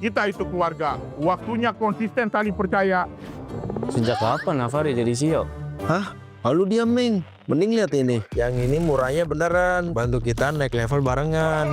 Kita itu keluarga. Waktunya konsisten saling percaya. Sejak kapan Navari jadi CEO? Hah? Lalu diam, Ming. Mending lihat ini. Yang ini murahnya beneran. Bantu kita naik level barengan.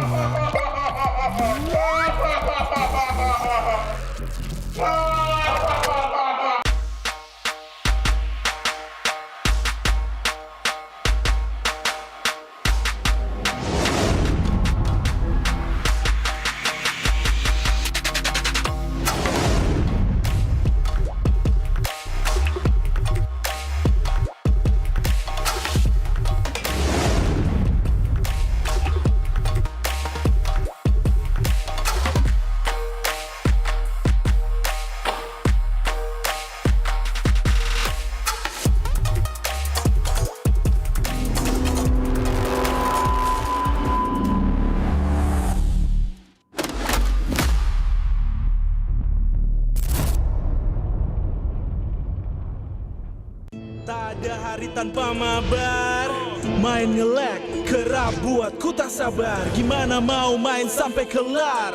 Tak ada hari tanpa mabar. Main ngelek, kerap buat ku tak sabar. Gimana mau main sampai kelar?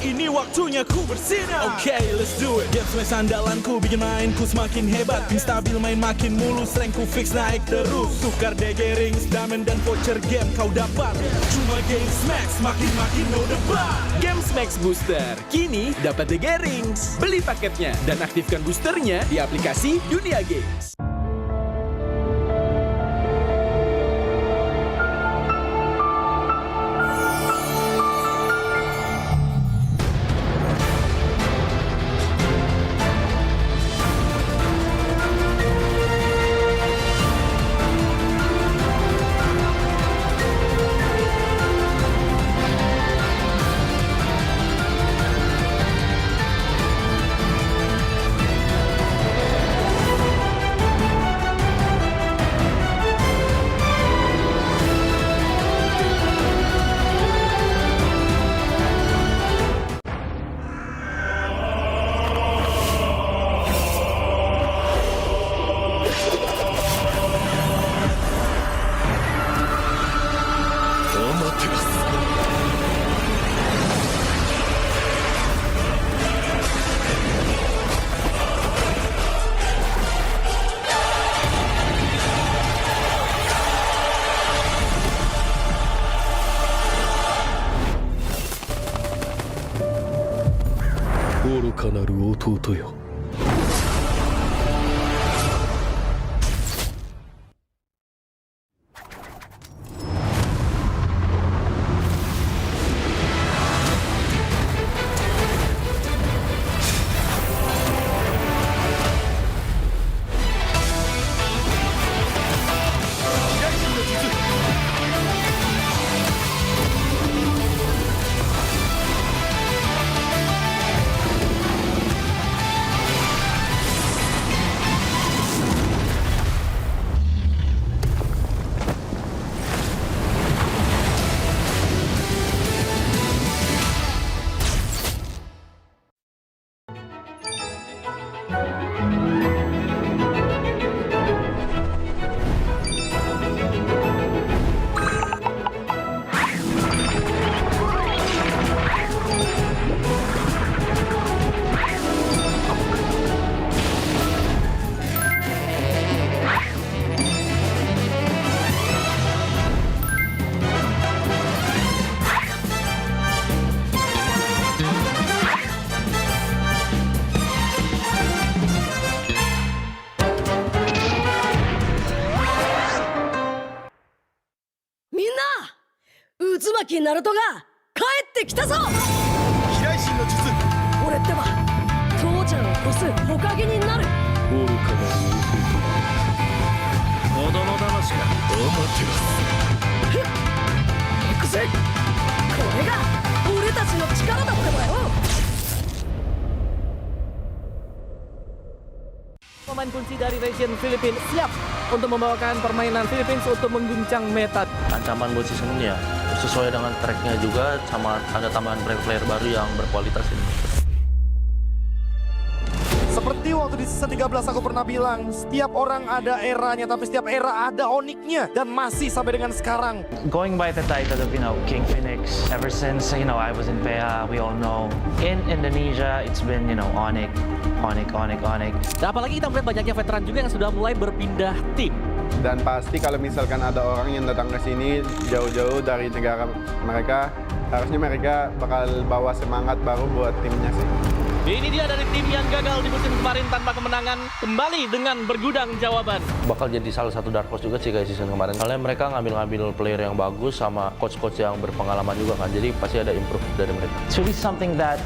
Ini waktunya ku bersinar. Oke, let's do it. Games main sandalanku, bikin mainku semakin hebat. Pin stabil main makin mulus, rankku fix naik terus. Tukar DG rings, diamond dan voucher game kau dapat. Cuma Games Max, makin-makin no debat. Games Max Booster, kini dapat DG Rings. Beli paketnya dan aktifkan boosternya di aplikasi Dunia Games. Naruto が帰ってきたぞ。飛来神の術。俺ってば父ちゃんを越す火影になる。愚かな子供騙しか。行くぜ。これが俺たちの力だってばよ。Pemain kunci dari region Filipina siap untuk membawakan permainan Philippines untuk mengguncang meta. Ancaman buat season ini ya sesuai dengan tracknya juga, sama ada tambahan player-player baru yang berkualitas ini. Seperti Dulu waktu di season 13 aku pernah bilang, setiap orang ada eranya, tapi setiap era ada oniknya. Dan masih sampai dengan sekarang. Going by the title of, King Phoenix, ever since, I was in PH, we all know. In Indonesia, it's been, Onyx. Dan apalagi kita melihat banyaknya veteran juga yang sudah mulai berpindah tim. Dan pasti kalau misalkan ada orang yang datang ke sini jauh-jauh dari negara mereka, harusnya mereka bakal bawa semangat baru buat timnya sih. Ini dia dari tim yang gagal di musim kemarin tanpa kemenangan, kembali dengan bergudang jawaban. Bakal jadi salah satu dark horse juga sih kayak season kemarin. Soalnya mereka ngambil player yang bagus sama coach-coach yang berpengalaman juga kan. Jadi pasti ada improve dari mereka. It's really something that,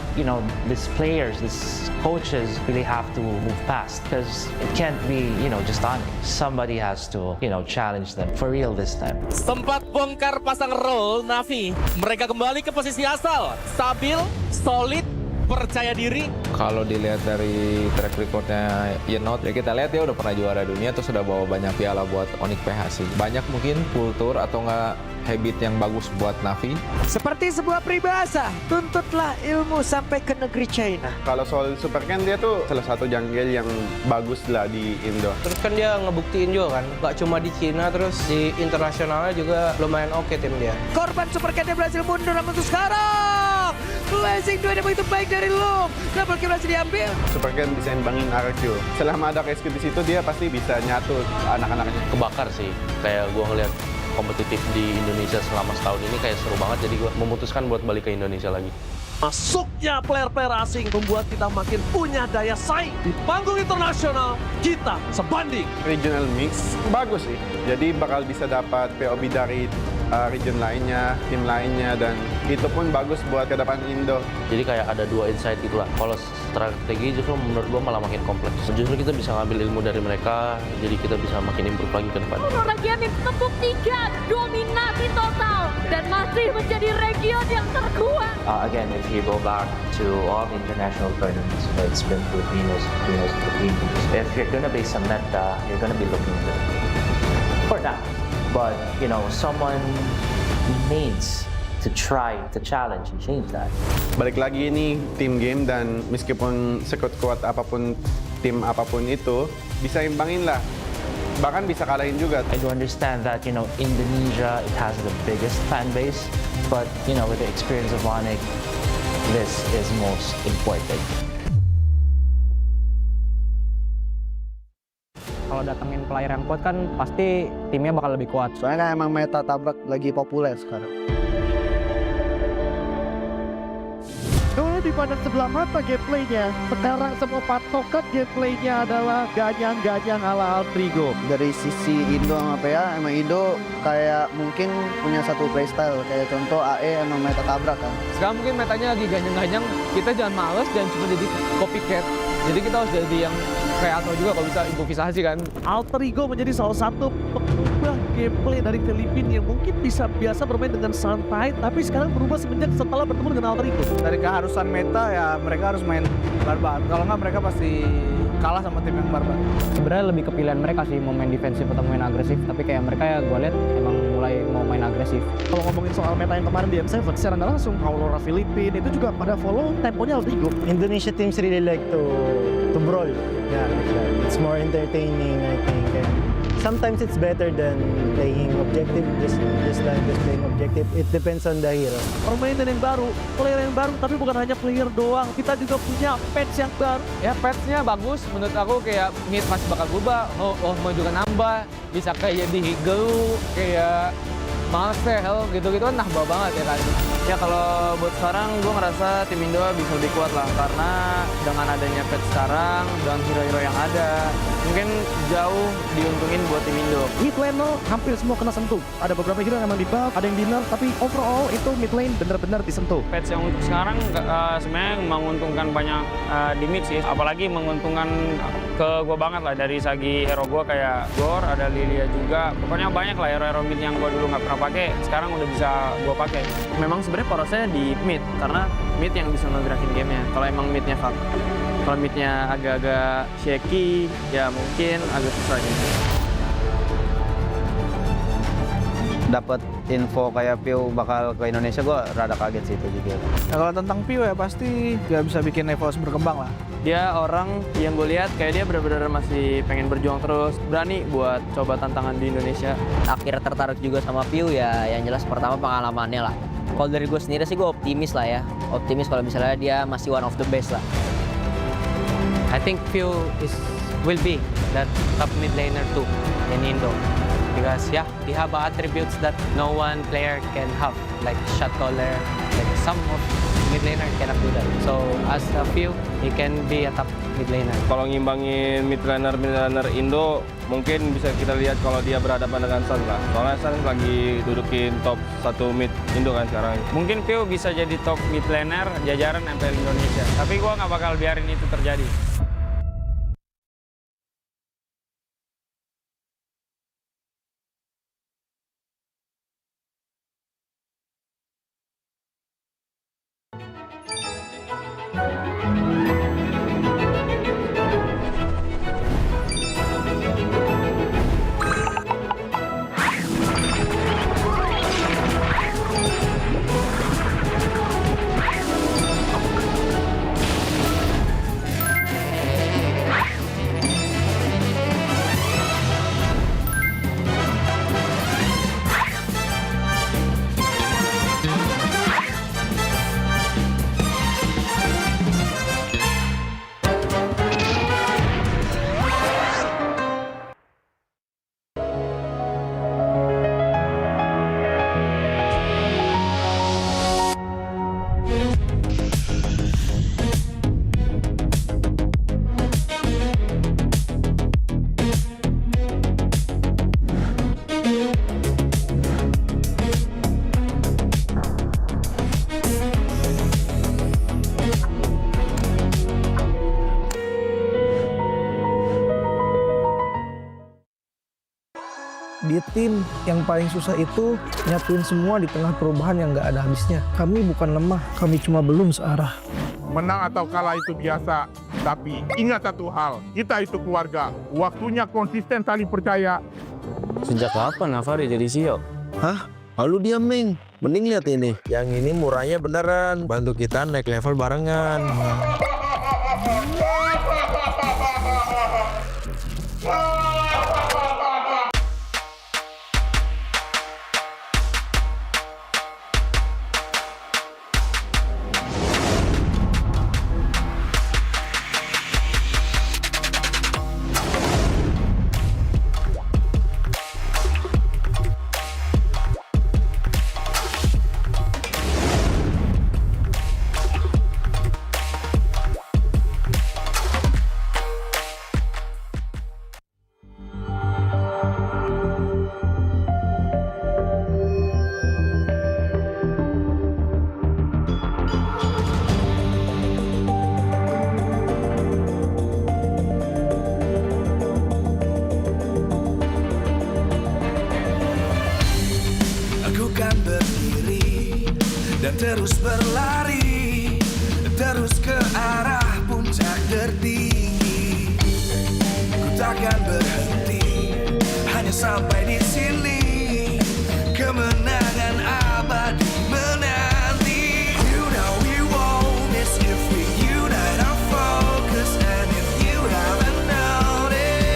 these players, these coaches really have to move past. Because it can't be, just on it. Somebody has to, challenge them for real this time. Sempat bongkar pasang role Navi. Mereka kembali ke posisi asal. Stabil, solid, percaya diri. Kalau dilihat dari track recordnya Yenot, ya kita lihat dia udah pernah juara dunia, terus udah bawa banyak piala buat Onyx PH sih. Banyak mungkin kultur atau nggak habit yang bagus buat Navi. Seperti sebuah peribahasa, tuntutlah ilmu sampai ke negeri China. Kalau soal Super Ken, dia tuh salah satu jungle yang bagus lah di Indo. Terus kan dia ngebuktiin juga kan, nggak cuma di Cina, terus di internasionalnya juga lumayan oke tim dia. Korban Super Ken yang berhasil mundur, namun untuk sekarang Blazing 2 yang begitu baik dari Loom. Double kill berhasil diambil. Super Ken bisa imbangin RQ. Selama ada KSQ di situ, dia pasti bisa nyatu anak-anaknya. Kebakar sih, kayak gue ngeliat kompetitif di Indonesia selama setahun ini kayak seru banget, jadi gue memutuskan buat balik ke Indonesia lagi. Masuknya player-player asing membuat kita makin punya daya saing. Di panggung internasional, kita sebanding. Regional mix bagus sih, jadi bakal bisa dapat POB dari region lainnya, tim lainnya, dan itu pun bagus buat ke depan Indo. Jadi kayak ada dua insight itulah. Kalau strategi justru menurut gue malah makin kompleks. Justru kita bisa ngambil ilmu dari mereka, jadi kita bisa makin improve lagi ke depan. Region membuktikan dominasi total dan masih menjadi region yang terkuat. Again, if you go back to all the international tournaments, it's been Filipinos. If you're gonna be some meta, you're gonna be looking for that. But, someone needs to try to challenge and change that. Balik lagi ini tim game, dan meskipun sekuat-kuat apapun tim apapun itu, bisa imbangin lah. Bahkan bisa kalahin juga. I do understand that, Indonesia, it has the biggest fan base, but, with the experience of Onyx, this is most important. Kalau datengin player yang kuat kan pasti timnya bakal lebih kuat. Soalnya kan emang meta tabrak lagi populer sekarang. Kalau dipandang sebelah mata gameplaynya, sekarang semua patokan gameplaynya adalah ganyang-ganyang ala Altrigo. Dari sisi Indo sama PA, emang Indo kayak mungkin punya satu playstyle. Kayak contoh AE emang meta tabrak kan. Sekarang mungkin metanya lagi ganyang-ganyang, kita jangan males dan cuma jadi copycat. Jadi kita harus jadi yang kreator juga kalau bisa improvisasi kan. Altrigo menjadi salah satu pengubah gameplay dari Filipina yang mungkin bisa biasa bermain dengan santai, tapi sekarang berubah semenjak setelah bertemu dengan Altrigo. Dari keharusan meta ya mereka harus main barbar. Kalau nggak mereka pasti kalah sama tim yang barbar. Sebenarnya lebih kepilihan mereka sih mau main defensif atau main agresif, tapi kayak mereka ya gue lihat emang mulai mau main agresif. Kalau ngomongin soal meta yang kemarin di M7, secara nggak langsung Aurora Filipina itu juga pada follow temponya Altrigo. Indonesia teams really like to brawl. Yeah, like that. It's more entertaining, I think. And sometimes it's better than playing objective, just playing objective. It depends on the hero. Permainan yang baru, player yang baru, tapi bukan hanya player doang. Kita juga punya patch yang baru. Ya patch-nya bagus, menurut aku kayak mid masih bakal berubah. Mau juga nambah, bisa kayak di Higelu, kayak Marcel gitu-gitu kan nambah banget ya kan. Ya kalau buat sekarang gue ngerasa tim Indo bisa lebih kuat lah, karena dengan adanya patch sekarang, dengan hero-hero yang ada, mungkin jauh diuntungin buat tim Indo. Mid lane hampir semua kena sentuh. Ada beberapa hero yang emang di buff, ada yang di nerf, tapi overall itu mid lane benar-benar disentuh. Patch yang untuk sekarang sebenarnya menguntungkan banyak di mid sih, apalagi menguntungkan ke gue banget lah dari segi hero gue kayak Gor, ada Lilia juga. Pokoknya banyak lah hero-hero mid yang gue dulu nggak pernah pakai, sekarang udah bisa gue pakai. Memang sebenarnya porosnya di mid, karena mid yang bisa ngegerakin gamenya. Kalau emang midnya fuck, kalau midnya agak-agak shaky, ya mungkin agak susah gitu. Dapat info kayak Pio bakal ke Indonesia, gue rada kaget sih itu juga. Nah, kalau tentang Pio ya pasti gak bisa bikin Evos berkembang lah. Dia orang yang gue lihat kayak dia benar-benar masih pengen berjuang terus, berani buat coba tantangan di Indonesia. Akhirnya tertarik juga sama Piu ya, yang jelas pertama pengalamannya lah. Kalau dari gue sendiri sih gue optimis lah ya, optimis kalau misalnya dia masih one of the best lah. I think Piu will be that top mid laner too in Indo. Because yeah, they have attributes that no one player can have, like shot caller, like some of mid laner cannot do that. So as a few, he can be a top mid laner. Kalau ngimbangin mid laner Indo, mungkin bisa kita lihat kalau dia berhadapan dengan Sun lah. Soalnya Sun lagi dudukin top 1 mid Indo kan sekarang. Mungkin Piu bisa jadi top mid laner jajaran MPL Indonesia. Tapi gua nggak bakal biarin itu terjadi. Di tim yang paling susah itu nyatuin semua di tengah perubahan yang nggak ada habisnya. Kami bukan lemah, kami cuma belum searah. Menang atau kalah itu biasa, tapi ingat satu hal, kita itu keluarga. Waktunya konsisten saling percaya. Sejak kapan Navari jadi CEO? Hah? Lalu dia Ming. Mending lihat ini. Yang ini murahnya beneran. Bantu kita naik level barengan. dan terus berlari, terus ke arah puncak tertinggi. Ku takkan berhenti, hanya sampai di sini. Kemenangan abadi menanti. You know we won't miss if we unite our focus. And if you haven't noticed,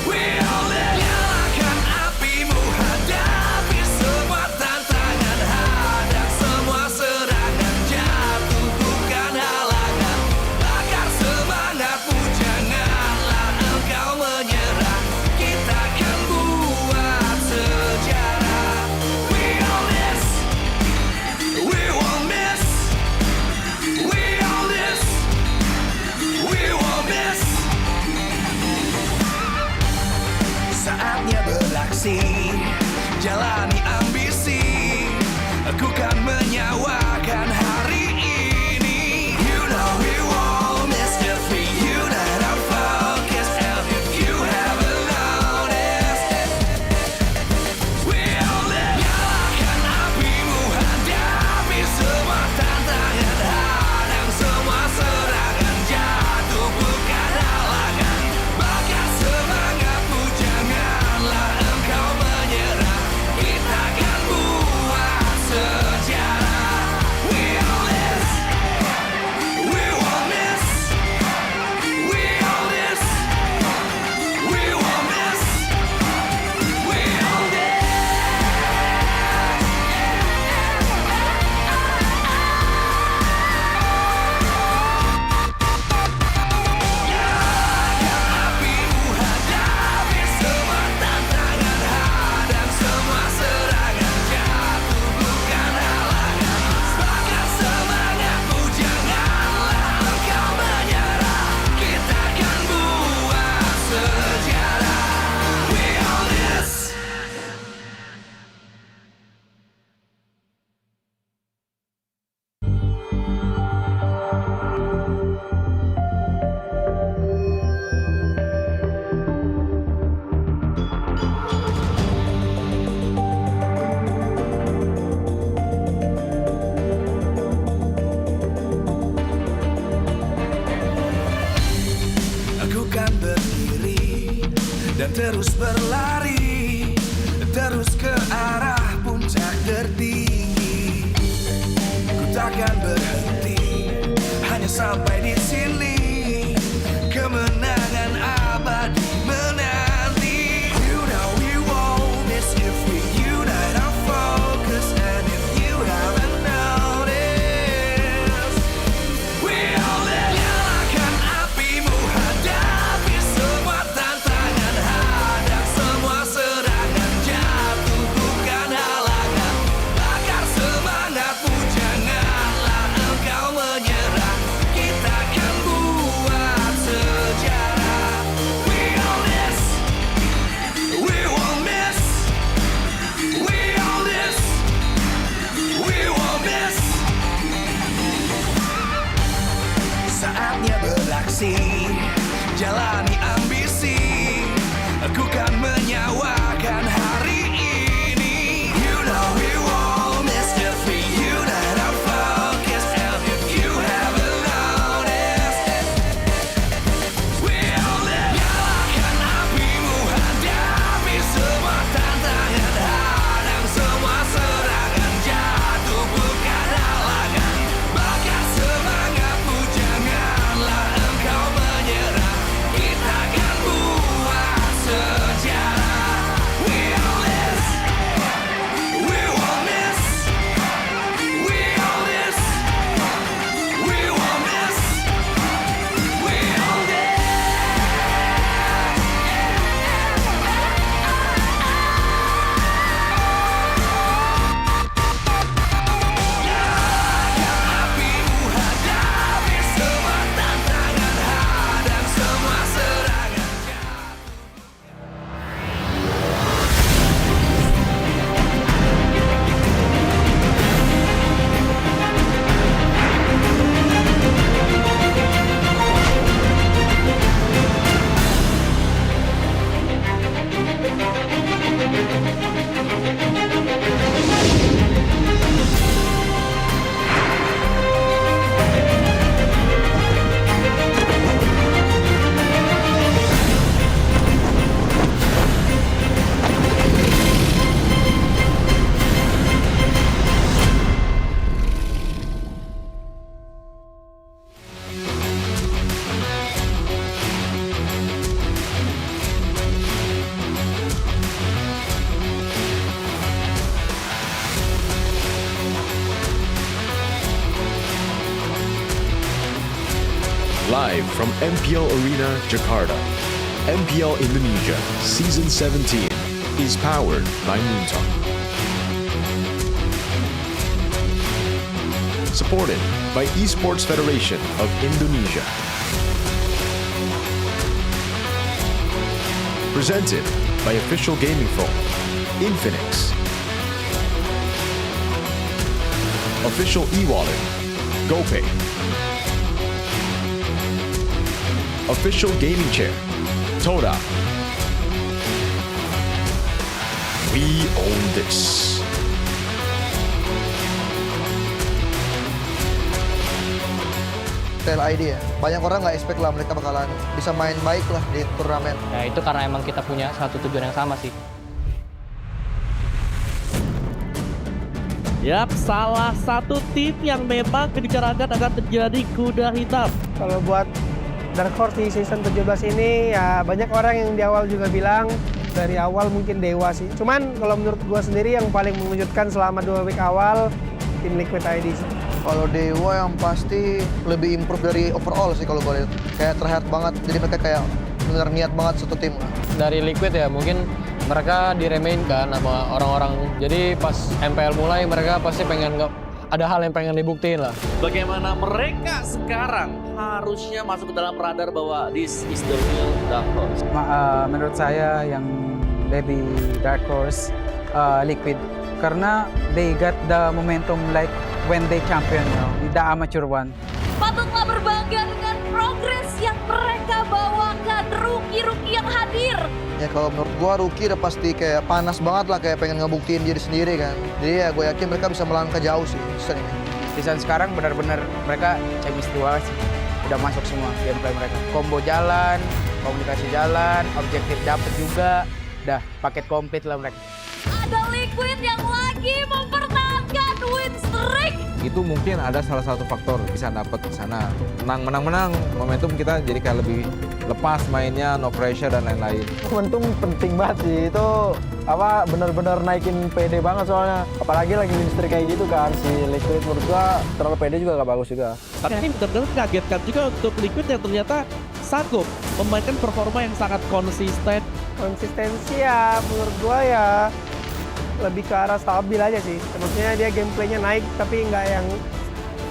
we all nyalakan apimu, hadapi semua tantangan, hadap semua serangan, jatuh bukan halangan. Bakar semangatmu, janganlah engkau menyerah. Kita kan terus berlari, terus ke arah puncak tertinggi. Ku takkan berhenti, hanya sampai di sini. Kemenangan abadi menanti. You know we won't miss if we unite our focus. And if you haven't noticed, we all nyalakan apimu, hadapi semua tantangan, hadang semua serangan, jatuh bukan halangan, bakar semangatmu, janganlah engkau menyerah, kita akan buat sejarah. We all this, we won't miss, we all this, we won't miss. Saatnya beraksi, jalani ambisi, aku kan menyawakan hari ini. You know we won't miss if we unite our focus. And if you haven't noticed, we all live. Nyalakan apimu, hadapi semua tantangan, hadang semua serangan, jatuh bukan halangan, bakar semangatmu, janganlah engkau menyerah, kita akan buat sejarah. We all this, we won't miss, we all this, we won't miss, we all this. Apimu, hadapi semua tantangan, hadang semua serangan. Live from MPL Arena, Jakarta, MPL Indonesia Season 17 is powered by Moontalk. Supported by Esports Federation of Indonesia. Presented by official gaming phone, Infinix. Official e-wallet, GoPay. Official gaming chair, Toda. We own this. ID ya, banyak orang nggak expect lah mereka bakalan bisa main baik lah di turnamen. Ya itu karena emang kita punya satu tujuan yang sama sih. Yap, salah satu tim yang memang dibicarakan akan terjadi kuda hitam. Kalau buat Dark Horse di season 17 ini ya banyak orang yang di awal juga bilang dari awal mungkin Dewa sih. Cuman kalau menurut gua sendiri yang paling mengejutkan selama 2 week awal tim Liquid ID sih. Kalau Dewa yang pasti lebih improve dari overall sih kalau gue lihat. Kayak terlihat banget, jadi mereka kayak benar niat banget satu tim. Dari Liquid ya mungkin mereka diremehin kan sama orang-orang. Jadi pas MPL mulai mereka pasti pengen ada hal yang pengen dibuktiin lah. Bagaimana mereka sekarang harusnya masuk ke dalam radar bahwa this is the real Dark Horse. Menurut saya yang lebih Dark Horse Liquid karena they got the momentum like when they champion, the amateur one. Patutlah berbangga dengan progres yang mereka bawakan, rookie-rookie yang hadir. Ya kalau menurut gua rookie udah pasti kayak panas banget lah, kayak pengen ngebuktiin diri sendiri kan. Jadi ya gue yakin mereka bisa melangkah jauh sih season ini. Season sekarang benar-benar mereka chemistry banget sih. Udah masuk semua gameplay mereka. Combo jalan, komunikasi jalan, objektif dapet juga, dah paket komplit lah mereka. Ada Liquid yang lagi mempertahankan win streak. Itu mungkin ada salah satu faktor bisa dapat ke sana. Menang, momentum kita jadi kayak lebih lepas mainnya, no pressure dan lain-lain. Momentum penting banget sih, itu bener-bener naikin PD banget soalnya. Apalagi lagi win streak kayak gitu kan, si Liquid menurut gua terlalu PD juga gak bagus juga. Tapi ini benar-benar mengagetkan juga untuk Liquid yang ternyata sanggup memainkan performa yang sangat konsisten. Konsistensi ya menurut gua ya lebih ke arah stabil aja sih. Maksudnya dia gameplaynya naik tapi nggak yang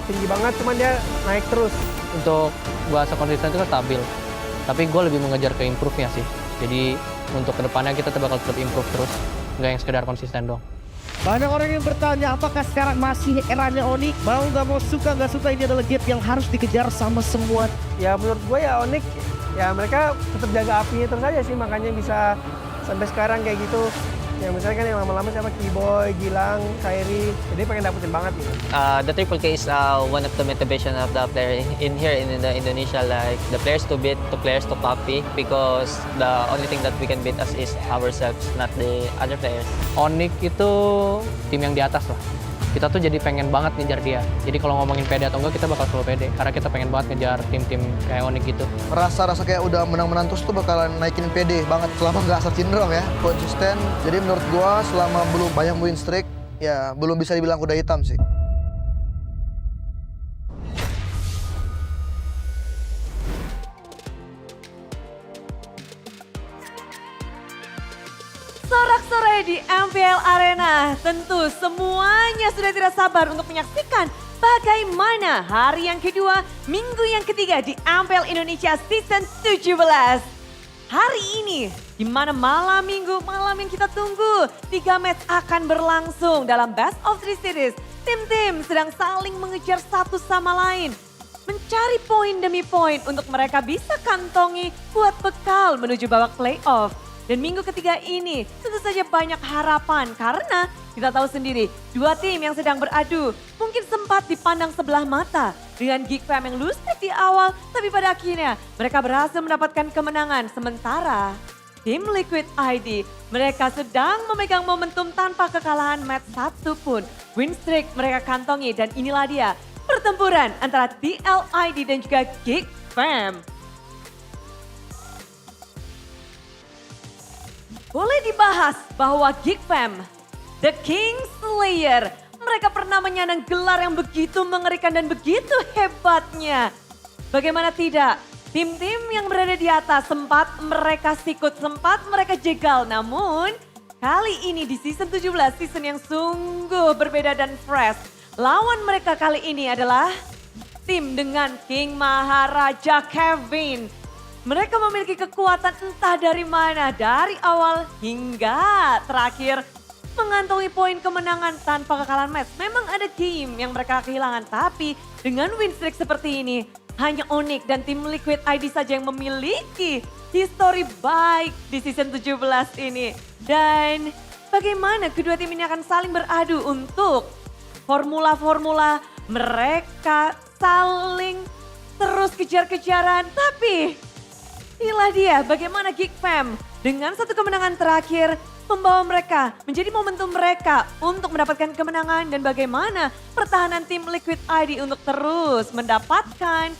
tinggi banget, cuman dia naik terus. Untuk bahasa konsisten itu kan stabil, tapi gue lebih mengejar ke improve-nya sih. Jadi untuk kedepannya kita bakal tetap improve terus, nggak yang sekedar konsisten dong. Banyak orang yang bertanya apakah sekarang masih eranya Onyx? Mau nggak mau, suka nggak suka, ini adalah game yang harus dikejar sama semua. Ya menurut gue ya Onyx, ya mereka tetap jaga apinya terus aja sih, makanya bisa sampai sekarang kayak gitu. Ya misalnya kan yang lama-lama siapa Keyboy, Gilang, Kairi, jadi pengen dapetin banget gitu. The Triple K is one of the motivation of the player in here in the Indonesia, like the players to beat, the players to copy, because the only thing that we can beat us is ourselves, not the other players. Onyx itu tim yang di atas lah. Kita tuh jadi pengen banget ngejar dia. Jadi kalau ngomongin PD atau enggak, kita bakal selalu PD. Karena kita pengen banget ngejar tim-tim kayak Onyx gitu. Rasa kayak udah menang-menang terus tuh bakalan naikin PD banget selama nggak asal syndrome ya. Konsisten. Jadi menurut gua selama belum banyak win streak, ya belum bisa dibilang kuda hitam sih. Sorak-sorai di MPL Arena, tentu semuanya sudah tidak sabar untuk menyaksikan bagaimana hari yang kedua, minggu yang ketiga di MPL Indonesia Season 17. Hari ini, di mana malam minggu, malam yang kita tunggu, 3 match akan berlangsung dalam Best of 3 Series. Tim-tim sedang saling mengejar satu sama lain, mencari poin demi poin untuk mereka bisa kantongi buat bekal menuju babak playoff. Dan minggu ketiga ini tentu saja banyak harapan karena kita tahu sendiri 2 tim yang sedang beradu mungkin sempat dipandang sebelah mata dengan Geek Fam yang lose streak di awal, tapi pada akhirnya mereka berhasil mendapatkan kemenangan. Sementara tim Liquid ID mereka sedang memegang momentum tanpa kekalahan match satu pun. Win streak mereka kantongi dan inilah dia pertempuran antara TLID dan juga Geek Fam. Boleh dibahas bahwa Geek Fam, The King Slayer, mereka pernah menyandang gelar yang begitu mengerikan dan begitu hebatnya. Bagaimana tidak, tim-tim yang berada di atas sempat mereka sikut, sempat mereka jegal. Namun kali ini di season 17, season yang sungguh berbeda dan fresh. Lawan mereka kali ini adalah tim dengan King Maharaja Kevin. Mereka memiliki kekuatan entah dari mana, dari awal hingga terakhir mengantongi poin kemenangan tanpa kekalahan match. Memang ada game yang mereka kehilangan, tapi dengan win streak seperti ini, hanya Onyx dan tim Liquid ID saja yang memiliki history baik di season 17 ini. Dan bagaimana kedua tim ini akan saling beradu untuk formula-formula, mereka saling terus kejar-kejaran, tapi inilah dia bagaimana Geek Fam dengan satu kemenangan terakhir membawa mereka menjadi momentum mereka untuk mendapatkan kemenangan dan bagaimana pertahanan tim Liquid ID untuk terus mendapatkan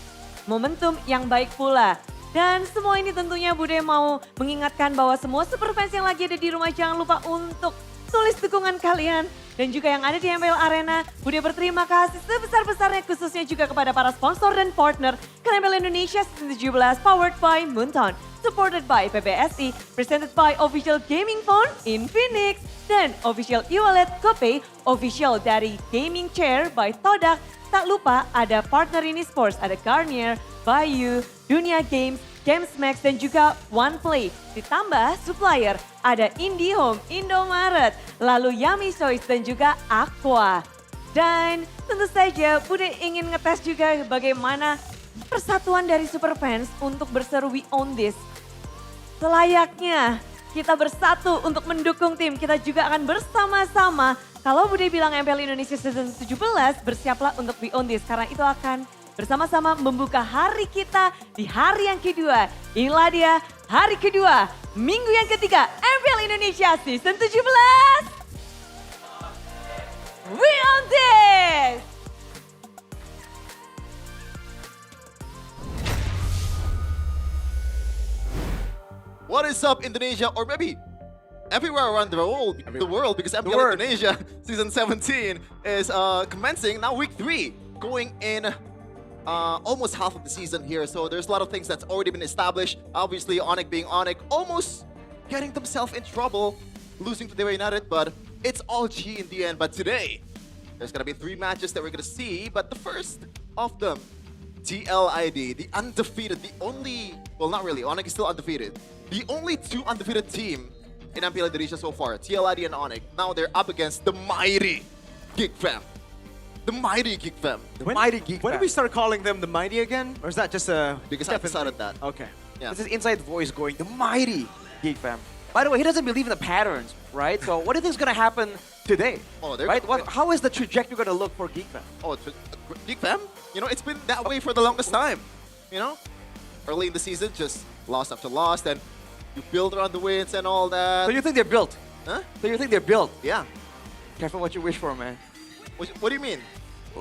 momentum yang baik pula. Dan semua ini tentunya Bude mau mengingatkan bahwa semua super fans yang lagi ada di rumah jangan lupa untuk tulis dukungan kalian. Dan juga yang ada di MPL Arena, Bude berterima kasih sebesar-besarnya khususnya juga kepada para sponsor dan partner MPL Indonesia Season 17 powered by Moonton, supported by PBSI, presented by Official Gaming Phone, Infinix, dan Official e-wallet GoPay, official dari Gaming Chair by Todak. Tak lupa ada partner ini sports, ada Garnier, Bayu, Dunia Games, Gamesmax dan juga OnePlay. Ditambah supplier ada IndiHome, Indomaret, lalu Yummy Choice dan juga Aqua. Dan tentu saja Bude ingin ngetes juga bagaimana persatuan dari super fans untuk berseru We Own This. Selayaknya kita bersatu untuk mendukung tim, kita juga akan bersama-sama. Kalau Bude bilang MPL Indonesia Season 17, bersiaplah untuk We Own This karena itu akan bersama-sama membuka hari kita di hari yang kedua. Inilah dia hari kedua, minggu yang ketiga MPL Indonesia Season 17. We on this! What is up, Indonesia, or maybe everywhere around the world, because MPL Indonesia Season 17 is commencing now, week 3, going in almost half of the season here. So there's a lot of things that's already been established. Obviously, Onyx being Onyx, almost getting themselves in trouble, losing to Dewa United, but it's all G in the end. But today, there's gonna be 3 matches that we're gonna see, but the first of them, TLID, the undefeated, the only, well, not really, Onyx is still undefeated. The only 2 undefeated team in MPL Indonesia so far, TLID and Onyx. Now they're up against the mighty Geek Fam. The mighty Geek Fam. Mighty Geek Fam. When did we start calling them the mighty again? Or is that just a... Because I decided that. Okay. Yeah. This is inside voice going, the mighty Geek Fam. By the way, he doesn't believe in the patterns, right? So what do you think is going to happen today? Oh, right? How is the trajectory going to look for Geek Fam? Oh, Geek Fam? You know, it's been that way for the longest time. You know? Early in the season, just loss after loss, then you build around the wins and all that. So you think they're built? Huh? So you think they're built? Yeah. Careful what you wish for, man. What do you mean?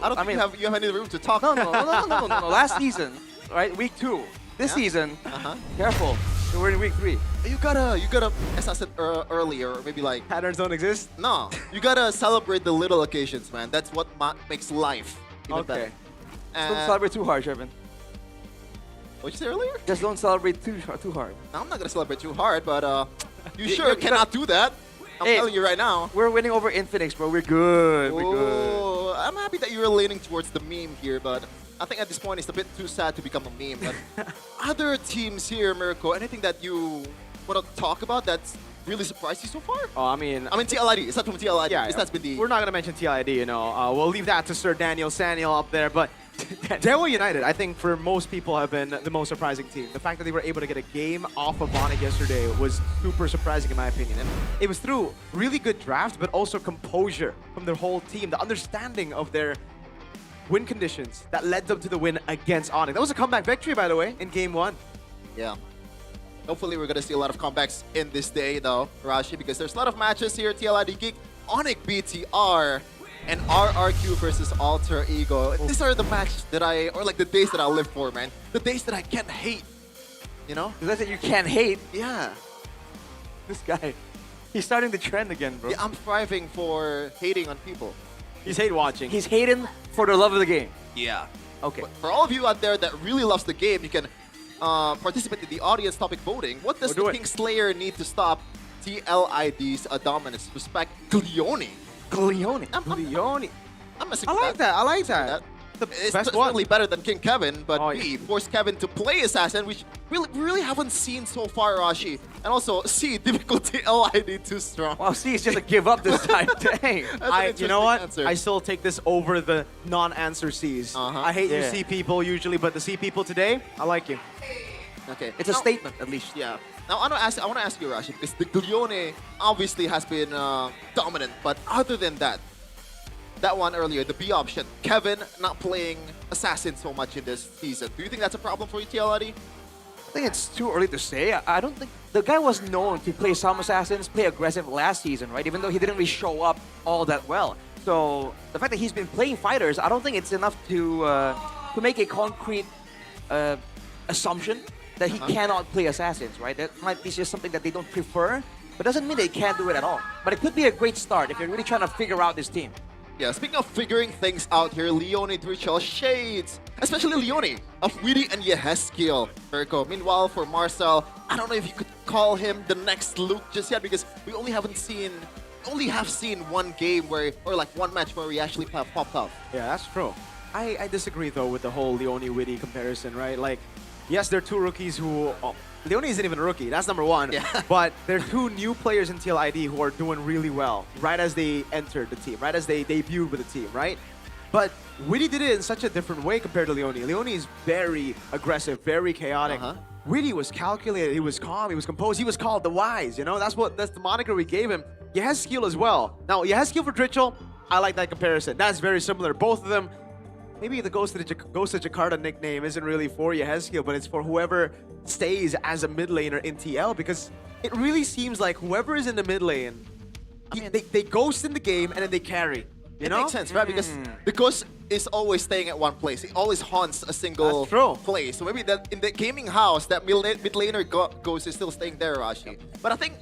I don't think you have any room to talk. No. Last season, right? Week 2. This season, careful. We're in week 3. You gotta, as I said earlier, maybe like... Patterns don't exist? No. You gotta celebrate the little occasions, man. That's what makes life even better. Don't celebrate too hard, Shervin. What'd you say earlier? Just don't celebrate too hard. No, I'm not gonna celebrate too hard, but you sure cannot do that. I'm telling you right now. We're winning over Infinix, bro. We're good. We're good. I'm happy that you're leaning towards the meme here, but I think at this point it's a bit too sad to become a meme. But other teams here, Mirko, anything that you want to talk about that's really surprised you so far? Oh, I mean TLID. It's not from TLID. Yeah, that's been the... We're not gonna mention TLID, you know. We'll leave that to Sir Daniel Saniel up there, but Dewa United, I think for most people have been the most surprising team. The fact that they were able to get a game off of Onyx yesterday was super surprising in my opinion. And it was through really good draft, but also composure from their whole team, the understanding of their win conditions that led them to the win against Onyx. That was a comeback victory, by the way, in game 1. Yeah. Hopefully we're gonna see a lot of comebacks in this day though, Rashi, because there's a lot of matches here. TLID Geek, Onyx BTR, and RRQ versus Alter Ego. These are the matches that or like the days that I live for, man. The days that I can't hate, you know? Is that you can't hate? Yeah. This guy, he's starting the trend again, bro. Yeah, I'm thriving for hating on people. He's hate watching. He's hating for the love of the game. Yeah. Okay. But for all of you out there that really loves the game, you can participate in the audience topic voting. What does the Kingslayer need to stop TLID's dominance? Respect Glioni. Glioni. I like that. I like that. It's certainly better than King Kevin, but we forced Kevin to play Assassin, which we really haven't seen so far, Rashi. And also, C, difficulty LID too strong. Wow, C is just a give up this time. Dang. You know what? Answer. I still take this over the non-answer Cs. I hate you C people usually, but the C people today, I like you. Okay. It's a statement, at least. Yeah. Now, I want to ask you, Rashi, because the Glione obviously has been dominant, but other than that, that one earlier, the B option, Kevin not playing Assassin so much in this season. Do you think that's a problem for you, TLID? I think it's too early to say. I don't think... The guy was known to play some Assassins, play aggressive last season, right? Even though he didn't really show up all that well. So, the fact that he's been playing fighters, I don't think it's enough to make a concrete assumption that he cannot play Assassins, right? That might be just something that they don't prefer, but doesn't mean they can't do it at all. But it could be a great start if you're really trying to figure out this team. Yeah, speaking of figuring things out here, Leone Drichel shades, especially Leone, of Witty and Yehezkiel, Mirko. Meanwhile, for Marcel, I don't know if you could call him the next Luke just yet, because we only have seen one game where, or like one match where he actually popped up. Yeah, that's true. I disagree though with the whole Leone Witty comparison, right? Like, yes, they're 2 rookies who... Leone isn't even a rookie, that's number 1. Yeah. But they're 2 new players in TLID who are doing really well right as they entered the team, right as they debuted with the team, right? But Witty did it in such a different way compared to Leone. Leone is very aggressive, very chaotic. Witty was calculated, he was calm, he was composed, he was called the Wise, you know? That's the moniker we gave him. Yehezkiel as well. Now, Yehezkiel for Drichel, I like that comparison. That's very similar. Both of them maybe the Ghost of Jakarta nickname isn't really for Yehezkiel, but it's for whoever stays as a mid laner in TL, because it really seems like whoever is in the mid lane, they ghost in the game and then they carry. You know? Makes sense, right? Because the Ghost is always staying at one place. He always haunts a single place. So maybe that in the gaming house, that mid laner Ghost is still staying there, Rashi. But I think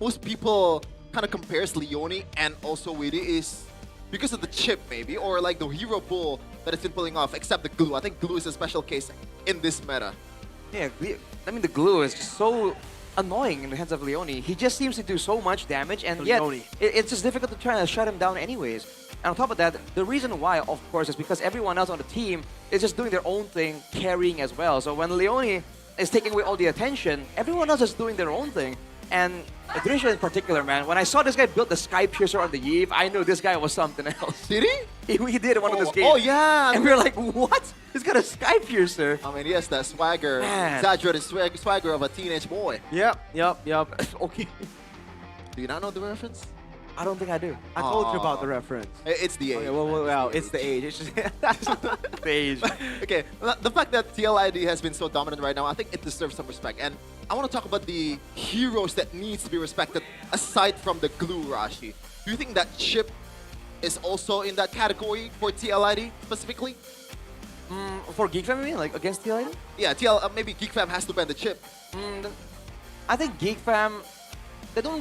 most people kind of compares Leone and also Witty is because of the chip, maybe, or like the hero pull that it's been pulling off, except the glue. I think glue is a special case in this meta. Yeah, I mean, the glue is just so annoying in the hands of Leone. He just seems to do so much damage, and yet it's just difficult to try to shut him down anyways. And on top of that, the reason why, of course, is because everyone else on the team is just doing their own thing, carrying as well. So when Leone is taking away all the attention, everyone else is doing their own thing. And Drisha in particular, man, when I saw this guy build the Sky Piercer on the Yve, I knew this guy was something else. Did he? He did in one of those games. Oh, yeah. And we were like, what? He's got a Sky Piercer. I mean, yes, that swagger, exaggerated swagger of a teenage boy. Yep. Okay. Do you not know the reference? I don't think I do. I told you about the reference. It's the age. Okay, well, it's the age. It's just the age. Okay, the fact that TLID has been so dominant right now, I think it deserves some respect. And I want to talk about the heroes that needs to be respected aside from the glue, Rashi. Do you think that Chip is also in that category for TLID specifically? For Geek Fam, you mean? Like against TLID? Yeah, maybe Geek Fam has to ban the Chip. I think Geek Fam, they don't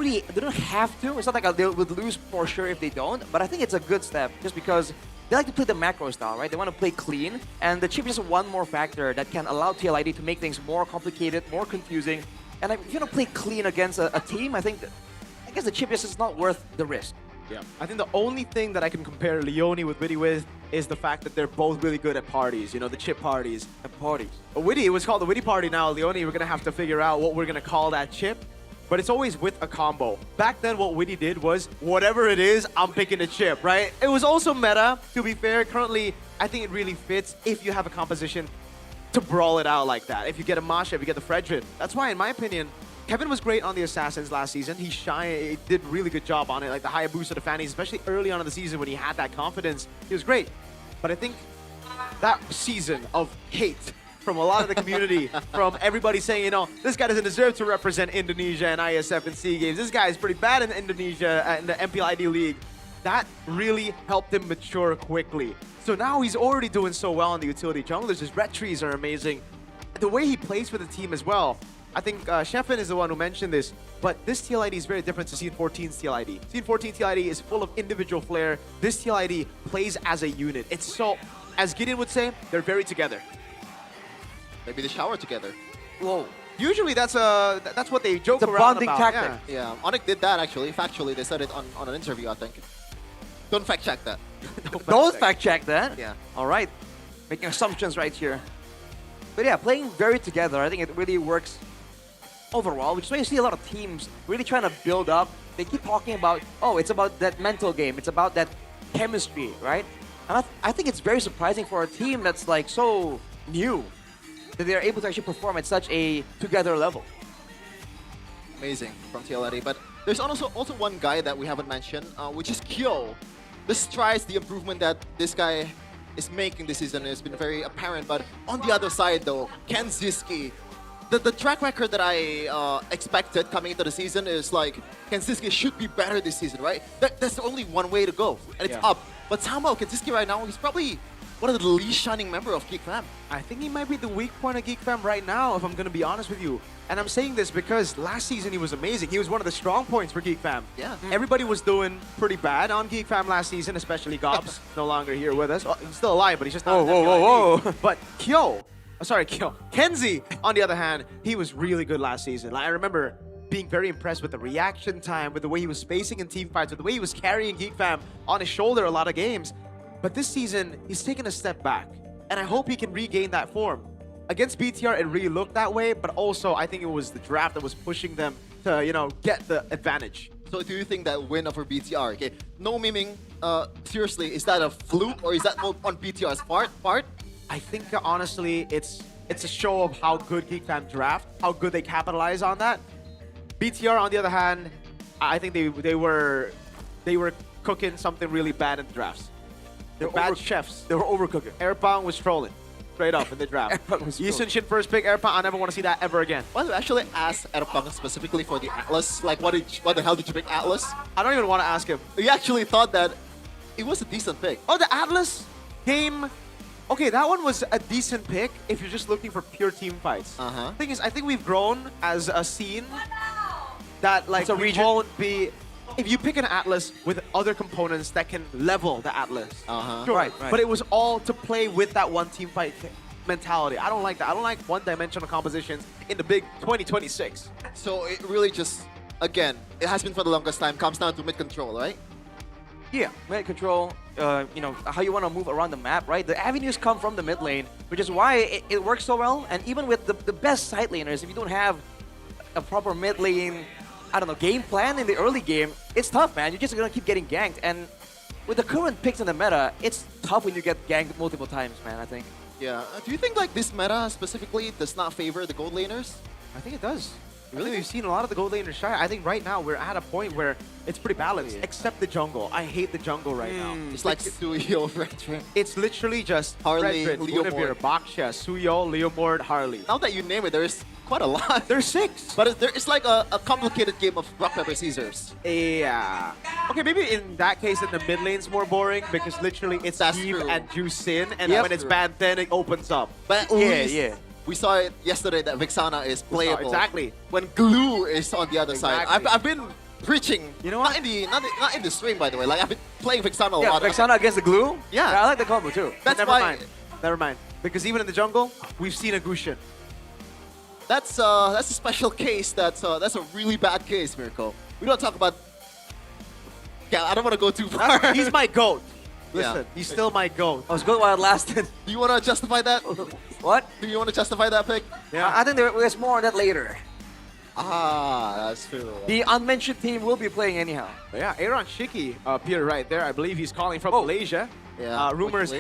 have to. It's not like they would lose for sure if they don't, but I think it's a good step just because they like to play the macro style, right? They want to play clean, and the chip is just one more factor that can allow TLID to make things more complicated, more confusing. And if you're gonna play clean against a team, I guess the chip is not worth the risk. Yeah, I think the only thing that I can compare Leone with Witty with is the fact that they're both really good at parties, you know, the chip parties. Witty, it was called the Witty party now. Leone, we're gonna have to figure out what we're gonna call that chip. But it's always with a combo. Back then, what Witty did was, whatever it is, I'm picking a chip, right? It was also meta, to be fair. Currently, I think it really fits if you have a composition to brawl it out like that. If you get a Masha, if you get the Fredrin. That's why, in my opinion, Kevin was great on the Assassins last season. He did a really good job on it, like the Hayabusa, the Fannies, especially early on in the season when he had that confidence. He was great. But I think that season of hate from a lot of the community, from everybody saying, you know, this guy doesn't deserve to represent Indonesia in ISF and SEA games. This guy is pretty bad in Indonesia in the MPL ID League. That really helped him mature quickly. So now he's already doing so well on the utility junglers. His red trees are amazing. The way he plays for the team as well. I think Sheffin is the one who mentioned this, but this TLID is very different to Scene 14's TLID. Scene 14 TLID is full of individual flair. This TLID plays as a unit. It's so, as Gideon would say, they're very together. Maybe they shower together. Whoa. Usually that's what they joke around bonding about. tactic. Yeah, Onyx did that actually. Factually, they said it on an interview, I think. Don't fact check that. Don't fact check that. Yeah. All right. Making assumptions right here. But yeah, playing very together, I think it really works overall, which is why you see a lot of teams really trying to build up. They keep talking about, oh, it's about that mental game. It's about that chemistry, right? And I think it's very surprising for a team that's like so new that they're able to actually perform at such a together level. Amazing from TLID. But there's also one guy that we haven't mentioned, which is Kyo. The strides, the improvement that this guy is making this season has been very apparent. But on the other side, though, Ken Ziski, the track record that I expected coming into the season is like, Ken Ziski should be better this season, right? That's only one way to go, and it's up. But somehow, Ken Ziski right now, he's probably one of the least shining member of Geek Fam. I think he might be the weak point of Geek Fam right now, if I'm going to be honest with you. And I'm saying this because last season he was amazing. He was one of the strong points for Geek Fam. Yeah. Everybody was doing pretty bad on Geek Fam last season, especially Gobs, no longer here with us. Well, he's still alive, but he's just not. Whoa. But Kenzie, on the other hand, he was really good last season. Like, I remember being very impressed with the reaction time, with the way he was spacing in team fights, with the way he was carrying Geek Fam on his shoulder a lot of games. But this season, he's taken a step back, and I hope he can regain that form. Against BTR, it really looked that way, but also I think it was the draft that was pushing them to, you know, get the advantage. So do you think that win over BTR, okay, no memeing, seriously, is that a fluke or is that on BTR's part? I think honestly, it's a show of how good Geek Fam draft, how good they capitalize on that. BTR, on the other hand, I think they were cooking something really bad in the drafts. They're bad chefs. They were overcooking. Airpong was trolling. Straight up in the draft. Yisun Shin first pick, Airpong. I never want to see that ever again. Why did you actually ask Erpang specifically for the Atlas? Like, what the hell did you pick Atlas? I don't even want to ask him. You actually thought that it was a decent pick. Oh, the Atlas game. Okay, that one was a decent pick if you're just looking for pure team fights. Thing is, I think we've grown as a scene that like we won't be. If you pick an Atlas with other components that can level the Atlas, sure. Right. But it was all to play with that one team fight mentality. I don't like that. I don't like one-dimensional compositions in the big 2026. So it really just, again, it has been for the longest time, comes down to mid-control, right? Yeah, mid control, you know, how you want to move around the map, right? The avenues come from the mid lane, which is why it works so well. And even with the best side laners, if you don't have a proper mid lane, I don't know, game plan in the early game, it's tough, man. You're just going to keep getting ganked. And with the current picks in the meta, it's tough when you get ganked multiple times, man, I think. Yeah. Do you think like this meta specifically does not favor the gold laners? I think it does. Really? We've seen a lot of the gold laners shy. I think right now we're at a point where it's pretty balanced, except the jungle. I hate the jungle right now. It's like Suyo, Fredrin. It's literally just Harley, Fredrin, Guinevere, Baksha, Suyo, Leomord, Harley. Now that you name it, there's quite a lot. There's 6. But it's like a complicated game of rock, paper, scissors. Yeah. Okay, maybe in that case, in the mid lane's more boring because literally it's Eve and Juicin, and when it's bad, then it opens up. But at least we saw it yesterday that Vixana is playable. Exactly. When Glue is on the other side. I've been preaching. You know what? Not in the stream, by the way. Like I've been playing Vixana a lot. Vixana against the Glue? Yeah. I like the combo too. That's never why. mind. Never mind. Because even in the jungle, we've seen a Gushin. That's a special case. That's a really bad case, Mirko. We don't talk about. Yeah, I don't want to go too far. He's my GOAT. Listen, he's still my GOAT. I was good while it lasted. Do you want to justify that? What? Do you want to justify that pick? Yeah. I think there's more on that later. That's true. The unmentioned team will be playing anyhow. But yeah, Aaron Shiki appeared right there. I believe he's calling from Malaysia. Yeah. Rumors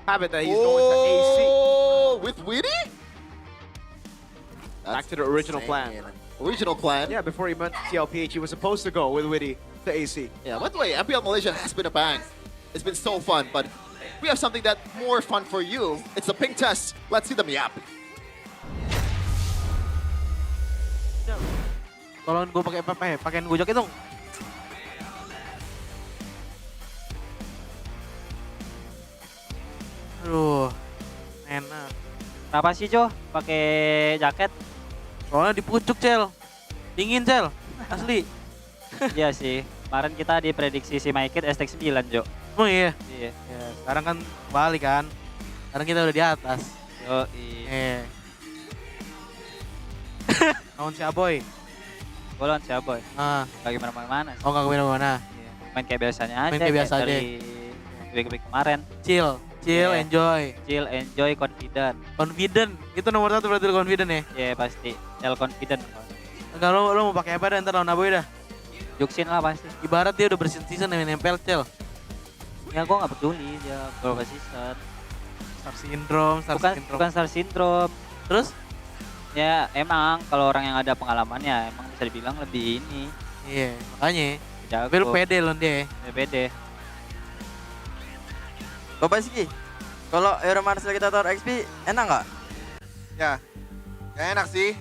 have it that he's going to AC. Oh, with Witty? Back to the original plan. Original plan? Yeah, before he went to TLPH, he was supposed to go with Witty to AC. Yeah, by the way, MPL Malaysia has been a bang. It's been so fun, but we have something that's more fun for you. It's the ping test. Let's see them yap. Tolong gue pakai apa ya? Pakein gue joget dong. Aduh, enak. Kenapa sih, Jo? Pakai jaket? Soalnya di pucuk, Cel. Dingin, Cel. Asli. Iya sih. Kemarin kita diprediksi si Maikit ST9, Jo. Oh iya? Iya. Ya, sekarang kan balik kan. Sekarang kita udah di atas. Yo, iya. Lawan si Aboy. Gue lawan si Aboy. Gak gimana-mana. Oh, gak gimana-mana. Iya. Main kayak biasanya aja. Main kayak biasa aja. Dari week kemarin. Chill, Yeah. enjoy. Chill, enjoy, confident. Confident. Itu nomor 1 berarti lu confident ya? Iya, pasti. Chill, confident. Enggak, lu mau pakai apa dah ntar lawan Aboy dah? Juxin lah pasti. Ibarat dia udah berseason main MPL, Cel. Ya gue gak peduli dia berapa season. Star Syndrome, Bukan Star Syndrome. Terus? Ya emang kalau orang yang ada pengalamannya emang bisa dibilang lebih ini. Iya, makanya. Jago. Tapi lu pede loh dia. Pede. Bapak Siki, kalau Euro Marcel kita taruh XP enak nggak? Ya, gak enak sih.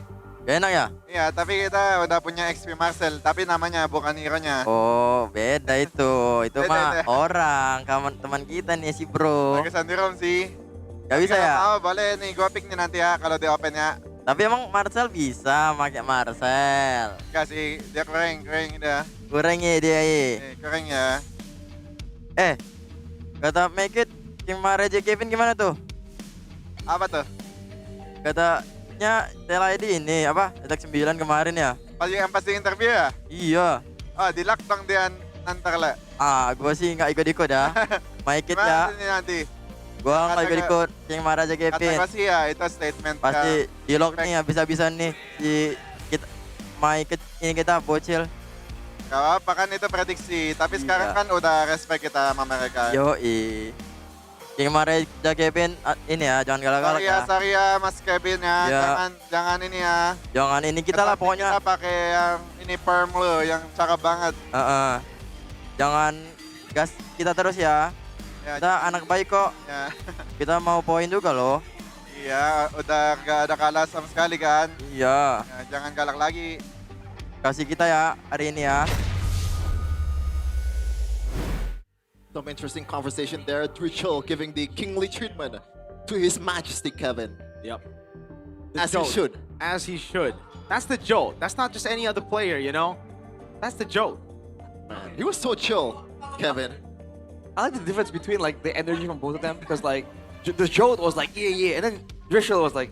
Gak enak ya? Iya, tapi kita udah punya XP Marcel, tapi namanya bukan hero-nya. Oh, beda itu. Itu mah Beda. orang, teman kita nih si bro. Pakai Sandirom sih. Gak bisa ya? Oh, boleh nih, gua pick nih nanti ya kalau di open ya. Tapi emang Marcel bisa pakai Marcel. Enggak sih, dia kering dia. Kurang ya dia Kering ya. Kata Make It, King Maharaja Kevin gimana tuh? Apa tuh? Katanya TLID ini apa? Detak 9 kemarin ya? Pas di interview ya? Iya. Oh, di lock dong dia nanti lah. Gua sih nggak ikut-ikut ya. Make It ya. Nanti. Gua nggak ikut-ikut King Maharaja Kevin. Kata sih ya, itu statement. Pasti di lock nih habis-habisan nih si kita Make It ini kita bocil. Gak apa kan itu prediksi, tapi sekarang kan udah respect kita sama mereka. Yoi. King Maharaja Kevin ini ya, jangan galak-galak ya. Sorry ya Mas Kevin ya, jangan ini ya. Jangan ini kita lah pokoknya. Kita pakai yang ini perm lo, yang cakep banget. Jangan gas kita terus ya. Kita anak baik kok. Kita mau poin juga loh. Iya, udah gak ada kalah sama sekali kan? Iya. Ya, jangan galak lagi. Kasih kita ya hari ini ya. Some interesting conversation there. Trichel giving the kingly treatment to His Majesty Kevin. Yep. As he should. As he should. That's the Joe. That's not just any other player, you know? That's the Joe. Man, he was so chill, Kevin. I like the difference between like the energy from both of them because like the Joe was like yeah, and then Drischel was like.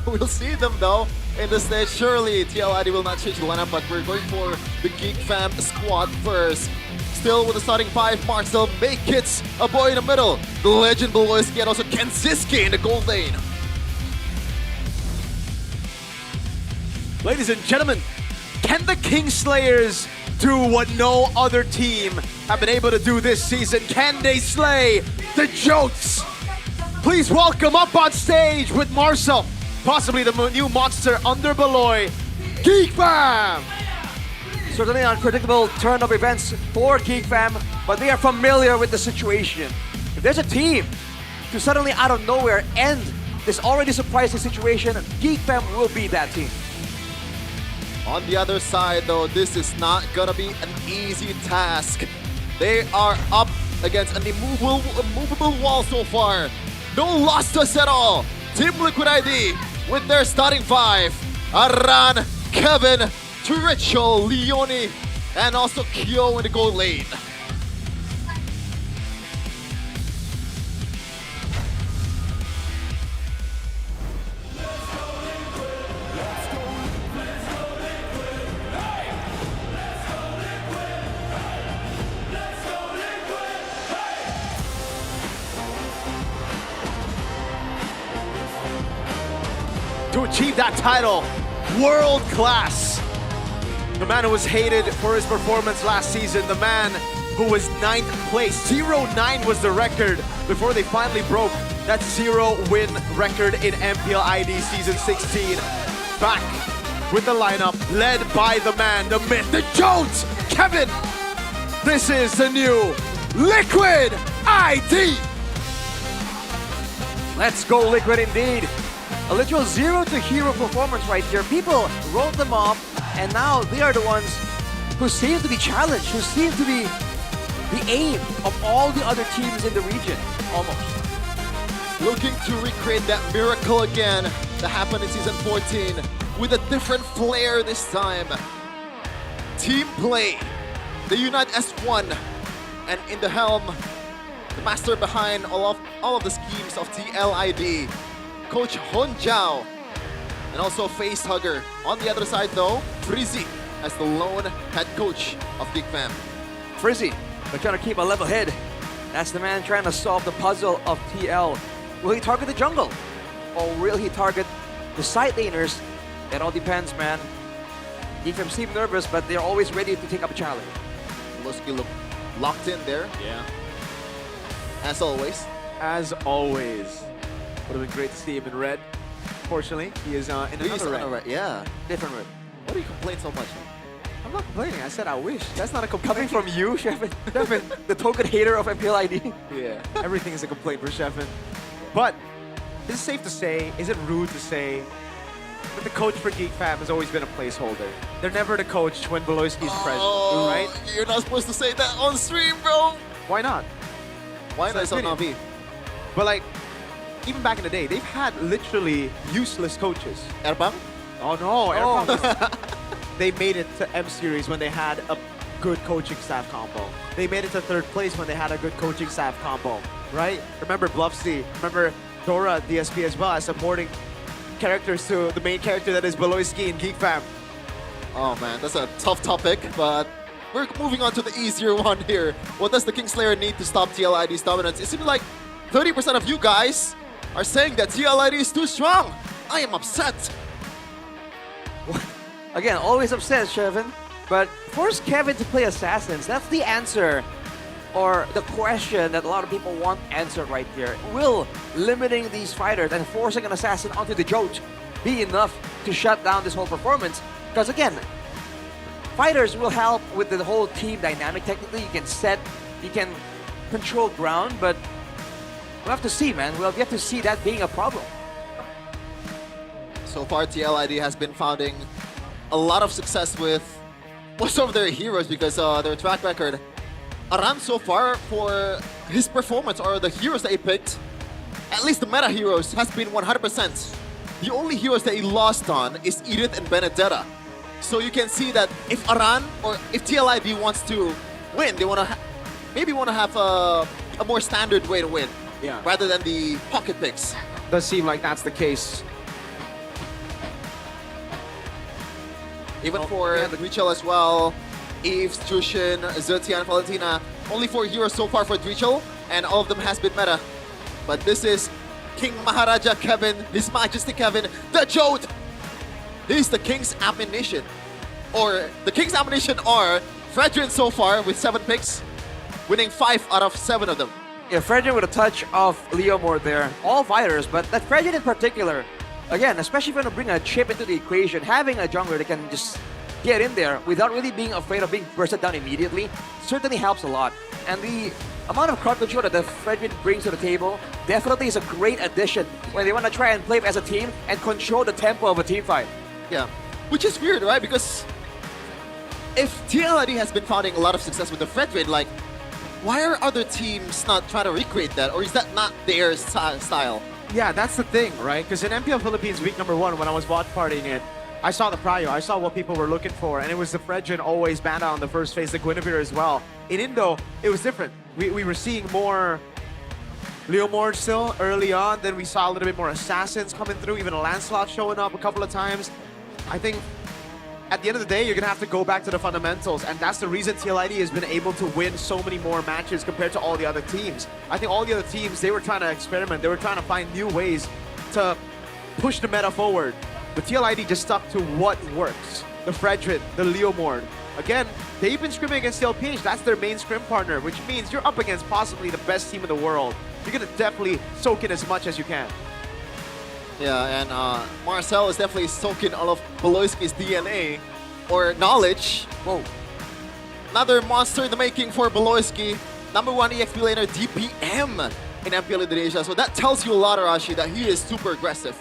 We'll see them though in the stage. Surely TLID will not change the lineup, but we're going for the Geek Fam squad first. Still with the starting 5, Marcel Make-It's, a boy in the middle. The legend Beloyski and also Kensiski in the gold lane. Ladies and gentlemen, can the Kingslayers do what no other team have been able to do this season? Can they slay the Jotes? Please welcome up on stage with Marcel, possibly the new monster under Beloy, Geek Fam! Certainly an unpredictable turn of events for Geek Fam, but they are familiar with the situation. If there's a team to suddenly out of nowhere end this already surprising situation, Geek Fam will be that team. On the other side though, this is not gonna be an easy task. They are up against an immovable wall so far. No loss to us at all. Team Liquid ID with their starting 5. Aran, Kevin, Trichel, Leone, and also Kyo in the gold lane. To achieve that title, world class. The man who was hated for his performance last season, the man who was 9th place. 0-9 was the record before they finally broke that 0-win record in MPL ID Season 16. Back with the lineup, led by the man, the myth, the Jones, Kevin. This is the new Liquid ID. Let's go Liquid indeed. A literal zero to hero performance right here. People wrote them off, and now they are the ones who seem to be challenged, who seem to be the aim of all the other teams in the region, almost. Looking to recreate that miracle again that happened in Season 14 with a different flair this time. Team play, the Unite S1, and in the helm, the master behind all of the schemes of TLID, Coach Hon Jiao, and also Face Hugger. On the other side though, Frizzy as the lone head coach of Geek Fam. Frizzy, they're trying to keep a level head. That's the man trying to solve the puzzle of TL. Will he target the jungle? Or will he target the side laners? It all depends, man. Geek Fam seem nervous, but they're always ready to take up a challenge. Lusky look locked in there. Yeah. As always. As always. Would have been great to see him in red. Fortunately, he is in another red. Yeah. Different red. Why do you complain so much? I'm not complaining. I said I wish. That's not a Coming complaint. from you, Shevin, the token hater of MPL ID. Yeah, everything is a complaint for Shevin. But is it safe to say, is it rude to say that the coach for Geek Fam has always been a placeholder? They're never the coach when Beloyski is present, right? You're not supposed to say that on stream, bro. Why not? Why not? So not be. But like, even back in the day, they've had literally useless coaches. Erbang? Oh no, Erbang. They made it to M Series when they had a good coaching staff combo. They made it to 3rd place when they had a good coaching staff combo, right? Remember Bluffsy, remember Dora DSP as well as supporting characters to the main character that is Beloyski in Geek Fam. Oh man, that's a tough topic, but we're moving on to the easier one here. What does the Kingslayer need to stop TLID's dominance? It seems like 30% of you guys are saying that TLID is too strong. I am upset. Again, always upset, Shevin. But force Kevin to play Assassins. That's the answer. Or the question that a lot of people want answered right here. Will limiting these fighters and forcing an Assassin onto the Jote be enough to shut down this whole performance? Because again, fighters will help with the whole team dynamic. Technically, you He can control ground, but we'll have to see, man. We'll have to see that being a problem. So far, TLID has been finding a lot of success with most of their heroes because their track record. Aran so far for his performance or the heroes that he picked, at least the meta heroes, has been 100%. The only heroes that he lost on is Edith and Benedetta. So you can see that if Aran or if TLID wants to win, they want to maybe want to have a more standard way to win, rather than the pocket picks. Does seem like that's the case. Even for Drichel as well, Eves, Jushin, Zertia, and Valentina, only 4 heroes so far for Drichel, and all of them has been meta. But this is King Maharaja Kevin, His Majesty Kevin, the Jode! He's the King's Ammunition. Or, the King's Ammunition are Fredrin so far with 7 picks, winning 5 out of 7 of them. Yeah, Fredrin with a touch of Leomord there. All fighters, but that Fredrin in particular, again, especially if you want to bring a chip into the equation, having a jungler that can just get in there without really being afraid of being bursted down immediately certainly helps a lot. And the amount of crowd control that the Fredrin brings to the table definitely is a great addition when they want to try and play as a team and control the tempo of a team fight. Yeah, which is weird, right? Because if TLID has been finding a lot of success with the Fredrin, like, why are other teams not trying to recreate that? Or is that not their style? Yeah, that's the thing, right? Because in MPL Philippines week number 1, when I was watch partying it, I saw the prio, I saw what people were looking for, and it was the Fredrin always banned out on the first phase, the Guinevere as well. In Indo, it was different. We were seeing more Leomord still early on, then we saw a little bit more Assassins coming through, even a Lancelot showing up a couple of times. I think at the end of the day, you're going to have to go back to the fundamentals, and that's the reason TLID has been able to win so many more matches compared to all the other teams. I think all the other teams, they were trying to experiment, they were trying to find new ways to push the meta forward. But TLID just stuck to what works. The Fredrin, the Leomord. Again, they've been scrimming against TLPH, that's their main scrim partner, which means you're up against possibly the best team in the world. You're going to definitely soak in as much as you can. Yeah, and Marcel is definitely soaking all of Beloyski's DNA or knowledge. Whoa. Another monster in the making for Beloyski. #1 EXP laner DPM in MPL Indonesia. So that tells you a lot, Arashi, that he is super aggressive.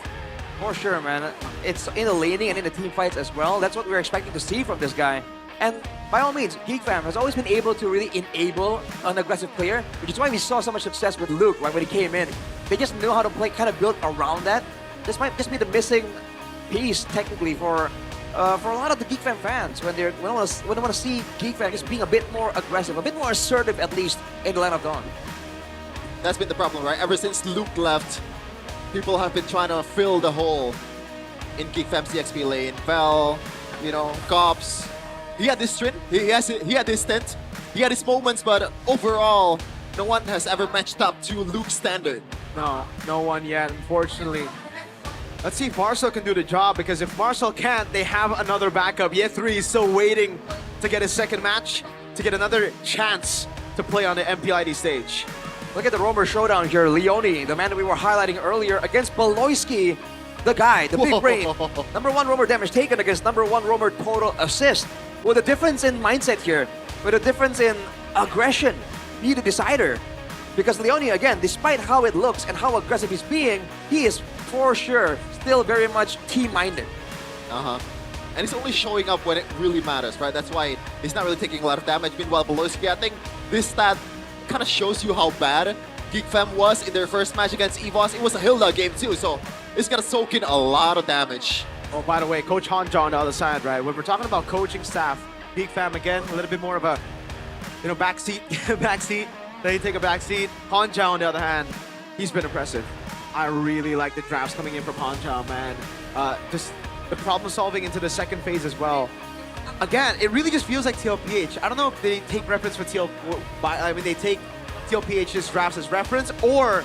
For sure, man. It's in the laning and in the team fights as well. That's what we're expecting to see from this guy. And by all means, GeekFam has always been able to really enable an aggressive player, which is why we saw so much success with Luke, right, when he came in. They just know how to play, kind of build around that. This might just be the missing piece, technically, for a lot of the GeekFam fans when they want to see GeekFam just being a bit more aggressive, a bit more assertive, at least, in the Land of Dawn. That's been the problem, right? Ever since Luke left, people have been trying to fill the hole in GeekFam's EXP lane. Vel, you know, Cops. He had this stint, he had this stint, he had his moments, but overall, no one has ever matched up to Luke's standard. No, no one yet, unfortunately. Let's see if Marcel can do the job, because if Marcel can't, they have another backup. Ye3 is still waiting to get his second match, to get another chance to play on the MPLID stage. Look at the roamer showdown here. Leone, the man that we were highlighting earlier, against Beloyski, the guy, the big brain. #1 roamer damage taken against #1 roamer total assist. With a difference in mindset here, with a difference in aggression, be the decider. Because Leone, again, despite how it looks and how aggressive he's being, he is for sure still very much team-minded. And he's only showing up when it really matters, right? That's why he's not really taking a lot of damage. Meanwhile, Beloyski, I think this stat kind of shows you how bad GeekFam was in their first match against EVOS. It was a Hilda game too, so it's gonna soak in a lot of damage. Oh, by the way, Coach Hanja on the other side, right? When we're talking about coaching staff, GeekFam again, a little bit more of a, you know, backseat, They take a backseat. Hanja, on the other hand, he's been impressive. I really like the drafts coming in from Hanja, man. Just the problem solving into the second phase as well. Again, it really just feels like TLPH. I don't know if they take reference for they take TLPH's drafts as reference, or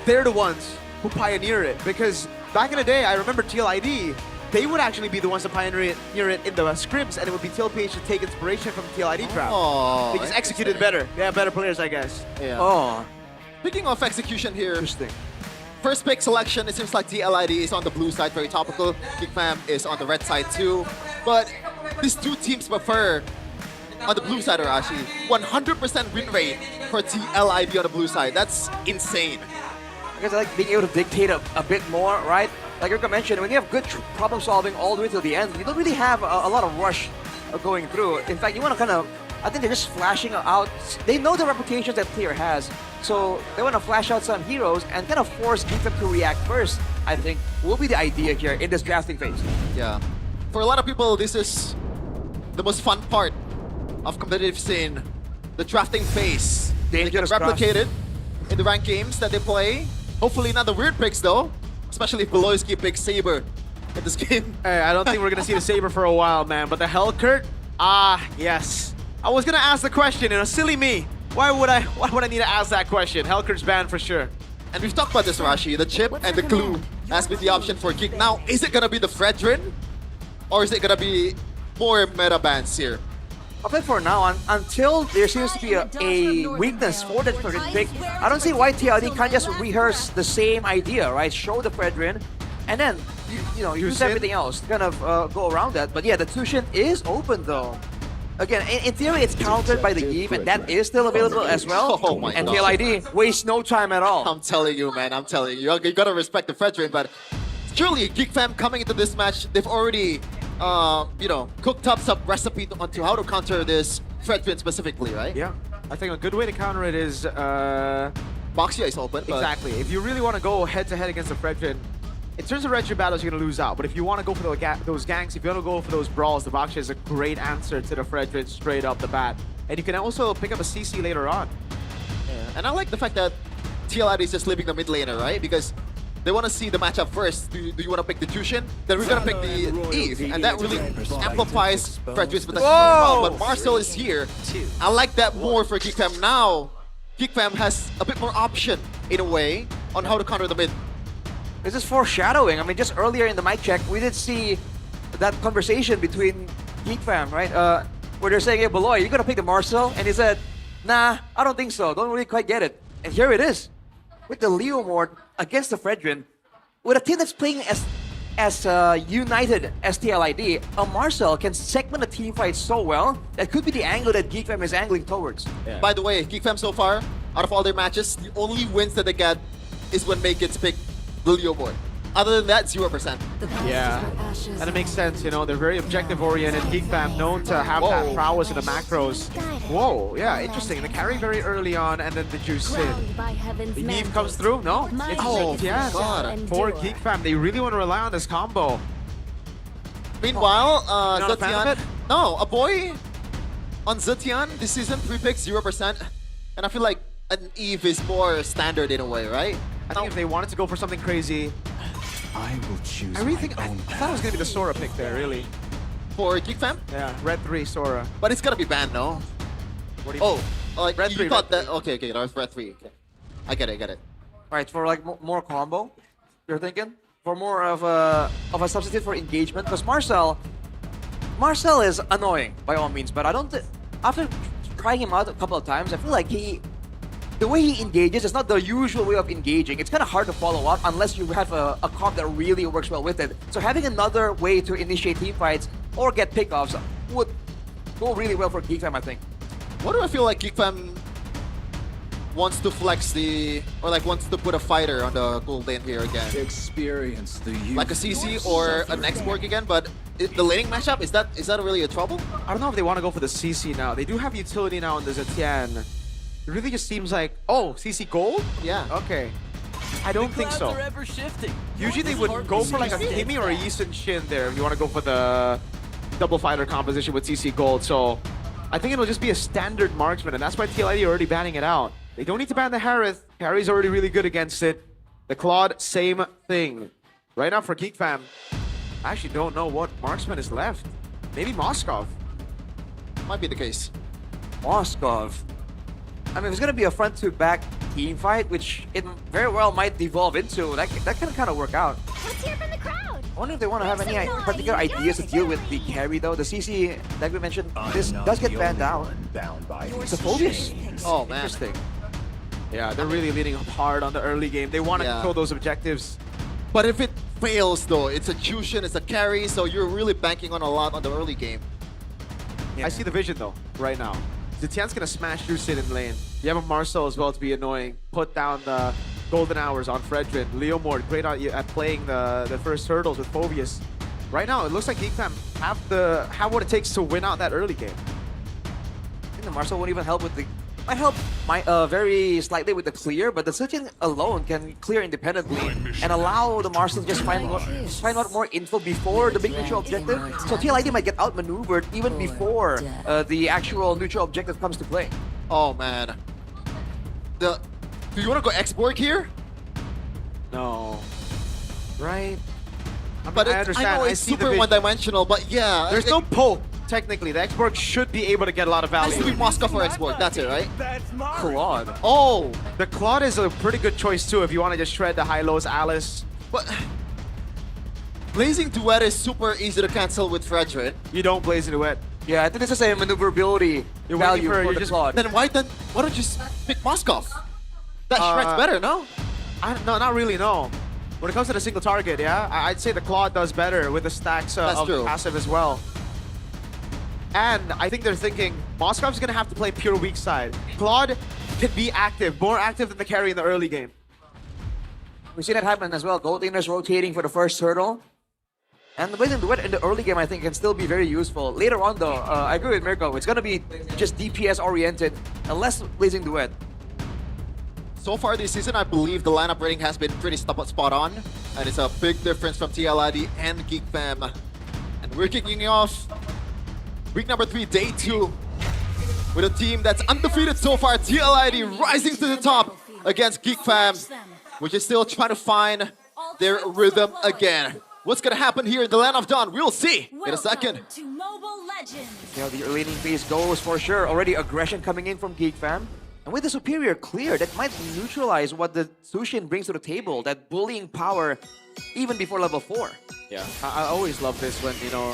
they're the ones who pioneer it. Because back in the day, I remember TLID, they would actually be the ones to pioneer it in the scrims, and it would be TLPH to take inspiration from the TLID draft. Oh, they just executed better. They have better players, I guess. Yeah. Oh. Speaking of execution here, interesting. First pick selection, it seems like TLID is on the blue side, very topical. GeekFam is on the red side too. But these two teams prefer on the blue side, Arashi. 100% win rate for TLID on the blue side. That's insane. I guess I like being able to dictate a bit more, right? Like Rika mentioned, when you have good problem solving all the way till the end, you don't really have a lot of rush going through. In fact, you want to kind of, I think they're just flashing out. They know the reputations that player has, so they want to flash out some heroes and kind of force them to react first, I think, will be the idea here in this drafting phase. Yeah. For a lot of people, this is the most fun part of competitive scene. The drafting phase. Dangerous they can replicate it in the ranked games that they play. Hopefully not the weird picks though. Especially if Beloyski picks Saber in this game. Hey, I don't think we're gonna see the Saber for a while, man. But the Hellcurt, yes. I was gonna ask the question, silly me. Why would I need to ask that question? Hellcurt's banned for sure. And we've talked about this, Rashi. The chip and the glue has been the option for Geek. Now, is it gonna be the Fredrin? Or is it gonna be more meta bans here? I think for now, until there seems to be a weakness for that Fredrin pick, I don't see why TLD can't just rehearse the same idea, right? Show the Fredrin, and then you use everything else to kind of go around that. But yeah, the Tushin is open though. Again, in theory, it's countered by the Eve, and that is still available as well. Oh my and God. TLID wastes no time at all. I'm telling you, man. I'm telling you. You gotta respect the Fredrin, but surely Geek Fam coming into this match, they've already cooked up some recipe onto how to counter this Fredrin specifically, right? Yeah. I think a good way to counter it is... Boxia is open. Exactly. If you really want to go head-to-head against the Fredrin, in terms of Reggie battles, you're going to lose out. But if you want to go for those ganks, if you want to go for those brawls, the Boxia is a great answer to the Fredrin straight up the bat. And you can also pick up a CC later on. Yeah. And I like the fact that TLID is just leaving the mid laner, right? Because they want to see the matchup first. Do you want to pick the Tushin? Then we're going to pick the Eve. And that really amplifies Fredrin's potential. But Marcel is here. I like that more for Geek Fam. Now, Geek Fam has a bit more option, in a way, on how to counter the mid. This is foreshadowing. I mean, just earlier in the mic check, we did see that conversation between Geek Fam, right? Where they're saying, hey, Beloy, you're going to pick the Marcel? And he said, nah, I don't think so. Don't really quite get it. And here it is. With the Leo Mord against the Fredrin, with a team that's playing as united as TLID, a Marcel can segment a team fight so well, that could be the angle that Geek Fam is angling towards. Yeah. By the way, Geek Fam so far, out of all their matches, the only wins that they get is when Make Kids pick the Leo Board. Other than that, 0%. Yeah, and it makes sense, they're very objective-oriented. Geek Fam known to have that prowess in the macros. Whoa, yeah, interesting. The carry very early on, and then the juice in. The Eve comes through? No? Yeah, God. For Geek Fam, they really want to rely on this combo. Meanwhile, Zetian... No, a boy on Zetian this season, 3 picks, 0%. And I feel like an Eve is more standard in a way, right? I think if they wanted to go for something crazy, I will choose I thought it was going to be the Sora pick there, really. For Geek Fam? Yeah, Red 3 Sora. But it's going to be banned, no? What do you mean? Like Red you 3, thought Red that... Okay, that was Red 3. Okay. I get it. Right, for like more combo, you're thinking? For more of a substitute for engagement? Because Marcel is annoying, by all means, but I don't... After trying him out a couple of times, I feel like the way he engages is not the usual way of engaging. It's kind of hard to follow up unless you have a comp that really works well with it. So having another way to initiate team fights or get pickoffs would go really well for Geek Fam, I think. What do I feel like Geek Fam wants to flex wants to put a fighter on the gold lane here again? Experience the like a CC or an X-Borg again, but the laning matchup, is that really a trouble? I don't know if they want to go for the CC now. They do have utility now on the Zetian. It really just seems like, CC gold? Yeah. Okay. I don't think so. Usually they would go for like a Kimi or a Yisun Shin there if you want to go for the double fighter composition with CC gold. So I think it'll just be a standard marksman, and that's why TLID are already banning it out. They don't need to ban the Harith. Carry's already really good against it. The Claude, same thing. Right now for Geek Fam, I actually don't know what marksman is left. Maybe Moskov. Might be the case. Moskov. I mean, it's going to be a front-to-back team fight, which it very well might devolve into. That can kind of work out. Let's hear from the crowd. I wonder if they want to have any particular ideas to deal with the carry, though. The CC, like we mentioned, this does get banned out. It's a Phobius. Oh, man. Interesting. Yeah, they're really leaning hard on the early game. They want to control those objectives. But if it fails, though, it's a Jushin, it's a carry, so you're really banking on a lot on the early game. I see the vision though, right now. Zetian's gonna smash Jusin in lane. You have a Marcel as well to be annoying. Put down the golden hours on Fredrin. Leomord, great at playing the first hurdles with Phobius. Right now, it looks like GeekFam have what it takes to win out that early game. I think the Marcel won't even help with the... Might help very slightly with the clear, but the Zetian alone can clear independently and allow the Marcel to just find out more info before the big neutral objective. So TLID might get outmaneuvered even before the actual neutral objective comes to play. Oh man. Do you want to go X-Borg here? No. Right? But I understand. I know it's super one-dimensional, but yeah. There's no poke, technically. The X-Borg should be able to get a lot of value. Has to be Moscow for X-Borg, that's it, right? Claude. Oh! The Claude is a pretty good choice too if you want to just shred the high-lows Alice. But Blazing Duet is super easy to cancel with Fredrin. You don't Blazing Duet. Yeah, I think this is a maneuverability value for the Claude. Then why don't you just pick Moscow? That shreds better, no? No, not really, no. When it comes to the single target, yeah, I'd say the Claude does better with the stacks of passive as well. And I think they're thinking Moscow's gonna have to play pure weak side. Claude can be active, more active than the carry in the early game. We see that happen as well. Gold laners rotating for the first hurdle. And the Blazing Duet in the early game, I think, can still be very useful. Later on, though, I agree with Mirko. It's gonna be just DPS oriented, unless Blazing Duet. So far this season, I believe the lineup rating has been pretty spot on, and it's a big difference from TLID and GeekFam. And we're kicking off week number 3, day 2, with a team that's undefeated so far. TLID rising to the top against GeekFam, which is still trying to find their rhythm again. What's gonna happen here in the Land of Dawn? We'll see in a second. Yeah, the laning phase goes for sure. Already aggression coming in from GeekFam. And with the superior clear, that might neutralize what the Sushin brings to the table, that bullying power even before level 4. Yeah, I always love this when, you know,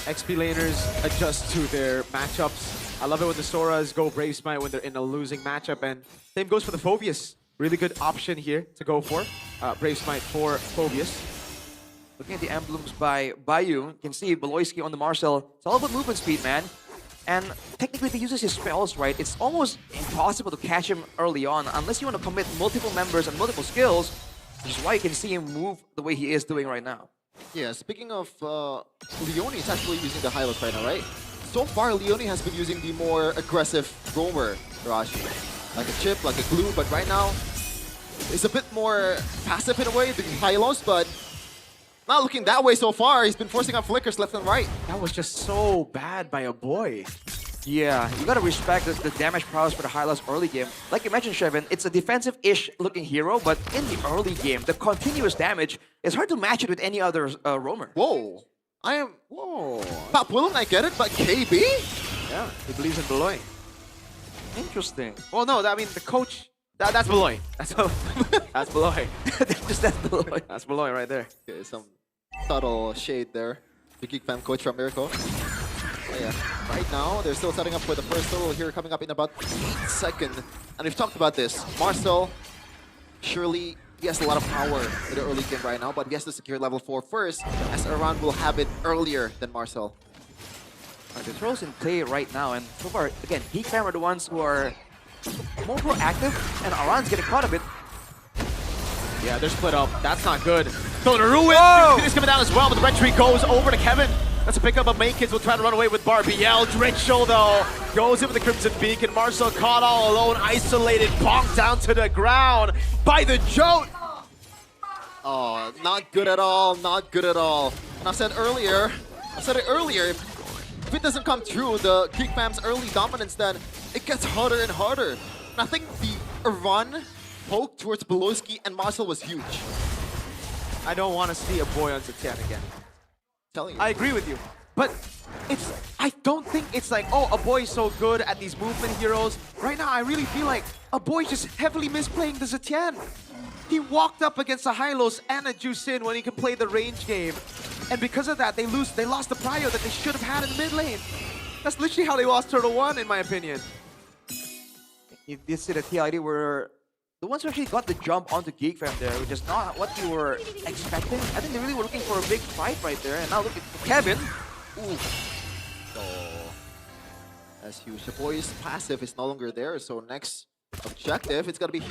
XP laners adjust to their matchups. I love it when the Soras go Brave Smite when they're in a losing matchup, and same goes for the Phobius. Really good option here to go for. Brave Smite for Phobius. Looking at the emblems by Bayu, you can see Beloyski on the Marcel. It's all about movement speed, man. And technically, if he uses his spells right, it's almost impossible to catch him early on unless you want to commit multiple members and multiple skills, which is why you can see him move the way he is doing right now. Yeah, speaking of, Leone is actually using the Hylos right now, right? So far, Leone has been using the more aggressive roamer, Rashi. Like a chip, like a glue, but right now, it's a bit more passive in a way, the Hylos, but not looking that way so far. He's been forcing up flickers left and right. That was just so bad by a boy. Yeah, you gotta respect the damage prowess for the Hylos early game. Like you mentioned, Shevin, it's a defensive-ish looking hero, but in the early game, the continuous damage is hard to match it with any other roamer. Whoa. Whoa. Papulon, I get it, but KB? Yeah, he believes in Beloy. Interesting. Well, no, I mean, the coach, that's Beloy. That's Beloy. That's Beloy. That's Beloy right there. Okay, some subtle shade there. The GeekFam coach from Mirko. Oh, yeah. Right now, they're still setting up for the first total here, coming up in about 8 seconds. And we've talked about this. Marcel, surely he has a lot of power in the early game right now, but he has to secure level 4 first, as Aran will have it earlier than Marcel. The throws in play right now, and so far, again, GeekFam are the ones who are more proactive, and Aran's getting caught a bit. Yeah, they're split up. That's not good. So the Ruin is coming down as well, but the red tree goes over to Kevin. That's a pickup of main kids will try to run away with Barbiel. Dritchel, though, goes in with the Crimson Beacon. Marcel caught all alone, isolated, bonked down to the ground by the Jote. Oh, not good at all, not good at all. And I said it earlier, if it doesn't come true, the GeekFam's early dominance, then it gets harder and harder. And I think the run poke towards Beloyski and Marcel was huge. I don't want to see a boy on Zetian again. Telling you. I agree with you. But I don't think it's like, oh, a boy is so good at these movement heroes. Right now, I really feel like a boy just heavily misplaying the Zetian. He walked up against a Hylos and a Jusin when he could play the range game. And because of that, they lost the prio that they should have had in the mid lane. That's literally how they lost Turtle 1, in my opinion. You did see the TLID were the ones who actually got the jump onto GeekFam there, which is not what you were expecting. I think they really were looking for a big fight right there. And now look at Kevin. Ooh. Oh. as huge. The boy's passive is no longer there, so next objective, it's gonna be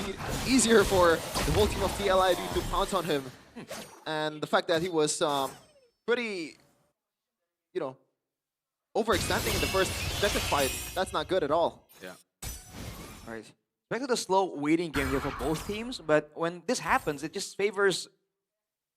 easier for the whole team of TLID to pounce on him. And the fact that he was pretty, you know, overextending in the first objective fight, that's not good at all. Yeah. All right. Back to the slow waiting game here for both teams, but when this happens, it just favors...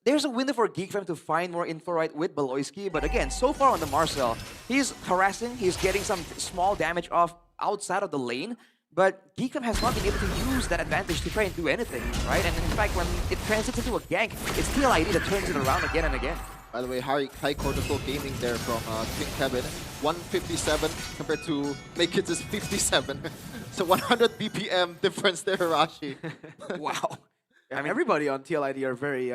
There's a window for GeekFam to find more info right with Beloyski, but again, so far on the Marcel, he's harassing, he's getting some small damage off outside of the lane, but GeekFam has not been able to use that advantage to try and do anything, right? And in fact, when it transits into a gank, it's TLID that turns it around again and again. By the way, high cortisol gaming there from King Kevin. 157 compared to Makekids' 57. So 100 BPM difference there, Rashi. Wow. I mean, everybody on TLID are very,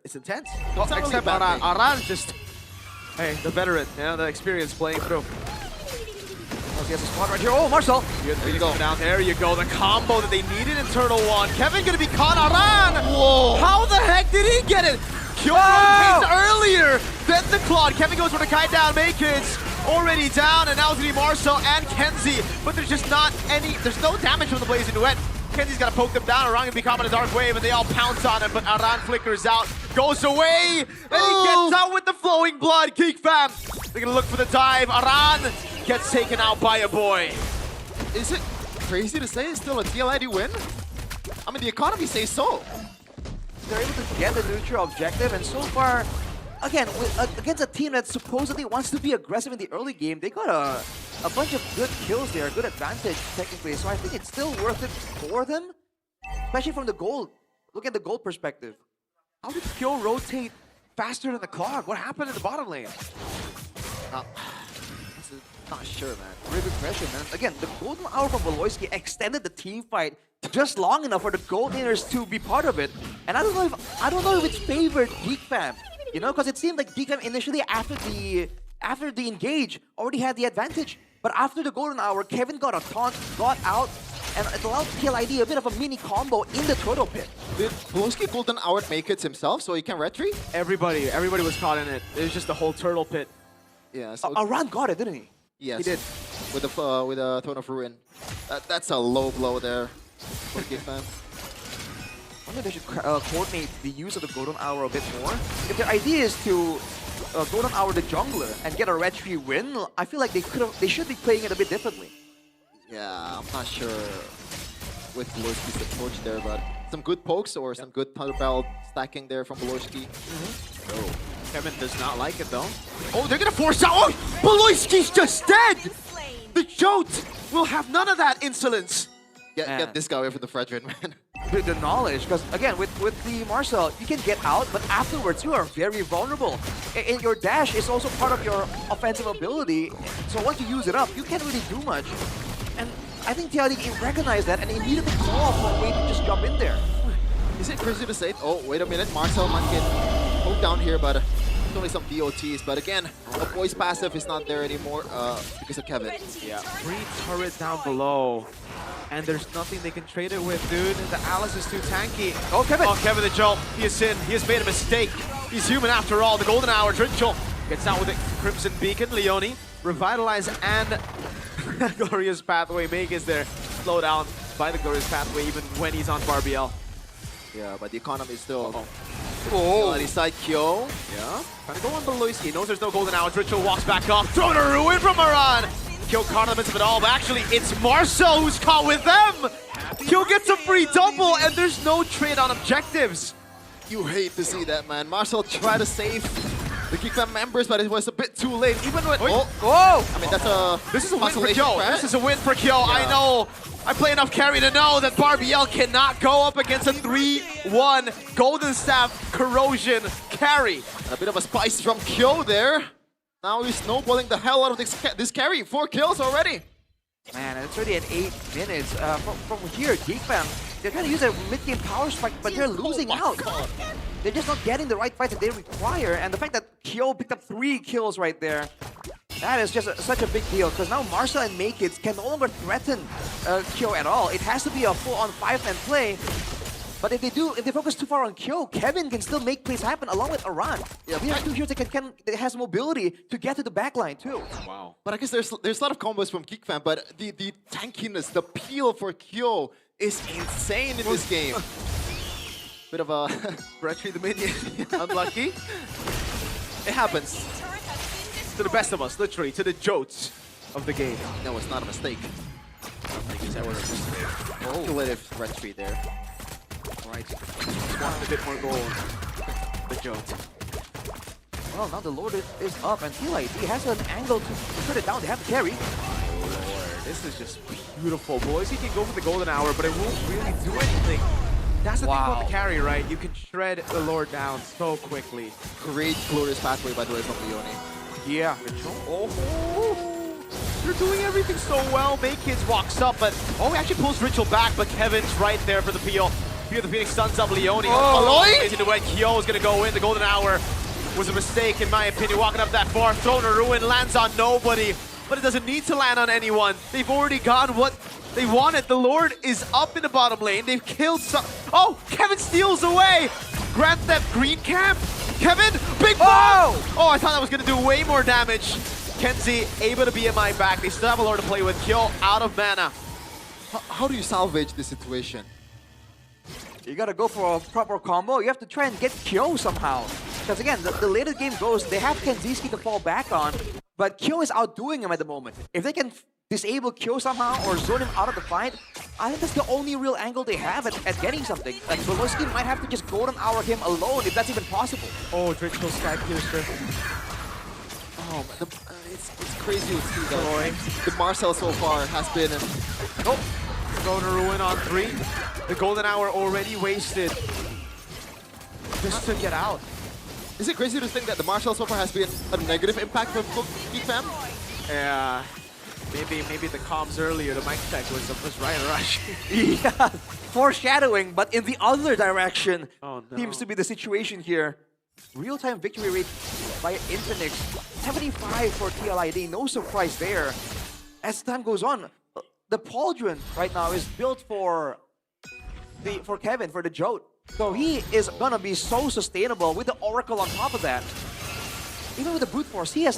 it's intense. It's not Except really bad Aran. Aran just, hey, the veteran, you know, the experience playing through. Oh, he has a spot right here. Oh, Marcel. There you go. Down there you go. The combo that they needed in Turtle 1. Kevin gonna be caught. Aran! Whoa! How the heck did he get it? Kyo rotates earlier than the Claude. Kevin goes for the kite down. Makekids already down, and now it's gonna be Marcel and Kenzie. But there's just not any, there's no damage from the Blazing Duet. Kenzie's gotta poke them down. Aran gonna be caught in a dark wave, and they all pounce on him, but Aran flickers out, goes away, and he gets out with the flowing blood. GeekFam, they're gonna look for the dive. Aran gets taken out by a boy. Is it crazy to say it's still a TLID win? I mean, the economy says so. They're able to get the neutral objective, and so far, again, against a team that supposedly wants to be aggressive in the early game, they got a bunch of good kills there, good advantage technically, so I think it's still worth it for them, especially from the gold. Look at the gold perspective. How did Kyo rotate faster than the Claude? What happened in the bottom lane? Not sure, man. Very good pressure, man. Again, the golden hour from Beloyski extended the team fight just long enough for the gold inners to be part of it. And I don't know if it's favored GeekFam, you know, because it seemed like GeekFam initially after the engage already had the advantage. But after the golden hour, Kevin got a taunt, got out, and it allowed TLID a bit of a mini combo in the turtle pit. Did Beloyski golden hour make it himself so he can retreat? Everybody was caught in it. It was just the whole turtle pit. Yeah. So Aran got it, didn't he? Yes, he did. With a Throne of Ruin. That's a low blow there for GeekFam. I wonder if they should coordinate the use of the golden hour a bit more. If their idea is to golden hour the jungler and get a red tree win, I feel like they should be playing it a bit differently. Yeah, I'm not sure with Beloyski's approach there, but some good pokes or some good Thunder Bell stacking there from Beloyski. Oh, Kevin does not like it though. Oh, they're gonna force out. Oh, Beloyski's just dead. The Jote will have none of that insolence. Get this guy away from the Fredrin, man. The knowledge, because again, with the Marcel, you can get out, but afterwards you are very vulnerable. And your dash is also part of your offensive ability, so once you use it up, you can't really do much. And I think TLD recognized that and immediately called for a way to just jump in there. Is it crazy to say? Oh, wait a minute, Marcel might get poked down here, but it's only some DOTs. But again, the boy's passive is not there anymore because of Kevin. Yeah, free turret down below. And there's nothing they can trade it with, dude. The Alice is too tanky. Oh, Kevin! Oh, Kevin the Jolt. He has sinned. He has made a mistake. He's human after all. The golden hour. Drinchel gets out with a Crimson Beacon. Leone, Revitalize and Glorious Pathway. Meg is there. Slow down by the Glorious Pathway even when he's on Barbiel. Yeah, but the economy is still... Oh, side Kyo. Yeah, trying to go on Beloyski. He knows there's no golden hour. Drinchel walks back off. Throwing a ruin from Aran. Kyo caught in the midst of it all, but actually it's Marcel who's caught with them! Kyo gets a free double and there's no trade on objectives. You hate to see that, man. Marcel tried to save the GeekFam members, but it was a bit too late. Even with... I mean, that's a... This is a win for Kyo. Right? This is a win for Kyo. Yeah. I know. I play enough carry to know that Barbiel cannot go up against a 3-1 Golden Staff Corrosion carry. A bit of a spice from Kyo there. Now he's snowballing the hell out of this carry. 4 kills already. Man, it's already at 8 minutes. From here, GeekFam, they're trying to use a mid-game power spike, but they're losing out. They're just not getting the right fight that they require. And the fact that Kyo picked up 3 kills right there, that is just such a big deal. Because now Marcel and Makekids can no longer threaten Kyo at all. It has to be a full-on 5-man play. But if they focus too far on Kyo, Kevin can still make plays happen along with Aran. Yeah, we have two heroes that has mobility to get to the backline too. Wow. But I guess there's a lot of combos from Geek Fam, but the tankiness, the peel for Kyo is insane in this game. Bit of a Retry the minion. Unlucky. It happens. To the best of us, literally, to the jotes of the game. No, it's not a mistake. Calculative retry there. Right. Just want a bit more gold. The jote. Well, now the Lord is up, and T-Light, he has an angle to put it down. They have to carry. Lord, this is just beautiful, boys. He can go for the golden hour, but it won't really do anything. That's the thing about the carry, right? You can shred the Lord down so quickly. Great glorious pathway, by the way, from Leone. Yeah. Oh, they're doing everything so well. Kids walks up, but he actually pulls Ritual back, but Kevin's right there for the peel. Here the Phoenix stuns up Leone. Into the way Kyo is going to go in. The golden hour was a mistake, in my opinion, walking up that far. Throne of Ruin lands on nobody, but it doesn't need to land on anyone. They've already gotten what they wanted. The Lord is up in the bottom lane. They've killed some. Oh, Kevin steals away. Grand Theft Green Camp. Kevin, big bomb! Oh, I thought that was going to do way more damage. Kenzie able to BMI back. They still have a Lord to play with. Kyo out of mana. How do you salvage this situation? You gotta go for a proper combo. You have to try and get Kyo somehow. Because again, the later the game goes, they have Kenziski to fall back on, but Kyo is outdoing him at the moment. If they can disable Kyo somehow or zone him out of the fight, I think that's the only real angle they have at getting something. Like, Veloski might have to just golden hour him alone if that's even possible. Oh, Dritchel Sky Piercer. Oh, it's crazy to see that. The Marcel so far has been... Oh, going to ruin on 3. The golden hour already wasted. Just to get out. Is it crazy to think that the Marcel so far has been a negative impact for Geek Fam? Yeah. Maybe the comms earlier, the mic check was right rush. Yeah, foreshadowing, but in the other direction. Oh, no. Seems to be the situation here. Real-time victory rate by Infinix, 75 for TLID, no surprise there. As time goes on, the Pauldron right now is built for Kevin, for the Jote. So he is gonna be so sustainable with the Oracle on top of that. Even with the Brute Force, you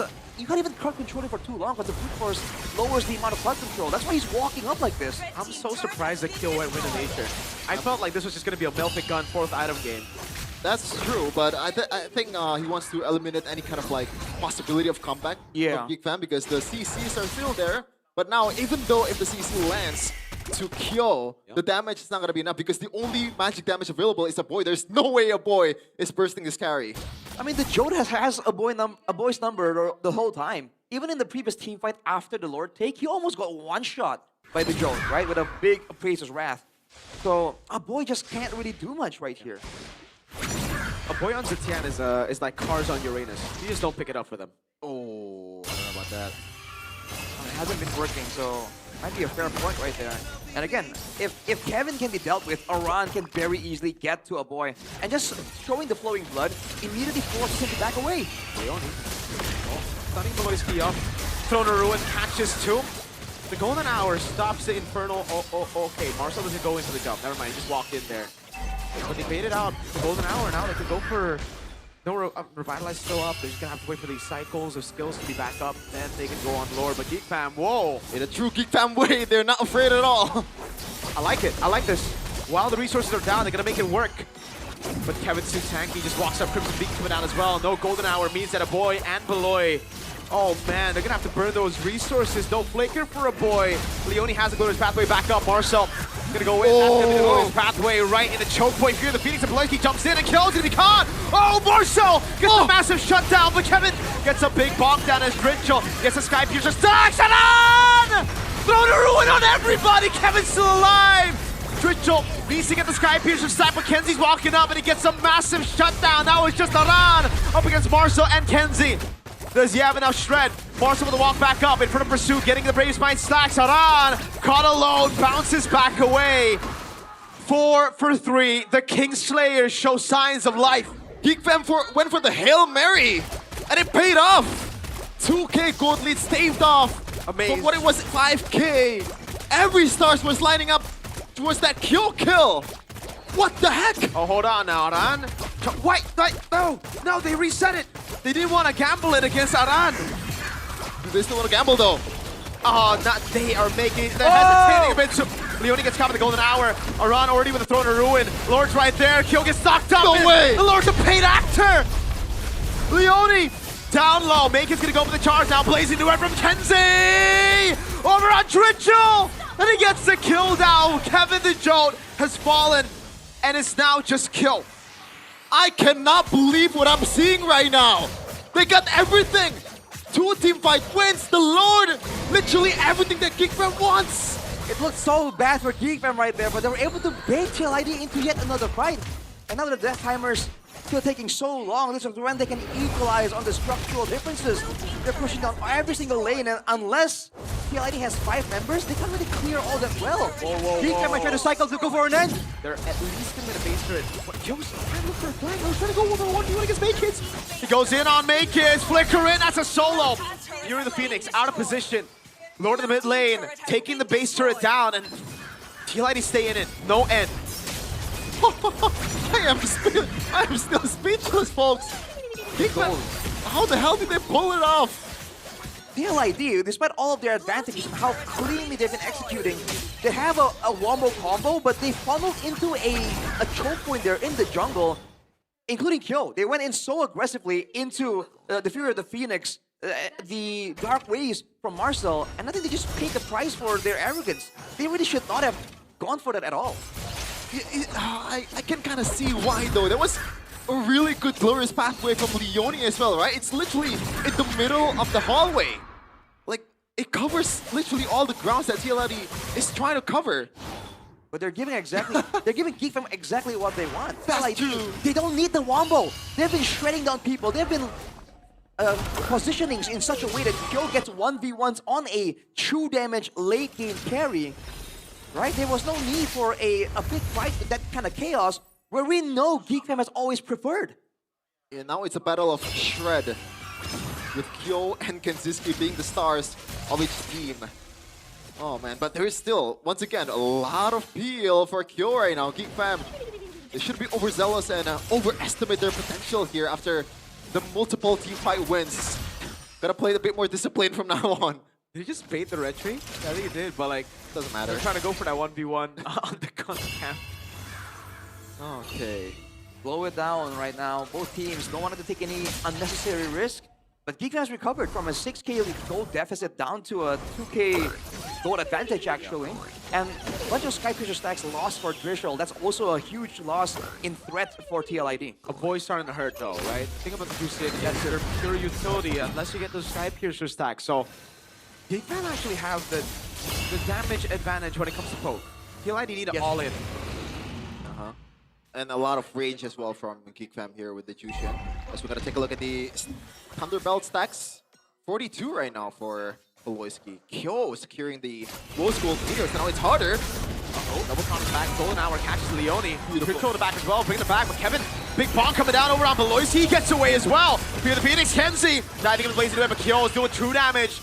can't even crowd control it for too long because the Brute Force lowers the amount of crowd control. That's why he's walking up like this. I'm so surprised that Kill went Wind of Nature. I felt like this was just gonna be a Melted Gun 4th item game. That's true, but I think he wants to eliminate any kind of like possibility of comeback from Geek Fam because the CCs are still there. But now, even though if the CC lands to Kyo, the damage is not going to be enough because the only magic damage available is a boy. There's no way a boy is bursting this carry. I mean, the Jote has a boy's number the whole time. Even in the previous team fight after the Lord take, he almost got one shot by the Jote, right? With a big Appraiser's Wrath. So a boy just can't really do much right here. A boy on Zetian is like cars on Uranus. You just don't pick it up for them. Oh, I don't know about that. It hasn't been working, so might be a fair point right there. And again, if Kevin can be dealt with, Aran can very easily get to a boy. And just showing the flowing blood immediately forces him to back away. Leone. Stunning Veloski up. Throne of Ruin catches 2. The Golden Hour stops the Infernal. Okay, Marcel doesn't go into the jump. Never mind, he just walked in there. But they baited out the Golden Hour now. They could go for... No, Revitalize still up. They're just gonna have to wait for these cycles of skills to be back up. Then they can go on Lord. But Geek Fam, whoa! In a true Geek Fam way, they're not afraid at all. I like it. I like this. While the resources are down, they're gonna make it work. But Kevin's too tanky. Just walks up. Crimson Beak coming down as well. No Golden Hour means that a boy and Beloy. Oh man, they're gonna have to burn those resources. No flicker for a boy. Leone has to go to his pathway back up. Marcel gonna go in. That's gonna go his pathway right in the choke point. Here the Phoenix and Beloy jumps in and kills. Gonna be caught. Oh, Marcel gets a massive shutdown, but Kevin gets a big bonk down as Dritchel gets a Sky Piercer. Stacks it on! Throne of Ruin on everybody. Kevin's still alive. Dritchel needs to get the Sky Piercer stack, but Kenzie's walking up and he gets a massive shutdown. Now it's just Aran up against Marcel and Kenzie. Does he have enough shred? Marcel with a walk back up in front of Pursuit, getting the Brave's Mind stacks. Aran caught alone, bounces back away. 4 for 3. The Kingslayer show signs of life. Geek Fam went for the Hail Mary, and it paid off. 2K gold lead staved off. Amazing. But what it was, 5K. Every stars was lining up towards that kill. What the heck? Oh, hold on now, Aran. Wait, no, they reset it. They didn't want to gamble it against Aran. They still want to gamble though. Oh, they are making, they're hesitating a bit. So Leone gets caught in the golden hour. Aran already with a Throne of Ruin. Lord's right there. Kyo gets knocked up. No way. The Lord's a paid actor. Leone down low. Makin's gonna go for the charge now. Blazing to it from Kenzie. Over on Trichel. And he gets the kill down. Kevin the Jote has fallen. And it's now just Kyo. I cannot believe what I'm seeing right now. They got everything. 2-team fight wins. The Lord. Literally everything that GeekFam wants. It looked so bad for GeekFam right there, but they were able to bait TLID into yet another fight. And now the Death Timers still taking so long. This is when they can equalize on the structural differences. They're pushing down every single lane, and unless TLID has 5 members, they can't really clear all that well. GeekFam might try to cycle to go for an end. They're at least going to base turret. But Kyo's trying to look for a flank. I was trying to go 1v1 against Maykids. He goes in on Maykids. Flicker in. That's a solo. Fury the Phoenix out of position. Lord of the mid lane taking the base turret down, and TLID stay in it. No end. I am still speechless, folks. GeekFam, how the hell did they pull it off? TLID, despite all of their advantages and how cleanly they've been executing, they have a wombo combo, but they funneled into a choke point there in the jungle, including Kyo. They went in so aggressively into the Fury of the Phoenix, the Dark Ways from Marcel, and I think they just paid the price for their arrogance. They really should not have gone for that at all. I can kind of see why though. There was a really good glorious pathway from Leone as well, right? It's literally in the middle of the hallway. Like, it covers literally all the grounds that TLID is trying to cover. But they're giving GeekFam exactly what they want. That's true. They don't need the wombo. They've been shredding down people. They've been positioning in such a way that Kyo gets 1v1s on a true damage late game carry. Right? There was no need for a big fight with that kind of chaos where we know GeekFam has always preferred. Yeah, now it's a battle of shred with Kyo and Kenziski being the stars of each team. Oh man, but there is still, once again, a lot of peel for Kyo right now. GeekFam, they should be overzealous and overestimate their potential here after the multiple team fight wins. Gotta play a bit more disciplined from now on. Did he just bait the red tree? I think he did, but like, doesn't matter. They're trying to go for that 1v1 on the gun camp. Okay. Blow it down right now. Both teams don't want to take any unnecessary risk. But GeekFam has recovered from a 6k gold deficit down to a 2k gold advantage, actually. And a bunch of Skycrusher stacks lost for Drishel. That's also a huge loss in threat for TLID. A boy's starting to hurt though, right? Think about the Crusade. Yes, they're pure utility unless you get those Skypiercer stacks. So GeekFam actually have the damage advantage when it comes to poke. TLID need to all in. And a lot of range as well from GeekFam here with the Jushin. As we're gonna take a look at the Thunderbelt stacks. 42 right now for Aloyski. Kyo securing the low school leaders. Now it's harder. Double counter back. Golden Hour catches Leone. Beautiful in the back as well. Bringing it back. But Kevin, big bomb coming down over on Aloyski. He gets away as well. Fear the Phoenix. Kenzie diving in the blazing away, but Kyo is doing true damage.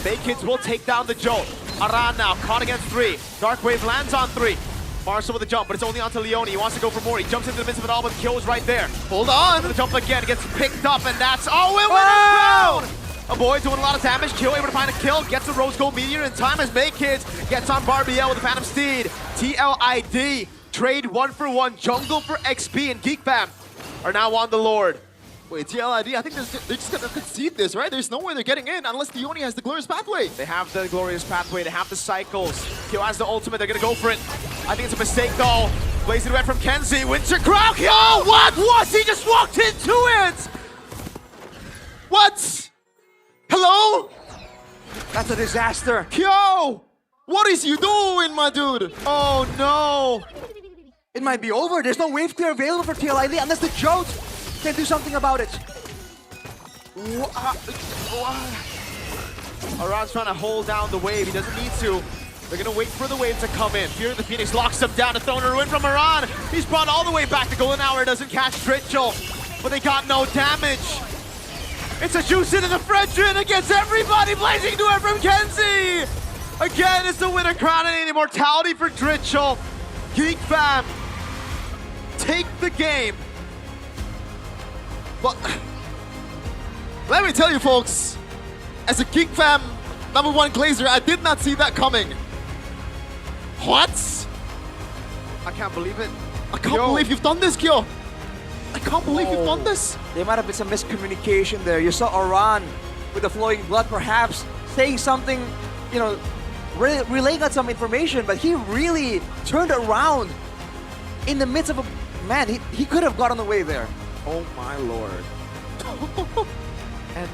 Maykids will take down the Jote. Aran now caught against 3. Dark Wave lands on 3. Marcel with a jump, but it's only onto Leone. He wants to go for more. He jumps into the midst of it all, but Kyo is right there. Hold on. The jump again, gets picked up, and that's... Oh, it went down! A boy doing a lot of damage. Kyo able to find a kill, gets a Rose Gold Meteor in time as Maykids gets on Barbiel with the Phantom Steed. TLID trade 1-for-1 jungle for XP, and GeekFam are now on the Lord. Wait, TLID, I think they're just gonna concede this, right? There's no way they're getting in unless Leone has the glorious pathway. They have the glorious pathway, they have the cycles. Kyo has the ultimate, they're gonna go for it. I think it's a mistake though. Blazing red from Kenzie, Winter Crown. Kyo, what? He just walked into it! What? Hello? That's a disaster. Kyo! What is you doing, my dude? Oh no! It might be over. There's no wave clear available for TLID unless the Jote can do something about it. Aran's trying to hold down the wave. He doesn't need to. They're going to wait for the wave to come in. Fear the Phoenix locks him down. A Throne of Ruin from Aran. He's brought all the way back. The Golden Hour doesn't catch Trichel, but they got no damage. It's a Jushin and a Fredrin against everybody. Blazing to it from Kenzie. Again, it's the winner crown and immortality for Trichel. GeekFam take the game. But let me tell you, folks, as a Geek Fam #1 Glazer, I did not see that coming. What? I can't believe it. I can't believe you've done this, Kyo. I can't believe you've done this. There might have been some miscommunication there. You saw Aran with the flowing blood perhaps saying something, you know, relaying out some information, but he really turned around in the midst of a... Man, he could have gotten away there. Oh my lord. And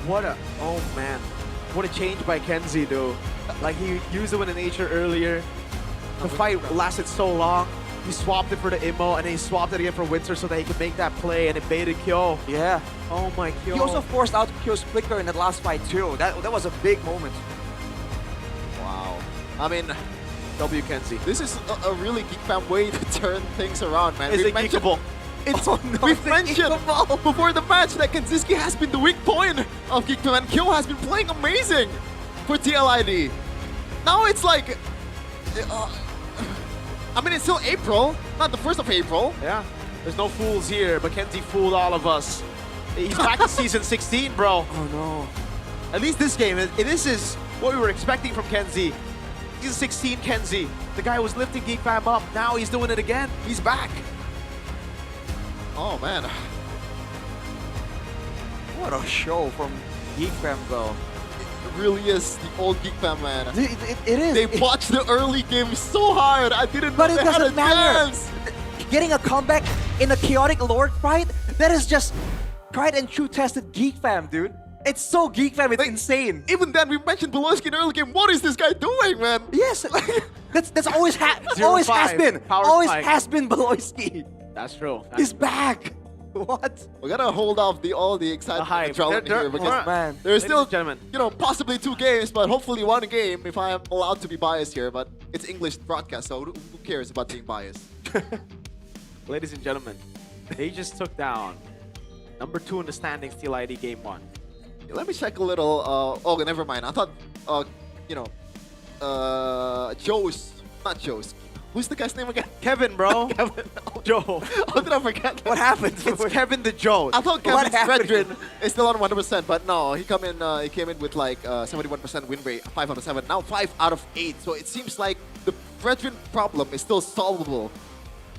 what a... Oh man. What a change by Kenzie, though. Like, he used it with an nature earlier. The fight lasted so long. He swapped it for the Immo, and then he swapped it again for Winter so that he could make that play, and it baited Kyo. Yeah. Oh my Kyo. He also forced out Kyo's flicker in that last fight too. That was a big moment. Wow. I mean, W Kenzie. this is a really Geek Fam way to turn things around, man. Is We've it mentioned- geekable? It's, Oh, no, we've it's mentioned geekable. before the match that Kenziski has been the weak point of Geek Fam, and Kyo has been playing amazing for TLID. Now it's like, I mean, it's still April, not the 1st of April. Yeah. There's no fools here, but Kenzie fooled all of us. He's back to season 16, bro. Oh no. At least this game, this is what we were expecting from Kenzie. Season 16 Kenzie. The guy was lifting Geek Fam up. Now he's doing it again. He's back. Oh man. What a show from Geek Fam though. It really is the old Geek Fam, man. It is. They botched the early game so hard. I didn't know But it they had a doesn't matter. chance. Getting a comeback in a chaotic Lord fight, that is just tried and true tested Geek Fam, dude. It's so Geek Fam, it's insane. Even then, we mentioned Beloski in the early game. What is this guy doing, man? Yes, that's always Zero always has five. been. Power Always spike. has been Beloski. That's true. He's back. What? We gotta hold off all the excitement hype. and adrenaline There- here because man. there's Ladies still, and gentlemen. you know, possibly 2 games, but hopefully 1 game if I am allowed to be biased here. But it's English broadcast, so who cares about being biased? Ladies and gentlemen, they just took down #2 in the standings TLID Game 1. Let me check a little. Oh, never mind. I thought, you know, not Joe's. Who's the guy's name again? Kevin, bro. Kevin. Joe. How did I forget? What happened? It's Kevin the Joe. I thought What Kevin's happened? Fredrin is still on 100%, but no, he came in with like 71% win rate, 5 out of 7, now 5 out of 8. So it seems like the Fredrin problem is still solvable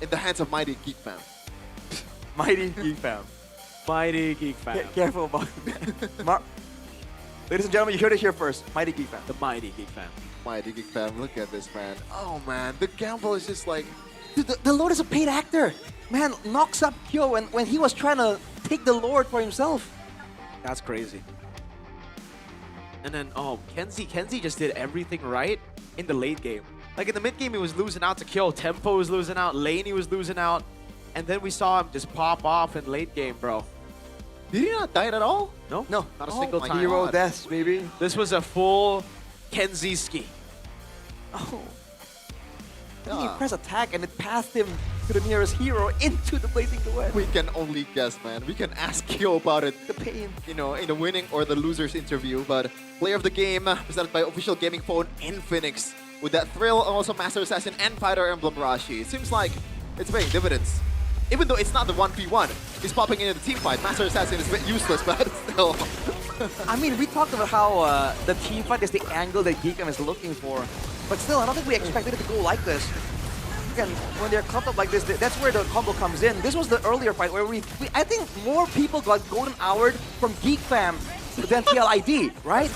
in the hands of Mighty Geek Fam. Mighty Geek Fam. Mighty Geek Fam. Careful about that. Ladies and gentlemen, you heard it here first. Mighty Geek Fam. The Mighty Geek Fam. Mighty Geek Fam, look at this, man. Oh man, the gamble is just like, Dude, the Lord is a paid actor. Man, knocks up Kyo when he was trying to take the Lord for himself. That's crazy. And then, oh, Kenzie just did everything right in the late game. Like in the mid game, he was losing out to Kyo. Tempo was losing out. Laney was losing out. And then we saw him just pop off in late game, bro. did he not die at all? No, No. not a Oh single my time. Hero God. deaths, baby. This was a full Kenzie ski. Oh. Yeah. He pressed attack and it passed him to the nearest hero into the blazing duet. We can only guess, man. We can ask Kyo about it, The pain. you know, in the winning or the losers interview. But player of the game, presented by official gaming phone Infinix, with that thrill, also Master Assassin and Fighter Emblem Rashi. It seems like it's paying dividends. Even though it's not the 1v1, he's popping into the team fight. Master Assassin is a bit useless, but still. I mean, we talked about how the team fight is the angle that Geekam is looking for. But still, I don't think we expected it to go like this. Again, when they're clumped up like this, that's where the combo comes in. This was the earlier fight where I think more people got golden houred from Geek Fam than TLID, right?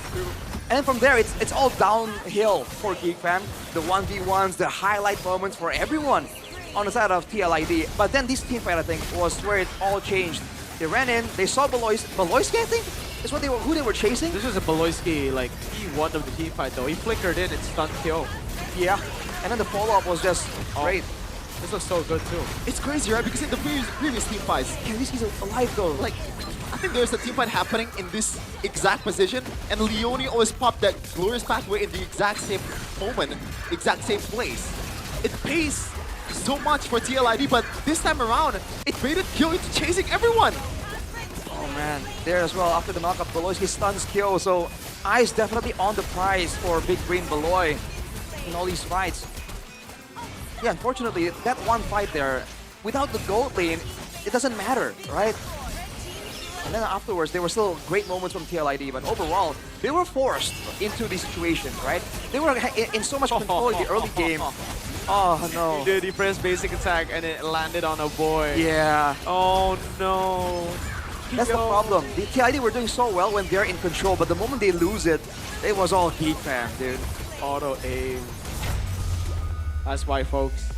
And from there, it's all downhill for Geek Fam. The 1v1s, the highlight moments for everyone on the side of TLID. But then this team fight, I think, was where it all changed. They ran in, they saw Beloyski, I think, is what who they were chasing. This was a Beloyski, like, E1 of the team fight, though. He flickered in and stunned Kyo. Yeah, and then the follow-up was just great. This looks so good, too. It's crazy, right? Because in the previous team fights, Kenziski's alive, though. like, I think there's a team fight happening in this exact position, and Leone always popped that glorious pathway in the exact same moment, exact same place. It pays so much for TLID, but this time around, it baited Kyo into chasing everyone. Oh man, there as well, after the knockup, Beloyski stuns Kyo, so eyes definitely on the prize for Big Green Beloy in all these fights. Yeah, unfortunately, that one fight there, without the gold lane, it doesn't matter, right? And then afterwards, there were still great moments from TLID, but overall, they were forced into the situation, right? They were in so much control in the early game. Oh no. He did. He pressed basic attack and it landed on a boy. Yeah. Oh no. That's the problem. The TLID were doing so well when they're in control, but the moment they lose it, it was all Geek Fam, dude. Auto aim. That's why, folks.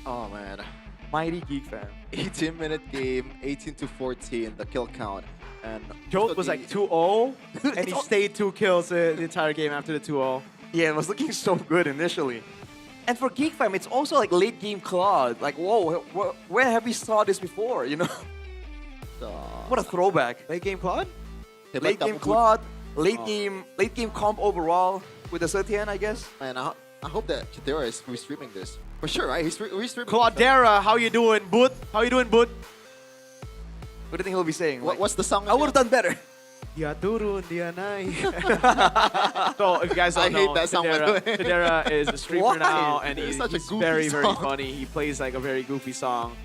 Oh man. Mighty Geek Fam. 18-minute game, 18-14, the kill count. And Jolt was like 2-0, and he stayed 2 kills the entire game after the 2-0. Yeah, it was looking so good initially. And for Geek Fam, it's also like late game Claude. Like, whoa, where have we saw this before, you know? What a throwback. Late game Claude? Late game Claude, late game comp overall with the S17, I guess. Man, I hope that Chidera is restreaming this. For sure, right? He's restreaming. Claudera, how you doing, Boot? How you doing, Boot? What do you think he'll be saying? What's the song? I would have done better. Dia turun, dia naik. So, if you guys don't I know, hate that song, by the way. Chidera is a streamer now, and It's he's such a goofy very, very song. funny. He plays like a very goofy song.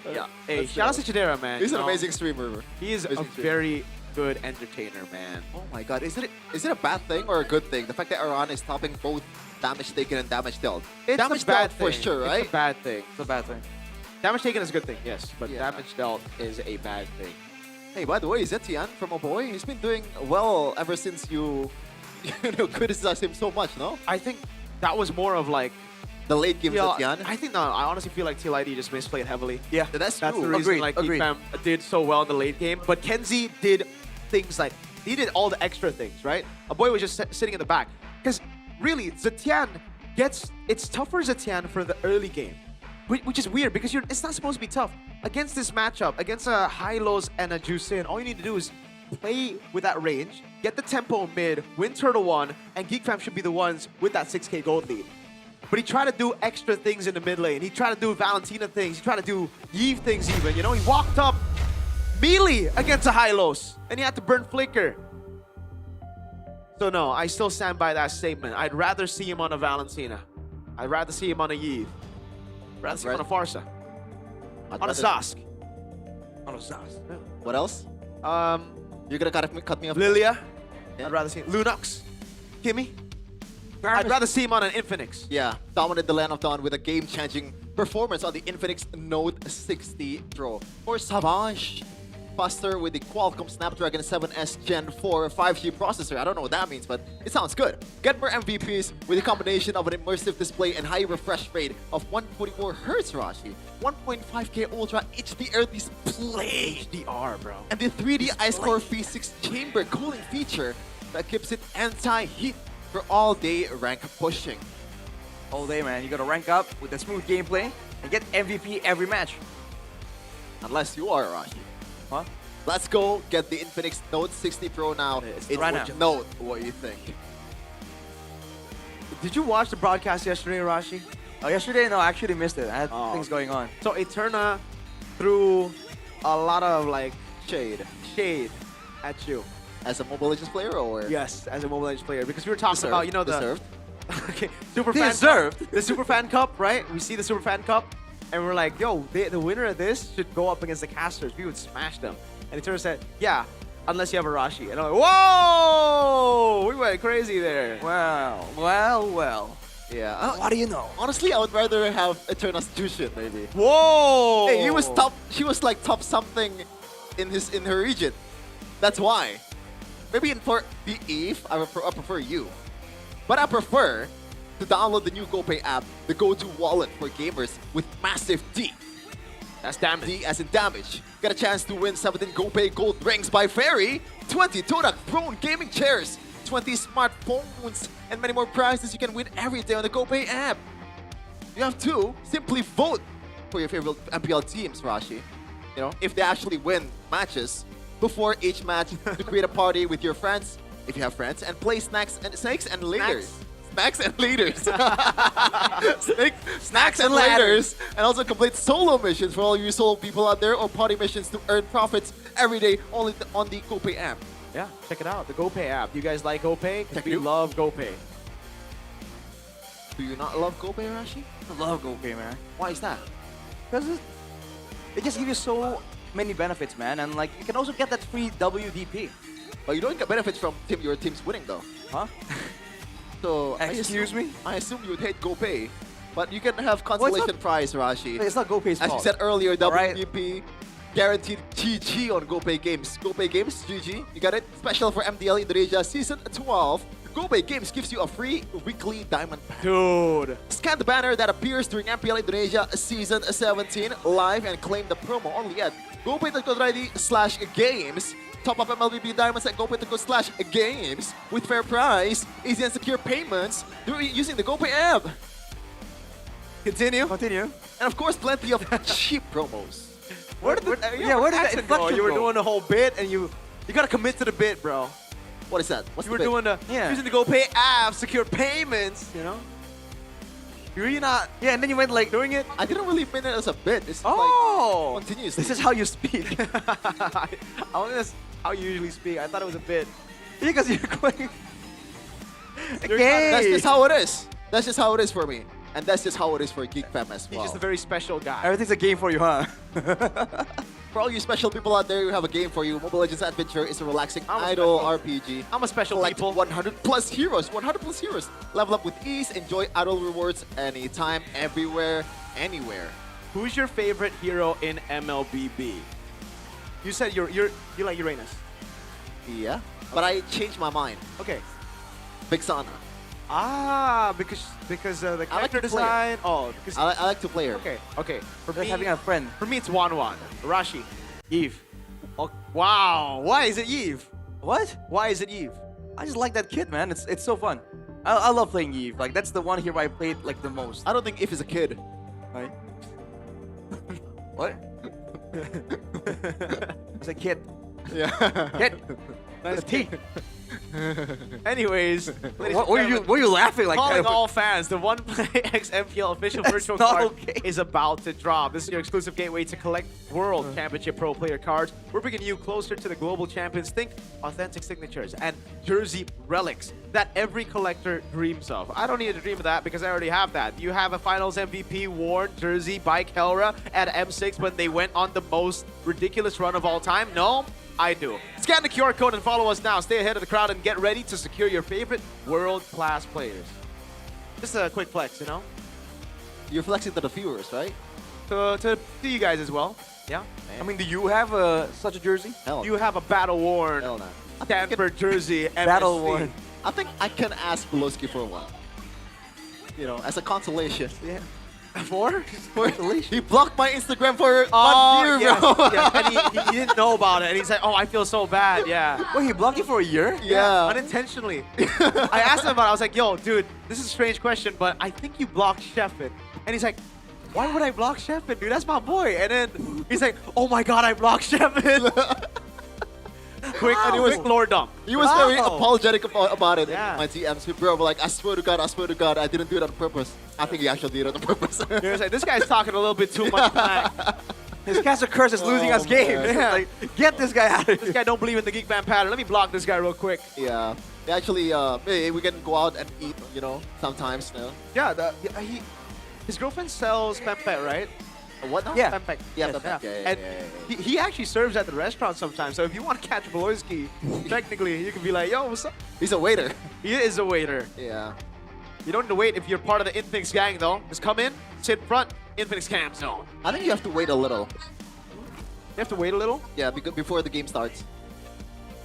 Yeah. Hey, shout out to Chidera, man. He's You an know, amazing streamer. He is a Amazing streamer. very good entertainer, man. Oh my god, is it a bad thing or a good thing? The fact that Iran is topping both damage taken and damage dealt. It's damage a bad dealt for thing. sure, right? It's a bad thing. It's a bad thing. Damage taken is a good thing, yes, but Yeah. damage dealt is a bad thing. Hey, by the way, Zetian from a boy, he's been doing well ever since you criticized him so much, no? I think that was more of like the late game Zetian. I think no. I honestly feel like TLID just misplayed heavily. Yeah, that's the true. reason Agreed, like agreed. Geek Fam did so well in the late game. But Kenzie did things like he did all the extra things, right? A boy was just sitting in the back because really Zetian it's tougher Zetian for the early game, which is weird because it's not supposed to be tough against this matchup against a Hylos and a Jusin. All you need to do is play with that range, get the tempo mid, win Turtle 1, and Geek Fam should be the ones with that 6k gold lead. But he tried to do extra things in the mid lane. He tried to do Valentina things. He tried to do Yves things even. You know, he walked up melee against a Hylos, and he had to burn Flicker. So no, I still stand by that statement. I'd rather see him on a Valentina. I'd rather see him on a Yves. I'd rather see him on a Farsa. On a Sask. On a Sask. Yeah. What else? You're gonna cut me off? Lilia. Yeah. I'd rather see Lunox. Kimmy. I'd rather see him on an Infinix. Yeah, dominated the Land of Dawn with a game-changing performance on the Infinix Note 60 Pro. Or Savage, faster with the Qualcomm Snapdragon 7S Gen 4 5G processor. I don't know what that means, but it sounds good. Get more MVPs with a combination of an immersive display and high refresh rate of 144 Hz, Rashi. 1.5K Ultra HDR display. HDR, bro. And the 3D Ice Core V6 chamber cooling feature that keeps it anti-heat for all-day rank pushing. All day, man. You gotta rank up with the smooth gameplay and get MVP every match. Unless you are Rashi. Huh? Let's go get the Infinix Note 60 Pro now. It's It's right now. Note what you think. Did you watch the broadcast yesterday, Rashi? Oh, yesterday? No, I actually missed it. I had things going on. So Eterna threw a lot of like shade at you. As a Mobile Legends player or? Yes, as a Mobile Legends player. Because we were talking about, you know, the Deserved. okay, the Superfan Cup, right? We see the Superfan Cup, and we're like, yo, the winner of this should go up against the casters. We would smash them. And Eterna said, yeah, unless you have a Rashi. And I'm like, whoa! We went crazy there. Wow. Well. Yeah. What do you know? Honestly, I would rather have Eterna's Jushin, maybe. Whoa! Hey, he was top. She was like top something in her region. That's why. Maybe for the Eve, I prefer you. But I prefer to download the new GoPay app, the go-to wallet for gamers with massive D. That's damage. D as in damage. Get a chance to win 17 GoPay Gold Rings by Fairy, 20 Todak Throne gaming chairs, 20 smartphones, and many more prizes you can win every day on the GoPay app. You have to simply vote for your favorite MPL teams, Rashi. You know, if they actually win matches before each match to create a party with your friends, if you have friends, and play snacks and leaders. Snacks and leaders. Snacks and ladders. And also complete solo missions for all you solo people out there or party missions to earn profits every day only on the GoPay app. Yeah, check it out. The GoPay app. You guys like GoPay? 'Cause we love GoPay. Do you not love Gope, Rashi? I love GoPay, man. Why is that? Because it just gives you so many benefits, man. And like, you can also get that free WDP. But you don't get benefits from your team's winning, though. Huh? So, Excuse me? I assume you would hate GoPay. But you can have consolation prize, Rashi. It's not GoPay's As fault. you said earlier, Alright. WDP, guaranteed GG on GoPay Games. GoPay Games, GG. You got it? Special for MPL Indonesia Season 12. GoPay Games gives you a free weekly diamond pack. Dude. Scan the banner that appears during MPL Indonesia Season 17 live and claim the promo only at gopay.co.id/games. Top up MLBB diamonds at gopay.co/games with fair price, easy and secure payments using the GoPay app. Continue. Continue. And of course, plenty of cheap promos. Where did that inflection go? You were doing the whole bit, and you gotta commit to the bit, bro. What is that? What's you the were bit? doing using the GoPay app, secure payments, you know? You're really not. Yeah, and then you went like doing it. I didn't really mean it as a bit. It's Oh! like continuously. this is how you speak. I that's how you usually speak. I thought it was a bit. Because you're going. That's just how it is. That's just how it is for me. And that's just how it is for Geek Fam as well. He's just a very special guy. Everything's a game for you, huh? For all you special people out there, we have a game for you. Mobile Legends Adventure is a relaxing idle RPG. I'm a special Collect people. 100 plus heroes. 100 plus heroes. Level up with ease. Enjoy idle rewards anytime, everywhere, anywhere. Who's your favorite hero in MLBB? You said you like Uranus. Yeah, but I changed my mind. Okay. Vixana. Ah, because the character to play her. design. Oh, because I like to play her. Okay. For Like me, having a friend. For me, it's Wanwan. Rashi. Eve. Oh, wow. Why is it Eve? What? Why is it Eve? I just like that kid, man. It's so fun. I love playing Eve. Like, that's the one hero I played like the most. I don't think If is a kid. Right? What? It's a kid. Yeah. Kid. That's T. Anyways, What were you laughing like calling that? all fans, the One Play X MPL official That's virtual not card okay. is about to drop. This is your exclusive gateway to collect World Championship Pro Player cards. We're bringing you closer to the global champions. Think authentic signatures and jersey relics that every collector dreams of. I don't need to dream of that because I already have that. You have a Finals MVP worn jersey by Kelra at M6 when they went on the most ridiculous run of all time? No? I do. Scan the QR code and follow us now. Stay ahead of the crowd and get ready to secure your favorite world-class players. Just a quick flex, you know? You're flexing to the viewers, right? To you guys as well. Yeah? I mean, do you have such a jersey? Hell You have a battle-worn Hell no. Stanford jersey. Battle-worn. I think I can ask Beloski for one. You know, as a consolation. Yeah. For He blocked my Instagram for 1 year, yes, bro. yes. And he didn't know about it. And he's like, oh, I feel so bad. Yeah. Wait, he blocked you for a year? Yeah. Unintentionally. I asked him about it. I was like, yo, dude, this is a strange question, but I think you blocked Sheffin. And he's like, why would I block Sheffin, dude? That's my boy. And then he's like, oh my God, I blocked Sheffin. Quick lore dump. He was very apologetic about it. Yeah. My TMs, bro, like, I swear to God, I didn't do it on purpose. I think he actually did it on purpose. He was like, this guy's talking a little bit too much smack. His caster curse is losing us games. man. Yeah. Like, get this guy out of This here. guy don't believe in the Geek Band pattern. Let me block this guy real quick. Yeah. They actually, hey, we can go out and eat, you know, sometimes. You know? Yeah, his girlfriend sells pempek, right? What now? Yeah. Pempek. Yeah, Yes, pempek. Yeah, And yeah. he actually serves at the restaurant sometimes. So if you want to catch Beloski, technically, you can be like, yo, what's up? He's a waiter. He is a waiter. Yeah. You don't need to wait if you're part of the Infinix gang, though. Just come in, sit front, Infinix cam zone. I think you have to wait a little. You have to wait a little? Yeah, because before the game starts.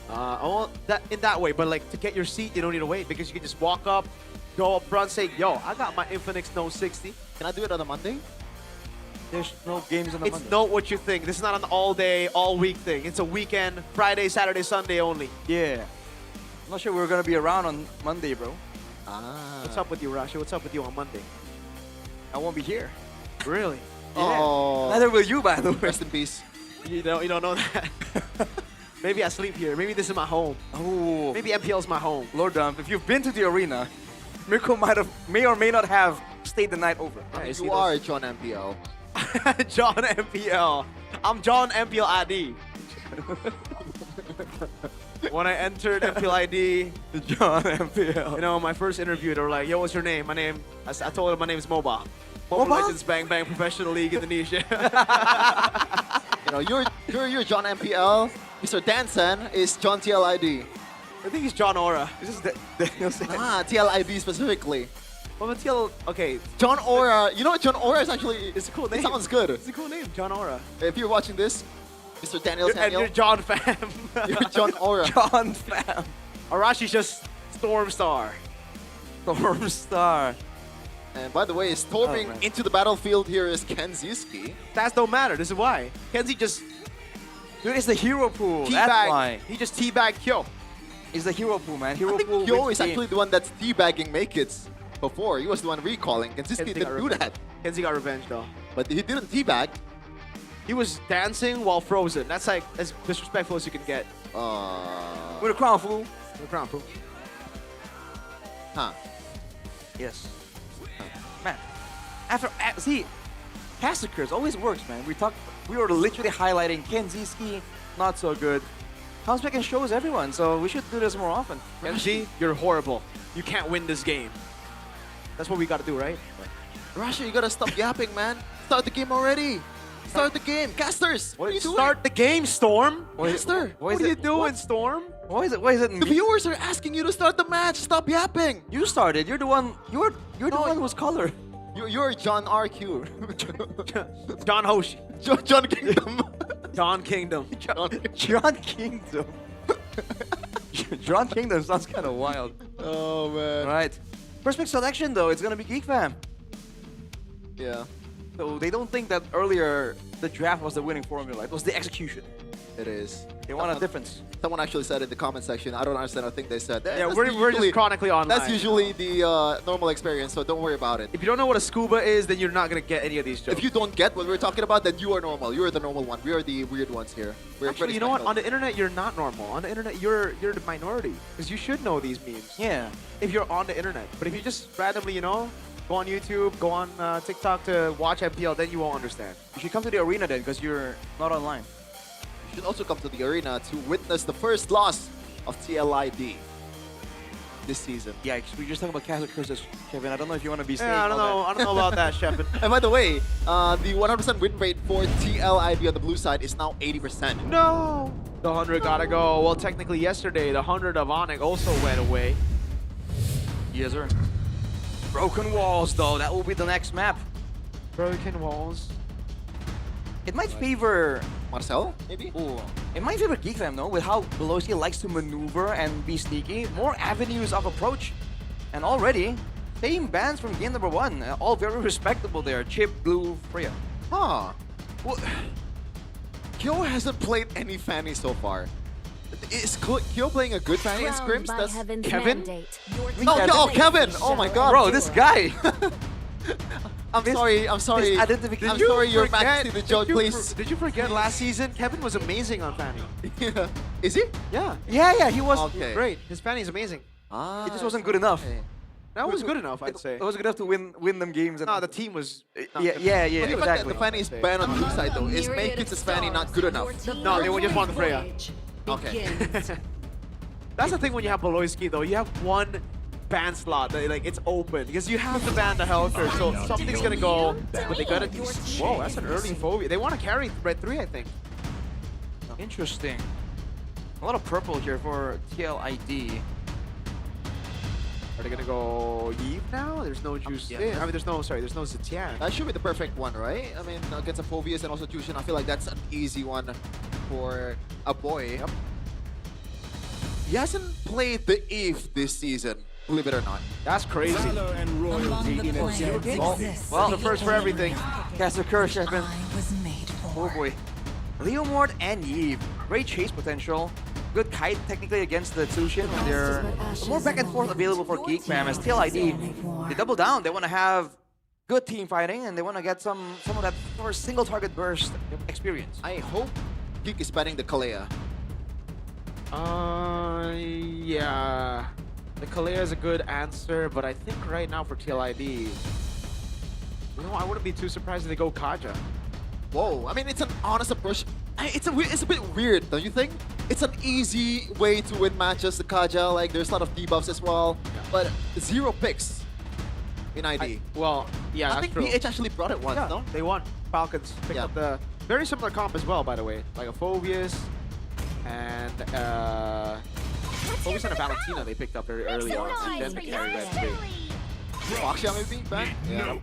In that way, but like to get your seat, you don't need to wait because you can just walk up, go up front, say, yo, I got my Infinix Note 60. Can I do it on a Monday? There's no games on the It's Monday. not what you think. This is not an all day, all week thing. It's a weekend, Friday, Saturday, Sunday only. Yeah. I'm not sure we're gonna be around on Monday, bro. Ah. What's up with you, Rashi? What's up with you on Monday? I won't be here. Really? Oh. Neither will you, by the way. Rest in peace. You don't know that. Maybe I sleep here. Maybe this is my home. Oh. Maybe MPL's my home. Lord Dump, if you've been to the arena, Mirko may or may not have stayed the night over. I mean, you are John MPL. John MPL. I'm John MPL ID. When I entered MPL ID, John MPL. you know, my first interview, they were like, "Yo, what's your name?" I told them my name is Moba. Mobile Moba? Legends Bang Bang Professional League Indonesia. You know, you're John MPL. Mr. Danson is John TLID. I think he's John Aura. This is TLID specifically. Well, TL, okay. John Aura. You know what? John Aura is actually. It's a cool name. It sounds good. It's a cool name, John Aura. If you're watching this, Mr. Daniel And Daniel. you're John Fam. You're John Aura. John Fam. Arashi's just Stormstar. Stormstar. And by the way, storming man. into the battlefield here is Kenziski. Stats don't matter. This is why. Kenzie just Dude, it's the hero pool. That's why. He just teabagged Kyo. It's the hero pool, man. Hero I think pool. Kyo wins is game. actually the one that's teabagging Make-Its before. He was the one recalling. Kenziski didn't do that. Kenzie got revenge though. But he didn't teabag. He was dancing while frozen. That's like as disrespectful as you can get. With a crown, fool. With a crown, fool. Huh. Yes. Man. See, Cassacres always works, man. We were literally highlighting Kenziski, not so good. Counterspec and shows everyone, so we should do this more often. Kenzie, you're horrible. You can't win this game. That's what we gotta do, right? Rasha, you gotta stop yapping, man. Start the game already. Start the game. Casters, what are you doing? Start the game, Storm. Caster, What are you doing, Storm? Why is it the viewers are asking you to start the match. Stop yapping. You started. You're the one. You're the one who was colored. You're John RQ. John Hoshi. John Kingdom. John Kingdom. John Kingdom. John Kingdom sounds kind of wild. Oh man. Right. First pick selection though, it's gonna be Geek Fam. Yeah. So they don't think that earlier the draft was the winning formula. It was the execution. It is. They want a difference. Someone actually said in the comment section, I don't understand, I think they said. Yeah, That's we're usually- just chronically online. That's usually the normal experience, so don't worry about it. If you don't know what a scuba is, then you're not gonna get any of these jokes. If you don't get what we're talking about, then you are normal. You are the normal one. We are the weird ones here. We're Actually, pretty you know what? special. On the internet, you're not normal. On the internet, you're the minority because you should know these memes. Yeah. If you're on the internet, but if you just randomly, you know, go on YouTube, go on TikTok to watch MPL, then you won't understand. You should come to the arena then, because you're not online. You should also come to the arena to witness the first loss of TLID this season. Yeah, we just talking about Castle Curses, Kevin. I don't know if you want to be saying Yeah, I don't know. I don't know about that, Shepard. And by the way, the 100% win rate for TLID on the blue side is now 80%. No! The 100 gotta go. Well, technically yesterday, the 100 of Onyx also went away. Yes, sir. Broken Walls, though. That will be the next map. Broken Walls. It might favor Marcel, maybe? Ooh. It might favor Geek Fam, no? With how Beloski likes to maneuver and be sneaky. More avenues of approach. And already, same bans from game number 1. All very respectable there. Chip, Blue, Freya. Huh. Well, Kyo hasn't played any Fanny so far. Is Kyo playing a good Fanny in scrims? That's Kevin? Kevin! Oh my god. Bro, this guy! I'm sorry. I'm sorry you're back to the joke, please. Did you forget last season? Kevin was amazing on Fanny. Yeah. Is he? Yeah. Yeah, he was great. His Fanny is amazing. It just wasn't good enough. That was good enough, I'd say. It was good enough to win them games. And No, the team was... yeah, The fact that exactly. the Fanny is banned on the blue side though is make Kids' Fanny not good enough. No, they just want the Freya. Okay. That's the thing when you have Beloski though. You have one ban slot that like it's open because you have to ban the Helker, so something's gonna go. But they gotta. Whoa, that's an early phobia. They want to carry Red 3, I think. Interesting. A lot of purple here for TLID. Are they gonna go Eve now? There's no Juice. I mean, there's no Zetian. That should be the perfect one, right? I mean, against a Phobius and also Jushin, I feel like that's an easy one for a boy. He hasn't played the Eve this season, believe it or not. That's crazy. Well, the first for everything. Castle Curse, Shepard. Oh boy. Leo Mort and Eve. Great chase potential. Good kite technically against the Tsushin. They're more back and forth available for Geek Fam as TLID. They double down. They want to have good team fighting and they want to get some of that first single target burst experience. I hope Geek is banning the Kalea. Yeah. The Kalea is a good answer, but I think right now for TLID, you know, I wouldn't be too surprised if they go Kaja. Whoa, I mean, it's an honest approach. It's a bit weird, don't you think? It's an easy way to win matches, the Kaja, like there's a lot of debuffs as well, but 0 picks in ID. Yeah, I think true. PH actually brought it once, Yeah, no? they won. Falcons picked up the very similar comp as well, by the way. Like a Phobius and Phobius and a Valentina they picked up very early on, and then carry Red 3. Baksha maybe ban? Yeah.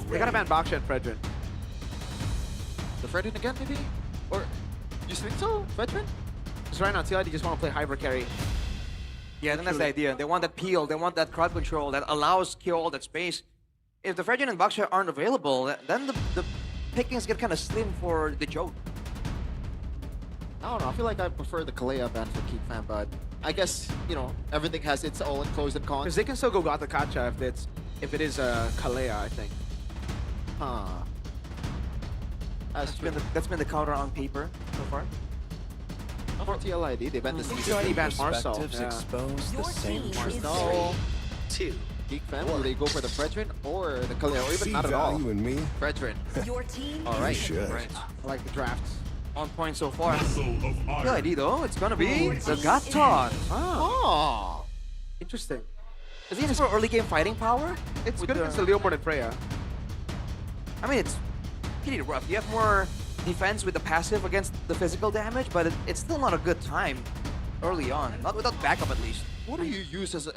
They gotta ban Baksha and Fredrin. The Fredrin again, maybe? Or you think so, Fredrin? Because right now, TLID just want to play Hyper carry. Yeah, then that's the idea. They want that peel, they want that crowd control that allows Kyo all that space. If the Fredrin and Baksha aren't available, then the pickings get kind of slim for the joke. I don't know, I feel like I prefer the Kalea ban for Geek Fam, but I guess, you know, everything has its own pros and cons. Because they can still go Gata Kacha if it is Kalea, I think. Huh. That's been the counter on paper so far. For TLID, they banned the TLID banned Marcel. Expose the same Marcel. 2. Geek Fam, will they go for the Fredrin or the Kalea, or even not at all? in me? Fredrin. Your team Alright. Right. I like the drafts. On point so far. TLID though, it's gonna be the Gaton. Oh. Interesting. Is he for early game fighting power? It's good against the Leomord and Freya. I mean, it's pretty rough. You have more defense with the passive against the physical damage, but it's still not a good time early on. Not without backup, at least. What do you use as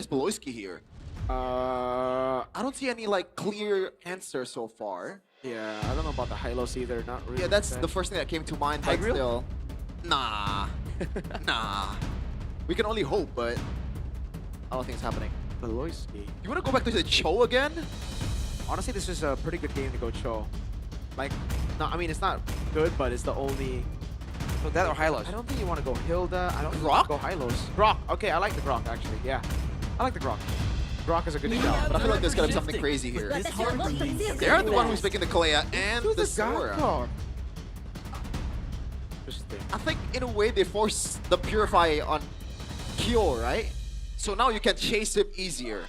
Beloyski here? I don't see any like clear answer so far. Yeah, I don't know about the Hylos either. Not really. Yeah, that's the first thing that came to mind, but Tigreal? still. Nah. Nah. We can only hope, but I don't think it's happening. Beloyski. You want to go back to the Cho again? Honestly, this is a pretty good game to go Cho. Like, no, I mean, it's not good, but it's the only... So that or Hylos? I don't think you want to go Hilda. I don't think you Grok? want to go Hylos. Grok. Okay, I like the Grok, actually. Yeah. I like the Grok. Grok is a good shout. But I feel like there's gonna be something crazy here. They're the one who's picking the Kalea and the Sora. Interesting. I think in a way they force the Purify on Kyo, right? So now you can chase him easier.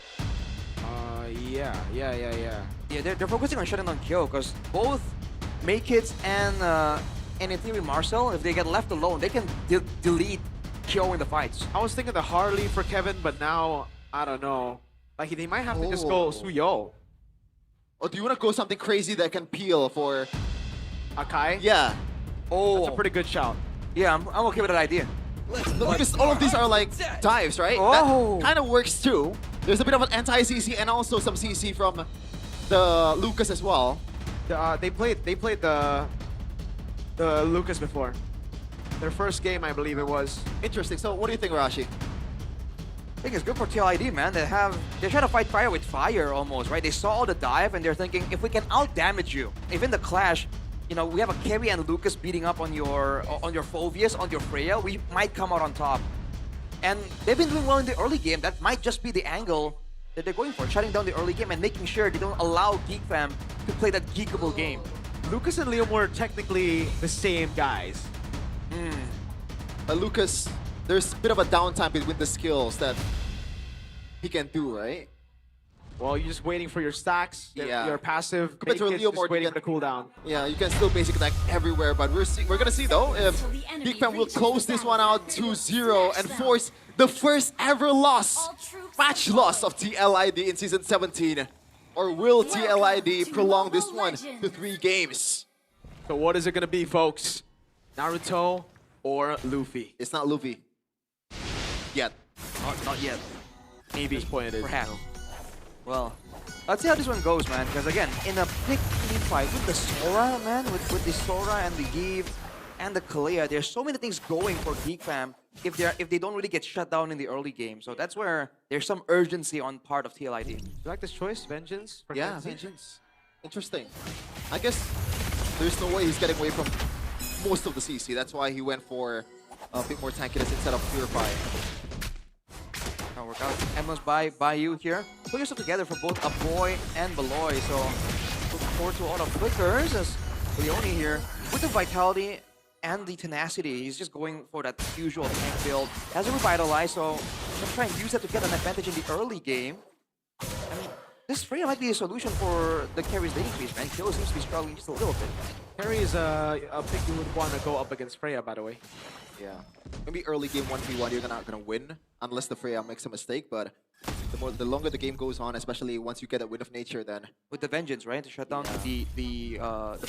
Yeah. Yeah, they're focusing on shutting down Kyo because both Maykits and in theory Marcel, if they get left alone, they can delete Kyo in the fights. I was thinking the Harley for Kevin, but now, I don't know. Like, they might have to just go Suyo. Or do you want to go something crazy that can peel for Akai? Yeah. Oh, that's a pretty good shout. Yeah, I'm okay with that idea. Because all of these are like dives, right? Oh. That kind of works too. There's a bit of an anti-CC and also some CC from the Lucas as well. They played the Lucas before. Their first game, I believe it was. Interesting. So what do you think, Rashi? I think it's good for TLID, man. They're trying to fight fire with fire almost, right? They saw the dive and they're thinking, if we can out-damage you, if in the clash, you know, we have a Kerry and Lucas beating up on your Phobius, on your Freya, we might come out on top. And they've been doing well in the early game. That might just be the angle that they're going for, shutting down the early game and making sure they don't allow Geek Fam to play that geekable game. Lucas and Leomord are technically the same guys. But Lucas, there's a bit of a downtime between the skills that he can do, right? Well, you're just waiting for your stacks. Yeah. Your passive. Compared to Maykits, Leomord, just waiting for the cooldown. Yeah, you can still basic attack everywhere, but we're gonna see though if Geek Fam will close this one out 2-0 and force the first ever match loss of TLID in Season 17. Or will TLID prolong this one to 3 games? So what is it gonna be, folks? Naruto or Luffy? It's not Luffy. Yet. Not yet. Maybe. At this point it is. Perhaps. Well, let's see how this one goes, man. Because again, in a big team fight with the Sora, man, with the Sora and the Give and the Kalea, there's so many things going for Geek Fam if they don't really get shut down in the early game. So that's where there's some urgency on part of TLID. You like this choice, Vengeance? For Yeah, Kenzie? Vengeance. Interesting. I guess there's no way he's getting away from most of the CC. That's why he went for a bit more tankiness instead of Purify. Now work out. Emos by you here. Put yourself together for both Aboy and Beloy. So look forward to a lot of flickers as Leone here with the vitality and the tenacity. He's just going for that usual tank build. Has a revitalize, so let's try and use that to get an advantage in the early game. And this Freya might be a solution for the carries laning phase, man. Kyo seems to be struggling just a little bit. Carry is a pick you would want to go up against Freya, by the way. Yeah. Maybe early game 1v1 you're not gonna win unless the Freya makes a mistake, but the longer the game goes on, especially once you get a win of nature, then with the vengeance, right, to shut down the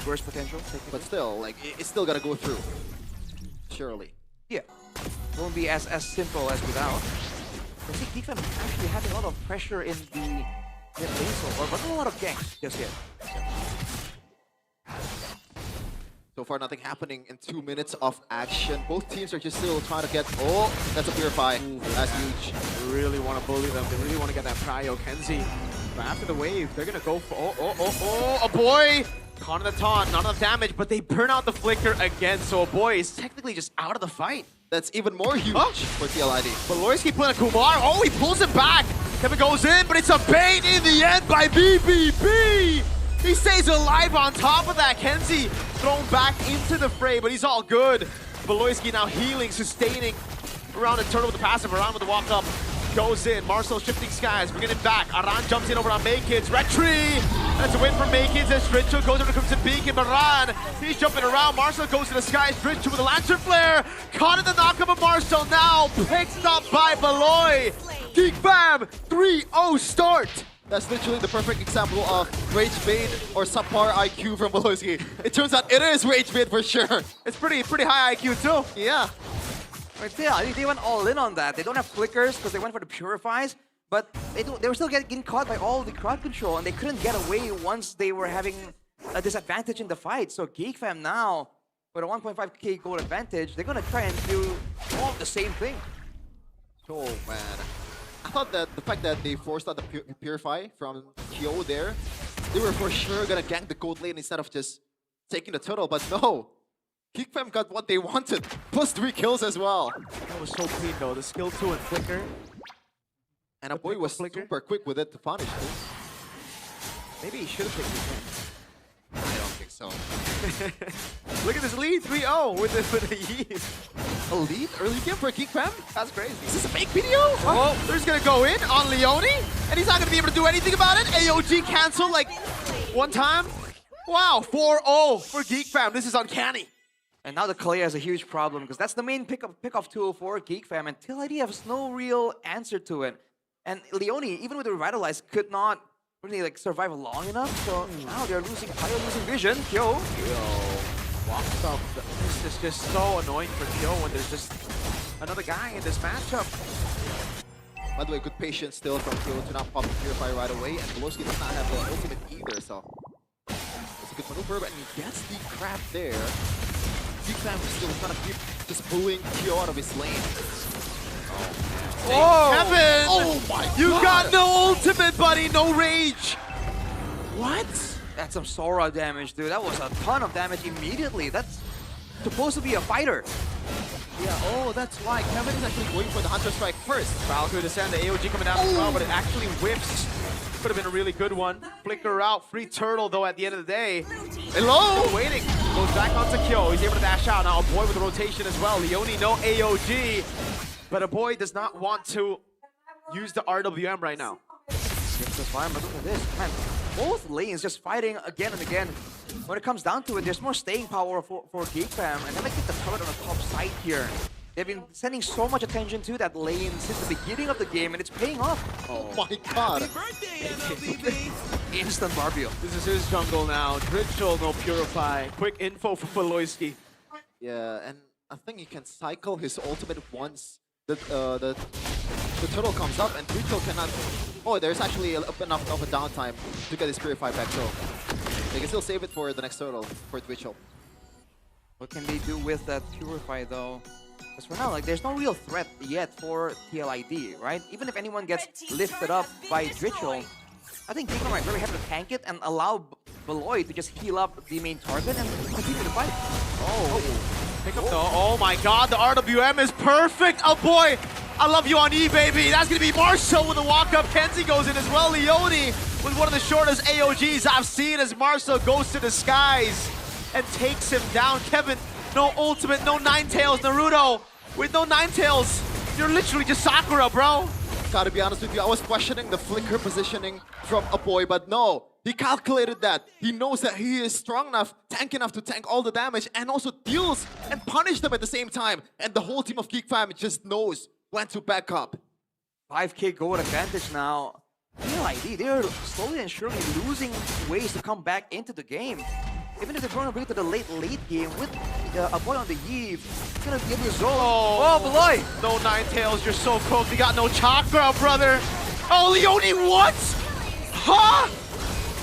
burst potential. But still, like it's still gotta go through. Surely. Yeah, it won't be as simple as without. I think Geek Fam actually having a lot of pressure in the mid lane so far, but not a lot of ganks just yet. So far, nothing happening in 2 minutes of action. Both teams are just still trying to get. Oh, that's a purify. That's huge. They really want to bully them. They really want to get that prio. Kenzie. But after the wave, they're gonna go for. Oh boy! Caught in the taunt, not enough damage, but they burn out the flicker again. So a boy is technically just out of the fight. That's even more huge for TLID. But Loyski playing a Kumar. Oh, he pulls it back. Kevin goes in, but it's a bait in the end by BBB. He stays alive on top of that. Kenzie thrown back into the fray, but he's all good. Valoisky now healing, sustaining around the turtle with the passive, around with the walk up. Goes in, Marcel shifting skies, bringing it back. Aran jumps in over on Maykids. Red Tree! That's a win for Maykids as Dritchel goes over to Crimson Beacon. Aran, he's jumping around. Marcel goes to the skies. Dritchel with a Lantern Flare. Caught in the knockup of Marcel now. Picked up by Beloy. Geek Fam, 3-0 start. That's literally the perfect example of Rage Bait or subpar IQ from Beloyski. It turns out it is Rage Bait for sure. It's pretty high IQ too. Yeah. Right there, I think they went all in on that. They don't have flickers because they went for the purifies, but they were still getting caught by all the crowd control, and they couldn't get away once they were having a disadvantage in the fight. So Geek Fam now, with a 1.5k gold advantage, they're gonna try and do all the same thing. Oh man. I thought that the fact that they forced out the Purify from Kyo there, they were for sure gonna gank the gold lane instead of just taking the turtle, but no. Geek Fam got what they wanted, plus 3 kills as well. That was so clean though, the skill 2 and flicker. And a boy was super quick with it to punish too. Maybe he should have picked Geek I don't think so. Look at this lead, 3-0 with the Yeet. A lead early game for Geek Fam? That's crazy. Is this a fake video? Oh, they're just gonna go in on Leone, and he's not gonna be able to do anything about it. AOG cancel like one time. Wow, 4-0 for Geek Fam. This is uncanny. And now the Kalea is a huge problem because that's the main pick-off tool for Geek Fam, and TLID has no real answer to it. And Leone, even with the Revitalize, could not really like survive long enough. So now they're losing vision. Kyo. Walks up. This is just so annoying for Kyo when there's just another guy in this matchup. By the way, good patience still from Kyo to not pop the Purify right away, and Beloski does not have the ultimate either, so it's a good maneuver, and he gets the crab there. Geek Fam is still trying to keep just pulling Kyo out of his lane. Oh, Kevin! Oh my god! You got no ultimate, buddy, no rage! What? That's some Sora damage, dude. That was a ton of damage immediately. That's supposed to be a fighter. Yeah, oh, that's why Kevin is actually going for the Hunter Strike first. Valkyrie descend, the AOG coming down as well, but it actually whiffs. Could have been a really good one. Flicker out, free turtle though at the end of the day. Hello! Still waiting. Goes back onto Kyo. He's able to dash out. Now a boy with a rotation as well. Leone, no AOG. But a boy does not want to use the RWM right now. That's fine, but look at this. Man, both lanes just fighting again and again. When it comes down to it, there's more staying power for Geek Fam. And then I get the turret on the top side here. They've been sending so much attention to that lane since the beginning of the game, and it's paying off. Oh my god. Instant Barbio. This is his jungle now. Dritchel, no Purify. Quick info from Beloyski. Yeah, and I think he can cycle his ultimate once the turtle comes up, and Dritchel cannot. Oh, there's actually enough of a downtime to get his Purify back, so they can still save it for the next turtle for Dritchel. What can they do with that Purify though? Because for now, like, there's no real threat yet for TLID, right? Even if anyone gets lifted up by Dritchel, I think Geek Fam might really have to tank it and allow Beloy to just heal up the main target and continue the fight. Pick up the, oh my god, the RWM is perfect. Oh boy, I love you on E, baby. That's gonna be Marcel with a walk up. Kenzie goes in as well. Leone with one of the shortest AOGs I've seen as Marcel goes to the skies and takes him down. Kevin, no ultimate, no Ninetales. Naruto with no Ninetales. You're literally just Sakura, bro. Gotta be honest with you, I was questioning the flicker positioning from a boy, but no. He calculated that. He knows that he is strong enough, tank enough to tank all the damage and also deals and punish them at the same time. And the whole team of Geek Fam just knows when to back up. 5k gold advantage now. PLID, they're slowly and surely losing ways to come back into the game. Even if they're going to bring it to the late game with a boy on the eve, it's going to be a result. Oh, Beloy! No Ninetales, you're so cooked. You got no chakra, brother. Oh, Leone, what? Huh?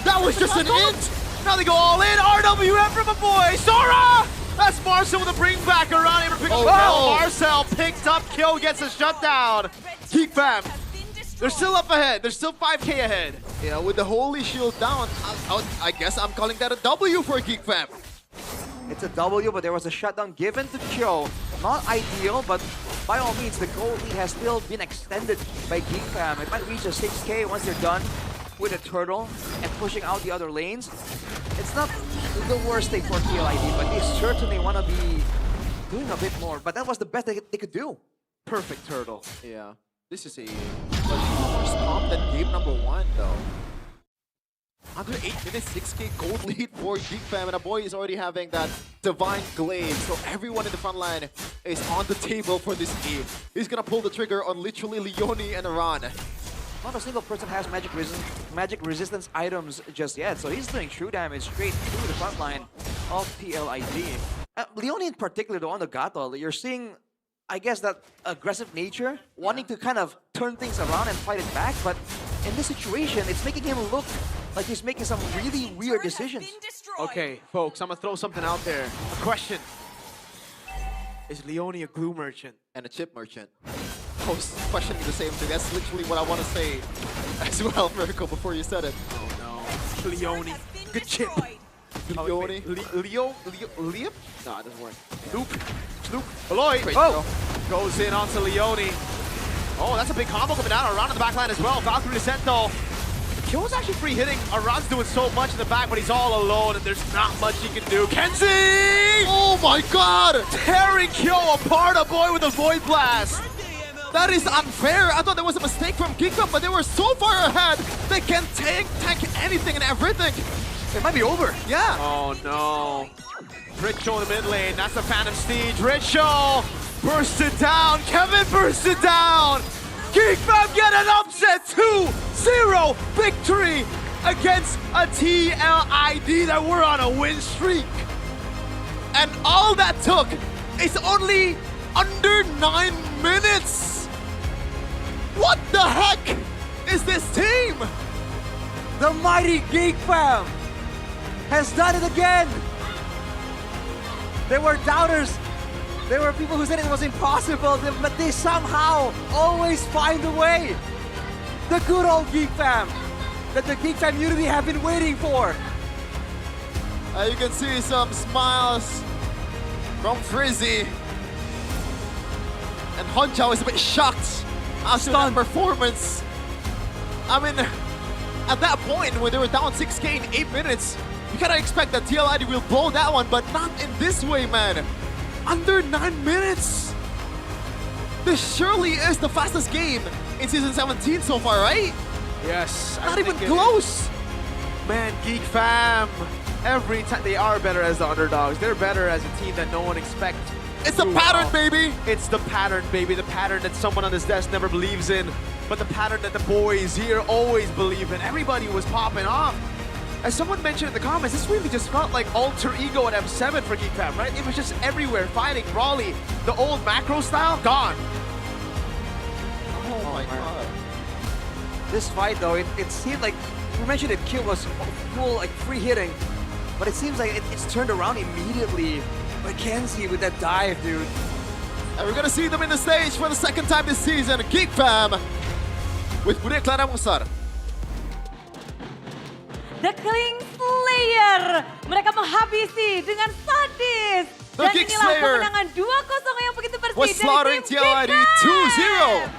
That was just an int. Now they go all in. RWM from a boy. Sora! That's Marcel with a bring back around. Able to pick up the kill. Marcel picked up kill, gets a shutdown. Geek Fam. They're still up ahead. They're still 5k ahead. Yeah, with the Holy Shield down, I guess I'm calling that a W for Geek Fam. It's a W, but there was a shutdown given to Kyo. Not ideal, but by all means, the gold lead has still been extended by Geek Fam. It might reach a 6k once they're done with a turtle and pushing out the other lanes. It's not the worst thing for PLID, but they certainly want to be doing a bit more. But that was the best they could do. Perfect turtle. Yeah. This is a more stomp than game number 1, though. Under 8 minutes, 6k gold lead for Geek Fam, and a boy is already having that divine glaive. So everyone in the front line is on the table for this game. He's gonna pull the trigger on literally Leone and Aran. Not a single person has magic resistance items just yet, so he's doing true damage straight through the front line of PLID. Leone in particular, though, on the Gato, you're seeing, I guess, that aggressive nature, wanting to kind of turn things around and fight it back, but in this situation, it's making him look like he's making some really weird decisions. Okay, folks, I'm gonna throw something out there. A question. Is Leone a glue merchant? And a chip merchant. I was questioning the same thing. That's literally what I want to say as well, Miracle, before you said it. Oh no. Leone. Good chip. Leone. Leo? No, it doesn't work. Loop. Beloy. Oh! Goes in onto Leone. Oh, that's a big combo coming down. Around in the back line as well. Valkyrie Descento. Kyo's actually free hitting. Aran's doing so much in the back, but he's all alone, and there's not much he can do. Kenzie! Oh my god! Tearing Kyo apart, a boy with a Void Blast. That is unfair. I thought there was a mistake from Geek Fam, but they were so far ahead. They can tank anything and everything. It might be over. Yeah. Oh no. Richo in the mid lane. That's the Phantom Siege. Richo bursts it down. Kevin bursts it down. Geek Fam get an upset 2-0 victory against a TLID that were on a win streak. And all that took is only under 9 minutes. What the heck is this team? The mighty Geek Fam has done it again. There were doubters. There were people who said it was impossible, but they somehow always find a way. The good old Geek Fam that the Geek Fam unity have been waiting for. You can see some smiles from Frizzy. And Honchao is a bit shocked after that performance. I mean, at that point, when they were down 6k in 8 minutes, you kind of expect that TLID will blow that one, but not in this way, man. Under 9 minutes. This surely is the fastest game in Season 17 so far, right? Yes. Not even close. Man, Geek Fam, every time they are better as the underdogs. They're better as a team that no one expects. It's the pattern, baby. It's the pattern, baby. The pattern that someone on this desk never believes in, but the pattern that the boys here always believe in. Everybody was popping off. As someone mentioned in the comments, this really just felt like alter ego at M7 for Geek Fam, right? It was just everywhere, fighting, brawly. The old macro style, gone. Oh my god. This fight, though, it seemed like, you mentioned that Q was full, like, free hitting, but it seems like it's turned around immediately. Mackenzie with that dive, dude. And we're gonna see them in the stage for the second time this season. Geek Fam with Bude Clara Musar. The King Slayer. Mereka menghabisi dengan sadis. The Dan Geek inilah Slayer kemenangan 2-0 yang begitu bersih was slaughtering TLID 2-0.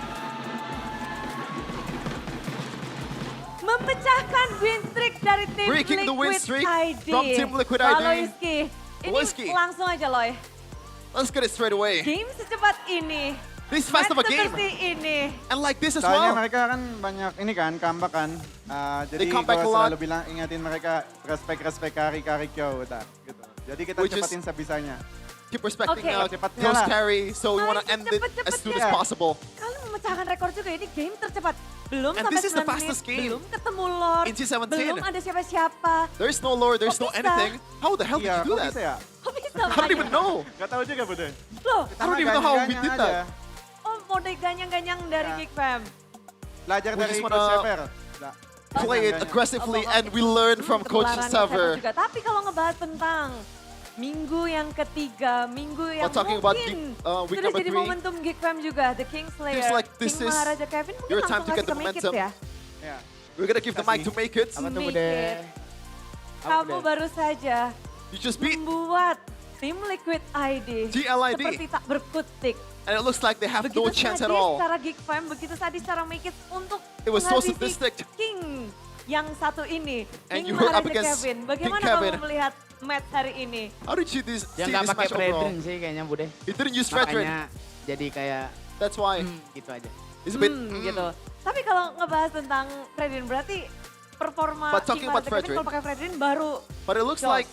Memecahkan win streak dari tim Breaking the win Liquid streak ID. from Team Liquid ID. Loiski. Ini langsung aja, Loy. Let's get it straight away. Game secepat ini This fast of a game. Seperti ini. And like this as Soalnya well. mereka kan banyak ini kan, comeback kan. Jadi They come back a gua lot. selalu bilang, ingatin mereka, respect carry kyo, udah gitu. Jadi kita Which is- cepatin sebisanya. Keep respecting Okay. Cepatnya Ghost lah. carry, so we want to end it as soon as possible. Kalian memecahkan rekor juga, ini game tercepat. Belum And sampai this is the 9 menit, fastest game belum ketemu Lord, in T17. belum ada siapa-siapa. There's no lore, there's no Kok bisa? anything. How the hell did Iya, you do kok that? bisa ya? Kok bisa? I don't even know. Gak tahu juga, Bude. Loh, I don't even know how we did that. oh mode ganyang-ganyang dari Geek Fam. Belajar We dari just Coach wanna Sever. Play it aggressively and we learn from Coach Ketularan Sever. juga. Tapi kalau ngebahas tentang minggu yang ketiga, minggu yang talking about mungkin week sudah number jadi 3. momentum Geek Fam juga, The King Slayer, Feels like this King is Maharaja Kevin mungkin your langsung time to get kasih the ke Make It momentum. ya. Ya. We're gonna give the mic to Make It. Apa tuh, Make Bude? It. Kamu baru saja You just beat membuat tim Liquid ID GLID. seperti tak berkutik. And it looks like they have Begitu no chance at sadis all. secara Geek Fam, begitu sadis secara Make It untuk It was so menghabisi sadistic. King yang satu ini, And King you were up Maharaja against Kevin. King Bagaimana Kevin. kamu melihat match hari ini? How did you see Dia this nggak pakai match overall? Fredrin sih kayaknya, Bude. He didn't use Fredrin. Makanya jadi kayak That's why. gitu aja. It's a bit. Gitu. Tapi kalau ngebahas tentang Fredrin berarti performa But talking King about Maharaja Kevin Fredrin. kalau pakai Fredrin baru But it looks Dos. like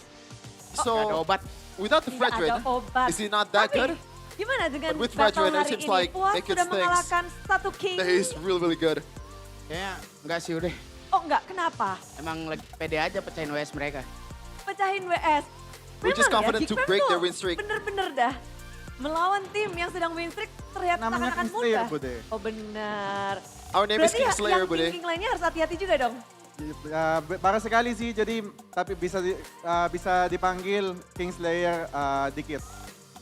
Nggak ada so obat. without the tidak Fredrin, ada obat. is he not that Tapi, good? gimana dengan But with battle Fredrin, it hari seems ini? like Puas Make It sudah stinks. mengalahkan satu King. That is really good. Kayaknya enggak sih udah. Oh enggak, kenapa? Emang lagi pede aja pecahin WS mereka. Pecahin WS. We're just Memang confident Geek to Fam break tuh their win streak. Bener-bener dah. Melawan tim yang sedang win streak terlihat Namanya seakan-akan King Slayer, mudah. Bude. Oh benar. Our name is Berarti King Slayer, yang Bude. King lainnya harus hati-hati juga dong. Baru sekali sih, jadi tapi bisa dipanggil King Slayer dikit.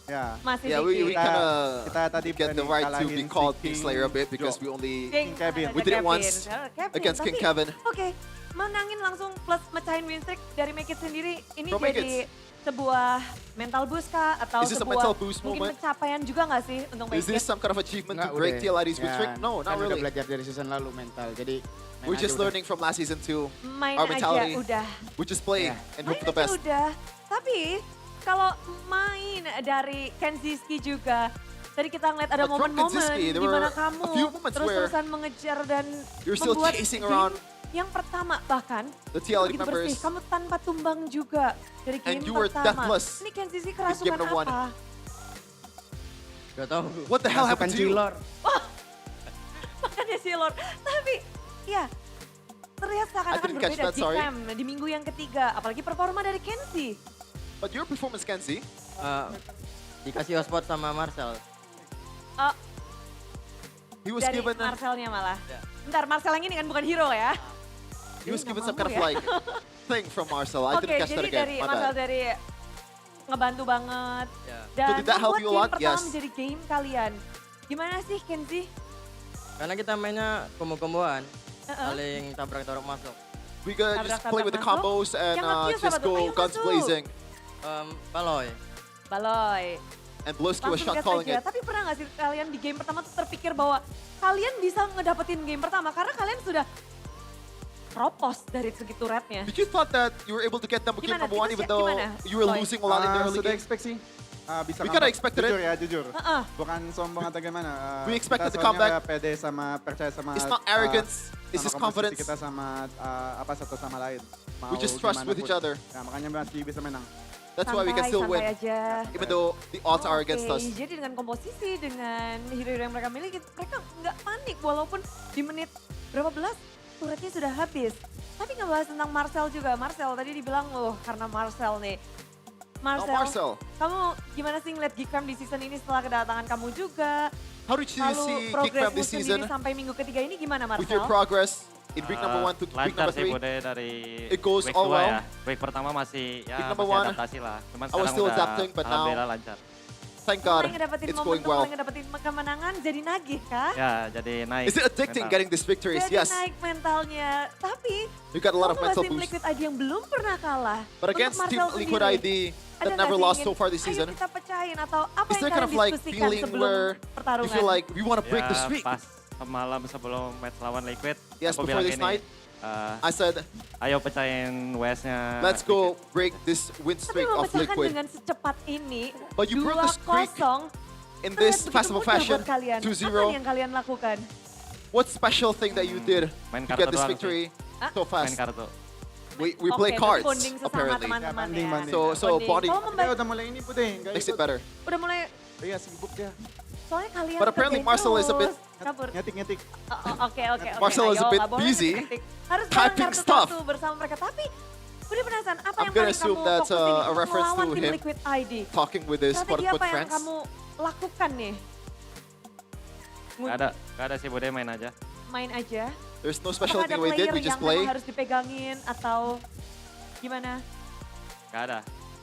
Ya. Masih Yeah, we dikit. kind kita of tadi get the berani right to kalahin be si called King King Slayer a bit because Jo. we only King Kevin. Maharaja We did it Kevin. once Kevin. against King Tapi, Kevin. Oke, menangin langsung plus mecahin win streak dari Make It sendiri ini From Make jadi sebuah mental boost kah atau Is this a sebuah mental boost mungkin moment? pencapaian juga nggak sih untuk Make Is this It? some kind of achievement Nggak, to break udah. TLID's win Ya, streak? No, kan not udah really. belajar dari season lalu mental. Jadi main We're aja just udah. learning from last season too. Main Our aja mentality. udah. We just play Yeah. and Main hope for the aja best. udah. Tapi kalau main dari Kenziski juga, tadi kita ngeliat ada But from momen-momen Kenziski, di there mana were kamu a few moments where terus-terusan mengejar dan you're still membuat chasing game around yang pertama bahkan the TLID begitu bersih. members. Kamu tanpa tumbang juga dari game And you were pertama. deathless Ini Kenziski game kerasukan number one. apa? Gak tau. What the hell happened to you? Cilor. Makanya si Lord. Tapi ya terlihat seakan-akan didn't catch berbeda that, di sorry. camp di minggu yang ketiga. Apalagi performa dari Kenzi. But your performance, Kenzie, Dikasih hotspot sama Marcel. Oh, he was dari given Marcelnya malah. Bentar, Marcel yang ini kan bukan hero ya? he was Ini given nggak some kind of mau ya. like thing from Marcel. I Oke, didn't catch that jadi again. dari My Marcel bad. dari ngebantu banget. Dan So did that help membuat you a game lot? pertama Yes. menjadi game kalian. Gimana sih Kenzi? Karena kita mainnya kombo-komboan, Heeh. saling tabrak-tabrak masuk. We could just play with the Tabrak-tabrak combos and Yang nge-kill siapa just tuh? go Ayo guns masuk. blazing. Baloy. Baloy. And Blowski was Langsung shot gas calling aja. it. Tapi pernah gak sih kalian di game pertama tuh terpikir bahwa kalian bisa ngedapetin game pertama karena kalian sudah propos dari segi turretnya. Did you thought that you were able to get them game Gimana? number one Kita even share though gimana, you were Loy? losing a lot in the early Sudah game? expect sih. Bisa We comeback. kinda expected it. Jujur ya, jujur. Heeh. Bukan sombong atau gimana. We expected kita the comeback. soalnya pede sama percaya sama It's not arrogance, it's sama just komposisi confidence. kita sama satu sama lain. We just trust gimana with each pun. other. Ya, makanya masih bisa menang. That's why we can still Santai win, aja. even though the odds are against Oke, us. jadi dengan komposisi, dengan hero-hero yang mereka miliki, mereka nggak panik walaupun di menit berapa belas turretnya sudah habis. Tapi ngebahas tentang Marcel juga. Marcel tadi dibilang, karena Marcel nih. Marcel. Kamu gimana sih ngeliat Geek Fam di season ini setelah kedatangan kamu juga? How did you Lalu see Geek Fam progresmu this sendiri season sampai minggu ketiga ini gimana Marcel? with your progress in week number 1 to week Lancar number sih 3? Bude dari It goes week all 2 well. ya. Week pertama masih Week number masih 1, adaptasi lah. Cuman I was sekarang still udah adapting, but now alhamdulillah lancar. thank God Mulai ngedapetin it's going momentum, well. mulai ngedapetin kemenangan, jadi nagih kah? Ya, jadi naik. Is it addicting mental. getting these victories? Jadi Yes. naik mentalnya. Tapi, You got a lot of kamu mental tim boost. Liquid ID yang belum pernah kalah. But Untuk against Team Marcel Liquid sendiri, ID ada that nggak never sih lost ingin, so far this Ayo season, kita pecahin atau apa is yang there kind kalian of like diskusikan feeling sebelum where pertarungan? you feel like we want to break the Ya, streak? pas semalam sebelum match lawan Liquid, Yes, aku before bilang this gini, night, I said, ayo pecahin WS-nya. let's go break this win Tapi streak of memecahkan Liquid. dengan secepat ini, But you broke the streak. 2-0, in this Terlihat begitu festival mudah fashion, buat kalian. 2-0. Apa yang kalian lakukan? What special thing that you did Main to kartu get this doang victory Hah? so fast? Main kartu. We play Oke, cards, bonding sesama apparently. teman-teman banding, ya. banding. So Bonding. body Kalau Dia membaca, udah mulai ini Bude, nggak makes it ikut. better. udah mulai, Iya sibuk dia. soalnya kalian But apparently kerjain Marcel is a bit terus. Kabur. Ngetik-ngetik. Oke. Marcel is a Ayo, bit nggak boleh busy ngetik-ngetik. Harus typing bareng stuff. kartu bersama mereka. Tapi, udah penasaran apa I'm yang gonna paling assume kamu that's fokusin a untuk reference melawan to tim him Liquid ID? talking with his Strategi quote-unquote apa yang friends. kamu lakukan nih? Gak ada sih Bude, main aja. Main aja? There's no special Apakah thing ada we did, player we just yang play. memang harus dipegangin atau gimana? Gak ada.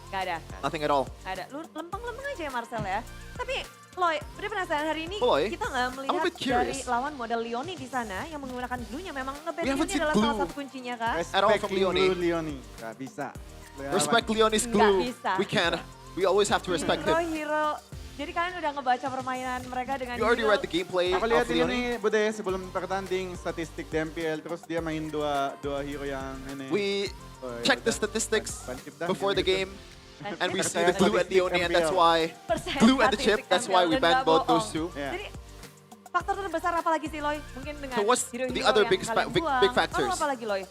Gak ada? Nothing at all. Gak ada. Lu lempeng-lempeng aja ya Marcel ya. Tapi Loy, udah penasaran hari ini Loy, kita nggak I'm a melihat bit dari curious. lawan model Leoni di sana yang menggunakan glue-nya. Memang nge-ban We haven't glue-nya seen adalah salah glue satu kuncinya kan? at all from Leone. Leone. Nggak bisa. Respect Leone's Nggak glue. bisa. We can. We always have to respect Hero. him. Jadi kalian udah ngebaca permainan mereka dengan You already hero. read the gameplay Aku of lihat Leone. ini Bude sebelum pertanding statistik di MPL terus dia main dua hero yang ini. We Oh, check the udah. statistics Bansip dah, before the gitu. game, and we see Percaya the glue and statistik Leone, and that's MPL. why glue and the chip. That's why we dan banned nggak both those bohong. two. Yeah. Jadi faktor terbesar apa lagi sih Loy? Mungkin dengan So what's hero-hero the other yang big kalian big buang. factors? Lalu apa lagi Loy?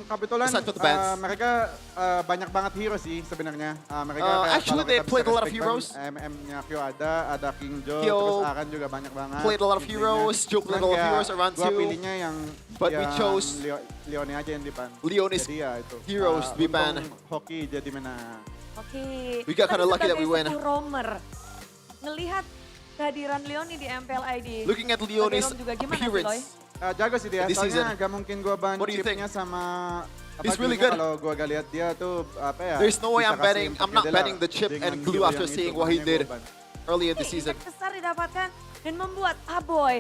Kebetulan Aside from the bans. mereka banyak banget hero sih sebenarnya. Mereka Actually, kalau they kita bisa played a lot of respect heroes. MM-nya Kyo ada King Joe, Kyo terus Aran juga banyak banget. played a lot of heroes, Joe played a lot of heroes around Gua two. pilihnya yang But we chose Leone aja yang diban. Leone's Jadi ya itu. heroes to be untung banned. Hoki jadi menang. Oke. We got kinda Tapi lucky that we sebagai win. satu roamer, ngelihat kehadiran Leoni di MPL ID. Looking at Leone's Sebagai rom juga gimana sih, Loy? appearance Jago sih dia, this season. soalnya gak mungkin gua ban What do you chipnya sama He's really glue-nya good. Kalau gua gak lihat dia tuh apa ya. There's no way bisa I'm kasih betting. impact I'm not gede lah betting the chip dengan and glue hero after yang seeing itu, what he makanya did gua ban. earlier this Ini season. impact besar didapatkan dan membuat Aboy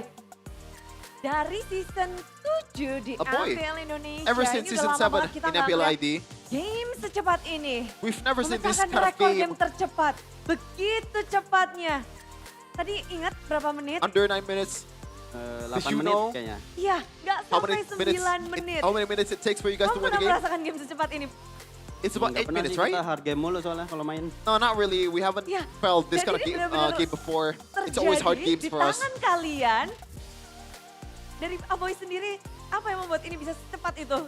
dari season 7 di Aboy, MPL Indonesia. ever Ini since udah season lama 7 banget kita in nggak MPL ngeliat ID, game secepat ini. we've never seen this Memecahkan kind of rekor game game tercepat. Begitu cepatnya. Tadi ingat berapa menit? under 9 minutes. 8 Did you menit know kayaknya. Iya, nggak how sampai many minutes? 9 menit. How many minutes it takes for you guys to Kamu win pernah the game? merasakan game secepat ini? It's about 8 minutes, right? Kita hard game mulu soalnya kalau main. No, not really. We haven't Yeah. felt this Dan kind of ini game, benar-benar game before. It's always hard Terjadi games di for us. tangan kalian. Dari Aboy sendiri, apa yang membuat ini bisa secepat itu?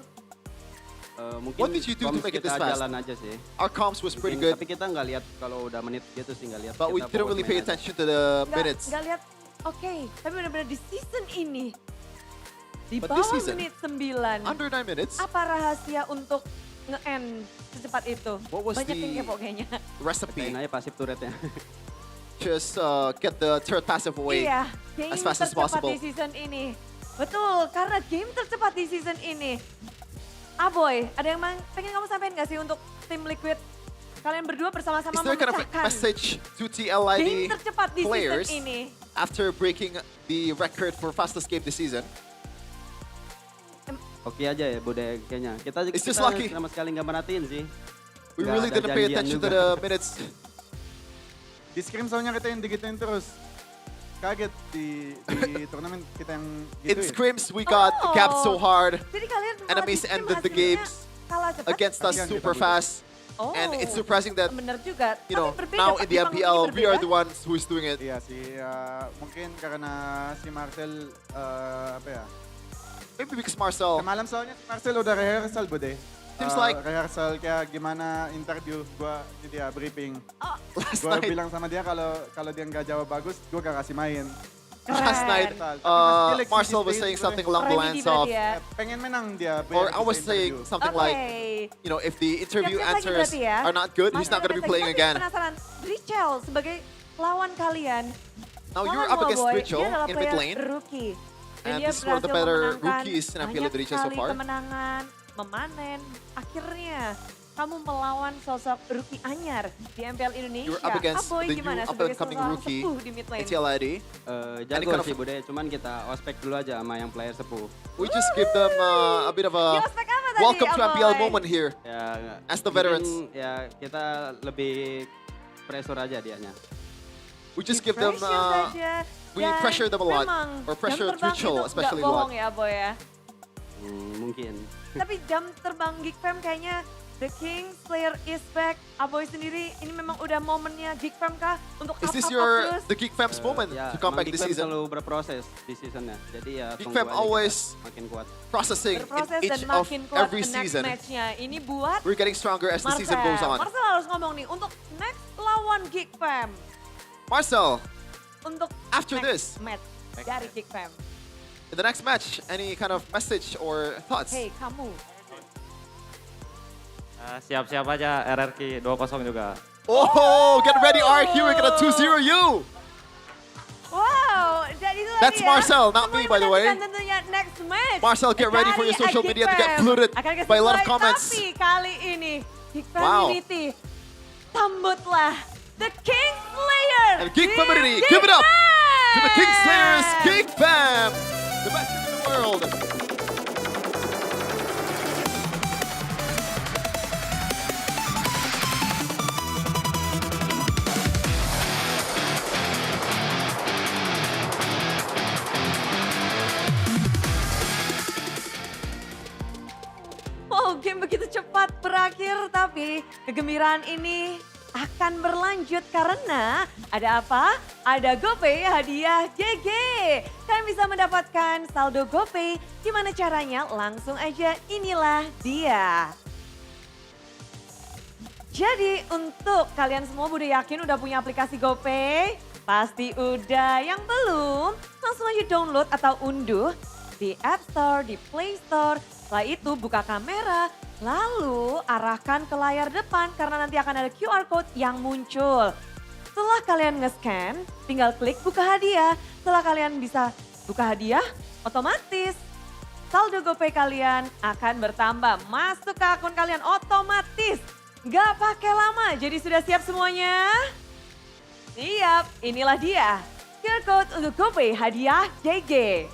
Mungkin What did you do to comms make it kita this fast? jalan aja sih. Our comms was pretty Mungkin, good, tapi kita nggak lihat kalau udah menit gitu sih nggak lihat. but we Kita didn't fokus really main pay aja. attention to the minutes. Nggak lihat, oke. Tapi benar-benar di season ini, di But this bawah season, menit 9, under 9 minutes, apa rahasia untuk nge-end secepat itu? What was Banyak yang the kepo kayaknya. recipe. Main aja pasif turretnya. Just get the third passive away Iya, game as fast as tercepat possible. di season ini. Betul, karena game tercepat di season ini. Aboy, ada yang pengen kamu sampaikan nggak sih untuk tim Liquid? Kalian berdua bersama-sama Is there kind of memecahkan message to game TLID tercepat di players season ini. after breaking the record for fastest game this season? Oke aja ya Bude kayaknya. Kita It's just kita lucky. sama sekali nggak merhatiin sih. We Nggak really ada didn't pay janjian attention to juga. the minutes. Di scrim soalnya kita yang digituin terus. Kaget di turnamen kita yang In gituin. scrims, we got gapped so hard. Jadi kalian Enemies malah di ended the game games hasilnya kalah cepat. against us Kasihan super kita, fast. Oh, And it's surprising that, bener juga. you know, Tapi berbeda, now Pak. in the Di panggung MPL, ini we are berbeda. the ones who's doing it. Iya sih, mungkin karena si Marcel apa ya? Maybe because Marcel. Malam soalnya si Marcel udah rehearsal Bude. Seems like- rehearsal kayak gimana interview gua ini dia briefing. Last Gua night. bilang sama dia kalau dia nggak jawab bagus, gua gak kasih main. Last night, Marcel was saying something along the lines of, pengen menang dia. or I was saying something like, you know, if the interview answers are not good, he's not going to be playing again. Penasaran, Richel sebagai lawan kalian. Now you're lawan up against Boy, Richel dia adalah in mid player lane. Rookie. Dan And dia this is one of the berhasil better memenangkan rookies in MPL banyak Indonesia so sekali far. kemenangan, memanen. Akhirnya kamu melawan sosok rookie anyar di MPL Indonesia. You're up against Aboy the gimana new sebagai up-and-coming seorang rookie sepuh di mid lane? in TLID. Jago kind of- sih Bude, cuman kita ospek dulu aja sama yang player sepuh. We just give them a bit of a Ospek apa tadi, welcome to MPL Aboy? moment here. Ya, As the mungkin, veterans. Ya kita lebih pressure aja dianya. We just give them, Pressure saja. we Dan pressure them a lot. memang Or pressure jam terbang Richel itu especially a nggak bohong lot. ya Aboy ya. Mungkin. Tapi jam terbang Geek Fam kayaknya The King Slayer is back. Aboy sendiri, ini memang udah momennya Geek Fam kah? Untuk Is this up your terus? the Geek Fam's moment to come back this season? selalu berproses di seasonnya. Jadi ya Geek tunggu Fam aja always kita makin kuat. processing Berproses in dan each of makin kuat every next season. match-nya. Ini buat We're getting stronger as the season goes on. Marcel harus ngomong nih, untuk next lawan Geek Fam. Marcel, Untuk after next this, match dari Geek Fam. in the next match, any kind of message or thoughts? Hey, kamu. Siap-siap aja RRQ 2-0 juga. Oh, get ready, RQ. We're gonna 2-0 you. Wow, jadi itu That's tadi ya. Marcel, not me, by the way. Dan tentunya next match. Marcel, get ready for your dari social Geek media to get Fam. flooded Akan by a lot of kesesuai, comments. Tapi kali ini, Geek Wow. Community, sambutlah The King Slayer. And Geek di Community, Geek give it up Fam. to the King Slayers Geek Fam, the best in the world. Wow, game begitu cepat berakhir, tapi kegembiraan ini akan berlanjut karena ada apa? Ada GoPay hadiah GG. Kalian bisa mendapatkan saldo GoPay. Gimana caranya? Langsung aja, inilah dia. Jadi untuk kalian semua udah yakin udah punya aplikasi GoPay? Pasti udah. Yang belum, langsung aja download atau unduh di App Store, di Play Store. Setelah itu buka kamera, lalu arahkan ke layar depan karena nanti akan ada QR Code yang muncul. Setelah kalian nge-scan, tinggal klik buka hadiah. Setelah kalian bisa buka hadiah, otomatis saldo GoPay kalian akan bertambah. Masuk ke akun kalian otomatis. Gak pakai lama, jadi sudah siap semuanya? Siap, inilah dia. QR Code untuk GoPay hadiah GG.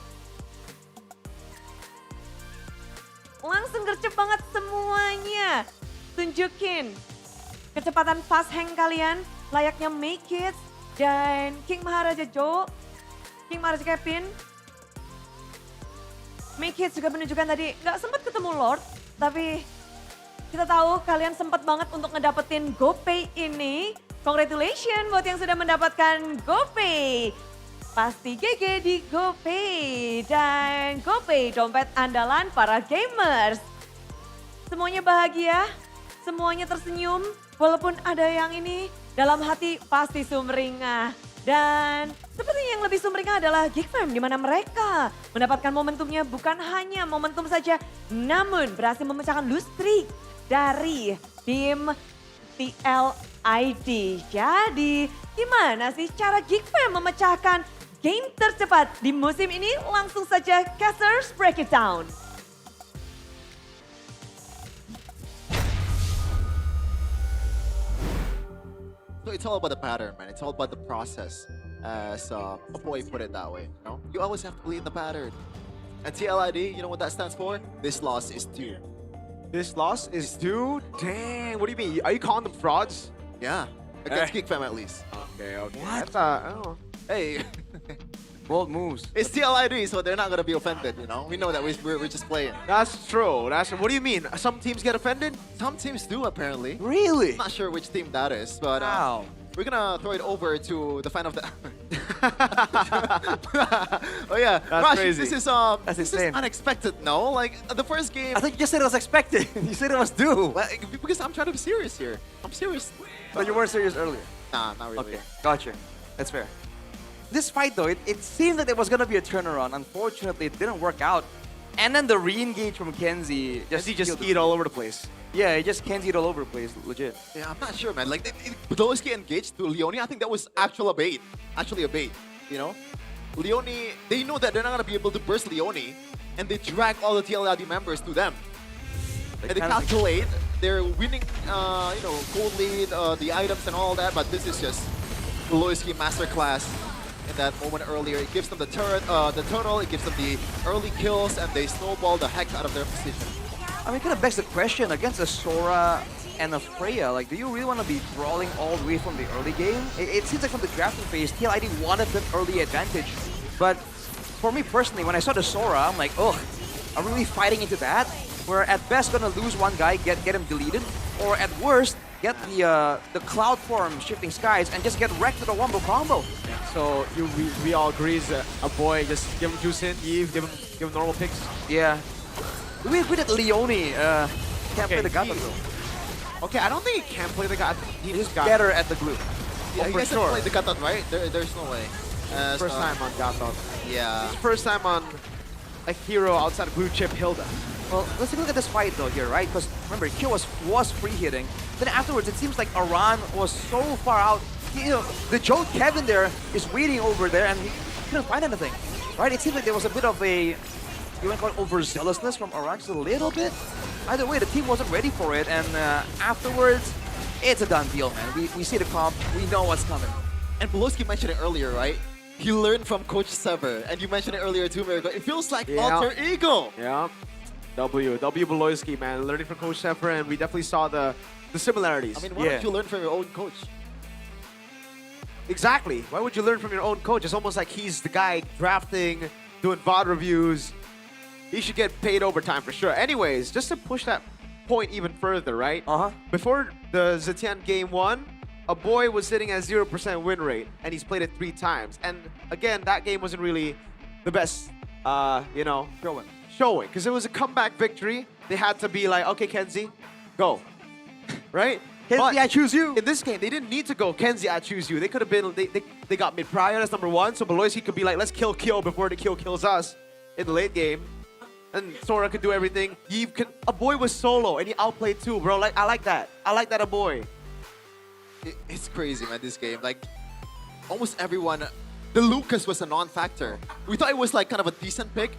Langsung gercep banget semuanya. Tunjukin kecepatan fast hang kalian layaknya Make It dan King Maharaja Joe, King Maharaja Kevin. Make It juga menunjukkan tadi nggak sempat ketemu Lord, tapi kita tahu kalian sempat banget untuk ngedapetin GoPay ini. Congratulations buat yang sudah mendapatkan GoPay. Pasti GG di GoPay dan GoPay dompet andalan para gamers. Semuanya bahagia, semuanya tersenyum, walaupun ada yang ini dalam hati pasti sumringah. Dan sepertinya yang lebih sumringah adalah Geek Fam, di mana mereka mendapatkan momentumnya bukan hanya momentum saja, namun berhasil memecahkan lose streak dari tim TLID. Jadi gimana sih cara Geek Fam memecahkan game tercepat di musim ini? Langsung saja Casters break it down. So it's all about the pattern, man. It's all about the process, as a boy put it that way. You know, you always have to believe in the pattern. And TLID, you know what that stands for? This loss is due. This loss is due? Dang, what do you mean? Are you calling them frauds? Yeah, against Geek Fam at least. Okay, okay. What? That's, I don't know. Hey, Bold moves. it's TLID, so they're not gonna be offended. You know, we know that we're just playing. That's true. That's what do you mean? Some teams get offended? Some teams do apparently. Really? Not sure which team that is, but Wow. we're gonna throw it over to the fan of the. Oh yeah, That's Rash, crazy. this is That's this is insane. unexpected. No, like the first game. I thought you just said it was expected. You said it was due. Well, because I'm trying to be serious here. I'm serious. But you weren't serious earlier. Nah, not really. Okay, gotcha. That's fair. This fight though, it seemed that it was gonna be a turnaround. Unfortunately, it didn't work out. And then the re-engage from Kenzie Just killed eat all over the place. Yeah, he just Kenzied all over the place, legit. Yeah, I'm not sure, man. Like, those get engaged to Leone, I think that was actually a bait. Actually a bait, you know? Leone, they know that they're not going to be able to burst Leone, and they drag all the TLID members to them. And they calculate, they're winning, you know, gold lead, the items and all that, but this is just the lowest key masterclass in that moment earlier. It gives them the turret, the tunnel, it gives them the early kills, and they snowball the heck out of their position. I mean, it kind of begs the question against a Sora and a Freya. Like, do you really want to be brawling all the way from the early game? It seems like from the drafting phase, TLID wanted the early advantage. But for me personally, when I saw the Sora, I'm like, oh, are we really fighting into that? we're at best gonna lose one guy, get him deleted, or at worst, get the cloud form shifting skies and just get wrecked with a wombo combo. So we all agree that a boy just give him juice in, Eve, give him normal picks. Yeah. Do we agree that Leone can't play the Gato though? Okay, I don't think he can play the Gato. He's better at the glue. Yeah, Oh, you for guys sure. have played the Gatot, right? There's no way. First time on Gato. Yeah. First time on a hero outside of blue chip Hilda. Well, let's take a look at this fight though here, right? Because remember, Q was free hitting. Then afterwards, it seems like Aran was so far out. You know, the Joe Kevin there is waiting over there, and he couldn't find anything, right? It seems like there was a bit of a, you want to call it overzealousness from Aran, just a little bit. Either way, the team wasn't ready for it, and afterwards, it's a done deal, man. We see the comp, we know what's coming. And Beloski mentioned it earlier, right? He learned from Coach Sever, and you mentioned it earlier too, Miracle. It feels like alter ego. Yeah. W Beloyski, man, learning from Coach Sefer, and we definitely saw the similarities. I mean, why don't you learn from your own coach? Exactly. Why would you learn from your own coach? It's almost like he's the guy drafting, doing VOD reviews. He should get paid overtime for sure. Anyways, just to push that point even further, right? Before the Zetian game 1, a boy was sitting at 0% win rate, and he's played it 3 times. And again, that game wasn't really the best, you know, showing. Because it was a comeback victory. They had to be like, okay, Kenzie, go. Right? Kenzie, I choose you. In this game, they didn't need to go, Kenzie, I choose you. They could have been, they got mid prior, that's number 1. So Beloyski could be like, let's kill before the kill kills us in the late game. And Sora could do everything. A boy was solo, and he outplayed too, bro. Like, I like that. I like that a boy. It's crazy, man, this game. Like, almost everyone... The Lucas was a non-factor. We thought it was like kind of a decent pick.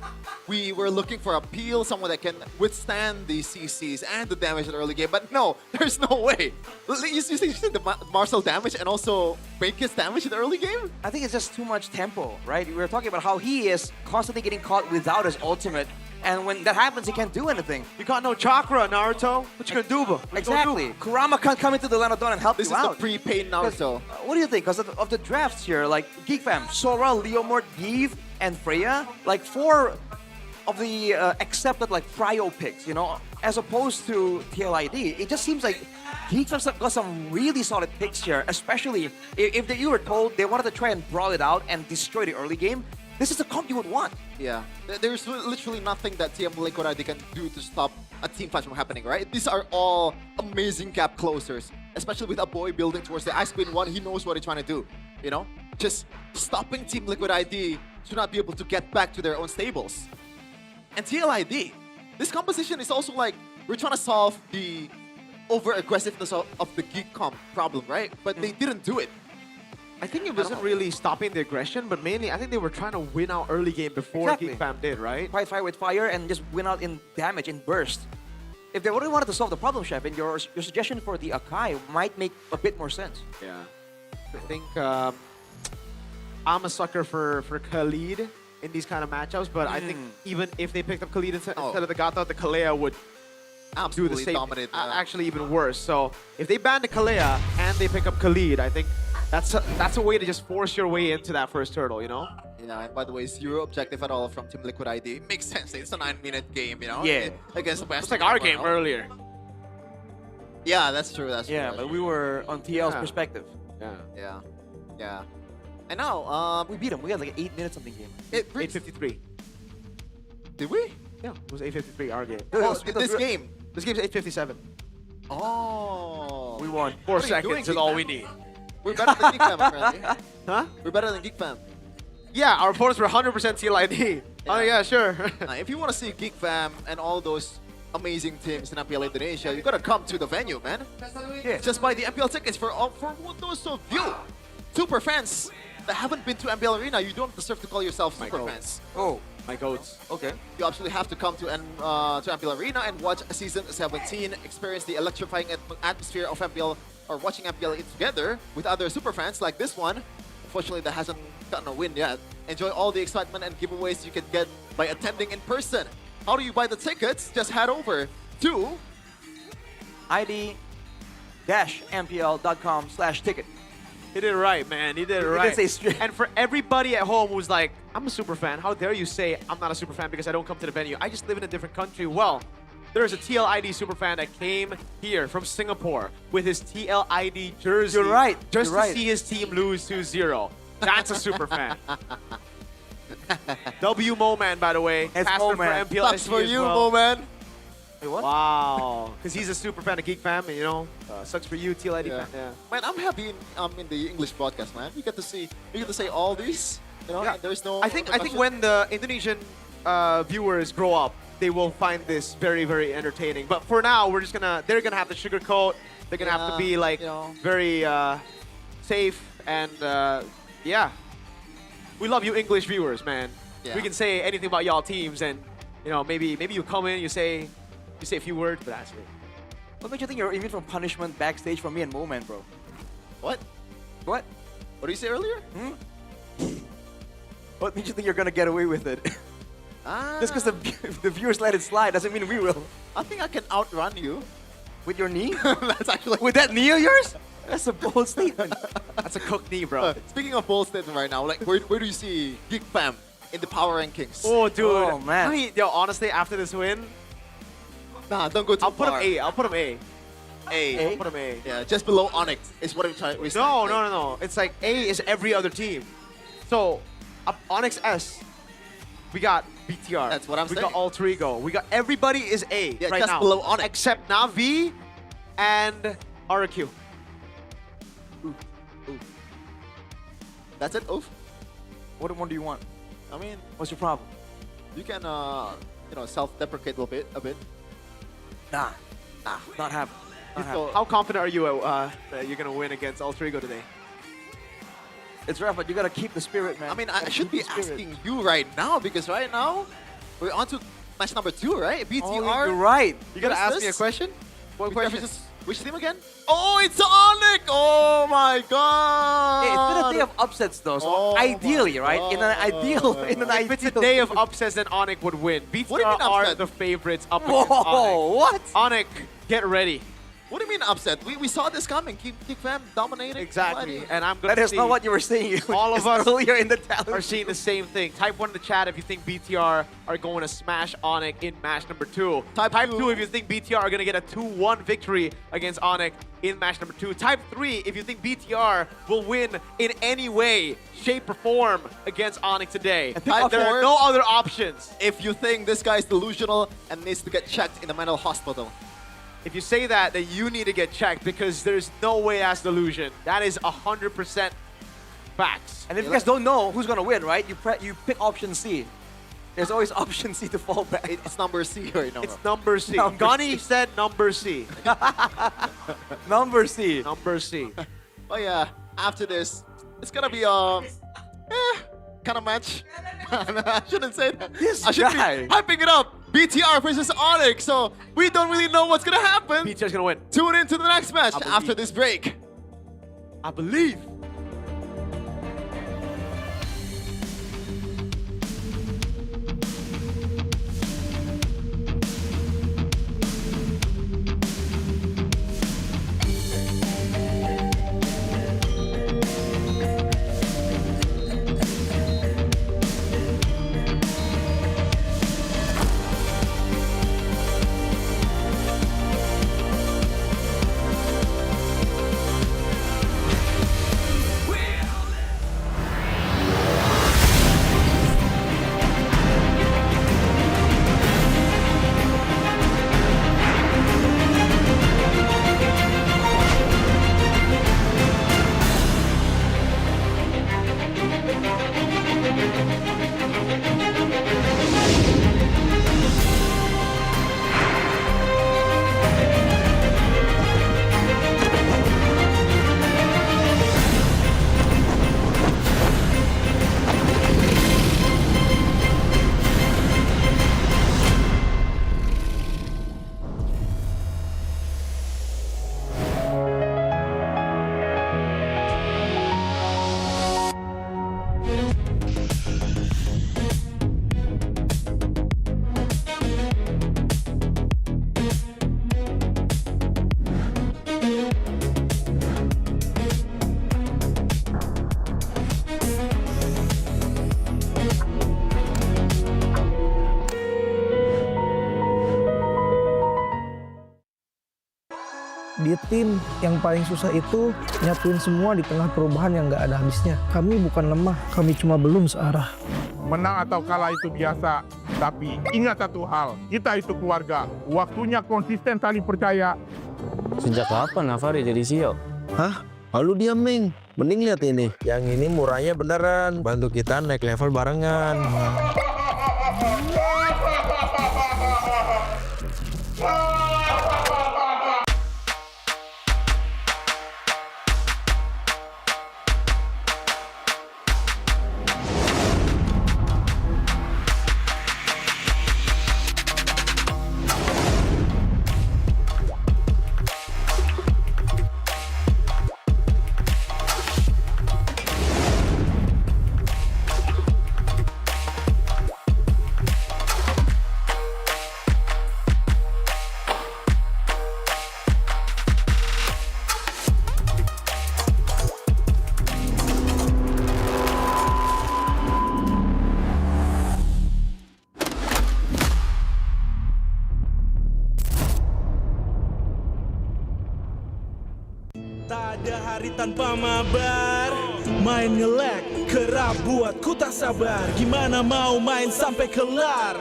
We were looking for a peel, someone that can withstand the CCs and the damage in the early game. But no, there's no way. You see the Marcel damage and also Bake's damage in the early game? I think it's just too much tempo, right? We were talking about how he is constantly getting caught without his ultimate. And when that happens, he can't do anything. You got no chakra, Naruto. What you gonna do, bro? Exactly. Kurama can't come into the Lanodon and help This you is out. the prepaid Naruto. What do you think? Because of the drafts here, like Geek Fam, Sora, Leomord, Eve, and Freya, like 4 of the accepted like Fryo picks, you know, as opposed to TLID. It just seems like Geek Fam's got some really solid picks here, especially if you were told they wanted to try and brawl it out and destroy the early game. This is the comp you would want. Yeah, there's literally nothing that TM Liquid ID can do to stop a team fight from happening, right? These are all amazing gap closers, especially with a boy building towards the Ice Queen 1. He knows what he's trying to do, you know? Just stopping Team Liquid ID to not be able to get back to their own stables. And TLID, this composition is also like, we're trying to solve the over-aggressiveness of the Geek comp problem, right? But they didn't do it. I think it wasn't really stopping the aggression, but mainly I think they were trying to win out early game before Geek Fam did, right? Fight fire with fire and just win out in damage, in burst. If they really wanted to solve the problem, Chef, and your suggestion for the Akai might make a bit more sense. Yeah. I think I'm a sucker for Khalid in these kind of matchups, but I think even if they picked up Khalid instead of the Gata, the Kalea would do the same. Dominate. Actually, even worse. So if they ban the Kalea and they pick up Khalid, I think that's a way to just force your way into that first turtle, you know? Yeah, and by the way, 0 objective at all from Team Liquid ID. Makes sense. It's a 9-minute game, you know? Yeah. Against the best. It's like our game earlier. Yeah, that's true. That's true. Yeah, but we were on TL's perspective. Yeah. And now, we beat him. We had like 8 minutes something game. 8:53. Did we? Yeah, it was 8:53 our game. Oh, this game. This game's 8:57. Oh. We won. 4 What are you doing, seconds is Geek all Fam? we need. We're better than Geek Fam, apparently. Huh? We're better than Geek Fam. Yeah, our opponents were 100% TLID. Oh yeah, sure. If you want to see Geek Fam and all those amazing teams in MPL Indonesia, you gotta come to the venue, man. Yeah. Just buy the MPL tickets for those of you super fans that haven't been to MPL Arena. You don't deserve to call yourself super fans. Oh, my goats. Okay. You absolutely have to come to MPL Arena and watch Season 17, experience the electrifying atmosphere of MPL, or watching MPL together with other super fans like this one. Unfortunately, that hasn't gotten a win yet. Enjoy all the excitement and giveaways you can get by attending in person. How do you buy the tickets? Just head over to id-mpl.com/ticket. He did it right, man. He did it right. He did say straight. And for everybody at home who's like, I'm a super fan, how dare you say I'm not a super fan because I don't come to the venue? I just live in a different country. Well, there's a TLID superfan that came here from Singapore with his TLID jersey. You're right. Just You're to right. see his team lose 2-0. That's a superfan. W Moman, by the way. It's Pastor for Moman. MPL. Sucks for as you, well. Moman. Wait, what? Wow. Because he's a super fan of Geek Fam, and, you know, sucks for you, TLID fan. Yeah. Man, I'm happy in the English podcast, man. We get to say all these. You know, Yeah. and there's no. I think when the Indonesian viewers grow up, they will find this very, very entertaining. But for now, they're gonna have to sugarcoat. They're gonna have to be like very safe and yeah. We love you English viewers, man. Yeah. We can say anything about y'all teams, and you know maybe you come in, you say a few words, but that's it. What makes you think you're immune from punishment backstage from me and Moman, bro? What? What? What did you say earlier? What makes you think you're gonna get away with it? Just because the viewers let it slide doesn't mean we will. I think I can outrun you. With your knee? That's actually. With that knee of yours? That's a bold statement. That's a cooked knee, bro. Speaking of bold statement right now, like where do you see Geek Fam in the power rankings? Oh, dude. Oh, man. I mean, yo, honestly, after this win, Nah, don't go too I'll put him far. A. I'll put him A. A. I'll put him A. Yeah, just below Onyx is what I'm trying. No. It's like A is every other team. So, up Onyx S, we got BTR. That's what I'm we saying. got Alter Ego. We got everybody is A Yeah, right just now. below Onyx. Except Navi and RQ. That's it. Oof. What more do you want? I mean, What's your problem? you can self-deprecate a bit. Nah, not happening. Not happening. How confident are you that you're gonna win against Alter Ego today? It's rough, but you gotta keep the spirit, man. I mean, I Gotta should keep be the spirit. asking you right now because right now we're on to match number 2, right? BTR. Oh, you're right. You gotta ask me a versus- question. What BTR question? versus which team again? Oh, it's Onyx! Oh my god! Hey, it's been a day of upsets though, so Oh ideally, my right? In an ideal, If it's a day of upsets, then Onyx would win. What do you BTR mean are upset? the favorites up against Whoa, Onyx. what? Onyx, get ready. What do you mean upset? We saw this coming. Geek Fam dominating. Exactly. Bloody. And I'm gonna That is see not what you were saying. all of us earlier in the talent are seeing the same thing. Type 1 in the chat if you think BTR are going to smash Onyx in match number 2. Type 2 if you think BTR are going to get a 2-1 victory against Onyx in match number 2. Type 3 if you think BTR will win in any way, shape, or form against Onyx today. Type There are 4 no other options. if you think this guy is delusional and needs to get checked in the mental hospital. If you say that, then you need to get checked because there's no way that's delusion. That is 100% facts. And if you guys don't know who's gonna win, right? You pick option C. There's always option C to fall back. It's number C right now. It's number C. Number Gunny C. said number C. Number C. Number C. Oh yeah, after this, it's gonna be kind of match. I shouldn't say that. This I should guy. be hyping it up. BTR versus Onyx. So we don't really know what's gonna happen. BTR's gonna win. Tune in to the next match I believe. after this break. I believe. Jadi tim yang paling susah itu nyatuin semua di tengah perubahan yang nggak ada habisnya. Kami bukan lemah, kami cuma belum searah. Menang atau kalah itu biasa, tapi ingat satu hal, kita itu keluarga. Waktunya konsisten saling percaya. Sejak kapan Navari jadi CEO? Hah? Lalu diam, Ming. Mending lihat ini. Yang ini murahnya beneran. Bantu kita naik level barengan. Tak ada hari tanpa mabar. Main nge-lag, kerap buat ku tak sabar. Gimana mau main sampai kelar?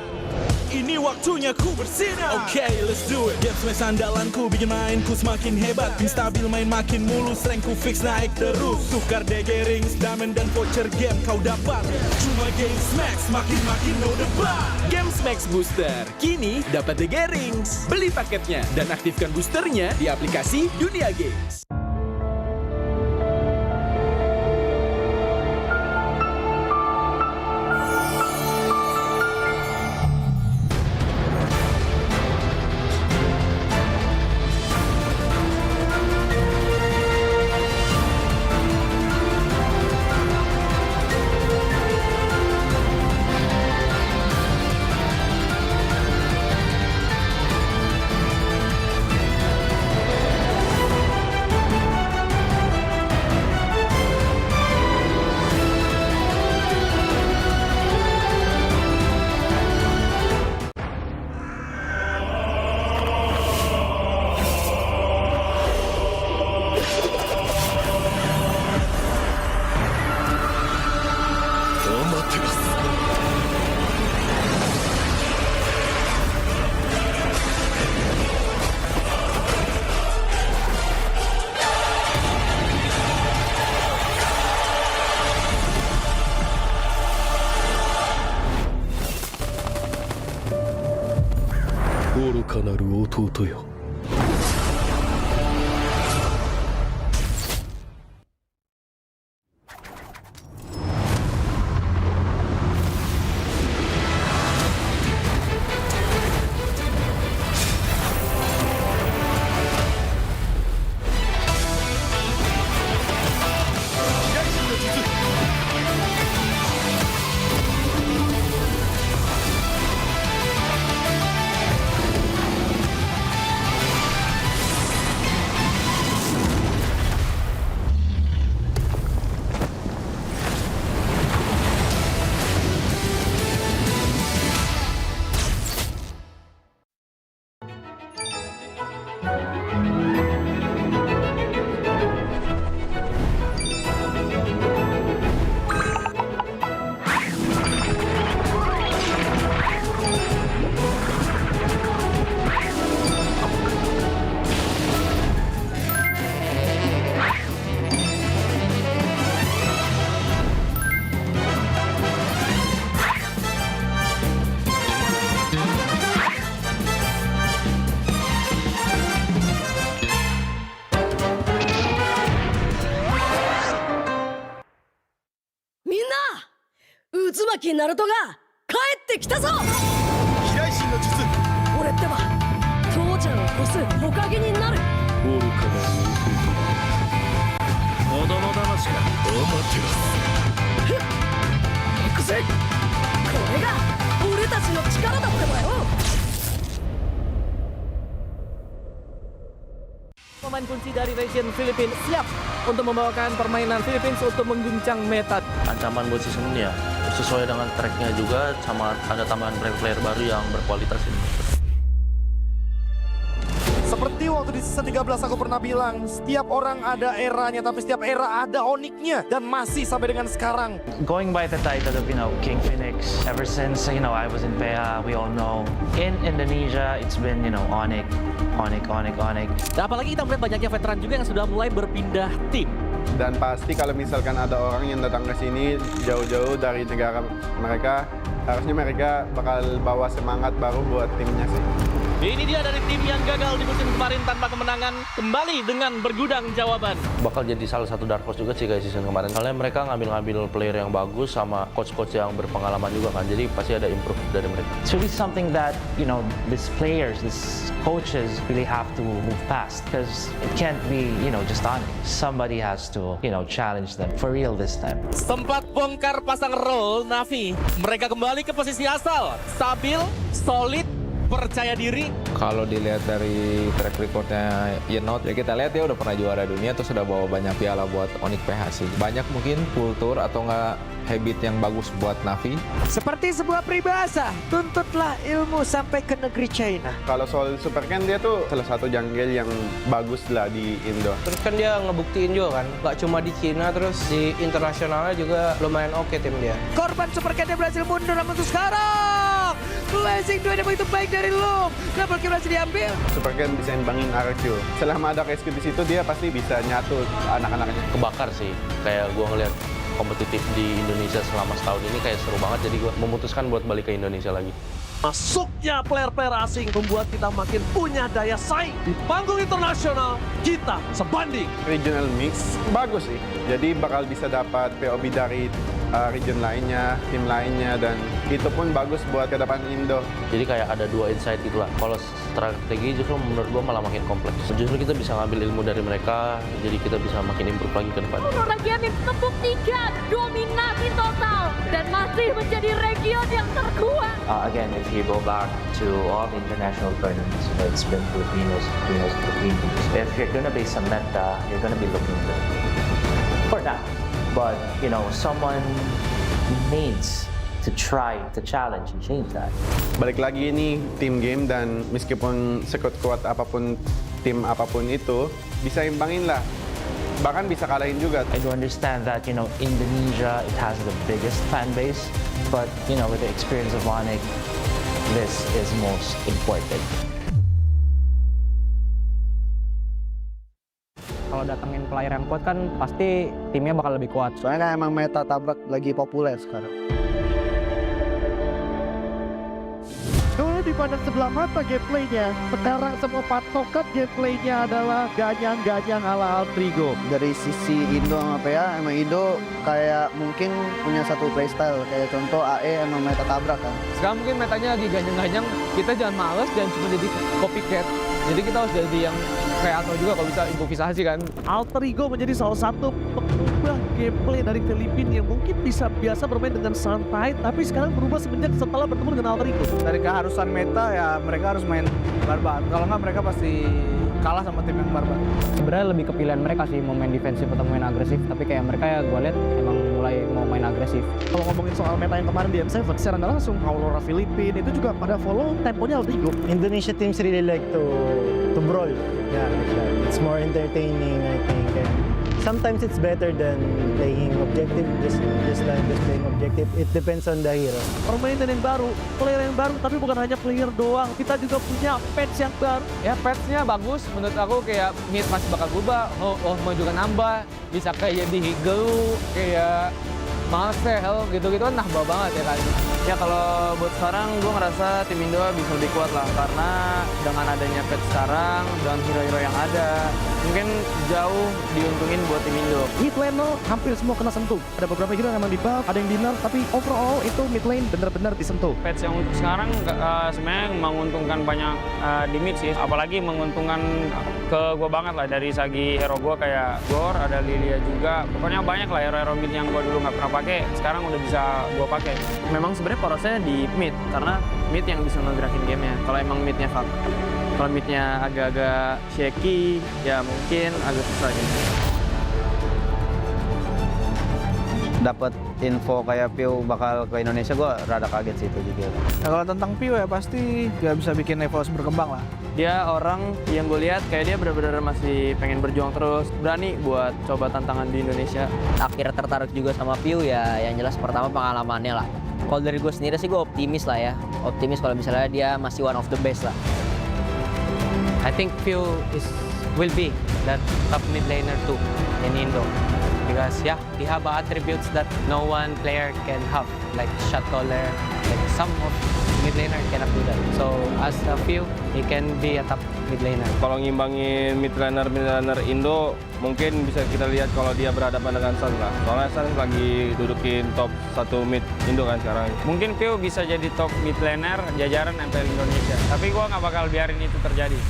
Ini waktunya ku bersinar. Okay, let's do it. Game smash andalanku bikin mainku semakin hebat. Tim stabil main makin mulus, rankku fix naik terus. Tukar DG rings, diamond dan voucher game kau dapat. Cuma Game Max makin no debat. Game Max Booster kini dapat DG rings. Beli paketnya dan aktifkan boosternya di aplikasi Dunia Games. Uzumaki Naruto が帰ってきたぞ。飛来神の術。俺ってば父ちゃんを越す火影になる。愚かな子供騙しか。行くぜ。これが俺たちの力だってばよ。Pemain kunci dari region Filipina siap untuk membawakan permainan Philippines untuk mengguncang meta. Ancaman buat season ini ya sesuai dengan tracknya juga, sama ada tambahan player baru yang berkualitas ini. Seperti waktu di season 13 aku pernah bilang, setiap orang ada eranya, tapi setiap era ada oniknya. Dan masih sampai dengan sekarang. Going by the title of, King Infinix, ever since, I was in PA, we all know. In Indonesia, it's been, Onyx. Dan apalagi kita melihat banyaknya veteran juga yang sudah mulai berpindah tim. Dan pasti kalau misalkan ada orang yang datang ke sini jauh-jauh dari negara mereka, harusnya mereka bakal bawa semangat baru buat timnya sih. Ini dia dari tim yang gagal di musim kemarin tanpa kemenangan, kembali dengan bergudang jawaban. Bakal jadi salah satu dark horse juga sih kayak season kemarin. Soalnya mereka ngambil player yang bagus sama coach-coach yang berpengalaman juga kan. Jadi pasti ada improve dari mereka. It's really something that, these players, these coaches really have to move past. Because it can't be, just on it. Somebody has to, challenge them for real this time. Sempat bongkar pasang role Navi. Mereka kembali ke posisi asal. Stabil, solid, percaya diri. Kalau dilihat dari track recordnya Yenot, ya kita lihat dia udah pernah juara dunia, terus udah bawa banyak piala buat Onyx PH sih. Banyak mungkin kultur atau enggak habit yang bagus buat Navi. Seperti sebuah peribahasa, tuntutlah ilmu sampai ke negeri China. Kalau soal Super kan dia tuh salah satu jungle yang bagus lah di Indo. Terus kan dia ngebuktiin juga kan, gak cuma di Cina, terus di internasionalnya juga lumayan oke tim dia. Korban Super Cat berhasil mundur, namun untuk sekarang Blazing 2 yang begitu baik dari Loom. Double kill berhasil diambil. Super kan bisa imbangin RQ. Selama ada KSQ di situ dia pasti bisa nyatu anak-anaknya. Kebakar sih, kayak gue ngeliat kompetitif di Indonesia selama setahun ini kayak seru banget, jadi gue memutuskan buat balik ke Indonesia lagi. Masuknya player-player asing membuat kita makin punya daya saing. Di panggung internasional, kita sebanding. Regional mix bagus sih. Jadi bakal bisa dapat POB dari region lainnya, tim lainnya, dan itu pun bagus buat ke depan Indo. Jadi kayak ada dua insight gitu lah. Kalau strategi justru menurut gue malah makin kompleks. Justru kita bisa ngambil ilmu dari mereka, jadi kita bisa makin improve lagi ke depan. Region tepuk 3, dominasi total, dan masih menjadi region yang terkuat. Again, if you go back to all the international tournaments, it's been Filipinos. If you're gonna be some meta, you're gonna be looking for that. But, someone needs to try to challenge and change that. Balik lagi ini team game, dan meskipun sekuat-kuat apapun tim apapun itu, bisa imbangin lah. Bahkan bisa kalahin juga. I do understand that, Indonesia, it has the biggest fan base. But, with the experience of Onyx, this is most important. Kalau datengin player yang kuat kan pasti timnya bakal lebih kuat. Soalnya kan emang meta tabrak lagi populer sekarang. Kalau dipandang sebelah mata gameplaynya, sekarang semua patokan gameplaynya adalah ganyang-ganyang ala Altrigo. Dari sisi Indo sama PA, emang Indo kayak mungkin punya satu playstyle. Kayak contoh AE emang meta tabrak kan. Sekarang mungkin metanya lagi ganyang-ganyang, kita jangan males, jangan cuma jadi copycat. Jadi kita harus jadi yang kreator juga kalau bisa improvisasi kan. Altrigo menjadi salah satu pengubah gameplay dari Filipina yang mungkin bisa biasa bermain dengan santai, tapi sekarang berubah semenjak setelah bertemu dengan Altrigo. Dari keharusan meta ya mereka harus main barbar. Kalau nggak mereka pasti kalah sama tim yang barbar. Sebenarnya lebih ke pilihan mereka sih mau main defensif atau main agresif, tapi kayak mereka ya gue lihat emang mulai mau main agresif. Kalau ngomongin soal meta yang kemarin di M7, secara nggak langsung Aurora Filipina itu juga pada follow temponya Altrigo. Indonesia teams really like to brawl. Yeah, like that. It's more entertaining, I think. And sometimes it's better than playing objective, just playing objective. It depends on the hero. Permainan yang baru, player yang baru, tapi bukan hanya player doang. Kita juga punya patch yang baru. Ya patchnya bagus, menurut aku kayak mid masih bakal berubah, mau juga nambah, bisa kayak di Higelu, kayak Marcel gitu-gitu kan nambah banget ya kan. Ya kalau buat sekarang gue ngerasa tim Indo bisa lebih kuat lah, karena dengan adanya patch sekarang, dengan hero-hero yang ada, mungkin jauh diuntungin buat tim Indo. Mid lane hampir semua kena sentuh. Ada beberapa hero yang emang di buff, ada yang di nerf, tapi overall itu mid lane benar-benar disentuh. Patch yang untuk sekarang sebenarnya menguntungkan banyak di mid sih, apalagi menguntungkan ke gue banget lah dari segi hero gue kayak Gor, ada Lilia juga. Pokoknya banyak lah hero-hero mid yang gue dulu nggak pernah pakai, sekarang udah bisa gue pakai. Memang sebenarnya porosnya di mid, karena mid yang bisa ngegerakin gamenya. Kalau emang midnya fuck, kalau midnya agak-agak shaky, ya mungkin agak susah gitu. dapat info kayak Piu bakal ke Indonesia, gue rada kaget sih itu juga. Nah, kalau tentang Piu ya pasti dia bisa bikin Evos berkembang lah. Dia orang yang gue lihat kayak dia benar-benar masih pengen berjuang terus, berani buat coba tantangan di Indonesia. Akhirnya tertarik juga sama Piu ya, yang jelas pertama pengalamannya lah. Kalau dari gue sendiri sih gue optimis lah ya, optimis kalau misalnya dia masih one of the best lah. I think Piu will be that top mid laner too in Indo. Because yeah, he have attributes that no one player can have, like shot caller, like some of mid laner cannot do that. So as a few, he can be a top mid laner. Kalau ngimbangin mid laner Indo, mungkin bisa kita lihat kalau dia berhadapan dengan Sun lah. Soalnya Sun lagi dudukin top 1 mid Indo kan sekarang. Mungkin Piu bisa jadi top mid laner jajaran MPL Indonesia. Tapi gua nggak bakal biarin itu terjadi.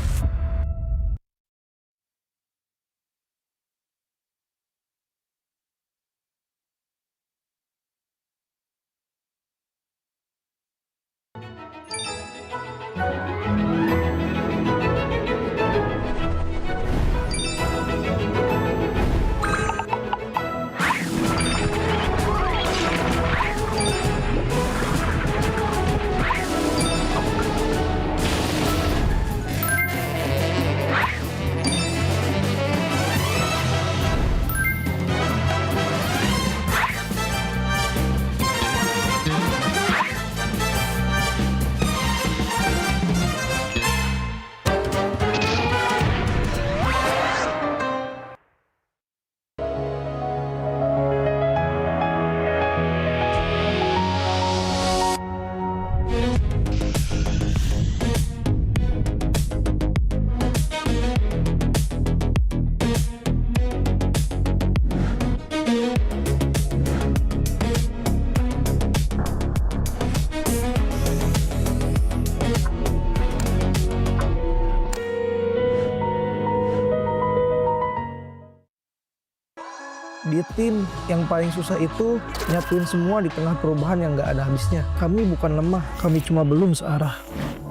Di tim yang paling susah itu nyatuin semua di tengah perubahan yang nggak ada habisnya. Kami bukan lemah, kami cuma belum searah.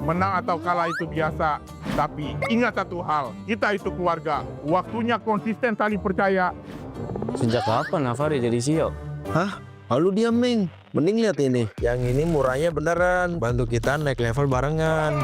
Menang atau kalah itu biasa, tapi ingat satu hal, kita itu keluarga. Waktunya konsisten saling percaya. Sejak kapan Navari jadi CEO? Hah? Lalu dia Ming, mending lihat ini. Yang ini murahnya beneran, bantu kita naik level barengan.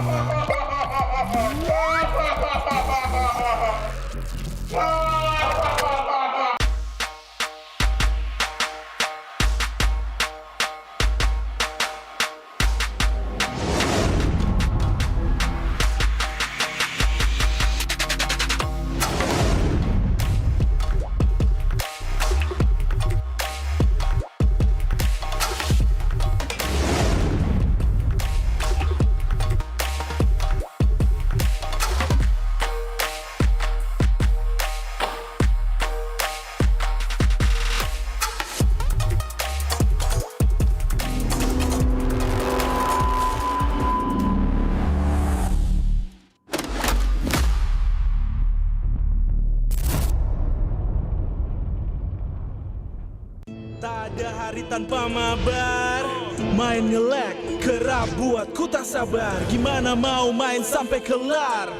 Tak ada hari tanpa mabar, main nge-lag, kerap buatku tak sabar. Gimana mau main sampai kelar?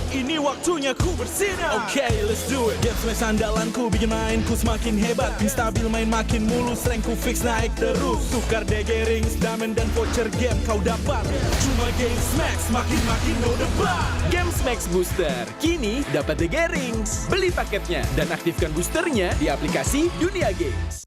Ini waktunya ku bersinar. Okay, let's do it. Game smash andalanku bikin mainku semakin hebat. Pin stabil main makin mulus, rankku fix naik terus. Tukar DG rings, diamond dan voucher game kau dapat. Cuma Game Smash makin no debat. Game Max Booster kini dapat DG Rings. Beli paketnya dan aktifkan boosternya di aplikasi Dunia Games.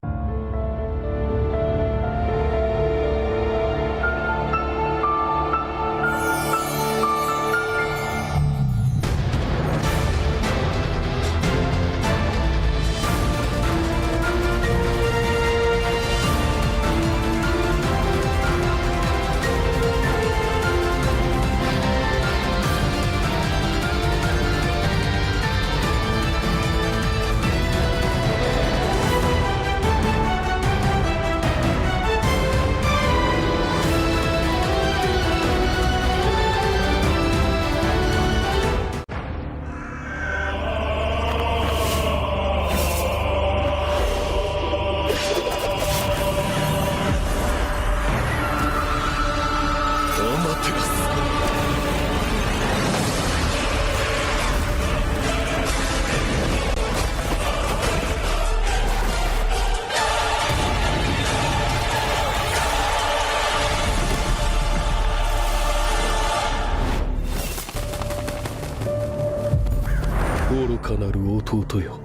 弟よ。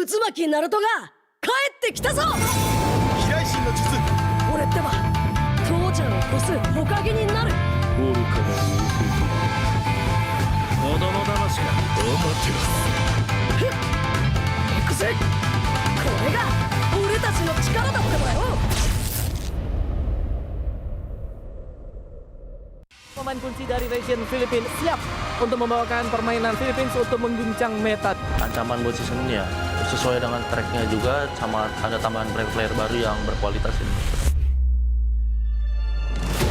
渦巻きナルトが帰ってきたぞ。飛来神の術。俺ってば父ちゃんを越す火影になる。愚かな子供騙しか。頑張ってふっ行くぜ。これが俺たちの力だってばよ。Pemain kunci dari region Filipina siap untuk membawakan permainan Philippines untuk mengguncang meta. Ancaman buat season ini ya sesuai dengan tracknya juga, sama ada tambahan player baru yang berkualitas ini.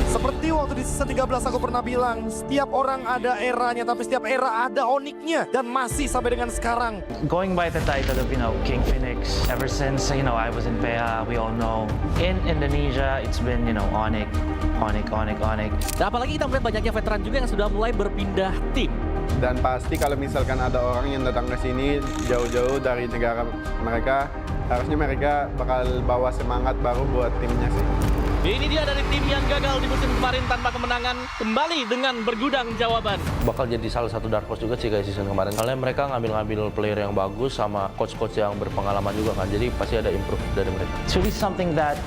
Seperti waktu di season 13 aku pernah bilang, setiap orang ada eranya, tapi setiap era ada oniknya, dan masih sampai dengan sekarang. Going by the title of, King Infinix, ever since, I was in PH, we all know. In Indonesia, it's been, Onyx. Dan apalagi kita melihat banyaknya veteran juga yang sudah mulai berpindah tim. Dan pasti kalau misalkan ada orang yang datang ke sini jauh-jauh dari negara mereka, harusnya mereka bakal bawa semangat baru buat timnya sih. Ini dia dari tim yang gagal di musim kemarin tanpa kemenangan, kembali dengan bergudang jawaban. Bakal jadi salah satu dark horse juga sih kayak season kemarin. Soalnya mereka ngambil player yang bagus sama coach-coach yang berpengalaman juga kan. Jadi pasti ada improve dari mereka. It's really something that,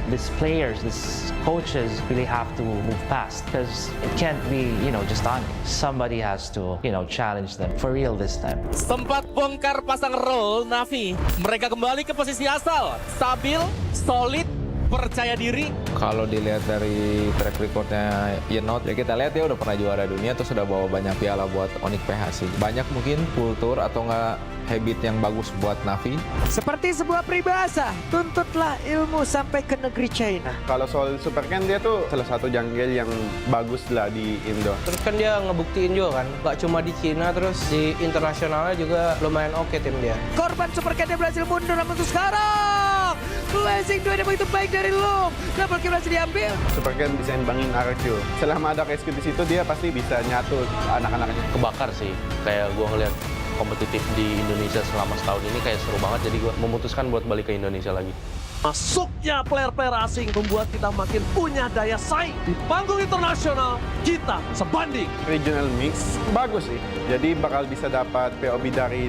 these players, these coaches really have to move past. Because it can't be, just on. Somebody has to, challenge them for real this time. Sempat bongkar pasang role Navi. Mereka kembali ke posisi asal. Stabil, solid, percaya diri. Kalau dilihat dari track recordnya Yenot, ya kita lihat dia udah pernah juara dunia, terus sudah bawa banyak piala buat Onyx PH sih. Banyak mungkin kultur atau nggak habit yang bagus buat Navi. Seperti sebuah peribahasa, tuntutlah ilmu sampai ke negeri China. Kalau soal Super Ken, dia tuh salah satu jungle yang bagus lah di Indo. Terus kan dia ngebuktiin juga kan, gak cuma di Cina, terus di internasionalnya juga lumayan oke tim dia. Korban Super Ken yang berhasil mundur, namun untuk sekarang Blazing 2 yang begitu baik dari Loom. Double kill berhasil diambil. Super Ken bisa imbangin RQ. Selama ada KSQ di situ, dia pasti bisa nyatu anak-anaknya. Kebakar sih, kayak gue ngeliat kompetitif di Indonesia selama setahun ini kayak seru banget, jadi gue memutuskan buat balik ke Indonesia lagi. Masuknya player-player asing membuat kita makin punya daya saing. Di panggung internasional, kita sebanding. Regional mix bagus sih, jadi bakal bisa dapat POB dari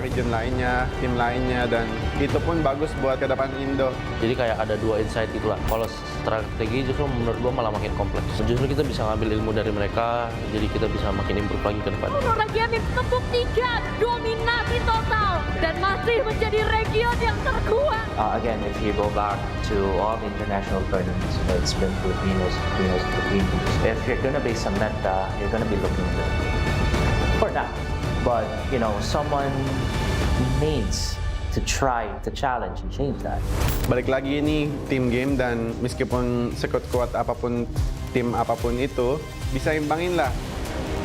region lainnya, tim lainnya, dan itu pun bagus buat ke depan Indo. Jadi kayak ada dua insight itulah. Kalau strategi justru menurut gue malah makin kompleks. Justru kita bisa ngambil ilmu dari mereka, jadi kita bisa makin improve lagi ke depan. Region membuktikan dominasi total dan masih menjadi region yang terkuat. Again, if you go back to all the international tournaments, it's been Filipinos. If you're gonna base on meta, you're gonna be looking good for that. But, someone needs to try to challenge and change that. Balik lagi ini tim game, dan meskipun sekuat-kuat apapun tim apapun itu, bisa imbangin lah.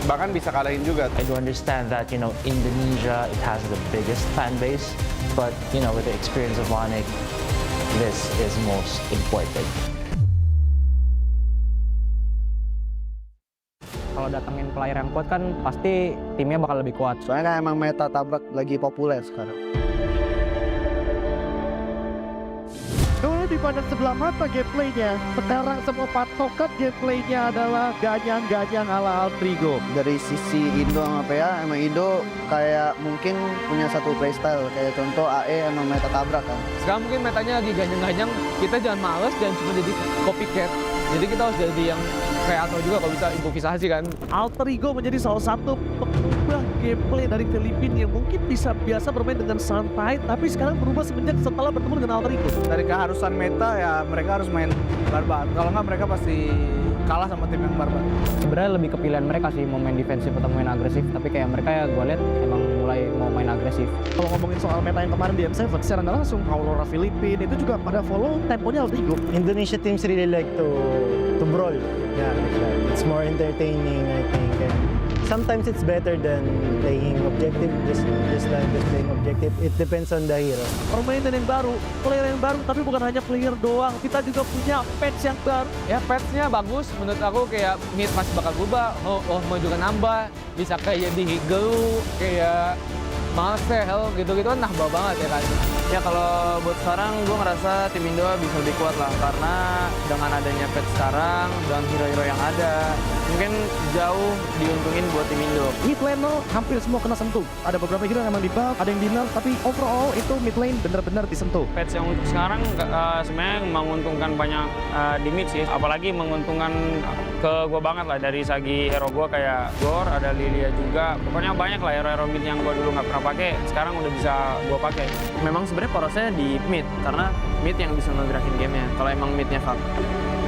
Bahkan bisa kalahin juga. I do understand that, Indonesia, it has the biggest fan base. But, with the experience of Onyx, this is most important. Kalau datangin player yang kuat kan pasti timnya bakal lebih kuat. Soalnya kan emang meta tabrak lagi populer sekarang. Kalau di dipandang sebelah mata gameplaynya. Sekarang semua patokan gameplaynya adalah ganyang-ganyang ala Altrigo. Dari sisi Indo sama PA, emang Indo kayak mungkin punya satu playstyle. Kayak contoh AE emang meta tabrak kan. Sekarang mungkin metanya lagi ganyang-ganyang, kita jangan males dan cuma jadi copycat. Jadi kita harus jadi yang kreator juga kalau bisa improvisasi kan. Altrigo menjadi salah satu pengubah gameplay dari Filipina yang mungkin bisa biasa bermain dengan santai, tapi sekarang berubah semenjak setelah bertemu dengan Altrigo. Dari keharusan meta ya mereka harus main barbar. Kalau nggak mereka pasti kalah sama tim yang barbar. Sebenarnya lebih kepilihan mereka sih mau main defensif atau main agresif, tapi kayak mereka ya gue lihat emang mulai mau main agresif. Kalau ngomongin soal meta yang kemarin di M7, secara nggak langsung Aurora Filipina itu juga pada follow temponya Altrigo. Indonesia teams really like to brawl. Yeah, like that. It's more entertaining, I think. And sometimes it's better than playing objective, just playing objective. It depends on the hero. Permainan yang baru, player yang baru, tapi bukan hanya player doang. Kita juga punya patch yang baru. Ya patch-nya bagus, menurut aku kayak mid masih bakal berubah. Mau juga nambah, bisa kayak di Higelu, kayak Marcel gitu-gitu kan nambah banget ya kan. Ya kalau buat sekarang gue ngerasa tim Indo bisa lebih kuat lah, karena dengan adanya patch sekarang dan hero-hero yang ada mungkin jauh diuntungin buat tim Indo. Mid lane hampir semua kena sentuh. Ada beberapa hero yang emang di buff, ada yang di nerf, tapi overall itu mid lane benar-benar disentuh. Patch yang untuk sekarang sebenarnya menguntungkan banyak di mid sih, apalagi menguntungkan ke gue banget lah dari segi hero gue kayak Gor, ada Lilia juga. Pokoknya banyak lah hero-hero mid yang gue dulu nggak pernah pakai, sekarang udah bisa gue pakai. Memang sebenarnya porosnya di mid, karena mid yang bisa ngegerakin gamenya. Kalau emang midnya fuck,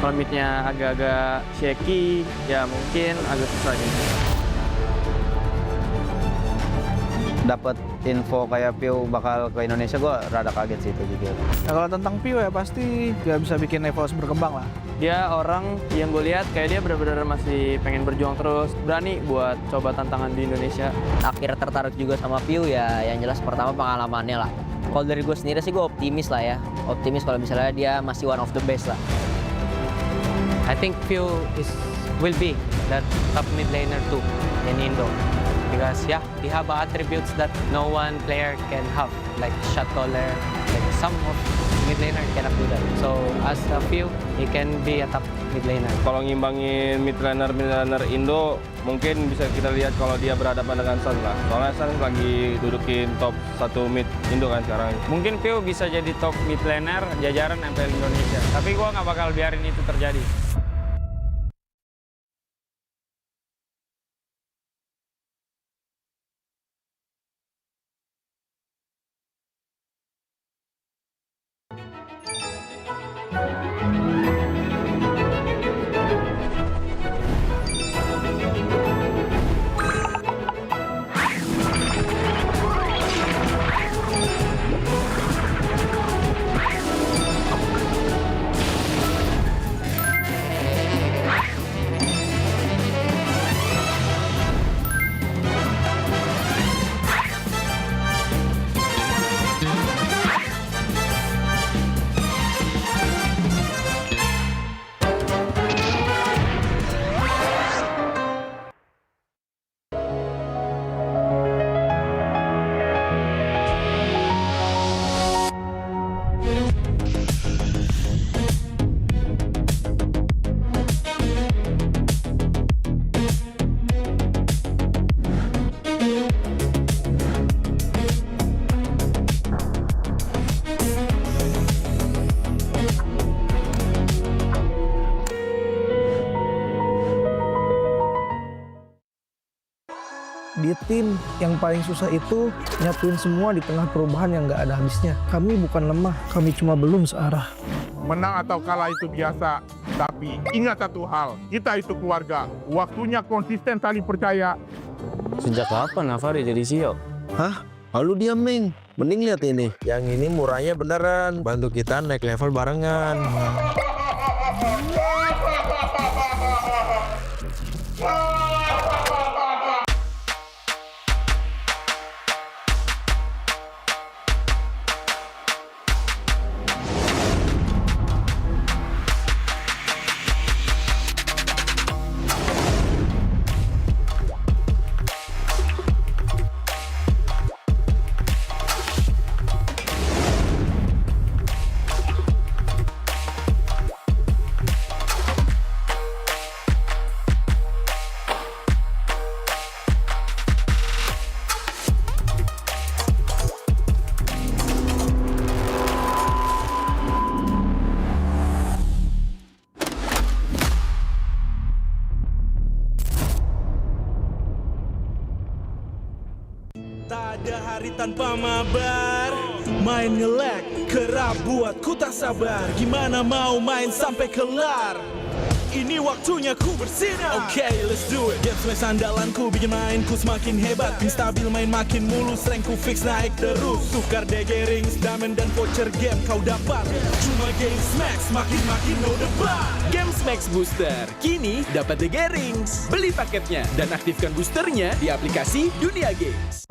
kalau midnya agak-agak shaky, ya mungkin agak susah gitu. Dapat info kayak Pio bakal ke Indonesia, gue rada kaget sih itu juga. Nah, kalau tentang Pio ya pasti dia bisa bikin EVOS berkembang lah. Dia orang yang gue lihat kayak dia benar-benar masih pengen berjuang terus, berani buat coba tantangan di Indonesia. Akhirnya tertarik juga sama Pio ya, yang jelas pertama pengalamannya lah. Kalau dari gue sendiri sih gue optimis lah ya, optimis kalau misalnya dia masih one of the best lah. I think Pio will be that top mid laner too in Indo. Because yeah, he have attributes that no one player can have, like shot caller, like some of mid laner cannot do that. So as a Pio, he can be a top mid laner. Kalau ngimbangin mid laner Indo, mungkin bisa kita lihat kalau dia berhadapan dengan Sun lah. Soalnya Sun lagi dudukin top 1 mid Indo kan sekarang. Mungkin Pio bisa jadi top mid laner jajaran MPL Indonesia, tapi gue nggak bakal biarin itu terjadi. Di tim yang paling susah itu nyatuin semua di tengah perubahan yang nggak ada habisnya. Kami bukan lemah, kami cuma belum searah. Menang atau kalah itu biasa, tapi ingat satu hal, kita itu keluarga. Waktunya konsisten saling percaya. Sejak kapan Navari jadi CEO? Hah? Lalu diam, Ming. Mending lihat ini. Yang ini murahnya beneran. Bantu kita naik level barengan. Tak ada hari tanpa mabar. Main nge-lag, kerap buatku tak sabar. Gimana mau main sampai kelar? Ini waktunya ku bersinar. Okay, let's do it. Game smash andalanku bikin mainku semakin hebat. Pin stabil main makin mulus, rankku fix naik terus. Tukar DG rings, diamond dan voucher game kau dapat. Cuma game smash makin no debat. Game Max Booster kini dapat DG rings. Beli paketnya dan aktifkan boosternya di aplikasi Dunia Games.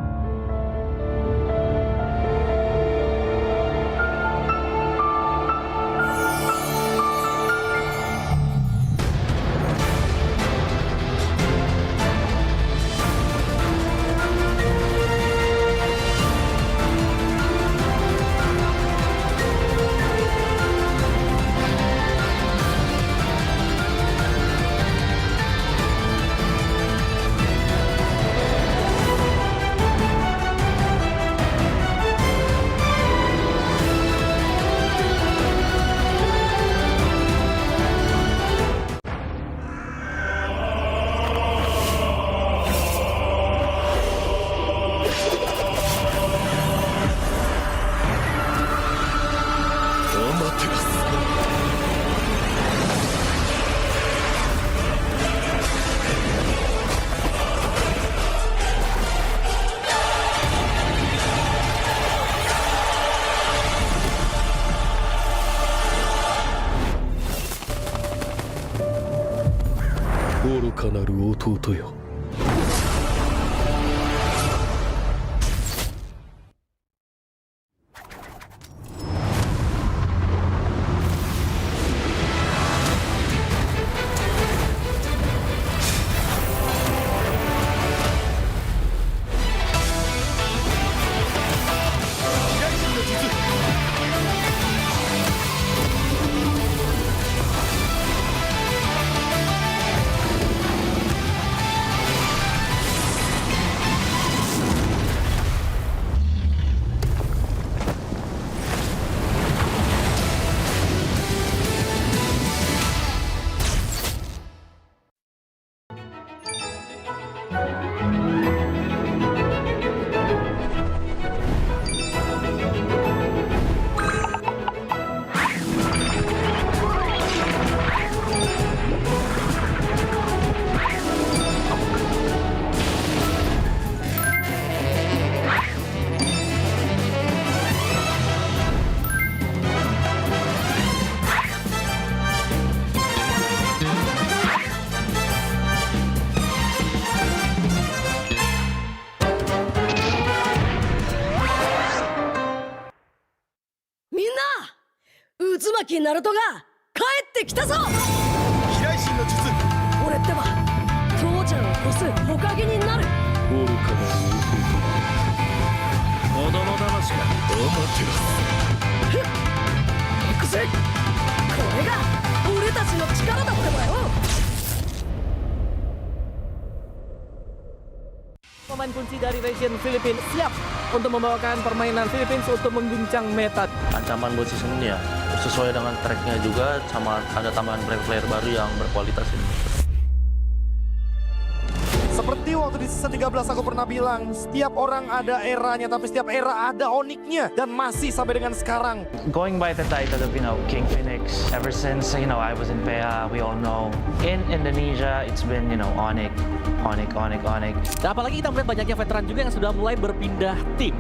Uzumaki Naruto が帰ってきたぞ。飛来神の術。俺ってば父ちゃんを越す火影になる。愚かな子供騙しか。ふっ行くぜ。これが俺たちの力だってばよ。Pemain kunci dari region Philippines siap untuk membawakan permainan Philippines untuk mengguncang meta. Ancaman buat season ini ya sesuai dengan tracknya juga, sama ada tambahan player-player baru yang berkualitas ini. Seperti waktu di season 13 aku pernah bilang, setiap orang ada eranya, tapi setiap era ada oniknya. Dan masih sampai dengan sekarang. Going by the title of, King Infinix, ever since, I was in PH, we all know. In Indonesia, it's been, Onyx. Nah, apalagi kita melihat banyaknya veteran juga yang sudah mulai berpindah tim.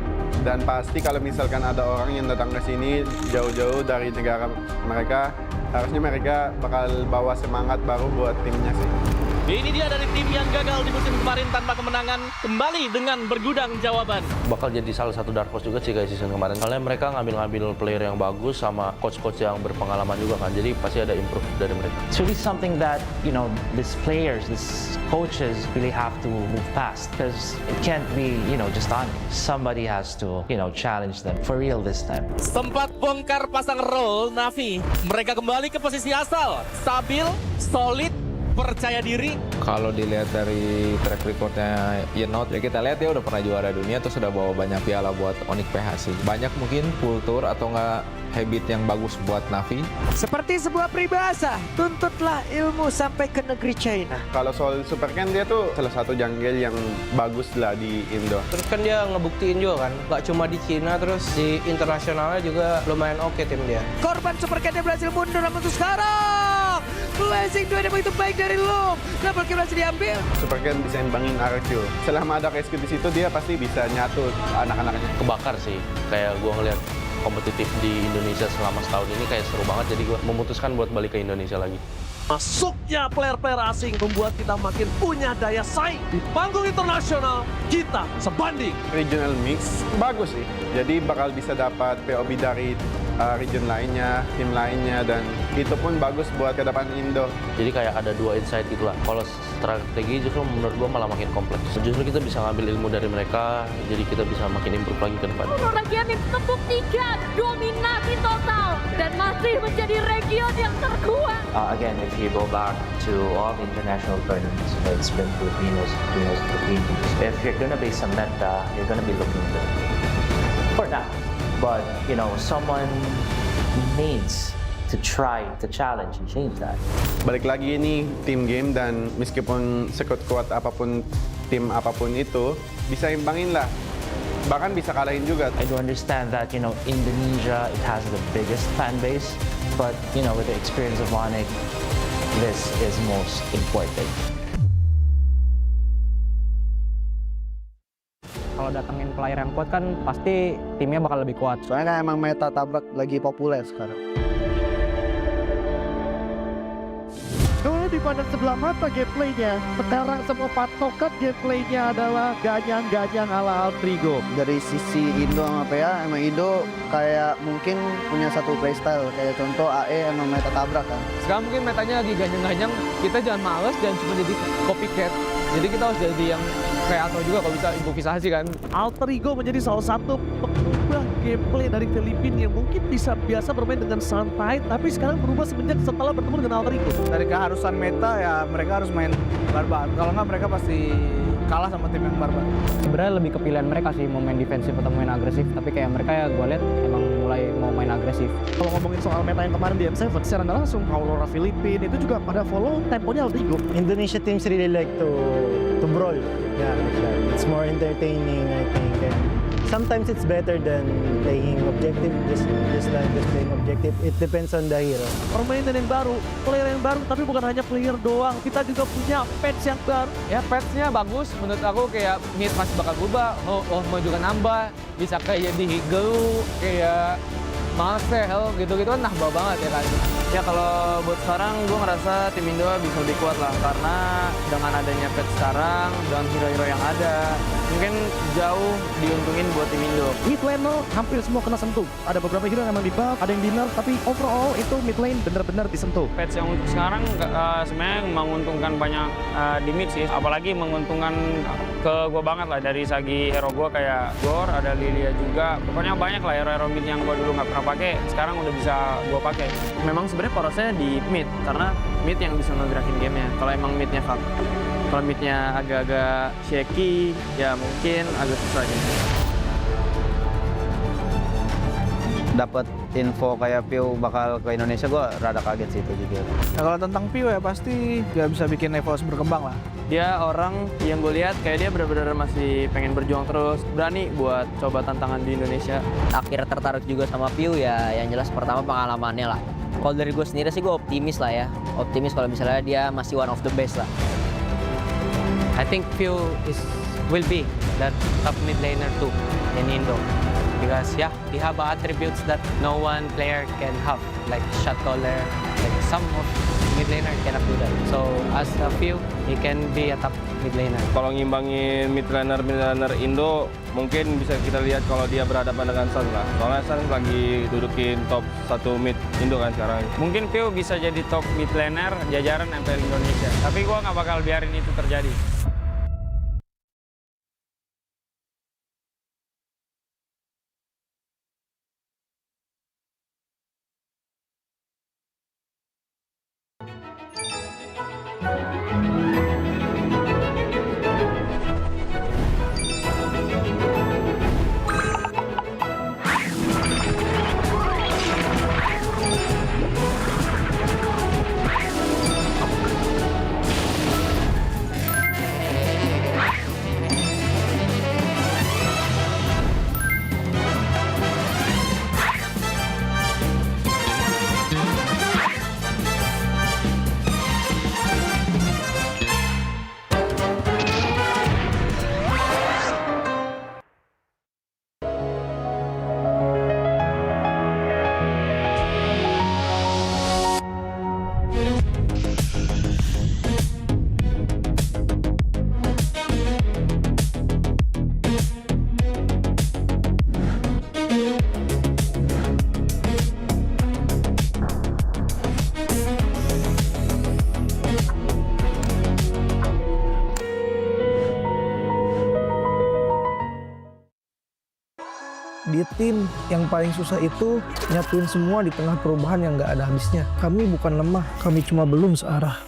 Dan pasti kalau misalkan ada orang yang datang ke sini jauh-jauh dari negara mereka, harusnya mereka bakal bawa semangat baru buat timnya sih. Ini dia dari tim yang gagal di musim kemarin tanpa kemenangan, kembali dengan bergudang jawaban. Bakal jadi salah satu dark horse juga sih guys season kemarin. Soalnya mereka ngambil player yang bagus sama coach-coach yang berpengalaman juga kan. Jadi pasti ada improve dari mereka. It's really something that, these players, these coaches really have to move past. Because it can't be, just on. Somebody has to, challenge them for real this time. Sempat bongkar pasang roll Navi. Mereka kembali ke posisi asal. Stabil, solid, percaya diri. Kalau dilihat dari track recordnya Yenot, ya kita lihat dia udah pernah juara dunia, terus sudah bawa banyak piala buat Onyx PHC. Banyak mungkin kultur atau enggak habit yang bagus buat Navi. Seperti sebuah peribahasa, tuntutlah ilmu sampai ke negeri China. Kalau soal Super kan dia tuh salah satu jungle yang bagus lah di Indo. Terus kan dia ngebuktiin juga kan, gak cuma di Cina, terus di internasionalnya juga lumayan oke tim dia. Korban Super Cat berhasil mundur, namun untuk sekarang blazing 2 yang begitu baik dari Loom. Double kill berhasil diambil. Super kan bisa imbangin RQ. Selama ada rescue di situ dia pasti bisa nyatu anak-anaknya. Kebakar sih, kayak gue ngeliat kompetitif di Indonesia selama setahun ini kayak seru banget, jadi gue memutuskan buat balik ke Indonesia lagi. Masuknya player-player asing membuat kita makin punya daya saing. Di panggung internasional, kita sebanding. Regional mix bagus sih, jadi bakal bisa dapat POB dari region lainnya, tim lainnya, dan itu pun bagus buat ke depan Indo. Jadi kayak ada dua insight gitu lah. Kalau strategi justru menurut gue malah makin kompleks. Justru kita bisa ngambil ilmu dari mereka, jadi kita bisa makin improve lagi ke depan. Region ini membuktikan dominasi total dan masih menjadi region yang terkuat. Again, if you go back to all the international tournaments, it's been Filipinos. If you're gonna be some meta, you're gonna be looking good for now. But someone needs to try to challenge and change that. Balik lagi ini team game, dan meskipun sekuat-kuat apapun tim apapun itu bisa imbangin lah. Bahkan bisa kalahin juga. I do understand that Indonesia, it has the biggest fan base, but with the experience of Onyx, this is most important. Kalau datengin player yang kuat kan pasti timnya bakal lebih kuat. Soalnya kan emang meta tabrak lagi populer sekarang. Kalau dipandang sebelah mata gameplaynya, sekarang semua patokan gameplaynya adalah ganyang-ganyang ala Altrigo. Dari sisi Indo sama PA, emang Indo kayak mungkin punya satu playstyle. Kayak contoh AE emang meta tabrak kan. Sekarang mungkin metanya lagi ganyang-ganyang, kita jangan males dan cuma jadi copycat. Jadi kita harus jadi yang kreator juga kalau bisa improvisasi kan. Altrigo menjadi salah satu pengubah gameplay dari Filipina yang mungkin bisa biasa bermain dengan santai, tapi sekarang berubah semenjak setelah bertemu dengan Altrigo. Dari keharusan meta ya mereka harus main barbar. Kalau nggak mereka pasti kalah sama tim yang barbar. Sebenarnya lebih kepilihan mereka sih mau main defensif atau main agresif, tapi kayak mereka ya gue lihat emang mulai mau main agresif. Kalau ngomongin soal meta yang kemarin di M7, secara nggak langsung Aurora Filipina itu juga pada follow temponya Altrigo. Indonesia teams really like to brawl. Yeah, like that. It's more entertaining, I think. And sometimes it's better than playing objective, just playing objective. It depends on the hero. Permainan yang baru, player yang baru, tapi bukan hanya player doang. Kita juga punya patch yang baru. Ya patchnya bagus, menurut aku kayak mid masih bakal berubah. Mau juga nambah, bisa kayak di Higelu, kayak Marcel gitu-gitu kan nambah banget ya kan. Ya kalau buat sekarang gue ngerasa tim Indo bisa lebih kuat lah, karena dengan adanya patch sekarang dan hero-hero yang ada mungkin jauh diuntungin buat tim Indo. Mid lane hampir semua kena sentuh. Ada beberapa hero yang emang di buff, ada yang di nerf, tapi overall itu mid lane benar-benar disentuh. Patch yang untuk sekarang sebenarnya menguntungkan banyak di mid sih, apalagi menguntungkan ke gue banget lah dari segi hero gue kayak Gor, ada Lilia juga. Pokoknya banyak lah hero-hero mid yang gue dulu nggak pernah pakai, sekarang udah bisa gue pakai. Memang sebenarnya porosnya di mid, karena mid yang bisa ngegerakin gamenya. Kalau emang midnya fuck, kalau midnya agak-agak shaky, ya mungkin agak susah aja. Dapat info kayak Piu bakal ke Indonesia, gue rada kaget sih itu juga. Nah, kalau tentang Piu ya pasti gak bisa bikin EVOS berkembang lah. Dia orang yang gue lihat kayak dia benar-benar masih pengen berjuang terus, berani buat coba tantangan di Indonesia. Akhirnya tertarik juga sama Piu ya, yang jelas pertama pengalamannya lah. Kalau dari gue sendiri sih gue optimis lah ya, optimis kalau misalnya dia masih one of the best lah. I think Piu will be that top mid laner too in Indo. Because yeah, he have attributes that no one player can have, like shot caller, like some of mid laner cannot do that. So as a few, he can be a top mid laner. Kalau ngimbangin mid laner Indo, mungkin bisa kita lihat kalau dia berhadapan dengan Sun lah. Soalnya Sun lagi dudukin top 1 mid Indo kan sekarang. Mungkin Pio bisa jadi top mid laner jajaran MPL Indonesia, tapi gue nggak bakal biarin itu terjadi. di tim yang paling susah itu nyatuin semua di tengah perubahan yang nggak ada habisnya. Kami bukan lemah, kami cuma belum searah.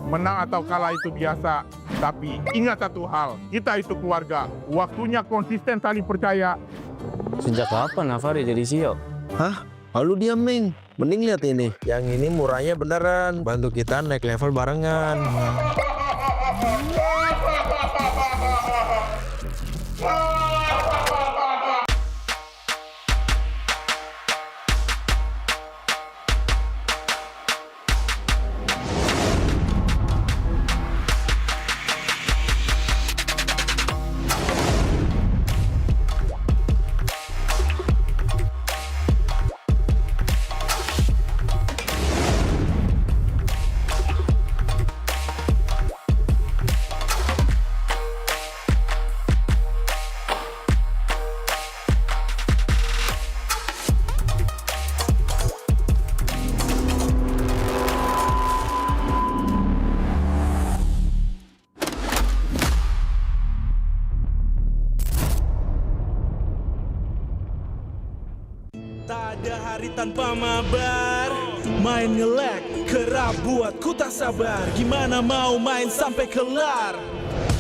Menang atau kalah itu biasa, tapi ingat satu hal, kita itu keluarga. Waktunya konsisten saling percaya. Sejak kapan Navari jadi CEO? Hah? Lalu diam, Ming. Mending lihat ini. Yang ini murahnya beneran. Bantu kita naik level barengan. Tak ada hari tanpa mabar, main nge-lag, kerap buat ku tak sabar. Gimana mau main sampai kelar?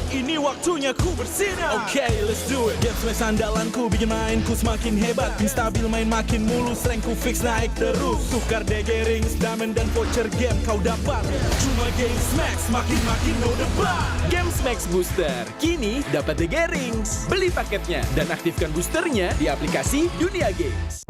Ini waktunya ku bersinar. Okay, let's do it. Game smash andalanku bikin mainku semakin hebat. Tim stabil main makin mulus, rankku fix naik terus. Tukar DG rings, diamond dan voucher game kau dapat. Cuma Game Max makin no debat. Games Max Booster, kini dapat DG Rings. Beli paketnya dan aktifkan boosternya di aplikasi Dunia Games.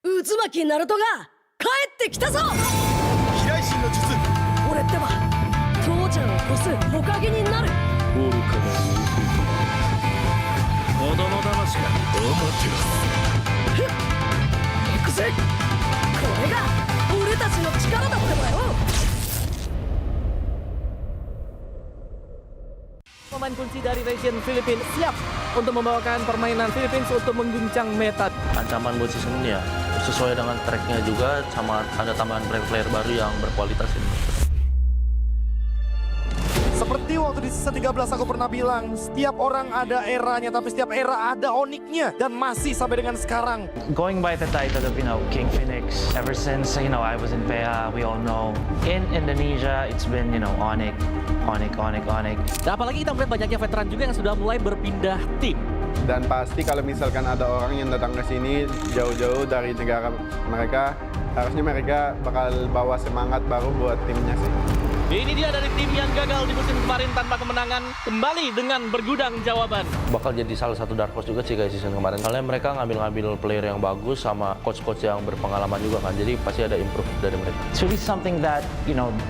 Uzumaki Naruto が帰ってきたぞ。飛来神の術。俺ってば父ちゃんを越す火影になる。愚かな子供騙しか。ふっ行くぜ。これが俺たちの力だってばよ。Pemain kunci dari region Filipina siap untuk membawakan permainan Filipina untuk mengguncang meta. Ancaman buat season ini ya sesuai dengan tracknya juga, sama ada tambahan player-player baru yang berkualitas ini. Seperti waktu di season 13 aku pernah bilang, setiap orang ada eranya, tapi setiap era ada oniknya. Dan masih sampai dengan sekarang. Going by the title of, King Infinix, ever since, I was in PEA, we all know. In Indonesia, it's been, Onyx. Dan apalagi kita melihat banyaknya veteran juga yang sudah mulai berpindah tim. Dan pasti kalau misalkan ada orang yang datang ke sini jauh-jauh dari negara mereka, harusnya mereka bakal bawa semangat baru buat timnya sih. Ini dia dari tim yang gagal di musim kemarin tanpa kemenangan, kembali dengan bergudang jawaban. Bakal jadi salah satu dark horse juga sih kayak season kemarin. Soalnya mereka ngambil player yang bagus sama coach-coach yang berpengalaman juga kan. Jadi pasti ada improve dari mereka. It's really something that,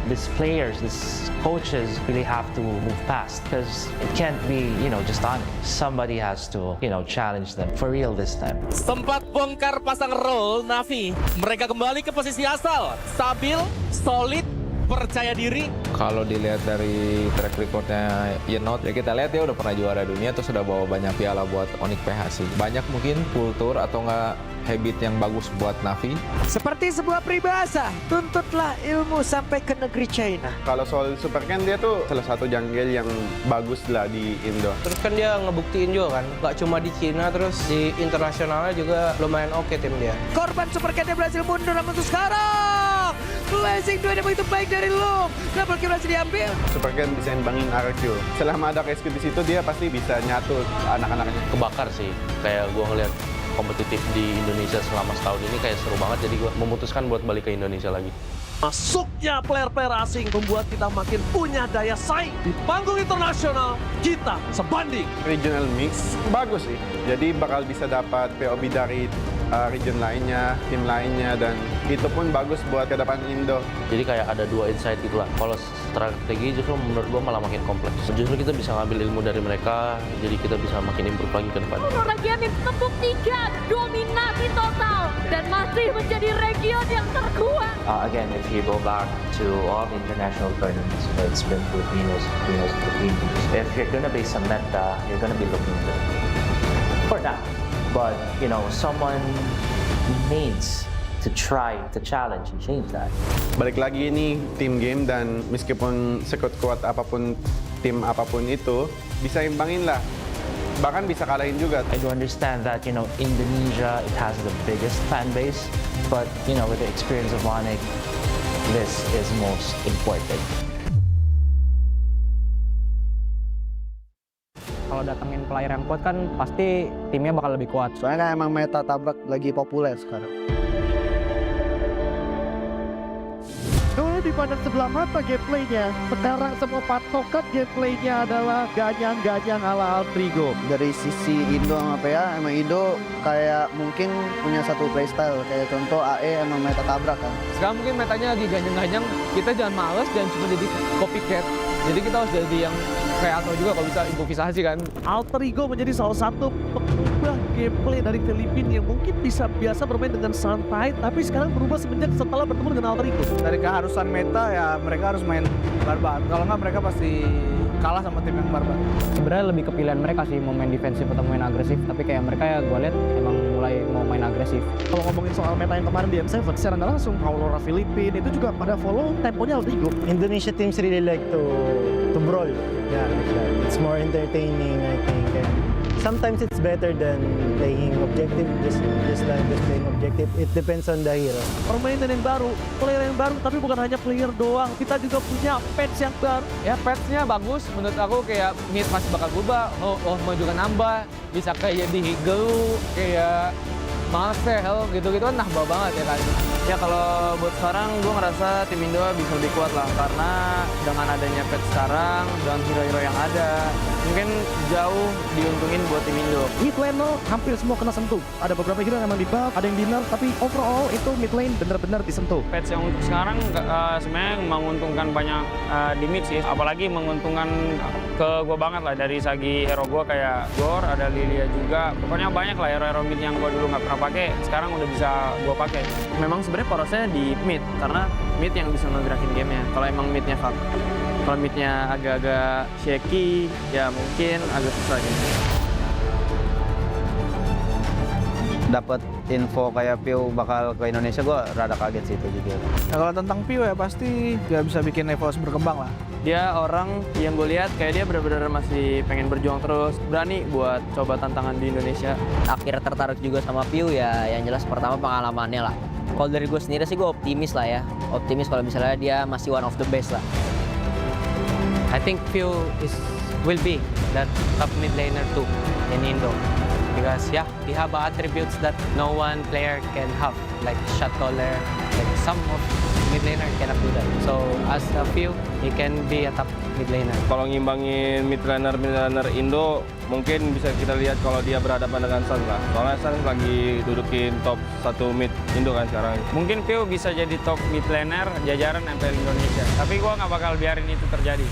these players, these coaches really have to move past. Because it can't be, just on it. Somebody has to, challenge them for real this time. Sempat bongkar pasang roll Navi. Mereka kembali ke posisi asal. Stabil, solid, percaya diri. Kalau dilihat dari track recordnya Yenot, ya kita lihat ya udah pernah juara dunia, terus sudah bawa banyak piala buat Onyx PH sih. Banyak mungkin kultur atau enggak habit yang bagus buat Navi. Seperti sebuah peribahasa, tuntutlah ilmu sampai ke negeri China. Kalau soal Supercan, dia tuh salah satu jungle yang bagus lah di Indo. Terus kan dia ngebuktiin juga kan, gak cuma di Cina, terus di internasionalnya juga lumayan oke tim dia. Korban Supercan berhasil mundur, namun untuk sekarang Blazing 2 yang begitu baik dari Loom. Double kill berhasil diambil. Supercan bisa imbangin RQ. Selama ada rescue di situ, dia pasti bisa nyatu anak-anaknya. Kebakar sih, kayak gue ngeliat kompetitif di Indonesia selama setahun ini kayak seru banget, jadi gue memutuskan buat balik ke Indonesia lagi. Masuknya player-player asing membuat kita makin punya daya saing. Di panggung internasional, kita sebanding. Regional mix bagus sih, jadi bakal bisa dapat POB dari region lainnya, tim lainnya, dan itu pun bagus buat ke depan Indo. Jadi kayak ada dua insight gitu lah. Kalau strategi justru menurut gue malah makin kompleks. Justru kita bisa ngambil ilmu dari mereka, jadi kita bisa makin improve lagi ke depan. Region membuktikan dominasi total dan masih menjadi region yang terkuat. Again, if you go back to all the international tournaments, it's been Filipinos. If you're gonna base a meta, you're gonna be looking good for that. But, someone needs to try to challenge and change that. Balik lagi ini team game, dan meskipun sekuat-kuat apapun tim apapun itu, bisa imbangin lah. Bahkan bisa kalahin juga. I do understand that, Indonesia, it has the biggest fan base, but, with the experience of Onyx, this is most important. Kalau datengin player yang kuat kan pasti timnya bakal lebih kuat. Soalnya kan emang meta tabrak lagi populer sekarang. Dulu dipandang sebelah mata gameplaynya, sekarang semua patokan gameplaynya adalah ganyang-ganyang ala Altrigo. Dari sisi Indo sama PEA, emang Indo kayak mungkin punya satu playstyle. Kayak contoh AE emang meta tabrak kan. Sekarang mungkin metanya lagi ganyang-ganyang, kita jangan males dan cuma jadi copycat. Jadi kita harus jadi yang kreator juga kalau bisa improvisasi kan. Alter Ego menjadi salah satu pengubah gameplay dari Filipina yang mungkin bisa biasa bermain dengan santai, tapi sekarang berubah semenjak setelah bertemu dengan Alter Ego. Dari keharusan meta ya mereka harus main barbar. Kalau nggak mereka pasti kalah sama tim yang barbar. Sebenarnya lebih ke pilihan mereka sih mau main defensif atau main agresif, tapi kayak mereka ya gue lihat emang mulai mau main agresif. Kalau ngomongin soal meta yang kemarin di M7, secara nggak langsung Aurora Filipina itu juga pada follow temponya Alter Ego. Indonesia teams really like to brawl. Yeah, like that. It's more entertaining, I think. And sometimes it's better than playing objective, just playing objective. It depends on the hero. Permainan yang baru, player yang baru, tapi bukan hanya player doang. Kita juga punya patch yang baru. Ya patchnya bagus, menurut aku kayak mid masih bakal berubah. Mau juga nambah, bisa kayak di Higel, kayak Marcel gitu-gitu kan nambah banget ya kan. Ya kalau buat sekarang gue ngerasa tim Indo bisa lebih kuat lah, karena dengan adanya patch sekarang dan hero-hero yang ada mungkin jauh diuntungin buat tim Indo. Mid lane lo hampir semua kena sentuh. Ada beberapa hero yang emang di buff, ada yang di nerf, tapi overall itu mid lane benar-benar disentuh. Patch yang untuk sekarang sebenarnya menguntungkan banyak di mid sih, apalagi menguntungkan ke gue banget lah dari segi hero gue kayak Gor, ada Lilia juga. Pokoknya banyak lah hero-hero mid yang gue dulu nggak pernah pakai, sekarang udah bisa gue pakai. Memang sebenarnya porosnya di mid, karena mid yang bisa ngegerakin gamenya. Kalau emang midnya fuck, kalau midnya agak-agak shaky, ya mungkin agak susah gitu. dapat info kayak Piu bakal ke Indonesia, gue rada kaget sih itu juga. Nah, kalau tentang Piu ya pasti dia bisa bikin Evo's berkembang lah. Dia orang yang gue lihat kayak dia benar-benar masih pengen berjuang terus, berani buat coba tantangan di Indonesia. Akhirnya tertarik juga sama Piu ya, yang jelas pertama pengalamannya lah. Kalau dari gue sendiri sih gue optimis lah ya, optimis kalau misalnya dia masih one of the best lah. I think Piu will be that top mid laner too in Indo. Because yeah, he have attributes that no one player can have, like shot caller, like some of mid laner cannot do that. So as a few, he can be a top mid laner. Kalau ngimbangin mid laner Indo, mungkin bisa kita lihat kalau dia berhadapan dengan Sun lah. Soalnya Sun lagi dudukin top 1 mid Indo kan sekarang. Mungkin Pio bisa jadi top mid laner jajaran MPL Indonesia. Tapi gua nggak bakal biarin itu terjadi.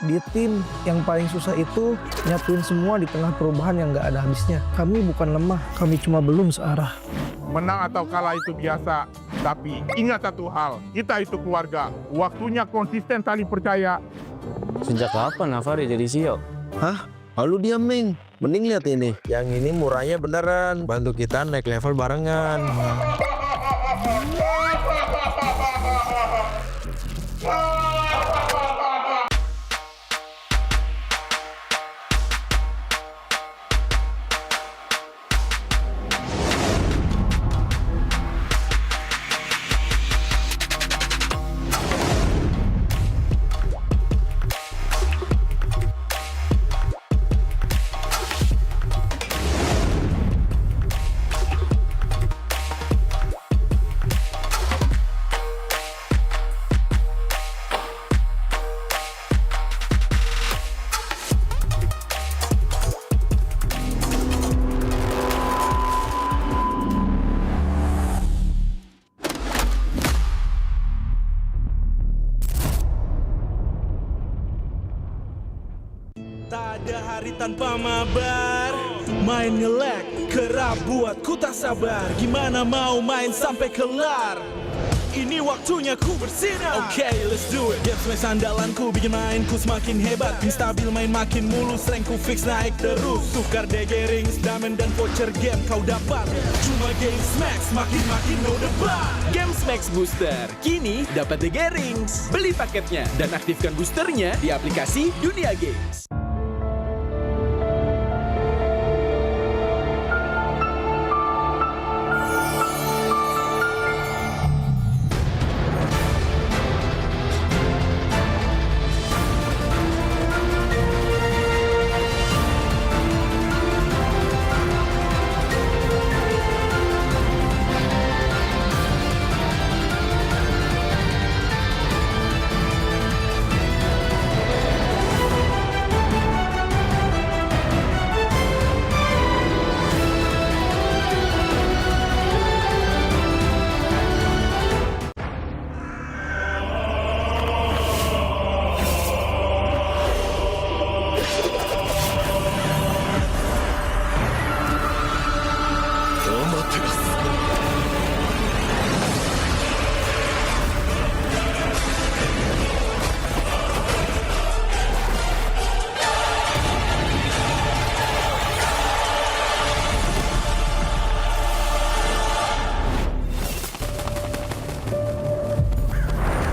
Di tim yang paling susah itu nyatuin semua di tengah perubahan yang nggak ada habisnya. Kami bukan lemah, kami cuma belum searah. Menang atau kalah itu biasa, tapi ingat satu hal, kita itu keluarga. Waktunya konsisten saling percaya. Sejak kapan Nafari jadi CEO? Hah? Lalu diam, Ming. Mending lihat ini. Yang ini murahnya beneran. Bantu kita naik level barengan. Tak ada hari tanpa mabar, main nge-lag, kerap buat ku tak sabar. Gimana mau main sampai kelar? Ini waktunya ku bersinar. Okay, let's do it. Game smash andalanku bikin mainku semakin hebat. Pin stabil main makin mulus, rankku fix naik terus. Tukar DG rings, diamond dan voucher game kau dapat. Cuma Game Smash makin no debat. Game Smash Booster kini dapat DG Rings. Beli paketnya dan aktifkan boosternya di aplikasi Dunia Games.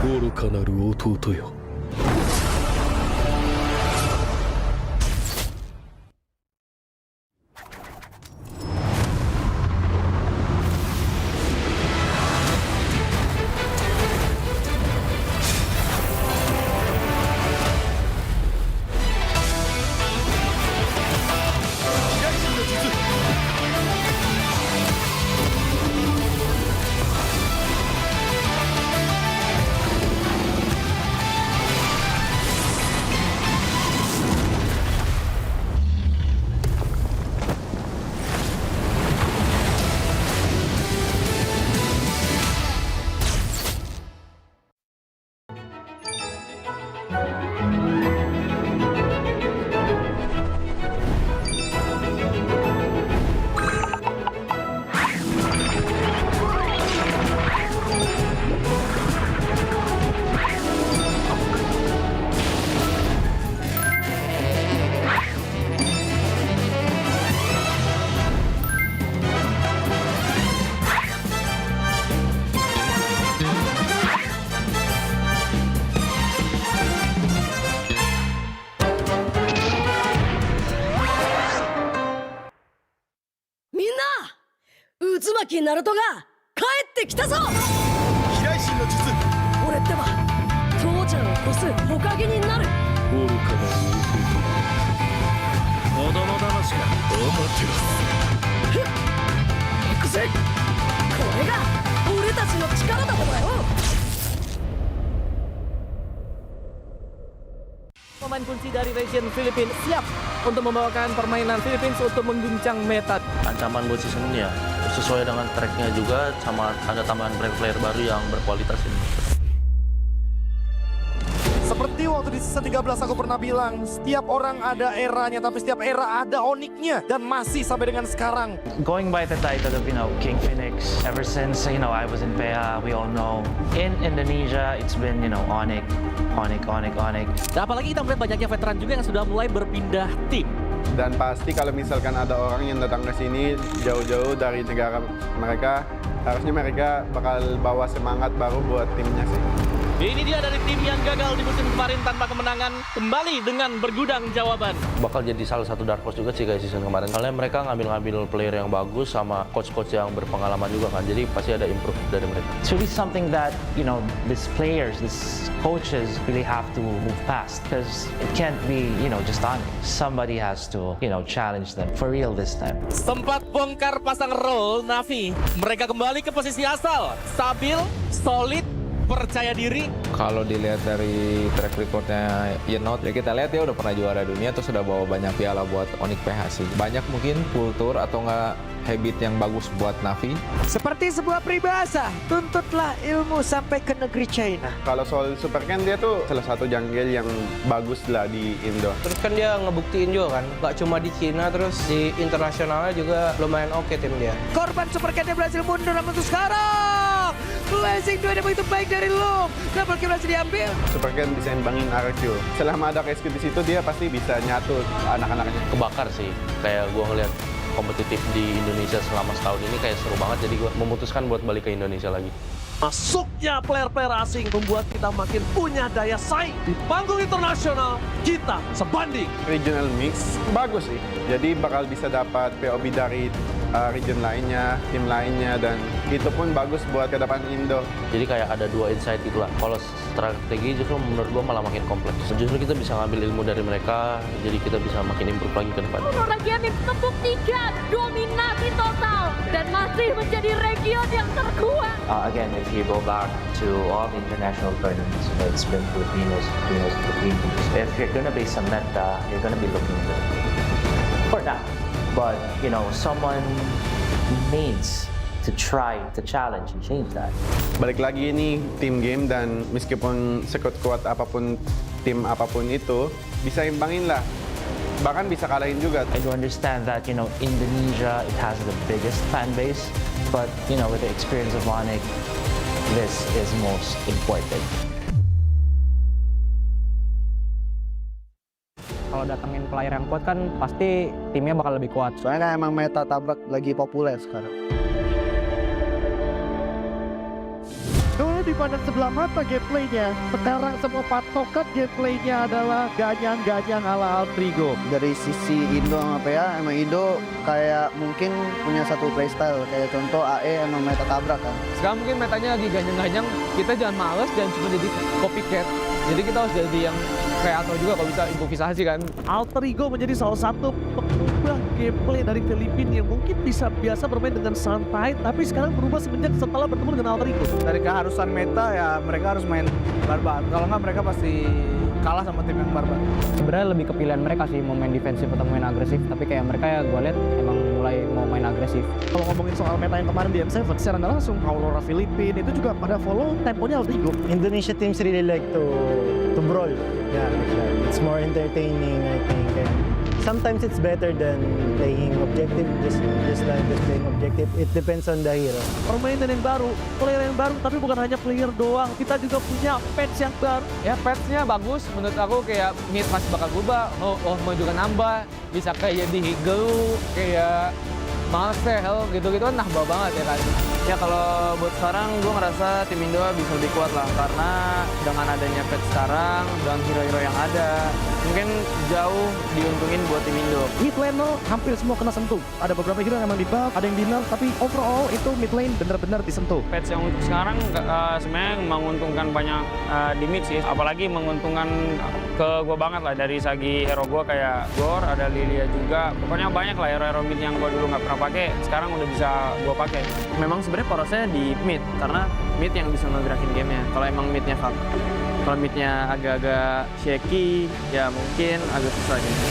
愚かなる弟よ。渦巻きナルトが帰ってきたぞ。飛来神の術。俺ってば父ちゃんを越す火影になる。愚かなる弟。子供騙しか。お待てろ。行くぜ。これが俺たちの力だとだよ。Pemain kunci dari region Filipina siap untuk membawakan permainan Philippines untuk mengguncang meta. Ancaman buat season ini ya sesuai dengan tracknya juga, sama ada tambahan player baru yang berkualitas ini. Seperti waktu di season 13 aku pernah bilang, setiap orang ada eranya, tapi setiap era ada oniknya, dan masih sampai dengan sekarang. Going by the title of, King Infinix, ever since, I was in PEA, we all know. In Indonesia, it's been, Onyx. Dan apalagi kita melihat banyaknya veteran juga yang sudah mulai berpindah tim. Dan pasti kalau misalkan ada orang yang datang ke sini jauh-jauh dari negara mereka, harusnya mereka bakal bawa semangat baru buat timnya sih. Ini dia dari tim yang gagal di musim kemarin tanpa kemenangan, kembali dengan bergudang jawaban. Bakal jadi salah satu dark horse juga sih kayak season kemarin. Soalnya mereka ngambil player yang bagus sama coach-coach yang berpengalaman juga kan. Jadi pasti ada improve dari mereka. It's really something that, these players, these coaches really have to move past. Because it can't be, just on it. Somebody has to, challenge them for real this time. Sempat bongkar pasang roll Navi. Mereka kembali ke posisi asal. Stabil, solid, percaya diri. Kalau dilihat dari track recordnya Yenot, ya kita lihat dia udah pernah juara dunia, terus sudah bawa banyak piala buat Onyx PH sih. Banyak mungkin kultur atau enggak habit yang bagus buat Navi. Seperti sebuah peribahasa, tuntutlah ilmu sampai ke negeri China. Kalau soal Supercan, dia tuh salah satu jungle yang bagus lah di Indo. Terus kan dia ngebuktiin juga kan, gak cuma di Cina, terus di internasionalnya juga lumayan oke tim dia. Korban Supercan yang berhasil mundur, namun untuk sekarang Blazing 2 yang begitu baik dari Loom. Double kill berhasil diambil. Supercan bisa imbangin RQ. Selama ada RQ di situ, dia pasti bisa nyatu anak-anaknya. Kebakar sih, kayak gua ngeliat kompetitif di Indonesia selama setahun ini kayak seru banget, jadi gue memutuskan buat balik ke Indonesia lagi. Masuknya player-player asing membuat kita makin punya daya saing. Di panggung internasional, kita sebanding. Regional mix bagus sih, jadi bakal bisa dapat POB dari region lainnya, tim lainnya, dan itu pun bagus buat ke depan Indo. Jadi kayak ada dua insight itulah. Kalau strategi justru menurut gue malah makin kompleks. Justru kita bisa ngambil ilmu dari mereka, jadi kita bisa makin improve lagi ke depan. Region membuktikan dominasi total dan masih menjadi region yang terkuat. Again, if you go back to all the international tournaments, it's been Filipinos. If you're gonna base on meta, you're gonna be looking good for now. But, someone needs to try to challenge and change that. Balik lagi ini tim game, dan meskipun sekuat-kuat apapun tim apapun itu, bisa imbangin lah. Bahkan bisa kalahin juga. I do understand that, Indonesia, it has the biggest fan base. But, with the experience of Onyx, this is most important. Kalau datengin player yang kuat kan pasti timnya bakal lebih kuat. Soalnya kan emang meta tabrak lagi populer sekarang. Dulu dipandang sebelah mata gameplaynya, sekarang semua patokan gameplaynya adalah ganyang-ganyang ala Altrigo. Dari sisi Indo sama PA, emang Indo kayak mungkin punya satu playstyle. Kayak contoh AE emang meta tabrak kan. Sekarang mungkin metanya lagi ganyang-ganyang, kita jangan males, jangan cuma jadi copycat. Jadi kita harus jadi yang kreator juga kalau bisa improvisasi kan. Altrigo menjadi salah satu pengubah gameplay dari Filipina yang mungkin bisa biasa bermain dengan santai, tapi sekarang berubah semenjak setelah bertemu dengan Altrigo. Dari keharusan meta ya mereka harus main barbar. Kalau nggak mereka pasti kalah sama tim yang barbar. Sebenarnya lebih ke pilihan mereka sih mau main defensif atau main agresif, tapi kayak mereka ya gue lihat emang mulai mau main agresif. Kalau ngomongin soal meta yang kemarin di M7, secara nggak langsung Aurora Filipina itu juga pada follow temponya Altrigo. Indonesia teams really like to brawl. Yeah, like that. It's more entertaining, I think. And sometimes it's better than playing objective, just playing objective. It depends on the hero. Permainan yang baru, player yang baru, tapi bukan hanya player doang. Kita juga punya patch yang baru. Ya patch-nya bagus, menurut aku kayak mid masih bakal berubah. Mau juga nambah, bisa kayak di Higelu, kayak Marcel gitu-gitu kan nambah banget ya kan. Ya kalau buat sekarang gue ngerasa tim Indo bisa lebih kuat lah karena dengan adanya patch sekarang dan hero-hero yang ada mungkin jauh diuntungin buat tim Indo. Mid lane hampir semua kena sentuh. Ada beberapa hero yang emang di buff, ada yang di nerf, tapi overall itu mid lane benar-benar disentuh. Patch yang untuk sekarang sebenarnya menguntungkan banyak di mid sih, apalagi menguntungkan ke gue banget lah dari segi hero gue kayak Gor, ada Lilia juga. Pokoknya banyak lah hero-hero mid yang gue dulu nggak pernah pakai, sekarang udah bisa gue pakai. Memang sebenarnya porosnya di mid karena mid yang bisa ngegerakin gamenya. Kalau emang midnya fuck, kalau midnya agak-agak shaky ya mungkin agak susah gitu.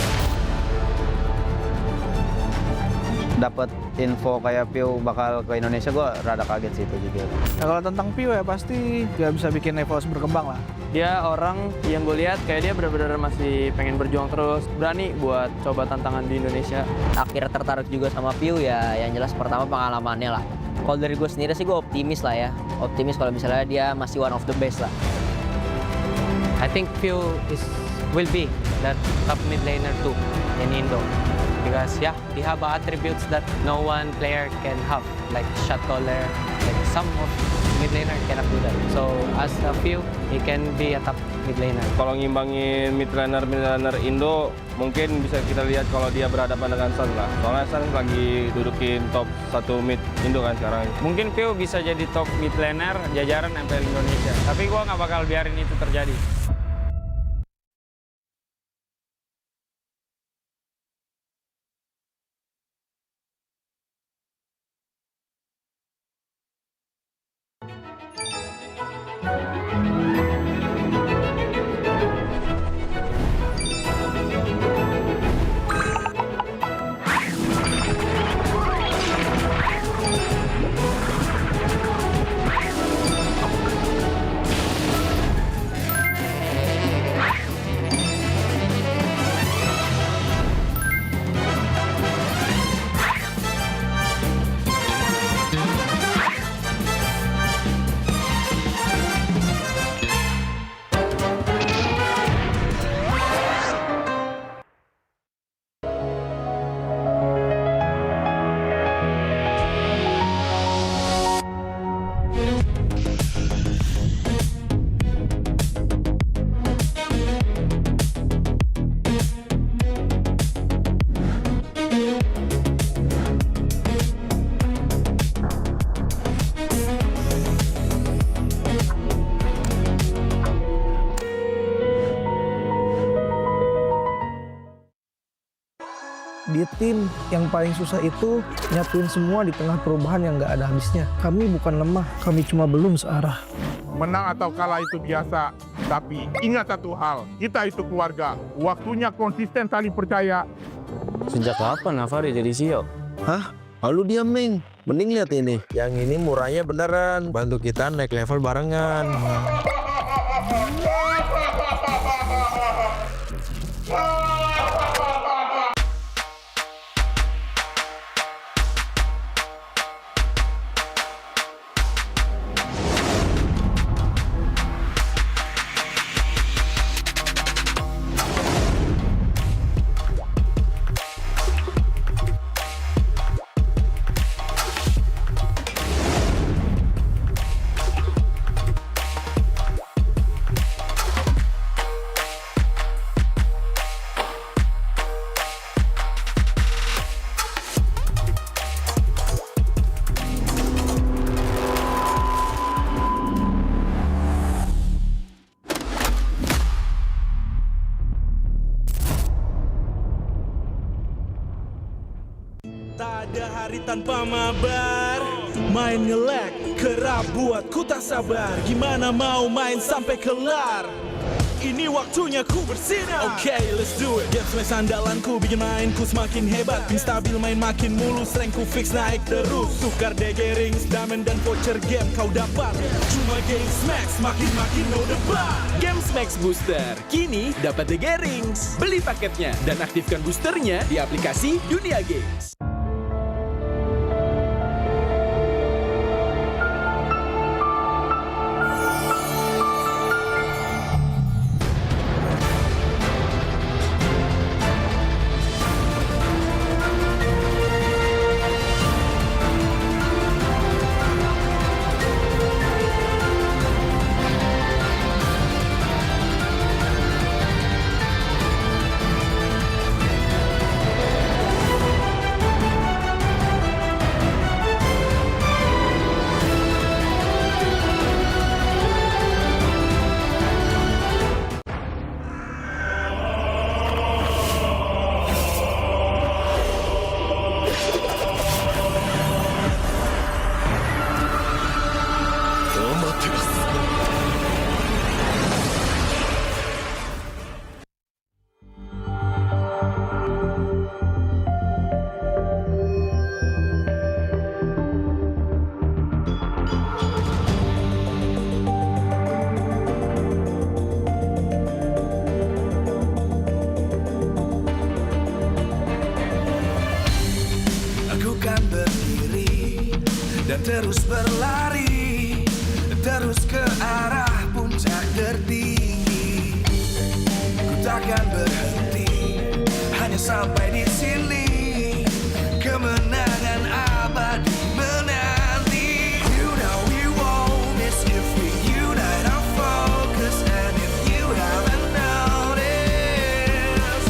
Dapat info kayak Pio bakal ke Indonesia, gue rada kaget sih itu juga. Nah, kalau tentang Pio ya pasti nggak bisa bikin EVOS berkembang lah. Dia orang yang gue lihat kayak dia benar-benar masih pengen berjuang terus, berani buat coba tantangan di Indonesia. Akhirnya tertarik juga sama Piu ya, yang jelas pertama pengalamannya lah. Kalau dari gue sendiri sih gue optimis lah ya, optimis kalau misalnya dia masih one of the best lah. I think Pio will be that top mid laner too in Indo. Because yeah, he have attributes that no one player can have, like shot caller, like some of mid laner cannot do that. So as a few, he can be a top mid laner. Kalau ngimbangin mid laner Indo, mungkin bisa kita lihat kalau dia berhadapan dengan Sun lah. Soalnya Sun lagi dudukin top 1 mid Indo kan sekarang. Mungkin Pio bisa jadi top mid laner jajaran MPL Indonesia, tapi gue nggak bakal biarin itu terjadi. Di tim yang paling susah itu nyatuin semua di tengah perubahan yang nggak ada habisnya. Kami bukan lemah, kami cuma belum searah. Menang atau kalah itu biasa, tapi ingat satu hal, kita itu keluarga. Waktunya konsisten saling percaya. Sejak kapan Navari jadi CEO? Hah? Lalu dia Ming. Mending lihat ini. Yang ini murahnya beneran. Bantu kita naik level barengan. hari tanpa mabar. Main nge-lag, kerap buatku tak sabar. Gimana mau main sampai kelar? Ini waktunya ku bersinar. Okay, let's do it. Game smash andalanku bikin mainku semakin hebat. Pin stabil main makin mulus, rankku fix naik terus. Tukar DG rings, diamond dan voucher game kau dapat. Cuma game smash makin no debat. Game Max Booster kini dapat DG Rings. Beli paketnya dan aktifkan boosternya di aplikasi Dunia Games. Dan terus berlari, terus ke arah puncak tertinggi. Ku takkan berhenti, hanya sampai di sini. Kemenangan abadi menanti. You know we won't miss if we unite our focus. And if you haven't noticed,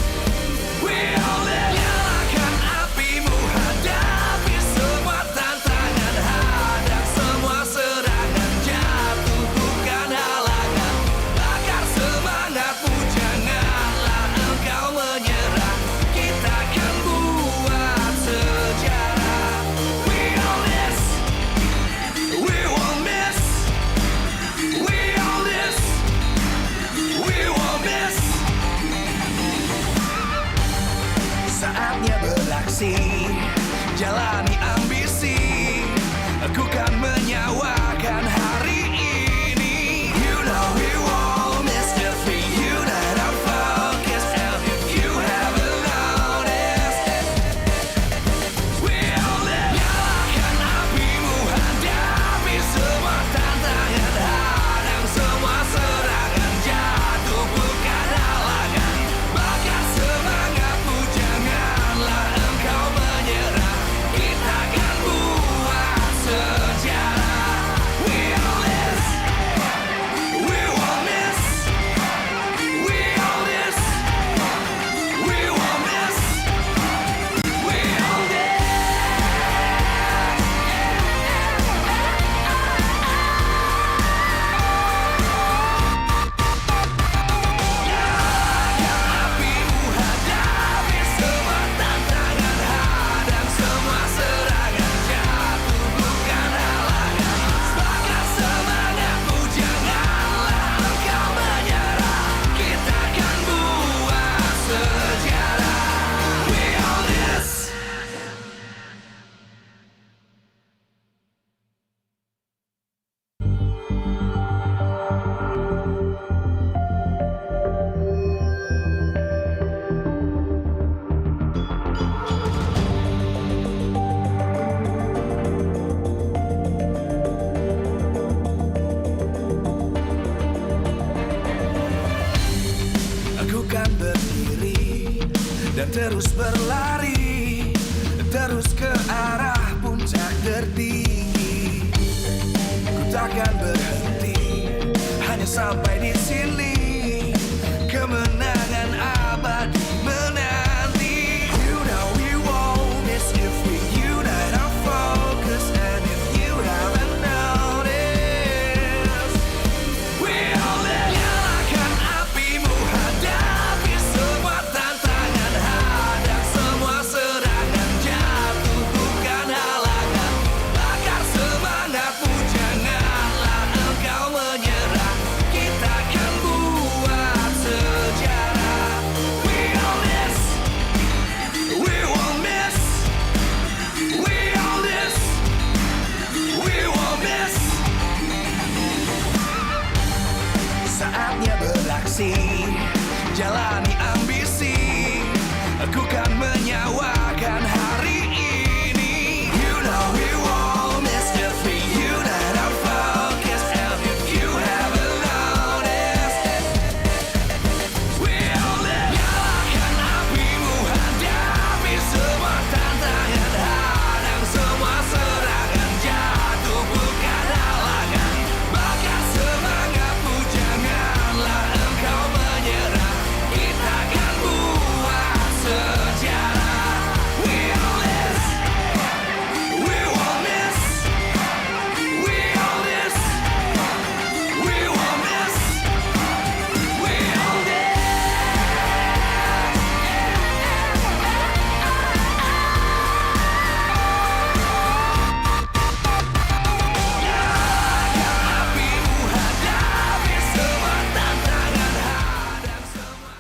we all nyalakan apimu, hadapi semua tantangan, hadang semua serangan, jatuh bukan halangan, bakar semangatmu, janganlah engkau menyerah, kita akan buat sejarah. We all this, we won't miss, we all this, we won't miss. Saatnya beraksi, jalani ambisi, aku kan menyawakan hari ini. You know we won't miss if we unite our focus. And if you haven't noticed, we all live. Nyalakan apimu, hadapi semua tantangan, hadang semua serangan, jatuh bukan halangan, bakar semangatmu, janganlah engkau menyerah, kita akan buat sejarah. We all this, we won't miss, we all this, we won't miss, we all this. Apimu, hadapi semua tantangan, hadang semua serangan, jatuh bukan halangan, bakar semangatmu, janganlah engkau menyerah, kita akan buat sejarah. We all this. Aku kan berdiri dan terus berlari, terus ke arah puncak tertinggi. Ku takkan berhenti, hanya sampai di sini. Kemenangan abadi menanti. You know we won't miss if we unite our focus. And if you haven't noticed, we all live. Nyalakan apimu, hadapi semua tantangan, hadang semua serangan, jatuh bukan emosi, jalani ambisi, aku kan menyawakan hari ini. You know we won't miss the thing, you that I'm focused. And if you haven't noticed, we'll live. Nyalakan apimu, hadapi semua tantangan, hadang semua serangan, jatuh bukan halangan. Bakar semangatmu, janganlah engkau menyerah. Kita akan buat sejarah. We all this, we won't miss. We all this, we won't miss. We all this. Apimu, hadapi semua tantangan, hadang semua.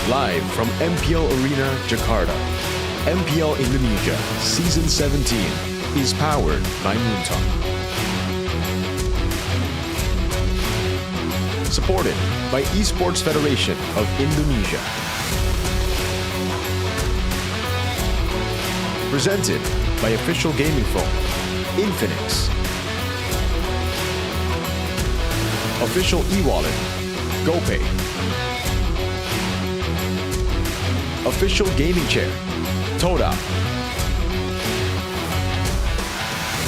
Live from MPL Arena, Jakarta, MPL Indonesia Season 17 is powered by Moontalk. Supported by Esports Federation of Indonesia. Presented by official gaming phone, Infinix. Official e-wallet, GoPay. Official gaming chair, Toda.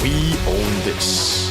We own this.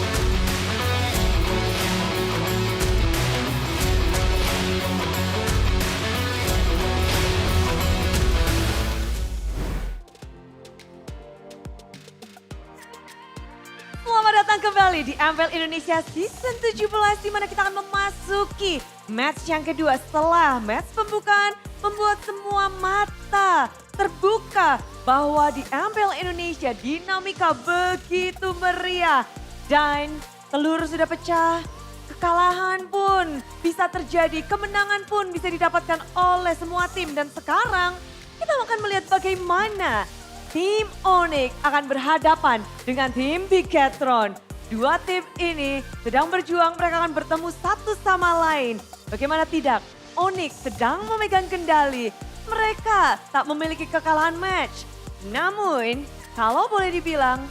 Selamat datang kembali di MPL Indonesia Season 17 di mana kita akan memasuki match yang kedua setelah match pembukaan membuat semua mata terbuka bahwa di MPL Indonesia dinamika begitu meriah dan telur sudah pecah, kekalahan pun bisa terjadi, kemenangan pun bisa didapatkan oleh semua tim dan sekarang kita akan melihat bagaimana tim Onyx akan berhadapan dengan tim Bigetron. Dua tim ini sedang berjuang, mereka akan bertemu satu sama lain. Bagaimana tidak? Onyx sedang memegang kendali. Mereka tak memiliki kekalahan match. Namun, kalau boleh dibilang,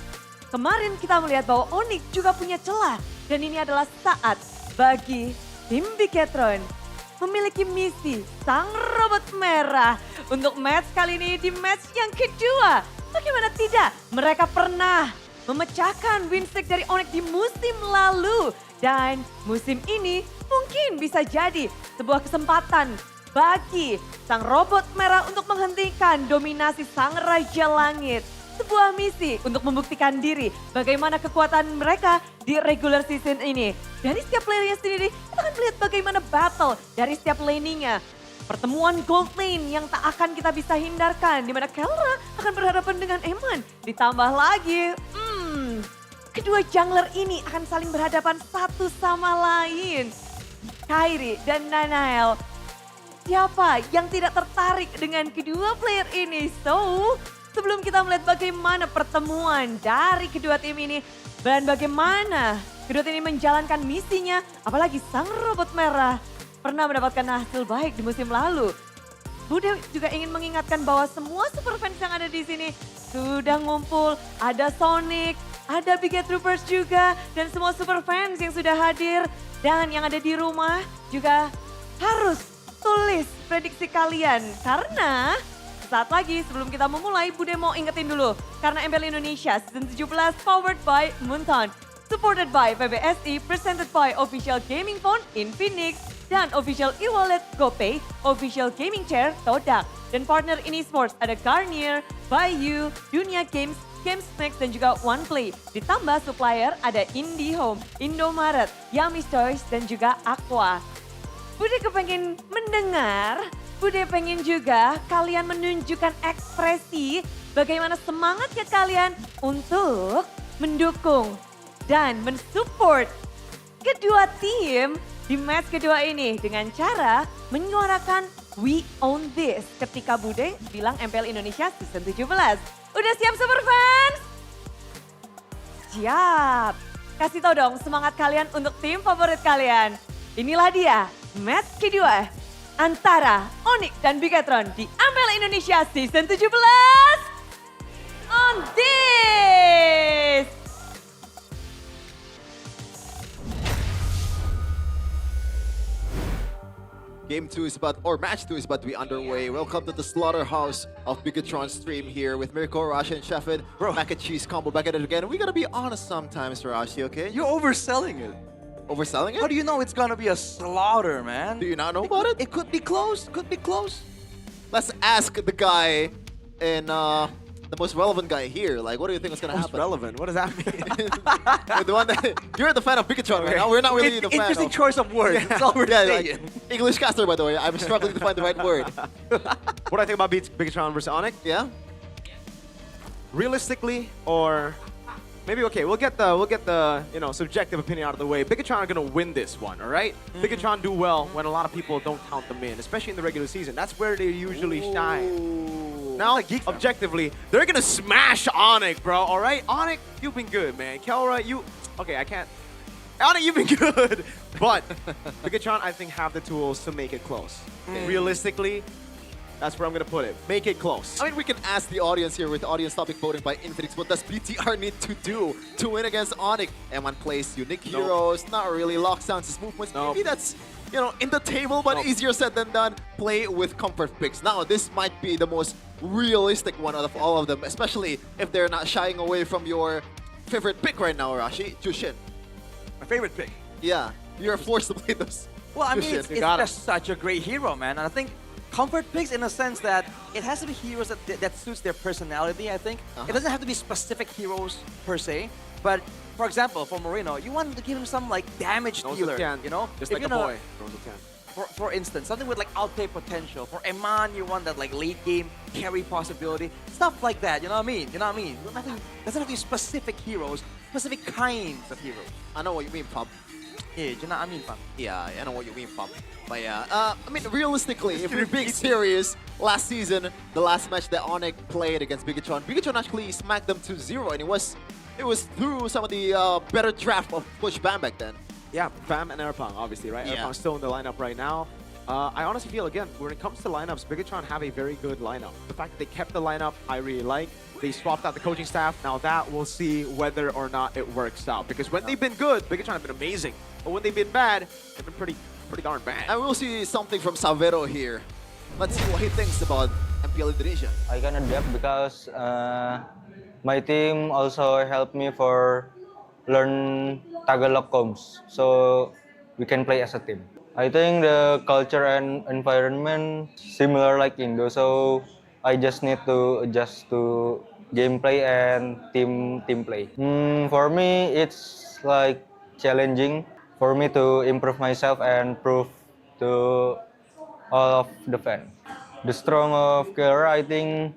kemarin kita melihat bahwa Onyx juga punya celah. Dan ini adalah saat bagi tim Bigetron memiliki misi sang robot merah untuk match kali ini di match yang kedua. Bagaimana tidak? Mereka pernah memecahkan win streak dari Onyx di musim lalu. Dan musim ini mungkin bisa jadi sebuah kesempatan bagi sang robot merah untuk menghentikan dominasi sang Raja Langit. Sebuah misi untuk membuktikan diri bagaimana kekuatan mereka di regular season ini. Dari setiap playernya sendiri, kita akan melihat bagaimana battle dari setiap laningnya. Pertemuan gold lane yang tak akan kita bisa hindarkan, di mana Kelra akan berhadapan dengan Eman. Ditambah lagi, kedua jungler ini akan saling berhadapan satu sama lain. Kairi dan Nanael, siapa yang tidak tertarik dengan kedua player ini? So, sebelum kita melihat bagaimana pertemuan dari kedua tim ini dan bagaimana kedua tim ini menjalankan misinya, apalagi sang robot merah pernah mendapatkan hasil baik di musim lalu. Bude juga ingin mengingatkan bahwa semua super fans yang ada di sini sudah ngumpul, ada Sonic, ada Biget Troopers juga, dan semua super fans yang sudah hadir. Dan yang ada di rumah juga harus tulis prediksi kalian. Karena Sesaat lagi sebelum kita memulai, Bude mau ingetin dulu. Karena MPL Indonesia Season 17 powered by Munton. Supported by PBSI, presented by Official Gaming Phone Infinix, dan Official e-wallet GoPay, Official Gaming Chair Todak. Dan partner ini sports ada Garnier, Bayu, Dunia Games, GameSnacks dan juga OnePlay. Ditambah supplier ada IndiHome, Indomaret, Yummy Toys dan juga Aqua. Bude kepengen mendengar, Bude pengen juga kalian menunjukkan ekspresi bagaimana semangatnya kalian untuk mendukung dan mensupport kedua tim di match kedua ini dengan cara menyuarakan We Own This ketika Bude bilang MPL Indonesia Season 17. Udah siap super fans? Siap. Kasih tau dong semangat kalian untuk tim favorit kalian. Inilah dia match kedua antara Onyx dan Bigatron di MPL Indonesia Season 17. On This! Game 2 is about, or match 2 is about to be underway. Welcome to the slaughterhouse of Bigatron stream here with Mirko, Rashi, and Sheffin. Bro, mac and cheese combo back at it again. We gotta be honest sometimes, Rashi, okay? You're overselling it. Overselling it? How do you know it's gonna be a slaughter, man? Do you not know about it? It could be close, could be close. Let's ask the guy in, the most relevant guy here. Like, what do you think is gonna happen? Most relevant? What does that mean? The one that, you're the fan of Bigatron right now. We're not really the fan of... Interesting choice of words. That's all we're saying. Like, English caster, by the way. I'm struggling to find the right word. What do I think about Bigatron versus Onyx? Yeah? Realistically, or maybe okay, we'll get the subjective opinion out of the way. Bigatron are gonna win this one, all right? Bigatron do well when a lot of people don't count them in, especially in the regular season. That's where they usually shine. Now, objectively, they're gonna smash Onyx, bro. All right, Onyx, you've been good, man. Kelra, I can't. Onyx, you've been good, but Bigatron, I think, have the tools to make it close. Realistically, that's where I'm gonna put it. Make it close. I mean, we can ask the audience here with audience topic voting by Infinix. What does BTR need to do to win against Onyx? M1 plays unique heroes, not really locks down his movements. Maybe that's, in the table, but easier said than done. Play with comfort picks. Now, this might be the most realistic one out of all of them, especially if they're not shying away from your favorite pick right now, Rashi, Jushin. My favorite pick? Yeah, you're forced to play those. Well, I mean, it's just such a great hero, man. And I think comfort picks in a sense that it has to be heroes that suits their personality, I think. It doesn't have to be specific heroes per se, but for example, for Moreno, you want to give him some like damage dealer, Just like a boy. For instance, something with like outplay potential. For Eman, you want that like late game carry possibility, stuff like that. You know what I mean? Doesn't have to be specific heroes, specific kinds of heroes. I know what you mean, Pop. Yeah, you know what I mean, Pop. Yeah, I know what you mean, Pop. But yeah, I mean, realistically, if we're being serious, last season, the last match that Onyx played against Bigatron, Bigatron actually smacked them 2-0, and it was through some of the better draft of Push Bam back then. Yeah, Bam and Erpang, obviously, right? Yeah. Erpang's still in the lineup right now. I honestly feel, again, when it comes to lineups, Bigatron have a very good lineup. The fact that they kept the lineup, I really like. They swapped out the coaching staff. Now that, we'll see whether or not it works out. Because when they've been good, Bigatron have been amazing. But when they've been bad, they've been pretty darn bad. And we'll see something from Savero here. Let's see what he thinks about MPL Indonesia. I can adapt because my team also helped me for learn Tagalog comms, so we can play as a team. I think the culture and environment similar like Indo, so I just need to adjust to gameplay and team play. For me, it's like challenging for me to improve myself and prove to all of the fans. The strong of Kera, I think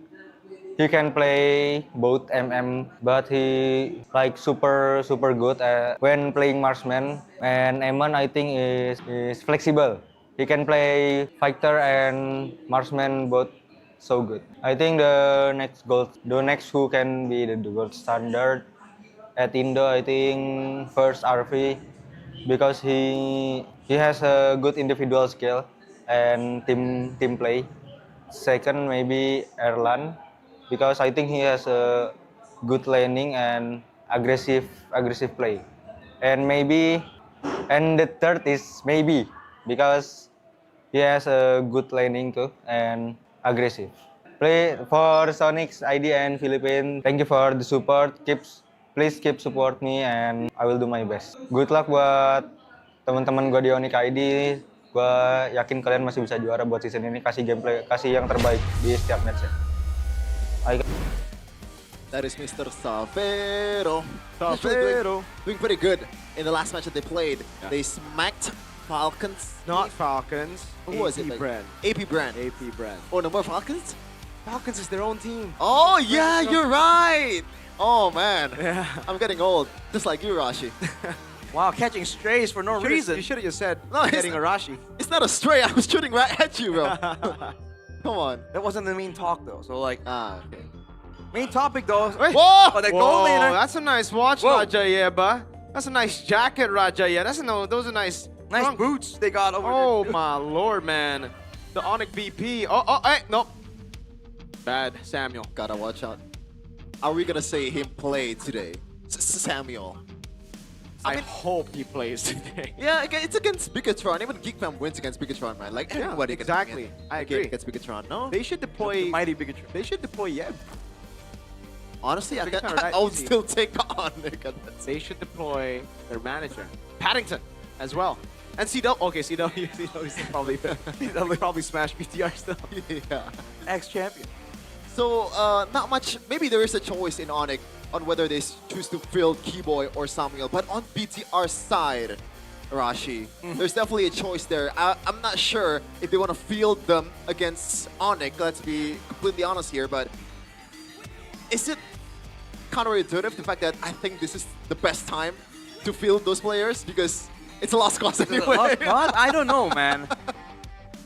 he can play both MM, but he like super good when playing marksman. And Eman, I think is flexible. He can play fighter and marksman both so good. I think the next who can be the gold standard at Indo, I think first RV, because he has a good individual skill and team play. Second, maybe Erlan, because I think he has a good laning and aggressive play. And the third is maybe because he has a good laning too and aggressive. Play for Sonic's ID and Philippines. Thank you for the support. Please keep support me and I will do my best. Good luck buat teman-teman gue di Onyx ID. Gue yakin kalian masih bisa juara buat season ini. Kasih gameplay, kasih yang terbaik di setiap match ya. That is Mr. Savero. Savero. Doing pretty good in the last match that they played. Yeah. They smacked Falcons. Not Falcons. Who was it? AP brand. AP brand. AP brand. Oh, no more Falcons? Falcons is their own team. Oh, yeah, you're right. Oh, man. Yeah. I'm getting old, just like you, Rashi. Wow, catching strays for no reason. You should have just said No, getting Arashi. It's not a stray. I was shooting right at you, bro. Come on. That wasn't the main talk though. So like, okay. Main topic though. Whoa! Oh, the goal later. That's a nice watch, Rajayeba. That's a nice jacket, Rajaya. Those are nice. Nice trunk. boots they got over Oh there. my lord, man. The Onyx BP. Hey, no. Bad, Samuel. Gotta watch out. Are we gonna say him play today? Samuel. I hope he plays today. Yeah, it's against Bigatron. Even Geekfam wins against Bigatron, man. Like everybody can exactly. win I agree. against Bigatron. No, They should deploy. The mighty Bigatron. They should deploy Yeb. honestly, I Bigatron, would easy. still take on. They should deploy their manager, Paddington, as well. And CW. Okay, CW's probably they'll probably smash BTR still. Yeah. Ex-champion. So not much. Maybe there is a choice in Onyx on whether they choose to field Keyboy or Samuel. But on BTR's side, Rashi, there's definitely a choice there. I'm not sure if they want to field them against Onyx. Let's be completely honest here. But is it counterintuitive, the fact that I think this is the best time to field those players? Because it's a lost cause anyway. Lost cause? I don't know, man.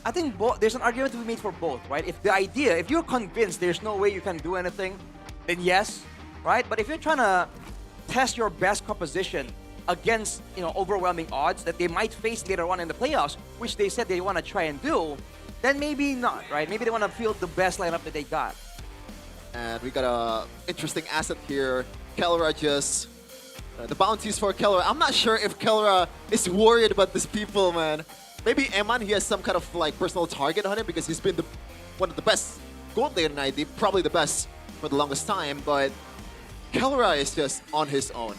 I think there's an argument to be made for both, right? If you're convinced there's no way you can do anything, then yes, right? But if you're trying to test your best composition against, overwhelming odds that they might face later on in the playoffs, which they said they want to try and do, then maybe not, right? Maybe they want to field the best lineup that they got. And we got a interesting asset here. Kelra just... the bounties for Kelra. I'm not sure if Kelra is worried about these people, man. Maybe Eman, he has some kind of personal target on him because he's been one of the best gold laner in ID, probably the best for the longest time, but Kelra is just on his own.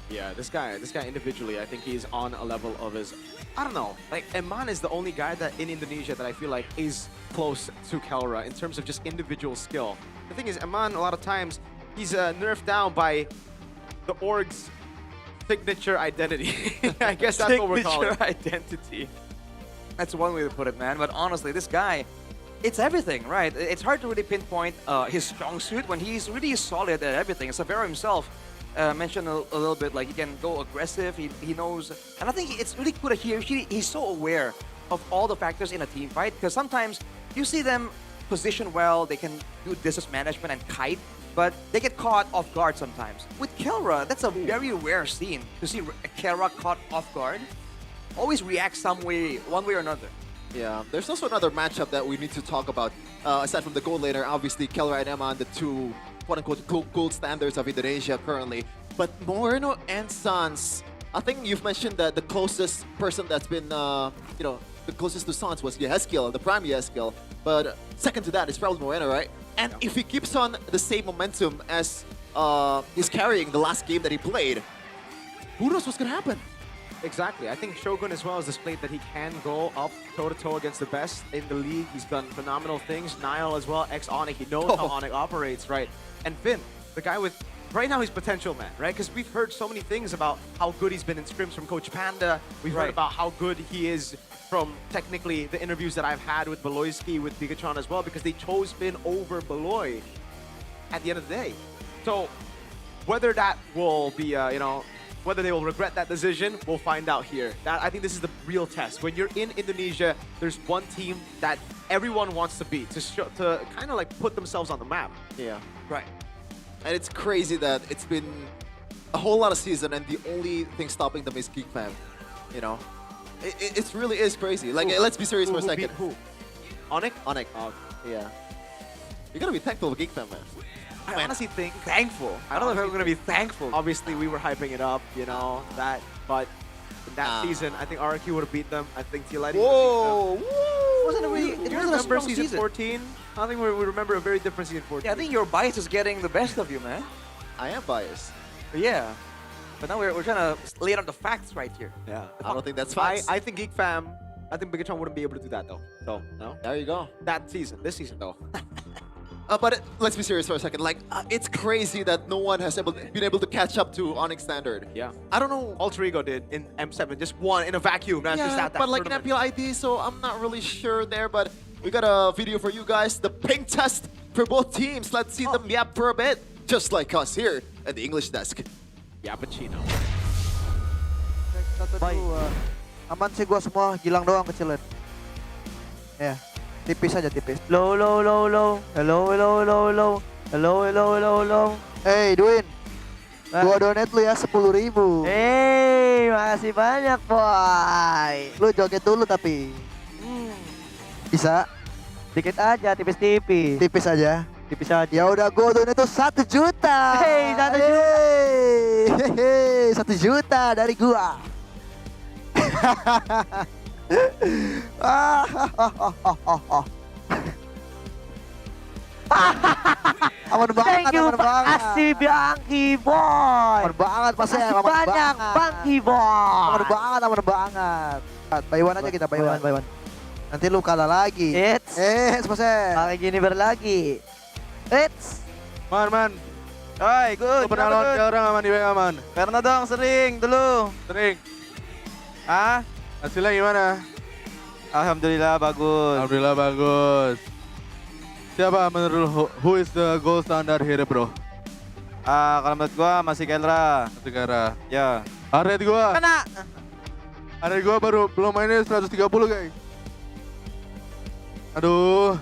Yeah, this guy individually, I think he's on a level of his, I don't know, Eman is the only guy that in Indonesia that I feel like is close to Kelra in terms of just individual skill. The thing is, Eman, a lot of times, he's nerfed down by the org's signature identity. I guess that's what we're calling it. Signature identity. That's one way to put it, man. But honestly, this guy, it's everything, right? It's hard to really pinpoint his strong suit when he's really solid at everything. Savero himself mentioned a little bit, he can go aggressive. He knows, and I think it's really cool to hear. He's so aware of all the factors in a team fight, because sometimes you see them position well, they can do distance management and kite, but they get caught off guard sometimes. With Kelra, that's a very rare scene to see Kelra caught off guard. Always react some way, one way or another. Yeah, there's also another matchup that we need to talk about. Aside from the gold laner, obviously Kelra and Eman, the two quote-unquote gold standards of Indonesia currently. But Moreno and Sans, I think you've mentioned that the closest person that's been, the closest to Sans was Yehezkiel, the prime Yehezkiel. But second to that is probably Moreno, right? And if he keeps on the same momentum as he's carrying the last game that he played, who knows what's gonna happen? Exactly. I think Shogun as well has displayed that he can go up toe-to-toe against the best in the league. He's done phenomenal things. Niall as well, ex-Onyx. He knows how Onyx operates, right? And Finn, the guy with... Right now, he's potential man, right? Because we've heard so many things about how good he's been in scrims from Coach Panda. We've heard about how good he is from, technically, the interviews that I've had with Beloyski, with Bigatron as well, because they chose Finn over Beloy at the end of the day. So, whether that will be, whether they will regret that decision, we'll find out here. I think this is the real test. When you're in Indonesia, there's one team that everyone wants to beat, to kind of put themselves on the map. Yeah. Right. And it's crazy that it's been a whole lot of season and the only thing stopping them is Geek Fam. It really is crazy. Let's be serious for a second. Who? Onyx? Onyx. Yeah. You gotta be thankful of Geek Fam, man. I honestly think... Thankful. I don't know if I'm going to be thankful. Obviously, we were hyping it up, but in that season, I think RQ would have beat them. I think TLID Whoa! Wasn't it really... It wasn't a strong season 14? I think we remember a very different season 14. Yeah, I think your bias is getting the best of you, man. I am biased. Yeah. But now we're trying to lay down the facts right here. Yeah. I don't think that's facts. I think Geek Fam, I think Bigatron wouldn't be able to do that though. So, no. There you go. That season, this season though. But let's be serious for a second. Like, it's crazy that no one has been able to catch up to Onyx standard. Yeah. I don't know. Alter Ego did in M7, just one in a vacuum. That's just that but like in tournament. MPL ID, so I'm not really sure there. But we got a video for you guys. The ping test for both teams. Let's see them yap for a bit. Just like us here at the English desk. Yappuccino. Baik. Aman sih gua semua, Gilang doang kecilin. Ya, tipis aja tipis. Low. Hello. Hey, Duin. Gua donate lu ya 10.000. Hey, makasih banyak, boy. Lu joget dulu tapi. Bisa? Dikit aja, tipis-tipis. Tipis aja. Tipis aja. Ya udah, gua donate tuh 1 juta. Hey, 1 juta. Hehehe, 1 juta dari gua. Aman banget, aman banget. Makasih Bangki boy. Aman banget Mas ya, aman banyak Bangki boy. Aman banget. Buy one aja kita, buy one. Nanti lu kalah lagi. Mas ya. Kayak gini berlagi. Man. Hai, good. Pernah lawan orang aman di WA man. Karena dong sering dulu. Sering. Hasilnya gimana? Alhamdulillah bagus. Siapa menurut lu, who is the gold standard here bro? Kalau menurut gua masih Kelra. Ya. Rate gua. Kena. Rate gua baru belum mainnya 130 guys. Aduh.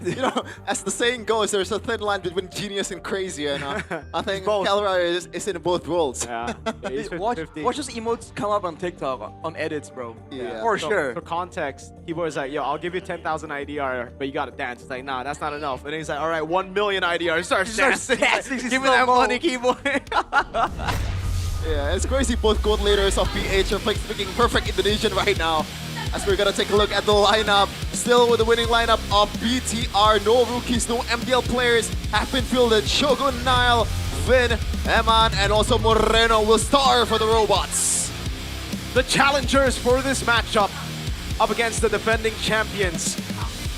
You know, as the saying goes, there's a thin line between genius and crazy, and I think Kelra is in both worlds. Yeah. Watch those emotes come up on TikTok on edits, bro. Yeah. For sure. For context, Keyboard is like, yo, I'll give you 10,000 IDR, but you gotta dance. It's like, nah, that's not enough. And then he's like, all right, 1 million IDR. Starts dancing. Give me that money, Keyboard. Yeah, it's crazy. Both gold leaders of PH are speaking perfect Indonesian right now. As we're gonna take a look at the lineup, still with the winning lineup of BTR. No rookies, no MPL players have been fielded. Shogun, Nile, Finn, Eman, and also Moreno will star for the robots. The challengers for this matchup up against the defending champions.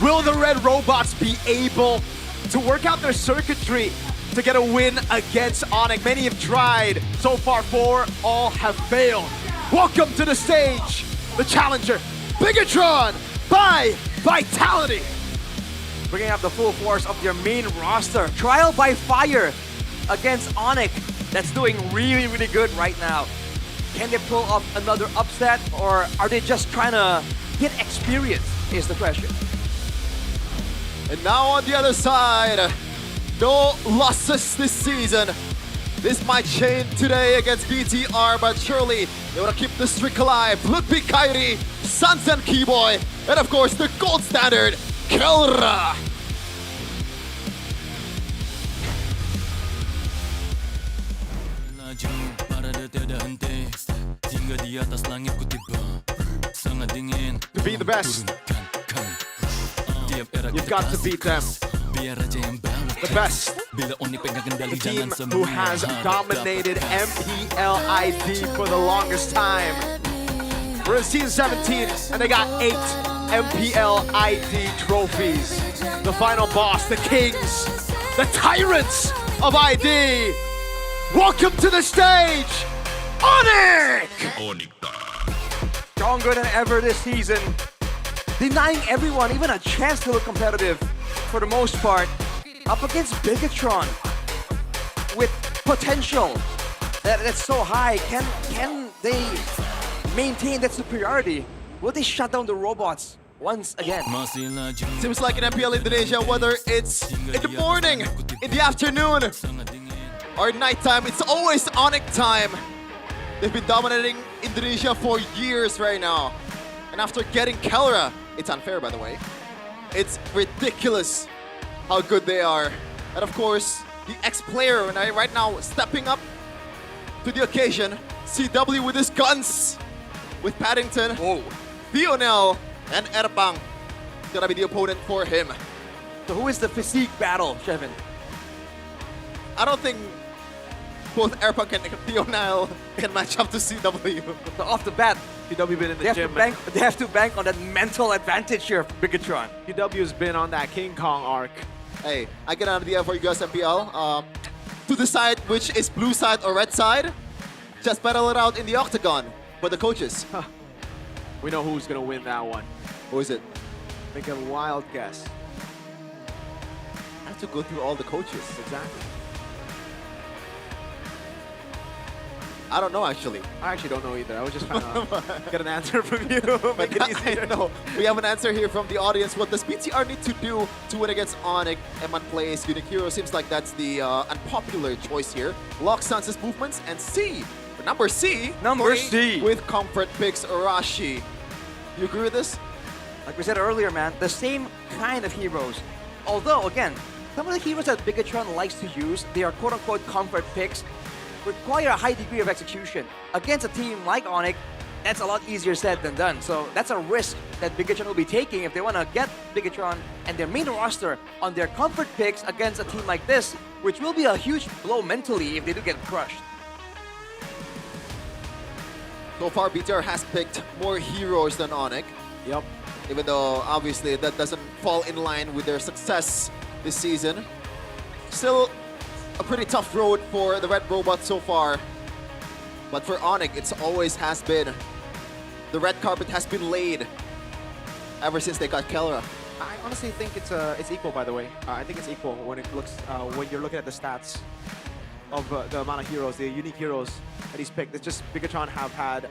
Will the Red Robots be able to work out their circuitry to get a win against Onyx? Many have tried. So far, 4 all have failed. Welcome to the stage, the challenger, Bigatron by Vitality. Bringing up the full force of their main roster. Trial by fire against Onyx. That's doing really, really good right now. Can they pull off another upset, or are they just trying to get experience is the question. And now on the other side, no losses this season. This might change today against BTR, but surely they want to keep the streak alive. Ludwig Kairi, Sansen Keyboy, and of course the gold standard, Kelra. To be the best, you've got to beat them. The best, the team who has dominated MPL ID for the longest time. We're in season 17 and they got 8 MPL ID trophies. The final boss, the kings, the tyrants of ID. Welcome to the stage, Onyx! Stronger than ever this season. Denying everyone even a chance to look competitive for the most part. Up against Bigatron with potential that's so high. Can they maintain that superiority? Will they shut down the robots once again? Seems like in MPL Indonesia, whether it's in the morning, in the afternoon, or nighttime, it's always Onyx time. They've been dominating Indonesia for years right now. And after getting Kelra, it's unfair by the way, it's ridiculous how good they are. And of course, the ex-player right now stepping up to the occasion. CW with his guns, with Paddington, Theonel, And Erpang gonna be the opponent for him. So who is the physique battle, Shevin? I don't think both Erpang and Theonile can match up to CW. So off the bat, CW been in the gym. They have to bank on that mental advantage here for Bigatron. CW's been on that King Kong arc. Hey, I get an idea for you guys, MPL. To decide which is blue side or red side, just battle it out in the octagon for the coaches. We know who's gonna win that one. Who is it? Make a wild guess. I have to go through all the coaches. Exactly. I don't know, actually. I actually don't know either. I was just trying to get an answer from you. Make it easier. No, we have an answer here from the audience. What does BTR need to do to win against Onyx? M1 plays Unique Hero. Seems like that's the unpopular choice here. Lock Sansa's movements and C. For number C. Number C. With Comfort picks Arashi. You agree with this? Like we said earlier, man, the same kind of heroes. Although, again, some of the heroes that Bigatron likes to use, they are quote-unquote comfort picks, require a high degree of execution. Against a team like Onyx, that's a lot easier said than done. So that's a risk that Bigatron will be taking if they want to get Bigatron and their main roster on their comfort picks against a team like this, which will be a huge blow mentally if they do get crushed. So far, BTR has picked more heroes than Onyx. Yep. Even though, obviously, that doesn't fall in line with their success this season. Still a pretty tough road for the Red Robot so far. But for Onyx, it's always has been. The red carpet has been laid ever since they got Kelra. I honestly think it's equal, by the way. I think it's equal when it looks when you're looking at the stats of the amount of heroes, the unique heroes that he's picked. It's just Bigatron have had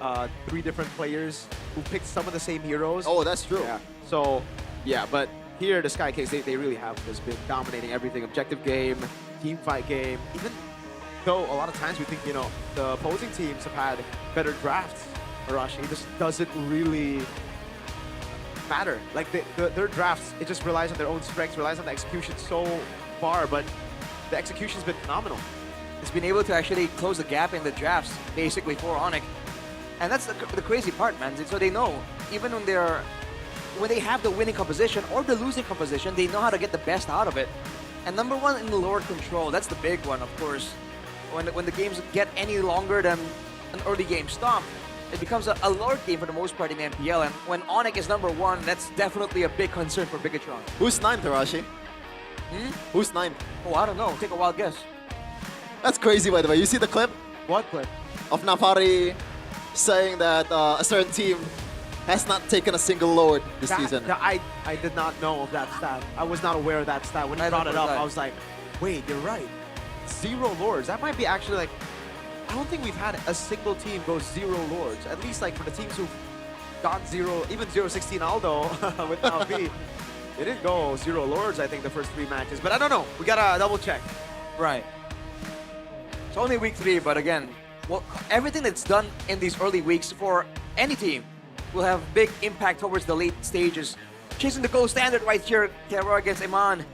3 different players who picked some of the same heroes. Oh, that's true. Yeah. So, yeah, but here the Sky Kings, they really have just been dominating everything. Objective game, team fight game. Even though a lot of times we think, you know, the opposing teams have had better drafts, Arashi, it just doesn't really matter. Like their drafts, it just relies on their own strengths, relies on the execution so far, but the execution's been phenomenal. It's been able to actually close the gap in the drafts, basically, for Onyx. And that's the crazy part, man. So they know, even when they have the winning composition or the losing composition, they know how to get the best out of it. And number one in the Lord control, that's the big one, of course. When the games get any longer than an early game stop, it becomes a Lord game for the most part in MPL. And when Onyx is number one, that's definitely a big concern for Bigatron. Who's 9th, Arashi? Who's 9th? Oh, I don't know. Take a wild guess. That's crazy, by the way. You see the clip? What clip? Of Nafari saying that a certain team has not taken a single Lord this season. I did not know of that stat. I was not aware of that stat. When you brought it up, I was like, wait, you're right. 0 Lords. That might be actually like, I don't think we've had a single team go 0 Lords. At least like for the teams who've gone 0, even 0-16 Aldo with LB. They didn't go 0 Lords, I think, the first 3 matches. But I don't know. We gotta double check. Right. It's only week 3, but again, well, everything that's done in these early weeks for any team will have big impact towards the late stages. Chasing the gold standard right here, Terra against Iman.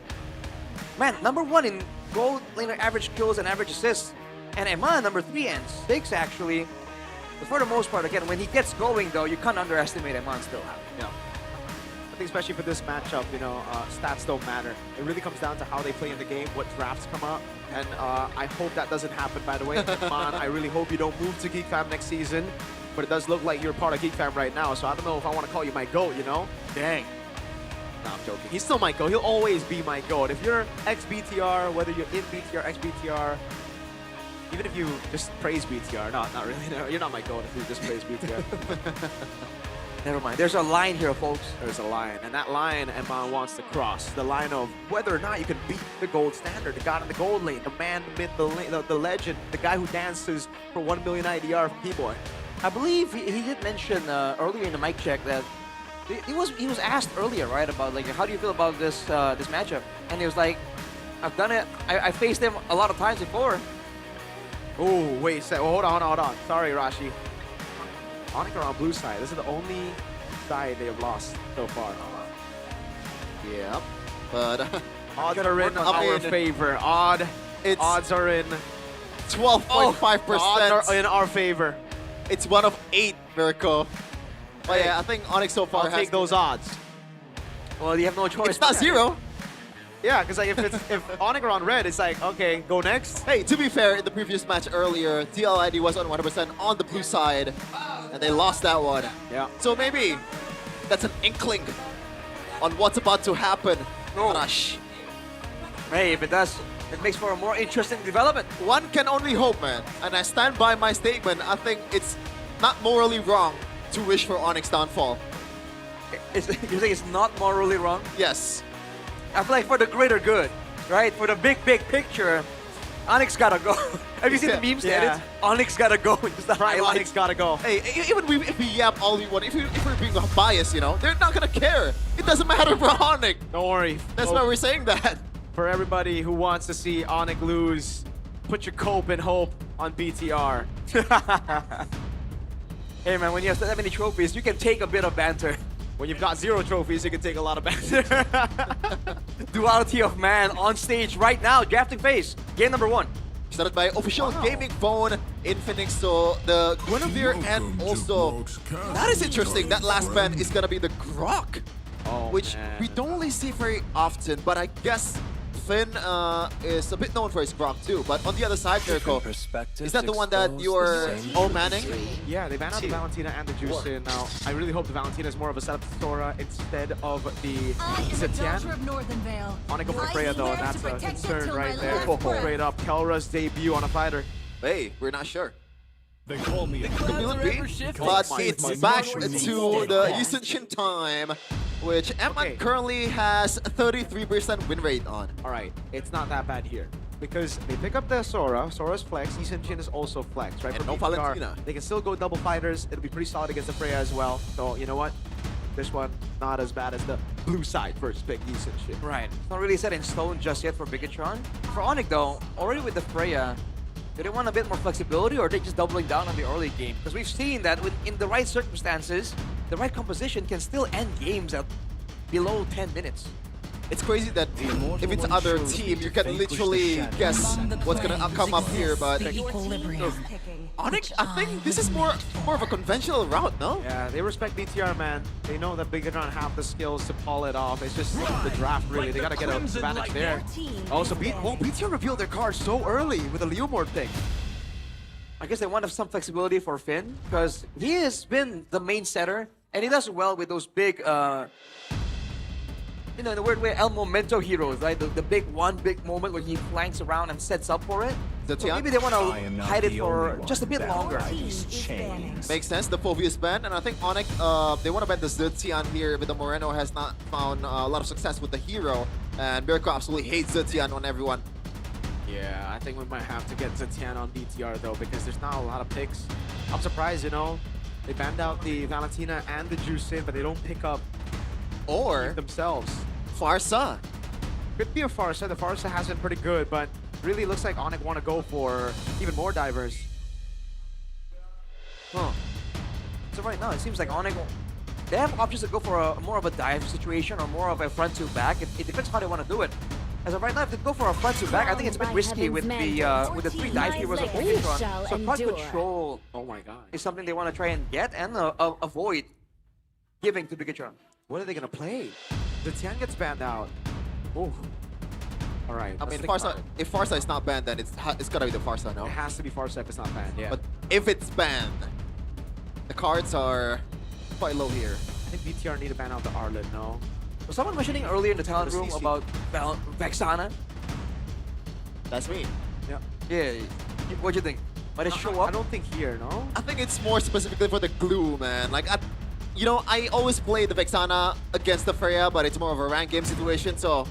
Man, number 1 in gold laner average kills and average assists. And Iman, number 3 and 6 actually. But for the most part, again, when he gets going though, you can't underestimate Iman still. Yeah. I think especially for this matchup, you know, stats don't matter. It really comes down to how they play in the game, what drafts come up. And I hope that doesn't happen, by the way. Iman, I really hope you don't move to Geek Fam next season. But it does look like you're part of Geek Fam right now, so I don't know if I want to call you my GOAT, you know? Dang. No, I'm joking. He's still my GOAT. He'll always be my GOAT. If you're ex-BTR, whether you're in BTR, ex-BTR, even if you just praise BTR, not really. No, you're not my GOAT if you just praise BTR. Never mind. There's a line here, folks. There's a line, and that line Iman wants to cross. The line of whether or not you can beat the gold standard, the god in the gold lane, the man, the myth, the legend, the guy who dances for 1 million IDR from P-Boy. I believe he did mention earlier in the mic check that he was asked earlier, right, about like how do you feel about this this matchup, and he was like, I've done it. I faced him a lot of times before. Oh wait, hold on. Sorry, Rashi. Onyx are on blue side. This is the only side they have lost so far. Yep, but odds are in our favor. Odds are in 12.5%. Odds are in our favor. It's one of 8, Mirko. But yeah, I think Onyx so far I'll has take those odds. Well, you have no choice. It's not zero. Yeah, because like if Onyx are on red, it's like, okay, go next. Hey, to be fair, in the previous match earlier, TLID was on 100% on the blue side, and they lost that one. Yeah. So maybe that's an inkling on what's about to happen. Rush. Hey, if it does, it makes for a more interesting development. One can only hope, man. And I stand by my statement. I think it's not morally wrong to wish for Onyx downfall. You think it's not morally wrong? Yes. I feel like for the greater good, right? For the big picture, Onyx gotta go. Have you seen the memes? Yeah. Onyx gotta go. Just the highlights. Onyx gotta go. Hey, even if we yap all we want, if we're being biased, you know, they're not gonna care. It doesn't matter for Onyx. Don't worry. That's why we're saying that. For everybody who wants to see Onyx lose, put your cope and hope on BTR. Hey man, when you have that many trophies, you can take a bit of banter. When you've got 0 trophies, you can take a lot of banter. Duality of man on stage right now. Drafting phase. Game number 1. Started by official gaming phone Infinix. So the Guinevere and also that is interesting. That last band is gonna be the Grok, which we don't really see very often. But I guess Finn is a bit known for his Grok too. But on the other side, Mirko, is that the one that you're all manning? Yeah, they banned out the Valentina and the Juicin. Now, I really hope the Valentina is more of a setup to Sora instead of the Zetian. Onyx go for Freya though, and that's a concern right there. Straight up, Kelra's debut on a fighter. Hey, we're not sure. They call me. But it's back to the Yusunshin time, which Emman currently has 33% win rate on. Alright, it's not that bad here. Because they pick up the Sora, Sora's flex, Yusunshin is also flex, right? And For no BTR, Valentina. they can still go double fighters, it'll be pretty solid against the Freya as well. So, you know what? This one, not as bad as the blue side first pick Yusunshin. Right. It's not really set in stone just yet for Bigatron. For Onyx though, already with the Freya, do they want a bit more flexibility or are they just doubling down on the early game? Because we've seen that in the right circumstances, the right composition can still end games at below 10 minutes. It's crazy that if it's other team, you can literally guess what's gonna come up here, but Onyx, I think this is more of a conventional route, no? Yeah, they respect BTR, man. They know that Bigatron have the skills to pull it off. It's just the draft, really. They gotta get an advantage there. Oh, so BTR revealed their cards so early with the Leomord thing. I guess they want some flexibility for Finn because he has been the main setter and he does well with those big you know, in a weird way, El Momento heroes, right? The big moment when he flanks around and sets up for it. So maybe they want to hide it for just a bit longer. Makes sense, the Phobius ban, and I think Onyx, they want to ban the Zetian here, but the Moreno has not found a lot of success with the hero, and Mirko absolutely hates Zetian on everyone. Yeah, I think we might have to get Zetian on BTR though, because there's not a lot of picks. I'm surprised, you know, they banned out the Valentina and the Juicin, but they don't pick up or themselves. Farsa. Could be a Farsa. The Farsa has been pretty good, but really looks like Onyx want to go for even more divers. Huh. So right now, it seems like Onyx, they have options to go for a more of a dive situation or more of a front to back. It depends how they want to do it. As of right now, if they go for a front to back, I think it's a bit risky with the 3 dive heroes of Bigatron. So front control, oh my god, is something they want to try and get and avoid giving to Bigatron. What are they gonna play? Zetian gets banned out. Oh. All right. I mean, Farsa, if Farsa is not banned, then it's gotta be the Farsa, no? It has to be Farsa if it's not banned, yeah. But if it's banned, the cards are quite low here. I think BTR need to ban out the Arlen, no? Was someone mentioning earlier in the talent room about Vexana? That's me. Yeah. Yeah. What do you think? Might it show up? I don't think here, no? I think it's more specifically for the glue, man. Like, you know, I always play the Vexana against the Freya, but it's more of a rank game situation, so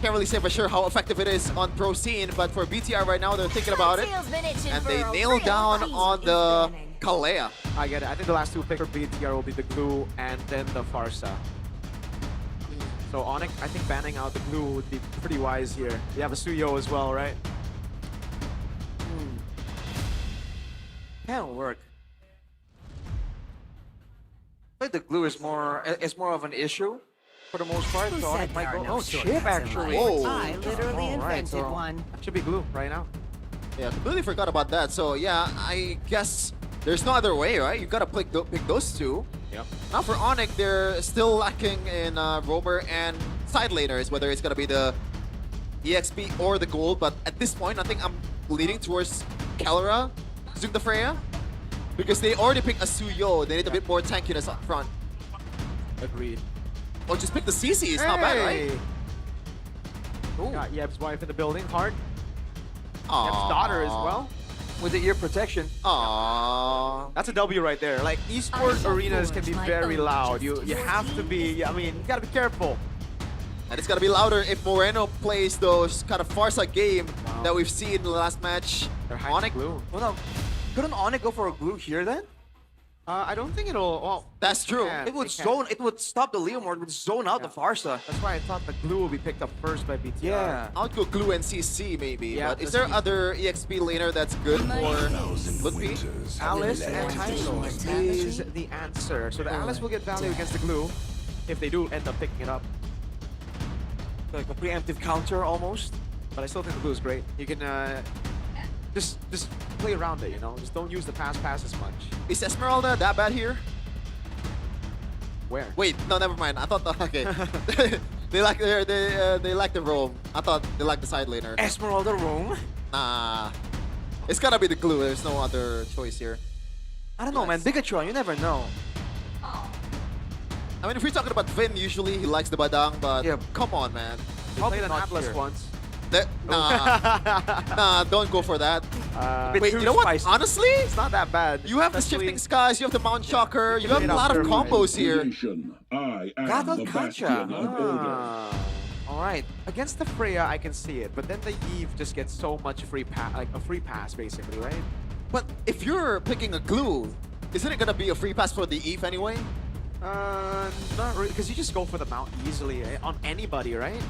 can't really say for sure how effective it is on pro scene. But for BTR right now, they're thinking about it, and they nail down on the Kalea. I get it. I think the last 2 picks for BTR will be the glue and then the Farsa. So Onyx, I think banning out the glue would be pretty wise here. You have a Suyo as well, right? Can't work. I think the glue is more of an issue for the most part. So Onyx might go. Oh, chip actually. Whoa. I literally invented one. That should be glue right now. Yeah, completely forgot about that. So yeah, I guess there's no other way, right? You gotta pick those 2. Yep. Now for Onyx, they're still lacking in roamer and side laners, whether it's gonna be the EXP or the gold. But at this point, I think I'm leaning towards Kelra using the Freya because they already picked a Suyo. They need a bit more tankiness up front. Agreed. Or just pick the CC. It's not bad, right? Got Yeb's wife in the building. Hard. Aww. Yeb's daughter as well. With the ear protection. Aww. That's a W right there. Like, esports arenas can be very loud. You have to be, I mean, you gotta be careful. And it's gonna be louder if Moreno plays those kind of Farsight game that we've seen in the last match. Onyx. Glue. Well, no. Couldn't Onyx go for a glue here then? I don't think it'll. Well, that's true. It would zone. It would stop the Leomord. It would zone out the Farsa. That's why I thought the glue will be picked up first by BTR. Yeah. I would go glue and CC maybe. Yeah, but is there other EXP laner that's good for Ludwig? Alice and Tyso is the answer. So the Alice will get value against the glue if they do end up picking it up. Like a preemptive counter almost. But I still think the glue is great. You can just play around it, you know. Just don't use the pass as much. Is Esmeralda that bad here? Where? Wait, no, never mind. I thought okay. they like the roam. I thought they like the side laner. Esmeralda roam? Nah, it's gotta be the glue. There's no other choice here. I don't know, man. Bigatron, you never know. I mean, if we're talking about Vin, usually he likes the Badang, but come on, man. He played an Atlas once. Nah, don't go for that. Wait, you know what? Spicy. Honestly, it's not that bad. You have the Shifting Skies, you have the Mount Shocker, you have a lot of combos here. Gato Kancha. Alright, against the Freya, I can see it, but then the Eve just gets so much free pass, basically, right? But if you're picking a glue, isn't it gonna be a free pass for the Eve anyway? Not really, because you just go for the Mount easily on anybody, right?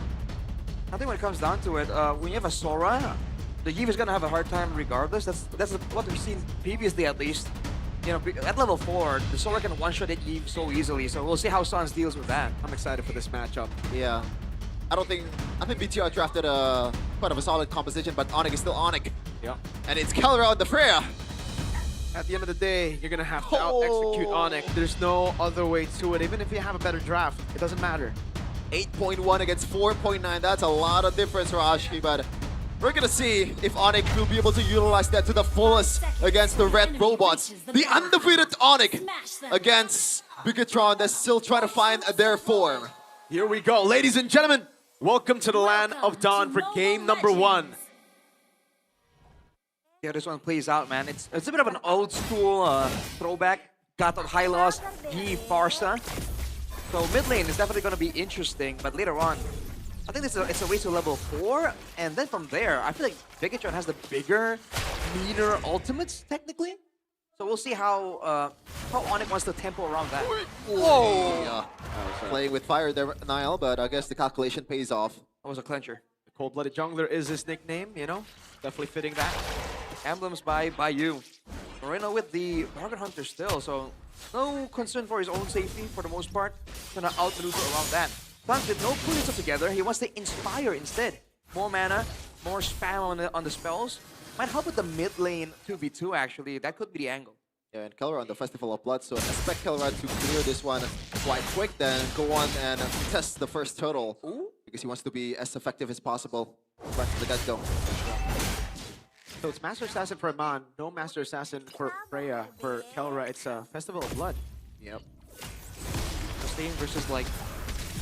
I think when it comes down to it, when you have a Sora, the Eve is gonna have a hard time regardless. That's what we've seen previously, at least. You know, at level 4, the Sora can one-shot at Eve so easily. So we'll see how Sans deals with that. I'm excited for this matchup. Yeah, I think BTR drafted quite of a solid composition, but Onyx is still Onyx. Yeah. And it's Kelra on the Freya. At the end of the day, you're gonna have to out-execute Onyx. There's no other way to it. Even if you have a better draft, it doesn't matter. 8.1 against 4.9. That's a lot of difference for Ashi, but we're gonna see if Onyx will be able to utilize that to the fullest against the Red Robots. The undefeated Onyx against Bigatron that's still trying to find their form. Here we go, ladies and gentlemen. Welcome to the Land of Dawn for game number 1. Yeah, this one plays out, man. It's a bit of an old school throwback. Got on high loss, Yi Farsa. So mid lane is definitely going to be interesting, but later on, I think it's a race to level 4, and then from there, I feel like Bigatron has the bigger, meaner ultimates, technically. So we'll see how Onyx wants to tempo around that. Whoa! Playing with fire there, Niall, but I guess the calculation pays off. That was a clincher. The Cold-Blooded Jungler is his nickname, you know? Definitely fitting that. Emblems by you. Moreno with the Bargain Hunter still, so no concern for his own safety for the most part. Gonna outmaneuver around that. Sans did no pulling stuff together. He wants to inspire instead. More mana, more spam on the spells. Might help with the mid lane 2v2 actually. That could be the angle. Yeah, and Kelra on the Festival of Blood, so expect Kelra to clear this one quite quick, then go on and test the first turtle. Ooh. Because he wants to be as effective as possible right from the get-go. So it's Master Assassin for Aman, no Master Assassin for Freya. For Kelra, it's a Festival of Blood. Yep. Sustain versus like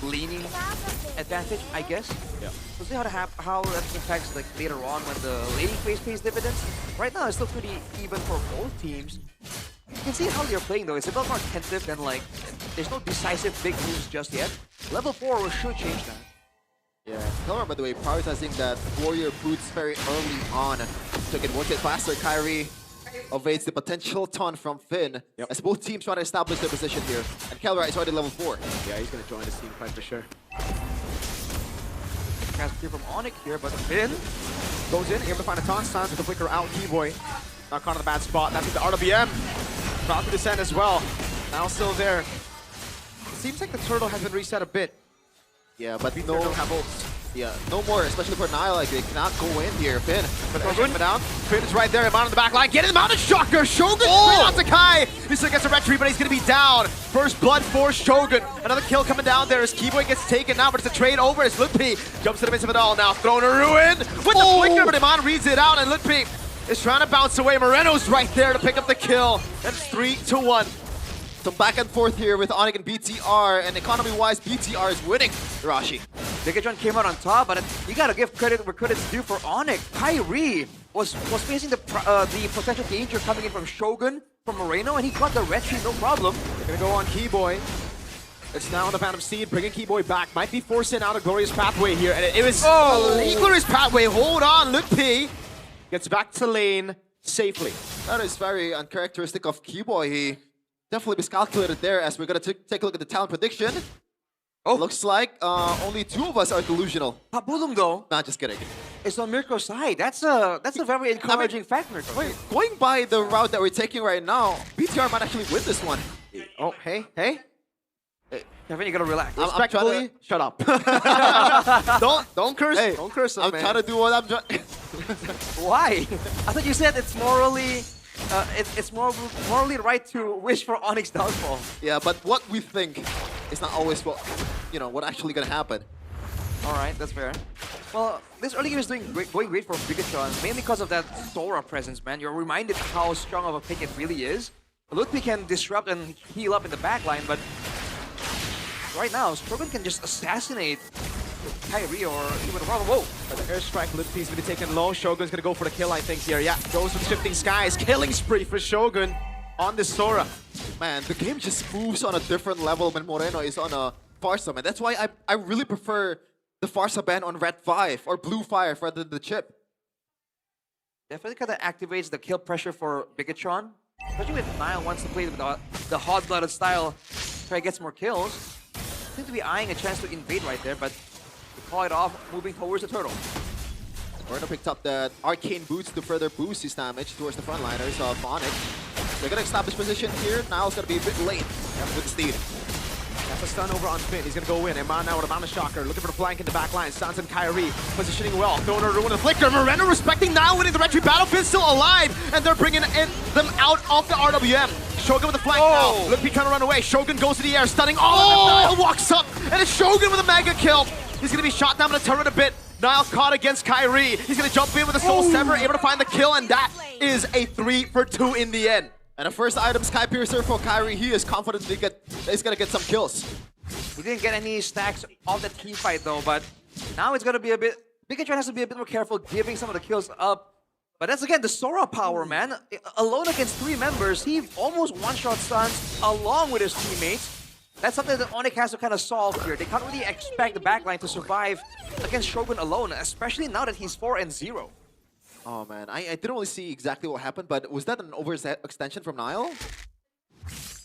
leaning advantage, I guess. Yeah. We'll see how that impacts like later on when the laning phase pays dividends. Right now, it's still pretty even for both teams. You can see how they're playing though. It's a bit more attentive than like there's no decisive big moves just yet. Level 4 should change that. Yeah, Kelra, by the way, prioritizing that warrior boots very early on so he can work it faster. Kyrie evades the potential taunt from Finn as both teams try to establish their position here. And Kelra is already level 4. Yeah, he's gonna join the team fight for sure. Cast clear from Onyx here, but Finn goes in, able to find a taunt. Sans with the flicker out. Keyboy not caught in a bad spot. That's with the RWM. About to descend as well. Now still there. It seems like the turtle has been reset a bit. Yeah, but BTR no don't have ults. Yeah, no more, especially for Nile. Like, they cannot go in here. Finn, but coming down. Finn is right there. Iman on the back line. Get him out of Shocker. Shogun straight out to Kai. He still gets a retreat, but he's going to be down. First blood for Shogun. Another kill coming down there as Keyboy gets taken now, but it's a trade over as Lutpi jumps to the midst of it all now. Thrown a ruin with the flicker, but Iman reads it out, and Lutpi is trying to bounce away. Moreno's right there to pick up the kill. And it's 3-1. Some back and forth here with Onyx and BTR, and economy-wise, BTR is winning. Rashi. Bigatron came out on top, but you gotta give credit where credit's due for Onyx. Kyrie was facing the potential danger coming in from Shogun, from Moreno, and he got the retreat, no problem. They're gonna go on Keyboy. It's now on the Phantom Steed, bringing Keyboy back. Might be forcing out a glorious pathway here, and it was a glorious pathway. Hold on, Lutpi gets back to lane safely. That is very uncharacteristic of Keyboy. He definitely miscalculated there, as we're gonna take a look at the talent prediction. Oh, looks like only 2 of us are delusional. Pabulum though. Not just kidding. It's on Mirko's side. That's a very encouraging fact, Mirko. Wait, going by the route that we're taking right now, BTR might actually win this one. Oh, hey. Kevin, you gotta relax. Respectfully, shut up. don't curse. Hey, don't curse us, I'm man. trying to do what I'm trying. Why? I thought you said it's morally, it's morally right to wish for Onyx downfall. Yeah, but what we think is not always what actually gonna happen. All right, that's fair. Well, this early game is going great for Bigatron, mainly because of that Sora presence, man. You're reminded how strong of a pick it really is. Lutpi can disrupt and heal up in the backline, but right now, Shogun can just assassinate Kyrie or even a problem. Whoa! But the airstrike, Lutpi's gonna be taken low. Shogun's gonna go for the kill, I think, here. Yeah, goes with Shifting Skies. Killing spree for Shogun on this Sora. Man, the game just moves on a different level when Moreno is on a Farsa, man. That's why I really prefer the Farsa ban on Red 5 or Blue 5 rather than the chip. Definitely kind of activates the kill pressure for Bigatron. Especially if Nile wants to play with the hot-blooded style, try to get some more kills. Seems to be eyeing a chance to invade right there, but to call it off, moving towards the turtle. Moreno picked up the arcane boots to further boost his damage towards the frontliners of Onyx. They're gonna establish position here. Nile's gonna be a bit late with the Steed. That's a stun over on Finn. He's gonna go in. Iman now with a Mana Shocker, looking for the flank in the back line. Sans and Kyrie positioning well. Throwing a ruin the flicker. Moreno respecting Nile, winning the retreat battle. Finn's still alive, and they're bringing them out of the RWM. Shogun with the flank now. Lutpi trying to run away. Shogun goes to the air, stunning all of them. Nile walks up, and it's Shogun with a mega kill. He's gonna be shot down with a turret a bit. Nile caught against Kyrie. He's gonna jump in with a Soul Sever, able to find the kill, and that is a 3-for-2 in the end. And the first item, Sky Piercer for Kyrie. He is confident he's gonna get some kills. He didn't get any stacks of the team fight though, but now it's gonna be a bit. Bigatron has to be a bit more careful giving some of the kills up. But that's again the Sora power, man. Alone against 3 members, he almost one-shot stuns along with his teammates. That's something that Onyx has to kind of solve here. They can't really expect the backline to survive against Shogun alone, especially now that he's 4-0. Oh man, I didn't really see exactly what happened, but was that an overextension from Nile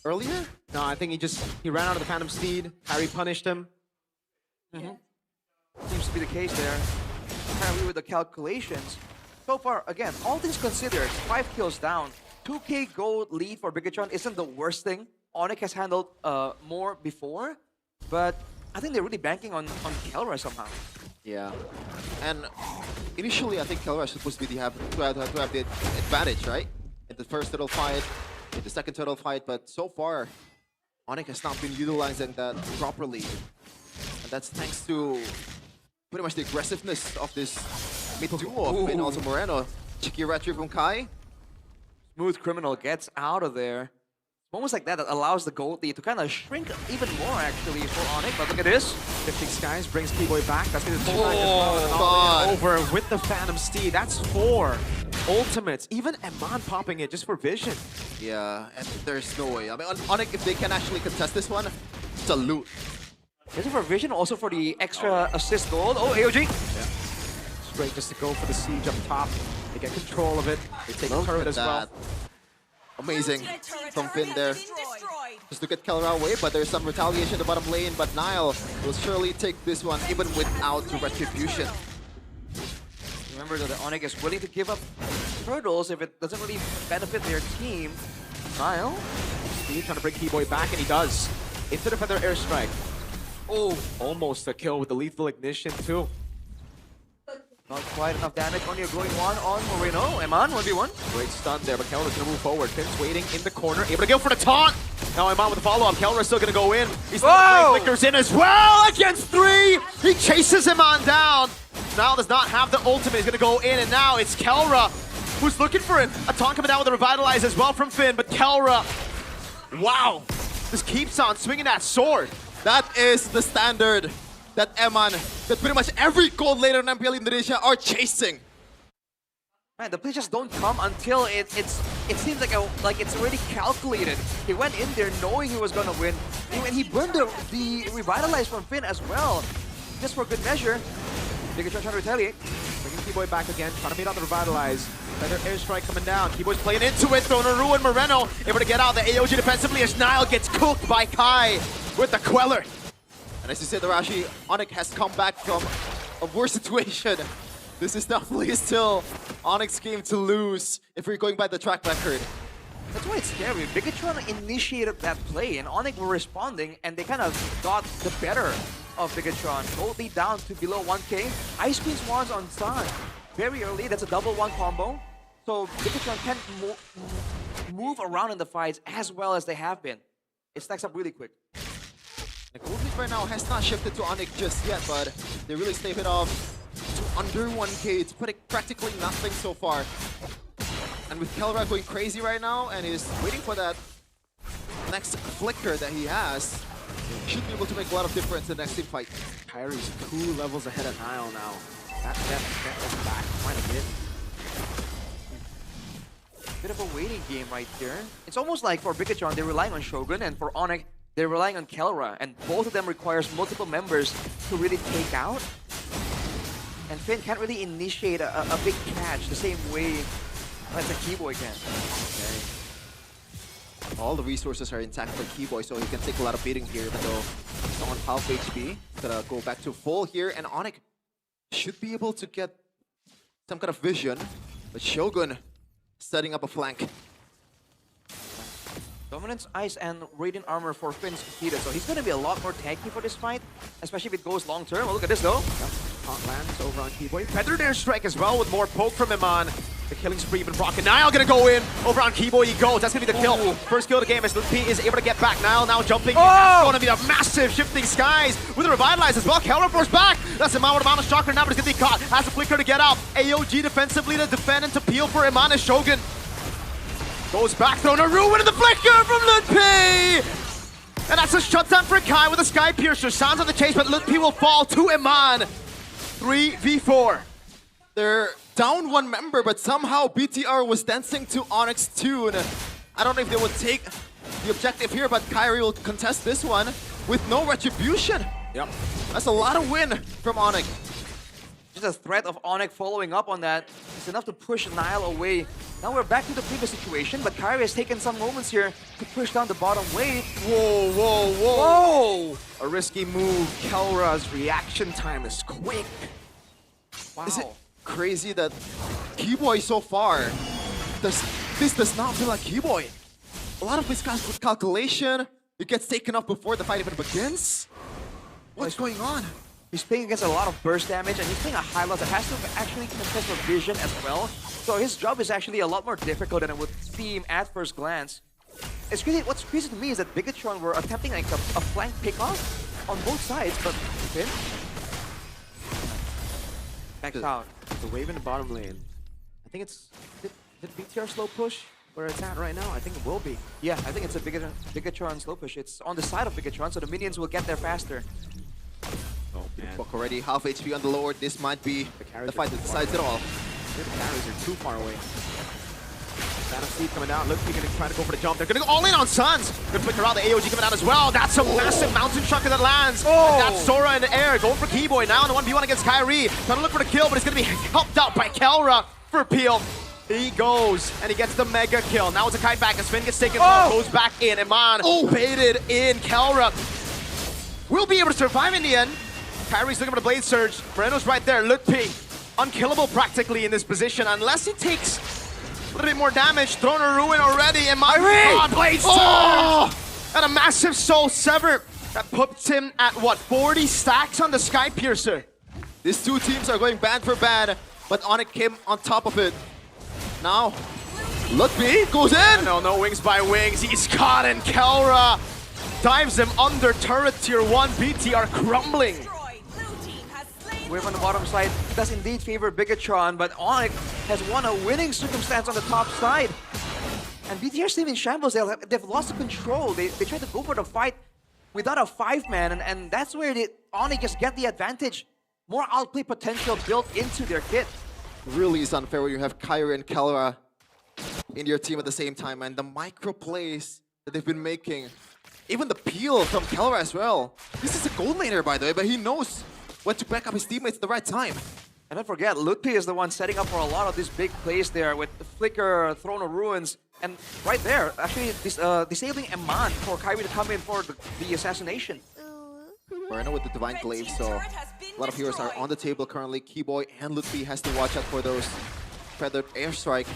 earlier? No, I think he ran out of the Phantom Steed. Harry punished him. Seems to be the case there. Apparently with the calculations. So far, again, all things considered, 5 kills down. 2k gold lead for Bigatron isn't the worst thing. Onyx has handled more before, but I think they're really banking on Kelra somehow. Yeah, and initially I think Kelra is supposed to have the advantage, right? In the first turtle fight, in the second turtle fight, but so far Onyx has not been utilizing that properly, and that's thanks to pretty much the aggressiveness of this mid duo and also Moreno. Cheeky retry from Kai. Smooth Criminal gets out of there. Moments like that allows the gold lead to kind of shrink even more actually for Onyx, but look at this. Shifting Skies brings Keyboy back. That's going to pull back as well. Over with the Phantom Steed. That's 4 ultimates. Even Iman popping it just for vision. Yeah, and there's no way. I mean, Onyx, if they can actually contest this one, it's a loot. Is it for vision, also for the extra assist gold? Oh, AOG! Yeah. Straight just to go for the siege up top. They get control of it. They take the turret as well. Amazing from Finn there. Just to get Kelra away, but there's some retaliation in the bottom lane, but Nile will surely take this one even without the retribution. Remember that Onyx is willing to give up turtles if it doesn't really benefit their team. Nile? He's trying to bring Keyboy back, and he does. Into the feather airstrike. Oh, almost a kill with the lethal ignition too. Not quite enough damage. Only a going one on Moreno. Eman, 1v1. Great stun there, but Kelra's gonna move forward. Finn's waiting in the corner, able to go for the taunt. Now Eman with the follow-up. Kelra's still gonna go in. He's still flickers in as well against 3. He chases Eman down. Now does not have the ultimate. He's gonna go in, and now it's Kelra who's looking for it. A taunt coming down with a revitalize as well from Finn, but Kelra, wow, just keeps on swinging that sword. That is the standard that Eman, that pretty much every gold laner in MPL Indonesia are chasing. Man, the plays just don't come until it seems like it's already calculated. He went in there knowing he was gonna win, and he burned the revitalize from Finn as well, just for good measure. Bigatron trying to retaliate. Bringing Keyboy back again, trying to beat on the revitalize. Another airstrike coming down. Keyboy's playing into it, throwing a ruin. Moreno able to get out the AOG defensively as Nile gets cooked by Kai with the Queller. And as you said, Arashi, Onyx has come back from a worse situation. This is definitely still Onyx's game to lose if we're going by the track record. That's why it's scary. Bigatron initiated that play, and Onyx were responding, and they kind of got the better of Bigatron. Totally down to below 1k. Ice Queen Swans on Sun. Very early, that's a double 1 combo. So Bigatron can't move around in the fights as well as they have been. It stacks up really quick. The gold lead right now has not shifted to Onyx just yet, but they really stave it off to under 1k. It's practically nothing so far. And with Kelra going crazy right now, and he's waiting for that next flicker that he has, should be able to make a lot of difference in the next team fight. Kyrie's 2 levels ahead of Nile now. That is back quite a bit. Bit of a waiting game right there. It's almost like for Bigatron, they're relying on Shogun, and for Onyx, they're relying on Kelra, and both of them requires multiple members to really take out. And Finn can't really initiate a big catch the same way as a Keyboy can. Okay. All the resources are intact for Keyboy, so he can take a lot of beating here, even though he's on half HP. He's gonna go back to full here, and Onyx should be able to get some kind of vision, but Shogun setting up a flank. Dominance, Ice, and Radiant Armor for Finn's completed, so he's going to be a lot more tanky for this fight, especially if it goes long term. Well, look at this though. Taunt lands over on Keyboy. Feathered airstrike as well with more poke from Eman. The killing spree even Brock and Nile gonna go in. Over on Keyboy he goes. That's gonna be the kill. First kill of the game as P is able to get back. Nile now jumping. That's gonna be a massive shifting skies with a revitalize as well. Kelra force back. That's Eman with Eman shocker now, but he's gonna be caught. Has a flicker to get out. AOG defensively to defend and to peel for Eman as Shogun. Goes back, throwing a ruin in the flicker from Lutpi! And that's a shutdown for Kai with a Sky Piercer. Sounds on the chase, but Lutpi will fall to Eman. 3v4. They're down 1 member, but somehow BTR was dancing to Onyx tune. I don't know if they would take the objective here, but Kyrie will contest this one with no retribution. Yep. That's a lot of win from Onyx. Just a threat of Onyx following up on that is enough to push Nile away. Now we're back to the previous situation, but Kyrie has taken some moments here to push down the bottom wave. Whoa, whoa, whoa! Whoa! A risky move. Kelra's reaction time is quick. Wow. Is it crazy that Keyboy so far, this does not feel like Keyboy. A lot of his calculation, it gets taken off before the fight even begins. What's going on? He's playing against a lot of burst damage, and he's playing a high loss that has to actually contest for vision as well. So his job is actually a lot more difficult than it would seem at first glance. It's crazy. What's crazy to me is that Bigatron were attempting like a flank pickoff on both sides, but Finn backs out. The wave in the bottom lane. I think it's did BTR slow push where it's at right now? I think it will be. Yeah, I think it's a Bigatron slow push. It's on the side of Bigatron, so the minions will get there faster. Oh man. Fuck already, half HP on the Lord. This might be the fight that decides it all. The carries are too far away. Phantom Steed coming down. Lutpi gonna try to go for the jump. They're gonna go all in on Suns. Good flicker out. The AOG coming down as well. That's a massive mountain chucker that lands. And that's Sora in the air. Going for Keyboy now in the 1v1 against Kyrie. Trying to look for the kill, but it's gonna be helped out by Kelra for Peel. He goes, and he gets the mega kill. Now it's a kite back as Finn gets taken off, goes back in. Eman baited in. Kelra will be able to survive in the end. Kyrie's looking for the Blade Surge. Moreno's right there. Lutpi, unkillable practically in this position unless he takes a little bit more damage. Thrown a ruin already. Eman, Blade Surge! And a massive Soul Sever that puts him at what, 40 stacks on the Sky Piercer. These two teams are going ban for ban, but Onyx came on top of it. Now, Lutfi goes in! No wings by wings. He's caught, and Kelra dives him under turret tier 1. BTR crumbling. Wave on the bottom side does indeed favor Bigatron, but Onyx has won a winning circumstance on the top side. And BTR's team in shambles, they've lost control. They tried to go for the fight without a 5-man, and that's where Onyx just get the advantage. More outplay potential built into their kit. Really is unfair when you have Kyrie and Kelra in your team at the same time, and the micro plays that they've been making. Even the peel from Kelra as well. This is a gold laner, by the way, but he knows when to back up his teammates at the right time. And don't forget, Lutfi is the one setting up for a lot of these big plays there with the Flicker, Throne of Ruins, and right there, actually disabling Eman for Kyrie to come in for the assassination. Moreno with the Divine Glaive, so a lot of heroes are on the table currently. Keyboy and Lutfi has to watch out for those Feathered Airstrike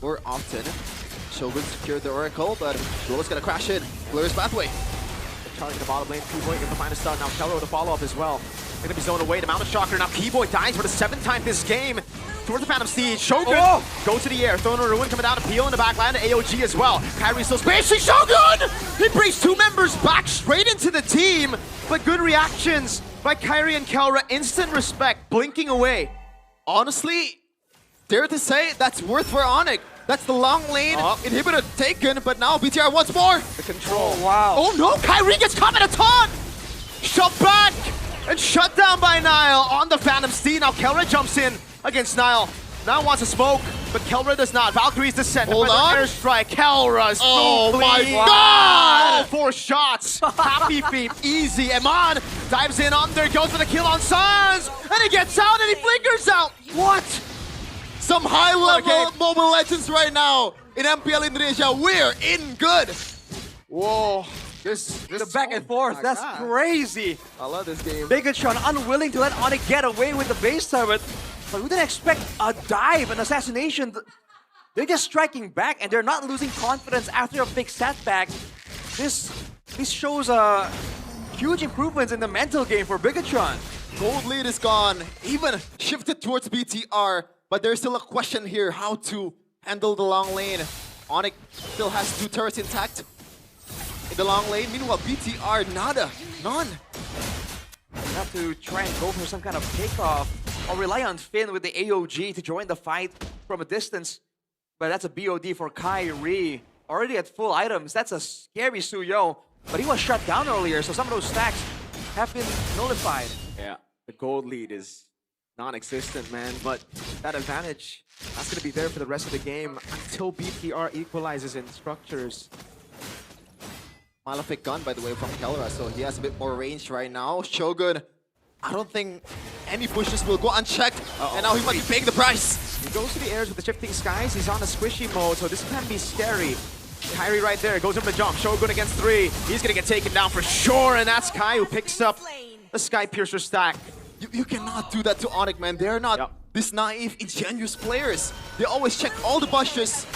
more often. Shogun secured the Oracle, but Duel's gonna crash in. Clears pathway. Charging the bottom lane, Keyboy able to find a stun. Now Kelra with a follow-up as well. They're gonna be zoned away to Mountain Shocker. Now Keyboy dies for the 7th time this game. Towards the Phantom Siege. Shogun goes to the air. Throne of Ruin coming down. Appeal in the backline. AOG as well. Kyrie still spacing Shogun! He brings 2 members back straight into the team. But good reactions by Kyrie and Kelra. Instant respect. Blinking away. Honestly, dare to say, that's worth for Onyx. That's the long lane. Inhibitor taken, but now BTR once more. The control. Wow. Oh no, Kyrie gets caught in a taunt! Shot back! And shut down by Nile on the Phantom Steed. Now Kelra jumps in against Nile. Nile wants to smoke, but Kelra does not. Valkyrie's descent. Hold on. Airstrike. Kelra's Oh my God! God! 4 shots. Happy feet. Easy. Eman dives in under, goes for the kill on Sans, and he gets out and he flickers out. What? Some high-level Mobile Legends right now in MPL Indonesia. We're in good. Whoa. The back and forth, that's crazy. I love this game. Bigatron unwilling to let Onyx get away with the base turret. But we didn't expect a dive, an assassination. They're just striking back and they're not losing confidence after a big setback. This shows huge improvements in the mental game for Bigatron. Gold lead is gone, even shifted towards BTR, but there's still a question here how to handle the long lane. Onyx still has 2 turrets intact in the long lane. Meanwhile, BTR, nada, none. You have to try and go for some kind of takeoff or rely on Finn with the AOG to join the fight from a distance. But that's a BOD for Kyrie. Already at full items, that's a scary Suyo. But he was shut down earlier, so some of those stacks have been nullified. Yeah, the gold lead is non-existent, man. But that advantage, that's going to be there for the rest of the game until BTR equalizes in structures. Malefic gun, by the way, from Kelra, so he has a bit more range right now. Shogun, I don't think any pushes will go unchecked, and now he might be paying the price. He goes to the airs with the shifting skies. He's on a squishy mode, so this can be scary. Kyrie right there, goes up the jump. Shogun against 3. He's gonna get taken down for sure, and that's Kai who picks up the Sky Piercer stack. You cannot do that to Onyx, man. They're not this naive, ingenuous players. They always check all the bushes,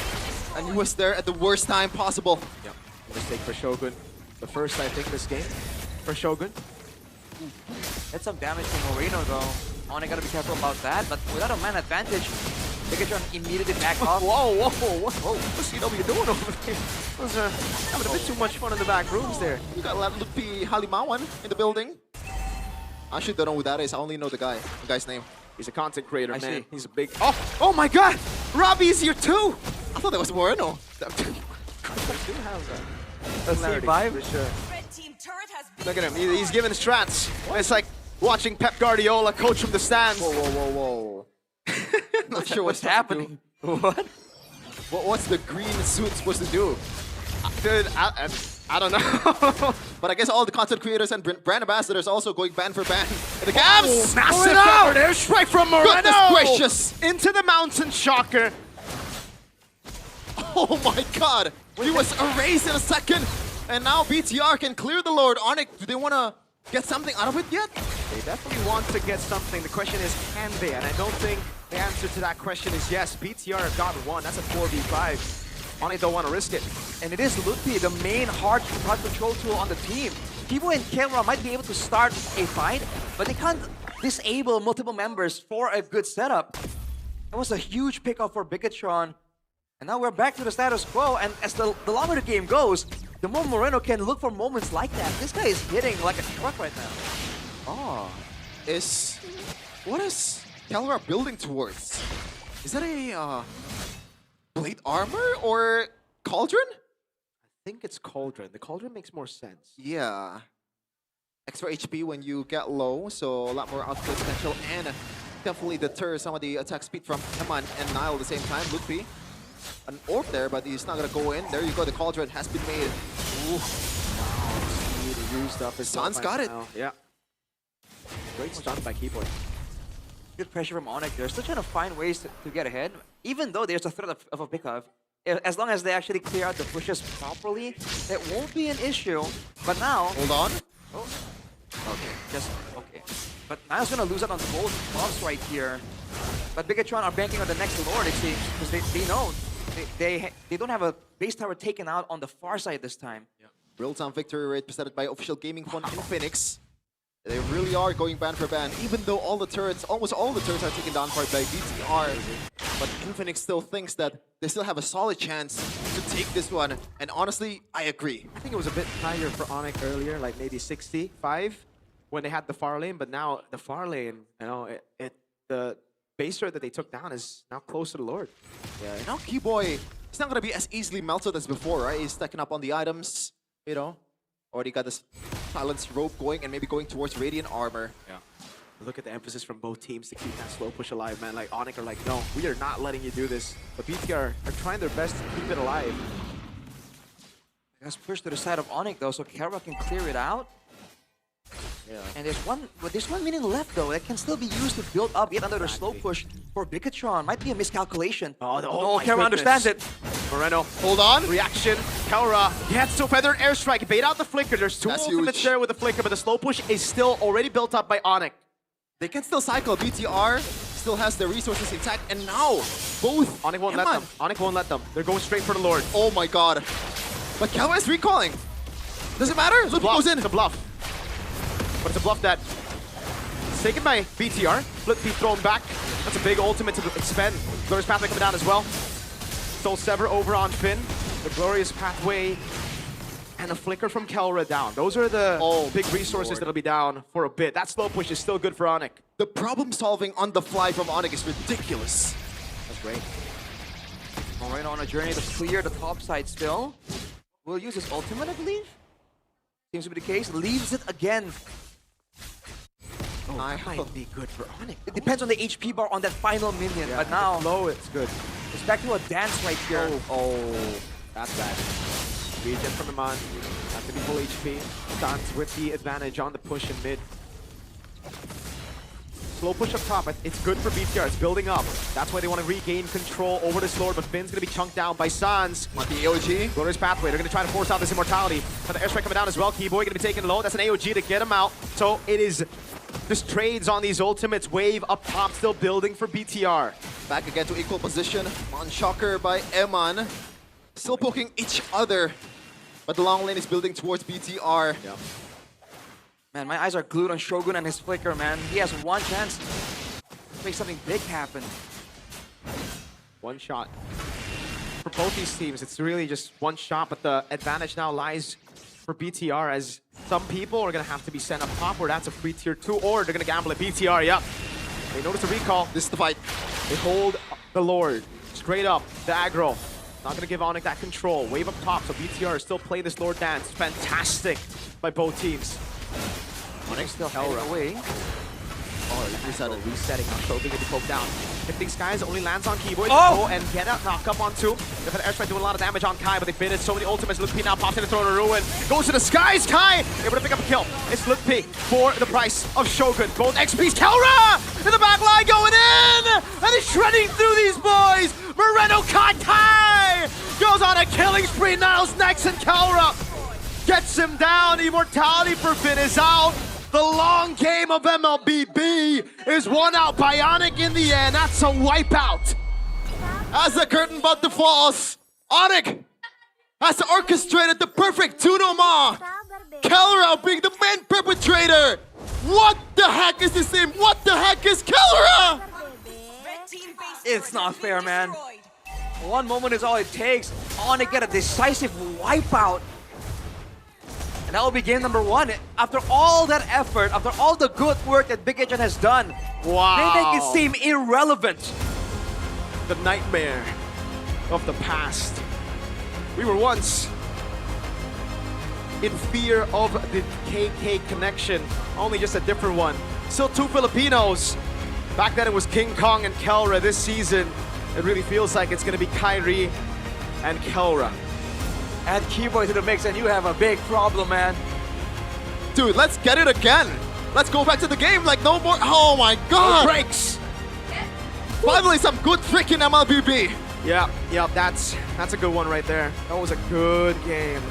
and he was there at the worst time possible. Yep. Mistake for Shogun. The first, I think, this game for Shogun. That's some damage from Moreno, though. Onyx gotta be careful about that, but without a man advantage, Bigatron immediately back off. Whoa. What's CW doing over there? Was having a bit too much fun in the back rooms there. You got Lutfi Halimawan in the building. I actually don't know who that is. I only know the guy's name. He's a content creator, man. see. He's a big... Oh my God! Robbie's here too! I thought that was Moreno. Let's see, vibe. For sure. Look at him. He's giving strats. It's like watching Pep Guardiola coach from the stands. Whoa. Not sure what's happening. What? What's the green suit supposed to do? Dude, I don't know. But I guess all the content creators and brand ambassadors also going ban for ban. In the Cavs! Massive effort airstrike from Moreno! Goodness gracious! Into the Mountain Shocker. Oh my God! He was erased in a second. And now BTR can clear the Lord. Onyx, do they want to get something out of it yet? They definitely want to get something. The question is, can they? And I don't think the answer to that question is yes. BTR got 1. That's a 4v5. Onyx don't want to risk it. And it is Lutfi, the main hard control tool on the team. Kibo and Kelra might be able to start a fight, but they can't disable multiple members for a good setup. That was a huge pickup for Bigatron. And now we're back to the status quo, and as the longer the game goes, the more Moreno can look for moments like that. This guy is hitting like a truck right now. Oh, what is Kelra building towards? Is that a plate armor or cauldron? I think it's cauldron. The cauldron makes more sense. Yeah. Extra HP when you get low, so a lot more output potential, and definitely deter some of the attack speed from Eman and Nile at the same time. Ludwig, an orb there, but he's not gonna go in. There you go, the cauldron has been made. Ooh. Wow, used up his San's got it. Yeah. Great stun by Keyboard. Good pressure from Onyx. They're still trying to find ways to get ahead, even though there's a threat of a pickup. As long as they actually clear out the pushes properly, it won't be an issue. But now... Hold on. Oh. Okay, okay. But Nile's gonna lose out on both buffs right here. But Bigatron are banking on the next Lord, it seems, because they know they don't have a base tower taken out on the far side this time. Yeah. Real-time victory rate presented by official gaming phone Infinix. They really are going ban for ban, even though almost all the turrets are taken down by BTR. But Infinix still thinks that they still have a solid chance to take this one. And honestly, I agree. I think it was a bit higher for Onyx earlier, like maybe 65 when they had the far lane. But now the far lane, you know, the base turret that they took down is now close to the Lord. Yeah, and now Keyboy, it's not gonna be as easily melted as before, right? He's stacking up on the items, you know. Already got this silenced rope going and maybe going towards Radiant Armor. Yeah. Look at the emphasis from both teams to keep that slow push alive, man. Like, Onyx are like, no, we are not letting you do this. But BTR are trying their best to keep it alive. Let's push to the side of Onyx though, so Kara can clear it out. Yeah. And there's 1 minute left though that can still be used to build up yet another slow push for Bigatron. Might be a miscalculation. Oh, Kara understands it. Moreno, hold on. Reaction. Kelra gets to feathered airstrike. Bait out the flicker. There's two That's ultimates huge. there with the flicker, but the slow push is still already built up by Onyx. They can still cycle. BTR still has their resources intact, and now both Onyx won't let them. Onyx won't let them. They're going straight for the Lord. Oh my god. But Kelra is recalling. Does it matter? Look, goes in. It's a bluff. But it's a bluff that is taken by BTR. Flip be thrown back. That's a big ultimate to expend. Glorious Pathway coming down as well. Soul Sever over on Finn. The Glorious Pathway and a flicker from Kelra down. Those are the big resources that'll be down for a bit. That slow push is still good for Onyx. The problem solving on the fly from Onyx is ridiculous. That's great. Moreno on a journey to clear the top side still. Will use his ultimate, I believe. Seems to be the case. Leaves it again. That might be good for Onyx. It depends on the HP bar on that final minion, but now low, it's good. It's back to a dance right here. Oh, that's bad. Regen from Iman. That's to be full HP. Stans with the advantage on the push in mid. Slow push up top. It's good for BTR. It's building up. That's why they want to regain control over this Lord, but Finn's going to be chunked down by Sans. Want the AOG? Glorious Pathway. They're going to try to force out this immortality. But the airstrike coming down as well. Keyboy going to be taken low. That's an AOG to get him out. So it is just trades on these ultimates. Wave up top still building for BTR. Back again to equal position. On Shocker by Eman. Still poking each other. But the long lane is building towards BTR. Yeah. Man, my eyes are glued on Shogun and his flicker, man. He has one chance to make something big happen. One shot. For both these teams, it's really just one shot, but the advantage now lies for BTR as some people are going to have to be sent up top, or that's a free tier 2, or they're going to gamble at BTR, yep. They notice a recall. This is the fight. They hold the Lord. Straight up, the aggro. Not going to give Onyx that control. Wave up top, so BTR is still playing this Lord dance. Fantastic by both teams. Onyx still heading away. Oh, resetting now. Shogun get the poke down. Shifting Skies only lands on Keyboy. Oh! And get a knock up on 2. They've had airstrike doing a lot of damage on Kai, but they've been in so many ultimates. Look P now pops in to throw to ruin. Goes to the skies. Kai able to pick up a kill. It's Look P for the price of Shogun. Both XPs. Kelra in the back line going in! And he's shredding through these boys! Moreno caught Kai! Goes on a killing spree. Niles next, and Kelra gets him down. Immortality for Finn is out. The long game of MLBB is won out by Onyx in the end. That's a wipeout. As the curtain about to fall, Onyx has orchestrated the perfect Tunoma. Kelra being the main perpetrator. What the heck is this team? What the heck is Kellera? It's not fair, man. One moment is all it takes. On to get a decisive wipeout. And that will be game number 1. After all that effort, after all the good work that Big Agent has done, wow, they make it seem irrelevant. The nightmare of the past. We were once in fear of the KK connection, only just a different one. Still 2 Filipinos. Back then it was King Kong and Kellera. This season, it really feels like it's gonna be Kyrie and Kellera. Add Keyboy to the mix and you have a big problem, man. Dude, let's get it again. Let's go back to the game like no more. Oh my god. No breaks. Finally some good freaking MLBB. Yeah, that's a good one right there. That was a good game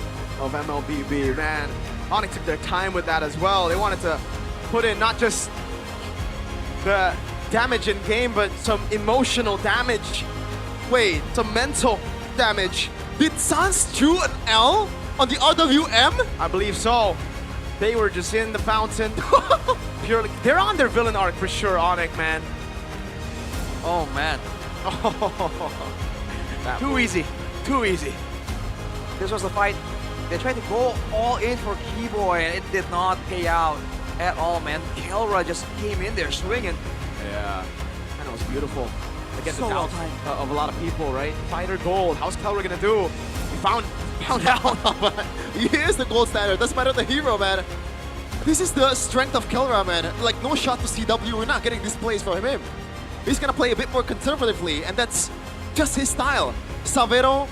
of MLBB, man. Onyx took their time with that as well. They wanted to put in not just the damage in game, but some emotional damage. Wait, some mental damage. Did Sans chew an L on the RWM? I believe so. They were just in the fountain. Purely, they're on their villain arc for sure, Onyx, man. Oh man. Too easy. Too easy. This was the fight. They tried to go all in for Keyboy and it did not pay out at all, man. Kellera just came in there swinging. Yeah. And it was beautiful. Against So the well doubts timed. of a lot of people, right? Fighter gold. How's Kellera gonna do? We found out. He is the gold standard. Doesn't matter the hero, man. This is the strength of Kellera, man. Like, no shot to CW. We're not getting this plays from him. He's gonna play a bit more conservatively, and that's just his style. Savero,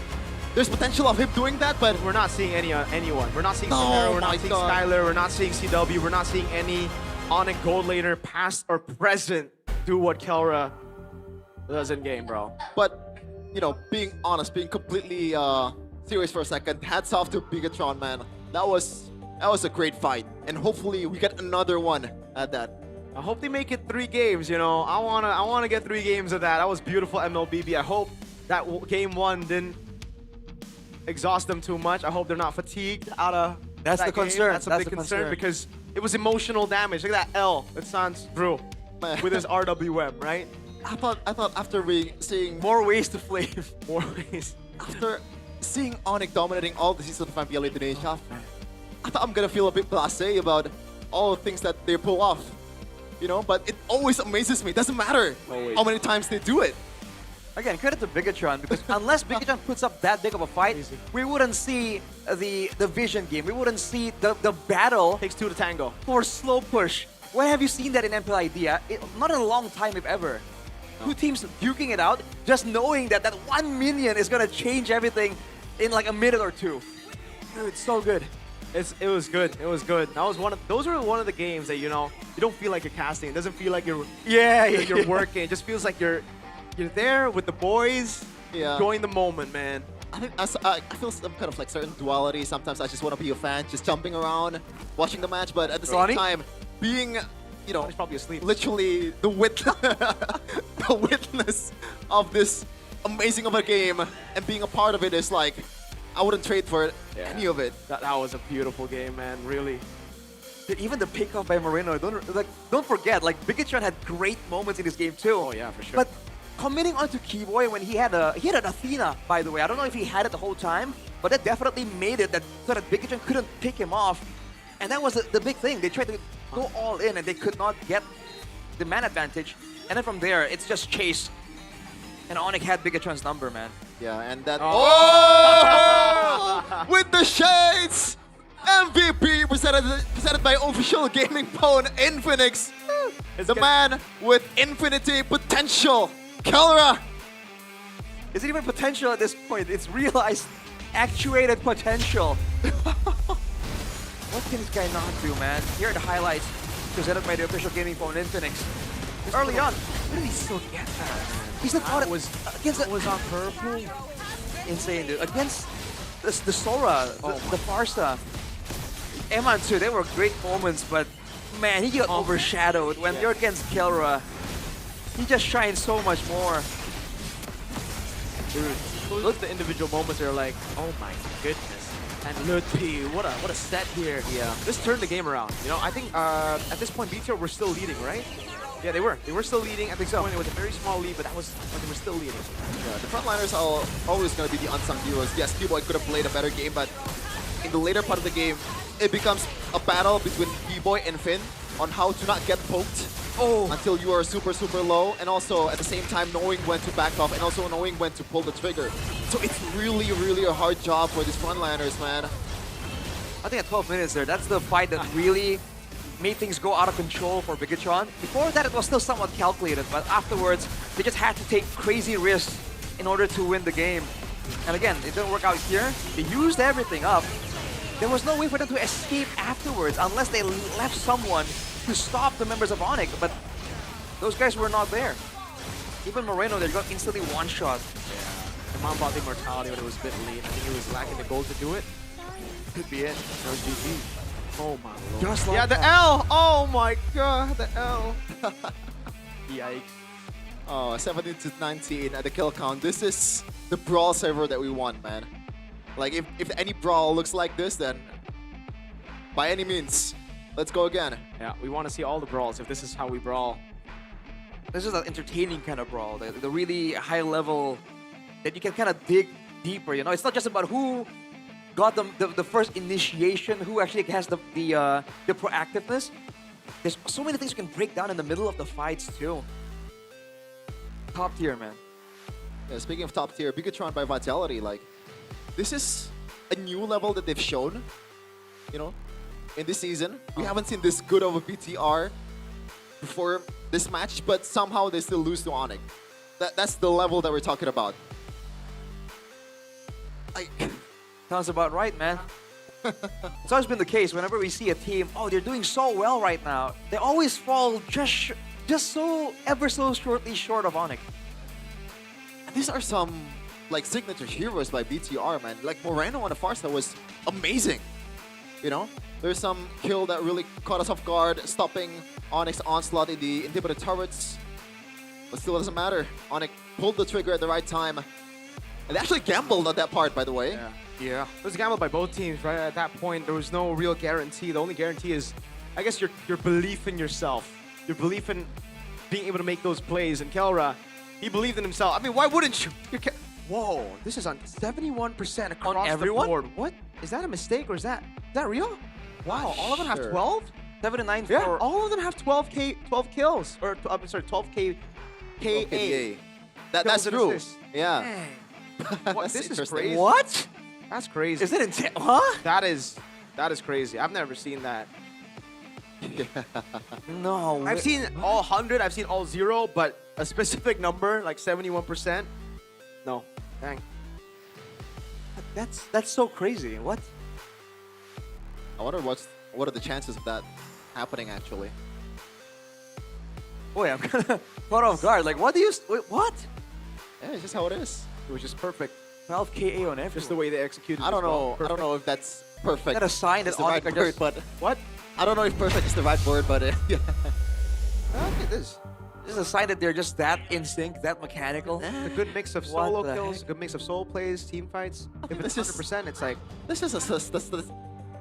there's potential of him doing that, but we're not seeing anyone. We're not seeing Oh Savero, we're my not seeing God. Skylar, we're not seeing CW, we're not seeing any Onyx gold laner, past or present, do what Kellera does in game, bro. But, you know, being honest, being completely serious for a second, hats off to Bigatron, man. That was a great fight, and hopefully we get another one at that. I hope they make it 3 games, you know. I wanna get 3 games of that. That was beautiful MLBB. I hope that game 1 didn't exhaust them too much. I hope they're not fatigued out of That's that the game. concern. That's a That's big the concern concern. because it was emotional damage. Look at that L that Sans drew with his RWM, right? I thought after seeing more ways to flame. More ways. After seeing Onyx dominating all the season of MPL Indonesia, I thought I'm gonna feel a bit blasé about all the things that they pull off. You know, but it always amazes me. It doesn't matter how many times they do it. Again, credit to Bigatron because unless Bigatron puts up that big of a fight, we wouldn't see the vision game. We wouldn't see the battle. Takes 2 to tango. For slow push. When have you seen that in MPL Idea? Not in a long time, if ever. No. 2 teams duking it out, just knowing that that 1 minion is gonna change everything in like a minute or 2. Dude, it's so good. It was good. It was good. That was those were one of the games that, you know, you don't feel like you're casting. It doesn't feel like you're you're working. It just feels like you're there with the boys, enjoying the moment, man. I think I feel some kind of like certain duality. Sometimes I just want to be a fan, just jumping around, watching the match, but at the same time, being, you know, probably asleep. Literally the witness of this amazing of a game and being a part of it is like, I wouldn't trade for any of it. That was a beautiful game, man. Really. Even the pick off by Moreno, don't forget, like Bigatron had great moments in this game too. Oh yeah, for sure. But committing onto Keyboy when he had an Athena, by the way. I don't know if he had it the whole time, but that definitely made it so that Bigatron couldn't pick him off. And that was the big thing. They tried to go all in and they could not get the man advantage. And then from there, it's just chase. And Onyx had Bigatron's number, man. Yeah, and that... With the shades! MVP presented by official gaming phone Infinix. The man with infinity potential, Kellera. Is it even potential at this point? It's realized, actuated potential. What can this guy not do, man? Here are the highlights presented by the official gaming phone Infinix. Early on, where did he still get that? He still thought it was against the... was on purple. Insane, dude. Against the Sora, the Farsa. Eman too, they were great moments, but man, he got overshadowed when you're against Kellera. He just shines so much more. Dude, look at the individual moments. They're like, oh my goodness. And Lutfi, what a set here. Yeah. This turned the game around. You know, I think at this point BTR were still leading, right? Yeah, they were. They were still leading at this point. It was a very small lead, but that was when they were still leading. Yeah, the frontliners are always going to be the unsung heroes. Yes, B-Boy could have played a better game, but in the later part of the game, it becomes a battle between B-Boy and Finn on how to not get poked until you are super, super low, and also at the same time knowing when to back off and also knowing when to pull the trigger. So it's really, really a hard job for these frontliners, man. I think at 12 minutes there, that's the fight that really made things go out of control for Bigatron. Before that, it was still somewhat calculated, but afterwards, they just had to take crazy risks in order to win the game. And again, it didn't work out here. They used everything up. There was no way for them to escape afterwards unless they left someone to stop the members of Onyx, but those guys were not there. Even Moreno, they got instantly one-shot. Yeah. The Mom bought the immortality, but it was a bit late. I think he was lacking the gold to do it. Could be it. That was GG. Oh my lord. Just like yeah, the L! Oh my god, the L. Yikes. Oh, 17 to 19 at the kill count. This is the brawl server that we want, man. Like, if any brawl looks like this, then by any means, let's go again. Yeah, we want to see all the brawls if this is how we brawl. This is an entertaining kind of brawl, the really high level that you can kind of dig deeper, you know? It's not just about who got the first initiation, who actually has the proactiveness. There's so many things you can break down in the middle of the fights too. Top tier, man. Yeah, speaking of top tier, Bigatron by Vitality, like, this is a new level that they've shown, you know, in this season. We haven't seen this good of a BTR before this match, but somehow they still lose to Onyx. That's the level that we're talking about. Sounds about right, man. It's always been the case. Whenever we see a team, oh, they're doing so well right now, they always fall just so ever so shortly short of Onyx. And these are some like signature heroes by BTR, man. Like Moreno on the Farsa was amazing. You know, there's some kill that really caught us off guard, stopping Onyx onslaught in the inhibitor turrets. But still doesn't matter. Onyx pulled the trigger at the right time. And they actually gambled on that part, by the way. Yeah. It was a gamble by both teams, right? At that point, there was no real guarantee. The only guarantee is, I guess, your belief in yourself. Your belief in being able to make those plays. And Kelra, he believed in himself. I mean, why wouldn't you? Whoa, this is on 71% across everyone? the board. What? Is that a mistake or is that real? Wow, all of them have 12? 7 and 9 Yeah, for... all of them have 12 kills. Or, I'm sorry, 12K KA. That's true. Yeah. What, this is crazy. What? That's crazy. Is it intense? Huh? That is crazy. I've never seen that. No. I've seen all 100, I've seen all 0, but a specific number, like 71%, no. Dang. That's so crazy. What? I wonder what are the chances of that happening, actually. Boy, I'm kind of caught off guard. Like, what do you... Wait, what? Yeah, it's just how it is. It was just perfect. 12 KA on everyone. Just the way they executed it. I don't know if that's perfect. Is that a sign that the right Onyx word, just... but what? I don't know if perfect is the right word, but yeah. Look at this. This is a sign that they're just that in sync, that mechanical. A good mix of solo kills, a good mix of solo plays, team fights. If it's 100%, it's like... This is a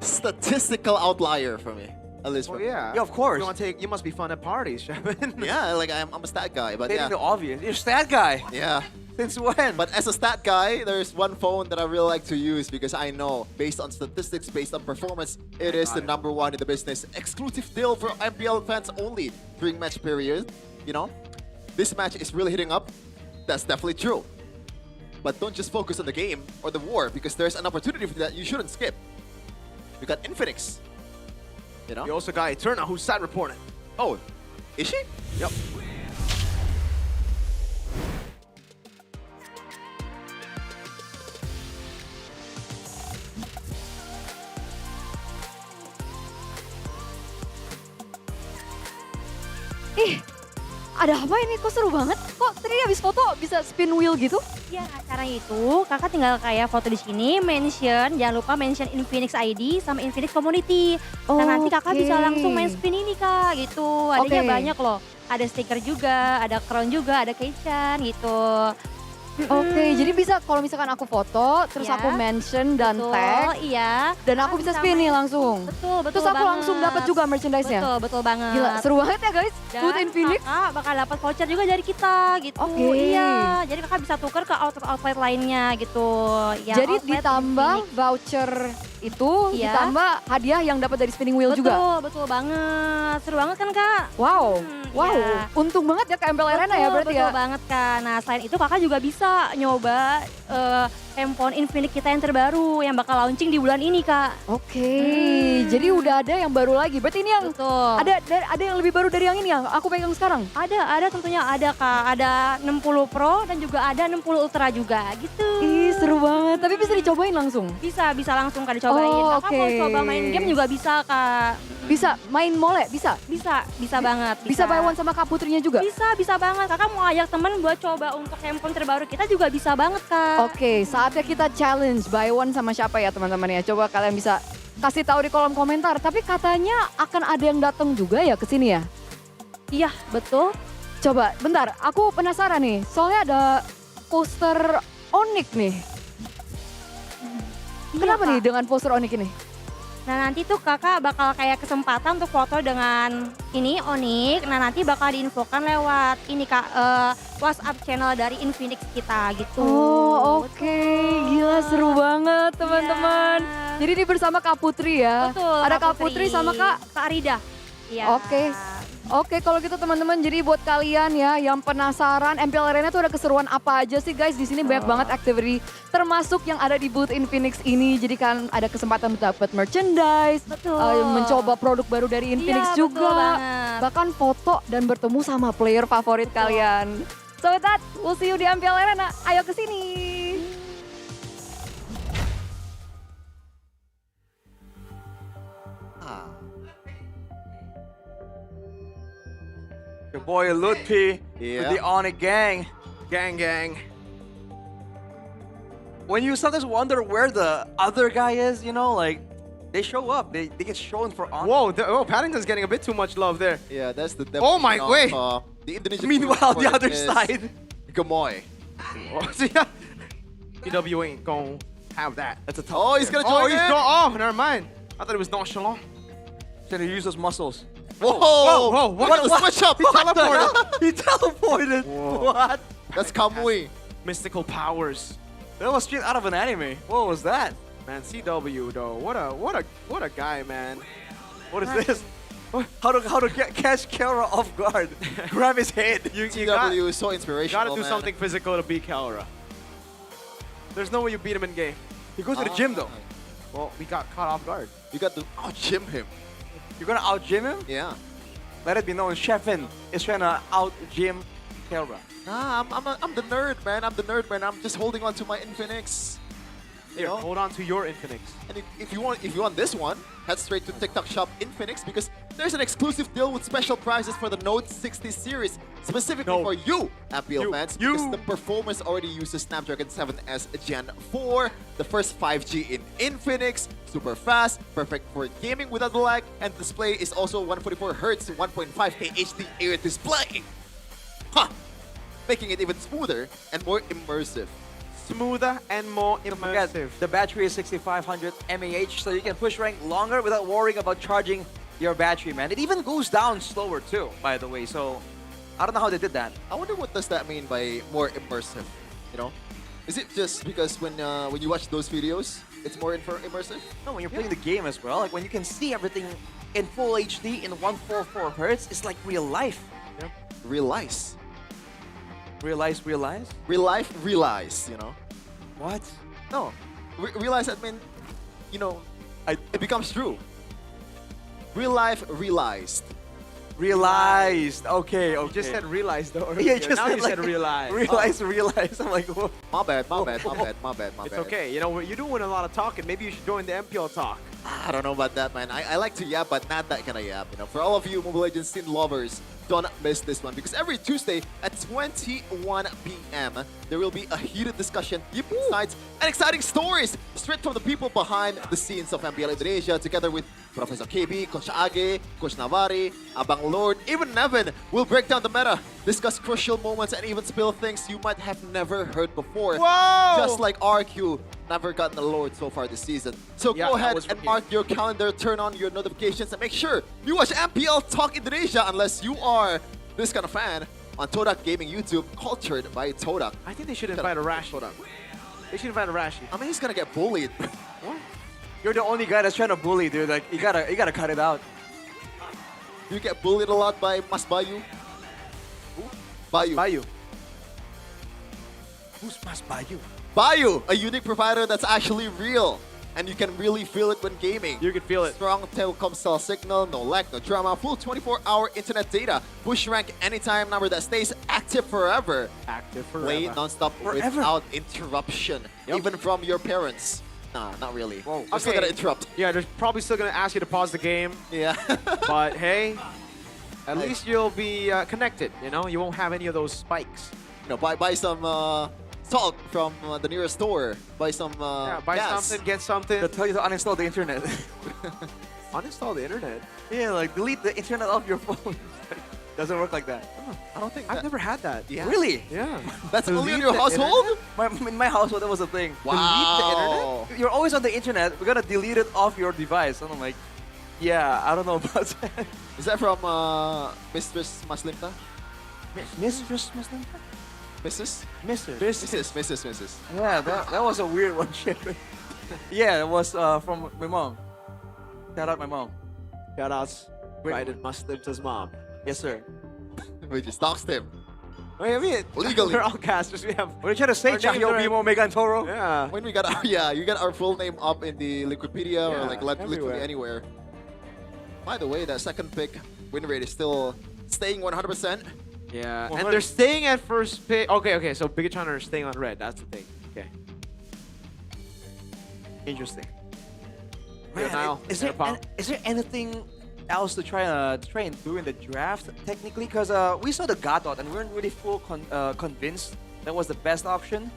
statistical outlier for me. At least for me. Yeah, of course. You must be fun at parties, Sherman. Yeah, like I'm a stat guy, but Stating the obvious. You're a stat guy. Yeah. Since when? But as a stat guy, there's one phone that I really like to use because I know, based on statistics, based on performance, it is the #1 in the business. Exclusive deal for MPL fans only during match period. You know, this match is really hitting up. That's definitely true. But don't just focus on the game or the war because there's an opportunity for that you shouldn't skip. We got Infinix. You know? We also got Eterna, who's side reporting. Oh, is she? Yep. Ih, ada apa ini? Kok seru banget? Kok tadi habis foto bisa spin wheel gitu? Ya, caranya itu kakak tinggal kayak foto di sini, mention, jangan lupa mention Infinix ID sama Infinix Community. Nah nanti kakak bisa langsung main spin ini kak, gitu. Adanya banyak loh. Ada stiker juga, ada crown juga, ada keychain gitu. Oke, jadi bisa kalau misalkan aku foto, terus Iya. aku mention dan Betul, tag, iya. dan aku bisa spin nih langsung. Betul, betul Terus aku banget. langsung dapat juga merchandise-nya. Betul, betul banget. Gila, seru banget ya guys. Dan Booth Infinix. kakak bakal dapat voucher juga dari kita gitu. Oke. Iya, jadi kakak bisa tuker ke outlet lainnya gitu. Ya, Jadi outlet ditambah Infinix. voucher itu, Iya. ditambah hadiah yang dapat dari spinning wheel Betul, juga. betul banget. Seru banget kan kak? Wow, wow. iya. Untung banget ya ke MPL Arena ya berarti betul ya. banget kak. Nah selain itu kakak juga bisa nyoba handphone Infinix kita yang terbaru yang bakal launching di bulan ini kak. Oke, jadi udah ada yang baru lagi. Berarti ini yang ada yang lebih baru dari yang ini yang aku pegang sekarang. Ada tentunya ada kak. Ada 60 Pro dan juga ada 60 Ultra juga gitu. Ih seru banget, tapi bisa dicobain langsung? Bisa langsung kak dicobain. Oh, Kakak mau coba main game juga bisa kak. Bisa main mole, bisa? Bisa banget. Bisa buy one sama Kak Putrinya juga? Bisa banget. Kakak mau ajak temen buat coba untuk handphone terbaru kita juga bisa banget kak. Oke, saatnya kita challenge buy one sama siapa ya teman-teman ya. Coba kalian bisa kasih tahu di kolom komentar. Tapi katanya akan ada yang datang juga ya ke sini ya? Iya, betul. Coba, bentar. Aku penasaran nih. Soalnya ada poster Onyx nih. Kenapa nih dengan poster Onyx ini? Nah nanti tuh kakak bakal kayak kesempatan untuk foto dengan ini Onyx. Nah nanti bakal diinfokan lewat ini kak WhatsApp channel dari Infinix kita gitu. Oh oke, gila seru banget teman-teman. Jadi ini bersama Kak Putri ya. Betul. Ada Kak Putri sama Kak Rida. Iya. Oke, kalau gitu teman-teman, jadi buat kalian ya yang penasaran MPL Arena tuh ada keseruan apa aja sih guys? Di sini banyak banget activity, termasuk yang ada di booth Infinix ini. Jadi kan ada kesempatan dapat merchandise, mencoba produk baru dari Infinix Iya, juga, betul banget. bahkan foto dan bertemu sama player favorit kalian. So with that, we'll see you di MPL Arena. Ayo ke sini. Your boy Lutfi with the Onyx gang. Gang. When you sometimes wonder where the other guy is, you know, like, they show up. They get shown for Onyx. Whoa, Paddington's getting a bit too much love there. Yeah, that's the Oh my, wait. The Indonesian Meanwhile, the word other is side. Gamoy. PW ain't gonna have that. That's a tough. Oh, he's gonna join in. Oh, never mind. I thought it was nonchalant. Trying to use those muscles. Whoa! What a switch up! He teleported. He teleported. What? That's Kamui. Mystical powers. That was straight out of an anime. What was that? Man, CW though. What a guy, man. What is this? How to catch Kara off guard? Grab his head. CW is so inspirational. Gotta do man. something physical to beat Kalra. There's no way you beat him in game. He goes to the gym though. Well, we got caught off guard. You got to out-gym him. You're gonna out-gym him? Yeah. Let it be known, Sheffin is trying to out-gym Kara. Nah, I'm the nerd, man. I'm the nerd, man. I'm just holding on to my Infinix. Here, hold on to your Infinix. And if you want this one, head straight to TikTok shop Infinix because there's an exclusive deal with special prizes for the Note 60 series, specifically for you, MPL fans, because the performance already uses Snapdragon 7S Gen 4, the first 5G in Infinix, super fast, perfect for gaming without lag, and display is also 144Hz 1.5K HD AR display. Huh! Making it even smoother and more immersive. Smoother and more immersive. The battery is 6500 mAh, so you can push rank longer without worrying about charging your battery, man. It even goes down slower too, by the way. So I don't know how they did that. I wonder what does that mean by more immersive. You know, is it just because when you watch those videos, it's more immersive? No, when you're playing the game as well, like when you can see everything in full HD in 144 Hz, it's like real life. Yeah. Realize. Realize? Real life, realize, you know. What? No. Realize that mean, you know, it becomes true. Real life, realized. Realized. Okay. You just said realized though. Yeah, just now said, you like, said realized. Realize. I'm like, whoa. My bad. It's okay. You know, you're doing a lot of talking. Maybe you should join the MPL talk. I don't know about that, man. I like to yap, but not that kind of yap. You know, for all of you Mobile Legends scene lovers, don't miss this one because every Tuesday at 21 p.m. there will be a heated discussion, deep insights, and exciting stories straight from the people behind the scenes of MPL Indonesia, together with Professor KB, Coach Age, Coach Navari, Abang Lord, even Nevin will break down the meta, discuss crucial moments, and even spill things you might have never heard before. Whoa! Just like RQ, never gotten a Lord so far this season. So Yeah, go that ahead was and from mark your calendar, turn on your notifications, and make sure you watch MPL Talk Indonesia unless you are this kind of fan on Todak Gaming YouTube, cultured by Todak. I think they should invite a Rashi. They should invite a Rashi. I mean, he's gonna get bullied. What? You're the only guy that's trying to bully, dude. Like, you gotta cut it out. You get bullied a lot by Mas Bayu. Who? Bayu. Who's Mas Bayu? Bayu, a unique provider that's actually real. And you can really feel it when gaming. You can feel it. Strong telecom cell signal, no lag, no drama, full 24-hour internet data, push rank anytime number that stays active forever. Active forever. Play non-stop without interruption, even from your parents. Nah, not really. Whoa. I'm still gonna interrupt. Yeah, they're probably still gonna ask you to pause the game. Yeah. But hey, at least you'll be connected, you know? You won't have any of those spikes. You know, buy some salt from the nearest store. Buy some buy gas. something, get something. They'll tell you to uninstall the internet. Uninstall the internet? Yeah, like delete the internet off your phone. Doesn't work like that. I don't think I've never had that. Yeah. Really? Yeah. That's only in Delete your the household? in my household, that was a thing. Wow. Delete the internet? You're always on the internet. We're gonna delete it off your device. And I'm like, yeah, I don't know about that. Is that from Mistress Maslimta? Mistress Muslim? Mrs.? Mrs. Mrs. Yeah, that was a weird one. Yeah, it was from my mom. Shout out my mom. Shout outs. Biden Muslim's mom. Yes, sir. We just doxed him. I mean, legally. We're all casters. We have. What are you trying to say, our names Chahyo, are- Bimo, Mega, and Toro? Yeah. When we got our, you got our full name up in the Liquipedia or Yeah, like literally everywhere. anywhere. By the way, that second pick win rate is still staying 100%. Yeah, Well, and what- they're staying at first pick. Okay, so Bigatron are staying on red. That's the thing. Okay. Interesting. Yeah, Niall, is yeah, there Paul. is there anything else to try and do in the draft technically? Because we saw the Gadot and we weren't really full convinced that was the best option.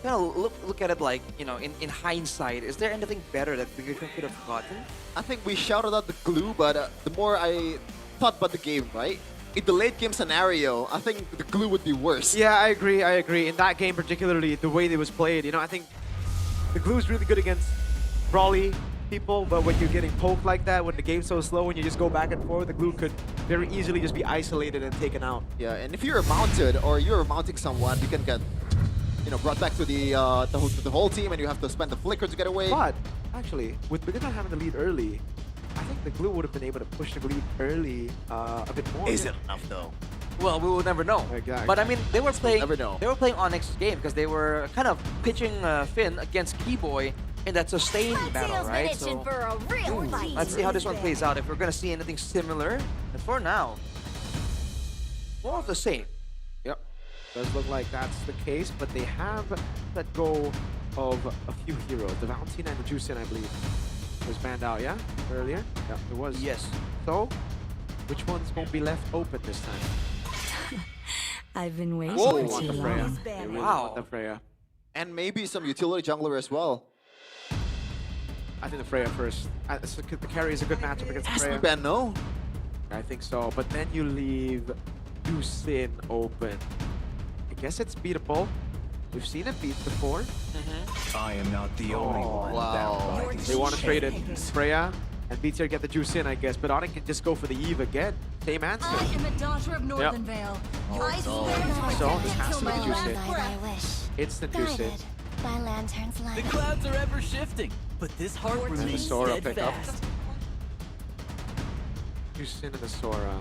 Kind of look at it like, you know, in hindsight, is there anything better that Bigatron could have gotten? I think we shouted out the glue, but the more I thought about the game, right? In the late game scenario, I think the glue would be worse. Yeah, I agree. In that game particularly, the way it was played, you know, I think the glue is really good against brawly people, but when you're getting poked like that, when the game's so slow and you just go back and forth, the glue could very easily just be isolated and taken out. Yeah, and if you're mounted or you're mounting someone, you can get, you know, brought back to the whole team, and you have to spend the flicker to get away. But actually, with Bigatron having the lead early, I think the glue would have been able to push the lead early a bit more. Is it enough though? Well, we will never know. Exactly. But I mean, they were playing. never know. They were playing Onyx's game because they were kind of pitching Finn against Keyboy in that sustained battle, right? So let's see how this one plays out. If we're gonna see anything similar, and for now, more of the same. Yep, does look like that's the case, but they have let go of a few heroes. The Valentina and the Juicin, I believe, was banned out, yeah? Earlier? Yeah, it was. Yes. So, which one's going to be left open this time? I've been waiting Whoa. They for want too the Freya. long. They really Wow. want the Freya. And maybe some utility jungler as well. I think the Freya first. The carry is a good matchup against the Has to be Freya. banned, no? I think so, but then you leave Juicin open. I guess it's beatable. We've seen it beat before. I am not the only one. Wow. They want to trade it. Freya and Beats here get the juice in, I guess. But Onyx can just go for the Eve again. Same answer. I am a daughter of Northern Vale. I swear So this has to be the my juice in. I wish. Instant juice in. By lantern's light. The clouds are ever shifting, but this heart And the remains Sora pick up. steadfast. Juice in and the Sora.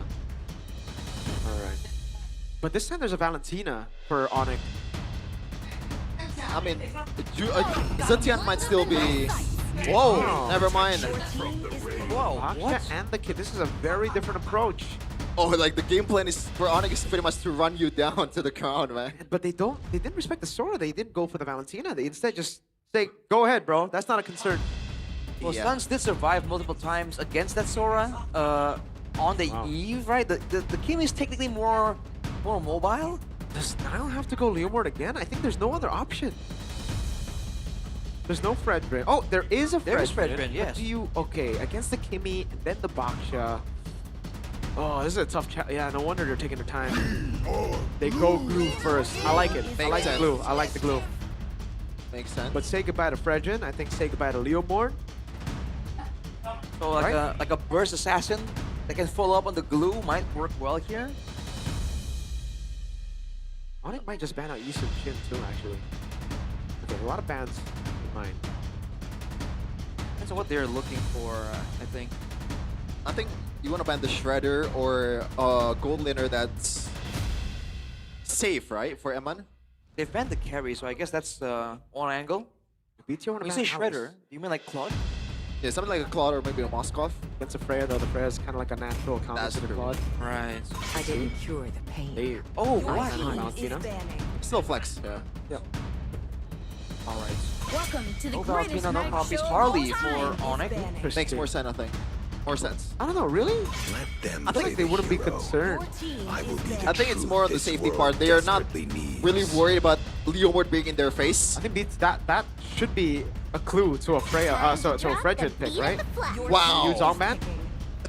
Alright. But this time there's a Valentina for Onyx. I mean, Zetian might still be... Whoa, never mind. Whoa, Aksha and the kid. This is a very different approach. Oh, like the game plan is for Onyx is pretty much to run you down to the ground, man. But they didn't respect the Sora. They didn't go for the Valentina. They instead just say, go ahead, bro. That's not a concern. Well, Suns did survive multiple times against that Sora on the Eve, right? The Kim is technically more mobile. Does Niall have to go Leomord again? I think there's no other option. There's no Fredrin. Oh, there is a Fredrin. There is Fredrin, yes. What do you... Okay, against the Kimmy and then the Baksha. Oh, this is a tough chat. Yeah, no wonder they're taking their time. They go glue first. I like it. I like the glue. I like the glue. Makes sense. But say goodbye to Fredrin. I think say goodbye to Leomord. So like a burst assassin that can follow up on the glue might work well here. Onyx might just ban out Yusuf Shin too, actually. Okay, a lot of bans in mind. That's what they're looking for, I think. I think you want to ban the Shredder or Gold Laner that's safe, right, for Eman? They've banned the carry, so I guess that's on angle. BTO When you say Shredder, do you mean like Claude? Yeah, something like a Claude or maybe a Moskov. Against a Freya, though, the Freya is kind of like a natural counter to the Claude. Right. I didn't cure the pain. Oh, Your what? team is banning. Still flex. Yeah. Yep. Alright. Welcome to the No greatest Valkyrie, no night copies show of Harley all time. for Onyx. Makes more sense, I think. More sense. I don't know, really? Let them I think they wouldn't be concerned. I think it's more on the safety part. They are not really worried about Leomord being in their face. I think that should be a clue to a Freya, so a Fredrin pick, right? Wow. Use Zongban?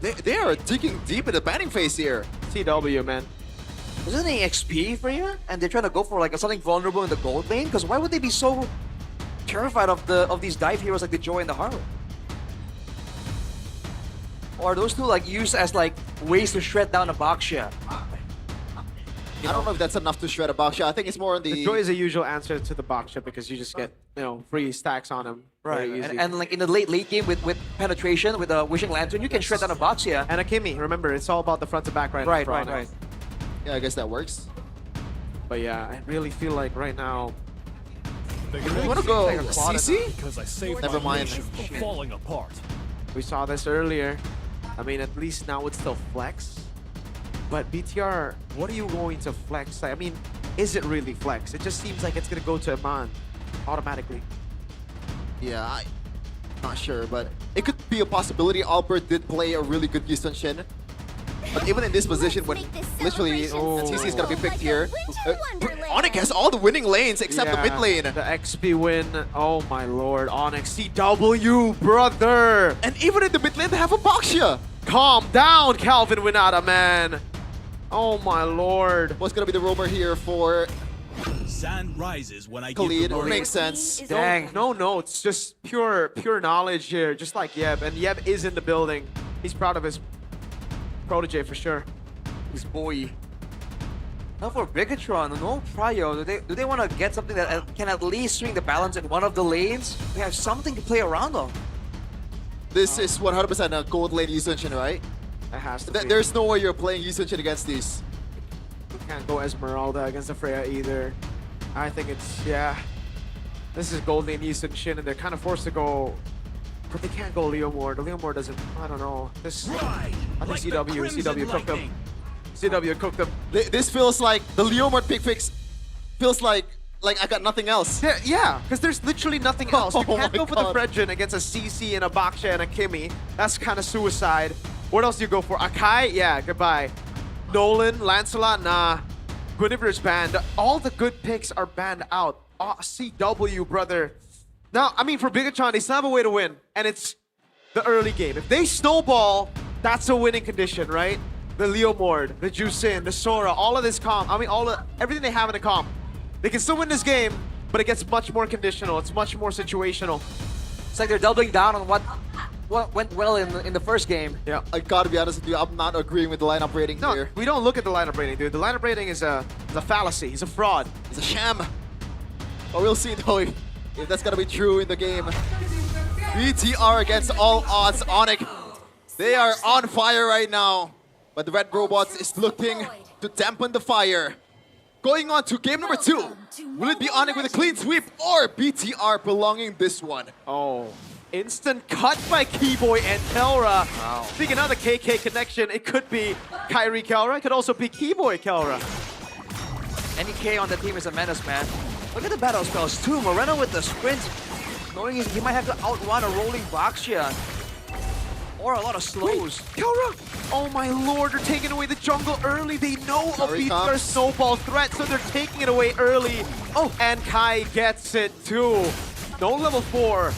They are digging deep in the banning phase here. CW, man. Isn't it XP for you? And they're trying to go for like something vulnerable in the gold lane? Because why would they be so terrified of these dive heroes like the Joy and the Harlow? Or are those two like used as like ways to shred down a Baksha? I don't know if that's enough to shred a Baksha. I think it's more on the... The Joy is a usual answer to the Baksha because you just get, free stacks on him. Right, very easy. and like in the late game with penetration, with a Wishing Lantern, you can shred down a Baksha. And a Kimmy, remember, it's all about the front to back right now. Right. Yeah, I guess that works. But yeah, I really feel like right now... You want to go CC? Because I saved Never my mind. nation from falling apart. We saw this earlier. I mean, at least now it's still flex. But BTR, what are you going to flex? I mean, is it really flex? It just seems like it's going to go to Eman automatically. Yeah, I'm not sure, but it could be a possibility. Albert did play a really good Yusuf Shin. But even in this position, when literally TC is going to be picked here, Onyx has all the winning lanes except the mid lane. The XP win. Oh my lord. Onyx CW, brother. And even in the mid lane, they have a Baksha. Calm down, Calvin Winata, man. Oh my lord. What's going to be the roamer here for Sand rises when I Khalid? give the Makes sense. Dang. No notes. Just pure knowledge here. Just like Yeb. And Yeb is in the building. He's proud of his protege for sure. His boy. Now for Bigatron, no Prio. Do they want to get something that can at least swing the balance in one of the lanes? They have something to play around on. This is 100% a gold lane Yusuf Shin, right? It has to be. There's no way you're playing Yusuf Shin against these. You can't go Esmeralda against the Freya either. I think it's, yeah. This is gold lane Yusuf Shin, and they're kind of forced to go. But they can't go Leomord. The Leomord doesn't, I don't know. This, I think CW cooked them. CW cooked them. This feels like the Leomord pick fix feels like I got nothing else. Yeah, because there's literally nothing else. You Oh can't my go for the God. Fredrin against a CC and a Baksha and a Kimmy. That's kind of suicide. What else do you go for? Akai? Yeah, goodbye. Nolan, Lancelot? Nah. Guinevere's banned. All the good picks are banned out. Oh, CW, brother. Now, I mean, for Bigatron, they still have a way to win, and it's the early game. If they snowball, that's a winning condition, right? The Leomord, the Jusin, the Sora, all of this comp. I mean, everything they have in the comp. They can still win this game, but it gets much more conditional. It's much more situational. It's like they're doubling down on what went well in the first game. Yeah. I gotta be honest with you, I'm not agreeing with the lineup rating here. We don't look at the lineup rating, dude. The lineup rating is a fallacy. He's a fraud. It's a sham. But we'll see though if that's gonna be true in the game. BTR against all odds. Onyx, they are on fire right now. But the Red Robots is looking to dampen the fire. Going on to game number 2. Will it be Onyx with a clean sweep or BTR prolonging this one? Oh, instant cut by Keyboy and Kelra. Wow. Speaking of the KK connection, it could be Kyrie Kelra. It could also be Keyboy Kelra. Any K on the team is a menace, man. Look at the battle spells too. Moreno with the sprint, knowing he might have to outrun a rolling Baksha. Or a lot of slows. Wait, Kelra! Oh my lord, they're taking away the jungle early. They know of Sorry, BTR's snowball threat, so they're taking it away early. Oh, and Kai gets it too. No level 4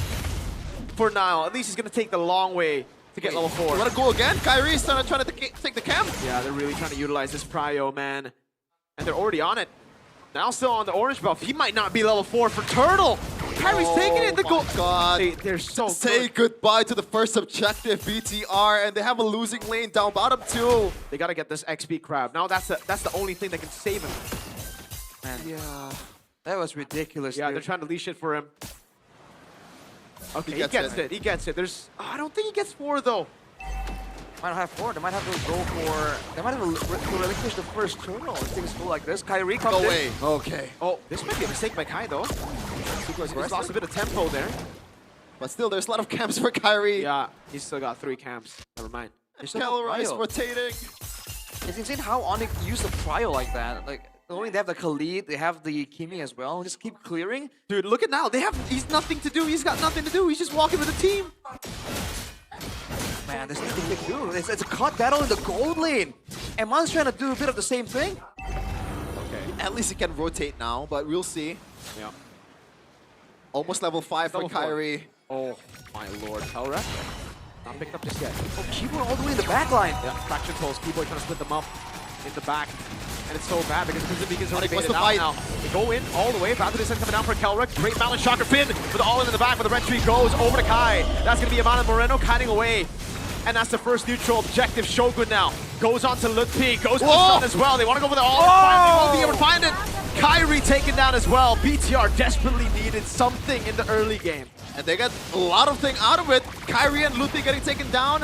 for Nile. At least he's going to take the long way to get level 4. Let it go again. Kyrie's trying to take the camp. Yeah, they're really trying to utilize this prio, man. And they're already on it. Now still on the orange buff. He might not be level 4 for Turtle. Kyrie's taking it. God. They're so Say goodbye to the first objective, BTR, and they have a losing lane down bottom too. They got to get this XP crab. Now that's the only thing that can save him. Man, yeah, that was ridiculous. Yeah, dude. they're trying to leash it for him. Okay, he gets it. He gets it. There's. I don't think he gets 4 though. Might not have 4. They might have to go for. They might have to relinquish the first turtle. If things go like this. Kyrie comes in. No way. Okay. Oh, this might be a mistake by Kai though. He's lost a bit of tempo there. But still, there's a lot of camps for Kyrie. Yeah, he's still got 3 camps. Never mind. Kelra is rotating. It's insane how Onyx used the prio like that. Like, not only they have the Khalid, they have the Kimi as well. Just keep clearing. Dude, look at now. He's nothing to do. He's got nothing to do. He's just walking with the team. Man, there's nothing they can do. It's a cut battle in the gold lane. And Man's trying to do a bit of the same thing. Okay. At least he can rotate now, but we'll see. Yeah. Almost level 5 for Kyrie. Oh my lord. Kelra. Not picked up just yet. Oh, Keyboard all the way in the back line. Yeah, traction pulls. Keyboard trying to split them up in the back. And it's so bad because Beacon's already wants baited to out fight. now. They go in all the way. Bad descent coming down for Kelra. Great balance shocker Finn with the all in the back, but the red tree goes over to Kai. That's going to be Amana Moreno kiting away. And that's the first neutral objective. Shogun now goes on to Lutpi, goes to the sun as well. They want to go for the all. Finally won't be able to find it. Kyrie taken down as well. BTR desperately needed something in the early game. And they got a lot of thing out of it. Kyrie and Lutpi getting taken down.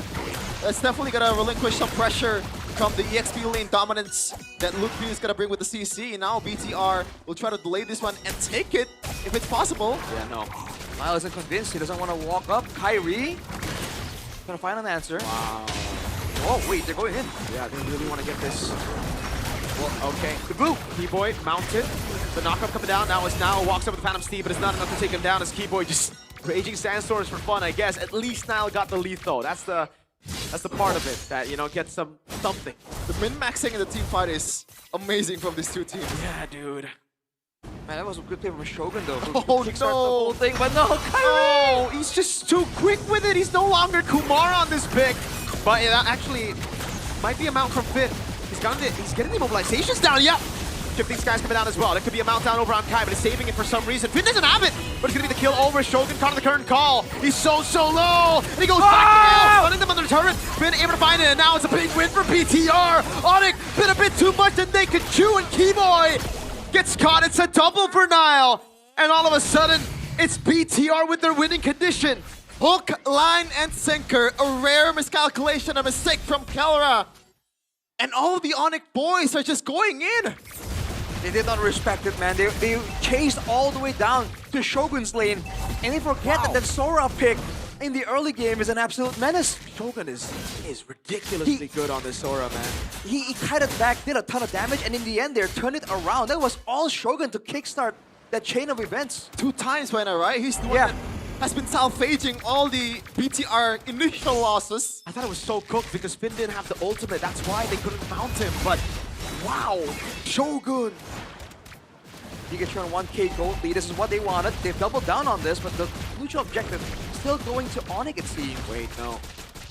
That's definitely going to relinquish some pressure from the EXP lane dominance that Lutpi is going to bring with the CC. Now BTR will try to delay this one and take it if it's possible. Yeah, no. Lyle isn't convinced. He doesn't want to walk up. Kyrie gonna find an answer. Wow. Oh, wait, they're going in. Yeah, they really want to get this. Well, okay. The boot. Keyboy mounted. The knockup coming down. Now walks up with Phantom Steve, but it's not enough to take him down as Keyboy just raging sandstorms for fun, I guess. At least Nile got the lethal. That's the part of it that, you know, gets something. The min-maxing in the team fight is amazing from these two teams. Yeah, dude. Man, that was a good play from Shogun though. Oh The whole thing, but no, Kyrie! Oh, he's just too quick with it. He's no longer Kumar on this pick. But that actually might be a mount from Finn. He's getting the immobilizations down. Yeah. Shifting Skies coming down as well. There could be a mount down over on Kai, but he's saving it for some reason. Finn doesn't have it, but it's going to be the kill over. Shogun caught on the current call. He's so low. And he goes back to stunning them on the turret. Finn able to find it, and now it's a big win for BTR. Onyx been a bit too much than they could chew, and Keyboy gets caught. It's a double for Nile. And all of a sudden, it's BTR with their winning condition. Hook, line, and sinker. A rare miscalculation, a mistake from Kelra. And all the Onyx boys are just going in. They did not respect it, man. They chased all the way down to Shogun's lane. And they forget that Sora pick in the early game is an absolute menace. Shogun is ridiculously good on this Sora, man. He kited back, did a ton of damage, and in the end, they turned it around. That was all Shogun to kickstart that chain of events. 2 times by now, right? He's the one that has been salvaging all the BTR initial losses. I thought it was so cooked because Finn didn't have the ultimate. That's why they couldn't mount him. But wow, Shogun. Pikachu on 1k gold lead. This is what they wanted. They've doubled down on this, but the neutral objective still going to Onyx, it seems. Wait, no.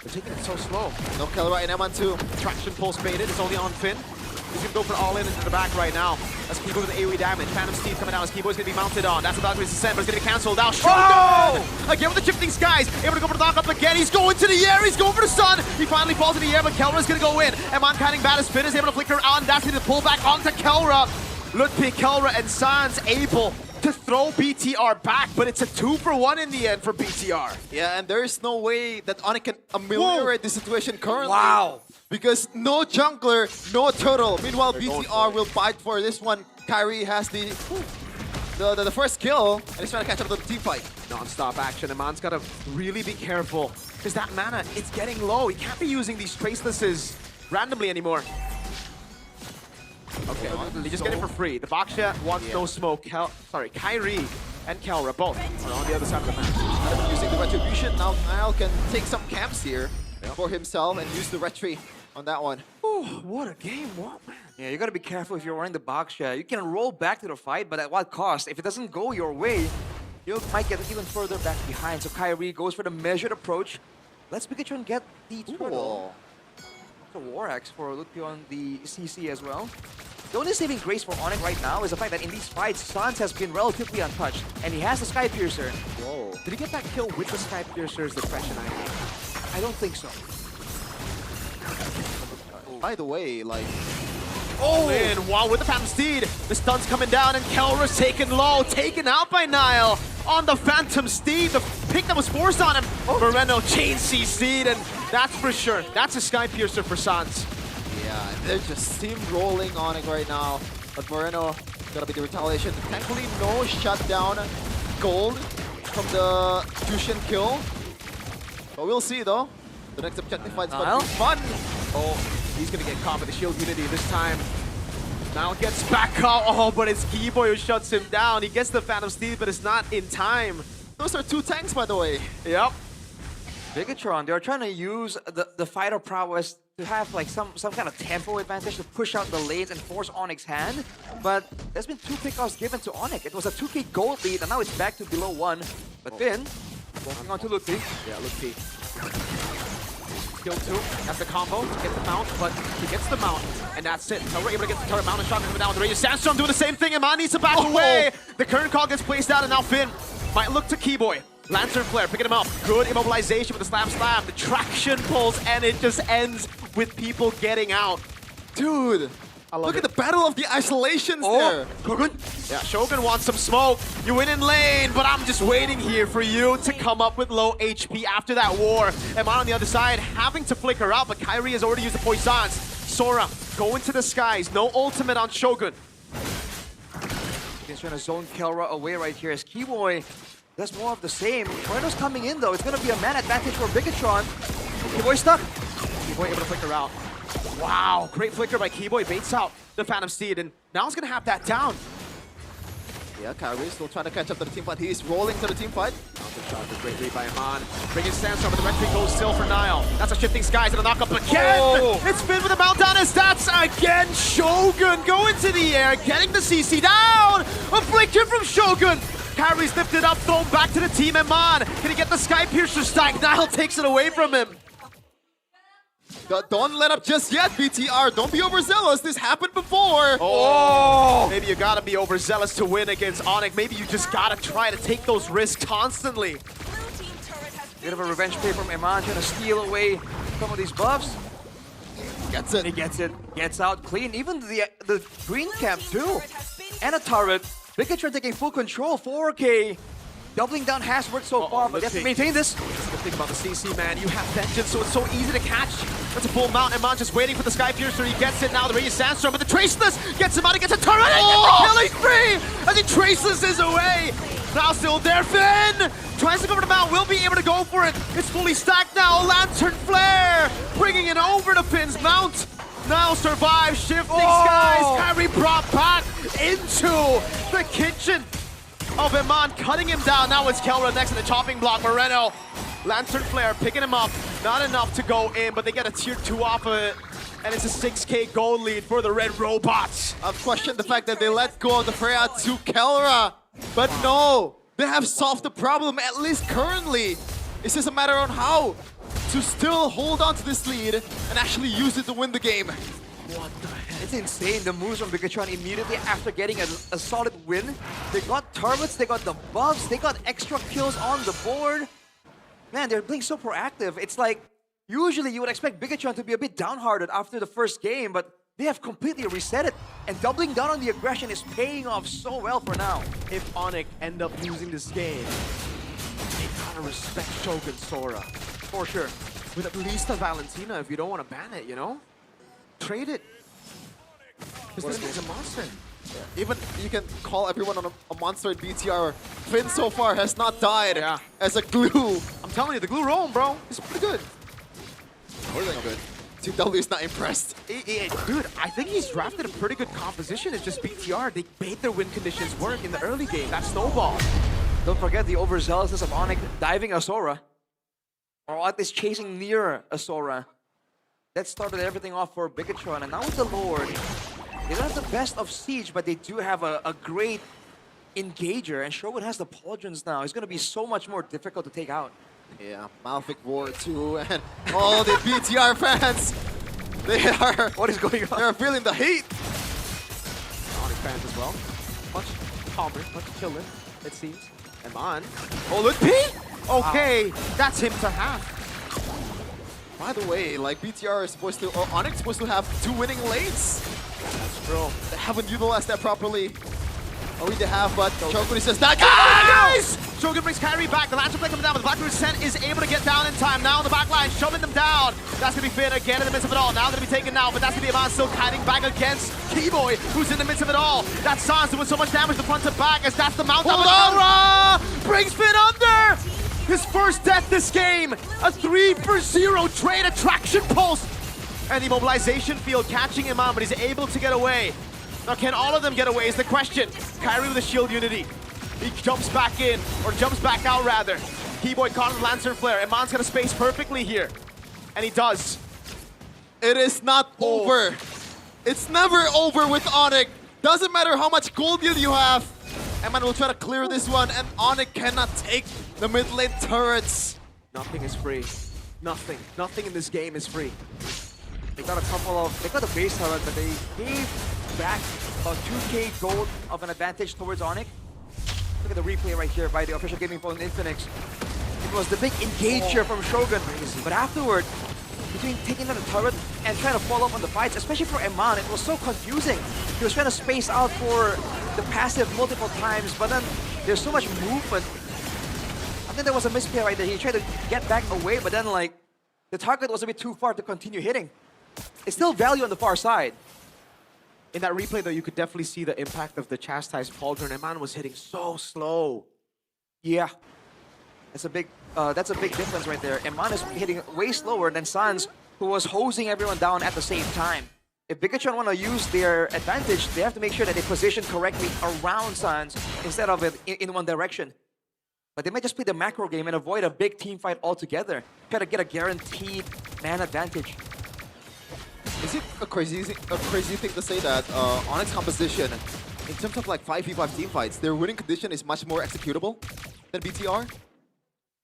They're taking it so slow. No Kelra in M1-2. Traction pulse baited. It's only on Finn. He's going to go for all in into the back right now. That's Keyboy with the AoE damage. Phantom Steve coming down as Keyboy's going to be mounted on. That's about to be descent, but it's going to be cancelled now. Shogun! Again with the shifting skies. Able to go for the knock-up again. He's going to the air. He's going for the sun. He finally falls in the air, but Kelra's going to go in. And Mankind bad as Finn is able to flicker on. That's going to pull back onto Kelra. Lutpi, Kelra, and Sans able to throw BTR back, but it's a 2-for-1 in the end for BTR. Yeah, and there is no way that Onyx can ameliorate the situation currently. Wow. Because no jungler, no turtle. Meanwhile, BTR will fight for this one. Kyrie has the first kill, and he's trying to catch up to the team fight. Non-stop action, and Man's got to really be careful, because that mana, it's getting low. He can't be using these tracelesses randomly anymore. Okay, they just get it for free. The Baksha wants no smoke. Kyrie and Kelra both are on the other side of the map. Using the retribution, now Nile can take some camps here for himself and use the retry on that one. Ooh, what a game, what, man? Yeah, you gotta be careful if you're running the box shot. You can roll back to the fight, but at what cost? If it doesn't go your way, you might get even further back behind. So Kyrie goes for the measured approach. Let's Bigatron get the turtle. It's a War Axe for Lucio on the CC as well. The only saving grace for Onyx right now is the fact that in these fights, Sans has been relatively untouched, and he has the Sky Piercer. Whoa. Did he get that kill with the Sky Piercer is the question I have. I don't think so. By the way, like... Oh! And wow, with the Phantom Steed, the stun's coming down and Kelra's taken low, taken out by Nile on the Phantom Steed. The pick that was forced on him. Moreno chain CC'd, and that's for sure. That's a Sky Piercer for Sans. Yeah, they're just steamrolling on it right now. But Moreno, gonna be the retaliation. Thankfully, no shutdown gold from the Jushin kill. But we'll see though. The next objective fight's gonna be fun. Oh, he's gonna get caught by the shield unity this time. Now gets back out. Oh, but it's Keyboy who shuts him down. He gets the Phantom Steed, but it's not in time. Those are 2 tanks, by the way. Yep. Bigatron, they're trying to use the fighter prowess to have like some kind of tempo advantage to push out the lanes and force Onyx's hand. But there's been 2 pickoffs given to Onyx. It was a 2k gold lead, and now it's back to below 1. But Finn, walking on to Luke P. Yeah, Luke P. Skill 2, that's the combo to get the mount, but he gets the mount, and that's it. Now we're able to get the turret mount and shot coming down with the Radiant Sandstorm doing the same thing, and Man needs to back away. The current call gets placed out, and now Finn might look to Keyboy. Lantern Flare, picking him up. Good immobilization with the slam. The traction pulls, and it just ends with people getting out. Dude, look at the battle of the isolations there. Shogun? Yeah, Shogun wants some smoke. You win in lane, but I'm just waiting here for you to come up with low HP after that war. Eman on the other side having to flicker out, but Kyrie has already used the poisons. Sora, go into the skies. No ultimate on Shogun. He's trying to zone Kelra away right here as Keyboy does more of the same. Moreno's coming in though. It's going to be a man advantage for Bigatron. Keyboy stuck. Keyboy able to flicker out. Wow, great flicker by Keyboy, baits out the Phantom Steed, and now he's gonna have that down. Yeah, Kyrie still trying to catch up to the team fight. He's rolling to the team fight. Great read by Aman. Bringing Sandstorm, but the red tree goes still for Nile. That's a shifting skies and a knock up again. It's Finn with a mount down his stats again. Shogun going to the air, getting the CC down. Affliction from Shogun. Kyrie's lifted up, thrown back to the team. Aman, can he get the Sky Piercer stack? Nile takes it away from him. Don't let up just yet, BTR. Don't be overzealous. This happened before. Oh! Maybe you gotta be overzealous to win against Onyx. Maybe you just gotta try to take those risks constantly. Bit of a revenge play from Iman, trying to steal away some of these buffs. Gets it. He gets it. Gets out clean. Even the green camp too. And a turret. Bigatron taking full control. 4K. Doubling down has worked so far, but they have to maintain this. That's the thing about the CC, man. You have Vengeance, so it's so easy to catch. That's a full mount, and Man just waiting for the Sky Piercer. He gets it now, the Radiant Sandstorm, but the Traceless gets him out. He gets a turret, and he gets the kill. He's free as he Traceless is away. Now still there, Finn tries to go for the mount, will be able to go for it. It's fully stacked now. Lantern Flare bringing it over to Finn's mount. Now survives, shifting skies. Kyrie brought back into the kitchen of Iman, cutting him down. Now it's Kelra next to the chopping block. Moreno, Lantern Flare picking him up. Not enough to go in, but they get a tier 2 off of it. And it's a 6k gold lead for the Red Robots. I've questioned the fact that they let go of the Freya to Kelra. But no, they have solved the problem, at least currently. It's just a matter on how to still hold on to this lead and actually use it to win the game. What the heck? It's insane, the moves from Bigatron immediately after getting a solid win. They got turrets, they got the buffs, they got extra kills on the board. Man, they're being so proactive. It's like, usually you would expect Bigatron to be a bit downhearted after the first game, but they have completely reset it. And doubling down on the aggression is paying off so well for now. If Onyx end up losing this game, they gotta respect Shogun Sora. For sure. With at least a Valentina if you don't want to ban it, you know? Trade it. Because this guy's a monster. Yeah. Even you can call everyone on a monster in BTR. Finn so far has not died as a glue. I'm telling you, the glue roam, bro. It's pretty good. More than good. 2W is not impressed. Dude, I think he's drafted a pretty good composition. It's just BTR. They made their win conditions work in the early game. That snowball. Don't forget the overzealousness of Onyx diving a Sora. Or at least chasing near a Sora. That started everything off for Bigatron. And now with the Lord, they don't have the best of Siege, but they do have a great engager, and Shogun has the pauldrons now. It's going to be so much more difficult to take out. Yeah, Malfic War 2 and all the BTR fans. They are... What is going on? They're feeling the heat. Onyx fans as well. Much calmer, much chiller, it seems. Eman. Oh, look, P! Okay, that's him to half. By the way, like BTR is supposed to, or Onyx is supposed to have 2 winning lanes. That's true. They haven't utilized that properly. Or they have, but Shogun is just not guys! Shogun brings Kyrie back. The Lantern Play coming down, but Black Descent is able to get down in time. Now on the back line, shoving them down. That's going to be Finn again in the midst of it all. Now going to be taken now, but that's going to be Eman still kiting back against Keyboy, who's in the midst of it all. That's Sans doing so much damage to front to back as that's the mount. Aura brings Finn under! His first death this game. A 3-for-0 trade attraction pulse. And the mobilization field catching him on, but he's able to get away. Now, can all of them get away is the question. Kyrie with the shield unity. He jumps back in, or jumps back out rather. Keyboy caught in the Lancer Flare. Eman's gonna space perfectly here. And he does. It is not over. It's never over with Onyx. Doesn't matter how much gold deal you have. Eman will try to clear this one, and Onyx cannot take the mid lane turrets. Nothing is free. Nothing. Nothing in this game is free. They got a couple of, they got a base turret, but they gave back about 2k gold of an advantage towards Onyx. Look at the replay right here by the official gaming phone Infinix. It was the big engager from Shogun. But afterward, between taking down the turret and trying to follow up on the fights, especially for Eman, it was so confusing. He was trying to space out for the passive multiple times, but then there's so much movement. I think there was a misplay right there. He tried to get back away, but then like the target was a bit too far to continue hitting. It's still value on the far side. In that replay, though, you could definitely see the impact of the chastised pauldron. Eman was hitting so slow. Yeah, that's a big difference right there. Eman is hitting way slower than Sans, who was hosing everyone down at the same time. If Bigatron want to use their advantage, they have to make sure that they position correctly around Sans instead of in one direction. But they might just play the macro game and avoid a big team fight altogether. Try to get a guaranteed man advantage. Is it a crazy thing to say that Onyx composition, in terms of like 5v5 team fights, their winning condition is much more executable than BTR?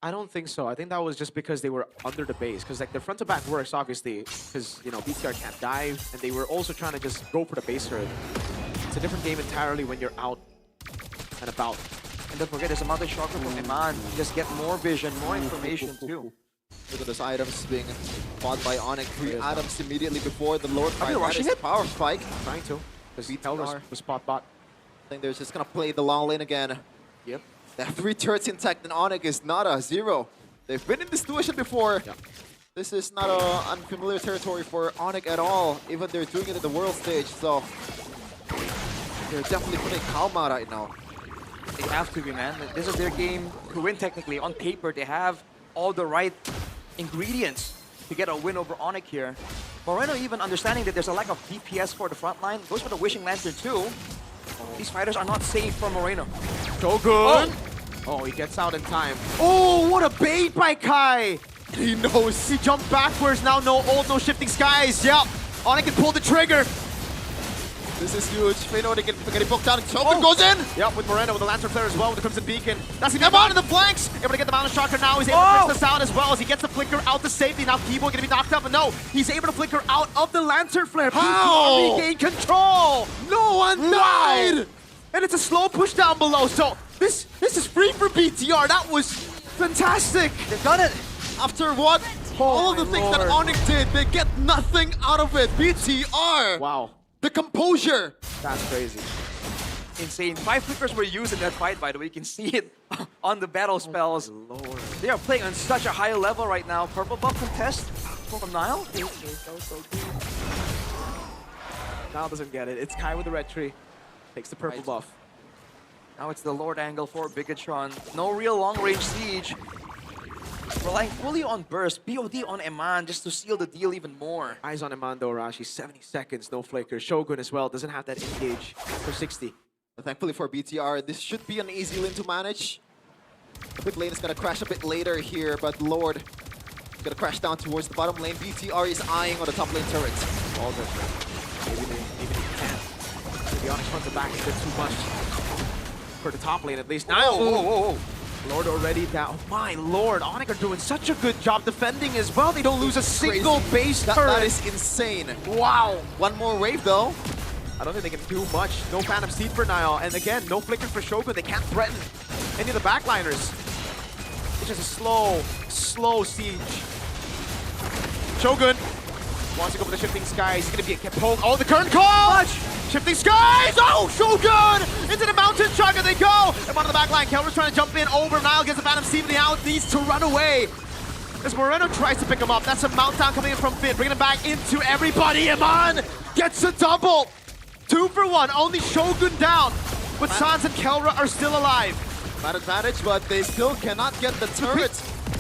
I don't think so. I think that was just because they were under the base. Because like their front to back works, obviously, because you know BTR can't dive, and they were also trying to just go for the base turret. It's a different game entirely when you're out and about. And don't forget, there's a mountain chakra from Eman. You just get more vision, more information too. Look at those items being fought by Onyx. 3 items immediately before the Lord fight. Are you rushing it? Power spike. Trying to. Because BTR was spot bot. I think they're just gonna play the long lane again. Yep. They have 3 turrets intact, and Onyx is not a 0. They've been in this situation before. Yep. This is not unfamiliar territory for Onyx at all. Even they're doing it at the world stage, so they're definitely putting Kalma right now. They have to be, man. This is their game to win technically. On paper, they have all the right ingredients to get a win over Onyx here. Moreno even understanding that there's a lack of DPS for the front line, goes for the Wishing Lantern too. These fighters are not safe from Moreno. So good! Oh, he gets out in time. Oh, what a bait by Kai! He knows. He jumped backwards, now no ult, no shifting skies. Yep, Onyx can pull the trigger. This is huge. Feno getting poked down. Shogun goes in! Yep, with Moreno with the Lantern Flare as well, with the Crimson Beacon. That's gonna be Eman in the flanks! Able to get the Mountain Chakra now. He's able to fix this out as well as he gets the Flicker out to safety. Now Keyboy gonna be knocked up, but no, he's able to Flicker out of the Lantern Flare. How? Regain control! No one died! And it's a slow push down below, so this is free for BTR. That was fantastic! They've done it! After what? All of the things that Onyx did, they get nothing out of it. BTR! Wow. The composure! That's crazy. Insane. 5 flickers were used in that fight, by the way. You can see it on the battle spells. Oh, Lord. They are playing on such a high level right now. Purple buff contest from Nile. Nile doesn't get it. It's Kai with the red tree. Takes the purple buff. Now it's the Lord angle for Bigatron. No real long-range siege. Relying fully on burst, BOD on Eman just to seal the deal even more. Eyes on Eman though, Rashi. 70 seconds, no flicker. Shogun as well, doesn't have that engage for 60. But thankfully for BTR, this should be an easy lane to manage. The mid lane is gonna crash a bit later here, but Lord is gonna crash down towards the bottom lane. BTR is eyeing on the top lane turrets. All good. Maybe he can. The Onyx front to back is a bit too much. for the top lane at least. Now, Lord already down. Oh my lord, Onyx are doing such a good job defending as well. They don't lose a single base turret. That is insane. Wow. One more wave though. I don't think they can do much. No Phantom Seed for Niall. And again, no Flicker for Shogun. They can't threaten any of the backliners. It's just a slow siege. Shogun wants to go for the Shifting Skies. He's going to be a poke. Oh, the current call! Shifting Skies! Oh, Shogun! Into the mountain chugga they go! And on the back line, Kelra's trying to jump in over. Niall gets the Phantom Seed, but now needs to run away. As Moreno tries to pick him up. That's a mount down coming in from Finn, bringing him back into everybody. Iman gets a double! 2 for 1, only Shogun down. But Sans and Kelra are still alive. Bad advantage, but they still cannot get the turret.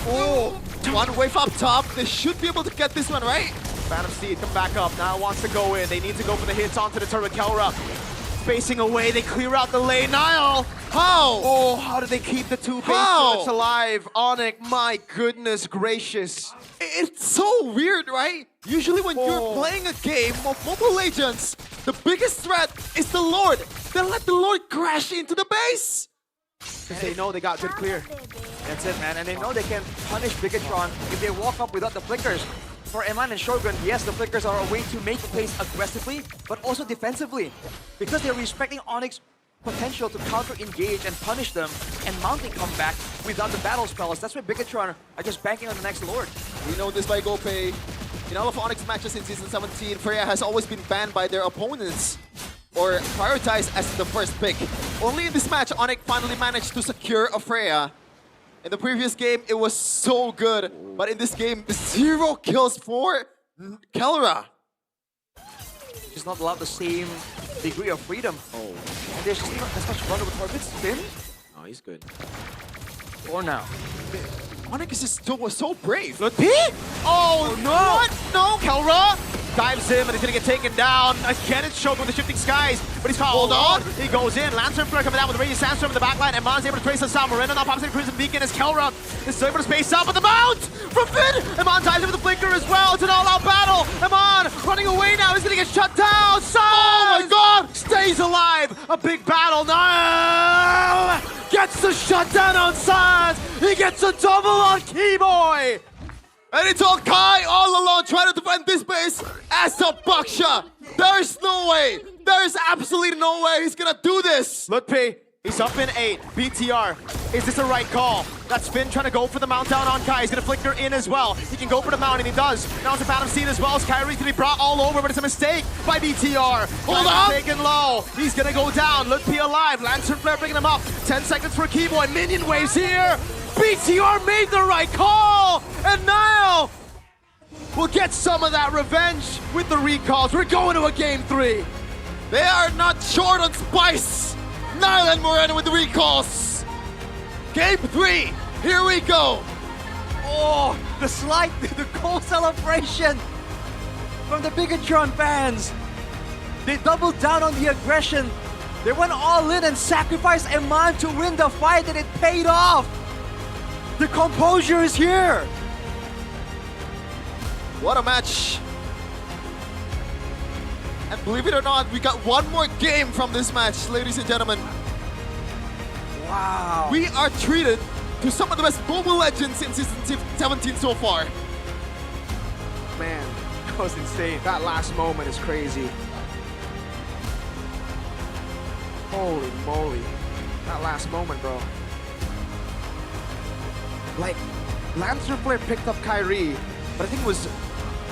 Oh, one wave up top. They should be able to get this one, right? Phantom Seed, come back up. Now wants to go in. They need to go for the hits onto the turret. Kelra spacing away. They clear out the lane. Niall! How? Oh, how did they keep the 2 base turrets alive? Onyx, my goodness gracious. It's so weird, right? Usually when you're playing a game of Mobile Legends, the biggest threat is the Lord. They let the Lord crash into the base. Because they know they got good clear. That's it, man. And they know they can punish Bigatron if they walk up without the flickers. For Eman and Shogun, yes, the flickers are a way to make plays aggressively, but also defensively. Because they're respecting Onyx's potential to counter-engage and punish them, and mounting come back without the battle spells. That's why Bigatron are just banking on the next Lord. We know this by GoPay. In all of Onyx matches in Season 17, Freya has always been banned by their opponents or prioritized as the first pick. Only in this match, Onyx finally managed to secure a Freya. In the previous game, it was so good. But in this game, 0 kills for Kelra. She's not allowed the same degree of freedom. And there's just not as much vulnerable targets. Finn? Oh, he's good. Or now. Onyx is so brave. Look, oh no! What? No, Kelra dives in, but he's gonna get taken down. Again, it's Shogun with the Shifting Skies, but he's caught. Hold on. He goes in. Lantern Flare coming down with the Radiant Sandstorm in the backline, and Man's able to trace us out. Moreno now pops in Crimson Beacon as Kelra is able to space out, but the mount from Finn! Iman dives in with the Flicker as well. It's an all-out battle. Iman running away now. He's gonna get shut down. Oh my god! Stays alive. A big battle now. Gets the shutdown on Sans. He gets a double on Keyboy. And it's all Kai all alone trying to defend this base as a Baksha. There's no way. There's absolutely no way he's gonna do this. Look, P. He's up in 8. BTR. Is this the right call? That's Finn trying to go for the mount down on Kai. He's gonna flicker in as well. He can go for the mount, and he does. Now it's a Phantom Seed as well as Kyrie's gonna be brought all over, but it's a mistake by BTR. Hold on! Taken low. He's gonna go down. Look, P alive. Lantern Flare bringing him up. 10 seconds for Keyboy. Minion waves here. BTR made the right call! And Niall will get some of that revenge with the recalls. We're going to a Game 3. They are not short on spice. Niall and Moreno with the recalls. Game 3, here we go. Oh, the goal celebration from the Bigatron fans. They doubled down on the aggression. They went all in and sacrificed Eman to win the fight, and it paid off. The composure is here. What a match. And believe it or not, we got one more game from this match, ladies and gentlemen. Wow. We are treated to some of the best Mobile Legends in Season 17 so far. Man, that was insane. That last moment is crazy. Holy moly. That last moment, bro. Like, Lantern Flare picked up Kyrie, but I think it was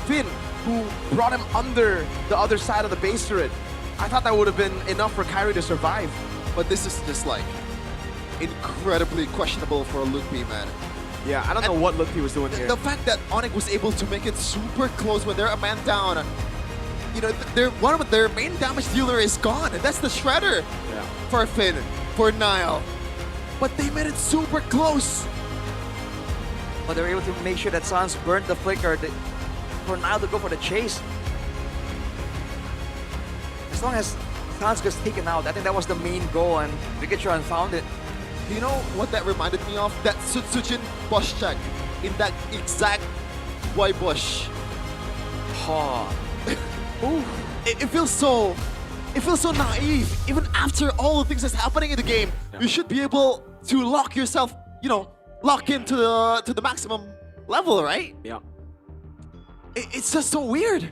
Finn who brought him under the other side of the base turret. I thought that would have been enough for Kyrie to survive. But this is just like incredibly questionable for Luke P, man. Yeah, I don't know what Luke P was doing here. The fact that Onyx was able to make it super close when they're a man down, you know, one of their main damage dealer is gone, and that's the Shredder for Finn, for Niall. But they made it super close. But they were able to make sure that Sans burnt the flicker for Niall to go for the chase. As long as Sans gets taken out, I think that was the main goal, and Bigatron found it. Do you know what that reminded me of? That Sutsujin bush check in that exact Y bush. Oh. It feels so it feels so naive. Even after all the things that's happening in the game, you should be able to lock yourself, lock into the maximum level, right? Yeah. It's just so weird.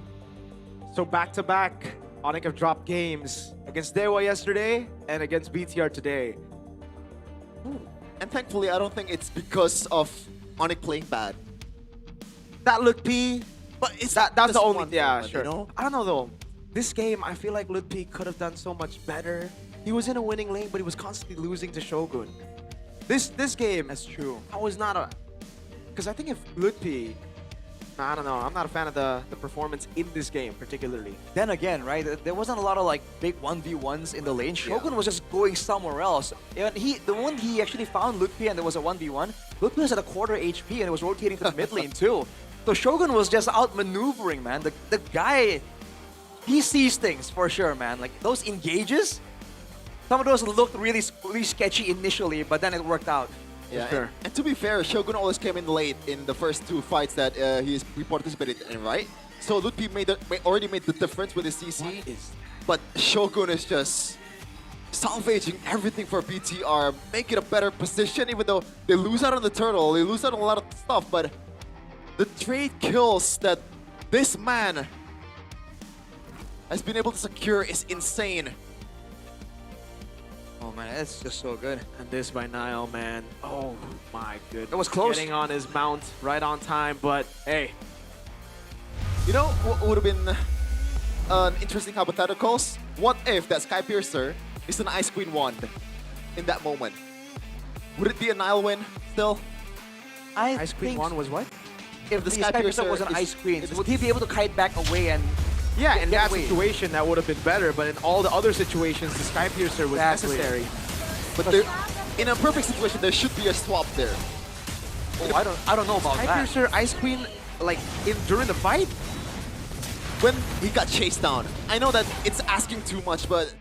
So back-to-back, Onyx have dropped games against Dewa yesterday and against BTR today. And thankfully, I don't think it's because of Onyx playing bad. That Lut P, but it's that's just the only, one yeah, moment, sure. I don't know though. This game, I feel like Lut P could have done so much better. He was in a winning lane, but he was constantly losing to Shogun. This game, That's true. I was not a, because I think if Lut P, I don't know, I'm not a fan of the performance in this game particularly. Then again, right, there wasn't a lot of like big 1v1s in the lane. Shogun was just going somewhere else. And the one he actually found Lutpi and there was a 1v1, Lutpi was at a quarter HP and it was rotating to the mid lane too. So Shogun was just outmaneuvering, man. The guy, he sees things for sure, man. Like those engages, some of those looked really sketchy initially, but then it worked out. Yeah, sure. And to be fair, Shogun always came in late in the first 2 fights that he participated in, right? So Lutpi already made the difference with his CC. But Shogun is just salvaging everything for BTR, making a better position, even though they lose out on the turtle, they lose out on a lot of stuff, but the trade kills that this man has been able to secure is insane. Oh man, that's just so good. And this by Nile, man. Oh my goodness. That was close. Getting on his mount right on time, but hey. You know what would have been an interesting hypotheticals? What if that Sky Piercer is an Ice Queen wand in that moment? Would it be a Nile win still? Ice Queen 1 was what? If the Sky Piercer was an Ice Queen, would he be able to kite back away and yeah, in that away? situation that would have been better, but in all the other situations, the Sky Piercer was necessary. But in a perfect situation, there should be a swap there. Oh, I don't know about Sky that. Piercer, Ice Queen, like during the fight? When he got chased down. I know that it's asking too much, but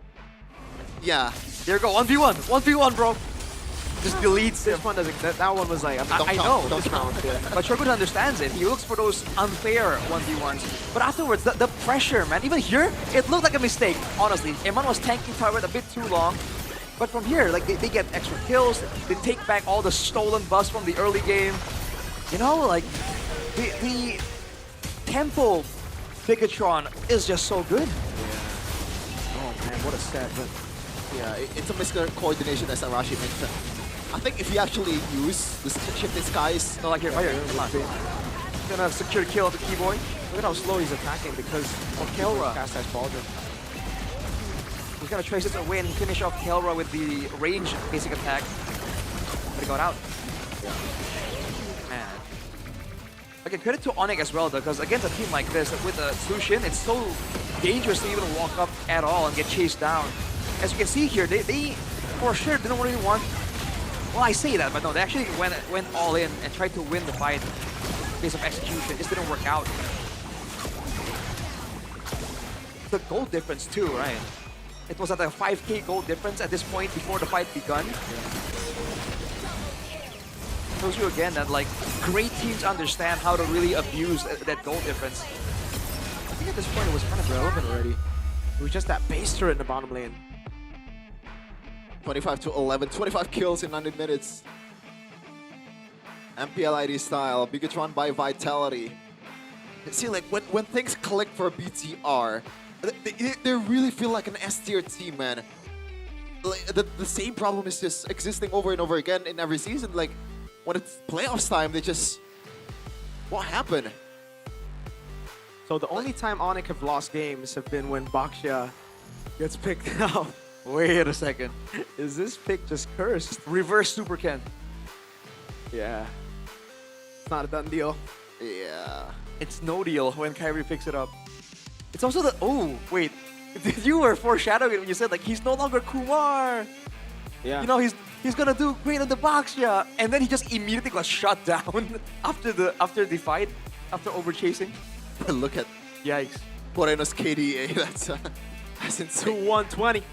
yeah. There you go, 1v1, 1v1, bro. Just deletes him. This one doesn't, that one was like, I know, but Shogun understands it. He looks for those unfair 1v1s. But afterwards, the pressure, man, even here, it looked like a mistake, honestly. Eman was tanking turret a bit too long. But from here, like they get extra kills, they take back all the stolen buffs from the early game. You know, like the tempo Bigatron is just so good. Yeah. Oh man, what a set. But yeah, it's a miscoordination as Arashi mentioned. I think if he actually used the shifted skies, no, like here, right here, come on. He's gonna secure kill of the Keyboy. Look at how slow he's attacking because of Kelra. Cast as Baldwin. He's gonna trace it away and finish off Kelra with the range basic attack. But he got out. Yeah. Man. Again, credit to Onyx as well though, because against a team like this, with a Sushin, it's so dangerous to even walk up at all and get chased down. As you can see here, they for sure didn't really want. Well, I say that, but no, they actually went all in and tried to win the fight based on execution. It just didn't work out. The gold difference too, right? It was at a 5k gold difference at this point before the fight begun. Shows you again that like great teams understand how to really abuse that gold difference. I think at this point it was kind of relevant already. It was just that base turret in the bottom lane. 25 to 11, 25 kills in 90 minutes. MPL ID style, Bigatron by Vitality. See, like when things click for BTR, they really feel like an S tier team, man. Like, the same problem is just existing over and over again in every season. Like when it's playoffs time, they just what happened? So the only time Onyx have lost games have been when Baksha gets picked out. Wait a second. Is this pick just cursed? Reverse Super Ken. Yeah. It's not a done deal. Yeah. It's no deal when Kyrie picks it up. It's also the... Oh, wait. You were foreshadowing it when you said, like, he's no longer Kumar. Yeah. You know, he's gonna do great on the box, yeah. And then he just immediately got shut down after the fight, after overchasing. Look at... Yikes. Moreno's KDA. That's insane. 120.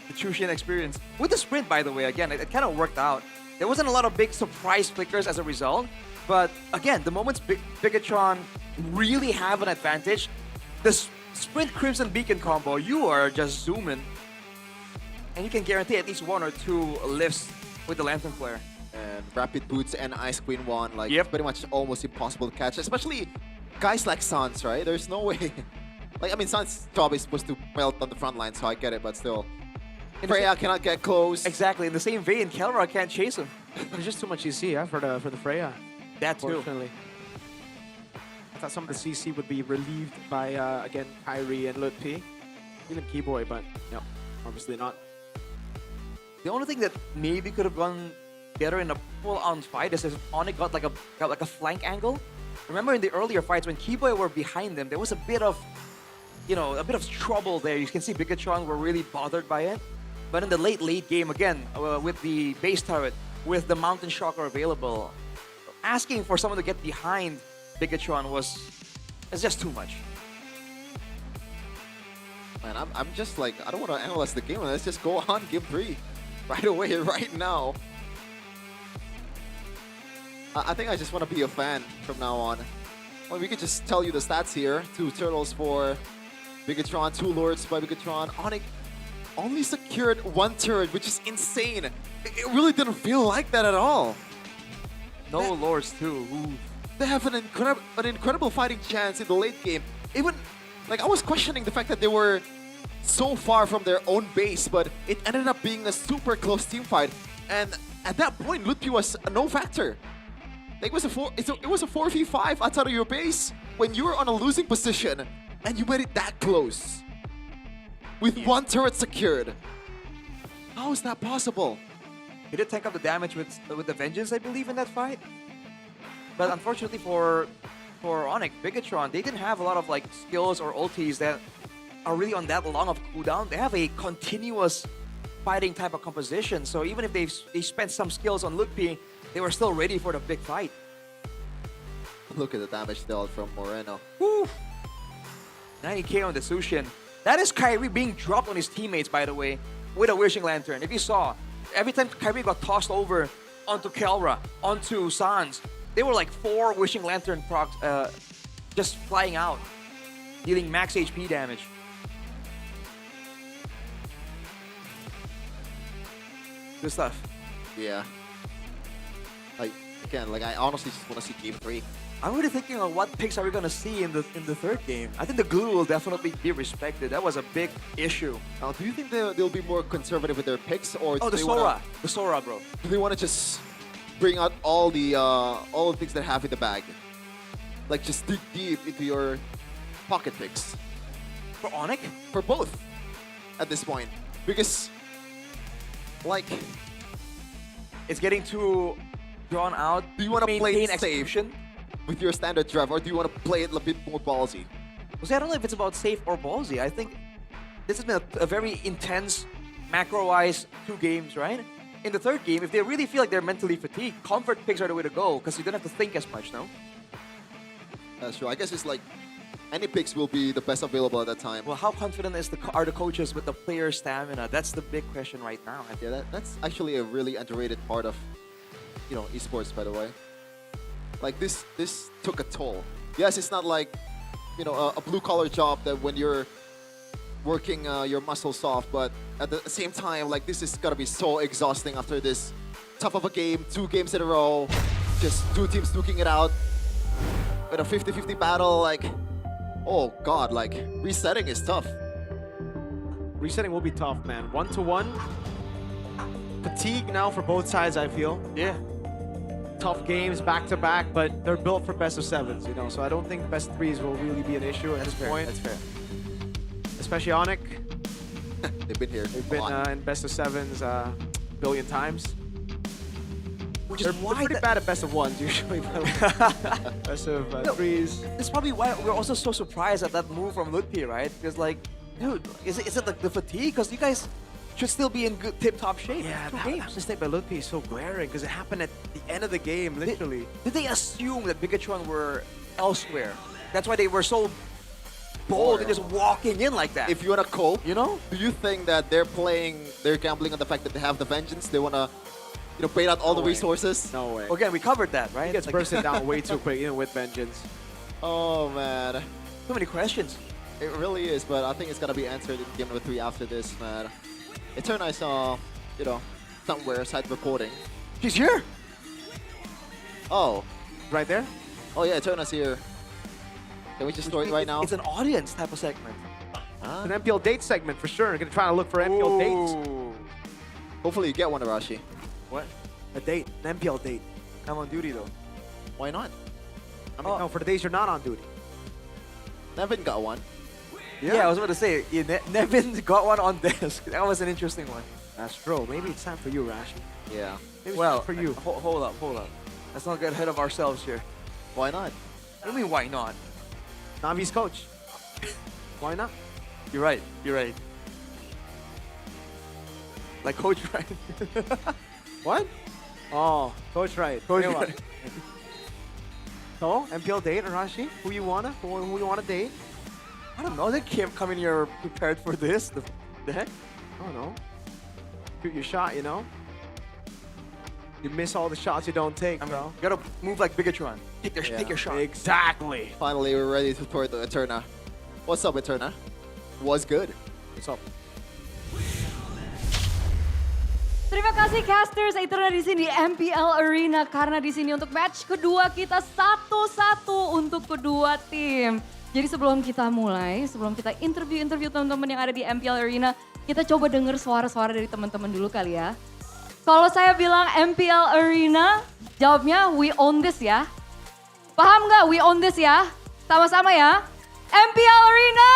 The Chushin experience. With the sprint, by the way, again, it kind of worked out. There wasn't a lot of big surprise flickers as a result, but again, the moments Bigatron really have an advantage, the Sprint Crimson Beacon combo, you are just zooming. And you can guarantee at least 1 or 2 lifts with the Lantern Flare. And Rapid Boots and Ice Queen 1, like, Yep. pretty much almost impossible to catch, especially guys like Sans, right? There's no way. Like, I mean, Sans' job is supposed to melt on the front line, so I get it, but still. Freya cannot get close. Exactly, in the same vein, Kelra can't chase him. There's just too much CC, yeah, for the Freya. That too. Unfortunately. I thought some of the CC would be relieved by, again, Kyrie and Lutpi. Even Keyboy, but no, obviously not. The only thing that maybe could have gone better in a full-on fight is if Onyx got like a flank angle. Remember in the earlier fights when Keyboy were behind them, there was a bit of, you know, a bit of trouble there. You can see Bigatron were really bothered by it. But in the late game, again, with the base turret, with the Mountain Shocker available, asking for someone to get behind Bigatron it's just too much. Man, I'm just like, I don't want to analyze the game. Let's just go on game 3 right away, right now. I think I just want to be a fan from now on. Well, we could just tell you the stats here. 2 turtles for Bigatron, 2 lords by Bigatron. Onyx only secured 1 turret, which is insane. It really didn't feel like that at all. No lords too. Ooh. They have an incredible fighting chance in the late game. Even, like, I was questioning the fact that they were so far from their own base, but it ended up being a super close team fight. And at that point, Lutpi was a no factor. Like, it was a 4v5 outside of your base when you were on a losing position and you made it that close with 1 turret secured. How is that possible? He did tank up the damage with the Vengeance, I believe, in that fight. But unfortunately for Onyx, Bigatron, they didn't have a lot of like skills or ultis that are really on that long of cooldown. They have a continuous fighting type of composition. So even if they spent some skills on Lutpi, they were still ready for the big fight. Look at the damage dealt from Moreno. Woo! 90k on the Sushin. That is Kyrie being dropped on his teammates, by the way, with a Wishing Lantern. If you saw, every time Kyrie got tossed over onto Kelra, onto Sans, they were like 4 Wishing Lantern procs just flying out, dealing max HP damage. Good stuff. Yeah. Like, again, like, I honestly just want to see game 3. I'm really thinking of what picks are we gonna see in the 3rd game. I think the glue will definitely be respected. That was a big issue. Now, do you think they'll be more conservative with their picks, or the Sora, the Sora, bro? Do they want to just bring out all the things that have in the bag, like just dig deep into your pocket picks? For Onyx? For both, at this point, because like it's getting too drawn out. Do you want to play it safe execution with your standard draft, or do you want to play it a bit more ballsy? Well, see, I don't know if it's about safe or ballsy. I think this has been a very intense, macro-wise 2 games, right? In the 3rd game, if they really feel like they're mentally fatigued, comfort picks are the way to go, because you don't have to think as much, no? That's true. I guess it's like any picks will be the best available at that time. Well, how confident are the coaches with the player stamina? That's the big question right now. Yeah, that's actually a really underrated part of, you know, esports, by the way. Like, this took a toll. Yes, it's not like, you know, a blue-collar job that when you're working your muscles off, but at the same time, like, this is gotta be so exhausting after this tough of a game, 2 games in a row, just 2 teams duking it out with a 50-50 battle. Like, oh god, like, resetting is tough. Resetting will be tough, man. 1-to-1. Fatigue now for both sides, I feel. Yeah. Tough games back-to-back, but they're built for best of 7s, you know, so I don't think best 3s will really be an issue at this point. That's fair. Especially Onyx. They've been here. They've been in best of 7s a billion times. Which They're is why pretty bad at best of 1s usually. Best of 3s. That's probably why we're also so surprised at that move from Lutpi, right? Because, like, dude, is it like the fatigue? Because you guys should still be in good tip-top shape. Yeah, that mistake by Lutpi is so glaring because it happened at the end of the game, literally. Did they assume that Bigatron were elsewhere? That's why they were so bold and just walking in like that. If you want to cope, you know? Do you think that they're gambling on the fact that they have the Vengeance? They want to, you know, bait out all the resources? No way. Again, we covered that, right? He gets bursted down way too quick, even with Vengeance. Oh, man. So many questions. It really is, but I think it's gonna be answered in game number 3 after this, man. Eterna is, you know, somewhere side reporting. He's here. Oh, right there. Oh yeah, Eterna's here. Can we just throw it right now? It's an audience type of segment. An MPL date segment for sure. Gonna try to look for MPL dates. Hopefully you get one, Arashi. What? A date, an MPL date. I'm on duty though. Why not? I mean, no, for the days you're not on duty. Nevin got one. Yeah, I was about to say, Nevin got one on desk. That was an interesting one. That's true. Maybe it's time for you, Rashi. Yeah. Maybe Well, it's time for you. Hold up. Let's not get ahead of ourselves here. Why not? What do you mean, why not? Navi's coach. Why not? You're right. Like Coach Ryan. What? Oh, Coach Right. Coach Hey, what? Right. So, MPL date, Arashi? Who you wanna date? I don't know. They can't come in here prepared for this. The heck? I don't know. Shoot your shot, you know? You miss all the shots you don't take, bro. You gotta move like Bigatron. Take your shot. Exactly. Finally, we're ready to throw it to Eterna. What's up, Eterna? Was good. What's up? Terima kasih casters Eterna di sini di MPL Arena karena di sini untuk match kedua kita 1-1 untuk kedua tim. Jadi sebelum kita mulai, sebelum kita interview teman-teman yang ada di MPL Arena, kita coba denger suara-suara dari teman-teman dulu kali ya. Kalau saya bilang MPL Arena, jawabnya we own this ya. Paham nggak we own this ya? Sama-sama ya. MPL Arena.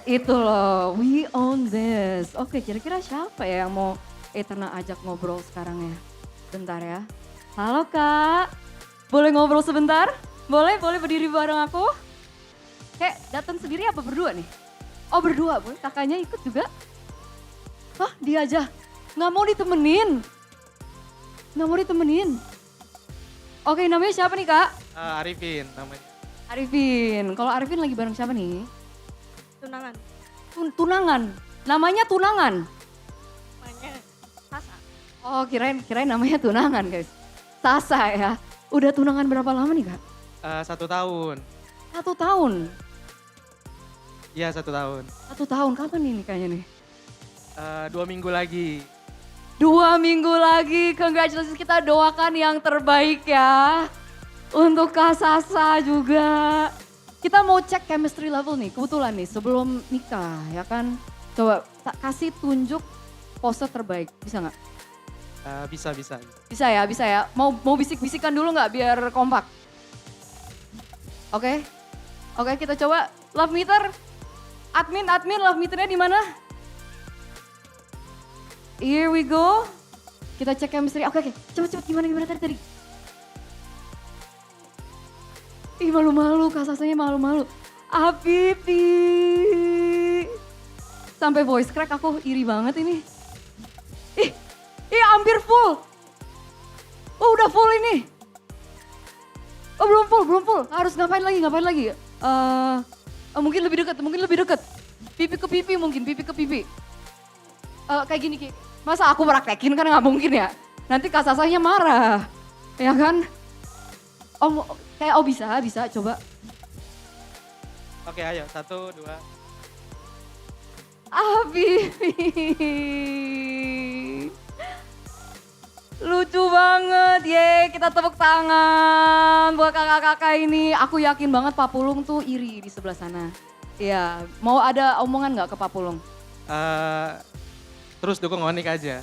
Itu loh, we own this. Oke, kira-kira siapa ya yang mau Eterna ajak ngobrol sekarang ya? Bentar ya. Halo Kak, boleh ngobrol sebentar? Boleh berdiri bareng aku? Kayak datang sendiri apa berdua nih? Oh berdua, boleh kakaknya ikut juga? Hah, dia aja? Nggak mau ditemenin? Oke, namanya siapa nih Kak? Arifin namanya. Arifin, kalau Arifin lagi bareng siapa nih? Tunangan. Tunangan? Namanya tunangan? Namanya Sasa. Oh kirain namanya tunangan guys. Sasa ya. Udah tunangan berapa lama nih Kak? 1 tahun. 1 tahun? Iya 1 tahun. 1 tahun, kapan nih nikahnya nih? 2 minggu lagi. 2 minggu lagi, congratulations, kita doakan yang terbaik ya. Untuk Kak Sasa juga. Kita mau cek chemistry level nih, kebetulan nih sebelum nikah ya kan. Coba kasih tunjuk pose terbaik, bisa nggak? Bisa. Bisa ya. Mau bisik-bisikan dulu nggak biar kompak? Oke, kita coba love meter. Admin love meternya di mana? Here we go. Kita cek chemistry. Oke. Cepet gimana tadi? Ih malu-malu, Kak Sasanya malu-malu. Apipi. Sampai voice crack aku iri banget ini. Ih hampir full. Oh udah full ini. Oh belum full. Harus ngapain lagi? Mungkin lebih dekat. Pipi ke pipi. Kayak gini Ki. Masa aku praktekin kan nggak mungkin ya. Nanti Kak Sasanya marah. Ya kan? Bisa coba. Oke ayo 1, 2. Abibi. Lucu banget, yeay kita tepuk tangan buat kakak-kakak ini. Aku yakin banget Pak Pulung tuh iri di sebelah sana. Iya, mau ada omongan nggak ke Pak Pulung? Terus dukung Onik aja.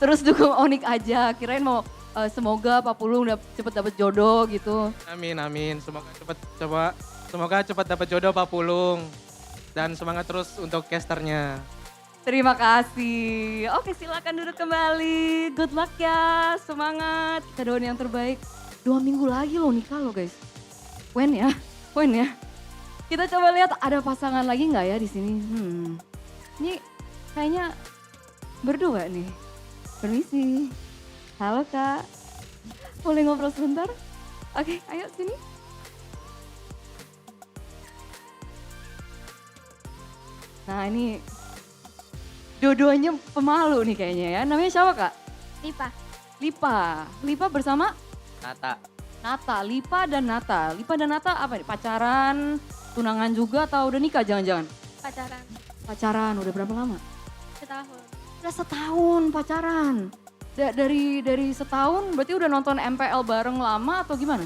Terus dukung Onik aja, kirain mau semoga Pak Pulung cepet dapet jodoh gitu. Amin. Semoga cepat dapat jodoh Pak Pulung. Dan semangat terus untuk casternya. Terima kasih. Oke silakan duduk kembali. Good luck ya, semangat. Kita doain yang terbaik. 2 minggu lagi loh nikah loh guys. When ya. Kita coba lihat ada pasangan lagi nggak ya di sini. Ini kayaknya berdua nih. Permisi. Halo Kak. Boleh ngobrol sebentar? Oke, ayo sini. Nah ini dua-duanya pemalu nih kayaknya ya. Namanya siapa Kak? Lipa. Lipa bersama? Nata, Lipa dan Nata. Lipa dan Nata apa nih? Pacaran, tunangan juga atau udah nikah jangan-jangan? Pacaran. Pacaran, udah berapa lama? Setahun. Udah setahun pacaran. Dari setahun berarti udah nonton MPL bareng lama atau gimana?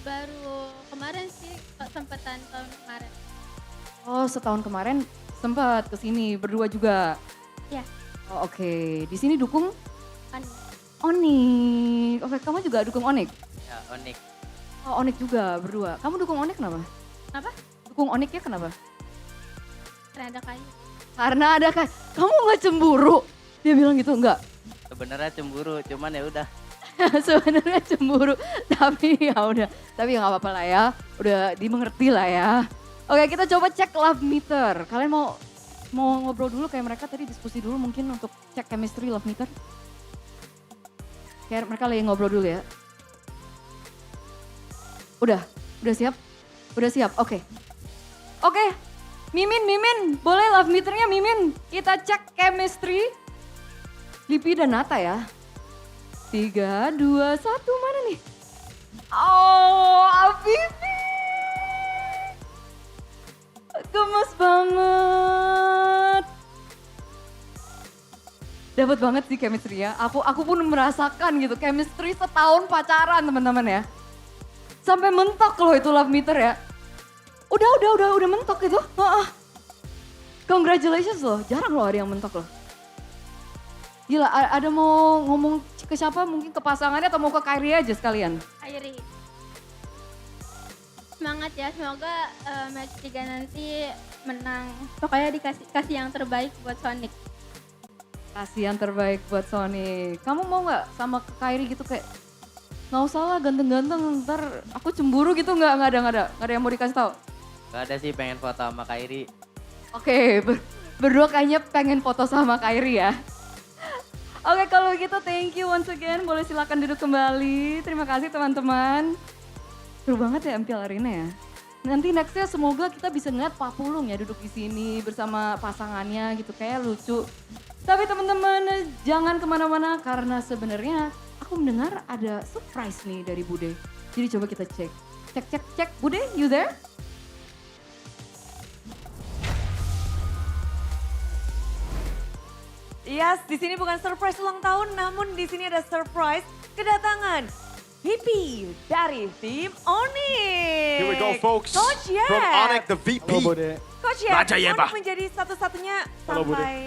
Baru kemarin sih sempetan tahun kemarin. Oh, setahun kemarin sempat kesini berdua juga. Ya. Oh, oke. Di sini dukung Onik. Onik. Oke, kamu juga dukung Onik? Ya, Onik. Oh, Onik juga berdua. Kamu dukung Onik kenapa? Apa? Dukung Onik ya kenapa? Karena ada kayu. Karena ada kamu nggak cemburu? Dia bilang gitu enggak? Sebenarnya cemburu, cuman ya udah. Sebenarnya cemburu, tapi ya udah. Tapi nggak apa-apa lah ya. Udah dimengerti lah ya. Oke, kita coba cek love meter. Kalian mau ngobrol dulu kayak mereka tadi diskusi dulu mungkin untuk cek chemistry love meter? Kayak mereka lagi ngobrol dulu ya. Udah siap? Udah siap, oke. Oke, Mimin, boleh love meternya Mimin? Kita cek chemistry. Lipi dan Nata ya. 3, 2, 1, mana nih? Oh, Afifi. Gemes banget. Dapat banget sih chemistry-nya. Aku pun merasakan gitu, chemistry setahun pacaran teman-teman ya. Sampai mentok loh itu love meter ya. Udah mentok itu. Congratulations loh, jarang loh ada yang mentok loh. Gila, ada mau ngomong ke siapa? Mungkin ke pasangannya atau mau ke Kyrie aja sekalian? Kyrie. Semangat ya, semoga match 3 nanti menang. Pokoknya kasih yang terbaik buat Sonic. Kasih yang terbaik buat Sonic. Kamu mau gak sama ke Kyrie gitu kayak, nggak usah lah ganteng-ganteng, ntar aku cemburu gitu nggak ada yang mau dikasih tahu? Gak ada sih, pengen foto sama Kyrie. Oke, berdua kayaknya pengen foto sama Kyrie ya. Oke, kalau gitu thank you once again. Boleh silakan duduk kembali. Terima kasih teman-teman. Seru banget ya MPL Arena ya. Nanti nextnya semoga kita bisa ngeliat Pak Pulung ya duduk di sini bersama pasangannya gitu. Kayak lucu. Tapi teman-teman jangan kemana-mana karena sebenarnya aku mendengar ada surprise nih dari Bude. Jadi coba kita cek. Cek. Bude, you there? Yes, di sini bukan surprise ulang tahun, namun di sini ada surprise kedatangan VP dari tim Onyx. Here we go, folks. Coach Yep. From Onyx, the VP. Coach Yep, Raja Yeba. Onyx menjadi satu-satunya Halo, Bude. sampai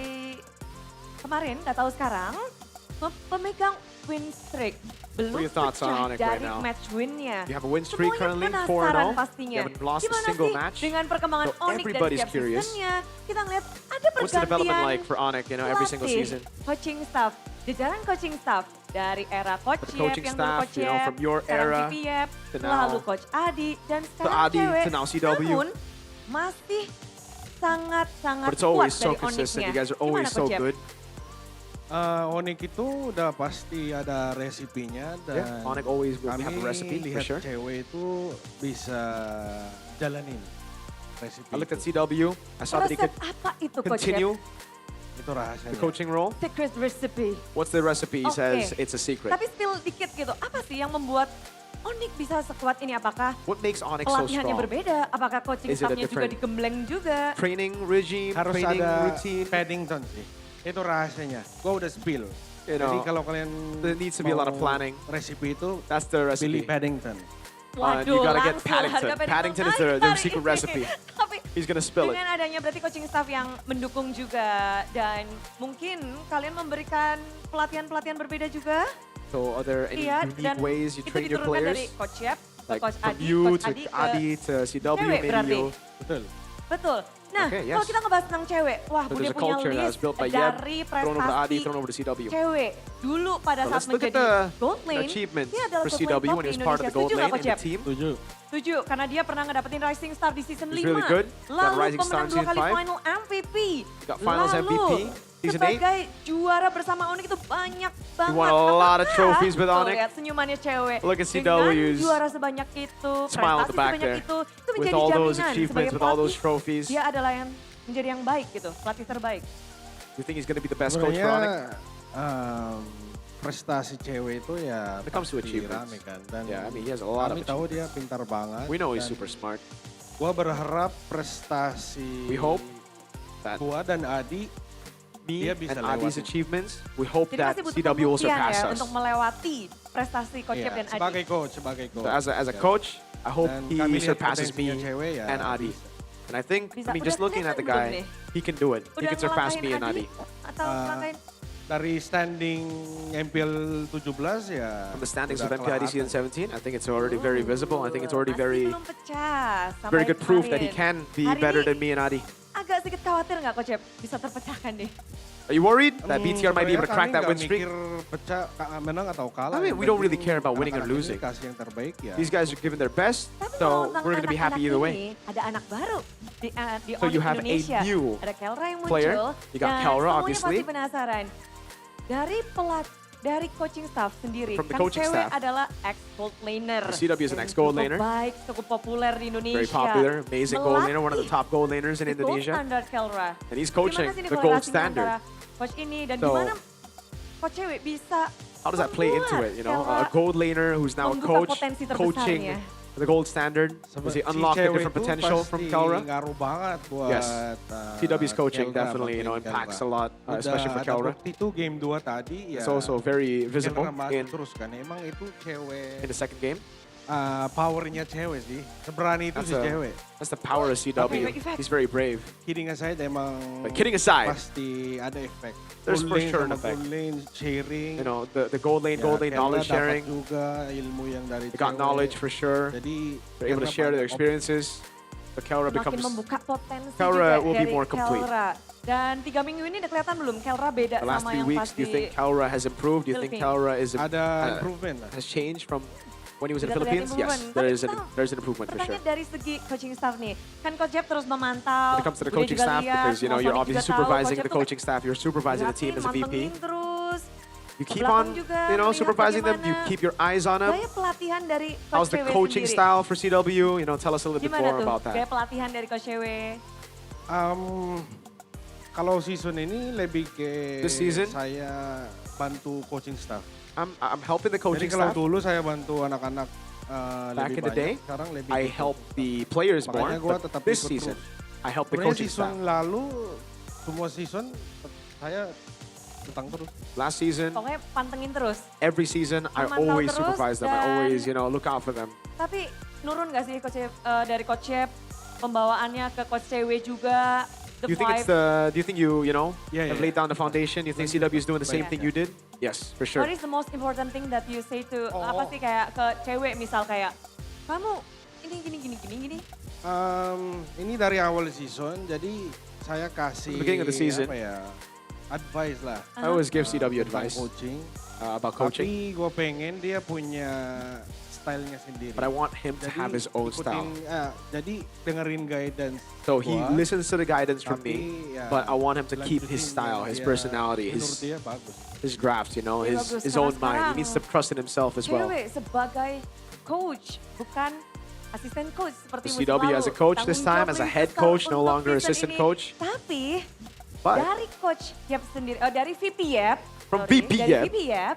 kemarin, nggak tahu sekarang, pemegang win streak. Belum What are your thoughts on pecah Onyx dari right now? match win-nya. You have a win streak currently, Semuanya 4-0. penasaran pastinya. You haven't lost a Gimana single sih match. dengan perkembangan So Onyx dan everybody's setiap curious. seasonnya. Kita ngeliat ada What's the pergantian development like for Onyx, every single pelatih, season? coaching staff, jajaran coaching staff dari era Coach The Yep coaching yang dulu staff, Coach you know, Yep, from your sekarang era VP Yep, to lalu now. Coach Adi dan sekarang Adi, cewek. to now CW. Namun masih sangat-sangat But it's kuat always so dari consistent. Onyx-nya. You guys are Gimana always so Coach Yep? good. Onyx itu udah pasti ada resipinya dan Yeah, Onyx always will kami have a recipe, for lihat sure. cewek itu bisa jalanin resipi I looked at itu. CW. I saw that he Resep could apa itu Coach Yep? continue Itu rahasianya. the coaching role. Secret recipe. What's the recipe? He Oke. says it's a secret. Tapi spill dikit gitu, apa sih yang membuat Onyx bisa sekuat ini? Apakah What makes Onyx so pelatihannya strong? berbeda? Apakah coaching Is it a staffnya juga different digembleng juga? Training regime, Harus training ada routine. Paddington sih. Itu rahasianya. Gua udah spill. You Jadi know, kalau kalian there needs to be a lot of mau planning. Resipi itu That's the pilih recipe. Paddington. You gotta get langsung harga Paddington. Paddington is the secret recipe. Tapi He's gonna spill it. dengan adanya berarti coaching staff yang mendukung juga dan mungkin kalian memberikan pelatihan-pelatihan berbeda juga. So are there any Iya, unique dan ways you itu train your diturunkan players? dari Coach Yep ke Like Coach from Adi, you Coach to Adi ke Adi to CW, cewek maybe berarti. you. Betul. Betul. Nah, Okay, yes. kalau kita ngebahas tentang cewek, wah So Bude there's a punya culture that was list built by Yeb, dari thrown over to Adi, prestasi thrown over to CW. cewek. Dulu pada So saat let's look at menjadi the gold lane, achievements dia adalah for top lane CW top when he di was part of the Indonesia. gold Setuju nggak, lane Coach and the Yep? team. Setuju. Setuju, karena dia pernah ngedapetin Rising Star di season He's 5. really good. Got Lalu Rising Star pemenang in 2 kali season 5. final MVP. Got finals Lalu, MVP, season 8. sebagai juara bersama Onyx itu banyak banget. won a lot of Apakah- trophies with Tuh, Onyx. lihat senyumannya cewek. Look at Dengan CW's juara sebanyak itu, smile at prestasi the back sebanyak there. itu With menjadi all those jaminan achievements, sebagai with all those pelatih. trophies. Dia adalah yang menjadi yang baik gitu, pelatih terbaik. You think he's gonna be the best coach for Onyx? Sebenarnya prestasi cewek itu ya When it comes to pasti achievements. rame kan. Dan Yeah, I mean, he has a lot of kami tahu dia achievements. pintar banget. We know he's dan super smart. Gua berharap prestasi We hope that gua dan Adi me dia bisa and Adi's lewatin. achievements, we hope Jadi that masih butuh CW will pembuktian surpass ya us. untuk melewati prestasi Coach Iya, Yep dan Adi. sebagai coach. So as a Ya. coach, I hope Dan he kami lihat surpasses me potensinya cewek ya, and Adi. And I think, Bisa. I mean, Udah just looking at the kelihatan guy, belum nih? he can do it. He Udah can surpass me and ngelangkahin Adi. Atau ngelangkahin Dari standing MPL 17 ya. From the standings of udah MPL kelihatan. season 17, I think it's already very visible. I think it's already masih very, belum pecah sampai very good proof that he kemarin. can be Hari better ini than me and Adi. agak sedikit khawatir nggak Coach Yep bisa terpecahkan deh? Are you worried that BTR might be able to crack that win streak? Mikir pecah, menang atau kalah. I mean, we don't really care about winning or Anak-anak ini losing. kasih yang terbaik ya. These guys are giving their best, so we're going to be happy either way. Ada anak baru di So you Onyx have a Indonesia. new Ada Kelra yang muncul. player. You got dan Kelra, semuanya obviously. pasti penasaran. Dari coaching staff sendiri, From the kan coaching cewek staff. adalah ex-gold laner. CW is an yang ex-gold cukup laner. baik, cukup populer di Indonesia. Very popular, amazing gold laner, one of the Melatih top gold laners in si gold Indonesia. standard Kelra. And he's coaching Gimana sih the gold korelasinya standard. antara coach ini dan So, gimana coach cewek bisa How does that play into it? You know, a Kelra gold laner who's now a membuka coach, potensi coaching terbesarnya. the gold standard. Does he Si unlock the cewek different itu potential from pasti Kelra? ngaruh banget buat Yes. CW's coaching Kelra, definitely, you know, buat impacts a Kelra. lot, especially for Udah Kelra. ada bukti tuh game 2 tadi ya. It's also very visible Kelra maju in terus kan. Emang itu cewek. the second game. Powernya cewek sih. Seberani itu si cewek. That's the power of CW. He's very brave. Kidding aside emang But kidding aside, pasti ada efek. there's Gold for lane sure an sama effect. gold lane sharing. You know, the gold lane Kelra knowledge dapat sharing. juga ilmu yang dari They got cewek. knowledge for sure. Jadi They're able to Kelra share their banyak experiences. The Kelra Makin becomes membuka potensi Kelra juga will be dari more complete. Kelra. Dan 3 minggu ini udah kelihatan belum Kelra beda the last sama 3 yang weeks. pas Do you di think Kelra has improved? Do you think Philippines. Kelra is Ada improvement lah. has changed from when he was in the Udah terlihat Philippines? Yes, improvement. there Tapi is there's an improvement for sure. pertanyaan dari segi coaching staff nih, kan Coach Yep terus memantau. When it comes to the Budi coaching juga staff, lihat, because you know Mas you're Sonic obviously juga tahu, supervising Coach the Yep tuh coaching staff, you're supervising the team as a VP. mantengin terus. You Ke keep belakang on, juga you know, melihat supervising them. You bagaimana keep your eyes on them. Gaya pelatihan dari Coach How's the Cewek coaching sendiri. style for CW? You know, tell us a little bit Gimana more tuh about gaya that. pelatihan dari Coach Cewek? Kalau season ini lebih ke This season? saya bantu coaching staff. I'm helping the coaching Jadi kalau staff. dulu saya bantu anak-anak Back lebih in the banyak, day, sekarang lebih I ikut. help the players more. Makanya gua But tetap this ikut season, terus. I help the Sebenarnya coaching season staff. lalu semua season saya datang terus. Last season, Pokoknya pantengin terus. every season, I Memantau always terus supervise them. I dan- always, you know, look out for them. Tapi nurun gak sih Coach Yep, dari Coach Yep pembawaannya ke Coach Cewek juga? The Do you think it's vibe. do you think you know, Yeah, have yeah. laid down the foundation? You think CW is doing the same Yeah. thing you did? Yes, for sure. What is the most important thing that you say to apa sih kayak ke cewek misal kayak kamu ini gini. Ini dari awal season, jadi saya kasih From the beginning of the season. apa ya, advice lah. I always give CW tentang advice coaching. about coaching, Tapi gue pengen dia punya stylenya sendiri. but I want him to have his own style. Jadi dengerin guidance. So he gua, listens to the guidance from tapi me, ya, but I want him to keep lanjutin his style, yang his dia- personality, menurut dia bagus. his graft, you know, Iya, his bagus. his Karena own mind. He sekarang needs to trust in himself as well. Cewek sebagai coach bukan asisten coach seperti The musim CW lalu. as a coach this Tanggung time, jawab as a lebih head besar coach, no untuk longer season assistant ini. coach. Tapi But dari coach Yep sendiri, dari VP Yep, From sorry, VP dari Yep. VP Yep,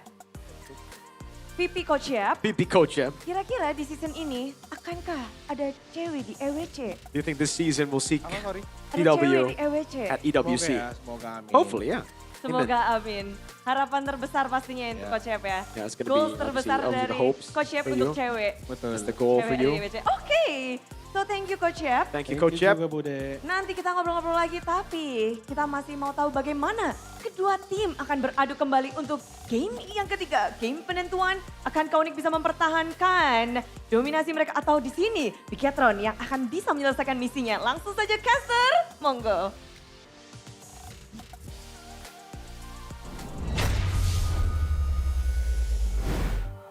VP Coach Yep, VP coach, yeah. kira-kira di season ini akankah ada cewek di EWC? Do you think this season we'll see Ada cewek CW di EWC. at EWC? Semoga amin. Hopefully, yeah. Semoga amin. Harapan terbesar pastinya untuk Yeah. Coach Yep ya. Yeah, it's gonna Goals be terbesar obviously dari the hopes Coach Yep for untuk you. cewek. Betul. It's the goal for Cewek you. di EWC. Oke. So thank you Coach Yep. Thank you, Coach Yep. juga, Bude. Nanti kita ngobrol-ngobrol lagi, tapi kita masih mau tahu bagaimana kedua tim akan beradu kembali untuk game yang ketiga. Game penentuan, akankah Onyx bisa mempertahankan dominasi mereka atau di sini Bigetron yang akan bisa menyelesaikan misinya. Langsung saja caster, monggo.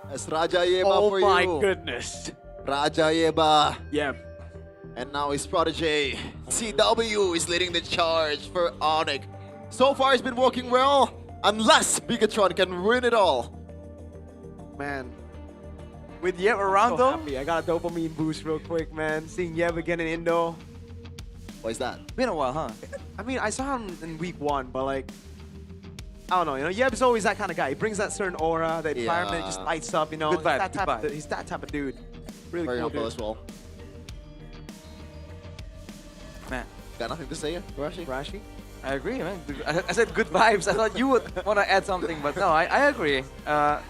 That's Raja Yeba Oh for my you. goodness. Raja Yeba. Yeah. And now his protege, CW, is leading the charge for Onyx. So far, it's been working well, unless Bigatron can win it all. Man. With Yep around So though, happy. I got a dopamine boost real quick, man. Seeing Yeb again in Indo. Why is that? been a while, huh? I mean, I saw him in week 1, but like, I don't know, you know, Yeb's always that kind of guy. He brings that certain aura, the environment just lights up, you know. Good vibe, He's that type of dude. Really Very cool humble dude. as well. Man. Got nothing to say, Rashi? Rashi? I agree, man. I said good vibes. I thought you would want to add something, but no, I agree. I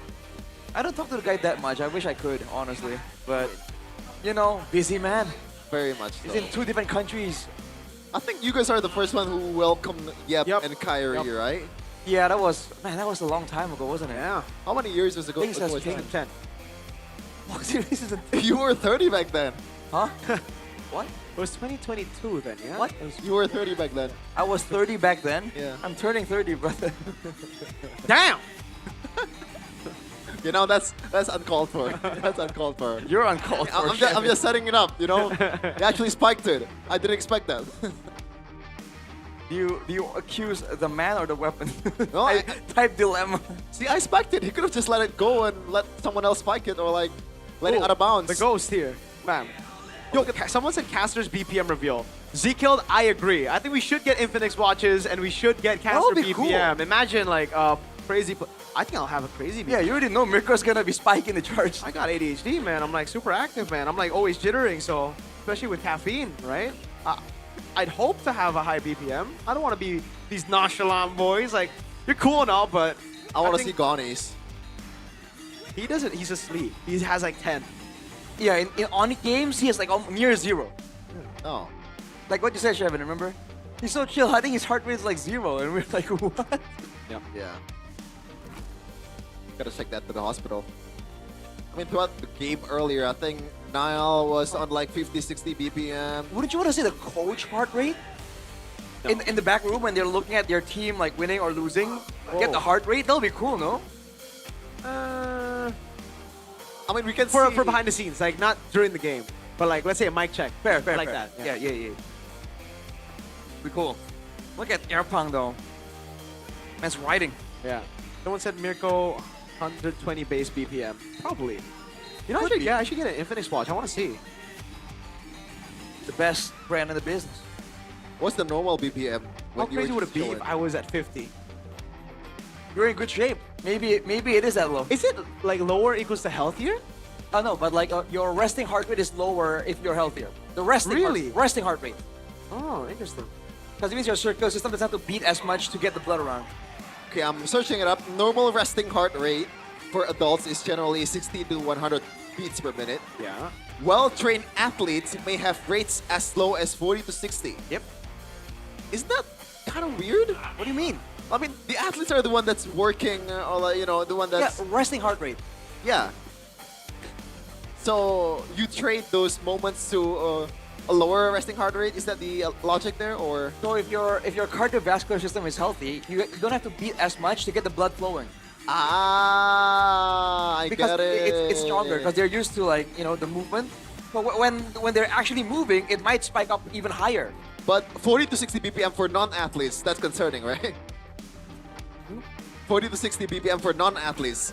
don't talk to the guy that much. I wish I could, honestly. But, you know, busy man. Very much He's so. in 2 different countries. I think you guys are the first one who welcomed Yep and Kyrie, right? Yeah, that was a long time ago, wasn't it? Yeah. How many years was ago? I think it was 10. Oh, seriously? You were 30 back then. Huh? What? It was 2022 then, yeah? What? You were 30 back then. I was 30 back then? Yeah. I'm turning 30, brother. Damn! You know, that's uncalled for. That's uncalled for. You're uncalled for. I'm just setting it up, you know? You actually spiked it. I didn't expect that. Do you accuse the man or the weapon? No, type dilemma. See, I spiked it. He could have just let it go and let someone else spike it or like let it out of bounds. The ghost here. Man. Yo, someone said Caster's BPM reveal. Z-Killed, I agree. I think we should get Infinix watches and we should get Caster be BPM. cool. Imagine like crazy. I think I'll have a crazy BPM. Yeah, you already know Mirko's gonna be spiking the charge. I got ADHD, man. I'm like super active, man. I'm like always jittering, so especially with caffeine, right? I'd hope to have a high BPM. I don't want to be these nonchalant boys. Like, you're cool and all, but I want to see Gonnies. He doesn't. He's asleep. He has like 10. Yeah, in Onyx games, he has like near 0. Oh. Like what you said, Shevin, remember? He's so chill. I think his heart rate is like 0, and we're like, what? Yep. Yeah. Gotta check that to the hospital. I mean, throughout the game earlier, I think Niall was on like 50, 60 BPM. Wouldn't you want to see the coach heart rate? No. In the back room when they're looking at their team like winning or losing, get the heart rate? That'll be cool, no? I mean, we can for see... behind the scenes, like not during the game, but like let's say a mic check. Fair, like fair. that. Yeah. Be cool. Look at Airpong though. Man's riding. Yeah. Someone said Mirko 120 base BPM. Probably. You know, I should get an Infinix watch. I want to see. The best brand in the business. What's the normal BPM? How crazy would it be if I was at 50? You're in good shape. Maybe it is that low. Is it like lower equals to healthier? Oh no, but like your resting heart rate is lower if you're healthier. The resting resting heart rate. Oh, interesting. Because it means your circular system doesn't have to beat as much to get the blood around. Okay, I'm searching it up. Normal resting heart rate for adults is generally 60 to 100 beats per minute. Yeah. Well-trained athletes may have rates as low as 40 to 60. Yep. Isn't that kind of weird? What do you mean? I mean, the athletes are the one that's working, or like, you know, the one that's... Yeah, resting heart rate. Yeah. So you trade those moments to a lower resting heart rate. Is that the logic there, or? So if your cardiovascular system is healthy, you don't have to beat as much to get the blood flowing. Ah, I because get it. It's stronger because they're used to like the movement. But when they're actually moving, it might spike up even higher. But 40 to 60 BPM for non-athletes, that's concerning, right? 40 to 60 BPM for non-athletes.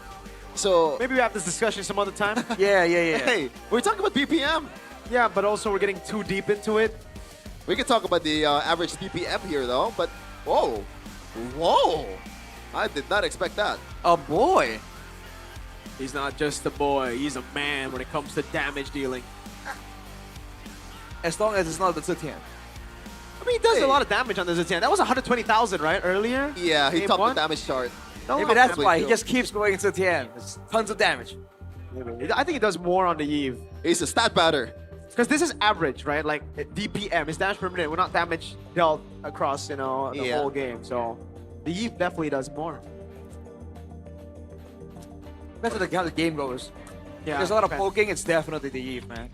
So maybe we have this discussion some other time. Yeah. Hey, we're talking about BPM. Yeah, but also we're getting too deep into it. We can talk about the average BPM here, though. But whoa, I did not expect that. A boy. He's not just a boy. He's a man when it comes to damage dealing. As long as it's not the Zetian. I mean, he does a lot of damage on the Zetian. That was 120,000, right, earlier? Yeah, he topped the damage chart. Maybe that's why he just keeps going Zetian. It's tons of damage. I think he does more on the Eve. He's a stat batter. Because this is average, right? Like DPM is damage per minute. We're not damage dealt across, the whole game. So the Eve definitely does more. That's how the game goes. Yeah, there's a lot of poking. It's definitely the Eve, man.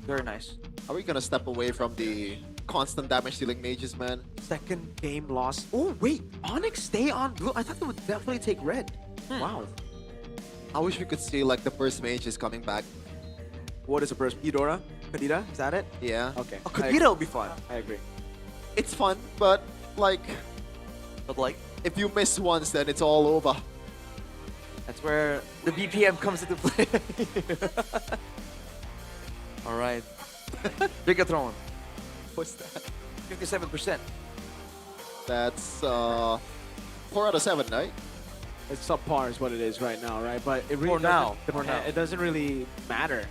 Very nice. Are we gonna step away from the constant damage dealing mages, man? Second game loss. Oh wait, Onyx stay on blue. I thought they would definitely take red. Wow. I wish we could see like the first mages coming back. What is the first? Eudora? Kadita? Is that it? Yeah. Okay. Oh, Kadita will be fun. I agree. It's fun, but like, if you miss once, then it's all over. That's where the BPM comes into play. All right. Bigatron. What's that? 57%. That's 4 out of 7, right? It's subpar is what it is right now, right? But it really it doesn't really matter.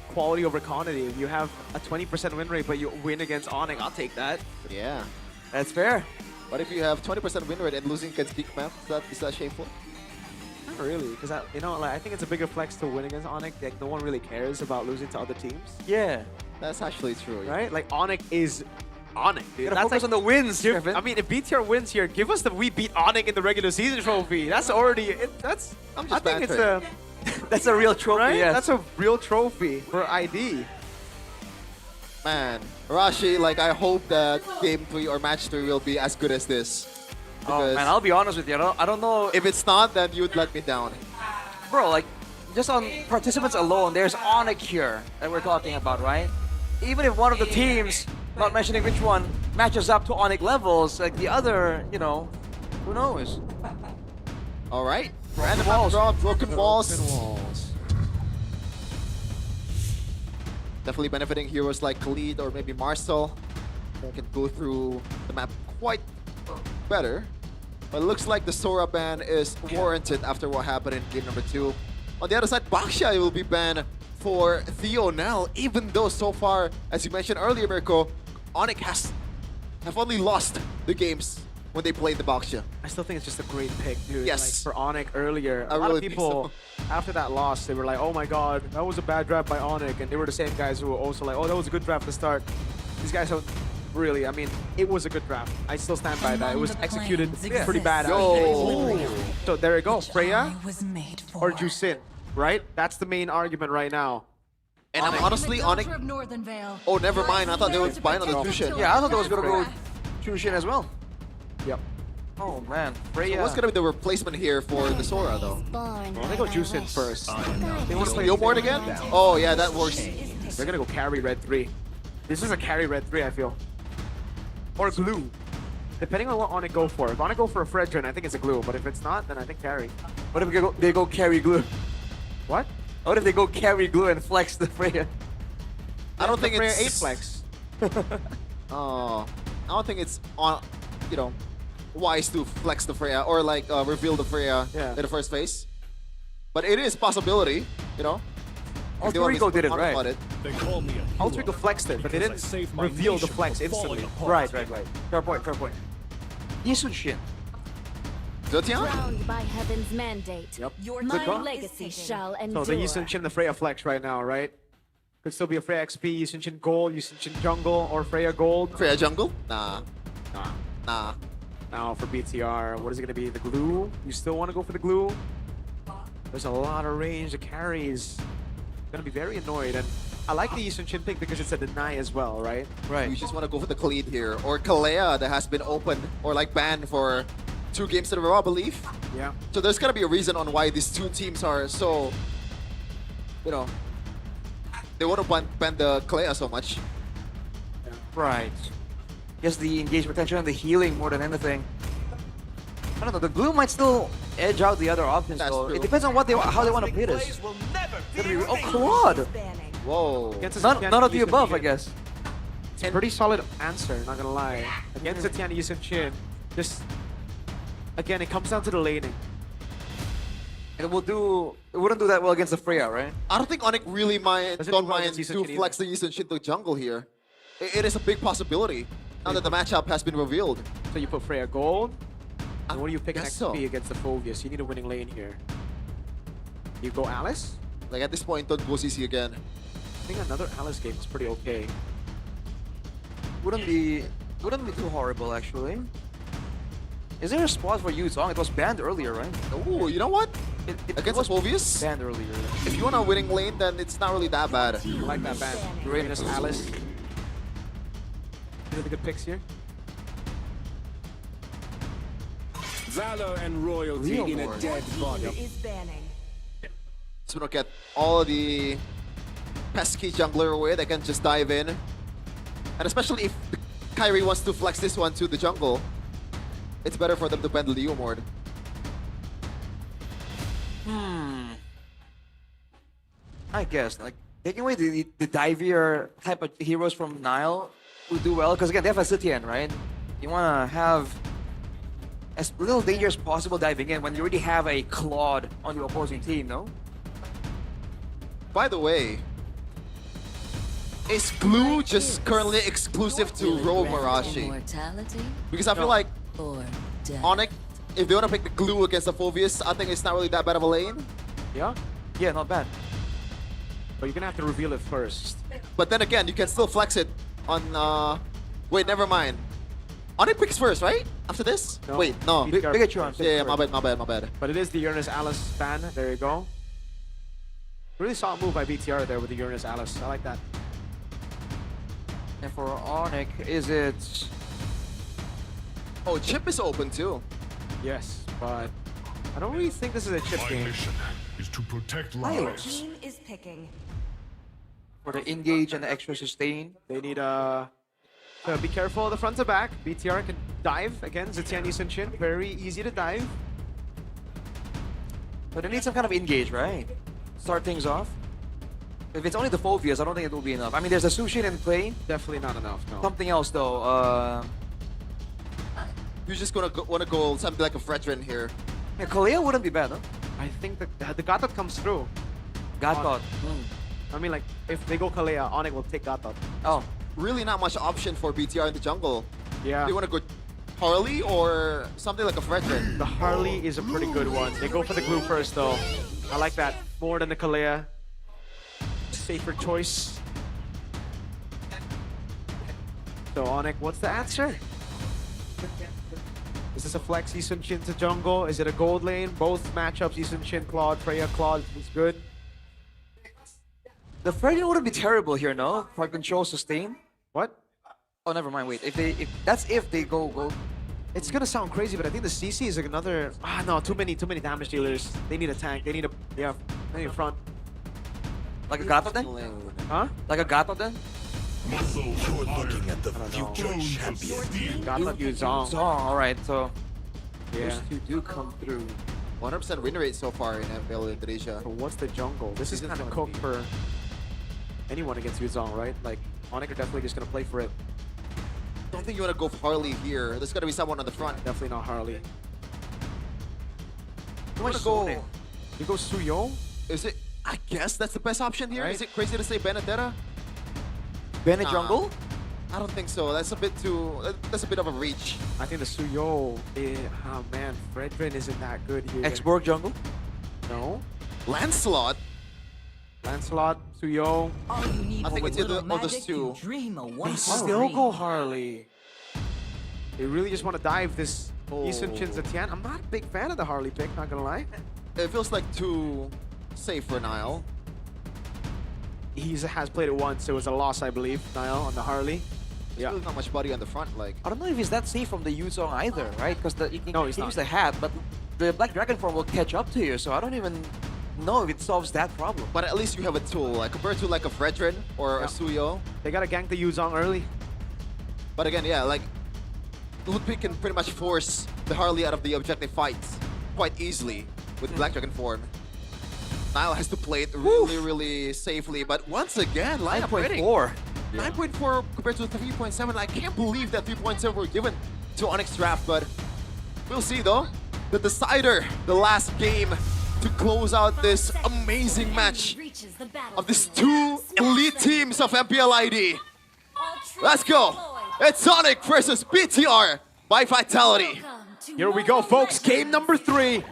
Quality over quantity. If you have a 20% win rate, but you win against Onyx, I'll take that. Yeah. That's fair. But if you have 20% win rate and losing against Geek Map, is that shameful? Not really, because I think it's a bigger flex to win against Onyx. Like, no one really cares about losing to other teams. Yeah. That's actually true. Right? Like, Onyx is Onyx, dude. You gotta focus on the wins, Kevin. I mean, if BTR wins here, give us the we beat Onyx in the regular season trophy. That's already, I think it's a... That's a real trophy, right? yes. That's a real trophy for ID. Man, Rashi, like, I hope that game 3 or match 3 will be as good as this. Oh, man, I'll be honest with you. I don't know. If it's not, then you'd let me down. Bro, like, just on participants alone, there's Onyx here that we're talking about, right? Even if one of the teams, not mentioning which one, matches up to Onyx levels, like the other, you know, who knows? All right. Random walls. Broken walls. Definitely benefiting heroes like Khalid or maybe Marcel. Who can go through the map quite better. But it looks like the Sora ban is warranted after what happened in game number 2. On the other side, Baxia will be banned for Theo Nell, even though so far, as you mentioned earlier, Mirko, Onyx have only lost the games when they played the Baxia. I still think it's just a great pick, dude. Yes. Like, for Onyx earlier, I a lot really of people, think after that loss, they were like, oh my god, that was a bad draft by Onyx. And they were the same guys who were also like, oh, that was a good draft to start. These guys have really, I mean, it was a good draft. I still stand by that. It was executed pretty bad. So there you go, Freya or Jusin, right? That's the main argument right now. And I'm honestly, Onyx... Oh, never mind. I thought they were buying on the Tushin. Yeah, I thought they was going to go Tushin as well. Yep. Oh, man. Freya. So what's going to be the replacement here for the Sora, though? Well, they go Jusin first. They want to play Yomord again? Oh, yeah, that works. They're going to go carry red 3. This is a carry red 3, I feel. Or glue. Depending on what Onyx go for. If Onyx go for a Fredrin, I think it's a glue. But if it's not, then I think carry. What if they go carry glue? What? What if they go carry glue and flex the Freya? I don't think Freya it's... 8 flex. Oh, I don't think it's on, you know, wise to flex the Freya or like reveal the Freya in the first phase. But it is a possibility, you know. Alterico did it, right? Alterico flexed it, but they didn't reveal the flex instantly. Right. Fair point. Yisunshin. Zotian? Crowned by heaven's mandate. Yep. My legacy shall endure. So the Yisunshin, the Freya flex right now, right? Could still be a Freya XP, Yisunshin Gold, Yisunshin Jungle, or Freya Gold. Freya Jungle? Nah. Now for BTR, what is it going to be? The glue? You still want to go for the glue? There's a lot of range. The carry is going to be very annoyed. And I like the Yisunshin pick because it's a deny as well, right? Right. You just want to go for the Khalid here. Or Kalea that has been opened or like banned for 2 games in a row, I believe. Yeah. So there's got to be a reason on why these 2 teams are so, you know, they want to ban the Kalea so much. Yeah. Right. Guess the engagement potential and the healing more than anything. I don't know, the glue might still edge out the other options though. It depends on what how they want to play this. Oh, Claude! Whoa. None of the above, I guess. It's a pretty solid answer, not gonna lie. Against the Tian Yisunshin, just again, it comes down to the laning. And it wouldn't do that well against the Freya, right? I don't think Onyx really don't mind to flex the Yisunshin to jungle here. It is a big possibility now that the matchup has been revealed. So you put Freya Gold, and what do you pick next to be against the Phobius? You need a winning lane here. You go Alice? Like at this point, don't go CC again. I think another Alice game is pretty okay. Wouldn't be too horrible actually. Is there a spot for Yuzong? It was banned earlier, right? Oh, you know what? Against the Phobius? Banned earlier. If you want a winning lane, then it's not really that bad. I like that ban. Uranus, Alice. These are the good picks here. Valor and royalty in a dead body. So we don't get all the pesky jungler away, they can just dive in. And especially if Kyrie wants to flex this one to the jungle, it's better for them to bend Leo Mord. I guess, like, taking away the divier type of heroes from Nile would do well, because again, they have a Zitian, right? You want to have as little danger as possible diving in when you already have a Claude on the opposing team, no? By the way, is Glue just currently exclusive to Rogue Marashi? Because I feel like Onyx, if they want to pick the Glue against the Phoveus, I think it's not really that bad of a lane. Yeah? Yeah, not bad. But you're gonna have to reveal it first. But then again, you can still flex it on, wait, never mind. Onyx picks first, right? After this? No. Wait, no. Bigatron. Yeah, my bad. But it is the Uranus Alice fan. There you go. Really solid move by BTR there with the Uranus Alice. I like that. And for Onyx, is it... Oh, chip is open too. Yes, but I don't really think this is a chip game. Is to protect lives. Team is picking. For the engage and the extra sustain. They need to be careful of the front to back. BTR can dive again. Zetian Yisun Shin, very easy to dive. But they need some kind of engage, right? Start things off. If it's only the Phoveus, I don't think it will be enough. I mean, there's a Sushin in play. Definitely not enough, no. Something else though. You're just gonna want to go something like a Fredrin here. Yeah, Kalea wouldn't be bad, huh? I think the Gatot comes through. Gatot. I mean, like, if they go Kalea, Onyx will take Gatot. Oh. Really not much option for BTR in the jungle. Yeah. They want to go Harley or something like a Fredrin. The Harley is a pretty good one. They go for the glue first, though. I like that more than the Kalea. Safer choice. So, Onyx, what's the answer? Is this a flex Yisun Shin to jungle? Is it a gold lane? Both matchups, Yisun Shin, Claude, Freya, Claude is good. The Fredrin wouldn't be terrible here, no? For control sustain. What? Oh, never mind. Wait, if they go gold. It's gonna sound crazy, but I think the CC is like another. No, too many damage dealers. They need a tank. They need a front. Like a Gato then? Huh? Like a Gato then? You're looking at the future champion. Gato Yuzong. Alright, so yeah. those two do come through. 100% win rate so far in MPL Indonesia. So what's the jungle? This is kind of cooked for anyone against Yuzong, right? Like, Onyx are definitely just gonna play for it. Don't think you want to go for Harley here. There's got to be someone on the front. Definitely not Harley. You want to go... You go Suyo? Is it... I guess that's the best option here. Right? Is it crazy to say Benedetta? Bennett jungle? I don't think so. That's a bit too... That's a bit of a reach. I think the Suyo... oh man, Fredrin isn't that good here. Exborg jungle? No. Lancelot? Lancelot, Suyo. I think it's either of those two. They still go Harley. They really just want to dive this Yisun Shin Zetian. I'm not a big fan of the Harley pick, not gonna lie. It feels like too safe for Niall. He has played it once. It was a loss, I believe, Niall, on the Harley. There's really not much body on the front. Like I don't know if he's that safe from the Yuzong either, right? Because you can he's use the hat, but the Black Dragon form will catch up to you, so I don't even know if it solves that problem. But at least you have a tool, like compared to like a Fredrin or a Suyo. They gotta gank the Yuzong early. But again, yeah, like Ludwig can pretty much force the Harley out of the objective fights quite easily with Black Dragon form. Niall has to play it really safely, but once again, lineup rating. 9.4. 9.4 compared to 3.7. I can't believe that 3.7 were given to Onyx draft, but we'll see though. The decider, the last game to close out this amazing match of these two elite teams of MPL ID. Let's go. It's Sonic versus BTR by Vitality. Here we go, folks. Game number 3.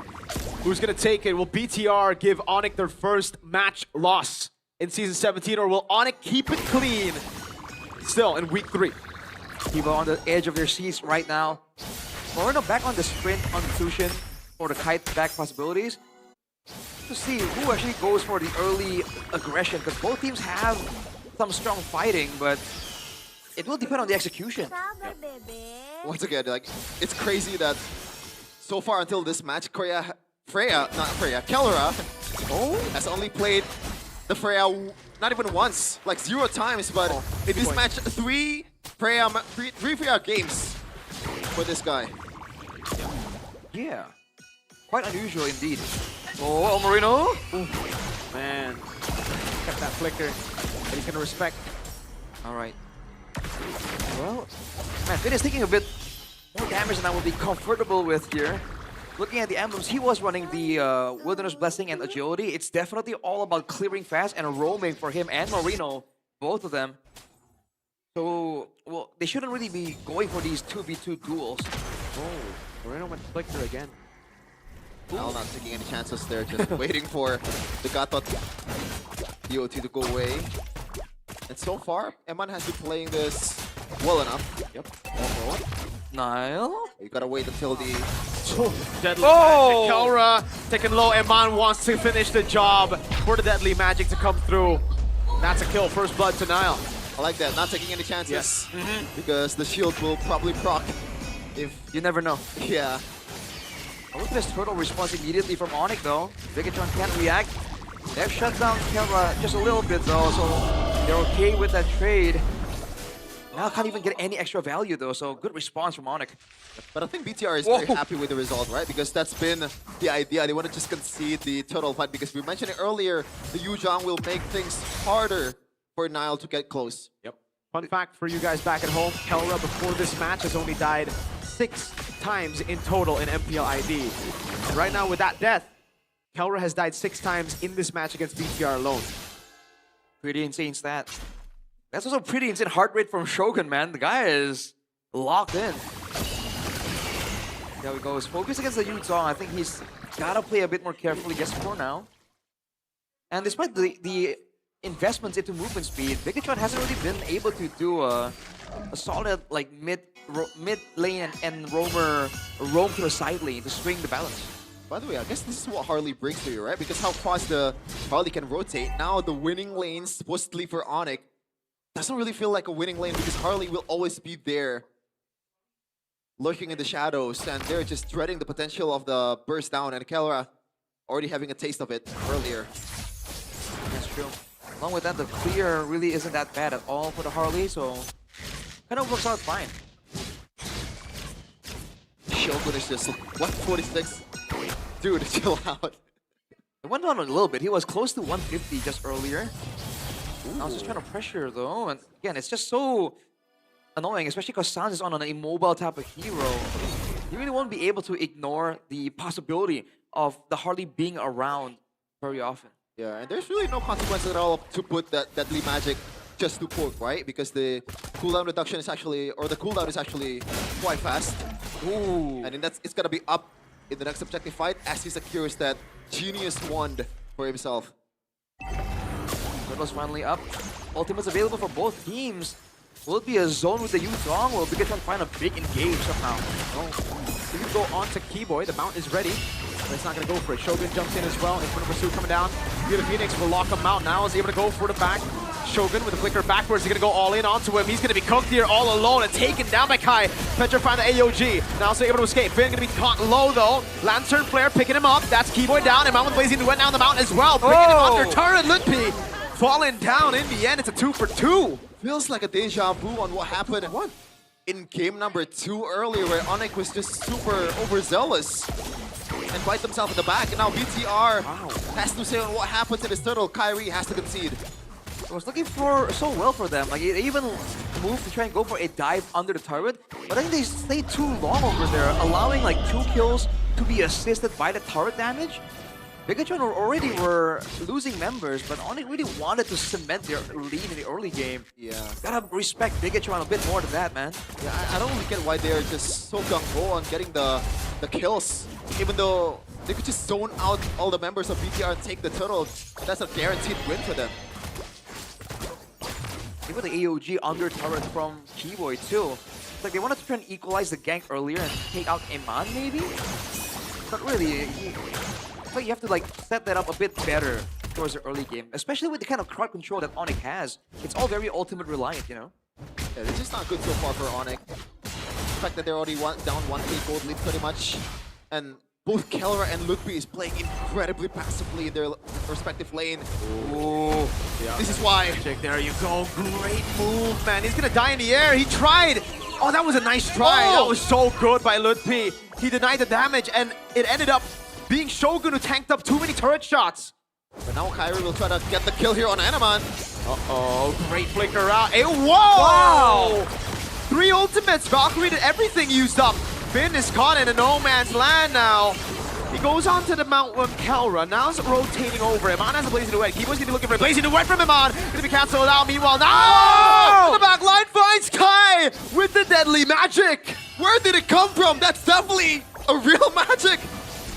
Who's gonna take it? Will BTR give Onyx their first match loss in Season 17, or will Onyx keep it clean still in Week 3? People on the edge of their seats right now. Moreno back on the sprint on Sushin for the kite back possibilities. To see who actually goes for the early aggression, because both teams have some strong fighting, but it will depend on the execution. Once again, like it's crazy that so far until this match, Kellera has only played the Freya not even once, like 0 times, but in this match, 3 Freya games for this guy. Yeah, quite unusual indeed. Oh, Marino! Man, kept that flicker, but he's gonna respect. All right. Well, man, Finn is taking a bit more damage than I would be comfortable with here. Looking at the emblems, he was running the Wilderness Blessing and Agility. It's definitely all about clearing fast and roaming for him and Marino, both of them. So, well, they shouldn't really be going for these 2v2 duels. Oh, Marino went Flicker again. Now not taking any chances there, just waiting for the Gatot DOT to go away. And so far, Eman has been playing this well enough. Yep. Nile? You gotta wait until the... Deadly Magic. Kelra taking low. Eman wants to finish the job for the Deadly Magic to come through. That's a kill. First blood to Nile. I like that. Not taking any chances. Yes. Because the shield will probably proc if... You never know. Yeah. Oh, look at this turtle response immediately from Onyx though. Bigatron can't react. They've shut down Kelra just a little bit though, so they're okay with that trade. Now can't even get any extra value though, so good response from Onyx. But I think BTR is very happy with the result, right? Because that's been the idea. They want to just concede the turtle fight because we mentioned it earlier, the Yuzhong will make things harder for Nile to get close. Yep. Fun fact for you guys back at home, Kelra before this match has only died 6 times in total in MPL ID. And right now with that death, Kelra has died 6 times in this match against BTR alone. Pretty insane stat. That's also pretty insane heart rate from Shogun, man. The guy is locked in. There we go. His focus against the Yuzhong. I think he's gotta play a bit more carefully just for now. And despite the investments into movement speed, Bigatron hasn't really been able to do a solid like mid lane and roam to the side lane to swing the balance. By the way, I guess this is what Harley brings to you, right? Because how fast the Harley can rotate. Now the winning lane, supposedly for Onyx, doesn't really feel like a winning lane because Harley will always be there, lurking in the shadows, and they're just dreading the potential of the burst down, and Kelra already having a taste of it earlier. That's true. Along with that, the clear really isn't that bad at all for the Harley, so kind of works out fine. Shogun is just 146. Dude, chill out. It went down a little bit. He was close to 150 just earlier. I was just trying to pressure though, and again, it's just so annoying, especially because Sans is on an immobile type of hero. You really won't be able to ignore the possibility of the Harley being around very often. Yeah, and there's really no consequences at all to put that Deadly Magic just to poke, right? Because the cooldown reduction is actually, or the cooldown is actually quite fast. Ooh. And then it's gonna be up in the next objective fight as he secures that genius wand for himself. Turtle's finally up. Ultimate's available for both teams. Will it be a zone with the Yuzhong? Will Bigatron find a big engage somehow? Oh. So you go on to Keyboy. The mount is ready, but it's not going to go for it. Shogun jumps in as well. In front of Pursuit coming down. The Phoenix will lock him out now. Is able to go for the back. Shogun with a flicker backwards. He's going to go all in onto him. He's going to be cooked here all alone and taken down by Kai. Petrifying the AOG. Now also able to escape. Finn going to be caught low though. Lantern Flare picking him up. That's Keyboy down. And Mount with Blazing went down the mountain as well. Bringing him under turret. Lutpi falling down in the end. It's a 2 for 2. Feels like a deja vu on what happened in game number 2 earlier, where Onyx was just super overzealous and bite themselves in the back. And now BTR has to say on what happened to this turtle. Kyrie has to concede. I was looking for so well for them. Like, they even moved to try and go for a dive under the turret, but I think they stayed too long over there, allowing like 2 kills to be assisted by the turret damage. Bigatron already were losing members, but Onyx really wanted to cement their lead in the early game. Yeah. Gotta respect Bigatron a bit more than that, man. Yeah, I don't really get why they're just so gung-ho on getting the kills, even though they could just zone out all the members of BTR and take the turtle. That's a guaranteed win for them. Even the AOG under turret from Keyboy too. It's like they wanted to try and equalize the gank earlier and take out Eman maybe? But really, but you have to like set that up a bit better towards the early game, especially with the kind of crowd control that Onyx has. It's all very ultimate reliant, you know? Yeah, it's just not good so far for Onyx. The fact that they're already down 1k gold lead pretty much, and both Kelra and Lutpi is playing incredibly passively in their respective lane. Ooh. Yeah. This is why. There you go. Great move, man. He's gonna die in the air. He tried. Oh, that was a nice try. That was so good by Lutpi. He denied the damage, and it ended up being Shogun who tanked up too many turret shots. But now Kyrie will try to get the kill here on Anaman. Uh-oh, great flicker out. Hey, whoa! Wow! 3 ultimates. Valkyrie did everything used up. Finn is caught in a no man's land now. He goes on to the Mount Kelra. Now it's rotating over. Iman has a Blazing Duet. Kibo's gonna be looking for a Blazing Duet from Iman. Gonna be cancelled out. Meanwhile, now the back line finds Kai with the deadly magic. Where did it come from? That's definitely a real magic.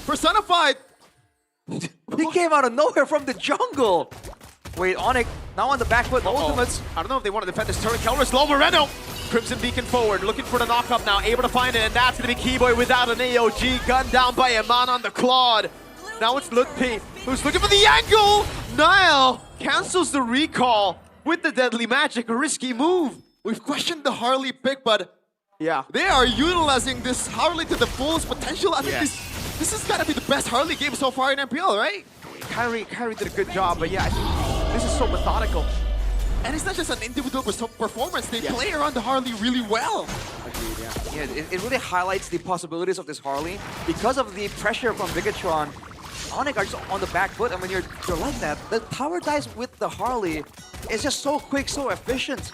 Personified. He came out of nowhere from the jungle. Wait, Onyx now on the back foot. Ultimates. I don't know if they want to defend this turret. Kelra's low. Moreno. Crimson Beacon forward, looking for the knock-up now, able to find it, and that's going to be Keyboy without an AOG, gunned down by Iman on the Claude. Now it's Lutpi, who's looking for the angle! Nile cancels the recall with the deadly magic, a risky move. We've questioned the Harley pick, but yeah, they are utilizing this Harley to the fullest potential. I think this has got to be the best Harley game so far in MPL, right? Kyrie did a good job, but yeah, I think this is so methodical. And it's not just an individual performance, they play around the Harley really well. Agreed, yeah, it really highlights the possibilities of this Harley. Because of the pressure from Bigatron, Onyx are just on the back foot, and when you're like that, the tower dives with the Harley is just so quick, so efficient.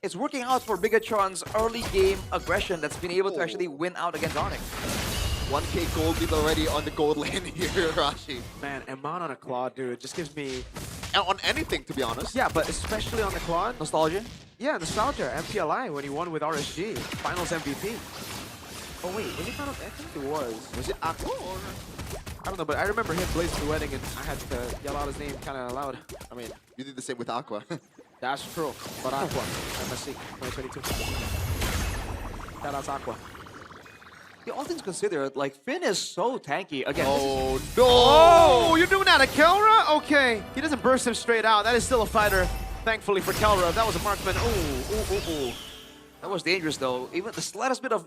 It's working out for Bigatron's early game aggression that's been able to actually win out against Onyx. 1k gold lead already on the gold lane here, Rashi. Man, Iman on a Claude, dude, just gives me... On anything, to be honest. Yeah, but especially on the Claude. Nostalgia? Yeah, nostalgia. MPLI when he won with RSG. Finals MVP. Oh wait, was he final? I think it was. Was it Aqua or... I don't know, but I remember him blazing the wedding and I had to yell out his name kind of loud. I mean, you did the same with Aqua. That's true. But Aqua, MSC 2022. Shout out to Aqua. Yeah, all things considered, like, Finn is so tanky. Again, oh, no! Oh, you're doing that at Kelra? Okay. He doesn't burst him straight out. That is still a fighter, thankfully, for Kelra. If that was a marksman, ooh. That was dangerous, though. Even the slightest bit of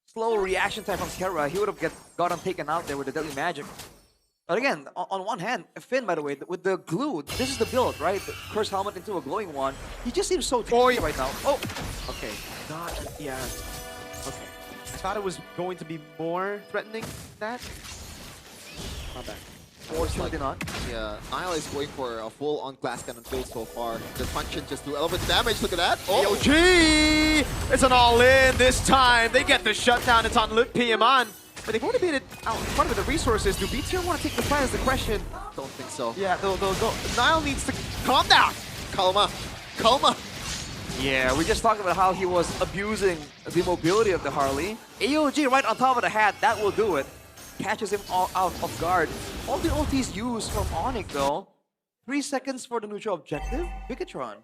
slow reaction time from Kelra, he would have gotten taken out there with the deadly magic. But again, on one hand, Finn, by the way, with the glue, this is the build, right? The curse helmet into a glowing one. He just seems so tanky right now. Oh! Okay. Yeah. Okay. I thought it was going to be more threatening than that. Not bad. Fortunately not. Yeah, Nile is going for a full-on glass cannon build so far. The function just do elephant damage. Look at that. Oh, AOG! It's an all-in this time. They get the shutdown. It's on Lutpi Iman. But they've already made it out in front of the resources. Do BTR want to take the fight is the question. Don't think so. Yeah, they'll go. Nile needs to calm down. Calma. Yeah, we just talked about how he was abusing the mobility of the Harley. AOG right on top of the hat, that will do it. Catches him all out of guard. All the ultis used from Onyx though. 3 seconds for the neutral objective. Bigatron.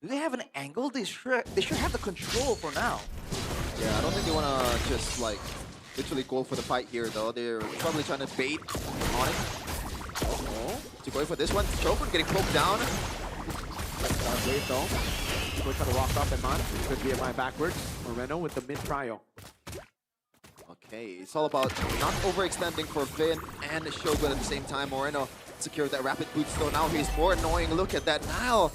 Do they have an angle? They should have the control for now. Yeah, I don't think they want to just like literally go for the fight here though. They're probably trying to bait Onyx. To go for this one. Chopin getting poked down. Wait though. We're trying to walk up Iman. Could be Iman backwards. Moreno with the mid trio. Okay, it's all about not overextending for Finn and Shogun at the same time. Moreno secured that rapid boost, so now he's more annoying. Look at that. Nile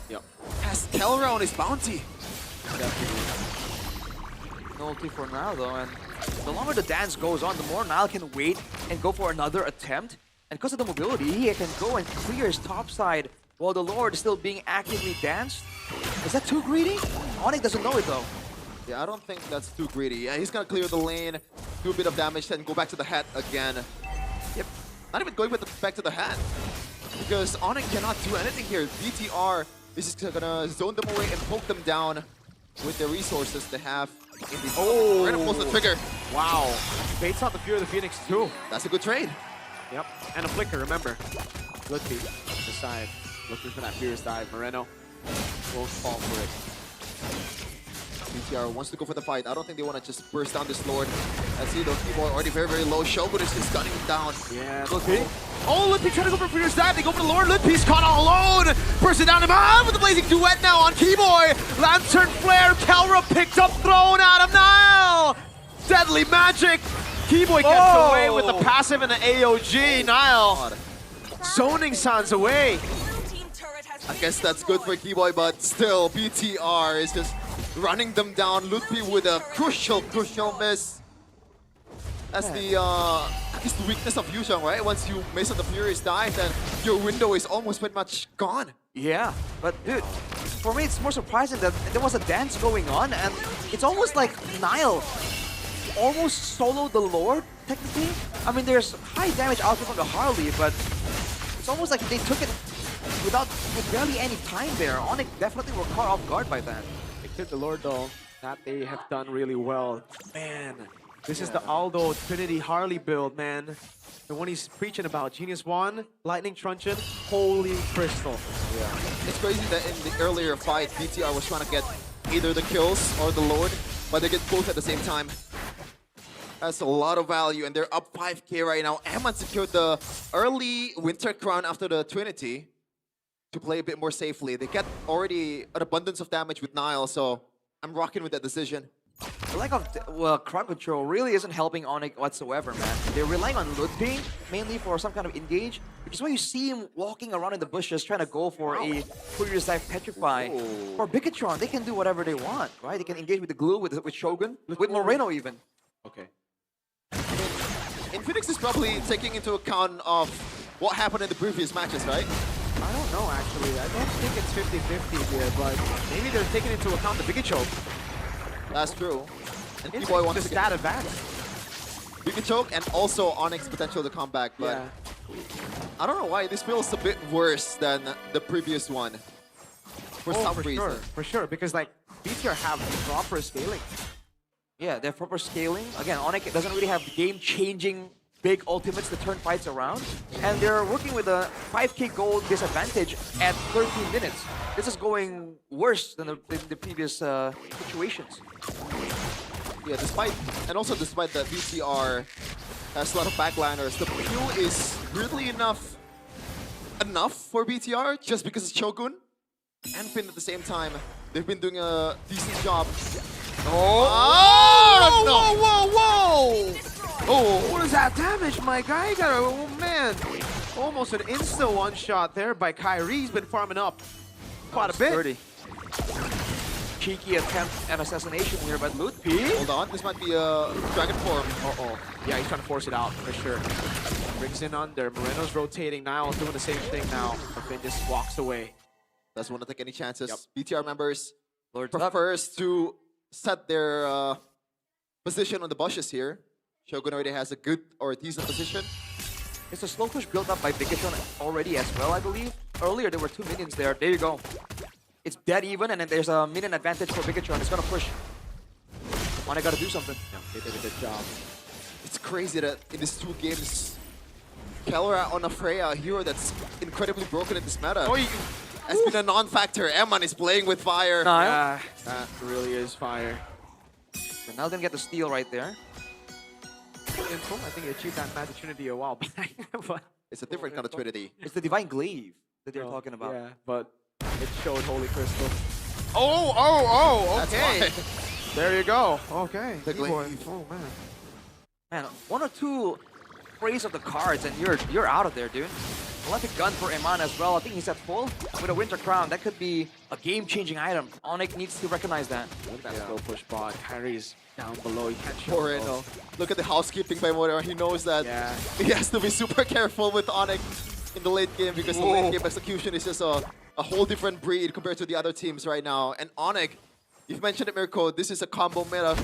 has Kelra on his bounty. No ulti for Nile though, and the longer the dance goes on, the more Nile can wait and go for another attempt. And because of the mobility, he can go and clear his top side while the Lord is still being actively danced. Is that too greedy? Onyx doesn't know it though. Yeah, I don't think that's too greedy. Yeah, he's gonna clear the lane, do a bit of damage, then go back to the hat again. Yep, not even going back to the hat. Because Onyx cannot do anything here. BTR is just gonna zone them away and poke them down with the resources they have in the... Oh! We're gonna pulse the trigger. Wow. Baits out the Fear of the Phoenix too. That's a good trade. Yep, and a flicker, remember. Lutpi, the side. Looking for that Fierce dive. Moreno won't fall for it. BTR wants to go for the fight. I don't think they want to just burst down this Lord. I see the keyboard already very, very low. Shogun is just gunning him down. Yeah, Lutpi. Oh, Lutpi trying to go for Fierce dive. They go for the Lord. Lutpi's caught all alone. Burst it down him out with the blazing duet now on Keyboy. Lantern flare. Kelra picked up, thrown out of Nile. Deadly magic. Keyboy gets away with the passive and the AOG. Nile zoning Sans away. I guess that's good for Keyboy, but still, BTR is just running them down. Lutpi with a crucial miss. That's the, I guess the weakness of Yusheng, right? Once you miss on the Furious dive, then your window is almost pretty much gone. Yeah, but dude, for me, it's more surprising that there was a dance going on, and it's almost like Nile almost soloed the Lord, technically. I mean, there's high damage output from the Harley, but it's almost like they took it with barely any time there. Onyx definitely were caught off guard by that. They killed the Lord, though. That they have done really well. Man, this is the Aldo Trinity Harley build, man. The one he's preaching about. Genius 1, Lightning Truncheon, Holy Crystal. Yeah. It's crazy that in the earlier fight, BTR was trying to get either the kills or the Lord, but they get both at the same time. That's a lot of value, and they're up 5k right now. Eman secured the early Winter Crown after the Trinity to play a bit more safely. They get already an abundance of damage with Nile, so I'm rocking with that decision. The lack of crowd control really isn't helping Onyx whatsoever, man. They're relying on Ludwig mainly for some kind of engage, which is why you see him walking around in the bushes trying to go for a Furious Dive Petrify. For Bigatron, they can do whatever they want, right? They can engage with the glue, with Shogun, with Moreno even. Okay. Infinix is probably taking into account of what happened in the previous matches, right? I don't know, actually. I don't think it's 50-50 here, but maybe they're taking into account the Biggie Choke. That's true. And B-Boy wants to stat advantage. Biggie Choke and also Onyx potential to come back, but I don't know why this feels a bit worse than the previous one. For some reason. For sure, because like BTR have proper scaling. Yeah, they have proper scaling. Again, Onyx doesn't really have game-changing big ultimates to turn fights around. And they're working with a 5k gold disadvantage at 13 minutes. This is going worse than the previous situations. Yeah, despite that BTR has a lot of backliners, the Q is weirdly enough for BTR just because it's Shogun and Finn at the same time. They've been doing a decent job. Whoa! Oh, what is that damage, my guy? Oh man, almost an insta one-shot there by Kyrie. He's been farming up quite a bit. 30. Cheeky attempt at assassination here, but Ludwig. Hold on, this might be a Dragon Form. Yeah, he's trying to force it out for sure. Brings in under. Moreno's rotating. Niall doing the same thing now. But Finn just walks away. Doesn't want to take any chances. BTR members Lord prefers to set their position on the bushes here. Shogun already has a good or a decent position. It's a slow push built up by Bigatron already as well, I believe. Earlier there were 2 minions there. There you go. It's dead even, and then there's a minion advantage for Bigatron. It's gonna push. Wanna gotta do something. Yeah, they did a good job. It's crazy that in these 2 games, Kelra on a Freya, a hero that's incredibly broken in this meta, has been a non-factor. Eman is playing with fire. Nile. That really is fire. So Nile didn't get the steal right there. I think he achieved that Magic Trinity a while back. But it's a different kind of Trinity. It's the Divine Glaive that they're talking about. Yeah, but it showed Holy Crystal. Okay. There you go. Okay. The Glaive. Oh, man. Man, 1 or 2 sprays of the cards and you're out of there, dude. Electric gun for Eman as well. I think he's at full with a Winter Crown. That could be a game-changing item. Onyx needs to recognize that. Look at that slow push bot. Kyrie's down below. He can't show Moreno. Look at the housekeeping by Moreno. He knows that he has to be super careful with Onyx in the late game because the late game execution is just a whole different breed compared to the other teams right now. And Onyx, you've mentioned it, Mirko, this is a combo meta.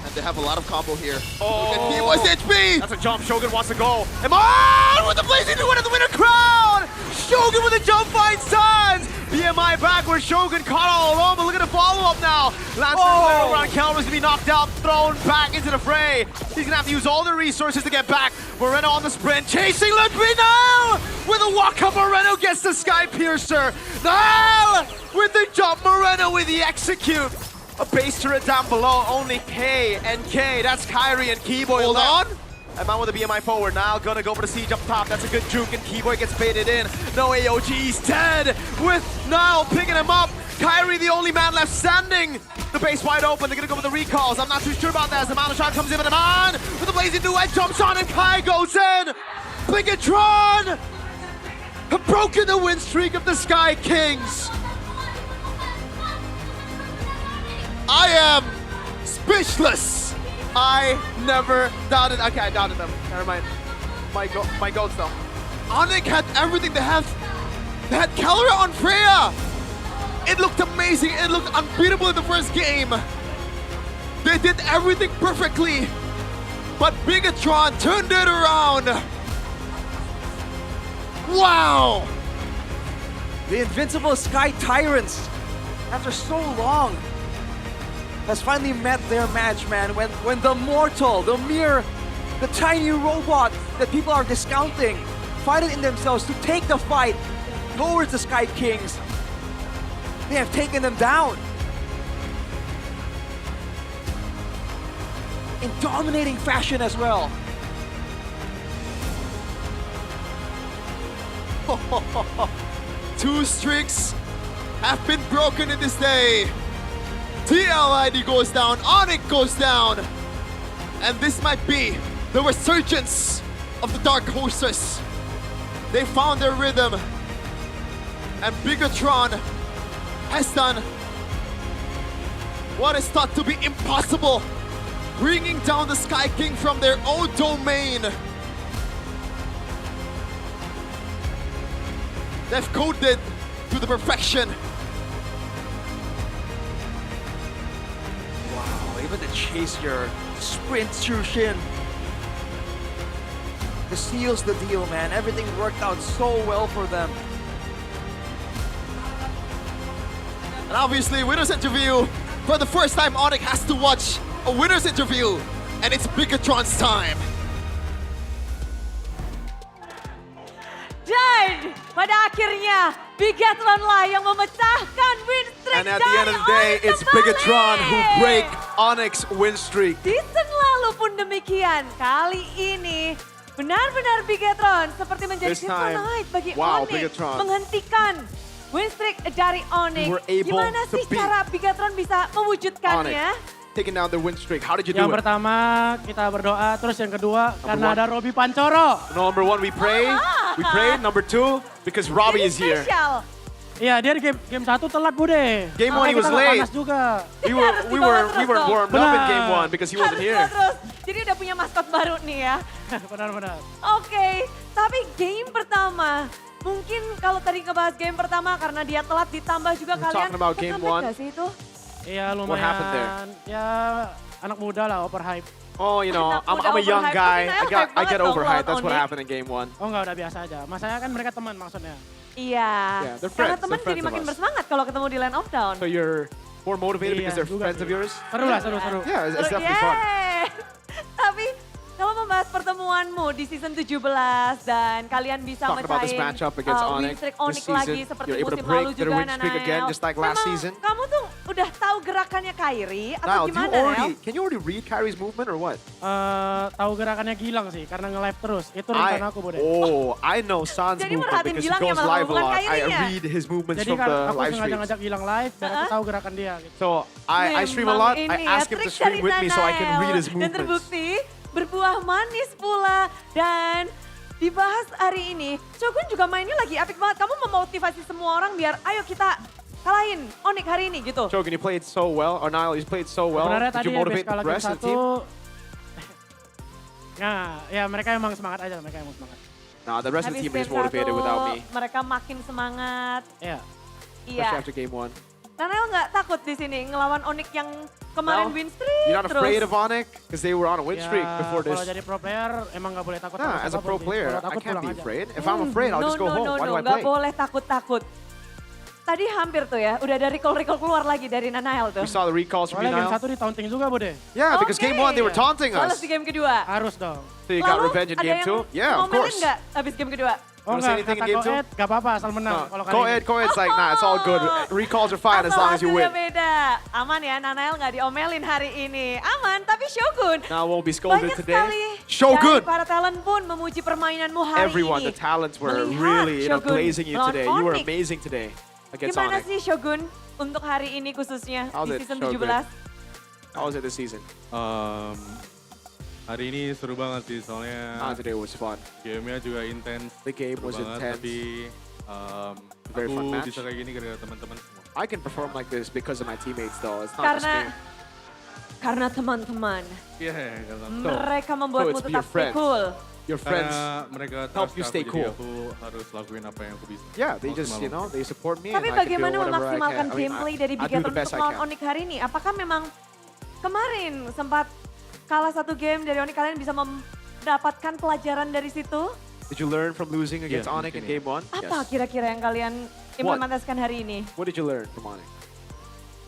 And they have a lot of combo here. Look at B-Boy's HP! That's a jump. Shogun wants to go. Eman with the blazing new one of the Winter Crown! Shogun with a jump fight stands! BMI backwards. Shogun caught all alone, but look at the follow-up now. Lancer around Kelra's gonna be knocked out, thrown back into the fray. He's gonna have to use all the resources to get back. Moreno on the sprint, chasing Ludwig now! With a walk-up, Moreno gets the Sky Piercer. Now with the jump, Moreno with the execute. A base turret down below, only K and K. That's Kyrie and Keyboy. Hold on. Eman with the BMI forward. Now gonna go for the siege up top. That's a good juke, and Keyboy gets baited in. No AOG, he's dead. With Nile picking him up. Kyrie, the only man left standing. The base wide open. They're gonna go for the recalls. I'm not too sure about that as the Malachon comes in, but Eman with the blazing duet jumps on, and Kai goes in. Bigatron have broken the win streak of the Sky Kings. I am speechless. I never doubted. Okay, I doubted them. Never mind. My goats though. Onyx had everything. They had Kelra on Freya. It looked amazing. It looked unbeatable in the first game. They did everything perfectly. But Bigatron turned it around. Wow! The invincible Sky Tyrants, after so long, has finally met their match, man. When the mortal, the tiny robot that people are discounting, fight it in themselves to take the fight towards the Sky Kings, they have taken them down. In dominating fashion as well. Two streaks have been broken in this day. TLID goes down, Onyx goes down. And this might be the resurgence of the Dark Horses. They found their rhythm. And Bigatron has done what is thought to be impossible, bringing down the Sky King from their own domain. They've coded to the perfection. Wow, even the chaser sprints through Shin. This seals the deal, man. Everything worked out so well for them. And obviously, winner's interview. For the first time, Onyx has to watch a winner's interview. And it's Bigatron's time. Dan pada akhirnya Bigatron lah yang memecahkan win streak And at the end of the day, it's Bigatron who break Onyx win streak. Season lalu pun demikian. Kali ini benar-benar Bigatron seperti menjadi This time, kryptonite bagi wow, Onyx Bigatron. menghentikan win streak dari Onyx. Were able Gimana to sih beat cara Bigatron bisa mewujudkannya? Taking down the win streak. How did you do Yang it? pertama kita berdoa, terus yang kedua karena ada Robby Pancoro. Number one, we pray. We pray. Number two, because Robbie is here. Spesial. Iya, dia di game 1 telat, Bude. Game one, he was Kita nggak late. panas juga. We weren't warmed up in game one because he wasn't here. Terus, jadi udah punya maskot baru nih ya. Benar-benar. Oke, tapi game pertama. Mungkin kalau tadi ngebahas game pertama karena dia telat ditambah juga We're kalian. talking about game kesampe one. nggak sih itu? Iya, lumayan. What happened there? Ya, anak muda lah, overhype. Oh, you know, Anak I'm a young muda guy. overhype. I get Hype overhyped. banget That's what dong, happened in game one. Oh enggak, udah biasa aja. Masanya kan mereka teman maksudnya. Iya. Yeah, they're Karena friends. teman They're jadi friends of makin us. bersemangat kalau ketemu di Land of Dawn. So you're more motivated because they're juga friends sih. of yours? Seru lah, seru. Yeah, it's definitely fun. Tapi kalau membahas pertemuanmu di season 17 dan kalian bisa Talking about this mecahin matchup against win Onyx streak this Onyx season, lagi seperti you're able to musim break lalu their juga win streak again Nanael. just like last Memang season. kamu tuh udah tahu gerakannya Kairi atau Now, gimana Nel? can you already read Kyrie's movement or what? Tahu gerakannya Gilang sih, karena nge-live terus. Itu rencana aku, Bude. I know San's Jadi movement merhatiin because he Gilangnya goes malah, live a bukan lot. I Kyrie-nya. read his movements Jadi from kan the aku live sengaja streams. ngajak Gilang live, biar aku tahu gerakan dia. Gitu. So I stream a lot. I Memang ask him to ini ya, stream trik with me so I dari can read his Nanael. Dan movements. terbukti berbuah manis pula. Dan dibahas hari ini, Shogun juga mainnya lagi apik banget. Kamu memotivasi semua orang biar ayo kita kalahin Onyx hari ini gitu. Shogun, you played so well. Or Niall, you played so well. Sebenarnya Did tadi you motivate the skala game rest of the 1, team? nah ya mereka emang semangat aja, mereka emang semangat. Nah, the rest of the Habis team is game motivated 1, without me. mereka makin semangat. Iya. Iya. Especially after game one. Nanael nggak takut di sini ngelawan Onyx yang kemarin No. win streak You're not terus. afraid of Onyx? Because they were on a win streak Ya, before this. kalau jadi pro player emang nggak boleh takut. Nah, sama as a pro siapapun sih. player, Kalau I takut can't pulang be aja. afraid. If I'm afraid, I'll just go home. Why do I Nggak play? boleh takut-takut. Tadi hampir tuh ya, udah ada recall keluar lagi dari Nanael tuh. We saw the recalls from you Soalnya game now. 1 di-taunting juga, Bude. Yeah, because game one they were taunting Balas us. di game kedua. Harus dong. So you got Lalu revenge in ada game yang two? Yeah, of ngomelin course. nggak abis game kedua? Oh Wanna say enggak, anything in kata game two? Koed gak apa-apa, asal menang. Kalau kali ini. Go ahead, like, nah, it's all good. Recalls are fine as long as you hasilnya win. beda. Aman ya, Nanael nggak diomelin hari ini. Aman, tapi Shogun. Now I won't be scolded Banyak today. sekali Shogun! dari para talent pun memuji permainanmu hari Everyone, ini. the talents were Melihat really Shogun blazing you melawan today. You were Onyx. amazing today against Gimana Onyx. sih Shogun untuk hari ini khususnya How's di it, season Shogun? 17? How was it this season? Hari ini seru banget sih soalnya Today was fun. Gamenya juga intens. The game seru was banget, intense. Tapi Very fun aku match. bisa kayak gini gara-gara teman-teman semua. I can perform like this because of my teammates though. It's not just me. Karena teman-teman Iya, mereka membuatmu it's your tetap stay friends. cool. your friends mereka help trust you stay aku, cool. jadi aku harus lakuin apa yang aku bisa. Yeah, they just, Maksimal you know, mungkin. they support me. Tapi and I can do bagaimana whatever I memaksimalkan can. I mean, gameplay dari I do the Bigetron best untuk I melawan can. Onyx hari ini? Apakah memang kemarin sempat kalah satu game dari Onyx, kalian bisa mendapatkan pelajaran dari situ? Did you learn from losing against Onyx in game 1? Apa kira-kira yang kalian implementasikan hari ini? What did you learn from Onyx?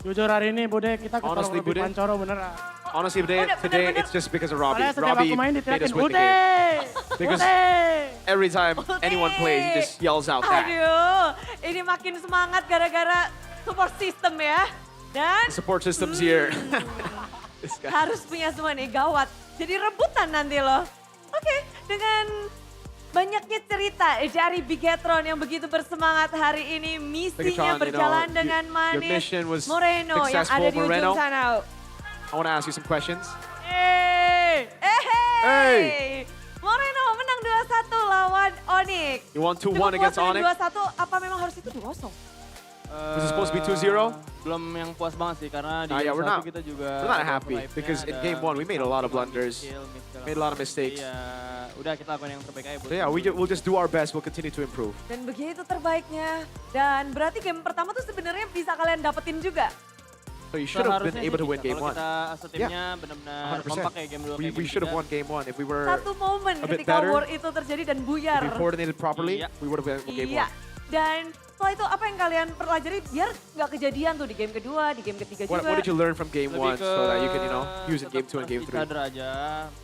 Jujur hari ini Bude kita ketolong Honestly, lebih Bude? pancoro beneran. Honestly, today it's just because of Robbie. Soalnya setiap Robbie aku main made diteriakin us win the Bude! game. Because Bude! every time anyone plays, he just yells out that. Aduh, ini makin semangat gara-gara support system ya. Dan The support systems here. This guy. harus punya semua nih, gawat. Jadi rebutan nanti loh. Oke, dengan banyaknya cerita dari Bigetron yang begitu bersemangat hari ini, misinya Bigetron, berjalan you know, dengan your manis. mission was Moreno yang successful, ada di Moreno. ujung sana. I want to ask you some questions. Hey! Moreno menang 2-1 lawan Onyx. You won 2-1 Cukup against puas Onyx. dengan 2-1, apa memang harus itu 2-0? Was it supposed to be 2-0? Belum yang puas banget sih karena di Yeah, game we're 1 not. kita juga We're not ada happy vibe-nya, because in ada game 1 we made a lot of blunders, made a lot of mistakes. Iya, udah kita lakukan yang terbaik aja. So yeah, we'll just do our best. We'll continue to improve. Dan begitu terbaiknya. Dan berarti game pertama tuh sebenarnya bisa kalian dapetin juga. So you should have been Seharusnya able sih to win bisa. game Kalau 1. kita setimnya benar-benar 100%. kompak kayak game 2 kayak We game should have 3. won game 1 if we were Satu momen a bit ketika better. war itu terjadi dan buyar. If we coordinated properly, Iya. we would have won game 1. Iya. Dan setelah itu apa yang kalian pelajari biar nggak kejadian tuh di game kedua, di game ketiga What juga. did you learn from game 1 Lebih ke so that you can, you know, use in game 2 and game 3? Each other aja,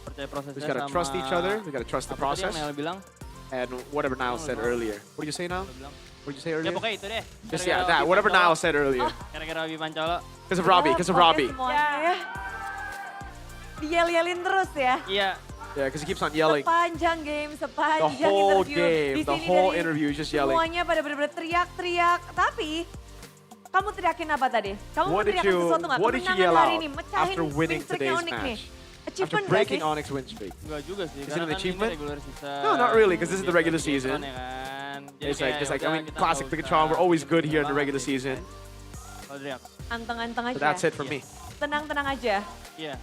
percaya prosesnya We just gotta sama. trust each other. We gotta trust the Apa tadi process. yang Nel bilang? And whatever Niall said earlier. What did you say now? What did you say Ya earlier? pokoknya itu deh. Just Gara-gara yeah, that. Robbie Whatever Pancolo. Niall said earlier. Gara-gara Robbie Pancolo. Because of Robbie. Because of Robbie. Semuanya ya. Diyel-yelin terus ya. Iya. Yeah, because he keeps on yelling. Sepanjang game, The sepanjang whole interview. game, Di the sini whole dari interview is just yelling. semuanya pada benar-benar teriak-teriak. Tapi kamu teriakin apa tadi? Kamu What did teriakin you sesuatu nggak? What did you Kemenangan yell hari out ini, mecahin after winning win streak-nya today's Onyx nih. match? After Achievement nggak breaking sih? Onyx win streak. Enggak juga sih. Is it Karena an kan ini achievement? regular season. No, not really, because this is the regular Bigetron season. ya kan. Jadi It's like kayak just like I udah mean, kita classic nggak Bigetron. We're always usah good here in the banget regular sih. season. Kalau teriak. Anteng-anteng aja. So that's it for me. Tenang-tenang aja. Iya.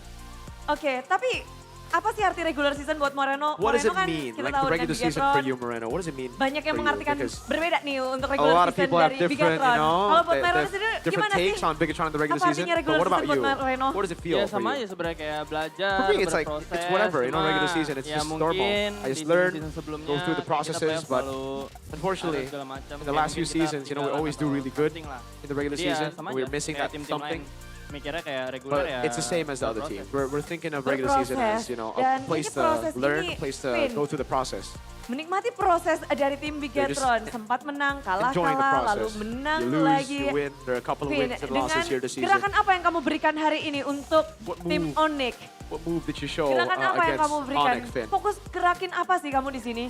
Oke, tapi apa sih arti regular season buat Moreno? What does Moreno it kan mean? kita Like tahu the dengan regular season Bigetron. for you, Moreno. What does it mean? Banyak yang for you? mengartikan Because berbeda nih untuk a regular lot of season people have dari different, Bigetron. you know, Kalau buat they Moreno have sendiri different gimana sih? takes on Bigetron in the regular Apa season. artinya But regular what about season you? buat Moreno? What does it feel Ya for sama you? aja sebenarnya kayak belajar, For me, it's like berproses. it's whatever. You know, cuma regular season. It's ya just normal. mungkin I just di learn, season sebelumnya go through the kayak kita processes. playoff But selalu unfortunately, ada segala macam. in the Kayak last few mungkin kita seasons, you know, we ketinggalan always do atau really good something lah. in the regular Jadi ya season. sama We're aja, missing kayak that tim-tim something. lain mikirnya kayak regular But ya. it's the same as the other berproses. teams. We're thinking of regular season as, you know, a Dan place ini proses to learn, ini, a place to Vin. go through the process. Menikmati proses dari tim They're just Bigetron. Sempat menang, kalah, Enjoying the lalu process. menang You lose, lagi. you win. There are a couple of Vin, wins and dengan losses here this season. gerakan apa yang kamu berikan hari ini untuk tim move? Onyx? What move did you show Gerakan apa yang against kamu berikan? Onyx, Finn? Fokus gerakin apa sih kamu di sini?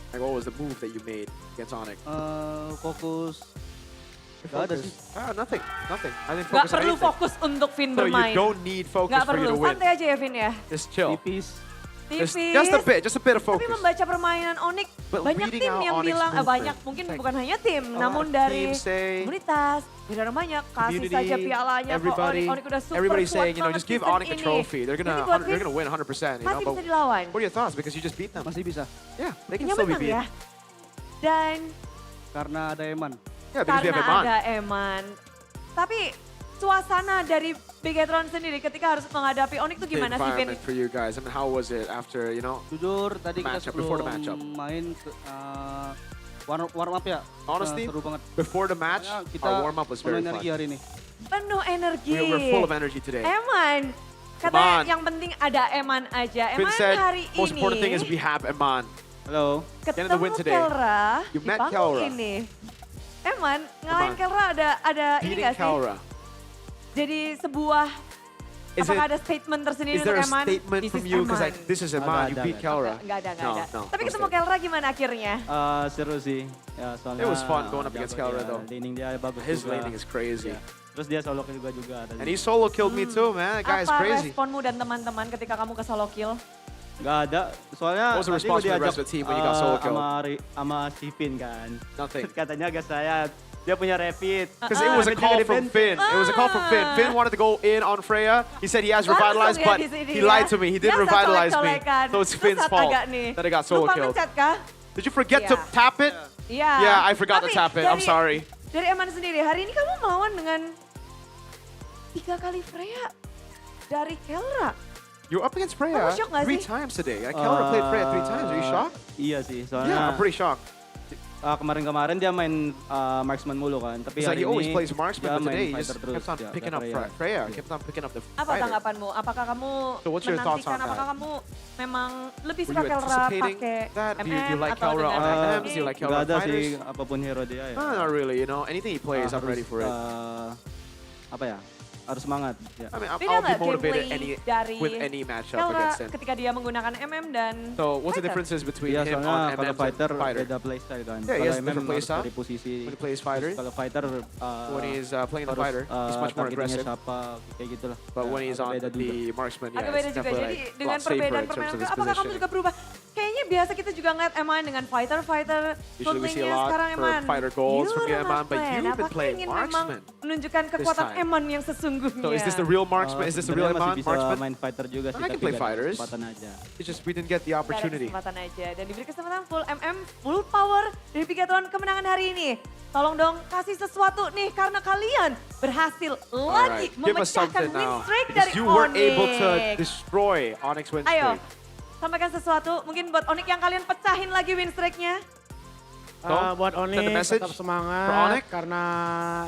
Like, what was the move that you made against Onyx? Fokus. Gak ada sih. Nothing. I didn't Gak focus on perlu anything. fokus untuk Vin So bermain. you don't need focus Gak for you perlu, to win. santai aja ya Vin ya. Just chill. Tipis. Tipis. Just a bit of Tapi focus. membaca permainan Onyx, But banyak reading tim out yang Onyx bilang, movement. banyak mungkin Like, bukan hanya tim, a lot namun of dari teams say, komunitas, tidak ada banyak, kasih community, saja pialanya kok everybody, Onyx udah super everybody's kuat saying, you know, banget just give season Onyx a ini. trophy. They're Jadi gonna buat they're Vin, gonna win 100%. You masih know, bisa but dilawan. what are your thoughts? Because you just beat them. Masih bisa. Yeah, they can Punya still be menang beaten. ya. Dan Karena ada Eman. Yeah, because we have karena Eman. ada Eman. Tapi suasana dari Bigetron sendiri ketika harus menghadapi Onyx itu The gimana sih Vin? environment for you guys. I mean, how was it after, you know, Jujur tadi kita matchup, before the sebelum matchup? main warm up ya. Honestly, seru banget. before the match, Kita our warm up was very penuh energi fun. hari ini. Penuh energi. We're full of energy today. Eman. Katanya Eman. yang penting ada Eman aja. Finn Eman said, hari most important thing is ini we have Eman. Halo. Get in the ketemu win today. Kelra You di met panggung Kelra. ini. Eman, ngalahin Eman. Kelra ada ini Beating gak sih? Kelra. Jadi sebuah, Is apakah it- ada statement tersendiri Is there untuk a Eman? statement This from is you? Because Eman. like, this is Eman, you beat Kelra. Nggak ada. No. Tapi no ketemu statement. Kelra gimana akhirnya? Seru sih. Ya, soalnya It was fun going up against Kelra though. Laning dia bagus His juga. laning is crazy. Terus dia solo kill juga. And he solo killed me too, man. That guy is Apa crazy. responmu dan teman-teman ketika kamu ke solo kill? Gak ada, soalnya What was the tadi response gua from the rest diajak, of the team when you got solo kill? sama Steven kan. Nothing. Katanya agak saya Dia punya rapid. Because it was a call from Finn. It was a call from Finn. Finn wanted to go in on Freya. He said he has revitalized, but he lied to me. He didn't revitalize me. So it's Finn's fault that I got solo killed. Did you forget to tap it? Iya. Yeah, I forgot to tap it. I'm sorry. Dari Eman sendiri, hari ini kamu melawan dengan 3 kali Freya dari Kelra. You're up against Freya Kamu shock nggak 3 sih? times today. I Kelra played Freya 3 times. Are you shocked? Iya sih, soalnya Yeah, I'm pretty shocked. kemarin-kemarin dia main marksman mulu kan. Tapi It's like hari he always ini plays marksman, dia but main today he fighter just terus. kept on Ya, picking up Freya. Freya. Kept on picking up the Apa fighter. tanggapanmu? Apakah kamu So what's your thoughts menantikan, on that? apakah kamu memang lebih Were suka you Kelra anticipating pakai that? Do you MM like atau Kelra dengan on MM? MMs? Do you like Kelra Gak ada fighters? sih apapun hero dia ya. Not really, you know. Anything he plays, I'm ready for it. Apa ya? Harus semangat. Ya. I mean, Beda I'll be nggak motivated gameplay dari with any matchup Kelra against him. ketika dia menggunakan MM dan So what's the fighter? differences between Iya, him soalnya on kalau MMs fighter and fighter? beda playstyle kan. Yeah, he Kalau has a MM different harus playstyle dari posisi. when he plays fighter. Kalau fighter When he's playing the harus, fighter, he's much more targetingnya aggressive. siapa, kayak gitulah. But when he's on beda juga. the marksman, yeah, Agak beda it's juga. definitely Jadi like a dengan lot safer perbedaan in terms permainan, of his apakah kamu positioning. juga berubah? Kayaknya biasa kita juga ngeliat Eman dengan fighter-fighter. Usually we see a Frontlane-nya lot sekarang for Eman. fighter goals from You're Eman, but marksman. you've been Apakah playing ingin memang marksman menunjukkan kekuatan time. Eman yang sesungguhnya? So is this the real marksman? Is this the real Sebenarnya Eman masih bisa marksman? main fighter juga sih, I can tapi play nggak ada fighters. kesempatan aja. It's just we didn't get the Nggak ada opportunity. kesempatan aja. Dan diberi kesempatan full MM, full power dari Pigaton kemenangan hari ini. Tolong dong kasih sesuatu nih karena kalian berhasil lagi Alright, give us memecahkan something win now. streak Because dari you weren't able to Onyx. destroy Onyx win Ayo, streak. sampaikan sesuatu mungkin buat Onyx yang kalian pecahin lagi win streaknya. Buat send a Onyx message tetap for semangat Onyx. karena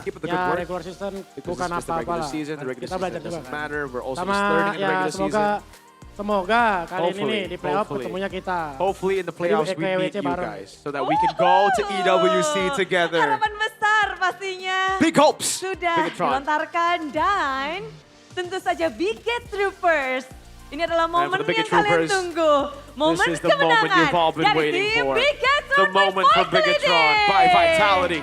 Keep up the good ya work. regular season Because bukan it's just the apa-apa regular lah. season. The regular Kita belajar season juga doesn't kan. matter. We're also Sama just learning in the ya regular semoga season. semoga kali ini di playoff hopefully. ketemunya kita. Hopefully in the playoffs we Jadi meet you bareng. guys so that we can go to EWC together. Harapan besar pastinya. Big hopes. Sudah Bigatron. dilontarkan dan tentu saja Biget Troopers. Ini adalah And for momen the Biget yang kalian Troopers, tunggu. Momen This is the moment kemenangan you've all been dari waiting tim for. Biget The Troopers moment for Bigatron by Vitality.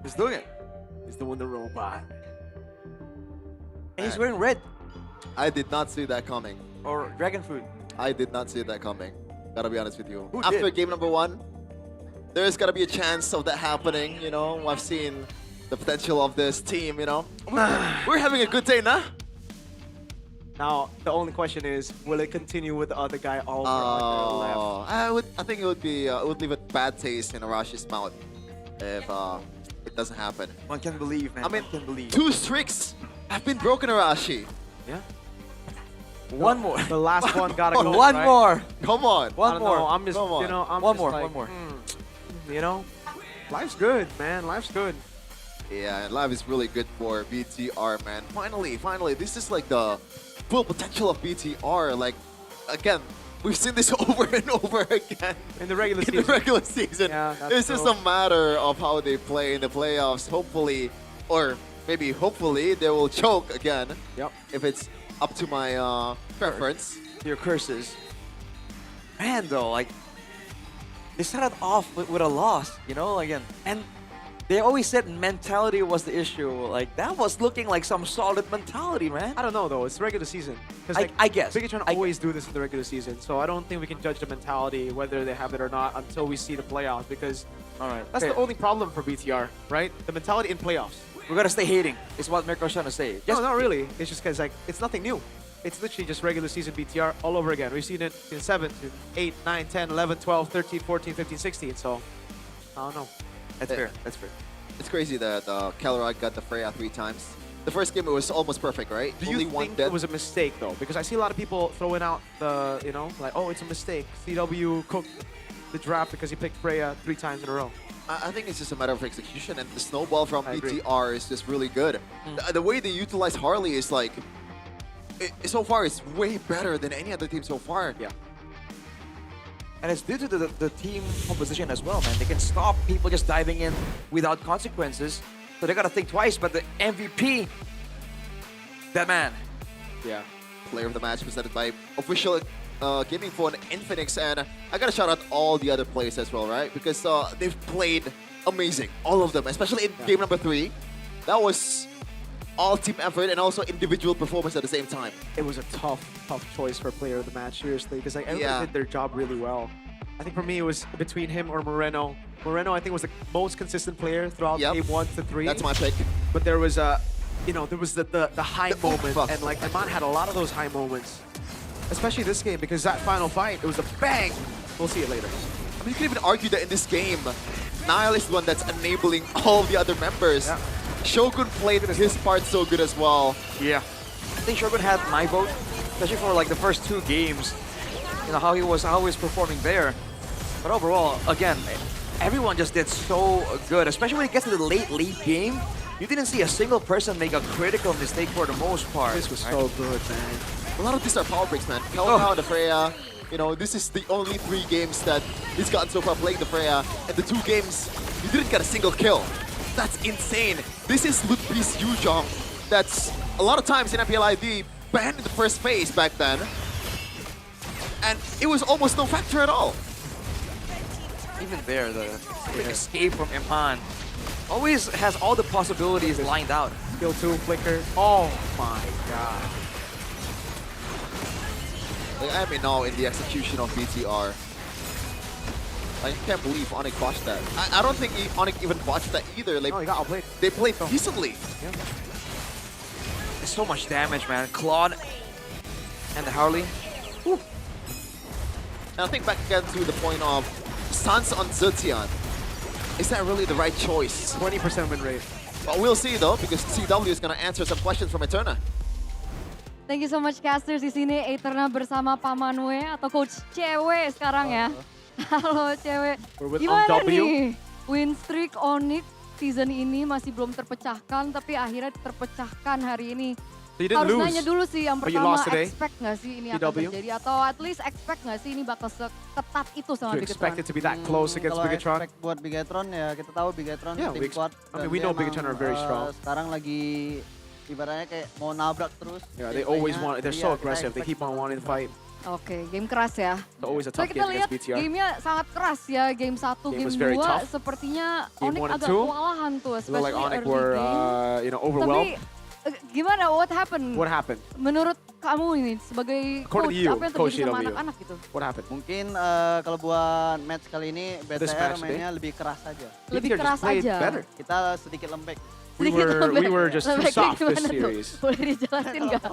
He's doing it. He's doing the robot. And he's wearing red I did not see that coming. or dragon fruit. I did not see that coming. Gotta be honest with you. Who After did? game number 1, there's gotta be a chance of that happening. You know, I've seen the potential of this team. You know, we're having a good day, nah? Now the only question is, will it continue with the other guy over on their left? I think it would be it would leave a bad taste in Arash's mouth if it doesn't happen. One can believe, man. I mean, One can believe. 2 streaks have been broken, Arashi. Yeah. One more. The last one gotta go. One right? more. Come on. I One don't more. know, I'm just, Come on. you know, I'm One just more. like, One more. You know, life's good, man. Life's good. Yeah, and live is really good for BTR, man. Finally, this is like the full potential of BTR. Like, again, we've seen this over and over again In the regular in season. the regular season. Yeah, that's It's just true. a matter of how they play in the playoffs. Hopefully, or maybe hopefully, they will choke again. Yep. If it's up to my preference. Your curses. Man, though, like, they started off with a loss, you know, again. And they always said mentality was the issue. Like, that was looking like some solid mentality, man. I don't know though. It's regular season. 'Cause, like, I guess. Bigatron always do this in the regular season, so I don't think we can judge the mentality whether they have it or not until we see the playoffs. Because All right. that's okay. the only problem for BTR, right? The mentality in playoffs. We gotta stay hating, is what Mirko's trying to say. No, not really. It's just because like it's nothing new. It's literally just regular season BTR all over again. We've seen it in 7, 8, 9, 10, 11, 12, 13, 14, 15, 16. So I don't know. That's fair. That's fair. It's crazy that Calrod got the Freya 3 times. The first game it was almost perfect, right? Do Only you one think dead. it was a mistake though? Because I see a lot of people throwing out the, you know, like, oh, it's a mistake. CW cooked the draft because he picked Freya 3 times in a row. I think it's just a matter of execution, and the snowball from I agree. BTR is just really good. The way they utilize Harley is like, so far it's way better than any other team so far. Yeah. And it's due to the team composition as well, man. They can stop people just diving in without consequences. So they gotta think twice, but the MVP, that man. Yeah. player of the match presented by official gaming phone Infinix, and I gotta shout out all the other players as well, right? Because they've played amazing, all of them, especially in game number 3. That was all team effort and also individual performance at the same time. It was a tough choice for player of the match, seriously, because like everybody did their job really well. I think for me it was between him or Moreno. Moreno, I think, was the most consistent player throughout game 1 to 3. That's my pick. But there was there was the high moment, and like Iman had a lot of those high moments, especially this game, because that final fight, it was a bang. We'll see it later. I mean, you can even argue that in this game, Niall is the one that's enabling all the other members. Yeah. Shogun played his part so good as well. Yeah. I think Shogun had my vote, especially for like the first 2 games. You know, how he was performing there. But overall, again, everyone just did so good, especially when it gets to the late game. You didn't see a single person make a critical mistake for the most part. This was so good, man. A lot of these are power breaks, man. Kelka, the Freya. You know, this is the only 3 games that he's gotten so far playing the Freya. And the 2 games, he didn't get a single kill. That's insane. This is Ludwig's Yuzhong. That's a lot of times in MPLID banned in the first phase back then. And it was almost no factor at all. Even there, the quick escape from Iman always has all the possibilities lined out. Skill 2, flicker. Oh my god. Like, I'm in awe in the execution of BTR. I can't believe Onyx botched that. I don't think Onyx even botched that either. Like, no, he got outplayed. They played decently. Yeah. There's so much damage, man. Claude and the Harley. Whew. And I think back again to the point of Sans on Zetian. Is that really the right choice? 20% win rate. But we'll see though, because CW is going to answer some questions from Eterna. Thank you so much casters di sini. Eterna bersama Pamanwe atau coach cewek sekarang ya. Halo cewek. Gimana nih? Win streak Onyx season ini masih belum terpecahkan, tapi akhirnya terpecahkan hari ini. Harus nanya dulu sih yang pertama, expect nggak sih ini akan terjadi? Atau at least expect nggak sih ini bakal seketat itu sama Bigetron? Expect it to be that close against Bigetron? Expect buat Bigetron ya, kita tahu Bigetron tim kuat. I mean, we know Bigetron are very strong. Sekarang lagi ibaratnya kayak mau nabrak terus. Yeah, they always want, they're so aggressive, they keep on wanting to fight. Oke, game keras ya. Always a So tough kita game lihat against BTR. gamenya sangat keras ya, game 1, game 2 sepertinya Onyx agak kewalahan tuh, especially like Onyx early were, game. overwhelmed. Tapi gimana, what happened? What happened? Menurut kamu ini sebagai coach, apa yang terjadi sama anak-anak gitu? What happened? Mungkin kalau buat match kali ini BTR mainnya lebih keras aja. Lebih keras aja. Kita sedikit lembek. We were just too soft this series. Boleh dijelasin nggak?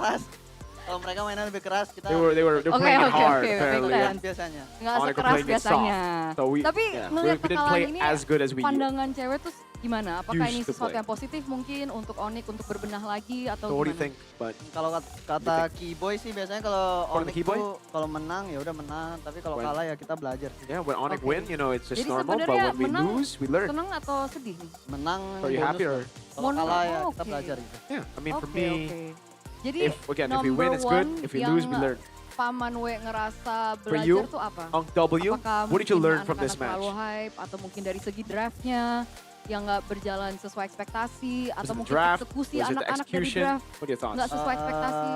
Kalau mereka mainnya lebih keras, kita they were playing it hard apparently. Biasanya. Nggak sekeras biasanya. Tapi ngelihat kekalahan ini, pandangan cewek tuh gimana? Apakah ini sesuatu yang positif mungkin untuk Onyx untuk berbenah lagi atau gimana? Kalau kata Keyboy sih biasanya kalau Onyx tuh kalau menang ya udah menang, tapi kalau kalah ya kita belajar. Yeah, when Onyx win, you know, it's just normal, but when we lose, we learn. Senang atau sedih nih? Menang. Are you happy or? Kalau kalah ya kita belajar gitu. Yeah, I mean for me. Jadi if we win, it's good. If we lose, we learn. Pamanwe ngerasa For belajar you, tuh apa? on W, what did you learn from this match? Terlalu hype atau mungkin dari segi draftnya yang nggak berjalan sesuai ekspektasi atau mungkin eksekusi anak-anak dari draft nggak sesuai ekspektasi.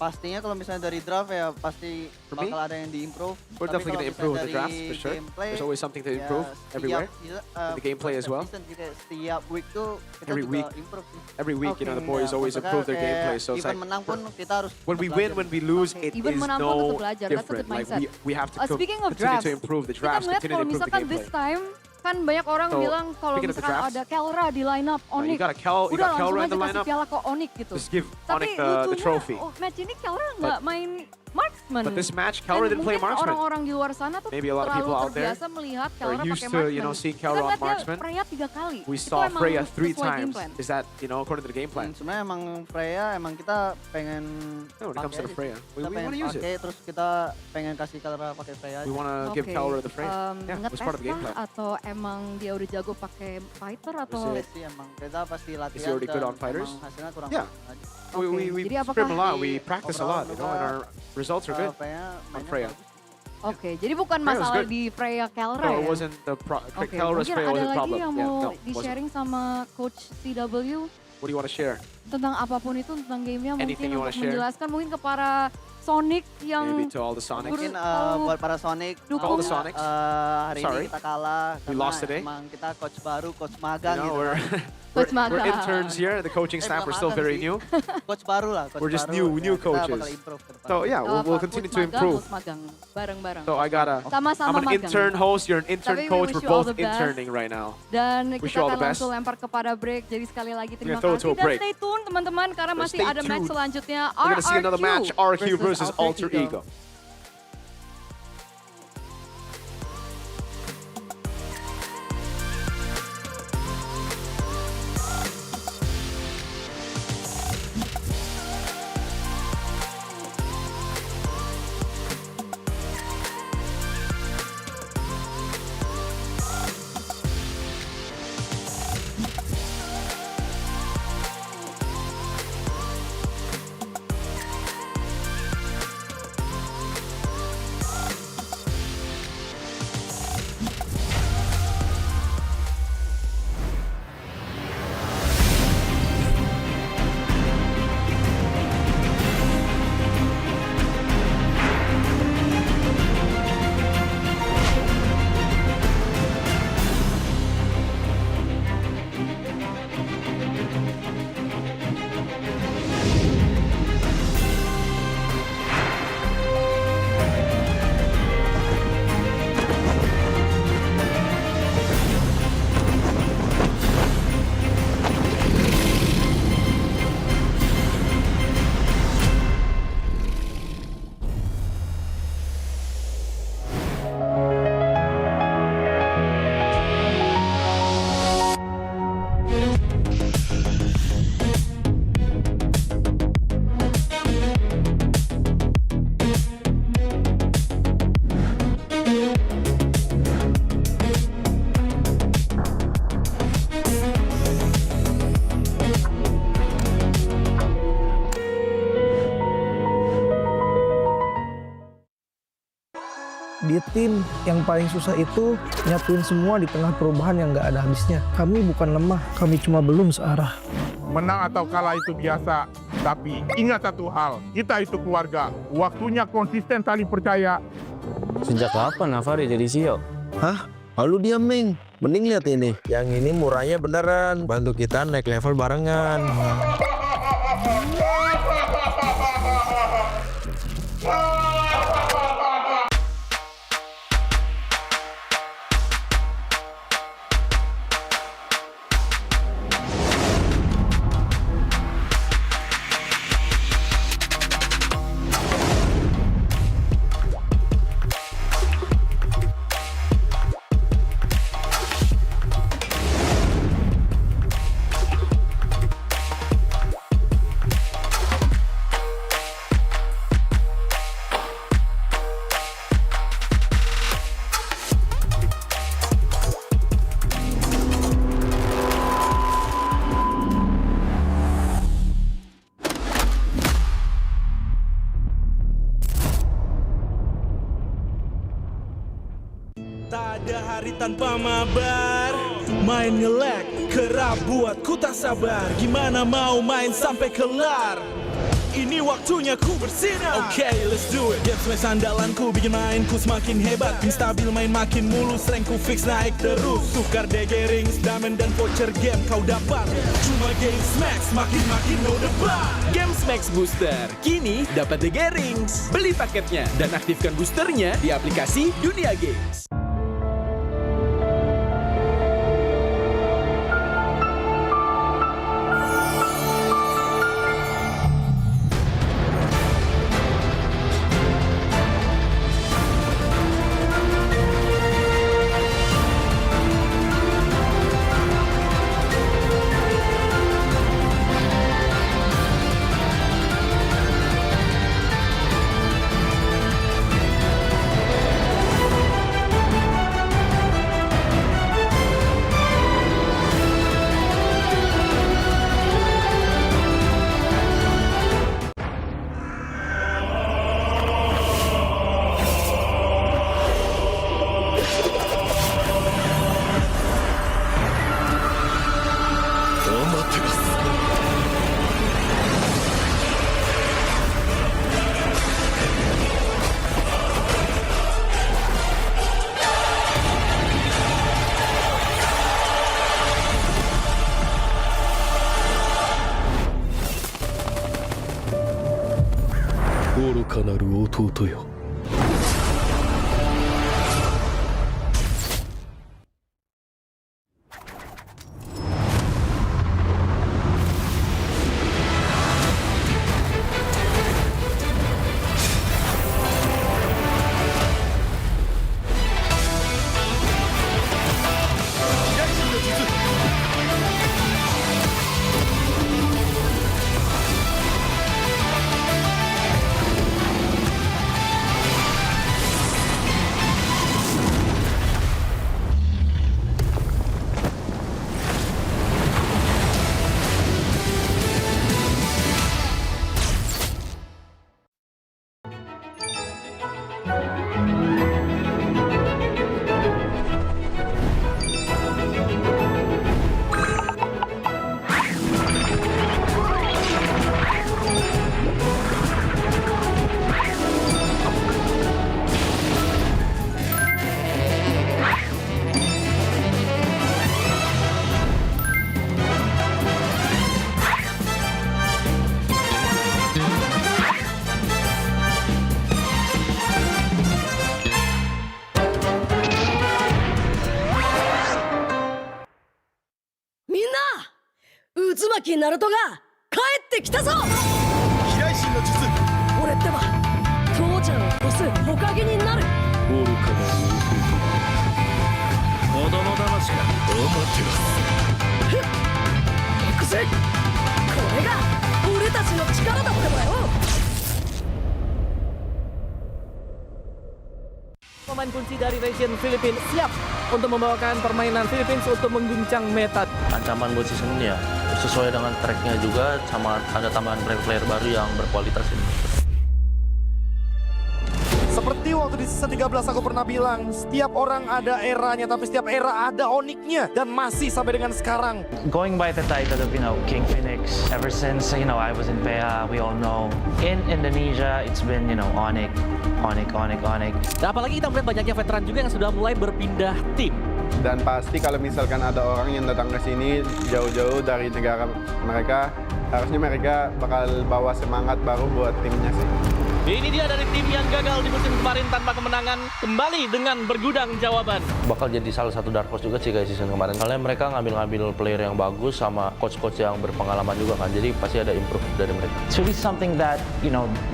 Pastinya kalau misalnya dari draft ya pasti bakal ada yang di-improve. We're definitely going to improve the draft for sure. There's always something to improve everywhere. The gameplay as well. Setiap week tuh kita every week, improve. Every week, you know, the boys always improve their gameplay. So it's like menang pun kita harus when we win, when we lose, it is no different. Like we have to continue to improve the drafts, continue to improve the gameplay. This time kan banyak orang bilang kalau misalkan ada Kelra di lineup Onyx, udah langsung aja kasih piala ke Onyx gitu. Tapi lucunya match ini Kelra nggak main marksman. But this match, Kelra didn't play marksman. Orang-orang di luar sana tuh terlalu terbiasa melihat Kelra pakai marksman. Kita lihat Freya 3 kali. We saw Freya 3 times. Is that, you know, according to the game plan? Sebenarnya emang Freya emang kita pengen when it comes to the Freya, we want to use it. Terus kita pengen kasih Kelra pakai Freya. We want to give Kelra the Freya. Yeah, it was part of the game plan. Atau emang dia udah jago pakai fighter atau? Sih emang kita pasti latihan. Is he already good on fighters? Hasilnya kurang. Yeah. We scrim a lot. We practice a lot, you know, and our results are good on Freya. Oke, jadi bukan masalah di Freya Kelra ya? No, it wasn't the Kelra's Freya was the problem. Mungkin ada lagi yang mau di-sharing sama Coach CW? What do you want to share? Tentang apapun itu, tentang gamenya mungkin Anything you wanna untuk share? menjelaskan mungkin ke para Sonic yang Maybe to all the Sonics. Mungkin buat para Sonic, All the Sonics. hari Sorry. ini kita kalah We karena lost today. emang kita coach baru, coach magang You know, gitu. Coach we're magang. interns here. The coaching staff bukan are still magang very sih. new. Coach baru lah, coach We're just baru. new Kita bakal coaches. improve ke depan. So yeah, we'll continue to improve. Coach magang, bareng-bareng. So Sama-sama I'm an magang. intern host. You're an intern Tapi we coach. wish We're you all both the best. interning right now. Dan Wish kita you all akan the best. langsung lempar kepada break. Jadi sekali lagi terima throw it to kasih. a Dan break. stay tune teman-teman karena So masih stay ada match tuned. selanjutnya. We're gonna see another match. RQ versus Alter Alter Ego. Di tim yang paling susah itu nyatuin semua di tengah perubahan yang nggak ada habisnya. Kami bukan lemah, kami cuma belum searah. Menang atau kalah itu biasa, tapi ingat satu hal, kita itu keluarga. Waktunya konsisten saling percaya. Sejak kapan Navari jadi CEO? Hah? Lalu dia Ming. Mending lihat ini. Yang ini murahnya beneran. Bantu kita naik level barengan. Tak ada hari tanpa mabar. Main nge-lag, kerap buat ku tak sabar. Gimana mau main sampai kelar? Ini waktunya ku bersinar. Okay, let's do it. Games match andalanku bikin mainku semakin hebat. Pin stabil main makin mulus, rankku fix naik terus. Tukar DG rings, diamond dan voucher game kau dapat. Cuma Games Max, makin-makin no debat. Games Max Booster, kini dapat DG Rings. Beli paketnya dan aktifkan boosternya di aplikasi Dunia Games. かなる弟よ。渦巻きナルトが帰ってきたぞ。飛来神の術。俺ってば父ちゃんを越す火影になる。愚かな弟。子供騙しか。アマテラス。行くぜ。これが俺たちの力だってばよ。Pemain kunci dari region Filipina siap untuk membawakan permainan Philippines untuk mengguncang meta. Ancaman buat season ini ya sesuai dengan tracknya juga, sama ada tambahan player baru yang berkualitas ini. Seperti waktu di season 13 aku pernah bilang, setiap orang ada eranya, tapi setiap era ada oniknya, dan masih sampai dengan sekarang. Going by the title of, King Phoenix, ever since, I was in PA, we all know. In Indonesia, it's been, Onyx. Dan apalagi kita melihat banyaknya veteran juga yang sudah mulai berpindah tim. Dan pasti kalau misalkan ada orang yang datang ke sini jauh-jauh dari negara mereka, harusnya mereka bakal bawa semangat baru buat timnya sih. Ini dia dari tim yang gagal di musim kemarin tanpa kemenangan, kembali dengan bergudang jawaban. Bakal jadi salah satu dark horse juga sih guys season kemarin. Soalnya mereka ngambil player yang bagus sama coach-coach yang berpengalaman juga kan. Jadi pasti ada improve dari mereka. It's really something that,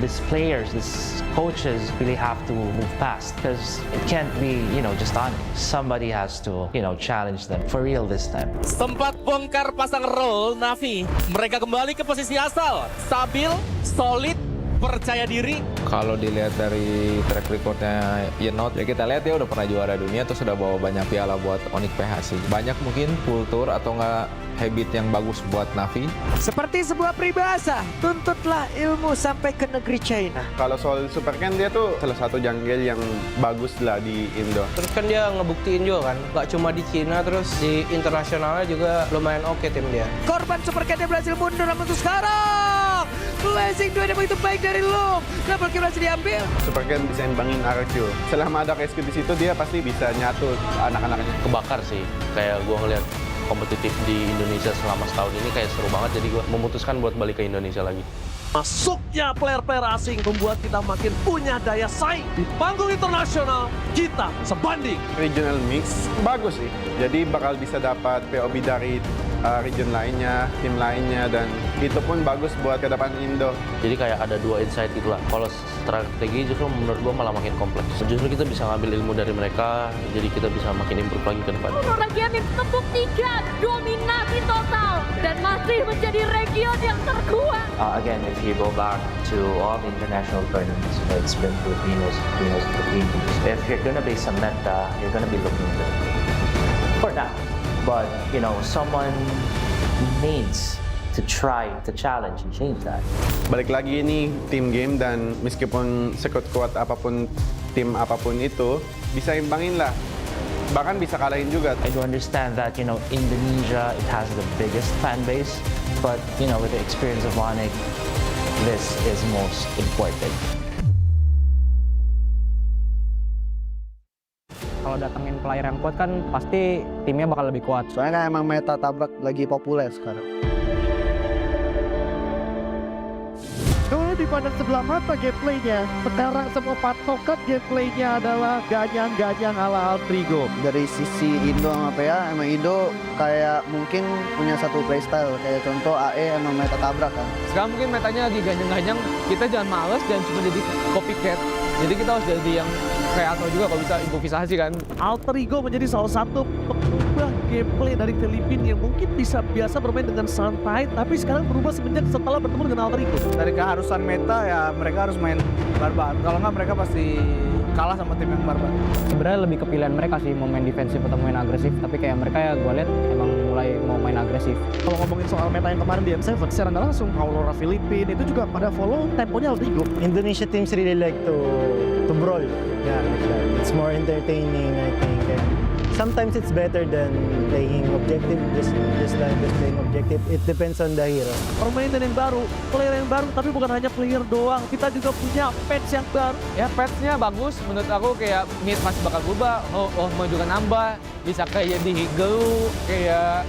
these players, these coaches really have to move past. Because it can't be, just on. Somebody has to, challenge them for real this time. Sempat bongkar pasang roll Navi. Mereka kembali ke posisi asal. Stabil, solid, percaya diri. Kalau dilihat dari track recordnya Yenot, ya kita lihat dia udah pernah juara dunia, terus sudah bawa banyak piala buat Onyx PH sih. Banyak mungkin kultur atau enggak habit yang bagus buat Navi. Seperti sebuah peribahasa, tuntutlah ilmu sampai ke negeri China. Kalau soal Super Ken, dia tuh salah satu jungle yang bagus lah di Indo. Terus kan dia ngebuktiin juga kan, gak cuma di Cina, terus di internasionalnya juga lumayan oke tim dia. Korban Super Ken yang berhasil mundur, namun untuk sekarang Blazing 2 yang begitu baik dari Loom. Double kill berhasil diambil. Super Ken bisa imbangin RQ. Selama ada rescue di situ, dia pasti bisa nyatu anak-anaknya. Kebakar sih, kayak gua ngeliat kompetitif di Indonesia selama setahun ini kayak seru banget, jadi gue memutuskan buat balik ke Indonesia lagi. Masuknya player-player asing membuat kita makin punya daya saing. Di panggung internasional, kita sebanding. Regional mix bagus sih, jadi bakal bisa dapat POB dari region lainnya, tim lainnya, dan itu pun bagus buat ke depan Indo. Jadi kayak ada dua insight itulah. Kalau strategi justru menurut gue malah makin kompleks. Justru kita bisa ngambil ilmu dari mereka, jadi kita bisa makin improve lagi ke depan. Region membuktikan dominasi total dan masih menjadi region yang terkuat. Again, if you go back to all the international tournaments, it's been Filipinos. If you're gonna be some meta, you're gonna be looking good for now. But, someone needs to try to challenge and change that. Balik lagi ini team game, dan meskipun sekuat-kuat apapun tim apapun itu, bisa imbangin lah. Bahkan bisa kalahin juga. I do understand that, Indonesia, it has the biggest fan base. But, with the experience of Onyx, this is most important. Kalau datengin player yang kuat kan pasti timnya bakal lebih kuat. Soalnya kan emang meta tabrak lagi populer sekarang. dipandang sebelah mata gameplaynya. Sekarang semua patokan gameplaynya adalah ganyang-ganyang ala Altrigo. Dari sisi Indo sama PA, emang Indo kayak mungkin punya satu playstyle. Kayak contoh AE emang meta tabrak kan. Sekarang mungkin metanya lagi ganjang-ganjang, kita jangan males, jangan cuma jadi copycat. Jadi kita harus jadi yang kreator juga kalau bisa improvisasi kan. Altrigo menjadi salah satu pengubah gameplay dari Filipina yang mungkin bisa biasa bermain dengan santai, tapi sekarang berubah semenjak setelah bertemu dengan Altrigo. Dari keharusan meta ya mereka harus main barbar. Kalau nggak mereka pasti kalah sama tim yang barbar. Sebenarnya lebih ke pilihan mereka sih mau main defensif atau main agresif, tapi kayak mereka ya gue lihat emang mulai mau main agresif. Kalau ngomongin soal meta yang kemarin di M7, secara nggak langsung Aurora Filipina itu juga pada follow temponya Altrigo. Indonesia teams really like to brawl. Yeah, like that. It's more entertaining, I think. And sometimes it's better than playing objective, just playing objective. It depends on the hero. Permainan yang baru, player yang baru, tapi bukan hanya player doang. Kita juga punya patch yang baru. Ya patch-nya bagus, menurut aku kayak mid masih bakal berubah. Mau juga nambah, bisa kayak di Higelu, kayak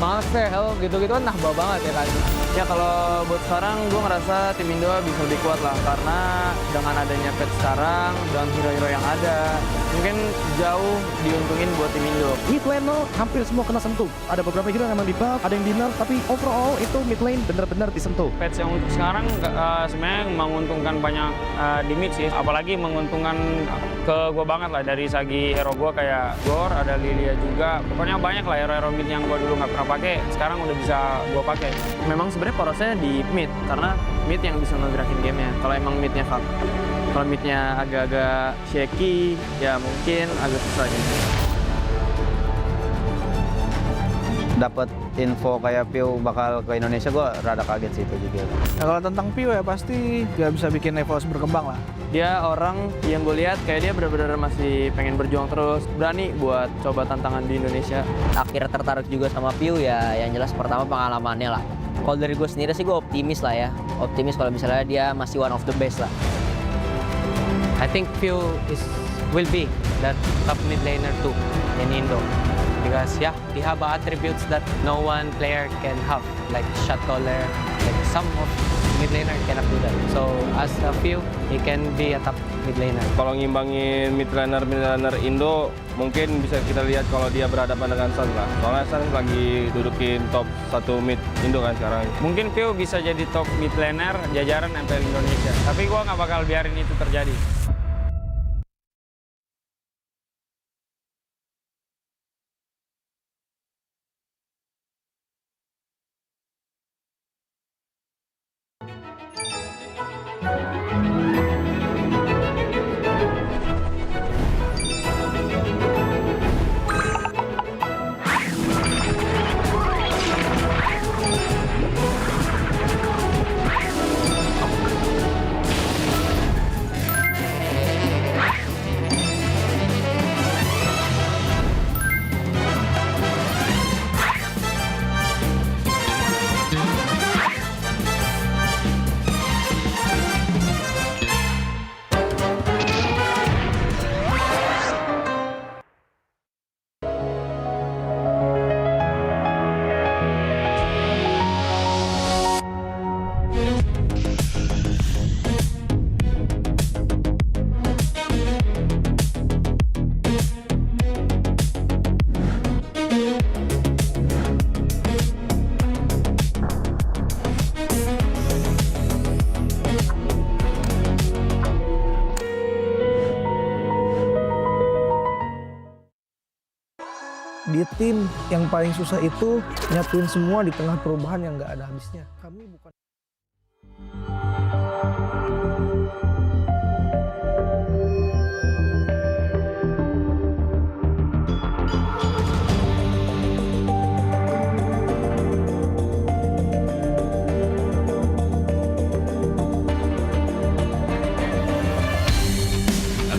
Marcel gitu-gitu kan nambah banget ya kan. Ya kalau buat sekarang gue ngerasa tim Indo bisa lebih kuat lah, karena dengan adanya patch sekarang, dengan hero-hero yang ada, mungkin jauh diuntungin buat tim Indo. Mid lane hampir semua kena sentuh. Ada beberapa hero yang emang di buff, ada yang di nerf, tapi overall itu mid lane benar-benar disentuh. Patch yang untuk sekarang sebenarnya menguntungkan banyak di mid sih, apalagi menguntungkan ke gue banget lah dari segi hero gue kayak Gor, ada Lilia juga. Pokoknya banyak lah hero-hero mid yang gue dulu nggak pernah pakai, sekarang udah bisa gue pakai. Memang sebenarnya porosnya di mid, karena mid yang bisa ngegerakin gamenya. Kalau emang midnya fuck, kalau midnya agak-agak shaky, ya mungkin agak susah gitu. Dapat info kayak Pio bakal ke Indonesia, gue rada kaget sih itu juga. Nah, kalau tentang Pio ya pasti nggak bisa bikin EVOS berkembang lah. Dia orang yang gue lihat kayak dia benar-benar masih pengen berjuang terus, berani buat coba tantangan di Indonesia. Akhirnya tertarik juga sama Pio ya, yang jelas pertama pengalamannya lah. Kalau dari gue sendiri sih gue optimis lah ya, optimis kalau misalnya dia masih one of the best lah. I think Pio will be that top mid laner too in Indo. Because yeah, he have attributes that no one player can have, like shot caller, like some of mid laner cannot do that. So as a few, he can be a top mid laner. Kalau ngimbangin mid laner Indo, mungkin bisa kita lihat kalau dia berhadapan dengan Sun lah. Soalnya Sun lagi dudukin top 1 mid Indo kan sekarang. Mungkin Pio bisa jadi top mid laner jajaran MPL Indonesia. Tapi gua nggak bakal biarin itu terjadi. Di tim yang paling susah itu nyatuin semua di tengah perubahan yang nggak ada habisnya. Kami bukan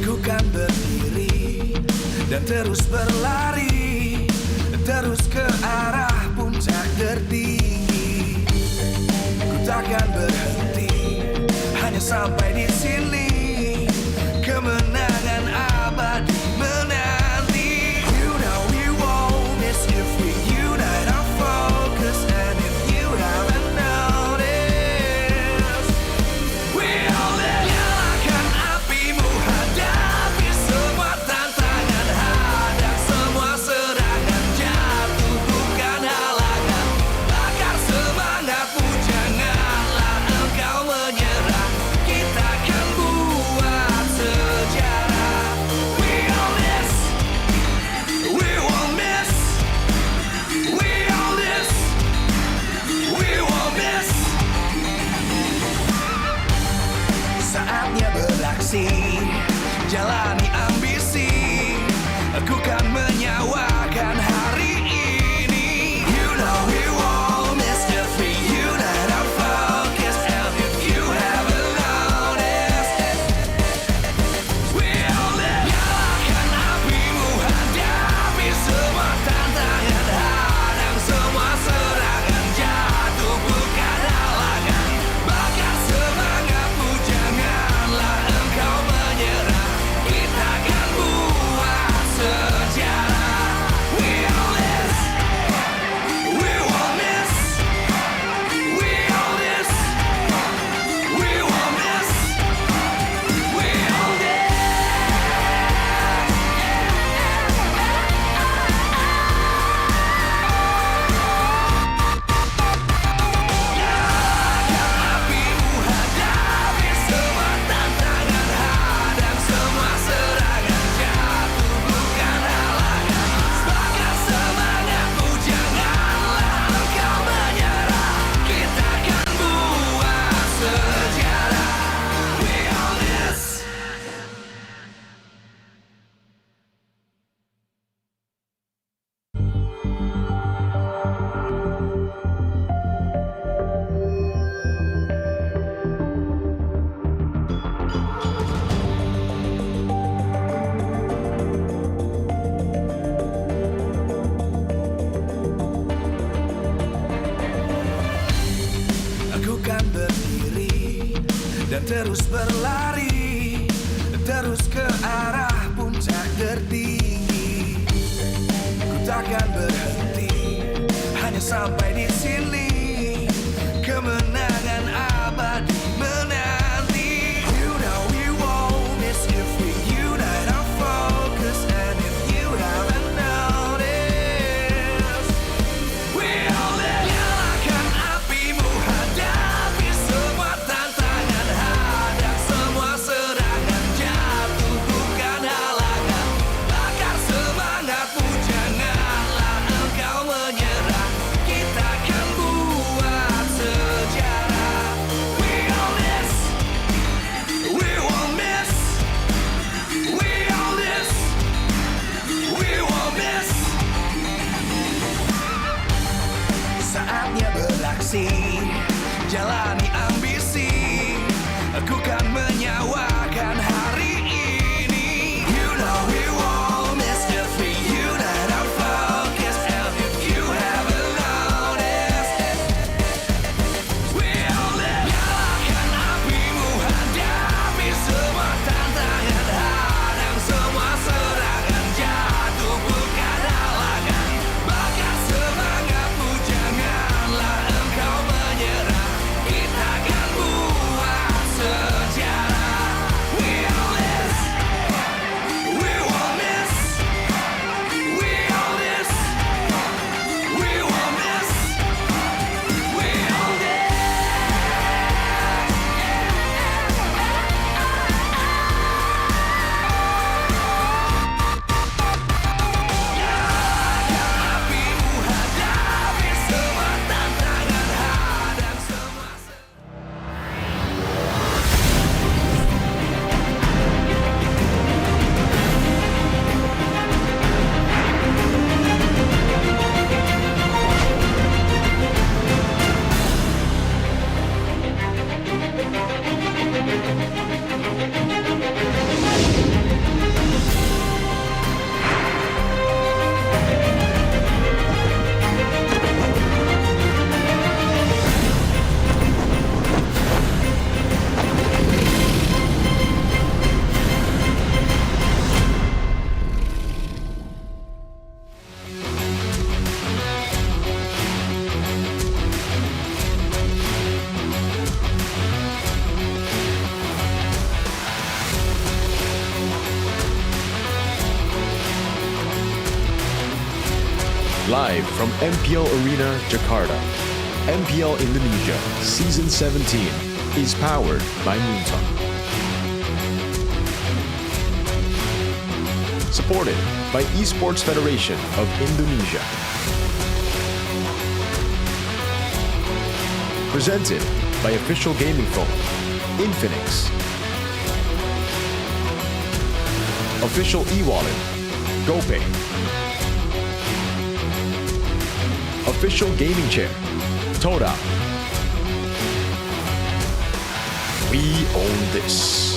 Aku kan berdiri dan terus berlari, terus ke arah puncak tertinggi. Ku takkan berhenti, hanya sampai di sini. Kemenangan abadi menanti. You know we won't miss if we unite our focus. And if you haven't noticed, terus berlari, terus ke arah puncak tertinggi. Ku takkan berhenti, hanya sampai di sini. Kemenangan abadi menanti. You know we won't miss if we unite our focus. And if you haven't noticed, we'll nyalakan apimu, hadapi semua tantangan, hadang semua serangan, jatuh bukan halangan, bakar semangatmu, janganlah engkau menyerah, kita akan buat sejarah. We all this, we won't miss, we all this, we won't miss. Saatnya beraksi, jalani ambisi, aku kan menyawakan hari ini. You know we won't miss if we unite our focus. And if you haven't noticed, we'll nyalakan apimu, hadapi semua tantangan, hadang semua serangan, jatuh bukan halangan, bakar semangatmu, janganlah engkau menyerah, kita akan buat sejarah. We all this, we won't miss, we all this, we won't miss, we all this. Apimu, hadapi semua tantangan, hadang semua. Live from MPL Arena, Jakarta, MPL Indonesia Season 17 is powered by Moonton. Supported by Esports Federation of Indonesia. Presented by official gaming phone, Infinix. Official e-wallet, GoPay. Official gaming chair, Toda. We own this.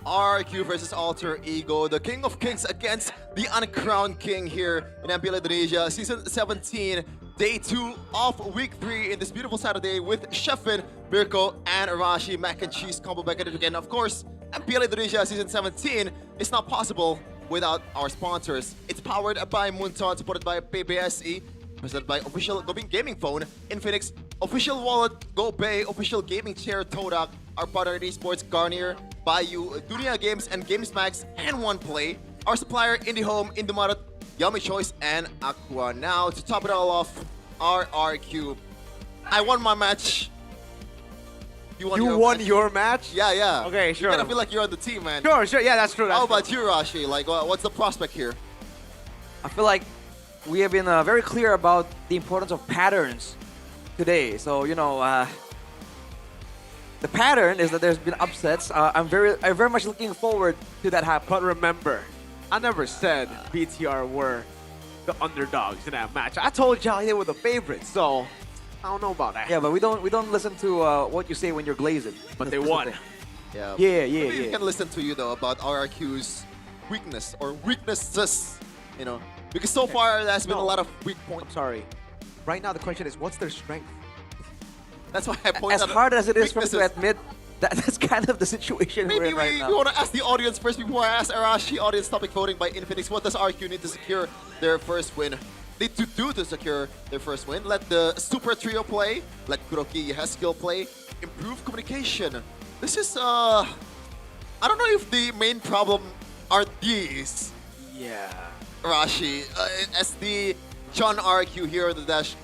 RQ versus Alter Ego, the King of Kings against the uncrowned king here in MPL Indonesia, Season 17, Day 2 of Week 3 in this beautiful Saturday with Sheffin, Mirko, and Arashi. Mac and cheese combo back at it again. Of course, MPL Indonesia Season 17 is not possible without our sponsors. It's powered by Moonton, supported by PBSE, presented by official gaming phone, Infinix, official wallet, GoPay, official gaming chair, Todak, our partner in esports, Garnier, Bayou, Dunia Games, and GamesMax, and OnePlay, our supplier, IndyHome, Indomaret, Yummy Choice, and Aqua. Now, to top it all off, RRQ. I won my match. You won your match? Yeah, yeah. Okay, sure. You gotta feel like you're on the team, man. Sure, sure. Yeah, that's true. How about you, Rashi? Like, what's the prospect here? I feel like we have been very clear about the importance of patterns today. So, you know, the pattern is that there's been upsets. I'm very much looking forward to that happening. But remember, I never said BTR were the underdogs in that match. I told y'all they were the favorites, so I don't know about that. Yeah, but we don't listen to what you say when you're glazing. But they won. Yeah. Yeah. We can listen to you though about RRQ's weakness or weaknesses. You know, Because so far, there's been a lot of weak points. Sorry. Right now, the question is, what's their strength? That's why I pointed As out hard as it is for me to weaknesses. admit, that's kind of the situation we're Maybe in right we now. want to ask the audience first before I ask Arashi. Audience topic voting by Infinix. What does RQ need to secure their first win? Need to do to secure their first win? Let the Super Trio play. Let Kuroki Haskell play. Improve communication. This is, I don't know if the main problem are these. Yeah. Arashi, SD, John RQ here on the desk.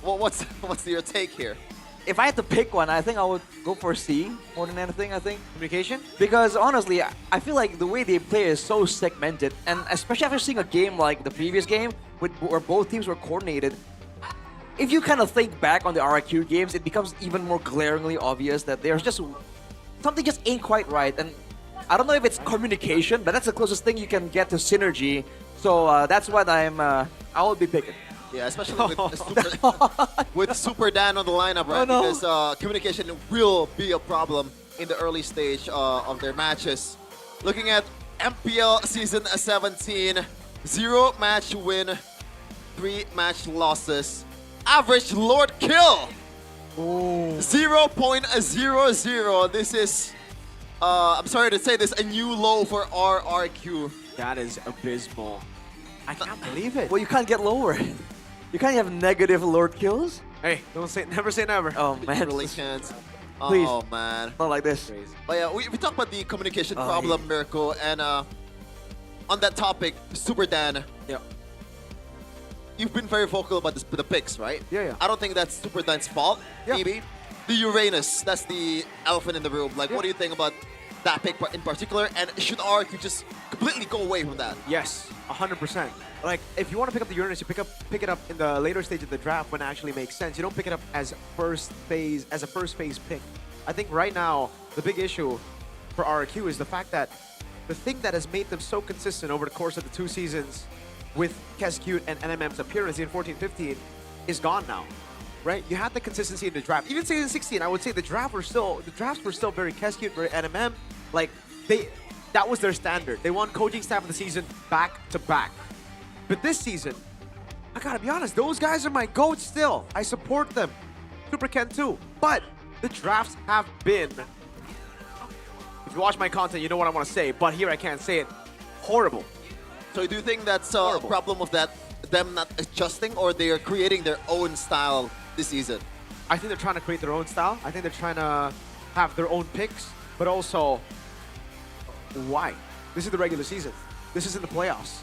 Well, what's your take here? If I had to pick one, I think I would go for C more than anything, I think. Communication? Because honestly, I feel like the way they play is so segmented. And especially after seeing a game like the previous game, where both teams were coordinated, if you kind of think back on the RIQ games, it becomes even more glaringly obvious that there's just something just ain't quite right. And I don't know if it's communication, but that's the closest thing you can get to synergy. So that's what I will be picking. Yeah, especially with Super Dan on the lineup, right? no. Because communication will be a problem in the early stage of their matches. Looking at MPL Season 17, 0 match win, 3 match losses. Average Lord Kill, 0.00. This is, I'm sorry to say this, a new low for RRQ. That is abysmal. I can't believe it. Well, you can't get lower. You can't have negative Lord kills. Hey, never say never. Oh man, Really can't. Please. Oh man. Not like this. But yeah, we talked about the communication Oh, problem, yeah. Mirko, and on that topic, Super Dan. Yeah. You've been very vocal about the picks, right? Yeah. I don't think that's Super Dan's fault. Maybe the Uranus, that's the elephant in the room. Like, what do you think about that pick in particular? And should RQ just completely go away from that? Yes, 100%. Like, if you want to pick up the Uranus, you pick it up in the later stage of the draft when it actually makes sense. You don't pick it up as a first phase pick. I think right now the big issue for RQ is the fact that the thing that has made them so consistent over the course of the 2 seasons with Kescute and NMM's appearance in 14-15 is gone now. Right? You had the consistency in the draft. Even season 16, I would say the drafts were still very Kescute, very NMM. Like, that was their standard. They won coaching staff of the season back to back. But this season, I gotta be honest, those guys are my GOATs still. I support them. Super Ken too. But the drafts have been, if you watch my content, you know what I want to say, but here I can't say it, horrible. So do you think that's a problem of them not adjusting, or they are creating their own style this season? I think they're trying to create their own style. I think they're trying to have their own picks, but also, why? This is the regular season. This isn't the playoffs.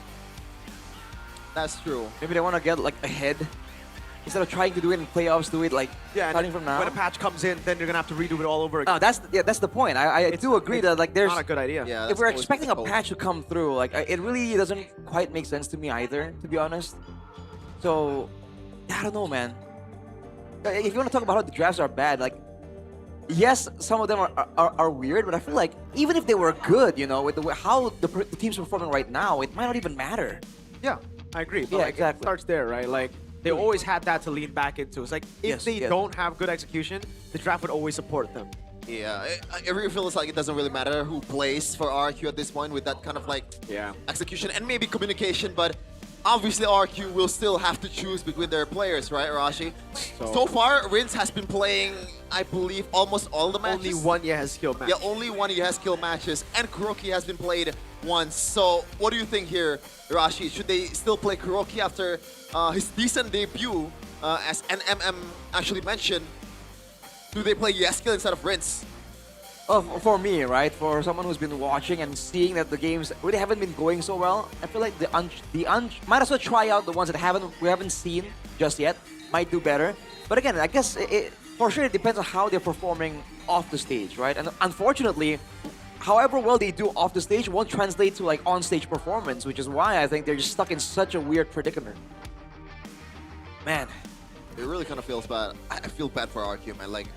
That's true. Maybe they want to get like ahead. Instead of trying to do it in playoffs, do it like starting from now. When a patch comes in, then you're gonna have to redo it all over again. No, that's the point. I do agree that like there's not a good idea. Yeah, if we're expecting a patch to come through, like it really doesn't quite make sense to me either, to be honest. So I don't know, man. If you want to talk about how the drafts are bad, like yes, some of them are weird, but I feel like even if they were good, you know, with how the team's performing right now, it might not even matter. Yeah, I agree. But Yeah, like, exactly. It starts there, right? Like they always had that to lean back into. It's like if Yes, they yes. don't have good execution, the draft would always support them. Yeah, it really feels like it doesn't really matter who plays for RQ at this point with that kind of like execution and maybe communication, but obviously RQ will still have to choose between their players, right, Arashi? So far, Rince has been playing, I believe, almost all the matches. Only one skill match. Yeah, only one skill matches, and Kuroki has been played once. So what do you think here, Arashi? Should they still play Kuroki after his decent debut, as NMM actually mentioned? Do they play Yeskill instead of Rince? For me, right, for someone who's been watching and seeing that the games really haven't been going so well, I feel like might as well try out the ones that we haven't seen just yet. Might do better. But again, I guess for sure it depends on how they're performing off the stage, right? And unfortunately, however well they do off the stage won't translate to like on-stage performance, which is why I think they're just stuck in such a weird predicament. Man. It really kind of feels bad. I feel bad for RQ, man. Like,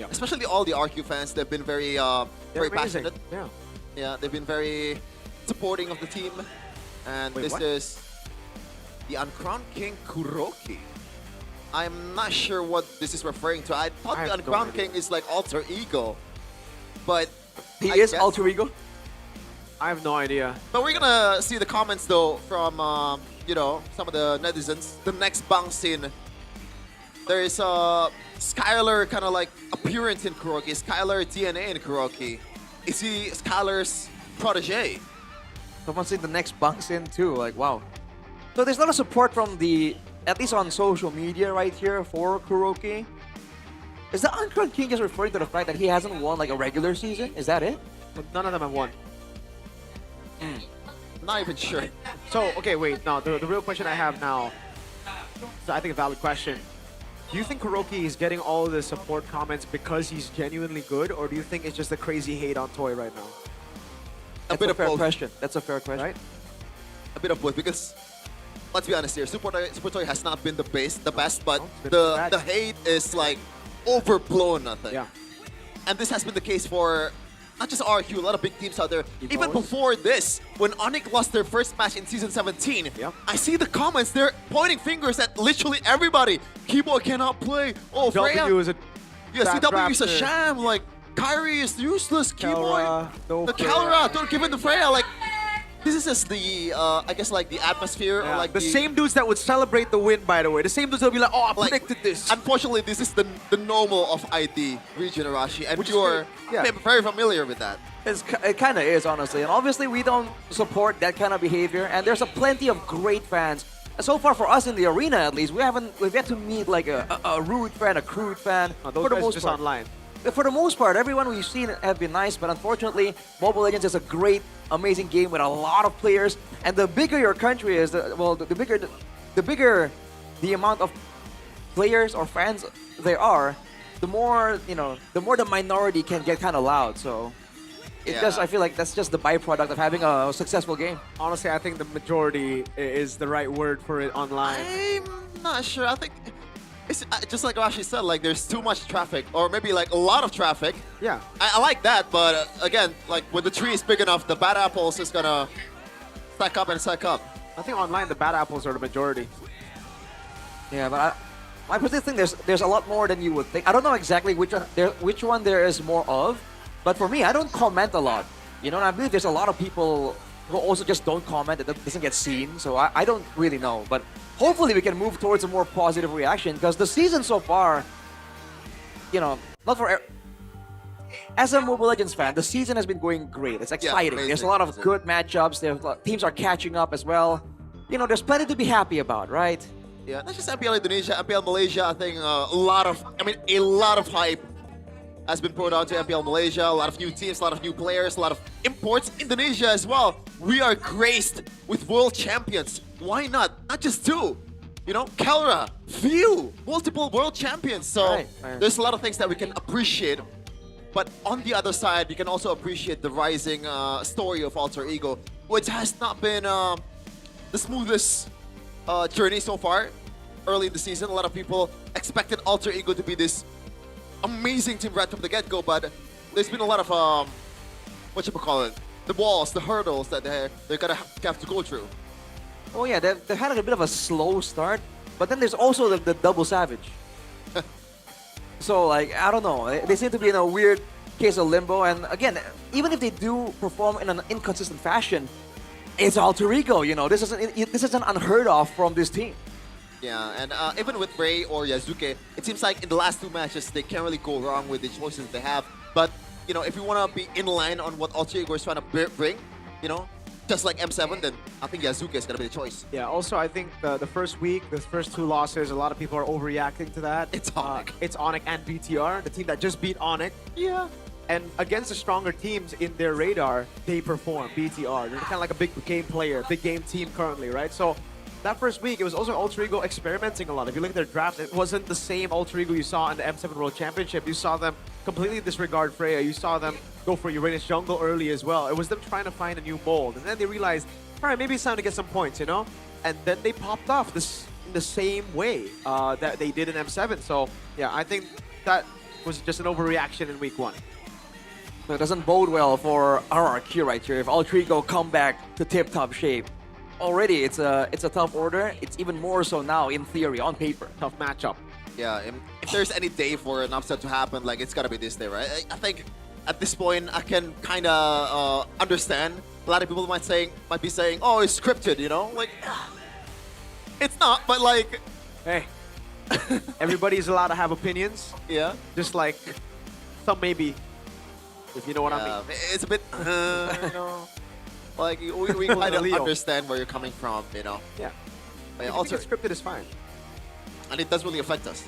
especially all the RQ fans, they've been very passionate. Yeah, they've been very supporting of the team. And this is the Uncrowned King Kuroki. I'm not sure what this is referring to. I thought the Uncrowned King is like alter ego, but he is alter ego. I have no idea. But we're gonna see the comments though from you know, some of the netizens. The next bounce in, there is Skylar kind of like appearance in Kuroki. Skylar DNA in Kuroki. Is he Skylar's protege? Someone said the next bunks in too. Like, wow. So there's a lot of support from the, at least on social media right here for Kuroki. Is the Uncrowned King just referring to the fact that he hasn't won like a regular season? Is that it? But none of them have won. Not even sure. So, okay, wait. No, the real question I have now, so I think a valid question. Do you think Kuroki is getting all the support comments because he's genuinely good, or do you think it's just a crazy hate on Toy right now? That's a fair question. That's a fair question. Right? A bit of both, because let's be honest here, Super Toy has not been the best, but the hate is like overblown, I think. Yeah. And this has been the case for not just RQ, a lot of big teams out there. Even before this, when Onyx lost their first match in Season 17, I see the comments, they're pointing fingers at literally everybody. Kibo cannot play. Oh, Freya. W is a CW is a sham. Like, Kyrie is useless. Kibo. The Kalra, don't give it to Freya. Like, this is just the, I guess, like the atmosphere. Or like the same dudes that would celebrate the win, by the way. The same dudes that would be like, oh, I predicted this. Unfortunately, this is the normal of ID, Region Arashi, and you're very familiar with that. It kind of is, honestly. And obviously, we don't support that kind of behavior. And there's a plenty of great fans. So far, for us in the arena, at least, we've yet to meet like a rude fan, a crude fan. Those for the guys most just part. online. For the most part, everyone we've seen have been nice, but unfortunately, Mobile Legends is a great, amazing game with a lot of players. And the bigger your country is, the bigger the amount of players or fans there are, the more the minority can get kind of loud. So I feel like that's just the byproduct of having a successful game. Honestly, I think the majority is the right word for it online. I'm not sure. I think it's just like Rashi said, like there's too much traffic, or maybe like a lot of traffic. Yeah. I like that, but again, like when the tree is big enough, the bad apples is gonna stack up and stack up. I think online the bad apples are the majority. Yeah, but I personally think there's a lot more than you would think. I don't know exactly which one there is more of, but for me, I don't comment a lot. You know, and I believe there's a lot of people who also just don't comment, that doesn't get seen, so I don't really know. But hopefully we can move towards a more positive reaction, because the season so far, you know, not for... As a Mobile Legends fan, the season has been going great. It's exciting. There's a lot of good matchups. Teams are catching up as well. You know, there's plenty to be happy about, right? Yeah, not just MPL Indonesia, MPL Malaysia. I think a lot of hype has been poured onto MPL Malaysia. A lot of new teams, a lot of new players, a lot of imports. Indonesia as well. We are graced with world champions. Why not? Not just two. You know, Kalra, few, multiple world champions. So there's a lot of things that we can appreciate. But on the other side, you can also appreciate the rising story of Alter Ego, which has not been the smoothest journey so far. Early in the season, a lot of people expected Alter Ego to be this amazing team right from the get-go, but there's been a lot of the walls, the hurdles that they're gonna have to go through. Oh yeah, they've had a bit of a slow start, but then there's also the double savage. So like, I don't know, they seem to be in a weird case of limbo, and again, even if they do perform in an inconsistent fashion, it's Alter Ego, you know, this isn't unheard of from this team. Yeah, and even with Ray or Yazuke, it seems like in the last two matches, they can't really go wrong with the choices they have. But, you know, if you want to be in line on what Alter Ego is trying to bring, you know, just like M7, then I think Yazuke is going to be the choice. Yeah, also I think the first week, the first two losses, a lot of people are overreacting to that. It's Onyx. It's Onyx and BTR, the team that just beat Onyx. Yeah. And against the stronger teams in their radar, they perform, BTR. They're kind of like a big game player, big game team currently, right? So that first week, it was also Alter Ego experimenting a lot. If you look at their draft, it wasn't the same Alter Ego you saw in the M7 World Championship. You saw them completely disregard Freya. You saw them go for Uranus Jungle early as well. It was them trying to find a new mold. And then they realized, all right, maybe it's time to get some points, you know? And then they popped off in the same way that they did in M7. So, yeah, I think that was just an overreaction in week 1. So it doesn't bode well for RRQ right here if Alter Ego come back to tip-top shape. Already, it's a tough order. It's even more so now, in theory, on paper. Tough matchup. Yeah, if there's any day for an upset to happen, like, it's got to be this day, right? I think at this point, I can kind of understand. A lot of people might be saying, "Oh, it's scripted," you know, like it's not. But like, hey, everybody's allowed to have opinions. Yeah. Just like some maybe, if you know what I mean. It's a bit, you know, like we kind of understand where you're coming from, you know. Yeah. But If also, it's scripted is fine. and it does really affect us.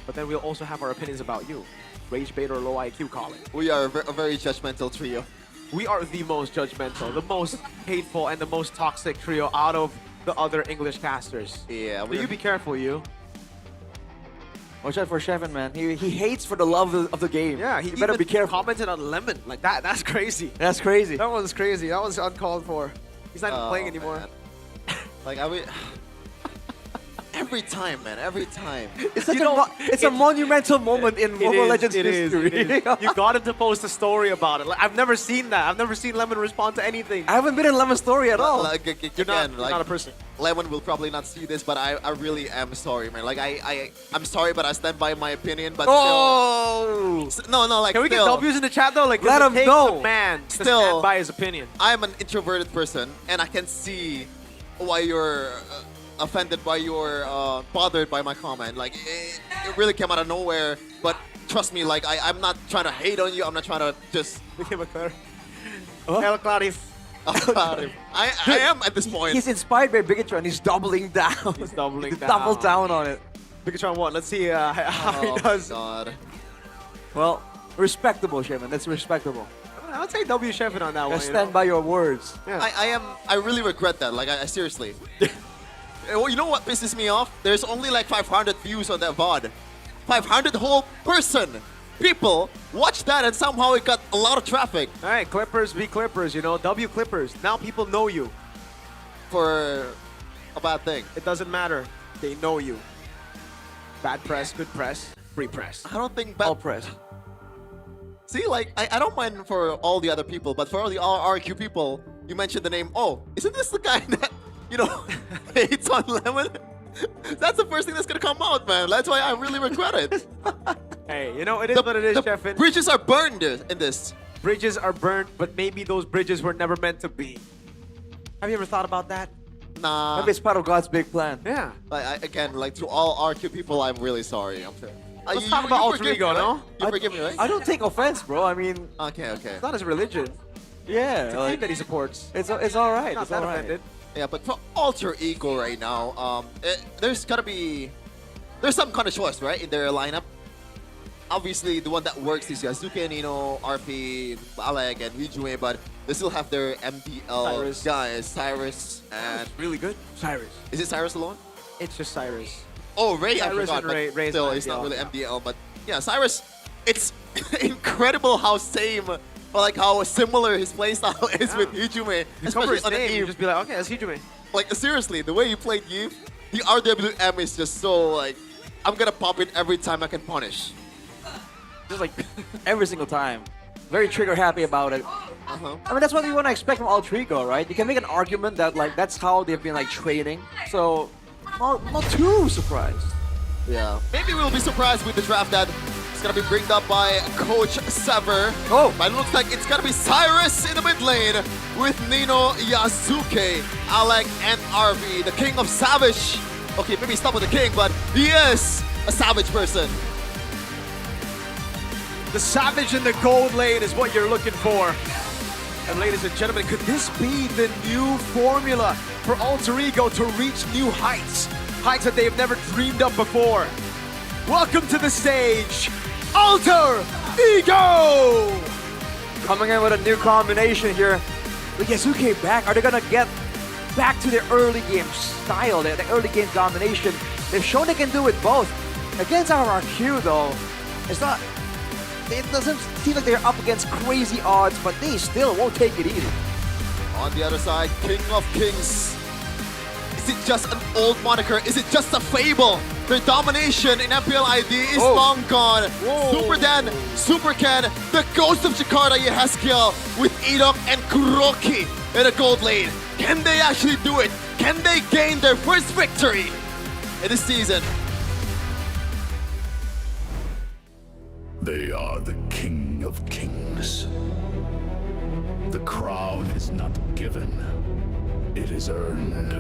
But then we'll also have our opinions about you. Rage bait or low IQ, call it. We are a very judgmental trio. We are the most judgmental, the most hateful, and the most toxic trio out of the other English casters. Yeah, So you be careful, you. Watch out for Shevin, man. He hates for the love of the game. Yeah, he you better be careful. commented on Lemon like that. That's crazy. That's crazy. That was crazy. That was uncalled for. He's not even playing anymore. Man. Like I mean, every time, man, every time. It's a monumental moment in Mobile Legends history. It is. You got him to post a story about it. Like, I've never seen that. I've never seen Lemon respond to anything. I haven't been in Lemon's story at all. Like, You're not a person. Lemon will probably not see this, but I really am sorry, man. Like I'm sorry, but I stand by my opinion. But still, no, like Can we get still, W's in the chat though? Like, Let does him it take know. a man to Still, stand by his opinion. I'm an introverted person, and I can see why you're offended, why you're bothered by my comment. Like it really came out of nowhere. But trust me, like I'm not trying to hate on you. I'm not trying to just. El Clarif. I am at this point. He's inspired by Bigatron. He's doubling down. He's doubling down. Double down on it. Bigatron what? Let's see how he does. God. Well, respectable, Shevin. That's respectable. I'll take W Shevin on that one. Just stand by your words. Yeah. I really regret that. Like I seriously. Well, you know what pisses me off? There's only like 500 views on that VOD. 500 whole people watched that, and somehow it got a lot of traffic. All right, Clippers be Clippers, you know, W Clippers. Now people know you. For a bad thing. It doesn't matter. They know you. Bad press, good press, free press. I don't think bad All press. See, like I don't mind for all the other people, but for all the RQ people, you mentioned the name. Oh, isn't this the guy that hates on Lemon? That's the first thing that's gonna come out, man. That's why I really regret it. Hey, you know, it is what it is, Shevin. Bridges are burned in this. Bridges are burnt, but maybe those bridges were never meant to be. Have you ever thought about that? Nah. Maybe it's part of God's big plan. Yeah. Again, like to all RQ people, I'm really sorry. I'm sorry. Let's talk about Alter Ego, right? no? You forgive me, right? I don't take offense, bro. I mean, Okay. It's not his religion. yeah, It's a team that he supports. it's all right. Not It's that all right. offended. Yeah, but for Alter Ego right now, there's some kind of choice, right, in their lineup. Obviously, the one that works is Yasuke, Nino, RP, Alec, and Hijue, but they still have their MPL guys, Cyrus, and Really good. Cyrus. is it Cyrus alone? It's just Cyrus. Oh, Ray, I Cyrus forgot, and but Ray's still, not he's not MPL. really MPL, but yeah, Cyrus, it's incredible how how similar his playstyle is with Hijue, You cover especially his on the name, you Eve. just be like, okay, that's Hijime. Like, seriously, the way he played Eve, the RWM is just so, like, I'm gonna pop it every time I can punish. Just like every single time. Very trigger happy about it. I mean, that's what you want to expect from Alter Ego, right? You can make an argument that like that's how they've been like training. So, not too surprised. Yeah. Maybe we'll be surprised with the draft that it's gonna be bringed up by Coach Sever. Oh! But it looks like it's gonna be Cyrus in the mid lane with Nino, Yasuke, Alec, and RV, the king of Savage. Okay, maybe stop with the king, but he is a savage person. The Savage in the gold lane is what you're looking for. And ladies and gentlemen, could this be the new formula for Alter Ego to reach new heights? Heights that they've never dreamed of before. Welcome to the stage, Alter Ego! Coming in with a new combination here. With Yasuke back, are they gonna get back to their early game style, their early game domination? They've shown they can do it both. Against RRQ though, it doesn't seem like they're up against crazy odds, but they still won't take it easy. On the other side, King of Kings. Is it just an old moniker? Is it just a fable? Their domination in MPL ID is long gone. Super Dan, Super Ken, the ghost of Jakarta Yehezkiel with Edok and Kuroki in a gold lane. Can they actually do it? Can they gain their first victory in this season? They are the king of of kings. The crown is not given, it is earned.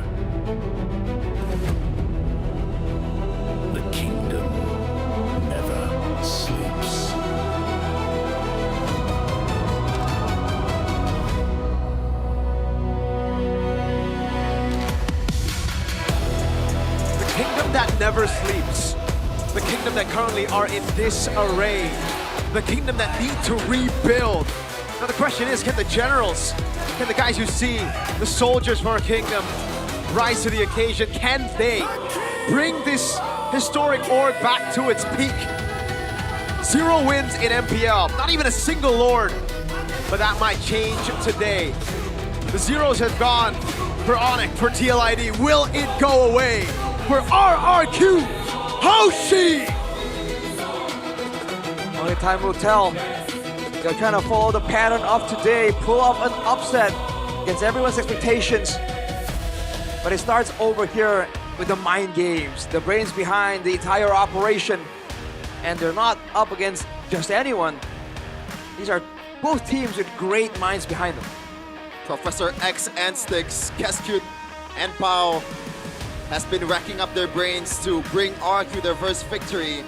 The kingdom never sleeps. The kingdom that never sleeps. The kingdom that currently are in disarray. The kingdom that need to rebuild. Now the question is, can the generals, can the guys you see, the soldiers for our kingdom, rise to the occasion? Can they bring this historic org back to its peak? 0 wins in MPL, not even a single lord. But that might change today. The zeros have gone for Onyx, for TLID. Will it go away for RRQ? Hoshi! Only time will tell. They're trying to follow the pattern of today, pull off an upset against everyone's expectations. But it starts over here with the mind games, the brains behind the entire operation. And they're not up against just anyone. These are both teams with great minds behind them. Professor X and Styx, Keskut and Pao has been racking up their brains to bring RQ their first victory.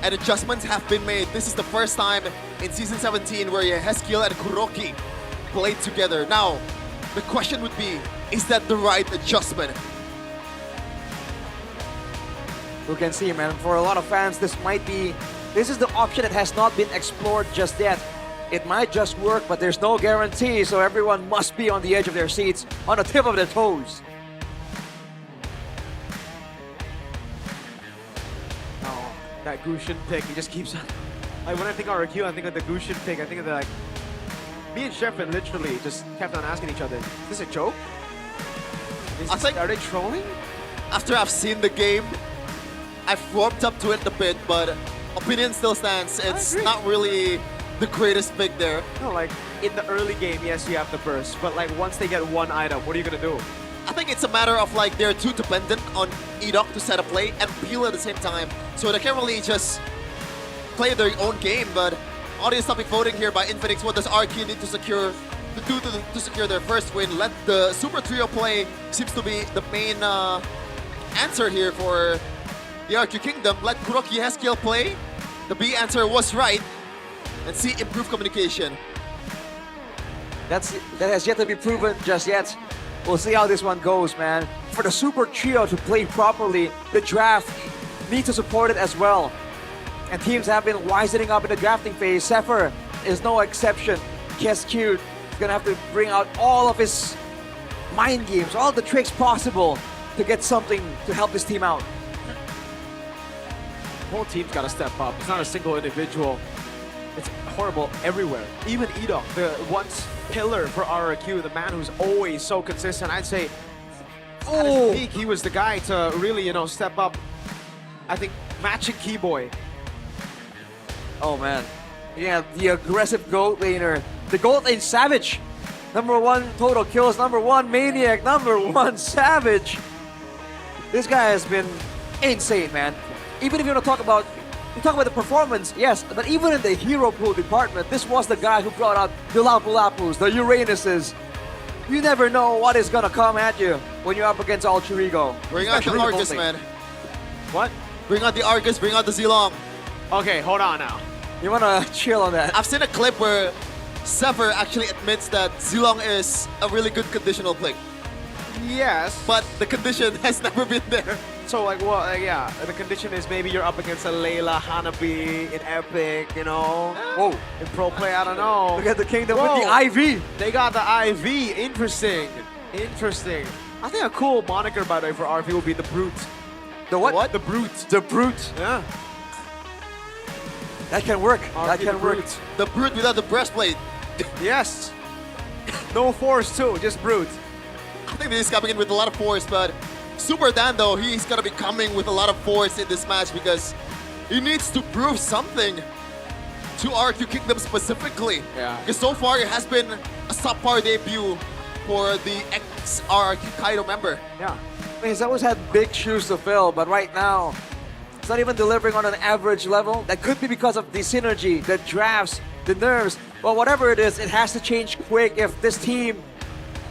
And adjustments have been made. This is the first time in Season 17 where Yeheskiel and Kuroki played together. Now, the question would be, is that the right adjustment? Who can see, man? For a lot of fans, this is the option that has not been explored just yet. It might just work, but there's no guarantee, so everyone must be on the edge of their seats, on the tip of their toes. Oh, that Gushin pick, he just keeps on. Like when I think RQ, I think of the Gushin pick. I think of me and Shepard literally just kept on asking each other, is this a joke? Are they trolling? After I've seen the game, I've warmed up to it a bit, but opinion still stands. It's not really the greatest pick there. No, like in the early game, yes, you have the burst, but like once they get one item, what are you gonna do? I think it's a matter of like they're too dependent on Edok to set a play and peel at the same time, so they can't really just play their own game. But audience topic voting here by Infinix. What does RQ need to secure to secure their first win? Let the Super Trio play seems to be the main answer here for the RQ Kingdom. Let Kuroki Yeheskiel play. The B answer was right. And see improved communication. That has yet to be proven just yet. We'll see how this one goes, man. For the Super Trio to play properly, the draft needs to support it as well. And teams have been wisening up in the drafting phase. Sefer is no exception. Keskut is gonna have to bring out all of his mind games, all the tricks possible to get something to help this team out. The whole team's gotta step up. It's not a single individual. It's horrible everywhere. Even Edok, the once pillar for RRQ, the man who's always so consistent. I'd say at his peak, he was the guy to really, step up. I think matching Keyboy. Oh man. Yeah, the aggressive gold laner. The gold lane Savage. #1 total kills, #1 Maniac, #1 Savage. This guy has been insane, man. Even if you want to talk about the performance, yes, but even in the hero pool department, this was the guy who brought out the Lapu-Lapus, the Uranuses. You never know what is gonna come at you when you're up against Alter Ego. Bring out the Argus, man. What? Bring out the Argus, bring out the Zilong. Okay, hold on now. You wanna chill on that? I've seen a clip where Sever actually admits that Zilong is a really good conditional pick. Yes. But the condition has never been there. So yeah, the condition is maybe you're up against a Layla, Hanabi in Epic, Whoa. In pro play, I don't know. Look at the Kingdom with the IV. They got the IV. Interesting. I think a cool moniker, by the way, for RV will be the Brute. The what? The Brute. The Brute. Yeah. That can work. RV That can work. The Brute without the breastplate. Yes. No force too, just Brute. I think this is coming in with a lot of force, but Super Dan, though, he's going to be coming with a lot of force in this match because he needs to prove something to RQ Kingdom specifically. Yeah. Because so far, it has been a subpar debut for the ex-RQ Kaido member. Yeah. He's always had big shoes to fill, but right now, it's not even delivering on an average level. That could be because of the synergy, the drafts, the nerves. Well, whatever it is, it has to change quick if this team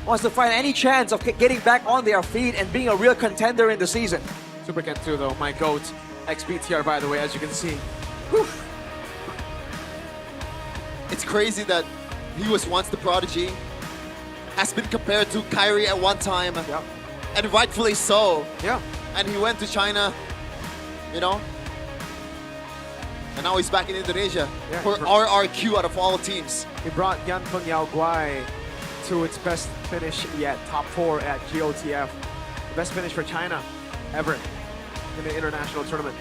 wants to find any chance of getting back on their feet and being a real contender in the season. Super Ken 2 though, my GOAT. XBTR by the way, as you can see. Whew. It's crazy that he was once the prodigy, has been compared to Kyrie at one time, and rightfully so. Yeah. And he went to China, you know, and now he's back in Indonesia for RRQ out of all teams. He brought Yanfeng Yao Guai to its best finish yet, top 4 at GOTF. The best finish for China ever in the international tournament.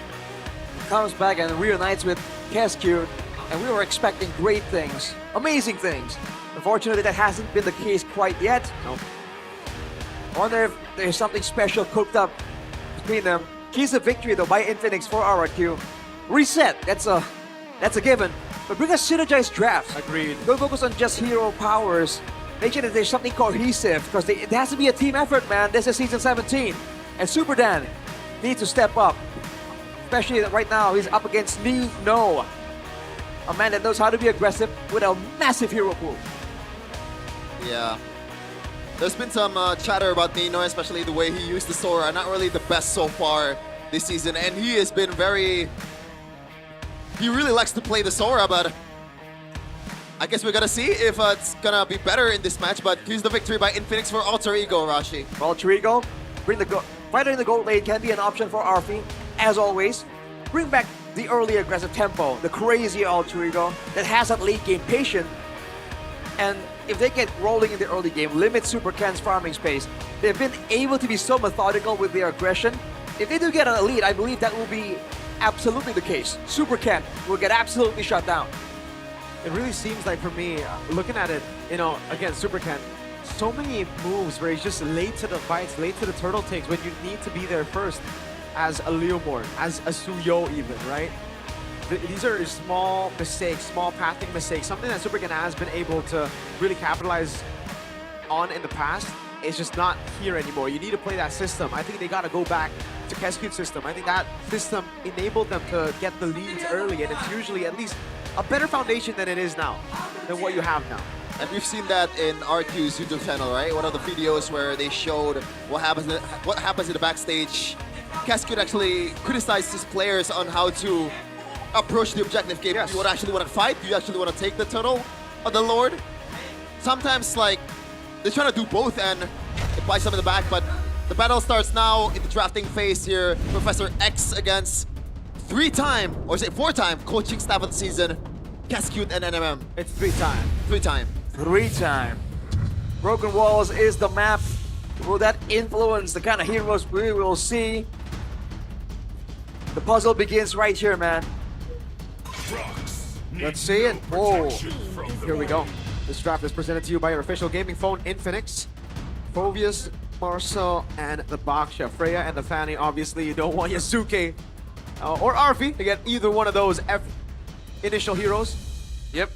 Comes back and reunites with Cascute, and we were expecting great things, amazing things. Unfortunately, that hasn't been the case quite yet. Nope. I wonder if there's something special cooked up between them. Keys of victory though by Infinix for RRQ. Reset, that's a given. But bring a synergized draft. Agreed. Don't focus on just hero powers. Make sure that there's something cohesive, because it has to be a team effort, man. This is season 17. And Super Dan needs to step up. Especially right now, he's up against Lee No, a man that knows how to be aggressive with a massive hero pool. Yeah. There's been some chatter about Nino, especially the way he used the Sora. Not really the best so far this season. And he has been very... He really likes to play the Sora, but I guess we're gonna see if it's gonna be better in this match. But here's the victory by Infinix for Alter Ego, Rashi. Alter Ego, fighter in the gold lane can be an option for Arfi, as always. Bring back the early aggressive tempo, the crazy Alter Ego that has that late game patience. And if they get rolling in the early game, limit Super Ken's farming space. They've been able to be so methodical with their aggression. If they do get an elite, I believe that will be absolutely the case. Super Ken will get absolutely shut down. It really seems like, for me, looking at it, you know, again, Super Ken, so many moves where he's just late to the fights, late to the turtle takes when you need to be there first, as a Leomord, as a Suyo even, right? These are small mistakes, small pathing mistakes, something that Super Ken has been able to really capitalize on in the past. It's just not here anymore. You need to play that system. I think they got to go back to Cascute's system. I think that system enabled them to get the leads early, and it's usually at least a better foundation than it is now, than what you have now. And we've seen that in RQ's YouTube channel, right? One of the videos where they showed what happens in the backstage. Cascute actually criticized his players on how to approach the objective game. Yes. Do you actually want to fight? Do you actually want to take the turtle on the Lord? Sometimes, like, they're trying to do both and it buys them in the back, but the battle starts now in the drafting phase here. Professor X against four-time coaching staff of the season, Cascute and NMM. It's three-time. Three-time. Broken Walls is the map. Will that influence the kind of heroes we will see? The puzzle begins right here, man. Let's see it. Oh, here we go. This draft is presented to you by your official gaming phone, Infinix. Phobius, Marcel, and the Baksha. Freya and the Fanny, obviously you don't want Yasuke or Arfi to get either one of those initial heroes. Yep.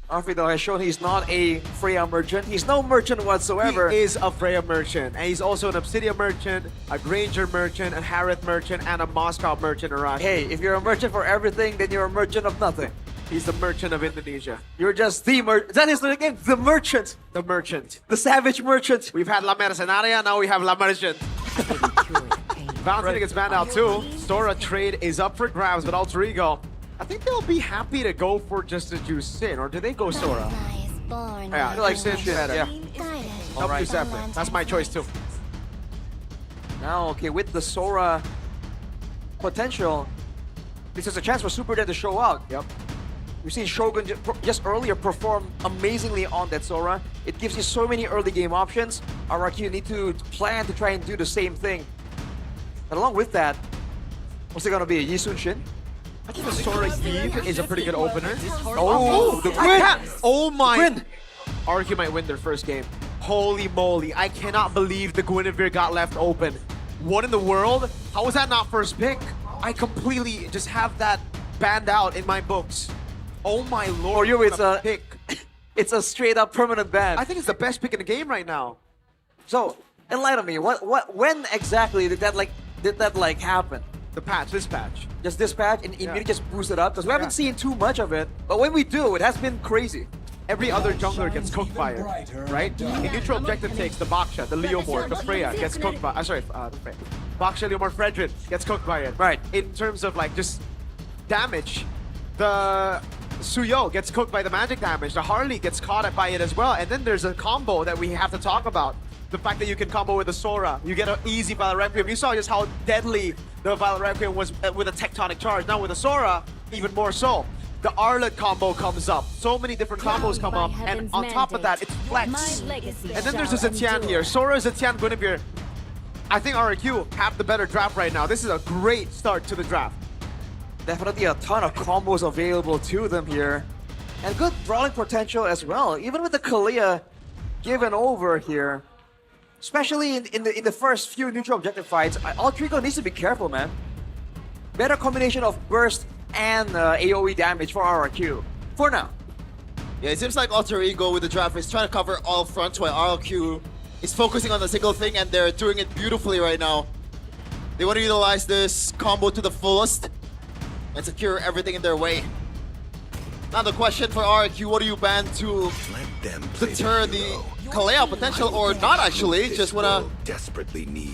Arfi though has shown he's not a Freya merchant. He's no merchant whatsoever. He is a Freya merchant, and he's also an Obsidian merchant, a Granger merchant, a Harith merchant, and a Moscow merchant, Arashi. Hey, if you're a merchant for everything, then you're a merchant of nothing. He's the merchant of Indonesia. You're just the merchant. That is the name, the merchant. The merchant. The savage merchant. We've had La Mercenaria, now we have La Merchant. Bounty gets banned out too. Sora trade is up for grabs, but Alter Ego, I think they'll be happy to go for just a Juice Sin, or do they go Sora? Yeah, I feel like Sin better. Yeah. All right. That's my choice too. Now, okay, with the Sora potential, this is a chance for Super Dan to show out. Yep. We've seen Shogun just earlier perform amazingly on that Sora. It gives you so many early game options. RRQ need to plan to try and do the same thing. And along with that, what's it gonna be? Yi Sun Shin? I think the Sora Eve is a pretty good opener. Oh, the win! Oh my! RRQ might win their first game. Holy moly, I cannot believe the Guinevere got left open. What in the world? How was that not first pick? I completely just have that banned out in my books. Oh my lord, it's a pick. It's a straight up permanent ban. I think it's the best pick in the game right now. So, enlighten me. When exactly did that happen? this patch. Just this patch and immediately just boost it up because we haven't seen too much of it. But when we do, it has been crazy. Every other jungler gets cooked by it, right? In neutral objective takes the Baksha, the Leomord, the Freya gets cooked by. The Freya. Baksha, Leomord, Fredrin gets cooked by it. Right. In terms of like just damage, the Suyo gets cooked by the magic damage. The Harley gets caught by it as well. And then there's a combo that we have to talk about. The fact that you can combo with the Sora, you get an easy Violet Requiem. You saw just how deadly the Violet Requiem was with a tectonic charge. Now with the Sora, even more so. The Arlet combo comes up. So many different combos come up, and on top of that, it's flex. And then there's a Zetian here. Sora, Zetian, Guinevere. I think RRQ have the better draft right now. This is a great start to the draft. Definitely a ton of combos available to them here. And good brawling potential as well. Even with the Kalia given over here. Especially in the first few neutral objective fights, Altrico needs to be careful, man. Better combination of burst and AoE damage for RRQ. For now. Yeah, it seems like Alter Ego with the draft is trying to cover all fronts while RRQ is focusing on the single thing, and they're doing it beautifully right now. They want to utilize this combo to the fullest and secure everything in their way. Now the question for RRQ, what do you ban to deter the Kaleo potential, or not actually? Just want to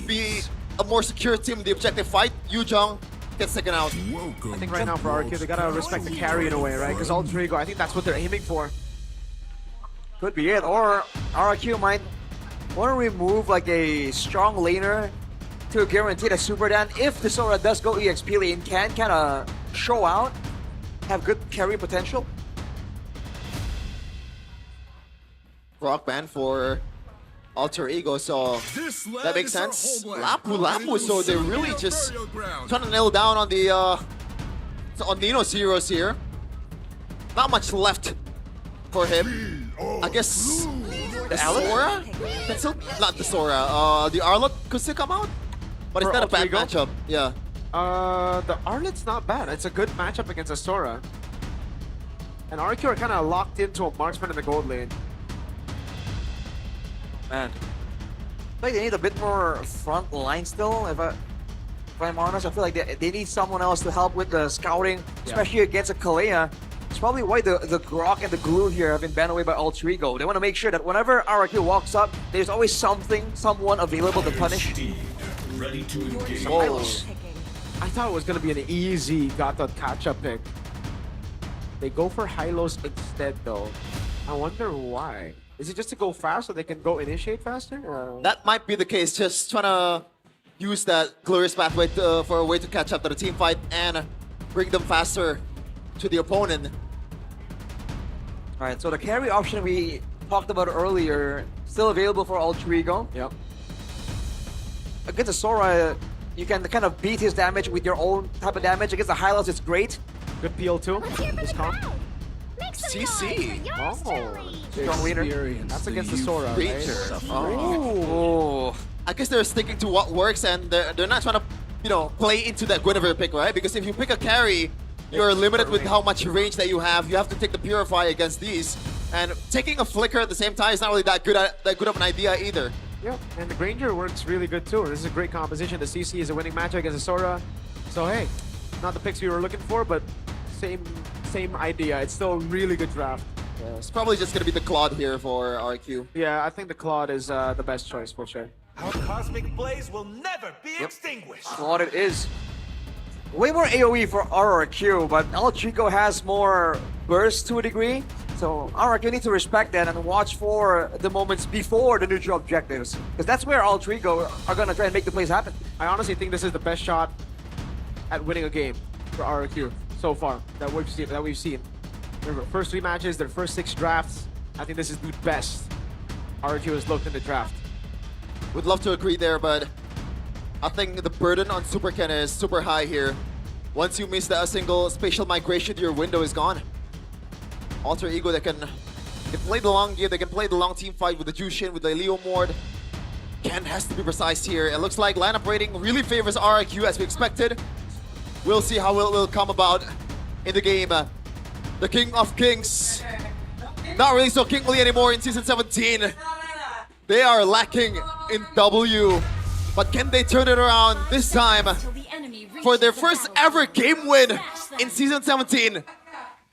be a more secure team in the objective fight. Yujong gets taken out. I think right now for RRQ, they gotta respect the carry in a way, right? Because Alter Ego, I think that's what they're aiming for. Could be it, or RRQ might want to remove like a strong laner to guarantee the Super Dan. If the Sora does go EXP lane, can kind of show out, have good carry potential. Rock ban for Alter Ego, so that makes sense. Lapu, so they're really just trying to nail down on the Nino's heroes here. Not much left for him. I guess the Sora can still, not the Sora. The Arlot could still come out, but it's not a bad matchup. Yeah. The Arlet's not bad. It's a good matchup against a Sora. And RQ are kind of locked into a marksman in the gold lane. Man, I think they need a bit more front line still. If I'm honest, I feel like they need someone else to help with the scouting, especially against a Kalea. It's probably why the Grok and the Glue here have been banned away by Alter Ego. They want to make sure that whenever RRQ walks up, there's always someone available to punish. Ready to engage. I thought it was going to be an easy Gatot catch-up pick. They go for Hylos instead though. I wonder why. Is it just to go fast so they can go initiate faster? That might be the case, just trying to use that glorious pathway for a way to catch up to the team fight and bring them faster to the opponent. Alright, so the carry option we talked about earlier, still available for Alter Ego. Yep. Against the Sora, you can kind of beat his damage with your own type of damage. Against the Hylos, it's great. Good PL too. This comp. CC. Strong leader. That's against the Sora, right? Oh. I guess they're sticking to what works, and they're not trying to, you know, play into that Guinevere pick, right? Because if you pick a carry, you're limited with how much range that you have. You have to take the Purify against these, and taking a Flicker at the same time is not really that good of an idea either. Yeah, and the Granger works really good too. This is a great composition. The CC is a winning matchup against the Sora. So hey, not the picks we were looking for, but same idea. It's still a really good draft. Yeah, it's probably just gonna be the Claude here for RQ. Yeah, I think the Claude is the best choice for sure. Our cosmic blaze will never be extinguished. Claude it is. Way more AoE for RRQ, but Alter Ego has more burst to a degree. So RRQ need to respect that and watch for the moments before the neutral objectives. Because that's where Alter Ego are gonna try and make the plays happen. I honestly think this is the best shot at winning a game for RRQ so far that we've seen. Their first 3 matches, their first 6 drafts. I think this is the best RRQ has looked in the draft. Would love to agree there, but I think the burden on Super Ken is super high here. Once you miss a single spatial migration, your window is gone. Alter Ego, they can play the long game, they can play the long team fight with the Jushin, with the Leomord. Ken has to be precise here. It looks like lineup rating really favors RRQ as we expected. We'll see how it will come about in the game. The King of Kings, not really so kingly anymore in Season 17. They are lacking in W, but can they turn it around this time? for their first ever game win in Season 17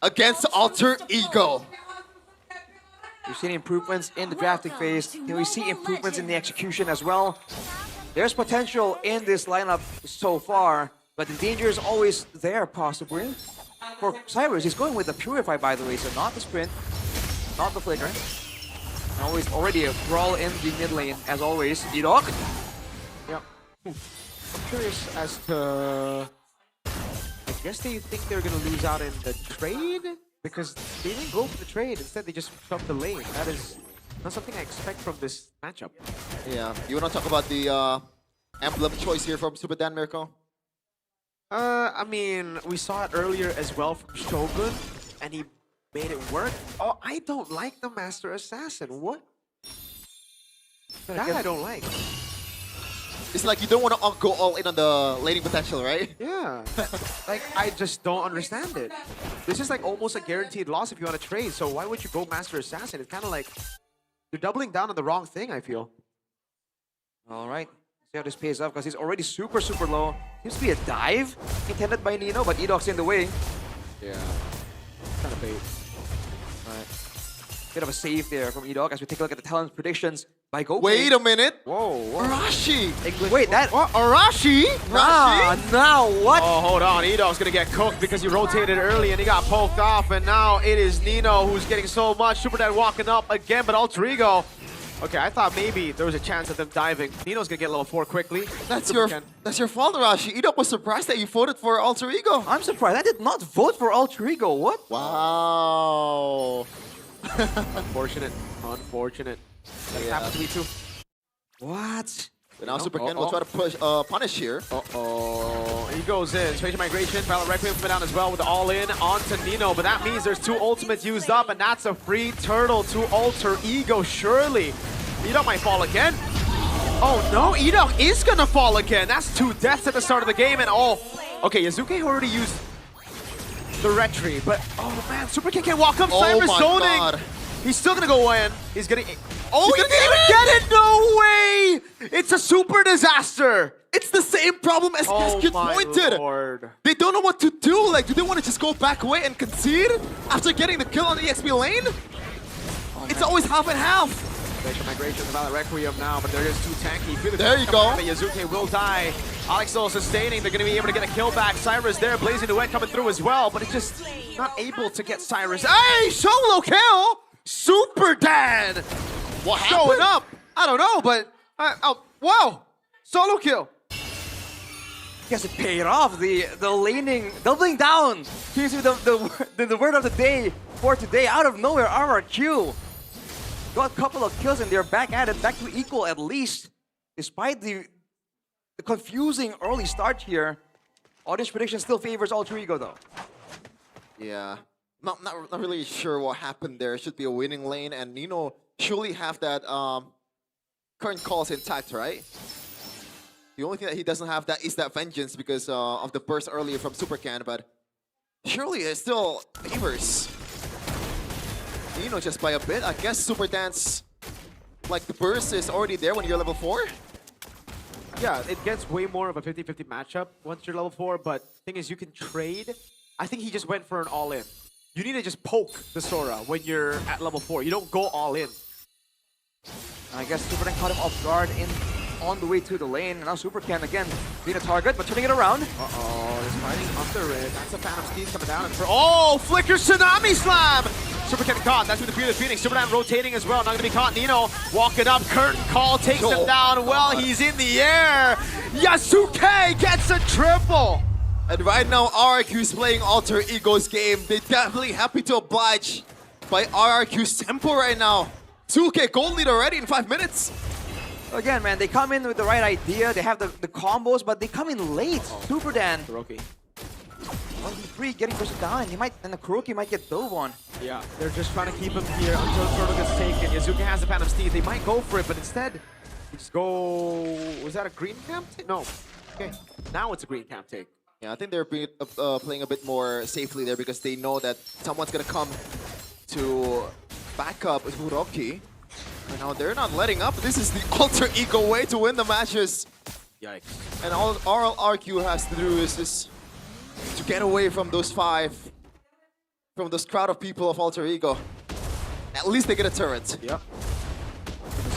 against Alter Ego. We've seen improvements in the drafting phase. We see improvements in the execution as well. There's potential in this lineup so far, but the danger is always there, possibly. For Cyrus, he's going with the Purify, by the way, so not the Sprint, not the Flicker. Already a brawl in the mid lane, as always. Edok. Yep. I'm curious as to... I guess they think they're going to lose out in the trade? Because they didn't go for the trade. Instead, they just jumped the lane. That is not something I expect from this matchup. Yeah. You want to talk about the emblem choice here from Super Dan, Mirko? I mean, we saw it earlier as well from Shogun, and he made it work. Oh, I don't like the Master Assassin. What? That I don't like. It's like you don't want to go all in on the laning potential, right? Yeah. Like, I just don't understand it. This is like almost a guaranteed loss if you want to trade, so why would you go Master Assassin? It's kind of like you're doubling down on the wrong thing, I feel. All right. See how this pays off, because he's already super, super low. Seems to be a dive intended by Nino, but Edok's in the way. Yeah. Kind of bait. All right. Bit of a save there from Edok as we take a look at the talent predictions by Goku. Wait a minute. Whoa. Arashi. Wait, that... What? Arashi? Now what? Oh, hold on. Edok's going to get cooked because he rotated early and he got poked off. And now it is Nino who's getting so much. Super Dad walking up again, but Alter Ego. Okay, I thought maybe there was a chance of them diving. Nino's going to get level 4 quickly. That's your fault, Arashi. Edok was surprised that you voted for Alter Ego. I'm surprised. I did not vote for Alter Ego. What? Wow. Unfortunate. Unfortunate. That happened to me too. What? So now Super Ken will try to push, punish here. He goes in. Spatial Migration. Valor Requiem coming down as well with the all-in onto Nino. But that means there's 2 ultimates used up, and that's a free turtle to Alter Ego, surely. Edok might fall again. Oh no, Edok is gonna fall again. That's 2 deaths at the start of the game, and okay, Yazuke already used the retry, but oh man, Super Ken can't walk up. Cyrus zoning. God. He's still gonna go in. He's gonna. Oh, he didn't even get it! No way! It's a super disaster. It's the same problem as Kid pointed. Lord. They don't know what to do. Like, do they want to just go back away and concede after getting the kill on the EXP lane? It's always half and half. Spatial Migration, the Valor Requiem now, but they're just too tanky. There you go. Yazuke will die. Alex still sustaining. They're going to be able to get a kill back. Cyrus there, Blazing Duet coming through as well, but it's just not able to get Cyrus. Hey, solo kill! Super Dan! What happened? Showing up. I don't know, but wow, solo kill. Guess it paid off. The laning, doubling down. Here's the word of the day for today. Out of nowhere, RRQ got a couple of kills and they're back at it, back to equal at least, despite the confusing early start here. Audience prediction still favors Alter Ego though. Yeah, not really sure what happened there. It should be a winning lane, and Nino surely have that current calls intact, right? The only thing that he doesn't have that is that vengeance because of the burst earlier from Super Can, but surely it still favors Nino just by a bit. I guess Super Dance, like the burst is already there when you're level 4. Yeah, it gets way more of a 50-50 matchup once you're level 4, but the thing is you can trade. I think he just went for an all-in. You need to just poke the Sora when you're at level 4. You don't go all in. I guess Super Ken caught him off guard on the way to the lane. And now Super Ken again being a target, but turning it around. Uh-oh, he's fighting under it. That's a Phantom Steed coming down. And Flicker Tsunami Slam! Super Ken caught. That's with the Creative Phoenix. Super Dan rotating as well. Not going to be caught. Nino walking up. Curtain Call takes him down. Well, he's in the air. Yasuke gets a triple. And right now, RRQ is playing Alter Ego's game. They're definitely happy to oblige by RRQ's tempo right now. 2K gold lead already in 5 minutes. Again, man, they come in with the right idea. They have the combos, but they come in late. Super Dan. Kuroki. 1v3 getting pushed down, and the Kuroki might get dove on. Yeah, they're just trying to keep him here until the turtle gets taken. Yazuki has the Phantom Steed. They might go for it, but instead, they just go... Was that a green camp take? No. Okay, now it's a green camp take. Yeah, I think they're playing a bit more safely there because they know that someone's gonna come to back up Kuroki. And now they're not letting up. This is the Alter Ego way to win the matches. Yikes. And all RQ has to do is just to get away from those 5, from this crowd of people of Alter Ego. At least they get a turret. Yep.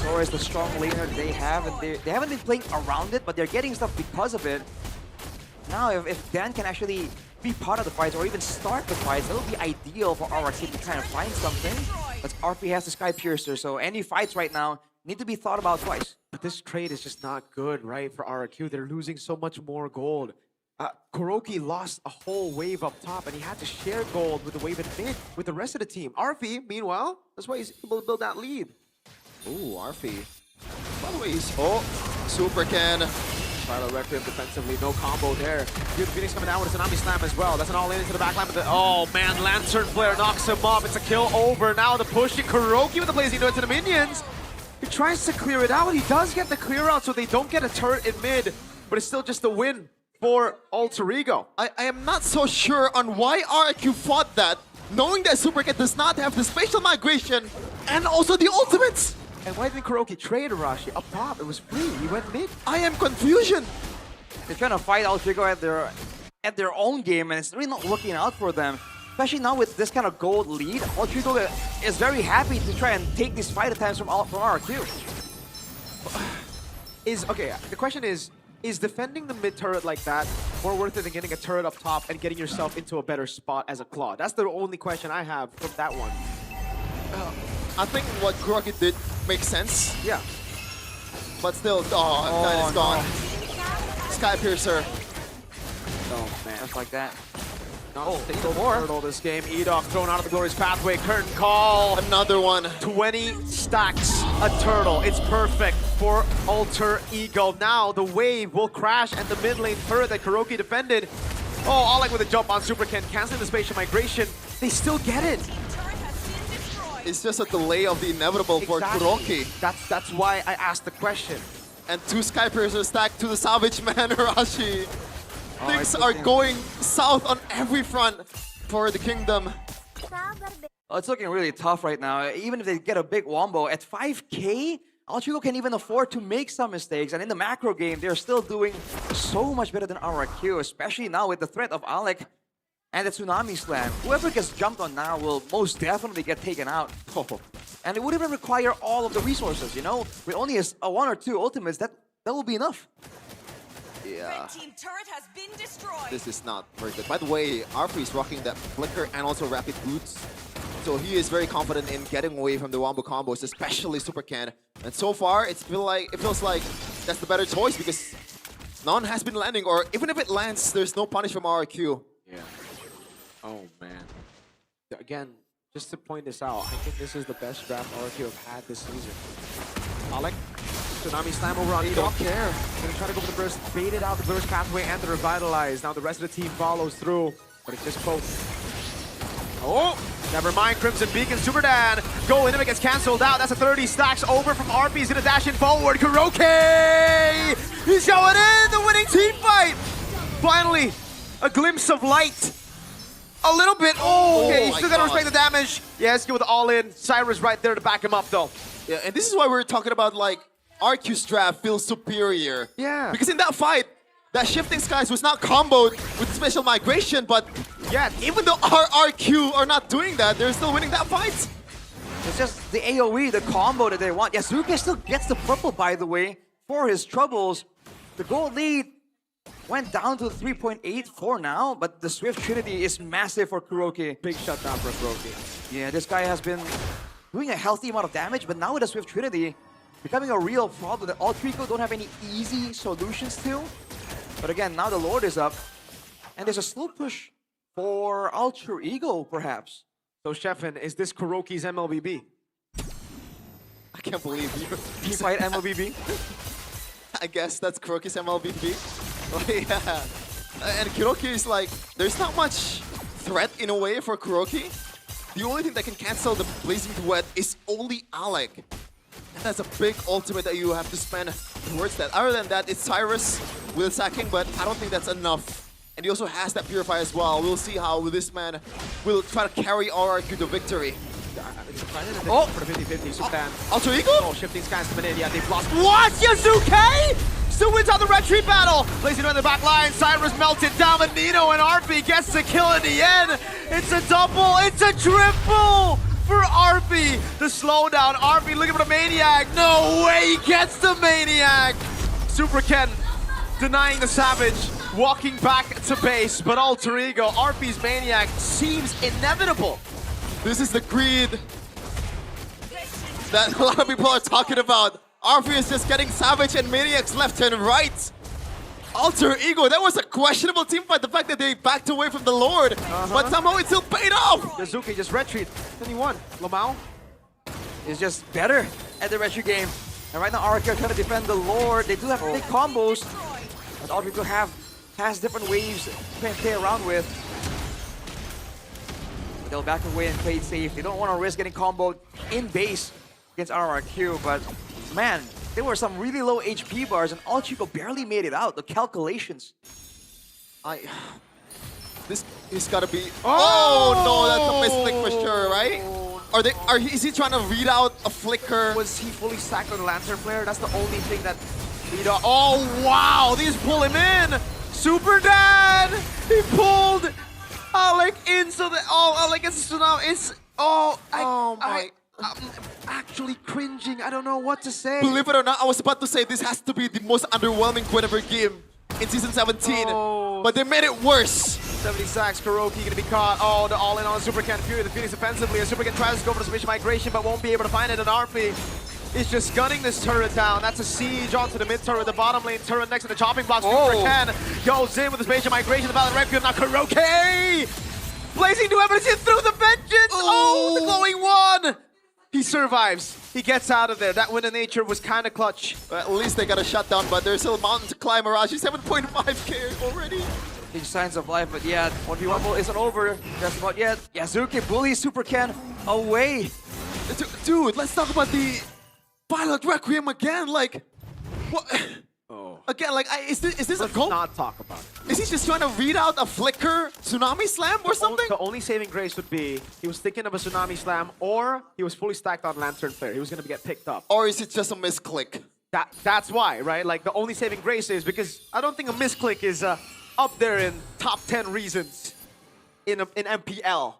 Sora is the strong laner they have, and they haven't been playing around it, but they're getting stuff because of it. Now, if Dan can actually be part of the fights or even start the fights, that would be ideal for RRQ to try and find something. But RP has the Sky Piercer, so any fights right now need to be thought about twice. But this trade is just not good, right, for RRQ. They're losing so much more gold. Kuroki lost a whole wave up top, and he had to share gold with the wave in mid with the rest of the team. RP, meanwhile, that's why he's able to build that lead. Ooh, Arfi. By the way, he's... Oh, Super Ken. Violet Requiem defensively, no combo there. Good Phoenix coming down with a Tsunami Slam as well. That's an all-in into the backline. But oh man, Lantern Flare knocks him off. It's a kill over. Now the pushing Kuroki with the Blazing Note into the minions. He tries to clear it out. He does get the clear out, so they don't get a turret in mid. But it's still just a win for Alter Ego. I am not so sure on why RQ fought that, knowing that Super Ken does not have the spatial migration and also the ultimates. And why didn't Kuroki trade Arashi up top? It was free. He went mid. I am confusion. They're trying to fight Alter Ego at their own game, and it's really not working out for them. Especially now with this kind of gold lead, Alter Ego is very happy to try and take these fight attempts from RQ. The question is defending the mid turret like that more worth it than getting a turret up top and getting yourself into a better spot as a Claw? That's the only question I have from that one. I think what Kuroki did makes sense. Yeah. But still, that is gone. Sky Piercer. Oh man. Just like that. No, still more. Turtle this game. Edok thrown out of the Glorious Pathway. Curtain Call. Another one. 20 stacks a turtle. It's perfect for Alter Ego. Now the wave will crash and the mid lane turret that Kuroki defended. Oh, Alec with a jump on Super Ken, canceling the spatial migration. They still get it. It's just a delay of the inevitable for Kuroki. That's why I asked the question. And 2 Sky Piercers stacked to the Savage Man, Arashi. Things are going south on every front for the Kingdom. Oh, it's looking really tough right now. Even if they get a big wombo, at 5K, Alter Ego can even afford to make some mistakes. And in the macro game, they're still doing so much better than RRQ, especially now with the threat of Alec and the Tsunami Slam. Whoever gets jumped on now will most definitely get taken out. And it would even require all of the resources, you know? With only a 1 or 2 ultimates, that will be enough. Yeah. Team turret has been destroyed. This is not very good. By the way, Arfi is rocking that Flicker and also Rapid Boots. So he is very confident in getting away from the wombo combos, especially Super Ken. And so far, it feels like that's the better choice because none has been landing, or even if it lands, there's no punish from RQ. Yeah. Oh man. Again, just to point this out, I think this is the best draft RQ have had this season. Alec, Tsunami Slam over on Edok. Don't care. Gonna try to go for the burst, bait it out the burst pathway and the revitalize. Now the rest of the team follows through, but it's just both. Oh, never mind. Crimson Beacon, Super Dan. Go in, it gets cancelled out. That's a 30 stacks over from RP. He's gonna dash in forward. Kuroki! He's going in, the winning team fight! Finally, a glimpse of light. A little bit. Oh, okay, he's still gotta respect the damage. Yes, go with the all-in. Cyrus right there to back him up, though. Yeah, and this is why we're talking about, like, RQ's draft feels superior. Yeah. Because in that fight, that Shifting Skies was not comboed with special migration, but yeah, even though RQ are not doing that, they're still winning that fight. It's just the AoE, the combo that they want. Yasuke still gets the purple, by the way, for his troubles. The gold lead went down to 3.84 now, but the Swift Trinity is massive for Kuroki. Big shutdown for Kuroki. Yeah, this guy has been doing a healthy amount of damage, but now with the Swift Trinity, becoming a real problem that all Trico don't have any easy solutions to. But again, now the Lord is up, and there's a slow push for Alter Ego, perhaps. So, Sheffin, is this Kuroki's MLBB? I can't believe you. You fight MLBB? I guess that's Kuroki's MLBB. Yeah. And Kuroki is like, there's not much threat in a way for Kuroki. The only thing that can cancel the Blazing Duet is only Alec. And that's a big ultimate that you have to spend towards that. Other than that, it's Cyrus with sacking, but I don't think that's enough. And he also has that Purify as well. We'll see how this man will try to carry RRQ to victory. Oh! For the 50-50, Super Dan. Alter Ego? Oh, Shifting Skies coming in. Yeah, they've lost. What? Yasuke? still wins out the retreat battle. Placing in the back line, Cyrus melted down, but Nino and RP gets the kill in the end. It's a double, it's a triple for RP. The slowdown, RP looking for the Maniac. No way, he gets the Maniac. Super Ken denying the Savage, walking back to base, but Alter Ego, RP's Maniac seems inevitable. This is the greed that a lot of people are talking about. RP is just getting Savage and Maniacs left and right. Alter Ego, that was a questionable team fight. The fact that they backed away from the Lord, but somehow it still paid off. Yazuki just retreat, then he won. Lamau is just better at the retreat game. And right now, RK are trying to defend the Lord. They do have big combos, but Alter Ego has different waves to play around with. They'll back away and play it safe. They don't want to risk getting comboed in base against RRQ, but man, there were some really low HP bars and Alter Ego barely made it out. The calculations. This is gotta be. Oh no, that's a misclick for sure, right? Is he trying to read out a flicker? Was he fully stacked on the Lantern Flare? That's the only thing that. Oh wow, these pull him in. Super Dad, he pulled Alec into the. Oh, Alec is now. It's. I'm actually cringing. I don't know what to say. Believe it or not, I was about to say this has to be the most underwhelming Guinevere game in Season 17. But they made it worse. 70 sacks, Kuroki gonna be caught. Oh, the all-in on Super Ken Fury. The Phoenix offensively. And Super Ken tries to go for the spatial migration, but won't be able to find it. And RP is just gunning this turret down. That's a siege onto the mid turret, the bottom lane turret next to the chopping block. Super Ken goes in with the spatial migration. The Valiant Requiem. Now Kuroki! Blazing new evidence through the vengeance! Oh, the glowing one! He survives. He gets out of there. That win of nature was kind of clutch. At least they got a shutdown, but there's still a mountain to climb. Mirage 7.5k already. Big signs of life, but yeah, 1v1 isn't over just about yet. Yazuki bullies Super Ken away. Dude, let's talk about the Violet Requiem again. Like, what? Again, like, is this a goal? Let's not talk about it. Is he just trying to read out a flicker Tsunami Slam or something? The only saving grace would be he was thinking of a Tsunami Slam, or he was fully stacked on Lantern Flare. He was going to get picked up. Or is it just a misclick? That's why, right? Like, the only saving grace is because I don't think a misclick is up there in top 10 reasons in MPL.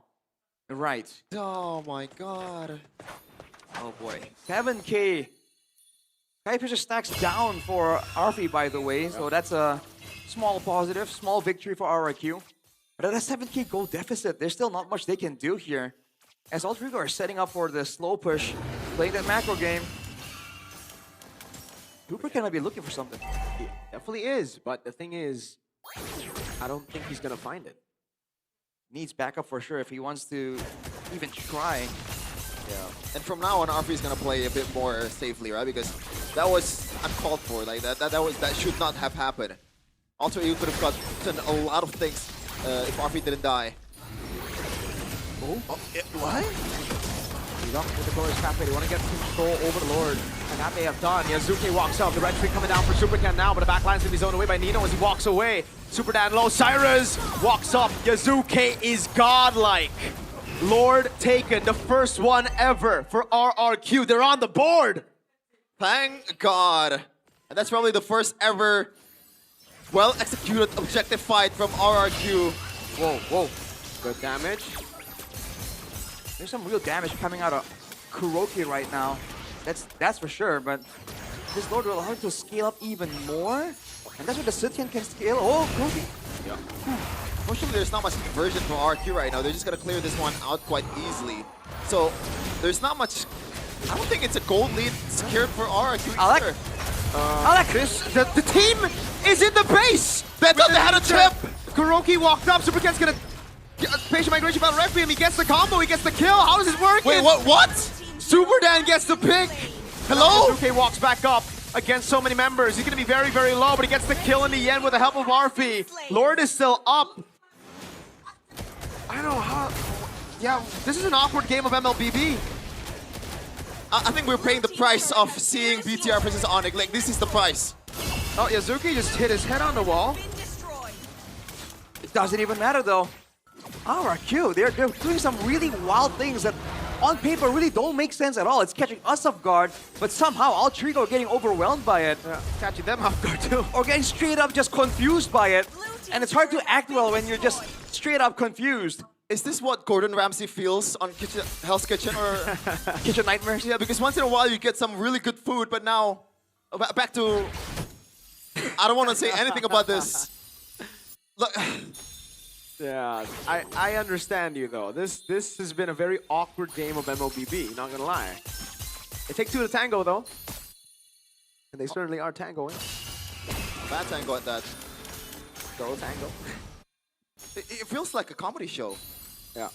Right. Oh my god. Oh boy. 7K. Sky Piercer stacks down for RP, by the way, so that's a small positive, small victory for RRQ. But at a 7K gold deficit, there's still not much they can do here. As Alter Ego are setting up for the slow push, playing that macro game. Cooper can be looking for something. He definitely is, but the thing is, I don't think he's going to find it. Needs backup for sure if he wants to even try. Yeah, and from now on, RP is gonna play a bit more safely, right? Because that was uncalled for. Like that should not have happened. Also, you could have gotten a lot of things if RP didn't die. What? With the Glorious Cafe, they want to get control over the Lord, and that they have done. Yazuki walks up, the red tree coming down for Super Ken now, but the back line's gonna be zoned away by Nino as he walks away. Super Dan low, Cyrus walks up. Yazuki is godlike. Lord taken, the first one ever for RRQ. They're on the board. Thank God. And that's probably the first ever well-executed objective fight from RRQ. Whoa. Good damage. There's some real damage coming out of Kuroki right now. That's for sure, but this Lord will allow him to scale up even more. And that's where the Sithian can scale. Oh, Kuroki. Yeah. Fortunately, there's not much conversion from RRQ right now. They're just going to clear this one out quite easily. So, there's not much... I don't think it's a gold lead secured for RRQ either. Alec, the team is in the base! They thought they had a trip! Kuroki walked up, Super Ken's gonna... Patient Migration about Requiem, he gets the combo, he gets the kill. How is this working? Wait, what? Super Dan gets the pick. Hello? Yazuki walks back up against so many members. He's gonna be very, very low, but he gets the kill in the end with the help of RP. Lord is still up. I don't know how... Yeah, this is an awkward game of MLBB. I think we're paying the price of seeing BTR versus Onyx. Like, this is the price. Oh, Yazuki just hit his head on the wall. It doesn't even matter though. RRQ, they're doing some really wild things that on paper really don't make sense at all. It's catching us off guard, but somehow Alter Ego are getting overwhelmed by it. Catching them off guard too. Or getting straight up just confused by it. And it's hard to act well when you're just straight up confused. Is this what Gordon Ramsay feels on Hell's Kitchen or Kitchen Nightmares? Yeah, because once in a while you get some really good food, but now back to I don't want to say anything about this. Look. Yeah, I understand you though. This has been a very awkward game of MLBB, not gonna lie. They take two to tango though. And they certainly are tangoing. Bad tango at that. Go tango. It feels like a comedy show. Yeah.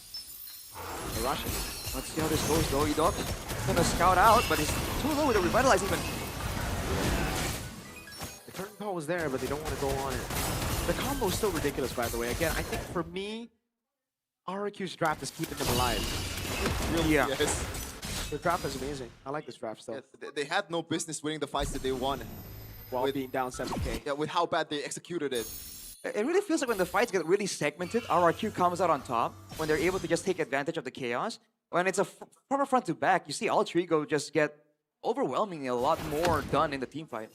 They're rushing. Let's see how this goes though. Edok gonna scout out, but he's too low to revitalize even. The turn call was there, but they don't want to go on it. The combo is still ridiculous, by the way. Again, I think for me, RRQ's draft is keeping them alive. Really, yeah. yes. The draft is amazing. I like this draft stuff. Yeah, they had no business winning the fights that they won. While being down 7K. Yeah, with how bad they executed it. It really feels like when the fights get really segmented, RRQ comes out on top when they're able to just take advantage of the chaos. When it's a proper front to back, you see Alter Ego just get overwhelmingly a lot more done in the team fight.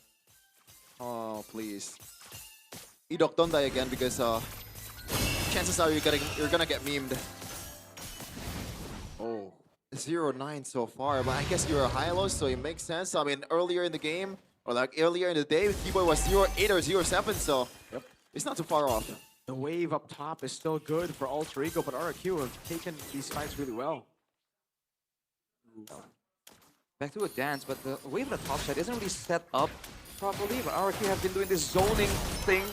Oh, please. Edok, don't die again because chances are you're gonna get memed. Oh, 0-9 so far, but I guess you're a high-low, so it makes sense. I mean, earlier in the game, or like earlier in the day, T-Boy was 0-8 or 0-7, so it's not too far off. The wave up top is still good for Alter Ego, but RRQ have taken these fights really well. Back to a dance, but the wave on the top side isn't really set up properly, but RRQ have been doing this zoning thing.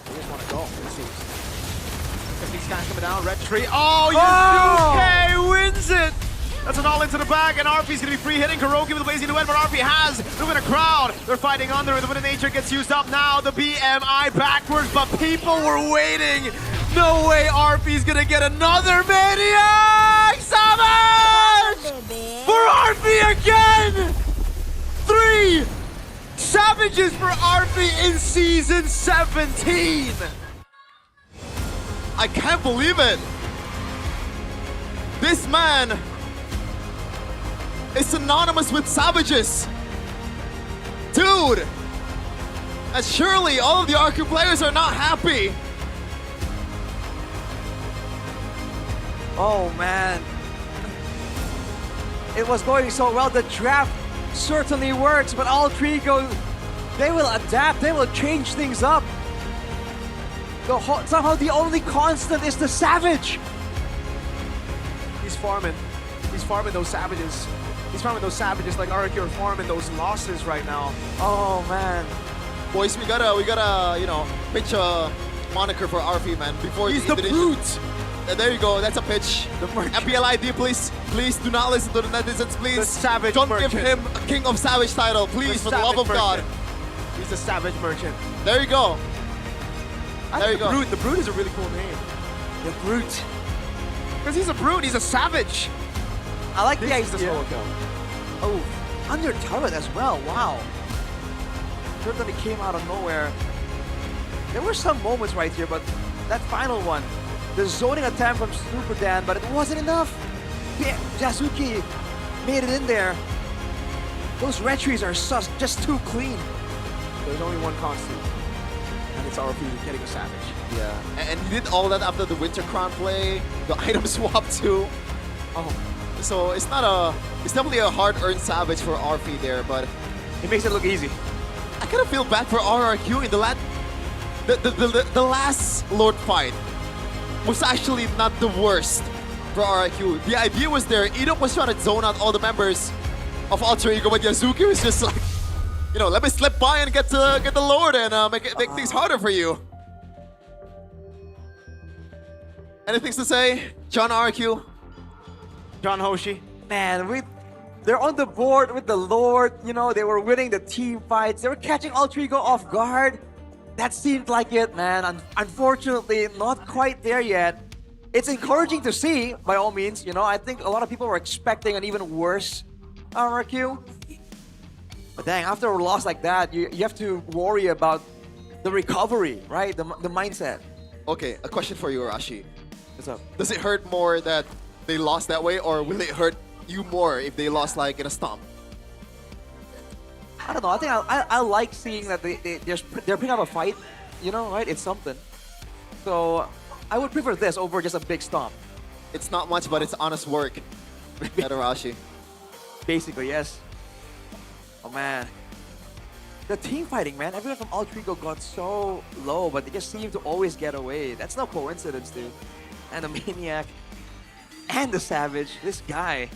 They just want to go, it seems. 15 guys coming down, red tree. Oh, Yusuke wins it! That's an all into the back, and RP's gonna be free hitting Kuroki with the blazing duet, but RP has the winner crowd. They're fighting under, the winner nature gets used up now. The BMI backwards, but people were waiting. No way RP's gonna get another Maniac! Savage! For RP again! 3 Savages for RP in Season 17! I can't believe it! This man is synonymous with savages! Dude! And surely all of the RQ players are not happy! Oh man. It was going so well. The draft certainly works, but Alter Ego, they will adapt, they will change things up. Somehow the only constant is the Savage. He's farming those savages. He's farming those savages like RRQ are farming those losses right now. Oh man. Boys, we gotta, you know, pitch a moniker for RP, man, before he's the brute. There you go, that's a pitch. MPL ID, please. Please do not listen to the netizens, please. The Savage Don't Merchant. give him a King of Savage title, please, for the love of God. He's a Savage Merchant. There you go. There you go. Brute. The Brute is a really cool name. The Brute. Because he's a brute, he's a savage. I like the This is idea. the solo kill. Oh, under turret as well, wow. Certainly came out of nowhere. There were some moments right here, but that final one, the zoning attempt from Super Dan, but it wasn't enough. Yeah, Yasuki made it in there. Those red trees are just too clean. There's only one constant, and it's RP getting a savage. Yeah, and he did all that after the Winter Crown play, the item swap too. Oh, so it's definitely a hard-earned savage for RP there, but he makes it look easy. I kind of feel bad for RRQ in the last Lord fight was actually not the worst for RRQ. The idea was there. Edok was trying to zone out all the members of Alter Ego, but Yasuki was just like, you know, let me slip by and get the Lord and make things harder for you. Anything to say, John RQ? John Hoshi? Man, they're on the board with the Lord. You know, they were winning the team fights. They were catching Alter Ego off guard. That seemed like it, man. Unfortunately, not quite there yet. It's encouraging to see, by all means. You know, I think a lot of people were expecting an even worse RRQ. But dang, after a loss like that, you have to worry about the recovery, right? The mindset. Okay, a question for you, Arashi. What's up? Does it hurt more that they lost that way, or will it hurt you more if they lost like in a stomp? I don't know. I think I like seeing that they're putting up a fight. You know, right? It's something. So I would prefer this over just a big stomp. It's not much, but it's honest work. Arashi. Basically, yes. Oh man. The team fighting, man. Everyone from Alter Ego got so low, but they just seem to always get away. That's no coincidence, dude. And the Maniac and the Savage. This guy.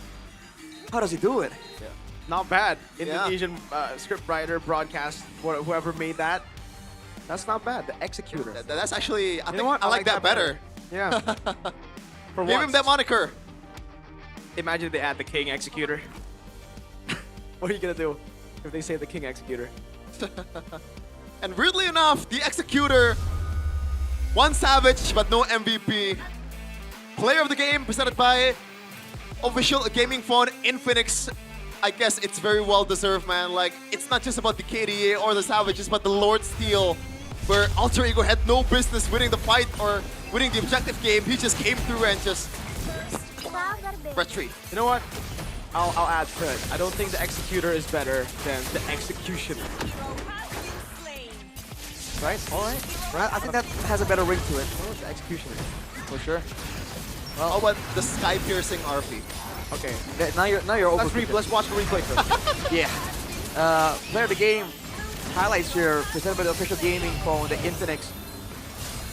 How does he do it? Yeah. Not bad. Indonesian script writer, broadcast, whoever made that. That's not bad. The Executor. That's actually, I what? like that better. Yeah. For Give him that moniker. Imagine they add the King Executor. What are you gonna do if they say the King Executor? And weirdly enough, the Executor won Savage, but no MVP. Player of the game presented by official gaming phone Infinix. I guess it's very well deserved, man. Like, it's not just about the KDA or the Savages, but the Lord Steel, where Alter Ego had no business winning the fight or winning the objective game. He just came through and just retreat. You know what? I'll add to it. I don't think the Executor is better than the Executioner. Right? All right. I think that has a better ring to it. Oh, the Executioner. For sure. Well, how about the sky-piercing RP? Okay. Now you're over. Let's watch the replay first. Yeah. Player of the game highlights here presented by the official gaming phone, the Infinix.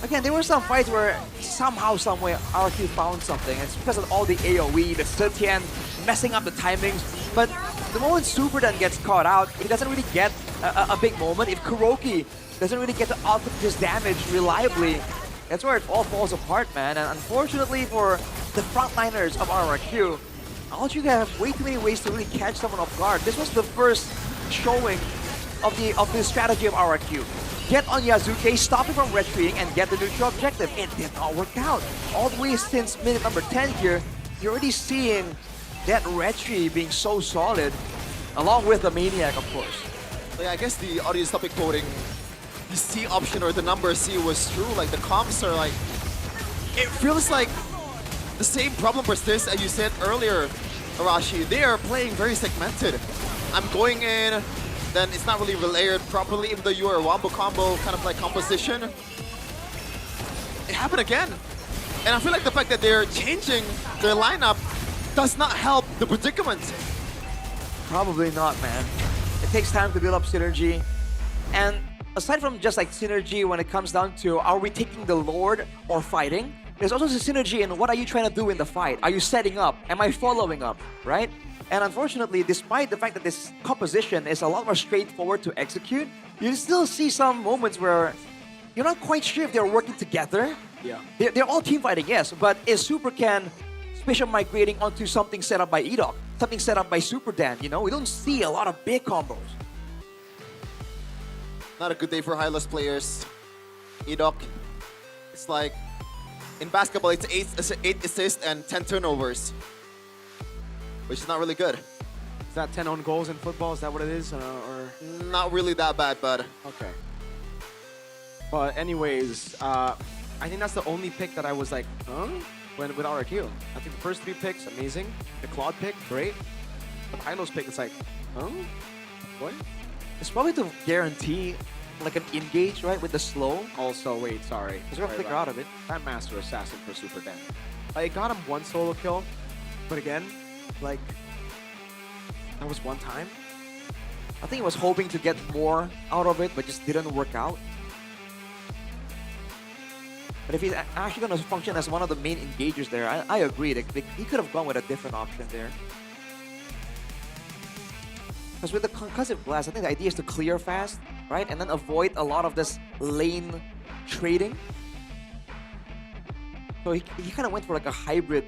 Again, there were some fights where somehow, someway, RQ found something. And it's because of all the AoE, the Siltian messing up the timings. But the moment Super then gets caught out, he doesn't really get a big moment. If Kuroki doesn't really get to output his damage reliably, that's where it all falls apart, man. And unfortunately for the frontliners of RRQ, Alter Ego have way too many ways to really catch someone off guard. This was the first showing of the strategy of RRQ. Get on Yazuke, stop him from retreating, and get the neutral objective. It did not work out. All the way since minute number 10 here, you're already seeing that retreat being so solid, along with the Maniac, of course. Yeah, I guess the audience topic coding, the C option or the number C was true. Like, the comps are like, it feels like the same problem persists as you said earlier, Arashi. They are playing very segmented. I'm going in, then it's not really layered properly, even though you are a wombo combo kind of like composition. It happened again. And I feel like the fact that they're changing their lineup does not help the predicament. Probably not, man. It takes time to build up synergy. And aside from just like synergy when it comes down to are we taking the Lord or fighting, there's also the synergy in what are you trying to do in the fight? Are you setting up? Am I following up, right? And unfortunately, despite the fact that this composition is a lot more straightforward to execute, you still see some moments where you're not quite sure if they're working together. Yeah. They're all team fighting, yes, but is Super Ken spatial migrating onto something set up by Edok, something set up by Super Dan, you know? We don't see a lot of big combos. Not a good day for high-loss players. Edok, it's like, in basketball, it's 8 assists and 10 turnovers, which is not really good. Is that 10 own goals in football? Is that what it is? Or not really that bad, bud. Okay. But anyways, I think that's the only pick that I was like, huh? With RRQ. I think the first 3 picks, amazing. The Claude pick, great. The Hylos pick, it's like, huh? What? It's probably to guarantee like an engage, right, with the slow. Also, wait, sorry. Because we're gonna flicker out of it. That Master Assassin for Super Dan. I got him 1 solo kill, but again, like, that was 1 time. I think he was hoping to get more out of it, but just didn't work out. But if he's actually going to function as one of the main engagers there, I agree. He could have gone with a different option there. Because with the Concussive Blast, I think the idea is to clear fast, right? And then avoid a lot of this lane trading. So he kind of went for like a hybrid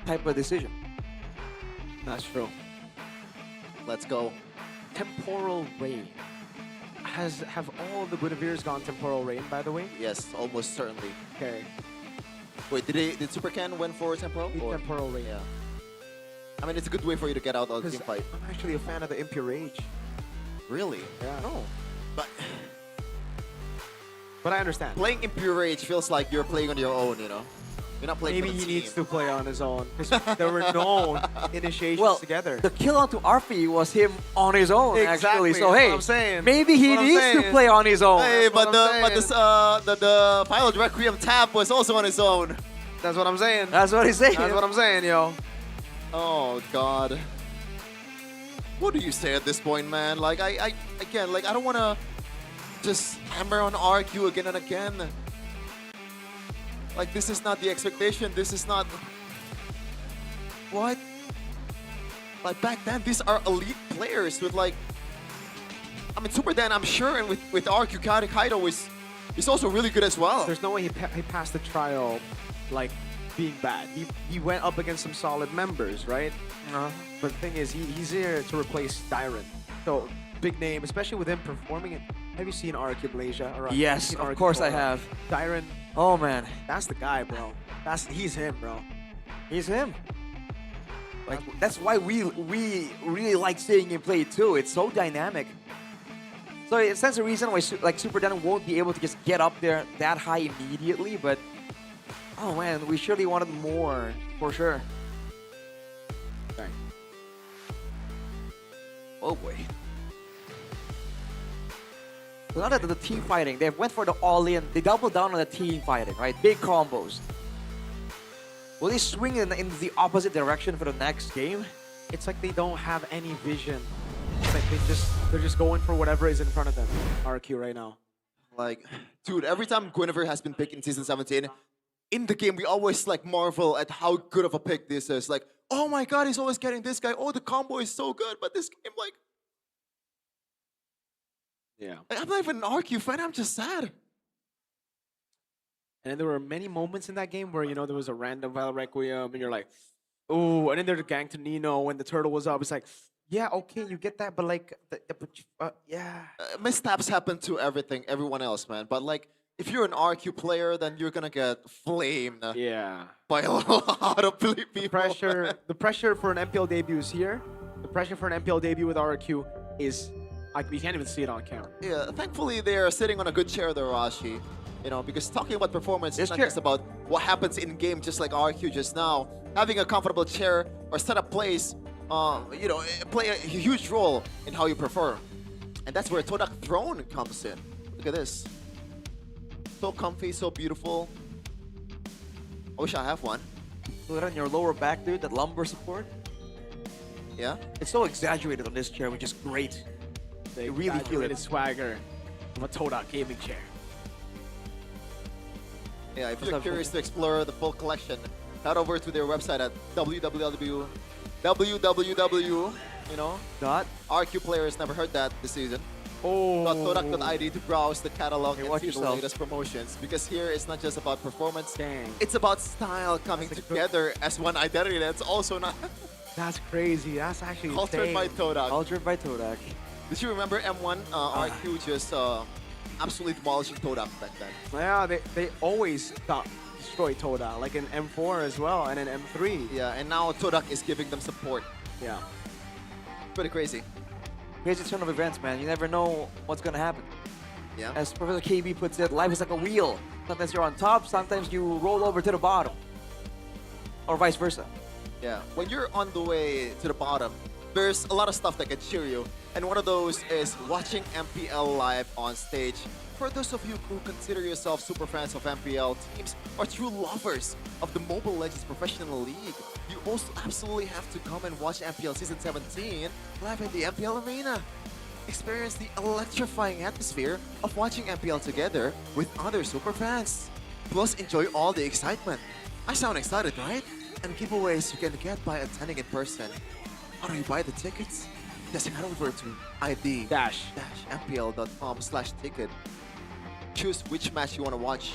type of decision. That's true. Let's go. Temporal Rain. Have all the Guinevere's gone Temporal Rain, by the way? Yes, almost certainly. Okay. Wait, did Super Ken went for Temporal? Temporal Rain. Yeah. I mean, it's a good way for you to get out of the team fight. I'm actually a fan of the Impure Rage. Really? Yeah. No. But I understand. Playing Impure Rage feels like you're playing on your own, you know? You're not playing Maybe for the he team. needs to play on his own because there were no initiations Well, together. the kill onto Arfi was him on his own, Exactly, actually. So that's hey, what I'm saying. maybe he That's what I'm needs to saying. play on his own. Hey, but That's what the final Requiem tap was also on his own. That's what I'm saying. That's what he's saying. That's what I'm saying, yo. Oh God. What do you say at this point, man? Like I again, like I don't want to just hammer on RQ again and again. Like this is not the expectation. This is not what. Like back then, these are elite players with like. I mean, Super Dan, I'm sure, and with RQ Kaido is also really good as well. There's no way he passed the trial, like being bad. He went up against some solid members, right? But the thing is, he's here to replace Dyron. So big name, especially with him performing it. Have you seen RQ Malaysia? Or Yes, of course I have. Dyron. Oh man, that's the guy, bro. He's him, bro. He's him. Like that's why we really like seeing him play too. It's so dynamic. So it stands a reason why like Super Dan won't be able to just get up there that high immediately. But oh man, we surely wanted more for sure. Okay. Oh boy. So now that the team fighting, they went for the all-in. They doubled down on the team fighting, right? Big combos. Will they swing in the opposite direction for the next game? It's like they don't have any vision. It's like they're just going for whatever is in front of them. RQ right now. Like, dude, every time Guinevere has been picked in Season 17, in the game, we always like marvel at how good of a pick this is. Like, oh my God, he's always getting this guy. Oh, the combo is so good. But this game, like, yeah. I'm not even an RQ fan. I'm just sad. And then there were many moments in that game where, you know, there was a random Vile Requiem and you're like, oh, and then there's a gang to Nino when the turtle was up. It's like, yeah, okay, you get that, but like, yeah. Missteps happen to everyone else, man. But like, if you're an RQ player, then you're gonna get flamed. Yeah. By a lot of people. The pressure for an MPL debut is here. The pressure for an MPL debut with RQ is, like, we can't even see it on camera. Yeah, thankfully they're sitting on a good chair there, Rashi. You know, because talking about performance is not just about what happens in game, just like RQ just now. Having a comfortable chair or setup plays, you know, play a huge role in how you perform. And that's where Todak Throne comes in. Look at this. So comfy, so beautiful. I wish I have one. Put it on your lower back, dude, that lumbar support. Yeah? It's so exaggerated on this chair, which is great. They really feel it. Swagger of a Todak gaming chair. Yeah, if you're curious to explore the full collection, head over to their website at www, you know, RQ players never heard that this season. .todak.id to browse the catalog and see the latest promotions. Because here it's not just about performance, it's about style coming together as one identity. That's also not. That's crazy. That's actually Cultured by Todak. Cultured by Todak. Did you remember M1 RQ just absolutely demolishing Todak back then? Yeah, they always destroy Todak, like in M4 as well, and in M3. Yeah, and now Todak is giving them support. Yeah. Pretty crazy. Crazy turn of events, man. You never know what's gonna happen. Yeah. As Professor KB puts it, life is like a wheel. Sometimes you're on top, sometimes you roll over to the bottom. Or vice versa. Yeah, when you're on the way to the bottom, there's a lot of stuff that can cheer you. And one of those is watching MPL live on stage. For those of you who consider yourself super fans of MPL teams or true lovers of the Mobile Legends Professional League, you also absolutely have to come and watch MPL Season 17 live in the MPL Arena. Experience the electrifying atmosphere of watching MPL together with other super fans. Plus, enjoy all the excitement. I sound excited, right? And giveaways you can get by attending in person. How do you buy the tickets? Just head over to id-mpl.com/ticket. Choose which match you want to watch.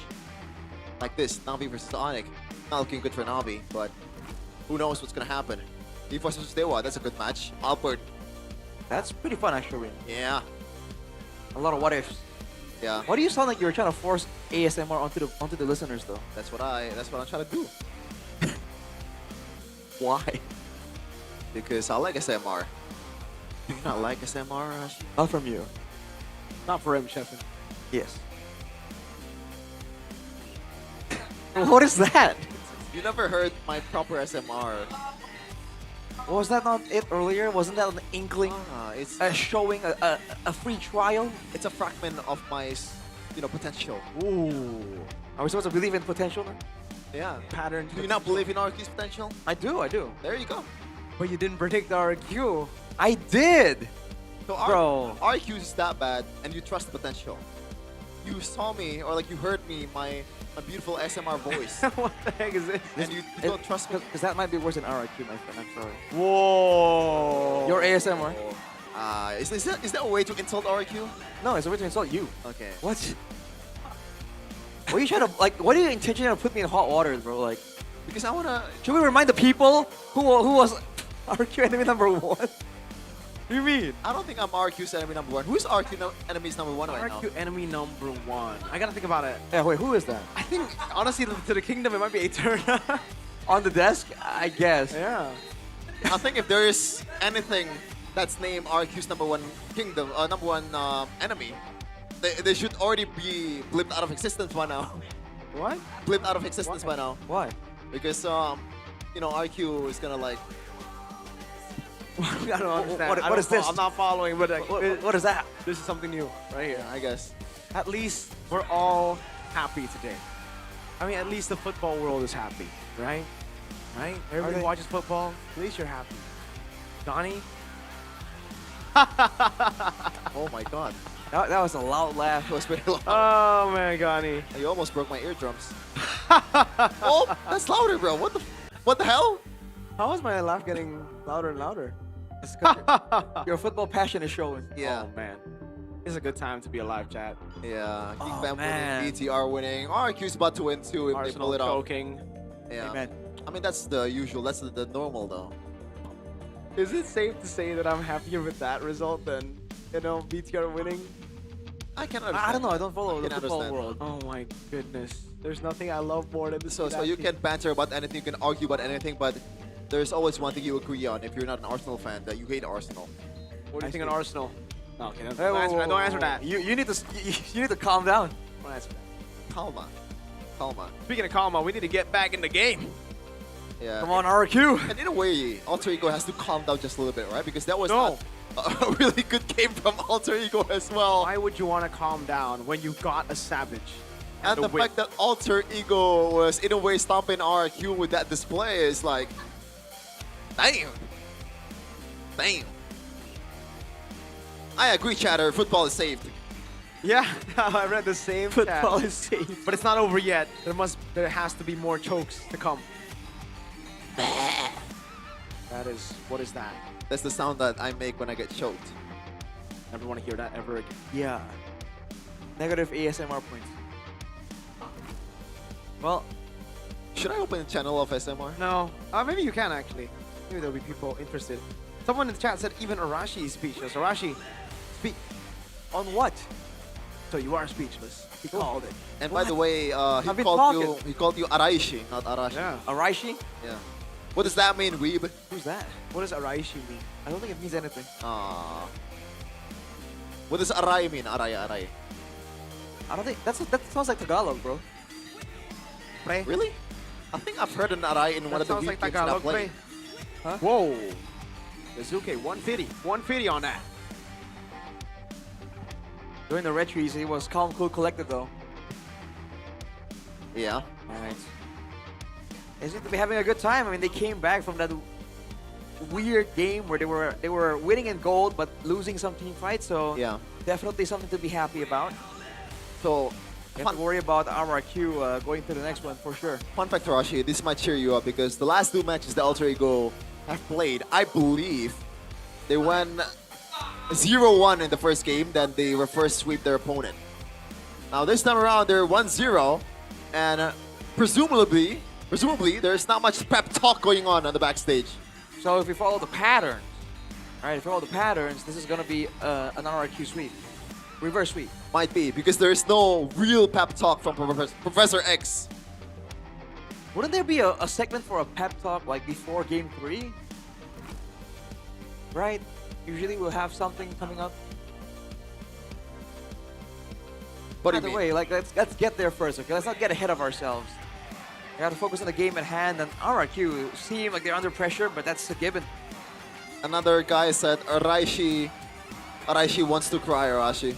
Like this, Navi versus Onyx. Not looking good for Navi, but who knows what's gonna happen. D-Force versus Dewa, that's a good match. Alpert. That's pretty fun, actually. Yeah. A lot of what ifs. Yeah. Why do you sound like you're trying to force ASMR onto the listeners, though? That's what I'm trying to do. Why? Because I like SMR. Do you not like SMR, Rashi? Not from you. Not for him, Chefin. Yes. What is that? You never heard my proper SMR. Was that not it earlier? Wasn't that an inkling? It's showing a free trial? It's a fragment of my, potential. Ooh. Are we supposed to believe in potential now? Yeah. Pattern. Do you not believe in RQ's potential? I do. There you go. But you didn't predict RQ. I did. So Bro. RQ is that bad, and you trust the potential. You saw me, or like you heard me, my beautiful SMR voice. What the heck is this? And you don't trust me. Because that might be worse than RQ, my friend. I'm sorry. Whoa. Your ASMR? Is that a way to insult RQ? No, it's a way to insult you. Okay. What? What are you trying to What are you intentionally put me in hot water, bro? Like, because I wanna. Should we remind the people who was RQ enemy number 1? What do you mean? I don't think I'm RQ's enemy number 1. Who's RQ enemy's number 1 right now? RQ enemy number 1. I gotta think about it. Yeah, wait, who is that? I think, honestly, to the kingdom, it might be Eterna. On the desk, I guess. Yeah. I think if there is anything that's named RQ's number 1 kingdom, number 1 enemy, they should already be blipped out of existence by now. What? Blipped out of existence by now. Why? Because RQ is gonna like. I don't understand. What is this? I'm not following, but what is that? This is something new right here. I guess. At least we're all happy today. I mean, at least the football world is happy, right? Right? Everybody watches football. At least you're happy. Donnie? Oh my god. That was a loud laugh. It was very loud. Oh man, Donnie. You almost broke my eardrums. Oh, that's louder, bro. What the hell? How is my laugh getting louder and louder? It's 'cause your football passion is showing. Yeah. Oh man. It's a good time to be alive, chat. Yeah. Oh, Bam man. winning, BTR winning. RQ's about to win too if they Arsenal pull it off. choking. Yeah. Amen. I mean, that's the usual. That's the normal though. Is it safe to say that I'm happier with that result than, BTR winning? I can understand. I don't know. I don't follow the Can football understand. world. Oh my goodness. There's nothing I love more than this. So you can banter about anything, you can argue about anything, but there's always one thing you agree on if you're not an Arsenal fan, that you hate Arsenal. What do you think on Arsenal? No, okay, Hey, don't answer that. You need to you need to calm down. Don't answer that. Calma. Speaking of calma, we need to get back in the game. Yeah. Come on, RQ. And in a way, Alter Ego has to calm down just a little bit, right? Because that was No. not a really good game from Alter Ego as well. Why would you want to calm down when you got a Savage? And the fact that Alter Ego was in a way stomping RQ with that display is like, damn. I agree, chatter. Football is saved. Yeah, I read the same. Football chat. is safe. But it's not over yet. There has to be more chokes to come. What is that? That's the sound that I make when I get choked. Never want to hear that ever again. Yeah. Negative ASMR points. Well, should I open a channel of SMR? No. Maybe you can actually. Maybe there'll be people interested. Someone in the chat said even Arashi is speechless. Arashi, speak. On what? So you are speechless. He called it. And by the way, he I've been called you Araishi, not Arashi. Yeah. Araishi? Yeah. What does that mean, weeb? Who's that? What does Araishi mean? I don't think it means anything. What does Aray mean? Aray. I don't think that sounds like Tagalog, bro. Pre? Really? I think I've heard an Aray in one of the sounds weeb like games that I Tagalog, played. pre. Huh? Whoa. Kazuke, 150. 150 on that. During the retreats, he was calm, cool, collected though. Yeah. Alright. They seem to be having a good time. I mean, they came back from that weird game where they were winning in gold but losing some team fights. So yeah, definitely something to be happy about. So you have to worry about RRQ going to the next one for sure. Fun fact, Rashi, this might cheer you up because the last two matches the Alter Ego have played, I believe they won 0-1 in the first game, then they reverse sweep their opponent. Now this time around they're 1-0, and presumably there's not much pep talk going on the backstage. So if we follow the patterns, right? If we follow the patterns, this is gonna be an RRQ sweep, reverse sweep. Might be because there's no real pep talk from Professor X. Wouldn't there be a segment for a pep talk like before Game 3? Right? Usually we'll have something coming up. What do By you the mean? way, like let's get there first, okay? Let's not get ahead of ourselves. They got to focus on the game at hand, and RRQ seem like they're under pressure, but that's a given. Another guy said Araishi wants to cry, Arashi.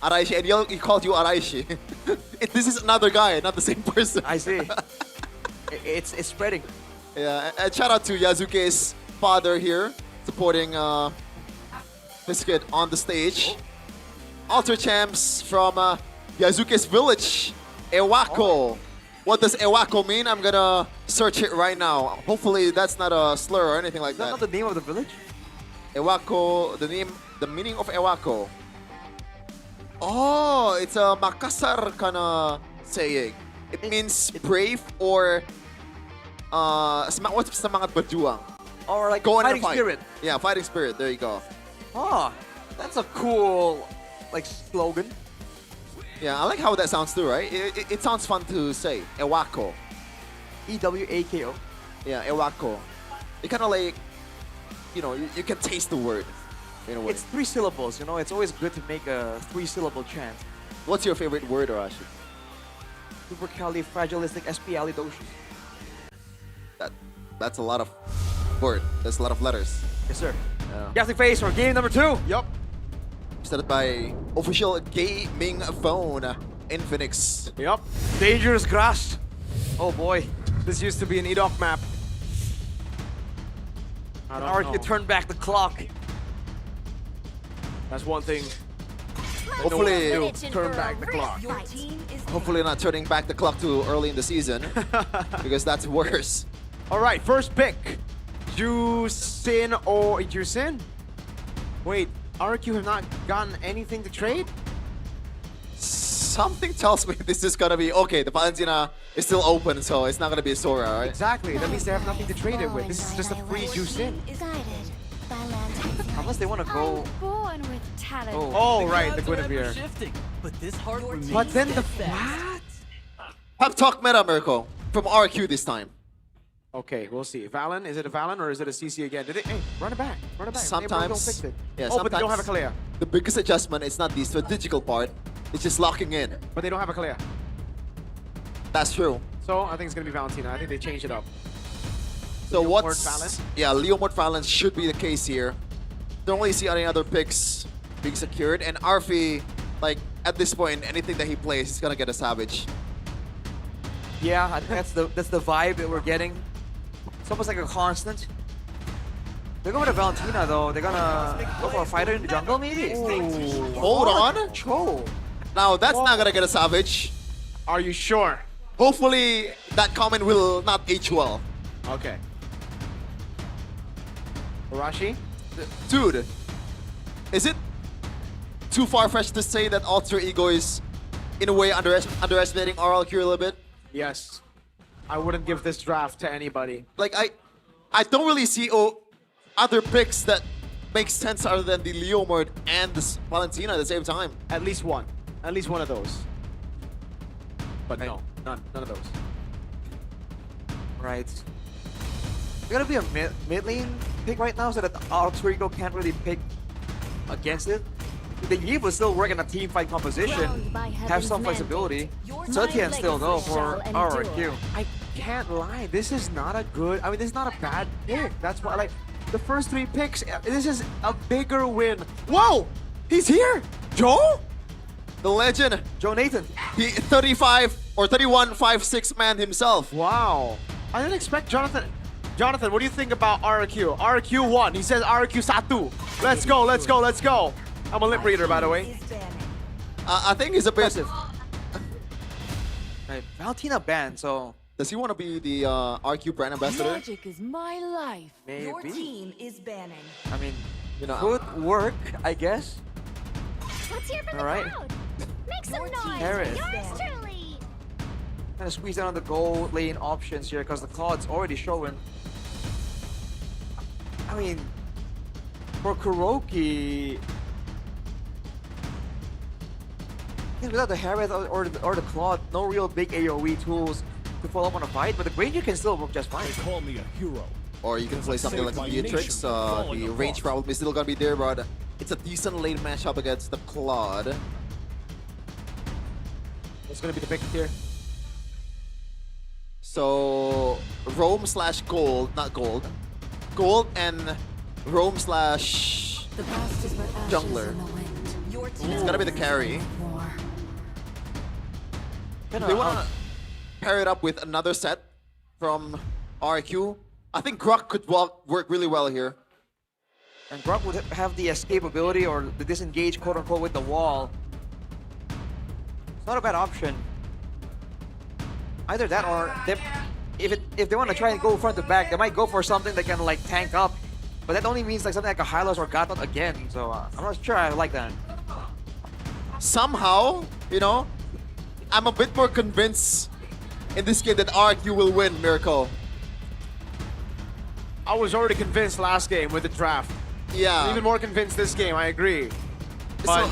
Araishi, and he called you Araishi. This is another guy, not the same person. I see. It's spreading. Yeah, and shout out to Yazuke's father here, supporting his kid on the stage. Alter champs from Yazuke's village, Ewako. What does Ewako mean? I'm gonna search it right now. Hopefully that's not a slur or anything like Is that that. not the name of the village? Ewako, the meaning of Ewako. Oh, it's a Makassar kind of saying. It means brave or what's sa mga baduang? Or like Go on and fighting fight. spirit. Yeah, fighting spirit. There you go. Oh, that's a cool like slogan. Yeah, I like how that sounds too, right? It sounds fun to say. Ewako. E-W-A-K-O. Yeah, Ewako. It kind of like, you know, you can taste the word in a way. It's 3 syllables, you know. It's always good to make a 3-syllable chant. What's your favorite word, Arashi? Supercalifragilisticexpialidocious. That's a lot of word. That's a lot of letters. Yes, sir. Yeah. Gassing face for game number 2. Yup. Started by official gaming phone, Infinix. Yup. Dangerous grass. Oh boy. This used to be an EDOC map. And RRQ turn back the clock. That's one thing. Hopefully, turn back the clock. hopefully not turning back the clock too early in the season, because that's worse. All right, first pick. Jusin or Jusin? Wait, RQ have not gotten anything to trade? Something tells me this is gonna be okay. The Valentina is still open, so it's not gonna be a Sora, right? Exactly. That means they have nothing to trade it with. This is just a free Jusin. Unless they want to go. Born with talent. Oh, right, the Guinevere. But this heart remains But then the steadfast. Pep Talk Meta Mirko from RQ this time. Okay, we'll see. Valen, is it a Valen or is it a CC again? Did it? Hey, run it back. Run it back. Sometimes, Don't fix it. yeah, oh, but they don't have a sometimes Kalea. The biggest adjustment is not the strategical part; it's just locking in. But they don't have a Kalea. That's true. So I think it's gonna be Valentina. I think they changed it up. So Leomord what's Valen? yeah, Leomord Valen should be the case here. Don't really see any other picks being secured, and Arfi, like at this point, anything that he plays, he's gonna get a Savage. Yeah, I think that's the vibe that we're getting. It's almost like a constant. They're going to Valentina though. They're gonna go for a fighter in the jungle maybe. Hold on. Cho. Now that's not gonna get a Savage. Are you sure? Hopefully that comment will not age well. Okay. Arashi? Dude, is it too far-fetched to say that Alter Ego is in a way underestimating RLQ a little bit? Yes. I wouldn't give this draft to anybody. Like I don't really see other picks that make sense other than the Leomord and the Valentina at the same time. At least one. At least one of those. But no, none of those. Right. They're gonna be a mid lane pick right now so that Alter Ego can't really pick against it. The Yi will still work in a team fight composition, have some flexibility. Zetian still though for RRQ. I can't lie. This is not a good. I mean, this is not a bad pick. That's why, like, the first 3 picks. This is a bigger win. Whoa, he's here, Joe. The legend, Joe Nathan. the 35 or 31-5-6 man himself. Wow, I didn't expect Jonathan. Jonathan, what do you think about RQ? RQ won. He says RQ Satu. Let's go. Let's go. Let's go. I'm a lip reader, by the way. I think he's a bit. Right, Valentina banned, so. Does he want to be the RQ brand ambassador? Magic is my life. Maybe. Your team is banning. I mean, You know, could work, I guess. Let's hear from All right. the crowd. Make some noise. Harris. Yours truly. Kind of squeeze down on the goal lane options here because the Claude's already showing. I mean, for Kuroki, without the Harris or the Claude, no real big AoE tools to follow up on a fight, but the Granger can still work just fine. They call me a hero. Or you can play something like Beatrix. The range probably still gonna be there, but it's a decent lane matchup against the Claude. What's gonna be the pick here? So roam slash gold, not gold. Gold and roam slash jungler. It's gonna be the carry. They wanna pair it up with another set from RQ. I think Grok could work really well here. And Grok would have the escape ability or the disengage, quote unquote, with the wall. It's not a bad option. Either that or if they want to try and go front to back, they might go for something that can like tank up. But that only means like something like a Hylos or Gatot again. So I'm not sure I like that. Somehow, you know, I'm a bit more convinced in this game that RQ will win, Miracle. I was already convinced last game with the draft. Yeah. I'm even more convinced this game, I agree. But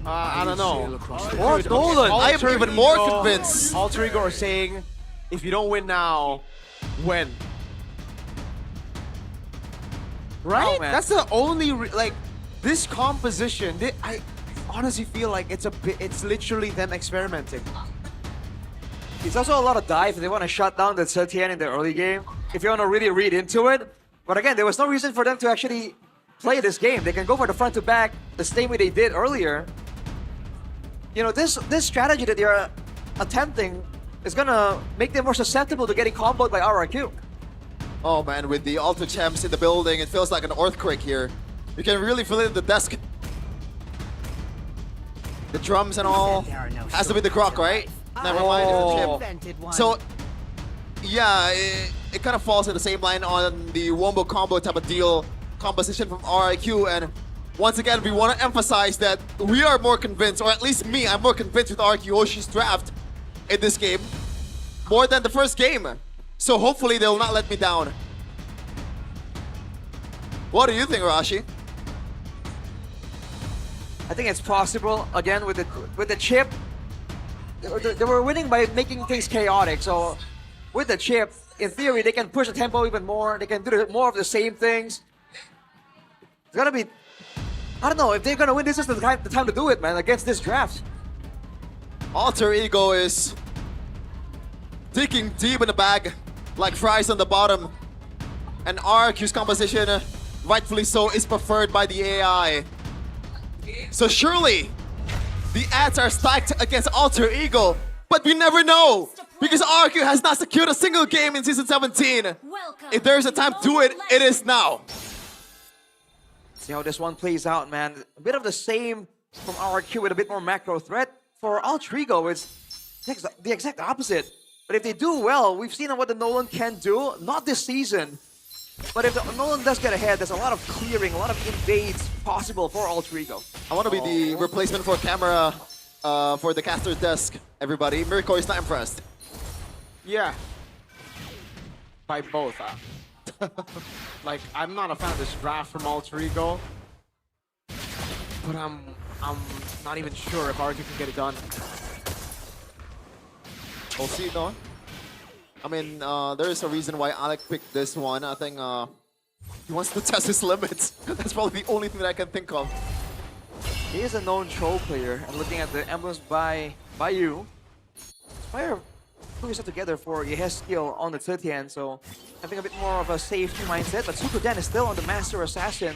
I don't know. Or Nolan. I am even more convinced. Alter Ego are saying, if you don't win now, when? Right? Oh, man. That's the only like this composition. I honestly feel like it's literally them experimenting. It's also a lot of dive if they want to shut down the 17 in the early game. If you want to really read into it. But again, there was no reason for them to actually play this game. They can go for the front to back the same way they did earlier. You know, this strategy that they're attempting is gonna make them more susceptible to getting comboed by RRQ. Oh man, with the Alto Champs in the building, it feels like an earthquake here. You can really feel it in the desk. The drums and all. Has to be the Grok, right? Never mind, it's the chip. So, yeah, it kind of falls in the same line on the wombo combo type of deal composition from RIQ. And once again, we want to emphasize that we are more convinced, or at least me, I'm more convinced with RQ Yoshi's draft in this game more than the first game. So hopefully they'll not let me down. What do you think, Rashi? I think it's possible. Again, with the chip, they were winning by making things chaotic. So with the chip, in theory, they can push the tempo even more. They can do more of the same things. It's gonna be, I don't know, if they're gonna win, this is the time to do it, man, against this draft. Alter Ego is digging deep in the bag like fries on the bottom. And RQ's composition, rightfully so, is preferred by the AI. So surely, the ads are stacked against Alter Ego, but we never know, because RQ has not secured a single game in Season 17. If there's a time to do it, it is now. See how this one plays out, man. A bit of the same from RQ with a bit more macro threat. For Alter Ego, it's the exact opposite. But if they do well, we've seen what the Nolan can do, not this season. But if the Nolan does get ahead, there's a lot of clearing, a lot of invades possible for Alter Ego. I want to be the replacement for camera for the caster's desk, everybody. Mirko is not impressed. Yeah. By both. Like, I'm not a fan of this draft from Alter Ego. But I'm not even sure if RQ can get it done. We'll see, though. I mean, there is a reason why Alec picked this one. I think he wants to test his limits. That's probably the only thing that I can think of. He is a known troll player, and looking at the emblems by you, Spire put yourself together for Yeheskiel on the Titian, so having a bit more of a safety mindset, but Sukuden is still on the Master Assassin.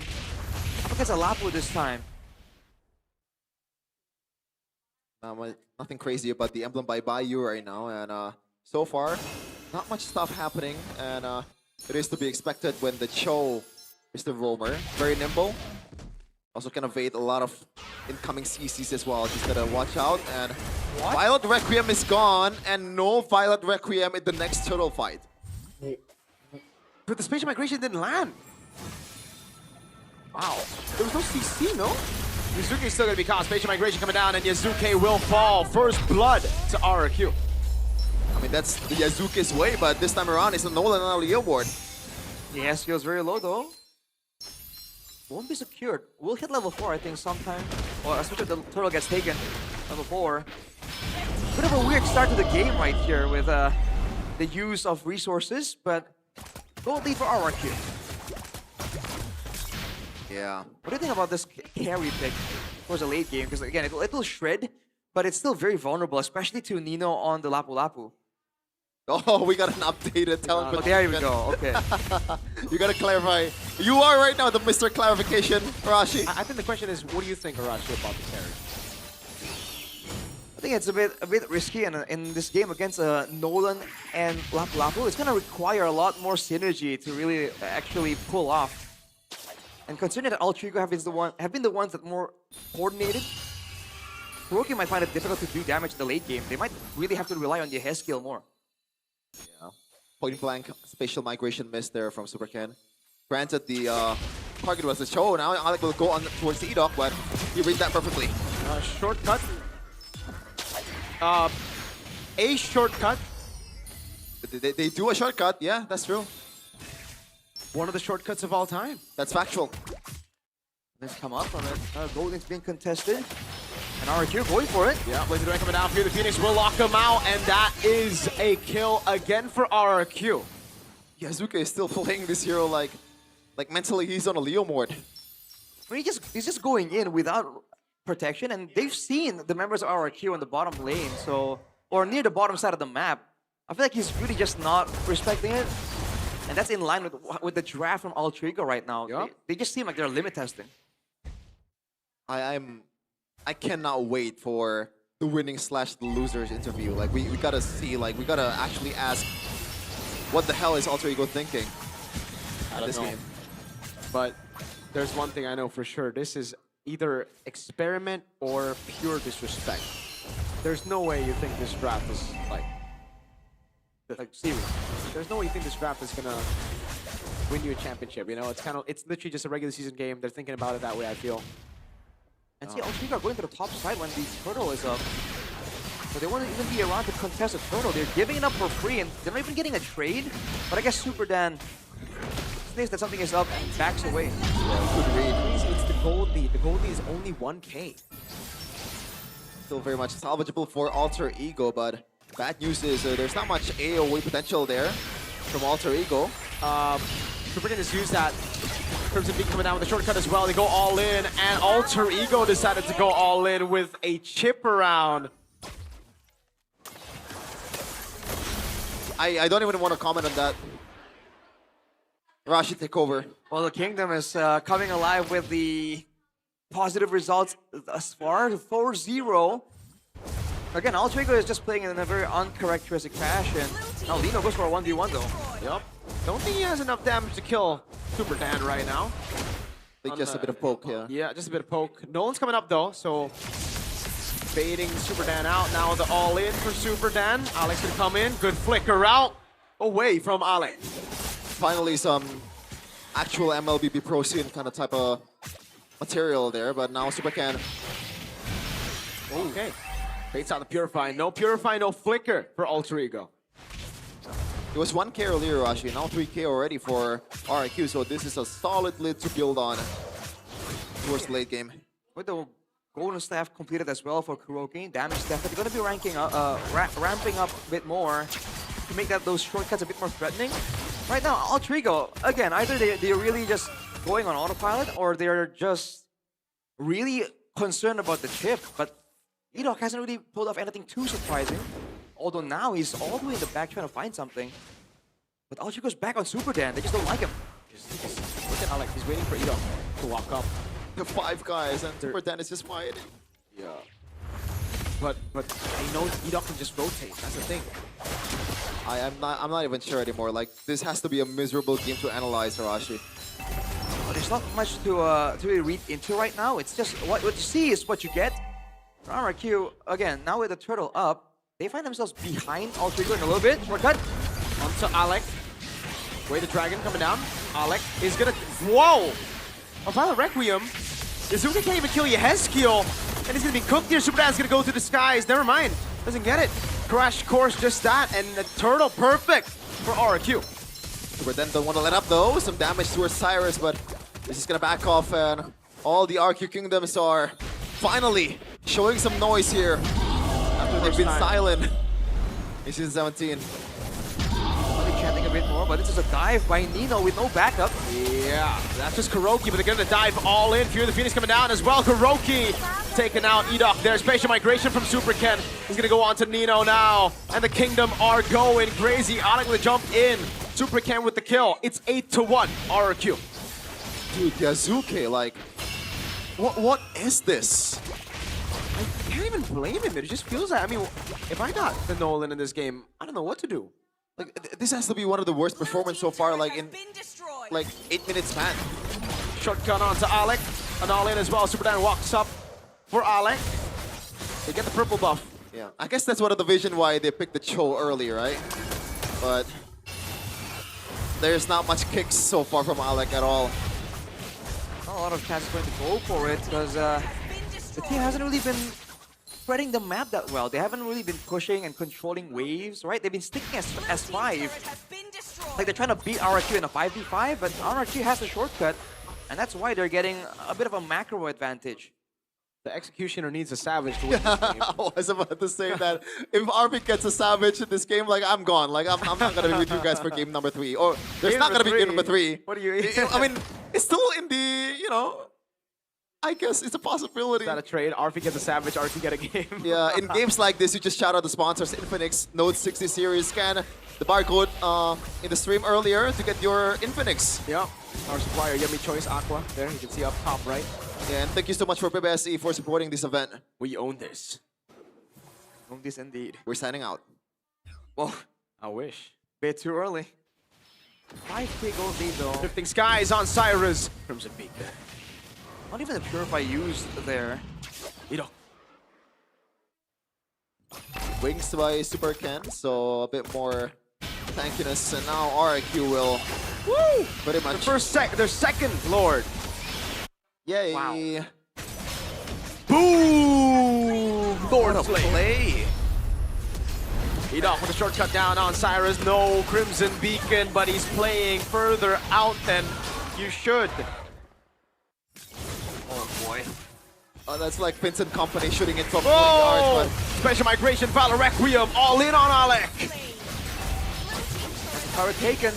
Up against a Lapu this time. Nothing crazy about the emblem by Bayou right now, and so far, not much stuff happening, and it is to be expected when the Cho is the roamer. Very nimble. Also can evade a lot of incoming CCs as well. Just gotta watch out, and Violet Requiem is gone, and no Violet Requiem in the next turtle fight. But the spatial migration didn't land. Wow. There was no CC, no? Yazuki is still going to be caught. Spatial migration coming down, and Yazuki will fall. First blood to RQ. I mean, that's the Yazuki's way, but this time around, it's a Nolan on the leaderboard. Yes, feels very low though. Won't be secured. We'll hit level 4, I think, sometime. Or especially if the turtle gets taken. Level 4. Bit of a weird start to the game right here with the use of resources, but gold lead for RQ. Yeah. What do you think about this carry pick towards the late game? Because again, it'll shred, but it's still very vulnerable, especially to Nino on the Lapu Lapu. Oh, we got an updated talent. There we go. Okay. You gotta clarify. You are right now the Mr. Clarification, Arashi. I think the question is, what do you think, Arashi, about the carry? I think it's a bit risky in this game against Nolan and Lapu. It's gonna require a lot more synergy to really actually pull off. And considering that Altrigo have been the ones that more coordinated, Kuroki might find it difficult to do damage in the late game. They might really have to rely on the head skill more. Yeah. Point blank spatial migration miss there from Super Ken. Granted, the target was the show. Now Alec will go on towards the E-Dock, but he read that perfectly. Shortcut. A shortcut. They do a shortcut, yeah, that's true. One of the shortcuts of all time. That's factual. Let's come up on it. Golden's being contested. And RQ going for it. Yeah, Blazer Ray coming down here. The Phoenix will lock him out, and that is a kill again for RRQ. Yazuka is still playing this hero like mentally he's on a Leo mode. He's just going in without protection, and they've seen the members of RRQ on the bottom lane, or near the bottom side of the map. I feel like he's really just not respecting it. And that's in line with the draft from Altrigo right now. Yep. They just seem like they're limit testing. I cannot wait for the winning / the losers interview. Like we gotta see, like we gotta actually ask, what the hell is Altrigo thinking in this game? But there's one thing I know for sure. This is either experiment or pure disrespect. There's no way you think this draft is like serious. There's no way you think this draft is gonna win you a championship. You know, it's literally just a regular season game. They're thinking about it that way, I feel. And see, Altrigo are going to the top side when the turtle is up. So they won't even be around to contest a turtle. They're giving it up for free, and they're not even getting a trade. But I guess Super Dan thinks that something is up and backs away. Yeah, good read. It's the gold lead. The gold lead is only 1K. Still very much salvageable for Alter Ego, but bad news is there's not much AoE potential there from Alter Ego. Super Dan has used that. Crimson Peak coming down with a shortcut as well. They go all in, and Alter Ego decided to go all in with a chip around. I don't even want to comment on that. Rashi, take over. Well, the Kingdom is coming alive with the positive results thus far, 4-0. Again, Alter Ego is just playing in a very uncharacteristic fashion. Now Lino goes for a 1v1 though. Yep. Don't think he has enough damage to kill Super Dan right now. I think just a bit of poke, yeah. Yeah, just a bit of poke. Nolan's coming up though, so baiting Super Dan out. Now the all-in for Super Dan. Alex gonna come in. Good flicker out. Away from Alex. Finally some actual MLBB pro scene kind of type of material there, but now Super can. Okay. Baits out the Purify. No Purify, no flicker for Alter Ego. It was 1K earlier, Rashi, now 3K already for RIQ, so this is a solid lid to build on towards the late game. With the golden staff completed as well for Kuroki, damage definitely going to be ramping up a bit more to make those shortcuts a bit more threatening. Right now, Alter Ego, again, either they're really just going on autopilot or they're just really concerned about the chip, but E-Dock hasn't really pulled off anything too surprising. Although now he's all the way in the back trying to find something. But Alter goes back on Super Dan. They just don't like him. Look at Alex. He's waiting for E-Dock to walk up. The 5 guys and Super Dan is just fighting. Yeah. But I know E-Dock can just rotate. That's the thing. I'm not even sure anymore. Like, this has to be a miserable game to analyze, Harashi. Well, there's not much to really read into right now. It's just what you see is what you get. RRQ, again, now with the turtle up, they find themselves behind Alter Ego in a little bit. Shortcut. Onto Alec. Way the dragon coming down. Alec is gonna... Whoa! A Violet Requiem. Izuka can't even kill Yehezkiel. And he's gonna be cooked here. Super Dan's gonna go to the skies. Never mind. Doesn't get it. Crash course, just that. And the turtle perfect for RRQ. Super Dan don't want to let up though. Some damage towards Cyrus, but this is gonna back off, and all the RQ Kingdoms are finally showing some noise here. After they've been silent in Season 17. Are they chanting bit more, but this is a dive by Nino with no backup. Yeah, that's just Kuroki, but they're gonna dive all in. Fear the Phoenix coming down as well. Kuroki taking out Edok there. Spatial migration from Super Ken. He's gonna go on to Nino now. And the Kingdom are going crazy. Alec with a jump in. Super Ken with the kill. It's 8-1 RRQ. Dude, Yazuke, like, what is this? I can't even blame him. It just feels like, I mean, if I got the Nolan in this game, I don't know what to do. Like, this has to be one of the worst performances so far, like, in, like, 8 minutes span. Shotgun onto Alec. An all-in as well. Super Dan walks up for Alec. They get the purple buff. Yeah, I guess that's one of the reasons why they picked the Cho early, right? But there's not much kicks so far from Alec at all. Not a lot of chances going to go for it because the team hasn't really been spreading the map that well. They haven't really been pushing and controlling waves, right? They've been sticking as S5. Like they're trying to beat RRQ in a 5v5, but RRQ has the shortcut, and that's why they're getting a bit of a macro advantage. The executioner needs a Savage to win this game. I was about to say that if RP gets a Savage in this game, like, I'm gone. Like, I'm not going to be with you guys for game number 3. Or there's not going to be game number 3. What do you... I mean, it's still in the, you know, I guess it's a possibility. Is that a trade? RP gets a Savage, RP get a game. Yeah, in games like this, you just shout out the sponsors. Infinix, Note 60 series, scan the barcode in the stream earlier to get your Infinix. Yeah, our supplier, Yummy Choice Aqua. There, you can see up top right. Yeah, and thank you so much for PBSE for supporting this event. We own this. Own this indeed. We're signing out. Well, I wish. Bit too early. 5k gold lead though. Drifting Skies on Cyrus. Crimson Peak. Not even a Purify used there. Ido. Wings by Super Ken, so a bit more tankiness, and now RIQ will pretty much. Their second Lord. Yay! Wow. Boom! Lord of play. Edok with a shortcut down on Cyrus. No Crimson Beacon, but he's playing further out than you should. Oh boy. Oh, that's like Vincent Company shooting it from 40 Oh! yards. Special Migration, Valor Requiem, all in on Alec. Power taken.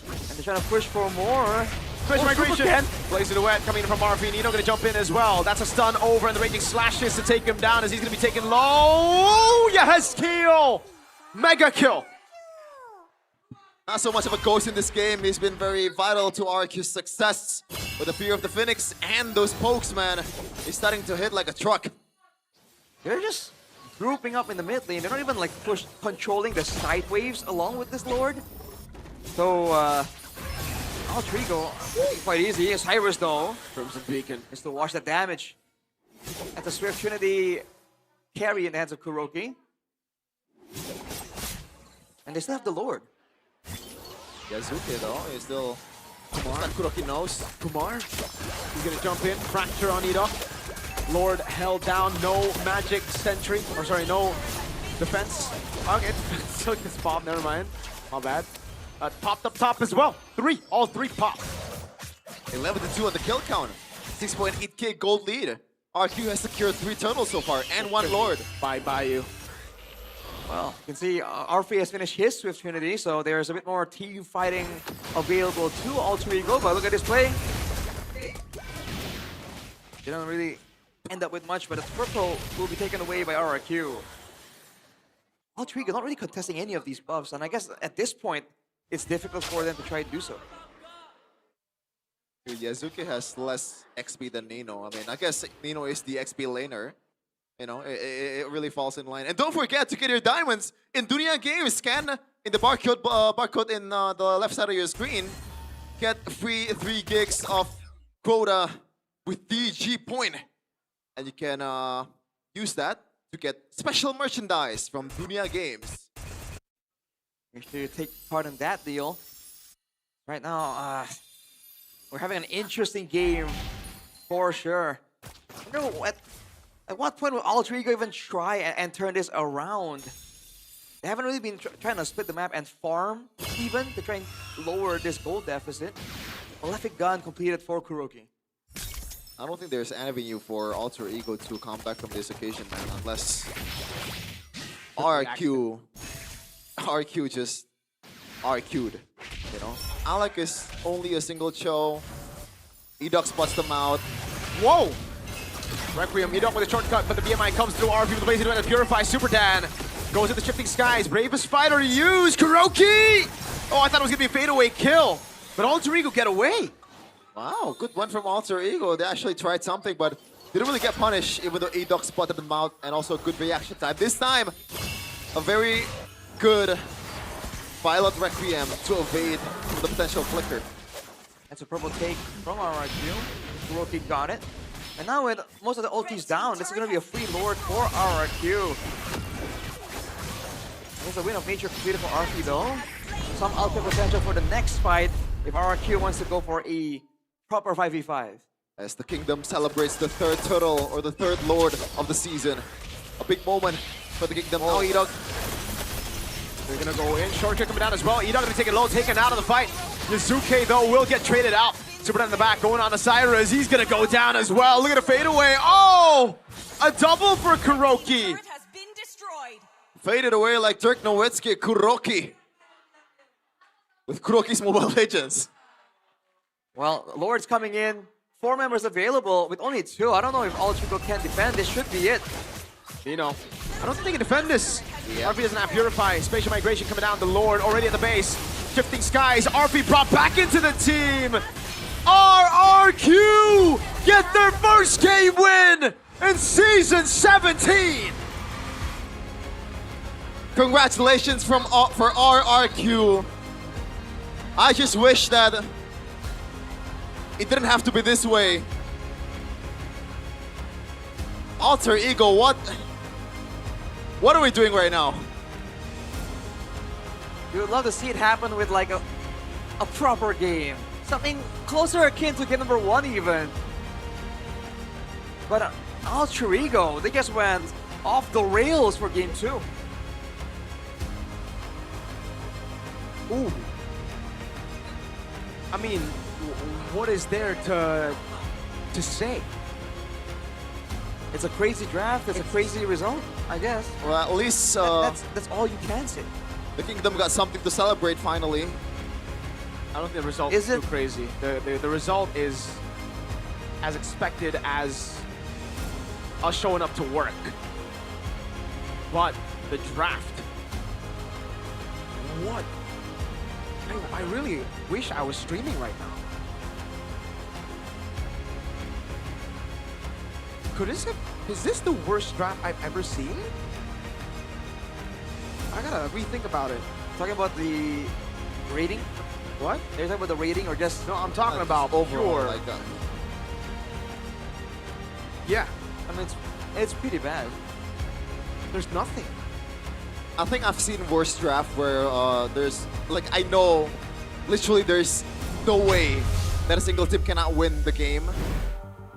And they're trying to push for more. Special Migration. Blaze Duet coming in from RV. Nino gonna jump in as well. That's a stun over, and the Raging Slashes to take him down as he's gonna be taken low. Yes, kill! Mega kill! Not so much of a ghost in this game. He's been very vital to RQ's success. With the Fear of the Phoenix and those pokes, man. He's starting to hit like a truck. They're just grouping up in the mid lane. They're not even like controlling the side waves along with this Lord. So, Altrigo, quite easy. Cyrus though. Crimson Beacon. Is to watch the damage. At the Swift Trinity carry in the hands of Kuroki. And they still have the Lord. Yazuke though is still. Kumar. Kuroki knows. Kumar. He's gonna jump in. Fracture on Edok. Lord held down. No magic sentry. Or sorry, no defense. Okay. Still gets popped. Never mind. My bad. Popped up top as well. All three pop. 11-2 on the kill count. 6.8k gold lead. RQ has secured 3 turtles so far and 1 Lord. Bye you. Well, you can see Arfi has finished his Swift Trinity, so there's a bit more team fighting available to Alter Ego, but look at this play. Didn't really end up with much, but the purple will be taken away by RRQ. Alter Ego not really contesting any of these buffs, and I guess at this point, it's difficult for them to try to do so. Dude, Yazuki has less XP than Nino. I mean, I guess Nino is the XP laner. You know, it really falls in line. And don't forget to get your diamonds in Dunia Games. Scan in the barcode in the left side of your screen. Get free 3 gigs of quota with DG point. And you can use that to get special merchandise from Dunia Games. Make sure you take part in that deal. Right now, we're having an interesting game for sure. I don't know at what point will Alter Ego even try and turn this around? They haven't really been trying to split the map and farm even to try and lower this gold deficit. Malefic Gun completed for Kuroki. I don't think there's an avenue for Alter Ego to come back from this occasion, man, unless RQ just RQ'd. You know, Alec is only a single Cho. Edux spots them out. Whoa! Requiem, Edux with a shortcut, but the BMI comes through. RP with the basic to Purify. Super Dan goes to the Shifting Skies. Bravest fighter to use. Kuroki! Oh, I thought it was going to be a fadeaway kill. But Alter Ego get away. Wow, good one from Alter Ego. They actually tried something, but didn't really get punished, even though Edux spotted them out, and also good reaction time. This time, a very good Violet Requiem to evade the potential flicker. That's a purple take from RRQ. Kuroki got it. And now with most of the ultis down, this is going to be a free Lord for RRQ. There's a win of nature completed for RP though. Some output potential for the next fight if RRQ wants to go for a proper 5v5. As the Kingdom celebrates the third turtle, or the third Lord of the season. A big moment for the Kingdom. Oh, Edux. They're gonna go in. Short kick coming down as well. Edux gonna be taken low, taken out of the fight. Yuzuke though will get traded out. Super in the back, going on to Cyrus. He's gonna go down as well. Look at a fadeaway. Oh! A double for Kuroki. Faded away like Dirk Nowitzki, Kuroki. With Kuroki's Mobile Legends. Well, Lord's coming in. 4 members available with only 2. I don't know if Alter Ego can defend. This should be it. You know, I don't think they can defend this. RP doesn't have Purify. Spatial Migration coming down. The Lord already at the base. Shifting Skies. RP brought back into the team. RRQ get their first game win in Season 17. Congratulations for RRQ. I just wish that it didn't have to be this way. Alter Ego, what are we doing right now? You would love to see it happen with like a proper game. Something closer akin to game number 1 even. But Alter Ego, they just went off the rails for game 2. Ooh. I mean, what is there to say? It's a crazy draft. It's a crazy result, I guess. Well, at least that's all you can say. The Kingdom got something to celebrate finally. I don't think the result is too crazy. The result is as expected as us showing up to work. But the draft, what? I really wish I was streaming right now. Is this the worst draft I've ever seen? I gotta rethink about it. Talking about the rating? What? Are you talking about the rating or just... No, I'm talking about overall, pure. like Yeah. I mean, it's pretty bad. There's nothing. I think I've seen worse draft where there's, like, I know literally there's no way that a single team cannot win the game.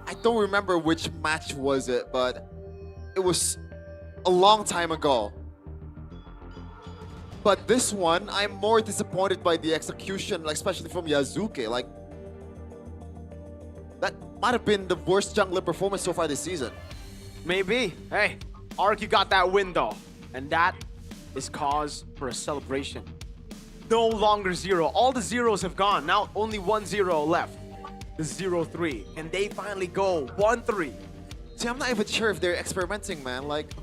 I don't remember which match was it, but it was a long time ago. But this one, I'm more disappointed by the execution, like, especially from Yazuke. Like, that might have been the worst jungler performance so far this season. Maybe. Hey, RQ got that win though, and that is cause for a celebration. No longer 0. All the zeros have gone. Now only 1-0 left. The 0-3. And they finally go 1-3. See, I'm not even sure if they're experimenting, man. Like,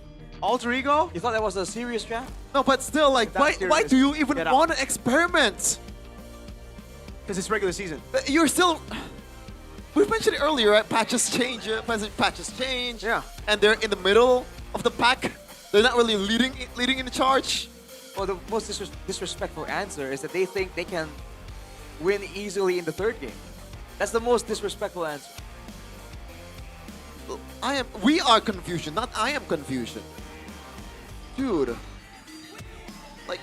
Alter Ego? You thought that was a serious draft? No, but still, like, why do you even want to experiment? Because it's regular season. You're still... We mentioned it earlier, right? Patches change. Patches change. Yeah. And they're in the middle of the pack. They're not really leading in the charge. Well, the most disrespectful answer is that they think they can win easily in the 3rd game. That's the most disrespectful answer. We are confusion, not I am confusion. Dude. Like,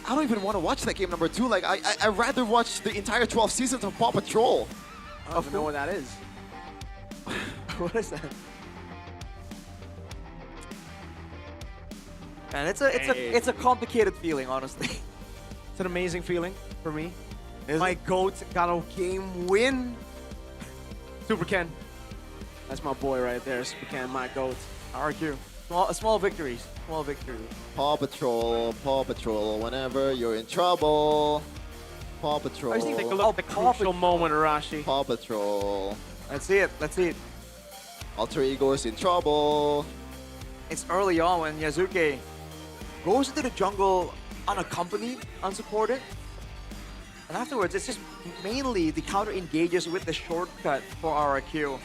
I don't even want to watch that game number 2. Like, I'd rather watch the entire 12 seasons of Paw Patrol. I don't even know what that is. What is that? Man, it's a complicated feeling, honestly. It's an amazing feeling for me. My GOAT got a game win. Super Ken. That's my boy right there, Super Ken, my GOAT. RQ. Small victories. Small victories. Paw Patrol, whenever you're in trouble. Paw Patrol. I just think take a look at the crucial moment, Arashi. Paw Patrol. Let's see it. Let's see it. Alter Ego is in trouble. It's early on when Yazuke goes into the jungle unaccompanied, unsupported. And afterwards, it's just mainly the counter engages with the shortcut for RRQ.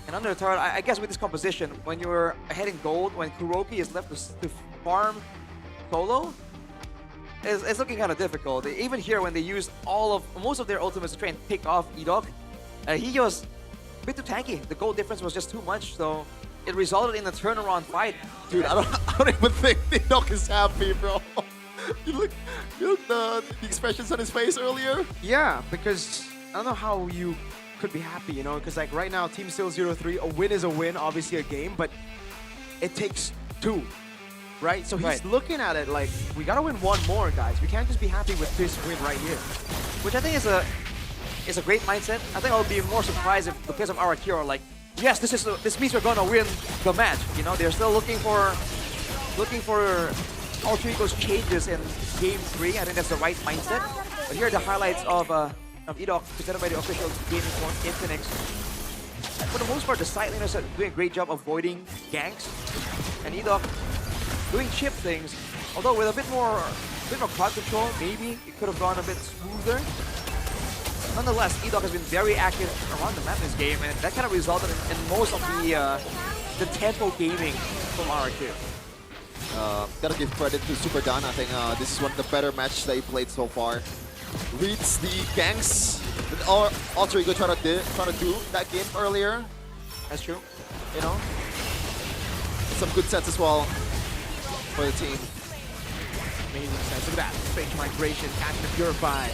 And under the turret, I guess with this composition, when you're ahead in gold, when Kuroki is left to farm solo, it's looking kind of difficult. Even here, when they used most of their ultimates to try and pick off Edok, he was a bit too tanky. The gold difference was just too much, so it resulted in a turnaround fight. Dude, I don't even think Edok is happy, bro. you look the expressions on his face earlier. Yeah, because I don't know how you could be happy, you know, because like right now, Team Still 0-3, a win is a win, obviously a game, but it takes 2, right? So he's looking at it like, we gotta win 1 more, guys. We can't just be happy with this win right here. Which I think is a great mindset. I think I'll be more surprised if the players of RRQ are like, yes, this means we're gonna win the match. You know, they're still looking for Alter Ego's changes in Game 3. I think that's the right mindset. But here are the highlights of Edok presented by the official gaming form Infinix. For the most part, the side laners are doing a great job avoiding ganks, and Edok doing chip things. Although with a bit more crowd control, maybe it could have gone a bit smoother. Nonetheless, Edok has been very active around the map this game, and that kind of resulted in most of the tempo gaming from RRQ. Gotta give credit to Super Dan. I think this is one of the better matches that he played so far. Reads the ganks that Alter Ego trying to do that game earlier. That's true. You know, some good sets as well for the team. Amazing sets. Look at that. Strange migration, catch the purify.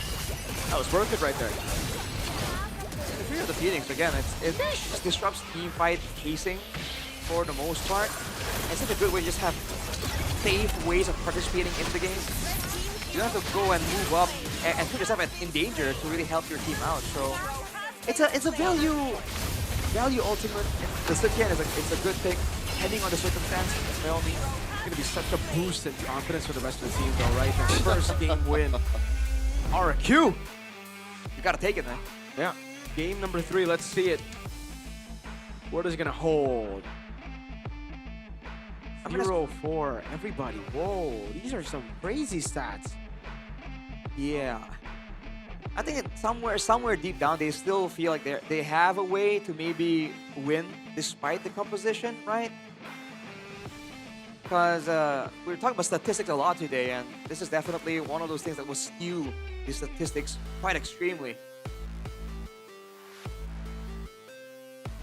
That was worth it right there. The Fear of the Phoenix, again, it just disrupts team fight pacing for the most part. It's such a good way to just have safe ways of participating in the game. You don't have to go and move up and put yourself in danger to really help your team out. So it's a value ultimate. The Sukian it's a good thing, depending on the circumstance, by all means. It's gonna be such a boost in confidence for the rest of the team, though, right? Their first game win. RRQ! You gotta take it, man. Yeah. Game number 3, let's see it. What is it gonna hold? 0-4, everybody. Whoa, these are some crazy stats. Yeah. I think somewhere deep down, they still feel like they have a way to maybe win despite the composition, right? Because we were talking about statistics a lot today, and this is definitely one of those things that will skew the statistics quite extremely.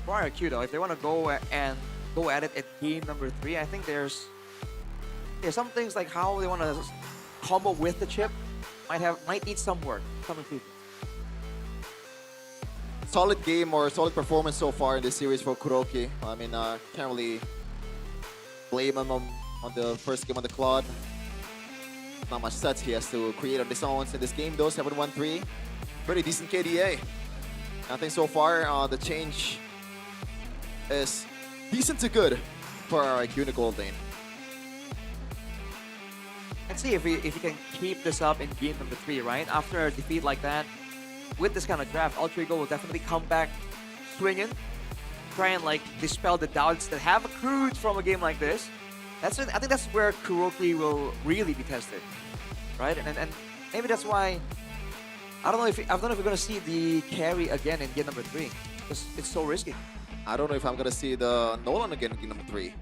For RRQ though, if they want to go at it at game number 3, I think there's some things like how they want to combo with the chip might need some work, some improvement. Solid game or solid performance so far in this series for Kuroki. I mean, can't really blame him on the first game on the Claude. Not much sets he has to create on his own in this game though. 7-1-3, pretty decent KDA. I think so far the change is decent to good for our IQ in the gold lane. Let's see if he can keep this up in game number 3, right? After a defeat like that, with this kind of draft, Alter Ego will definitely come back swinging, try and like dispel the doubts that have accrued from a game like this. I think that's where Kuroki will really be tested, right? And maybe that's why I don't know if we're gonna see the carry again in game number 3, because it's so risky. I don't know if I'm gonna see the Nolan again in game number 3.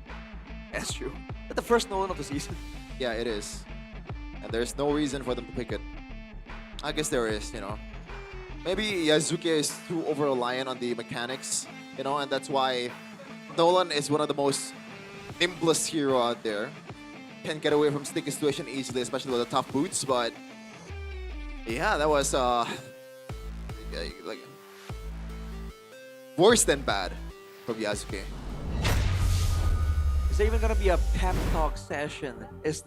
That's true. That's the first Nolan of the season. Yeah, it is. And there's no reason for them to pick it. I guess there is, you know. Maybe Yazuki is too over-reliant on the mechanics, you know, and that's why Nolan is one of the most nimblest hero out there. Can get away from sticky situation easily, especially with the tough boots, but yeah, that was like worse than bad from Yasuke. Is there even gonna be a pep talk session? Is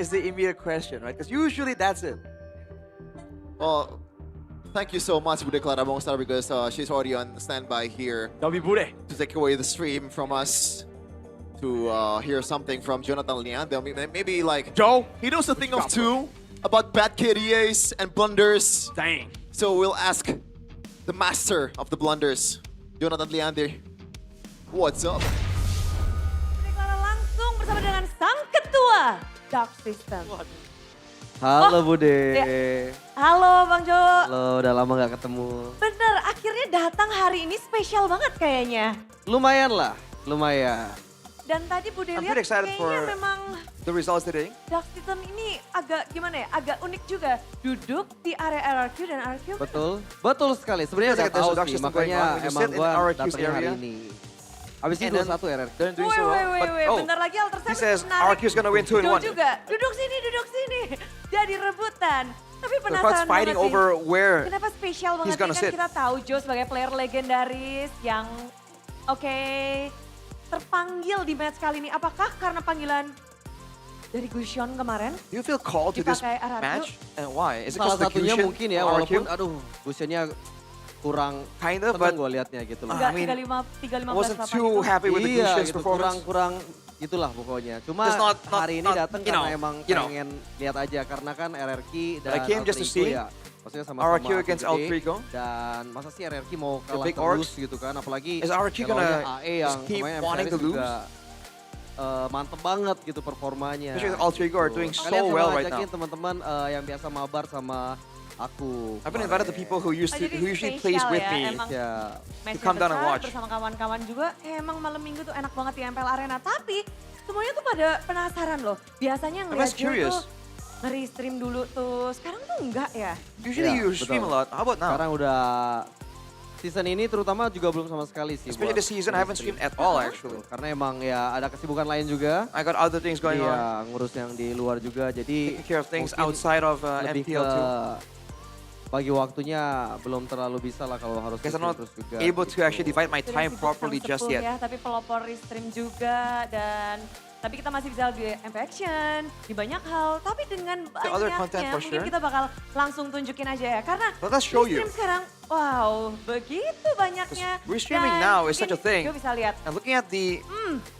the immediate question, right? Because usually that's it. Well, thank you so much, Bude Clara Mongstar, because she's already on standby here Bude to take away the stream from us. to hear something from Jonathan Leandro. Maybe like Joe, he knows a thing of two about bad KDAs and blunders. Dang. So we'll ask the master of the blunders, Jonathan Leandro. What's up? Sekarang langsung bersama dengan sang ketua Dark System. Halo Bude. Ya. Halo Bang Jo. Halo, udah lama gak ketemu. Bener, akhirnya datang hari ini spesial banget kayaknya. Lumayan lah, lumayan. Dan tadi Bude I'm lihat pretty excited kayaknya for memang the results today. Dark System ini agak gimana ya, agak unik juga. Duduk di area RRQ dan RRQ. Betul, betul sekali. Sebenarnya Feels udah like there's a tahu dark sih, system makanya going on. When you emang sit in gua RRQ's datangnya hari area, ini. Abis ini and then 21 RRQ. they're doing so well. But Bentar lagi Alter he Seven says menarik RRQ's gonna win 2 in Joe 1. juga. Duduk sini. Jadi rebutan. Tapi The crowd's penasaran fighting banget over sih. where Kenapa spesial banget he's nih, gonna kan sit. kita tahu Joe sebagai player legendaris yang terpanggil di match kali ini. Apakah karena panggilan dari Gusion kemarin? Do you feel called to this Dipakai RRQ? match? And why? Is it Salah because of the satunya Gusion mungkin ya, or walaupun RRQ? aduh, Gusionnya kurang Kinda, seneng but gue liatnya gitu loh. Enggak, I mean, 3-15 I wasn't 8 too gitu. happy with the Iya Gusion's gitu, performance. kurang gitulah pokoknya. Cuma Just not- hari ini datang you know, karena emang you know. pengen lihat aja. Karena kan RRQ dan I came just to Alter Ego see ya. Maksudnya sama-sama RRQ against gede. Alter Ego. Dan masa sih RRQ mau kalah big terus orcs. gitu kan. Apalagi Is RRQ lawannya gonna AE yang just keep kemarin wanting MPL to lose? juga mantep banget gitu performanya. Especially with Alter Ego are doing so Kalian well coba right ajakin now. teman-teman yang biasa mabar sama aku. I've been invited to people who Jadi usually spesial plays with ya, me emang Ya. to come down and watch. bersama kawan-kawan juga. Emang malam minggu tuh enak banget di MPL Arena. Tapi semuanya tuh pada penasaran loh. Biasanya I'm ngeliat just Joe curious. tuh nge-restream dulu tuh. Sekarang tuh enggak ya? Usually Ya, you stream a betul. lot. How about now? Sekarang udah season ini terutama juga belum sama sekali sih. Especially buat this season, I haven't stream. streamed at all actually. Karena emang ya ada kesibukan lain juga. I got other things going on. Iya, ngurus yang di luar juga. Jadi Taking care of things mungkin outside of lebih MPL ke too. bagi waktunya belum terlalu bisa lah kalau harus Guess I'm stream not terus juga. able to actually divide my Sudah time sibuk properly sang just sepuh yet. Ya, tapi pelopor restream juga dan tapi kita masih bisa di MP Action, di banyak hal. Tapi dengan other content banyaknya for mungkin sure. kita bakal langsung tunjukin aja ya. Karena Let us show you. restream sekarang, wow begitu banyaknya. Restreaming Dan now is such a mungkin thing. Gue bisa lihat. And looking at the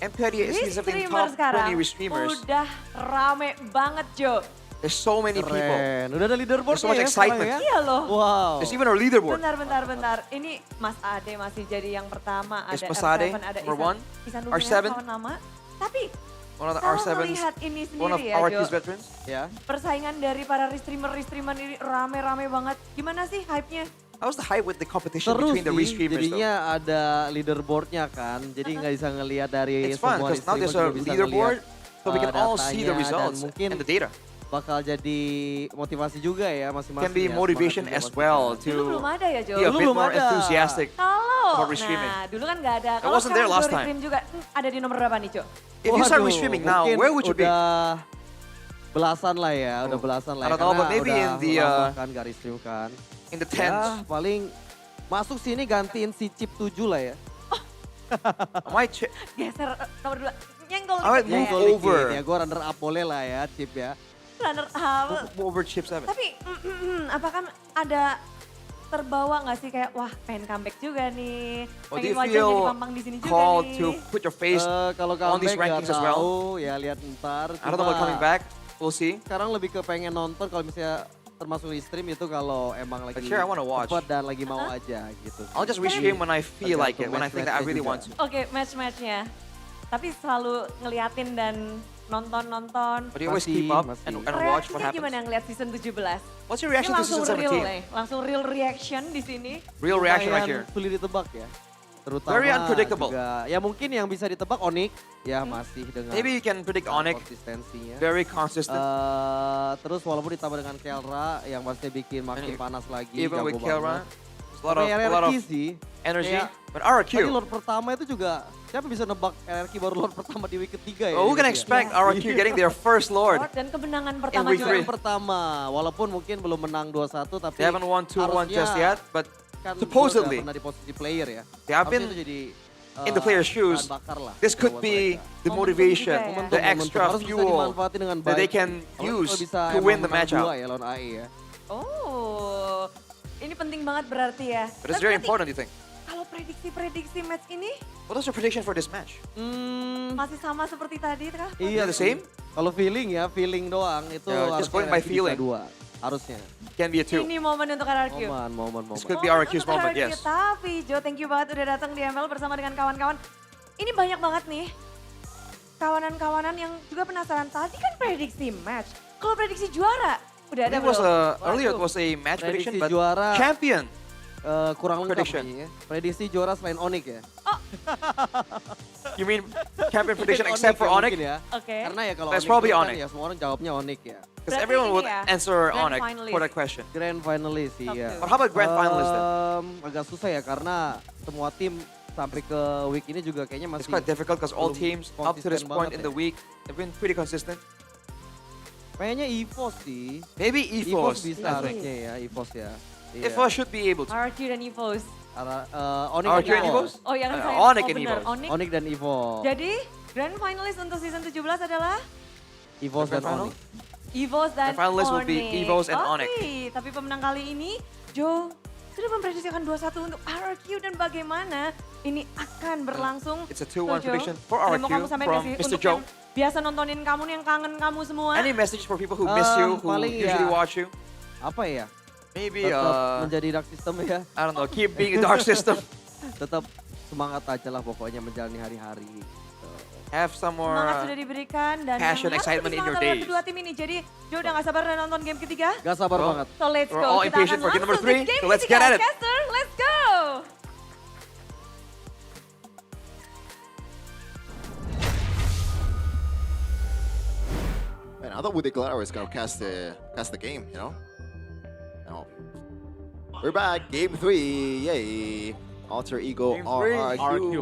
MPL S17 Restreamer top sekarang 20 restreamers, udah rame banget Jo. there's so many people. Keren. Udah ada leaderboard There's so much ya excitement. sekarang ya. Iya loh. Wow. There's even a leaderboard. Bentar. Ini Mas Ade masih jadi yang pertama. Is Ada Mas Ade R7, ada number one? Isan R7? kawan lama. Tapi One of the kalau R7s, melihat ini one of sendiri ya RRQ's Jo. veterans. Ya. Persaingan dari para restreamer ini rame-rame banget. Gimana sih hype-nya? How's the hype with the competition Terus between the sih, restreamers though? jadinya ada leaderboardnya kan. Jadi nggak bisa ngelihat dari It's fun semua because now there's restreamer a juga bisa leaderboard, ngelihat, so we can all see the datanya dan results mungkin and the data. bakal jadi motivasi juga ya masing-masing. Can be ya, motivation semangat as juga well masing-masing. Dulu to belum ada ya Jo? be a Dulu bit belum more ada. enthusiastic Kalau, about restreaming. nah dulu kan nggak ada. I Kalau wasn't there sekarang last Jo time. restream juga, ada di nomor berapa nih Jo? If you start Waduh, restreaming now, mungkin where would you be? Udah belasan lah ya, udah belasan lah. I don't know, karena but maybe udah in the, lama kan gak restream kan. In the Ya tens. paling masuk sini gantiin si chip 7 lah ya. My chip. Geser nomor 2. Nyenggol I might dikit move ya. over. Ya gue runner up boleh lah ya chip ya. Runner up. Move over chip 7. Tapi apakah ada terbawa nggak sih kayak wah pengen comeback juga nih, Or do pengen you wajahnya feel dipampang di sini juga called nih. to put your face Kalau on these comeback rankings nggak as well? tahu, ya lihat ntar. I don't know about coming back. We'll see. Sekarang lebih ke pengen nonton kalau misalnya termasuk di stream itu kalau emang lagi But sure, I wanna watch. cepet dan lagi mau aja gitu. I'll just restream when I feel like it, when I think that I really want to. Oke, match-matchnya. Tapi selalu ngeliatin dan nonton-nonton. But you always keep up and watch what Reaksinya happens. gimana ngeliat season 17? What's your reaction Ini to season langsung real 17? nih, langsung real reaction di sini. Real reaction right here. Lumayan sulit ditebak ya. Terutama Very unpredictable. juga, ya mungkin yang bisa ditebak Onyx ya masih dengan Maybe you can predict Onyx. konsistensinya. Very consistent. Terus walaupun ditambah dengan Kelra yang pasti bikin makin panas lagi. Even with jago Kelra, banget. there's a lot of sih. energy. Kayak But RRQ. tadi Lord pertama itu juga, siapa bisa nebak RRQ baru Lord pertama di week ketiga ya? Oh, who can gitu ya? expect RRQ getting their first Lord? Dan kemenangan pertama week juga. three. Pertama, walaupun mungkin belum menang 2-1 tapi They haven't won 2-1 just harusnya yet, but kan supposedly udah pernah di posisi player ya. they have been Harusnya itu jadi in the player's shoes. bahan bakar lah This could buat be mereka. the motivation, Momentum, the momentum. extra Harus bisa fuel dimanfaatin dengan that they baik. can Kalau use bisa to emang win the menang match dua out. ya lawan AE ya. Oh, ini penting banget berarti ya. But it's Tapi very nanti important, you think? Kalau prediksi-prediksi match ini What is your prediction for this match? Masih sama seperti tadi kah? Iya, The same? Kalau feeling doang itu Yeah, just going by feeling. Dua, harusnya. Can be a 2. Ini momen untuk RRQ. Momen. This could be RQ's moment, RRQ. yes. Tapi Jo, thank you banget udah datang di MPL bersama dengan kawan-kawan. Ini banyak banget nih kawanan-kawanan yang juga penasaran. Tadi kan prediksi match. Kalau prediksi juara, udah ada It was belum? earlier it was a match prediction, but juara, champion. Kurang lengkap Prediction. nih ya. Prediksi juara selain Onyx ya. You mean champion prediction except for ya Onyx? mungkin ya. Oke. Karena ya kalau That's Onyx probably itu kan Onyx. ya semua orang jawabnya Onyx ya. Because Berarti everyone ini would ya, answer grand Onyx finalist. for that question. Grand finalist iya. But how about grand finalist then? Agak susah ya karena semua tim sampai ke week ini juga kayaknya masih It's quite difficult because all belum teams up to this konsisten point banget in the week have been pretty consistent. Kayaknya EVOS sih. Maybe EVOS. bisa harusnya ya, EVOS ya. Iya. EVOS should be able to. RRQ dan EVOS. Onyx RRQ and EVOS? Oh ya kan saya. Onyx and benar, EVOS. Onyx. Onyx dan EVOS. Jadi grand finalist untuk season 17 adalah EVOS dan Grand Onyx. EVOS dan The finalist will be Onyx. EVOS and Oke, Onyx. tapi pemenang kali ini Jo sudah memprediksikan 2-1 untuk RRQ dan bagaimana ini akan berlangsung. It's a 2-1 Jo. prediction for Ada yang mau RRQ kamu sampaikan from nggak sih Mr. untuk Joe. yang biasa nontonin kamu nih, yang kangen kamu semua? Any message for people who miss you, who paling usually ya, watch you? Apa ya? Maybe Tetap menjadi dark system ya. I don't know, keep being a dark system. Tetap semangat aja lah pokoknya menjalani hari-hari. Have some more Semangat sudah diberikan dan passion, yang harus excitement lebih in your semangat adalah days. kedua tim ini. Jadi Jo udah gak sabar dan nonton game ketiga. Gak sabar Well, banget. So let's We're go. all Kita impatient akan for game number langsung ke 3, game so let's ketiga. get at it. Caster, let's go. Man, I thought Woody Clara was gonna cast the game, you know? No. We're back, game 3, yay! Alter Ego Game three, RRQ.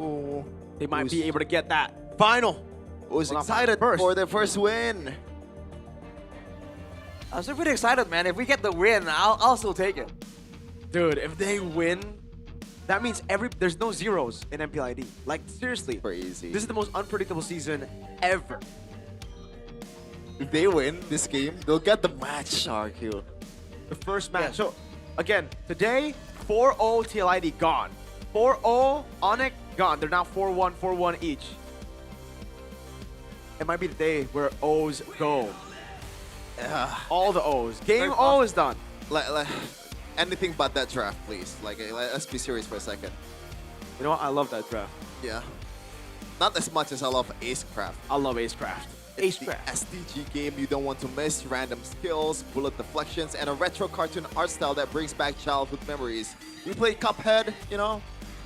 They might be able to get that final. Who's Well, not excited first. for their first win? I'm still pretty excited, man. If we get the win, I'll still take it. Dude, if they win, that means there's no zeros in MPLID. Like, seriously. Crazy. This is the most unpredictable season ever. If they win this game, they'll get the match, RRQ. The first match. So, again, today, 4-0 TLID gone. 4-0 Onyx gone. They're now 4-1, 4-1 each. It might be the day where O's go. All the O's. Game O is done. Like, anything but that draft, please. Like, let's be serious for a second. You know what? I love that draft. Yeah. Not as much as I love Acecraft. I love Acecraft. It's the SDG game you don't want to miss. Random skills, bullet deflections, and a retro cartoon art style that brings back childhood memories. You play Cuphead, you know?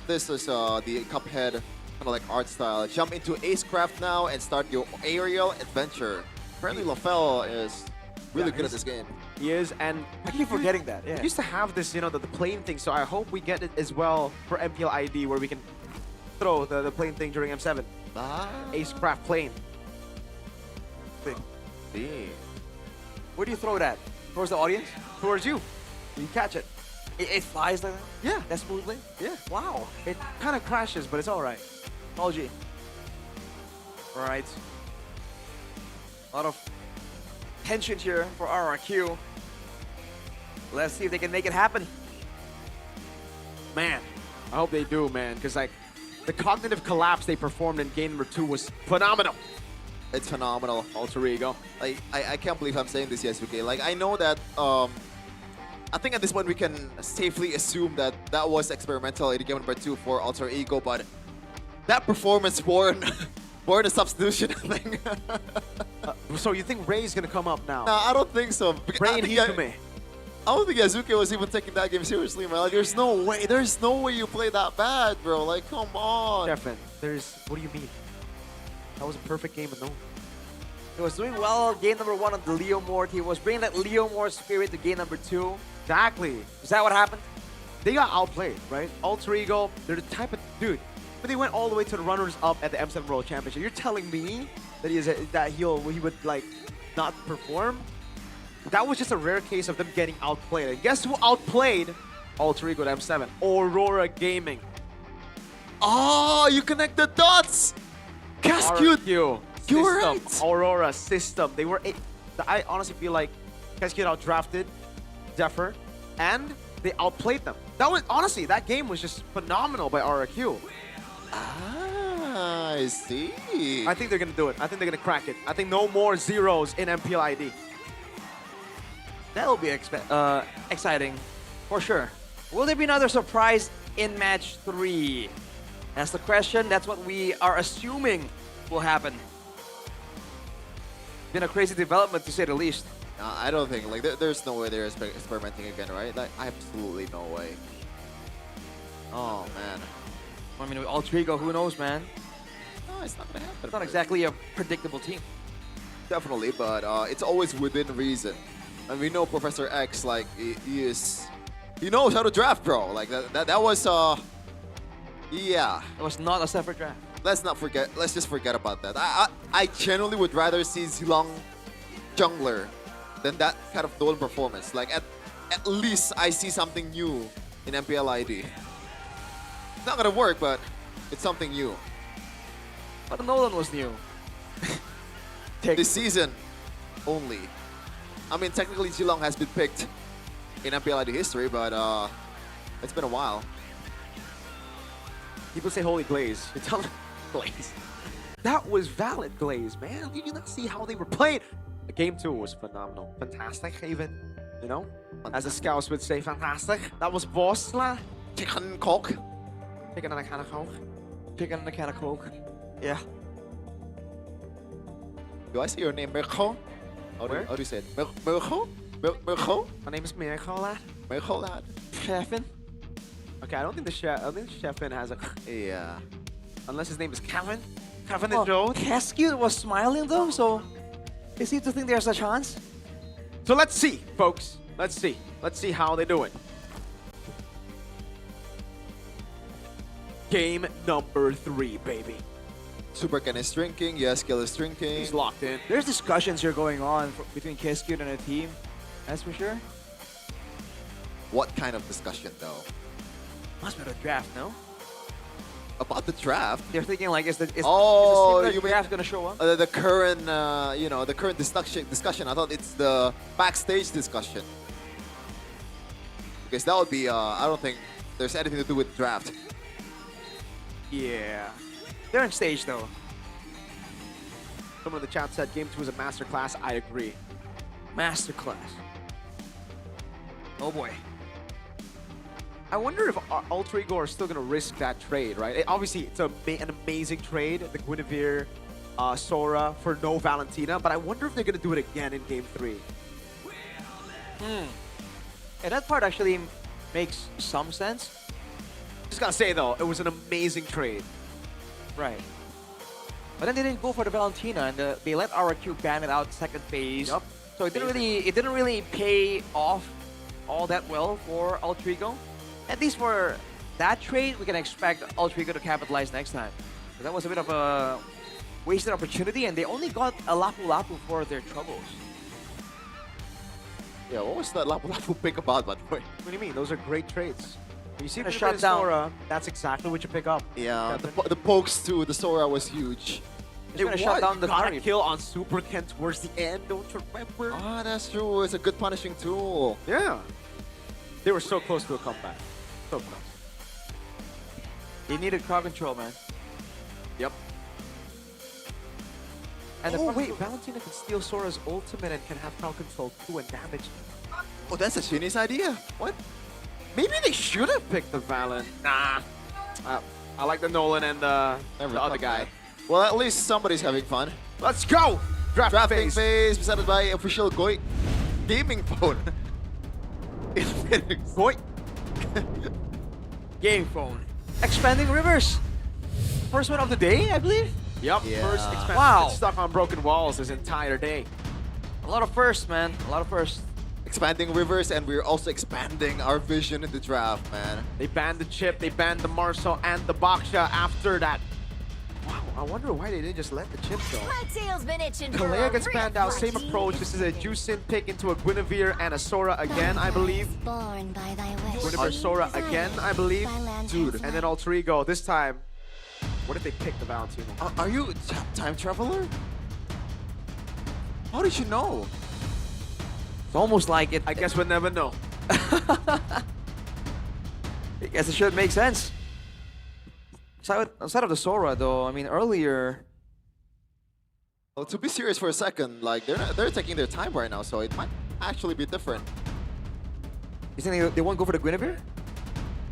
This is the Cuphead kind of like art style. Jump into Acecraft now and start your aerial adventure. Apparently LaFell is really good at this game. He is, and I keep forgetting that. We Yeah. used to have this, you know, the plane thing, so I hope we get it as well for MPL ID, where we can throw the plane thing during M7. Acecraft plane. Where do you throw that? Towards the audience? Towards you. You catch it. It flies like that? Yeah. That smoothly? Yeah. Wow. It kind of crashes, but it's all right. Oh, gee. All right. A lot of tension here for RRQ. Let's see if they can make it happen. Man, I hope they do, man, because like the cognitive collapse they performed in game number 2 was phenomenal. It's phenomenal. Alter Ego. Like, I can't believe I'm saying this, Yasuke. Like, I know that, I think at this point we can safely assume that that was experimental in game number 2 for Alter Ego, but that performance born a substitution thing. So you think Ray's gonna come up now? No, I don't think so. Ray and Hikume. I don't think Yasuke was even taking that game seriously, man. Like, there's no way you play that bad, bro. Like, come on. Stefan, what do you mean? That was a perfect game, no? He was doing well game number 1 on the Leo Mort. He was bringing that Leo Mort spirit to game number 2. Exactly. Is that what happened? They got outplayed, right? Alter Ego, they're the type of dude. But they went all the way to the runners-up at the M7 World Championship. You're telling me that he would like not perform? That was just a rare case of them getting outplayed. And guess who outplayed Alter Ego at M7? Aurora Gaming. Oh, you connect the dots. Cascute. RQ. You were System, right. Aurora System. They were. I honestly feel like Cascade outdrafted Zephyr, and they outplayed them. That was honestly, that game was just phenomenal by RQ. I see. I think they're gonna do it. I think they're gonna crack it. I think no more zeros in MPL ID. That'll be exciting, for sure. Will there be another surprise in match 3? That's the question. That's what we are assuming will happen. Been a crazy development, to say the least. I don't think, like, there's no way they're experimenting again, right? Like, absolutely no way. Oh, man. I mean, with Altrigo, who knows, man? No, it's not gonna happen. It's not exactly a predictable team. Definitely, but it's always within reason. And we know Professor X, like, he knows how to draft, bro. Like, that was, yeah. It was not a separate draft. Let's just forget about that. I genuinely would rather see Zilong jungler than that kind of Dolan performance. Like, at least I see something new in MPL ID. It's not gonna work, but it's something new. But Nolan was new. This season only. I mean, technically Zilong has been picked in MPL ID history, but it's been a while. People say Holy Glaze. You tell them Glaze. That was valid Glaze, man. Did you not see how they were playing? Game 2 was phenomenal. Fantastic, even. You know? As the scouts would say, fantastic. That was boss lah. Chicken coke. Chicken and a can of coke. Chicken and a can of coke. Yeah. Do I say your name, Mirko? How do you say it? Mirko? Mirko? My name is Mirko, lad. Mirko, lad. Chefin? Okay, I don't think the Chefin has a... Yeah. Unless his name is Kevin. Kevin and Joe. Cascute was smiling though, so they seem to think there's a chance. So let's see, folks. Let's see. Let's see how they do it. Game number 3, baby. Super Ken is drinking. Yes, Kill is drinking. He's locked in. There's discussions here going on between Cascute and a team. That's for sure. What kind of discussion, though? Must be the draft, no? About the draft? They're thinking like, is the draft gonna show up? The current, you know, the current discussion. I thought it's the backstage discussion. Because that would be, I don't think there's anything to do with draft. Yeah. They're on stage though. Someone in the chat said Game 2 is a masterclass. I agree. Masterclass. Oh boy. I wonder if Altrigo are still going to risk that trade, right? Obviously, it's an amazing trade, the Guinevere, Sora for no Valentina, but I wonder if they're going to do it again in Game 3. Yeah, that part actually makes some sense. Just gotta say though, it was an amazing trade. Right. But then they didn't go for the Valentina, and they let RQ ban it out second phase. Yep. So it didn't really pay off all that well for Altrigo. At least for that trade, we can expect Altrigo to capitalize next time. So that was a bit of a wasted opportunity, and they only got a Lapu Lapu for their troubles. Yeah, what was that Lapu Lapu pick about, by the way? What do you mean? Those are great trades. When you see a the shot down. Sora, that's exactly what you pick up. Yeah, the pokes to the Sora was huge. They're gonna shut down the got a Kari. kill on Super Ken towards the end, don't you remember? Ah, that's true. It's a good punishing tool. Yeah. They were so close to a comeback. So close. They needed crowd control, man. Yep. And oh wait, Valentina can steal Sora's ultimate and can have crowd control too and damage. Oh, that's a genius idea. What? Maybe they should have picked the Valen. Nah. I like the Nolan and the other guy. Well, at least somebody's having fun. Let's go! Drafting phase presented by official Goi gaming phone. Infinix. Goi. Game phone. Expanding Rivers. First one of the day, I believe. Yep. Yeah. First expansion. Wow. Stuck on broken walls this entire day. A lot of firsts, man. A lot of firsts. Expanding Rivers, and we're also expanding our vision in the draft, man. They banned the Chip, they banned the Marcel and the Baksha after that. Wow, I wonder why they didn't just let the Chip go. My tail's been itching for Kalea a gets banned out, same refreshing. approach. This is a Juicin pick into a Guinevere and a Sora again, I believe. Born by thy wish. Guinevere Sora again, I believe. Dude. And then Alter Ego. This time, what if they pick the Valentino? Are you a time traveler? How did you know? It's almost like it. I guess we'll never know. I guess it should make sense. Outside of the Sora, though, I mean, earlier. Well, to be serious for a second, like they're taking their time right now, so it might actually be different. You think they won't go for the Guinevere?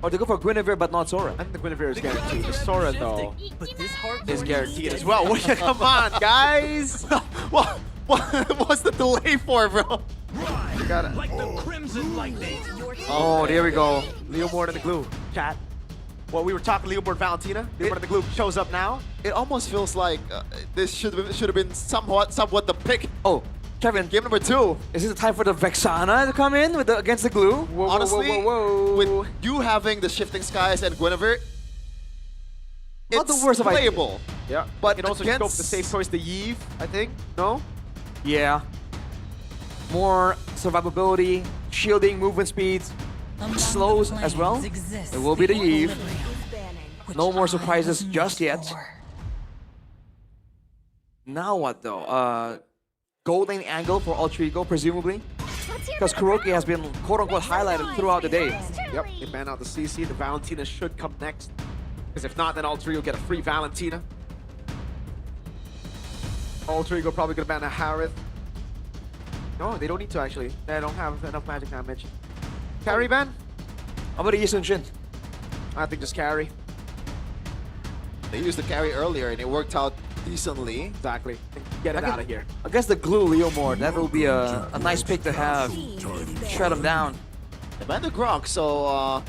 Or they go for Guinevere but not Sora? I think the Guinevere is guaranteed. The Sora, though, is guaranteed as well. Come on, guys! What's the delay for, bro? You got it. Like the crimson lightning. Oh, there we go. Leomord and the glue. Chat. Well, we were talking Leomord Valentina. Leomord and the glue shows up now. It almost feels like this should have been somewhat the pick. Oh, Kevin. Game number 2. Is it the time for the Vexana to come in with against the glue? Whoa, Honestly, whoa. with you having the Shifting Skies and Guinevere, Not it's the worst of playable. Yeah, But you can also against- go for the safe choice, the Yve, I think. No? Yeah. More survivability, shielding, movement speeds, slows as well. It will be the Yve. No more surprises just yet. Now what though? Gold lane angle for Alter Ego, presumably. Because Kuroki has been quote-unquote highlighted throughout the day. Yep, they ban out the CC. The Valentina should come next. Because if not, then Alter Ego get a free Valentina. Alter Ego probably gonna ban a Harith. No, they don't need to actually. They don't have enough magic damage. Carry ban? How about the Yisun Shin? I think just carry. They used the carry earlier and it worked out decently. Exactly. Get it out of here. I guess the glue Leomord, that will be a nice pick to have. Shred him down. They banned the Grok, so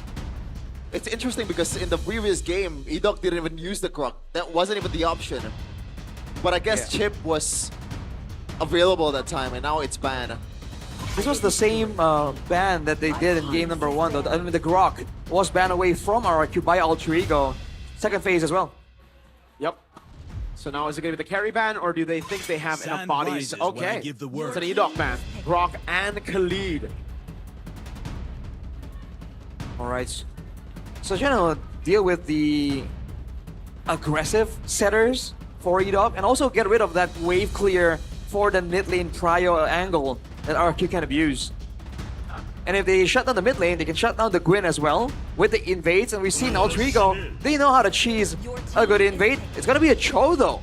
it's interesting because in the previous game, Edok didn't even use the Grok. That wasn't even the option. But I guess Chip was available at that time, and now it's banned. This was the same ban that they did in game number 1, though. I mean, the Grok was banned away from RRQ by Alter Ego. Second phase as well. Yep. So now is it going to be the carry ban, or do they think they have enough bodies? Okay. It's an Edok ban. Grok and Khalid. Alright. So trying to deal with the aggressive setters for Edok, and also get rid of that wave clear for the mid lane prio angle that RQ can abuse. And if they shut down the mid lane, they can shut down the Gwyn as well with the invades. And we've seen Alter Ego, they know how to cheese a good invade. It's gonna be a Cho though.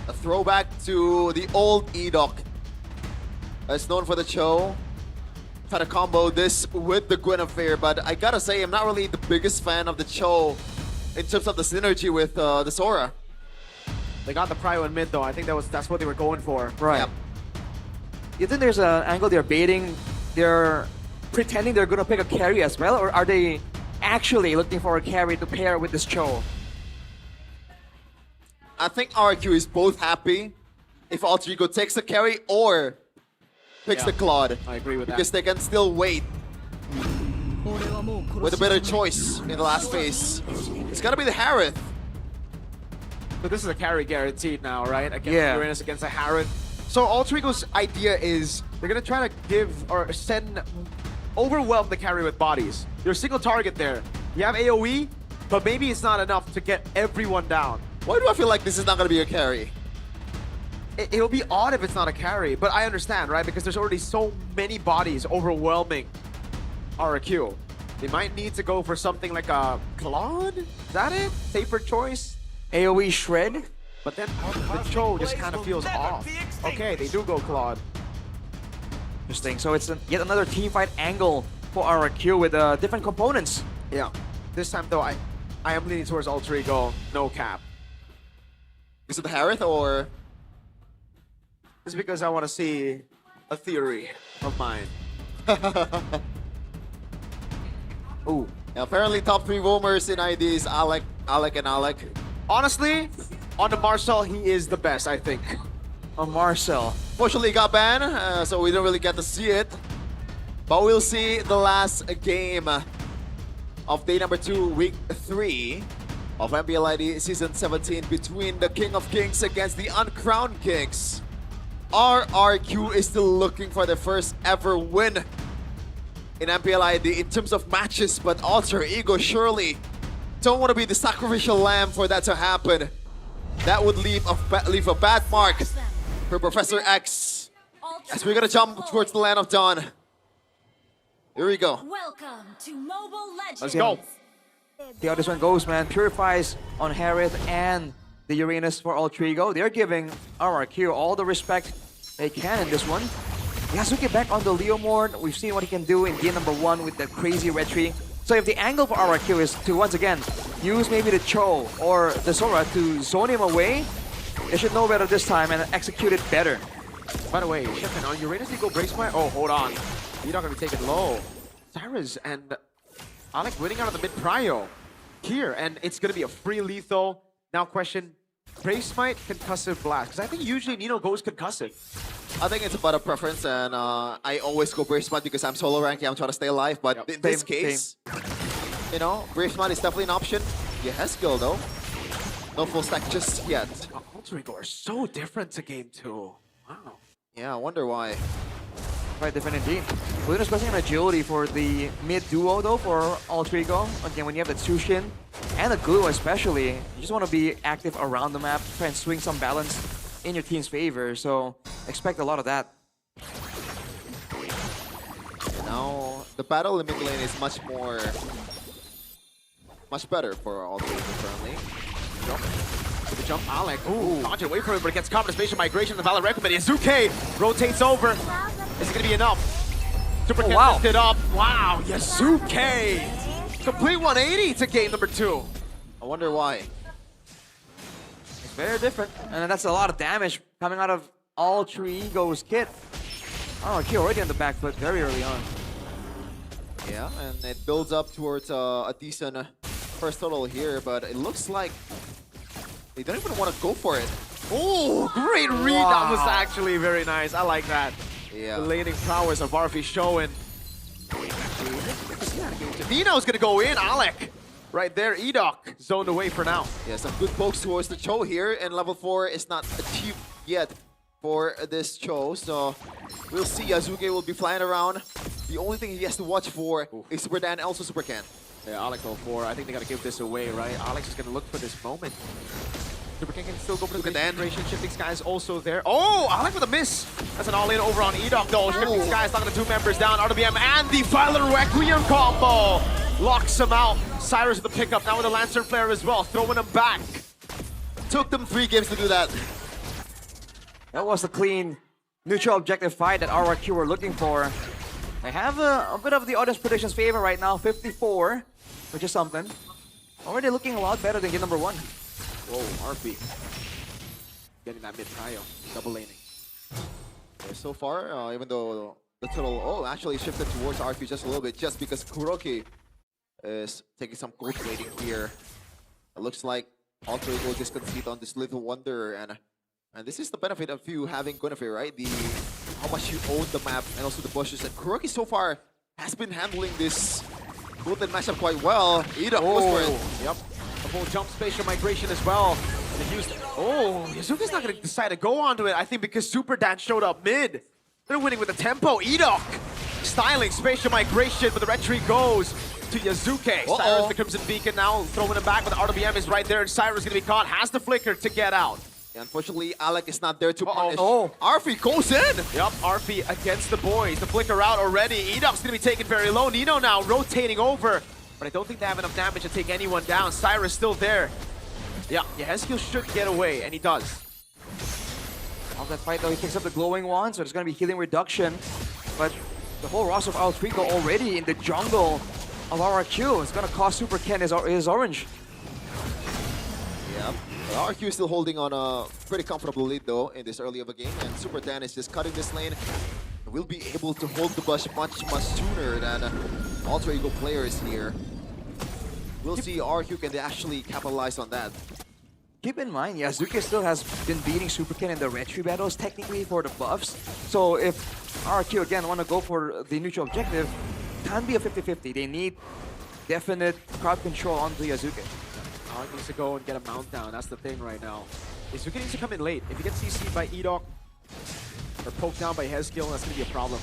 A throwback to the old Edok. It's known for the Cho. Try to combo this with the Guinevere, but I gotta say, I'm not really the biggest fan of the Cho in terms of the synergy with the Sora. They got the prio in mid though. I think that's what they were going for. Right. Yep. You think there's an angle they're baiting? They're pretending they're gonna pick a carry as well, or are they actually looking for a carry to pair with this Cho? I think RQ is both happy if Alter Ego takes the carry or picks the Claude. I agree with because they can still wait with a better choice in the last phase. It's gonna be the Harith. So this is a carry guaranteed now, right? Against Uranus, against a Harith. So Alter Ego's idea is they're gonna try to give or overwhelm the carry with bodies. You're a single target there. You have AoE, but maybe it's not enough to get everyone down. Why do I feel like this is not gonna be a carry? It'll be odd if it's not a carry, but I understand, right? Because there's already so many bodies overwhelming RQ. They might need to go for something like a Claude? Is that it? Safer choice? AoE shred? But then the Cho just kind of feels off. Okay, they do go Claude. Interesting. So it's yet another teamfight angle for RQ with different components. Yeah. This time though, I am leaning towards Alter Ego, no cap. Is it the Harith or? It's because I want to see a theory of mine. Ooh. Yeah, apparently top 3 roamers in ID is Alec, and Alec. Honestly, on the Marcel, he is the best, I think. On Marcel. Fortunately, he got banned, so we don't really get to see it. But we'll see the last game of day number 2, week 3 of MPL ID Season 17 between the King of Kings against the Uncrowned Kings. RRQ is still looking for their first ever win in MPL ID in terms of matches, but Alter Ego surely don't want to be the sacrificial lamb for that to happen. That would leave a bad mark for Professor X. As we're gonna jump towards the land of Dawn. Here we go. Welcome to Mobile Legends. Let's go. See how this one goes, man. Purifies on Harith and the Uranus for Altrigo. They're giving RRQ all the respect they can in this one. Yasuke back on the Leomord. We've seen what he can do in game number 1 with the crazy red tree. So if the angle for RRQ is to, once again, use maybe the Cho or the Sora to zone him away, they should know better this time and execute it better. By the way, Shepin, on Uranus, you go Brace Fire. Oh, hold on. You're not going to be taken low. Cyrus and Alec winning out of the mid prio here, and it's going to be a free lethal. Now question, Brave Smite, Concussive Blast, because I think usually Nino goes Concussive. I think it's about a preference, and I always go Brave Smite because I'm solo ranking, I'm trying to stay alive, but in this case, you know, Brave Smite is definitely an option. Yeah, Heskill though. No full stack just yet. Altrigo are so different to game 2. Wow. Yeah, I wonder why. Quite different indeed. We're discussing an agility for the mid duo though for Altrigo. Again, when you have the Tsushin and the Glue especially, you just want to be active around the map, try and swing some balance in your team's favor. So expect a lot of that. Now the battle in mid lane is much better for Altrigo currently. The jump, Alec. Ooh, dodge away from it, but it gets caught in spatial migration. The Valor recommend. Yasuke rotates over. Is it going to be enough? Super Ken lifted up. Wow, Yasuke! Complete 180 to game number 2. I wonder why. It's very different. And that's a lot of damage coming out of Altrigo's kit. Oh, he already on the back foot very early on. Yeah, and it builds up towards a decent first total here, but it looks like they don't even want to go for it. Oh, great read. Wow. That was actually very nice. I like that. Yeah. The laning prowess of Arfi showing. Nino's going to go in. Alec right there. Edok zoned away for now. Yeah, some good pokes towards the Cho here, and level 4 is not achieved yet for this Cho, so we'll see. Yasuke will be flying around. The only thing he has to watch for is Super Dan, also Super Can. Yeah, Alex level 4. I think they got to give this away, right? Alex is going to look for this moment. Super King can still go for the integration. Shifting Sky is also there. Oh, Alec with a miss. That's an all-in over on Edok though. Shifting Sky is knocking the 2 members down. RWM and the Violent Requiem combo locks him out. Cyrus with the pickup now with the Lancer Flare as well, throwing him back. Took them 3 games to do that. That was the clean neutral objective fight that RRQ were looking for. They have a bit of the audience predictions favor right now, 54, which is something. Already looking a lot better than game number 1. Whoa, RP. Getting that mid-trio, double laning. Yeah, so far, even though the total actually shifted towards RP just a little bit, just because Kuroki is taking some gold plating here. It looks like Altrigo just concede on this Little Wonder, and this is the benefit of you having Guinevere, right? How much you own the map and also the bushes. And Kuroki so far has been handling this golden matchup quite well. Edok goes for it. Yep. A full jump spatial migration as well. And used, Yasuke's not going to decide to go onto it, I think, because Super Dan showed up mid. They're winning with the tempo. Edok styling spatial migration, but the red tree goes to Yasuke. Cyrus, the Crimson Beacon now throwing him back, but the RWM is right there, and Cyrus is going to be caught. Has the flicker to get out. Yeah, unfortunately, Alec is not there to punish. Arfi goes in! Yep, Arfi against the boys. The flicker out already. Edok's going to be taken very low. Nino now rotating over. But I don't think they have enough damage to take anyone down. Cyrus still there. Yeah, Heskill should get away, and he does. Off that fight though, he picks up the glowing wand, so there's going to be healing reduction. But the whole roster of Altrigo already in the jungle of RRQ. It's going to cost Super Ken his orange. Yep. But RRQ is still holding on a pretty comfortable lead though in this early of a game, and Super Dan is just cutting this lane. We'll be able to hold the bush much sooner than Altrigo players here. We'll see RQ can they actually capitalize on that. Keep in mind, Yasuke still has been beating Super Ken in the red tree battles technically for the buffs. So if RQ again want to go for the neutral objective, it can be a 50-50. They need definite crowd control onto Yasuke. Alec needs to go and get a mount down. That's the thing right now. Yasuke needs to come in late. If he gets CC'd by Edok, or poked down by Heskill, that's going to be a problem.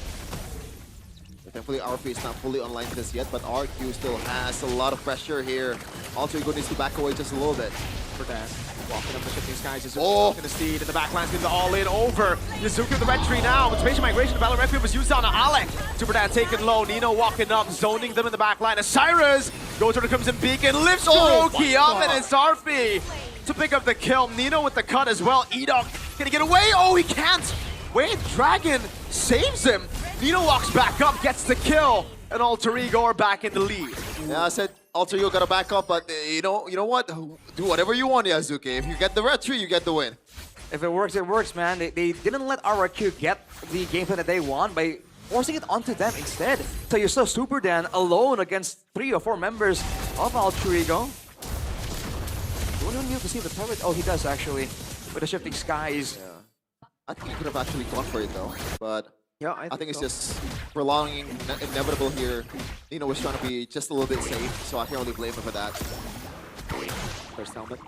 Thankfully, RP is not fully online just yet, but RQ still has a lot of pressure here. Alter Ego needs to back away just a little bit. For that. Walking up the shifting skies, Yazuki gonna steed in the backline's gonna be all-in over. Yazuki with the red tree now, with spatial migration, the Battle Requiem was used on Alec. Super Dan taken low, Nino walking up, zoning them in the backline. Cyrus goes to the Crimson Beacon, lifts Kuroki up, and it's Arfi to pick up the kill. Nino with the cut as well. Edok gonna get away. Oh, he can't. Wait, Dragon saves him. Nino walks back up, gets the kill, and Alter Ego are back in the lead. Yeah, I said Alter Ego gotta back up, but you know what? Do whatever you want, Yazuki. If you get the red tree, you get the win. If it works, man. They didn't let RRQ get the gameplay that they want by forcing it onto them instead. So you're still Super Dan alone against 3 or 4 members of Alter Ego. Do anyone need to see the turret? Oh, he does actually. With the shifting skies. Yeah. I think he could have actually gone for it though, but yeah, I think it's just prolonging inevitable here. Nino was trying to be just a little bit safe, so I can't really blame him for that. First helmet.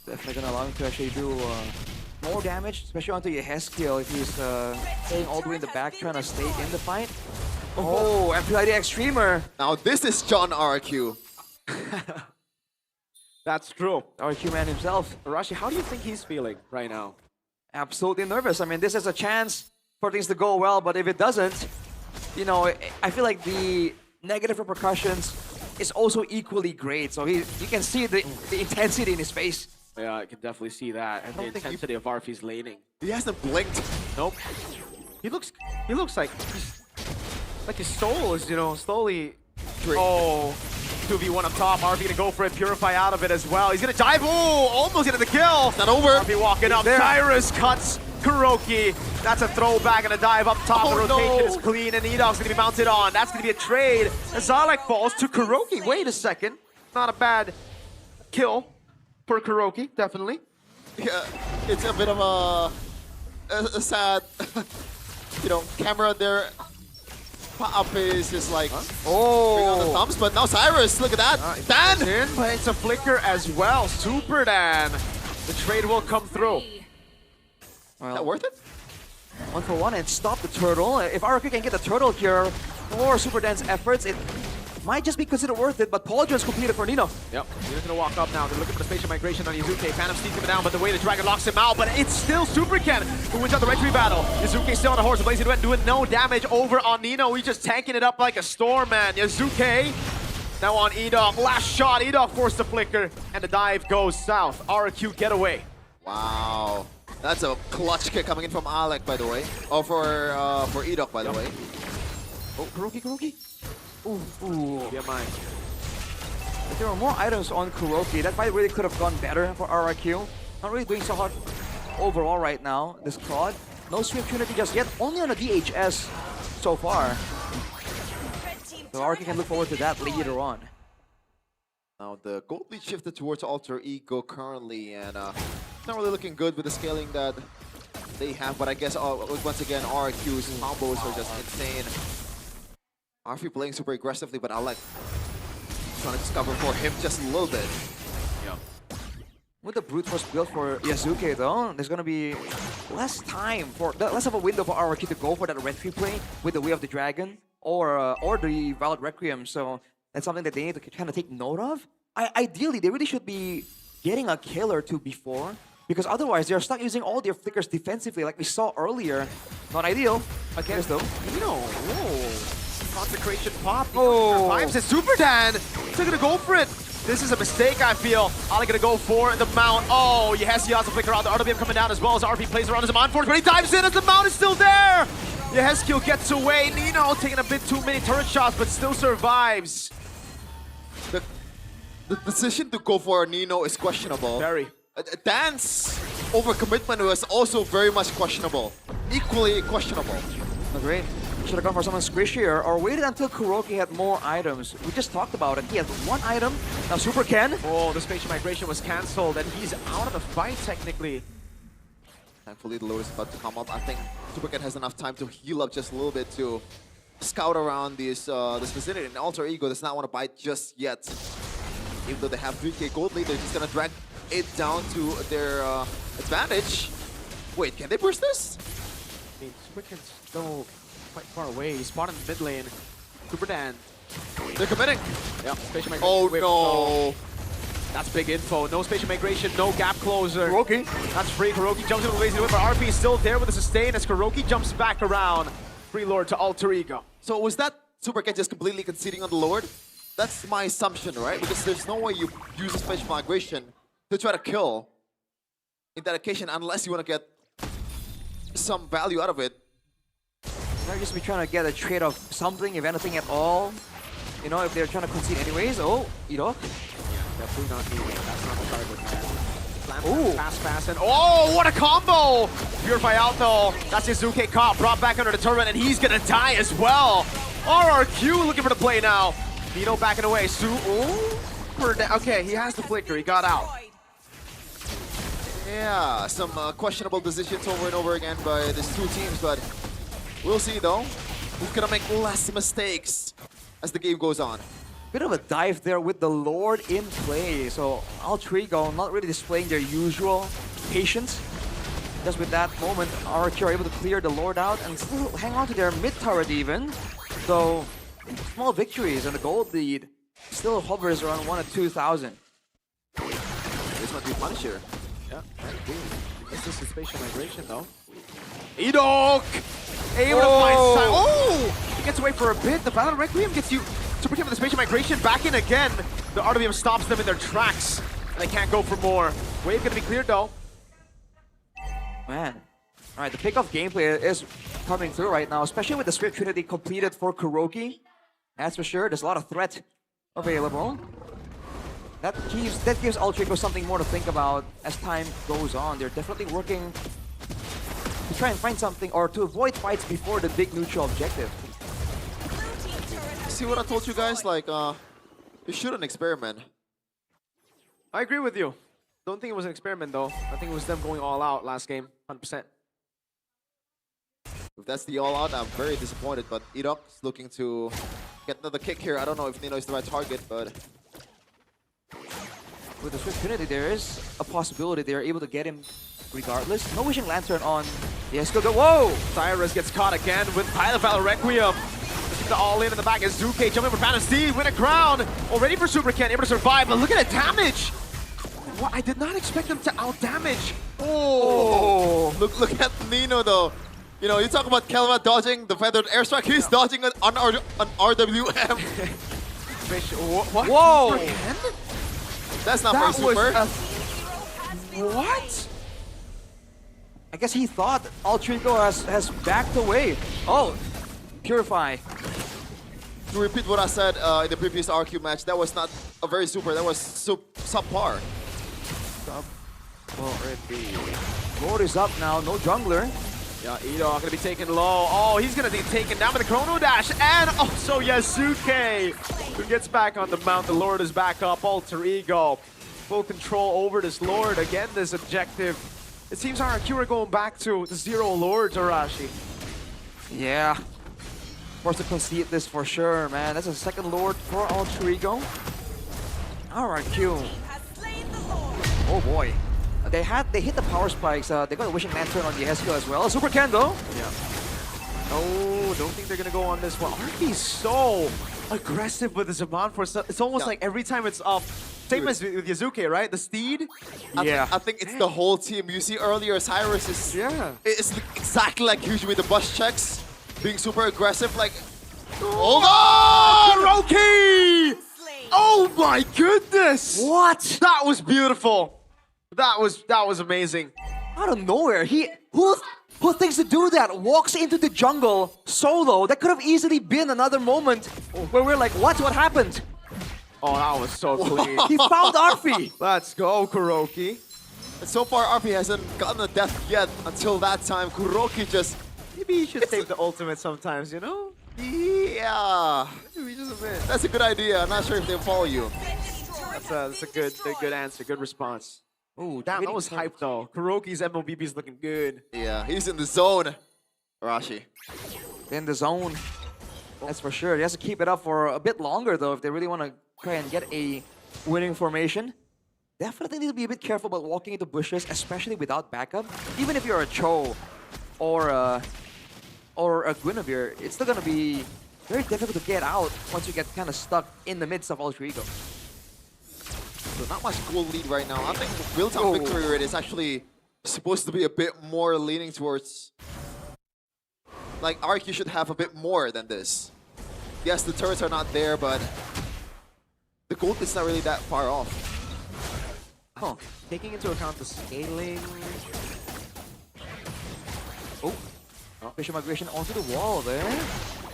Definitely gonna allow him to actually do more damage, especially onto Yehezkiel if he's staying all the way in the back, trying to stay in the fight. Oh, MPL Extremer. Now this is John RQ. That's true. RQ man himself. Arashi, how do you think he's feeling right now? Absolutely nervous. I mean, this is a chance for things to go well, but if it doesn't, you know, I feel like the negative repercussions is also equally great. So you can see the intensity in his face. Yeah, I can definitely see that. And the intensity of Arfi's laning. He hasn't blinked. Nope. He looks like his soul is, you know, slowly. Oh, 2v1 up top. Arfi gonna go for it, purify out of it as well. He's gonna dive. Oh, almost getting the kill. It's not over. Arfi walking up. Cyrus cuts Kuroki. That's a throwback and a dive up top. The rotation is clean, and Edok's gonna be mounted on. That's gonna be a trade. And Zalek falls to Kuroki. Wait a second. Not a bad kill for Kuroki, definitely. Yeah, it's a bit of a sad, you know, camera there. Up is just like bring out the thumbs, but now Cyrus, look at that. Dan! But it's a flicker as well. Super Dan. The trade will come through. Well, is that worth it? 1 for 1 and stop the turtle. If RQ can get the turtle here for Super Dan's efforts, it might just be considered worth it, but Paul just completed for Nino. Yep, Nino's gonna walk up now. They're looking for the spatial migration on Yazuki. Phantom sneaks him down, but the way the Dragon locks him out, but it's still Super Ken who wins out the red tree battle. Yazuki still on the horse, Blazing Red doing no damage over on Nino. He's just tanking it up like a storm, man. Yazuki now on Edok. Last shot, Edok forced the flicker, and the dive goes south. RQ getaway. Wow. That's a clutch kick coming in from Alec, by the way. Oh, for Edok, by the way. Oh, Kuroki. Ooh. Yeah, mine. If there were more items on Kuroki, that fight really could have gone better for RRQ. Not really doing so hard overall right now, this Claude. No sweep Trinity just yet, only on a DHS so far. So RRQ can look forward to that later on. Now the gold lead shifted towards Alter Ego currently, and it's not really looking good with the scaling that they have, but I guess once again RQ's combos are just insane. Arfi playing super aggressively, but I like trying to discover for him just a little bit. Yeah. With the brute force build for Yazuki though, there's gonna be less of a window for RRQ to go for that red tree play with the Way of the Dragon or the Valid Requiem. So that's something that they need to kind of take note of. Ideally, they really should be getting a kill or two before, because otherwise they're stuck using all their flickers defensively like we saw earlier. Not ideal. Against though. Consecration pop. Vibes and Super Dan still gonna go for it. This is a mistake, I feel. Ali gonna go for the mount. Oh, Yehezkiel has a flicker out. The RWM coming down as well as RP plays around as a mount for it, but he dives in as the mount is still there. Yehezkiel gets away. Nino taking a bit too many turret shots, but still survives. The decision to go for Nino is questionable. Very. Dan's overcommitment was also very much questionable. Equally questionable. Agreed. Should have gone for someone squishier or waited until Kuroki had more items. We just talked about it. He has 1 item. Now Super Ken. Oh, the spatial migration was cancelled and he's out of the fight technically. Thankfully the load is about to come up. I think Super Ken has enough time to heal up just a little bit to scout around this vicinity. And Alter Ego does not want to bite just yet. Even though they have 3k gold lead, they're just gonna drag it down to their advantage. Wait, can they burst this? I mean, Super Ken's still quite far away. He's spotted in the mid lane. Super Dan. They're committing. Yep, spatial migration. Oh whip. no. That's big info. No spatial migration, no gap closer. Kuroki. That's free. Kuroki jumps into the lazy whip, but RP is still there with the sustain as Kuroki jumps back around. Free Lord to Alter Ego. So was that Super Cat just completely conceding on the Lord? That's my assumption, right? Because there's no way you use a spatial migration to try to kill in that occasion unless you want to get some value out of it. They're just be trying to get a trade of something, if anything at all. You know, if they're trying to concede anyways. Oh, Definitely not needed. That's not the target, man. Ooh. Fast, and oh, what a combo! Purify out though. That's Izuke caught, brought back under the turret, and he's gonna die as well. RRQ looking for the play now. Nino backing away. Okay, he has the flicker. He got out. Yeah, some questionable decisions over and over again by these two teams, but we'll see though. Who's gonna make less mistakes as the game goes on? Bit of a dive there with the Lord in play. So Alter Ego not really displaying their usual patience. Just with that moment, RRQ are able to clear the Lord out and still hang on to their mid turret even. So small victories and the gold lead still hovers around 1 or 2,000. This might be Punisher. Yeah, this is the spatial migration though. Edok! Able to find Sai. Oh! He gets away for a bit. The Valor Requiem gets you Super Cat with the spatial migration back in again. The RWM stops them in their tracks. And they can't go for more. Wave gonna be cleared though. Man. Alright, the pick-off gameplay is coming through right now, especially with the Swift Trinity completed for Kuroki. That's for sure. There's a lot of threat available. That gives Alter Ego something more to think about as time goes on. They're definitely working to try and find something or to avoid fights before the big neutral objective. See what I told you guys? Like, you shouldn't experiment. I agree with you. Don't think it was an experiment though. I think it was them going all out last game, 100%. If that's the all-out, I'm very disappointed, but Edok's looking to get another kick here. I don't know if Nino is the right target, but... With the Swift Trinity, there is a possibility they're able to get him regardless. No Wishing Lantern on the Esco. Whoa! Cyrus gets caught again with Pilot Valor Requiem. The all-in the back is Zuke jumping for Banner Steve, win a crown. Already for Super Ken, able to survive, but look at the damage! What? I did not expect them to out-damage. Oh! Look at Nino though. You know, you talk about Kelva dodging the feathered airstrike, he's dodging an RWM. What? Whoa! That's not very super. What? I guess he thought Alter Ego has backed away. Oh, Purify. To repeat what I said in the previous RQ match, that was not a very super, that was subpar. Lord is up now, no jungler. Yeah, Edok gonna be taken low. Oh, he's gonna be taken down with the Chrono Dash, and also Yasuke, who gets back on the mount. The Lord is back up. Alter Ego, full control over this Lord. Again, this objective. It seems RRQ are going back to the 0 Lords, Arashi. Yeah, forced to concede this for sure, man. That's a second Lord for Alter Ego. RRQ. Oh boy. They hit the power spikes. They got a Wishing Lantern on the Esco as well. Super Kendo. Yeah. No, don't think they're gonna go on this one. RP's so aggressive with the Zaman Force. It's almost like every time it's up. Same as with Yasuke, right? The Steed. I think it's the whole team. You see earlier, Cyrus is it's exactly like usually the bus checks, being super aggressive. Like, hold on, Roki! Oh my goodness! What? That was beautiful. That was amazing. Out of nowhere, who thinks to do that? Walks into the jungle solo. That could have easily been another moment where we're like, what happened? Oh, that was so clean. He found Arfi. Let's go, Kuroki. And so far, Arfi hasn't gotten a death yet until that time. Kuroki just... Maybe you should save the ultimate sometimes, you know? Yeah. Maybe just a bit. That's a good idea. I'm not sure if they'll follow you. That's a good answer, good response. Oh, damn, that was hype though. Kuroki's MLBB is looking good. Yeah, he's in the zone, Arashi. In the zone. That's for sure. He has to keep it up for a bit longer though if they really want to try and get a winning formation. Definitely need to be a bit careful about walking into bushes, especially without backup. Even if you're a Cho or or a Guinevere, it's still gonna be very difficult to get out once you get kind of stuck in the midst of Alter Ego. So not much goal lead right now. I think real-time victory rate is actually supposed to be a bit more leaning towards... Like, RQ should have a bit more than this. Yes, the turrets are not there, but the gold is not really that far off. Huh. Taking into account the scaling... Oh, Fisher migration onto the wall there.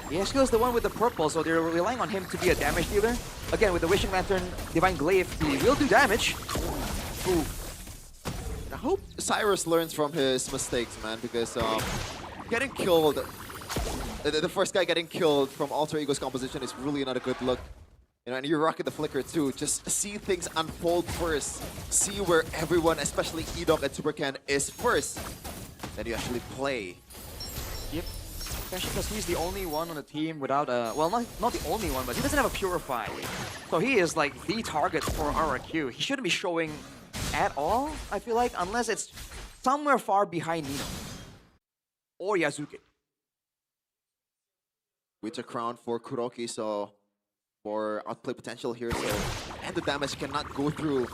Yasuo is the one with the purple, so they're relying on him to be a damage dealer. Again, with the Wishing Lantern, Divine Glaive, he will do damage. Ooh. I hope Cyrus learns from his mistakes, man, because getting killed, the first guy getting killed from Alter Ego's composition is really not a good look. You know, and you're rocking the flicker too. Just see things unfold first. See where everyone, especially Edok and Super Ken, is first. Then you actually play. Yep. Especially because he's the only one on the team without a... Well, not the only one, but he doesn't have a Purify. So he is like the target for RRQ. He shouldn't be showing at all, I feel like, unless it's somewhere far behind Nino. Or Yasuke. Winter Crown for Kuroki, so for outplay potential here, so... And the damage cannot go through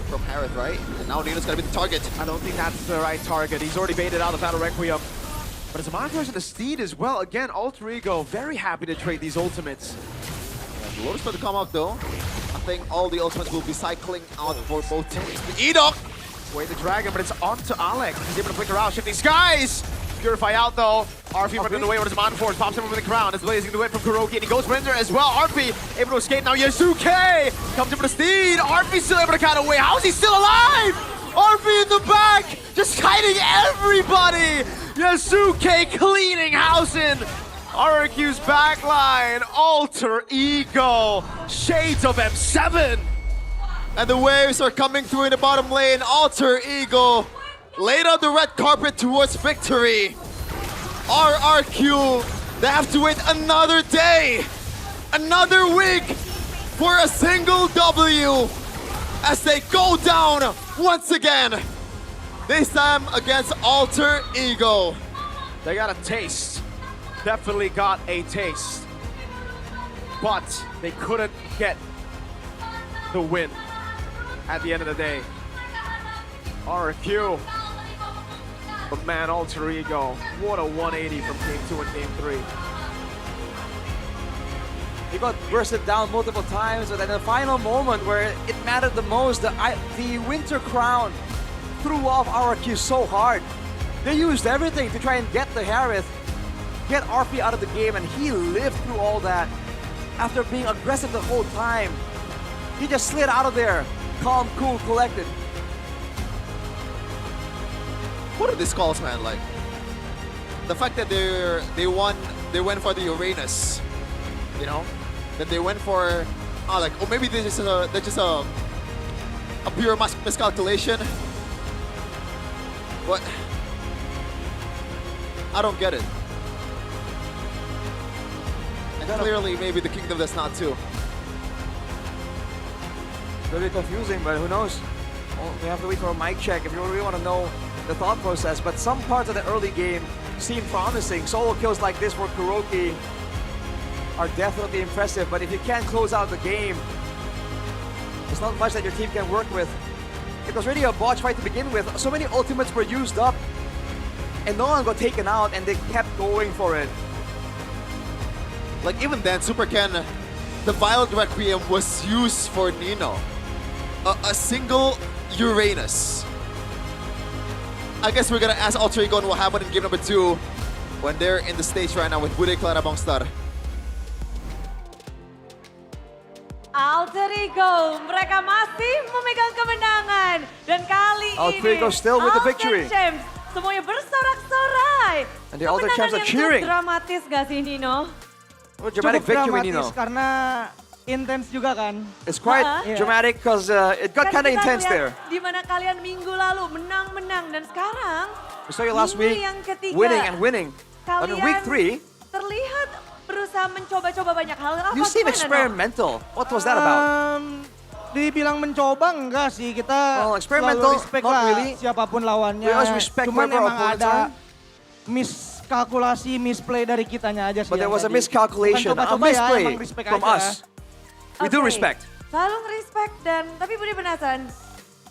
from Harith, right? And now Nino's gonna be the target. I don't think that's the right target. He's already baited out the Battle Requiem. But it's Marcos and the Steed as well. Again, Alter Ego very happy to trade these ultimates. Yeah, Lotus about to come out though. I think all the ultimates will be cycling out for both teams. Edok! Wait the dragon, but it's onto Alex. He's able to flicker out, shifting skies! Purify out though. RP running away with his Mountain Force, pops him over the crown. It's blazing away from Kuroki, and he goes Render as well. RP able to escape now. Yasuke comes in for the Steed. RP still able to cut away. How is he still alive? RP in the back, just hiding everybody. Yasuke cleaning house in. RRQ's backline, Alter Ego, shades of M7. And the waves are coming through in the bottom lane. Alter Ego laid out the red carpet towards victory. RRQ, they have to wait another day, another week for a single W as they go down once again. This time against Alter Ego. They got a taste. Definitely got a taste. But they couldn't get the win at the end of the day. RQ. But man, Alter Ego, what a 180 from Game 2 and Game 3. He got bursted down multiple times, but at the final moment where it mattered the most, the Winter Crown threw off RRQ so hard. They used everything to try and get the Harith, get RP out of the game, and he lived through all that. After being aggressive the whole time, he just slid out of there, calm, cool, collected. What are these calls, man? Like the fact that they went for the Uranus, you know, that they went for maybe they're just a pure miscalculation. But I don't get it. And clearly, maybe the Kingdom does not too. It's a bit confusing, but who knows? Well, we have to wait for a mic check if you really want to know the thought process. But some parts of the early game seem promising. Solo kills like this for Kuroki are definitely impressive. But if you can't close out the game, there's not much that your team can work with. It was really a botch fight to begin with. So many ultimates were used up, and no one got taken out, and they kept going for it. Like even then, Super Ken, the Violent Requiem was used for Nino. A single Uranus. I guess we're gonna ask Alter Ego what happened in game number 2 when they're in the stage right now with Bude Clara Bangstar. Alter Ego, mereka masih memegang kemenangan. Dan kali Alter Ego still with the victory. Champs semuanya bersorak-sorai. And the Alter Champs are cheering. Dramatis gak sih, Nino? What a dramatic victory, Nino. Karena intense juga kan. It's quite dramatic because it got kind of intense there. Di mana kalian minggu lalu menang-menang dan sekarang We saw you last week yang ketiga, winning and winning. But in week 3, terlihat berusaha mencoba-coba banyak hal. you seem experimental. What was that about? Dibilang mencoba enggak sih, kita experimental, selalu respect not lah really. siapapun lawannya. We always respect Cuman whoever emang opponents ada are. miskalkulasi, misplay dari kitanya aja sih. But there yang was a tadi. miscalculation, Bukan a coba-coba ya, misplay emang respect from aja. us. We do Oke. respect. Selalu respect dan tapi Budi penasaran.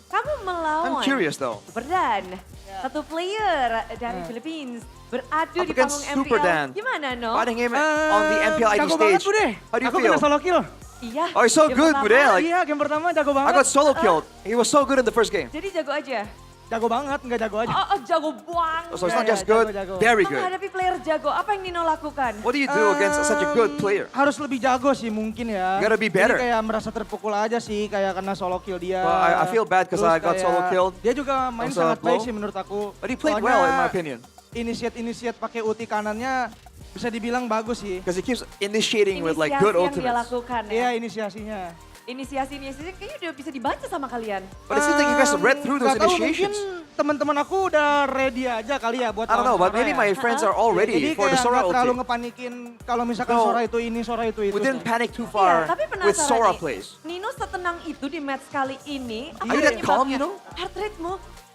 Kamu melawan I'm curious though. Super Dan, satu player dari Philippines beradu Up di against panggung Super MPL. Dan. Gimana no? Fighting him on the MPL ID Jago banget stage. Bude. How do you Aku feel? kena solo kill. Iya. Oh, he's so game good, pertama. Bude. Like, Iya, game pertama jago I banget. got solo killed. He was so good in the first game. Jadi jago aja. Jago banget, nggak jago aja. Oh, jago banget. So it's not just good, very good. Menghadapi player jago, apa yang Nino lakukan? What do you do against such a good player? Harus lebih jago sih mungkin ya. You gotta be better. Jadi kayak merasa terpukul aja sih, kayak kena solo kill dia. Well, I feel bad because Terus I got kayak solo killed. Dia juga main That was a sangat baik blow. sih menurut aku. But he played Soalnya well in my opinion. Initiate pakai ulti kanannya bisa dibilang bagus sih. Because he keeps initiating with like good Inisiasi yang dia ultimates. lakukan ya. Iya, inisiasinya. Inisiasi kayaknya udah bisa dibaca sama kalian. But it seems like you guys read through those Nggak tahu, initiations. mungkin teman-teman aku udah ready aja kali ya buat I don't know, but lawan maybe Sora my ya. friends are all ready Jadi for the kayak Sora nggak terlalu ulti. ngepanikin kalau misalkan No. Sora itu ini, Sora itu. We didn't panic too Iya, far tapi with Sora penasaran nih, plays. Nino setenang itu di match kali ini. Are you that calm, penyebabnya? Nino? Heart rate-mu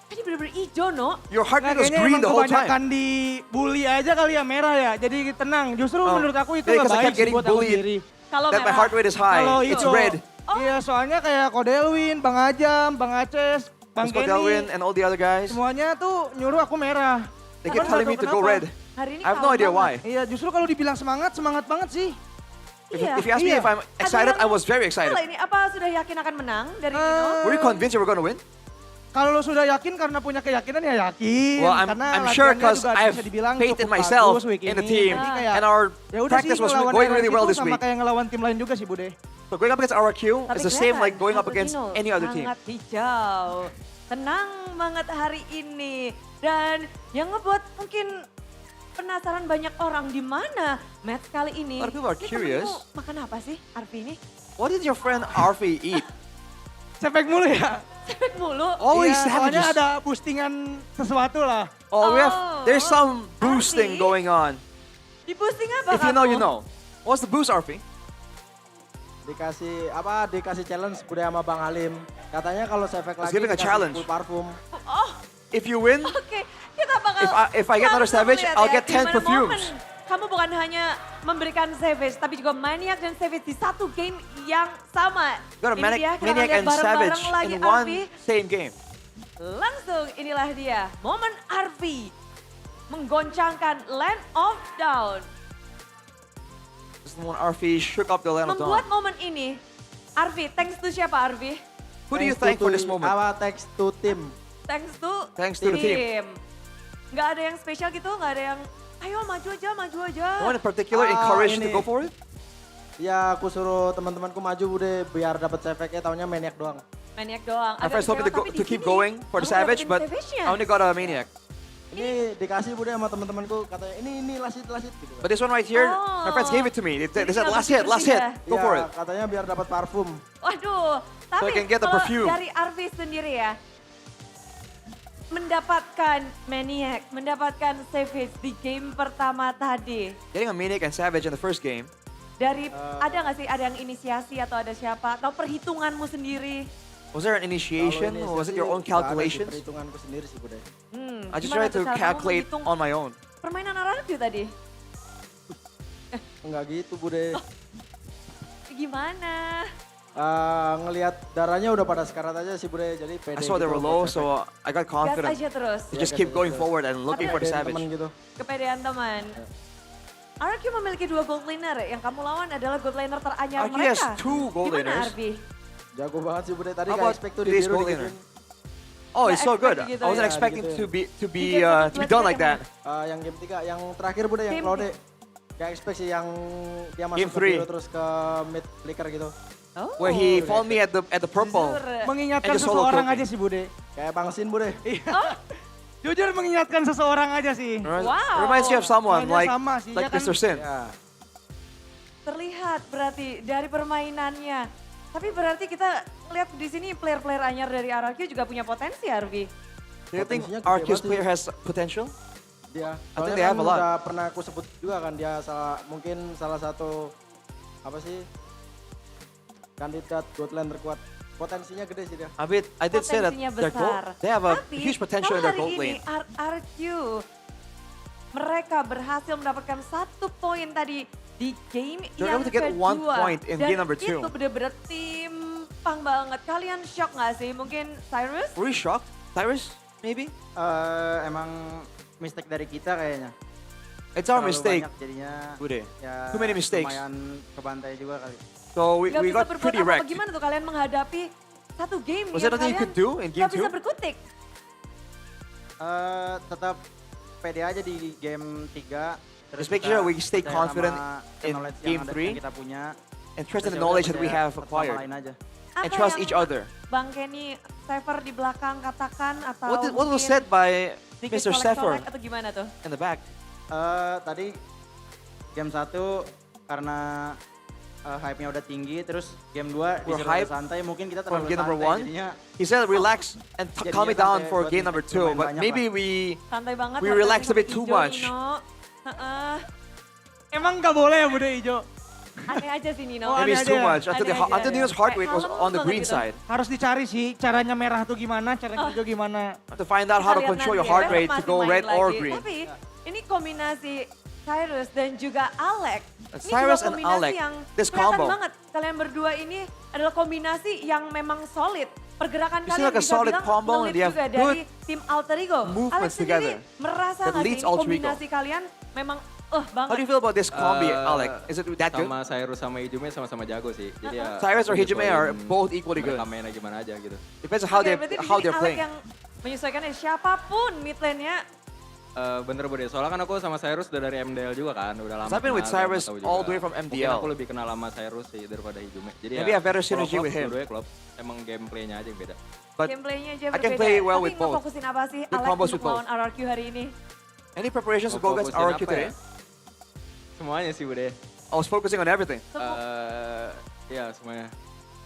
tadi bener-bener hijau, no? Your heart rate was Kayaknya green emang the whole kebanyakan time. dibully aja kali ya merah ya. Jadi tenang. Justru Oh. menurut aku itu Yeah, nggak 'cause I baik kept sih getting buat aku bullied. sendiri. Kalau That my merah. heart rate is high. Kalau It's itu- red. Iya, soalnya kayak Kodelwin, Bang Ajam, Bang Aces, Bang Scott Kenny, Delwin and all the other guys. semuanya tuh nyuruh aku merah. They keep Aku telling nggak me to tahu go red. kenapa. Hari ini I have no calm idea banget. why. Iya, justru kalau dibilang semangat banget sih. Iya. If you ask me Iya. if I'm excited, I was very excited. Kalau ini apa sudah yakin akan menang dari Nino? Were you convinced you were going to win? Kalau lo sudah yakin karena punya keyakinan ya yakin. Well, karena I'm sure latihannya because juga I have bisa dibilang faith in cukup myself bagus week in the ini. team, Jadi kayak, and our ya udah practice sih, was ngelawan going really RRQ well tuh this sama week. kayak ngelawan tim lain juga sih, Bude. So going up against RRQ Tapi is the same kelihatan like going up kartu against Nino any other team. sangat hijau. Tenang banget hari ini. Dan yang ngebuat mungkin penasaran banyak orang di mana match kali ini. A lot of people are Ini curious. temenmu makan apa sih Arfi ini? What did your friend Arfi eat? Sepek mulu ya. Sepek mulu. Always Iya, soalnya savages. ada boostingan sesuatu lah. Oh, there's some boosting Arfi? going on. Di boosting apa If you know, kamu? you know. What's the boost, Arfi? Dikasih challenge Bude sama Bang Halim. Katanya kalau Sevek He's lagi giving a dikasih challenge. full parfum. Oh, If you win, oke. Kita bakal if I get another langsung Savage, lihat I'll ya, get 10 gimana perfumes. momen kamu bukan hanya memberikan Savage, tapi juga Maniac dan Savage di satu game yang sama. got a Ini Maniac, dia, kita Maniac lihat and bareng-bareng Savage lagi, in one Arfi. same game. Langsung inilah dia, momen Arfi menggoncangkan Land of Dawn. This is when Arfi shook up the land of Membuat dawn. momen ini, Arfi, thanks to siapa Arfi? Who do you thank for this moment? Thanks to team. Thanks to the team. Nggak ada yang spesial gitu, nggak ada yang, ayo maju aja, maju aja. No one in particular encouraged you to ini. go for it? Ya aku suruh teman-temanku maju Bude biar dapat Seveknya taunya Maniac doang. Maniac doang. My Agak friends told me kecewa, tapi to di keep sini going for the kamu Savage, dapetin but Savage-nya. I only got a Maniac. Ini dikasih Bude sama teman-temanku katanya ini lasit gitu. But this one right here, my friends gave it to me. They said, last hit, go for it. Katanya biar dapat parfum. Waduh, tapi I can get the kalau perfume. dari Arfi sendiri ya, mendapatkan Maniac, mendapatkan Savage di game pertama tadi. Getting a Maniac and Savage in the first game, Dari ada nggak sih ada yang inisiasi atau ada siapa atau perhitunganmu sendiri? was there an initiation or was it your own calculations? Perhitunganku sendiri sih Bude. I just Gimana tried tuh to cara kamu calculate menghitung on my own. Permainan RRQ tadi, Enggak gitu Bude. gimana? Ngelihat darahnya udah pada sekarat aja sih Bude. Jadi pede I saw they gitu were buat low, Sevek. so I got Gas confident aja terus. to just keep going forward and looking for the Pedein Savage. temen gitu. Kepedean teman. RRQ memiliki 2 gold laner, yang kamu lawan adalah gold laner teranyar RRQ mereka. has 2 gold Gimana laners. Arfi? Jago banget sih Bude. Tadi How gak about expect tuh di today's biru gold laner? digituin. Oh, it's so Nggak good. expect gitu I wasn't ya, expecting gitu. to be done like that. Yang game 3, yang terakhir Bude yang Game Claude. Gak expect sih yang dia masuk Game ke 3. biru terus ke mid flicker gitu. Oh. Where he found me at the purple. Mengingatkan And just solo seseorang killed me. aja sih Bude. Kayak Bang Sin Bude. Jujur mengingatkan seseorang aja sih. Wow. Reminds you of someone Kayaknya like sama sih, like ya kan? Mr. Sin. Ya. Terlihat berarti dari permainannya. Tapi berarti kita lihat di sini player-player anyar dari RRQ juga punya potensi, Arfi. Do you think Potensinya gede RQ's banget player has potential? Dia. I think Soalnya they have kan a lot. udah pernah aku sebut juga kan dia mungkin salah satu apa sih kandidat Godland terkuat. Potensinya gede sih dia. I did say that Potensinya their besar. gold, they have a Tapi, huge potential in kalau their gold hari lane. ini RRQ mereka berhasil mendapatkan 1 poin tadi di game They're yang able to get kedua. 1 point in game number 2. Dan itu bener-bener timpang banget. Kalian shock gak sih? Mungkin Cyrus? Were you shocked? Cyrus, maybe? Emang mistake dari kita kayaknya. It's our Terlalu mistake. banyak jadinya Bude. ya Too many mistakes. lumayan kebantai juga kali. So we Gak bisa got berbuat pretty apa-apa. wrecked. Gimana tuh kalian menghadapi satu game Was yang there nothing you kalian could do in game gak bisa 2? berkutik? Tetap pede aja di game 3. Just make sure we stay confident in game 3 kita punya. and trust in the Terus ya knowledge udah that we percaya have satu sama acquired. lain aja. And Apa trust yang each other. Bang Kenny, Sever di belakang katakan atau What was mungkin said by sedikit Mr. Sefer colek-colek atau gimana tuh? in the back? Tadi game 1 karena hype-nya udah tinggi, terus game 2 We're disuruh hyped santai, mungkin kita from terlalu game number santai. 1. Jadinya He said relax and Jadinya calm it down santai for buat game number mistake 2, lumayan but banyak maybe lah. Santai banget. we buat relaxed a bit hijau, too much. Nino. Heeh. Emang nggak boleh ya Bude Ijo? Aneh aja sih Nino. Maybe it's too much. Aneh aja. Until Nino's heart rate was Kayak on the kalem green banget side. Harus dicari sih caranya merah tuh gimana, caranya hijau gimana. To find out how to Kita lihat control your nanti ya, heart rate to masih go main red or lagi. green. Tapi ini kombinasi Cyrus dan juga Alec. Ini Cyrus dua and kombinasi Alec, yang this kelihatan combo. banget. Kalian berdua ini adalah kombinasi yang memang solid. Pergerakan You see kalian like a bisa solid bilang combo and ngelit they have juga good dari tim Alter Ego. movements Alec sendiri together merasa that nggak sih leads ini Alter Ego. kombinasi kalian memang banget. How do you feel about this combi, Alec? Is it that good? Sama Cyrus sama Hijume sama-sama jago sih. Jadi ya Cyrus or Hijume are both equally good. Mereka mainnya gimana aja gitu. Depends on how Oke, berarti di how sini they're Alec playing. yang menyesuaikan siapapun mid lane-nya. Bener Bude, soalnya kan aku sama Cyrus udah dari MDL juga kan, udah lama. I've been with kenal, Cyrus tahu juga. all the way from Mungkin MDL. aku lebih kenal sama Cyrus sih daripada Hijume. Jadi Maybe I have better kalau synergy klub, with him. dua-duanya klub, emang gameplaynya aja yang beda. But Gameplaynya aja I berbeda. can play well Tapi with both. ngefokusin apa sih Good Alec combos untuk with both. melawan RRQ hari ini? Any preparations to go against Fokusin RRQ apa today? ya? Semuanya sih Bude. I was focusing on everything. Iya semuanya.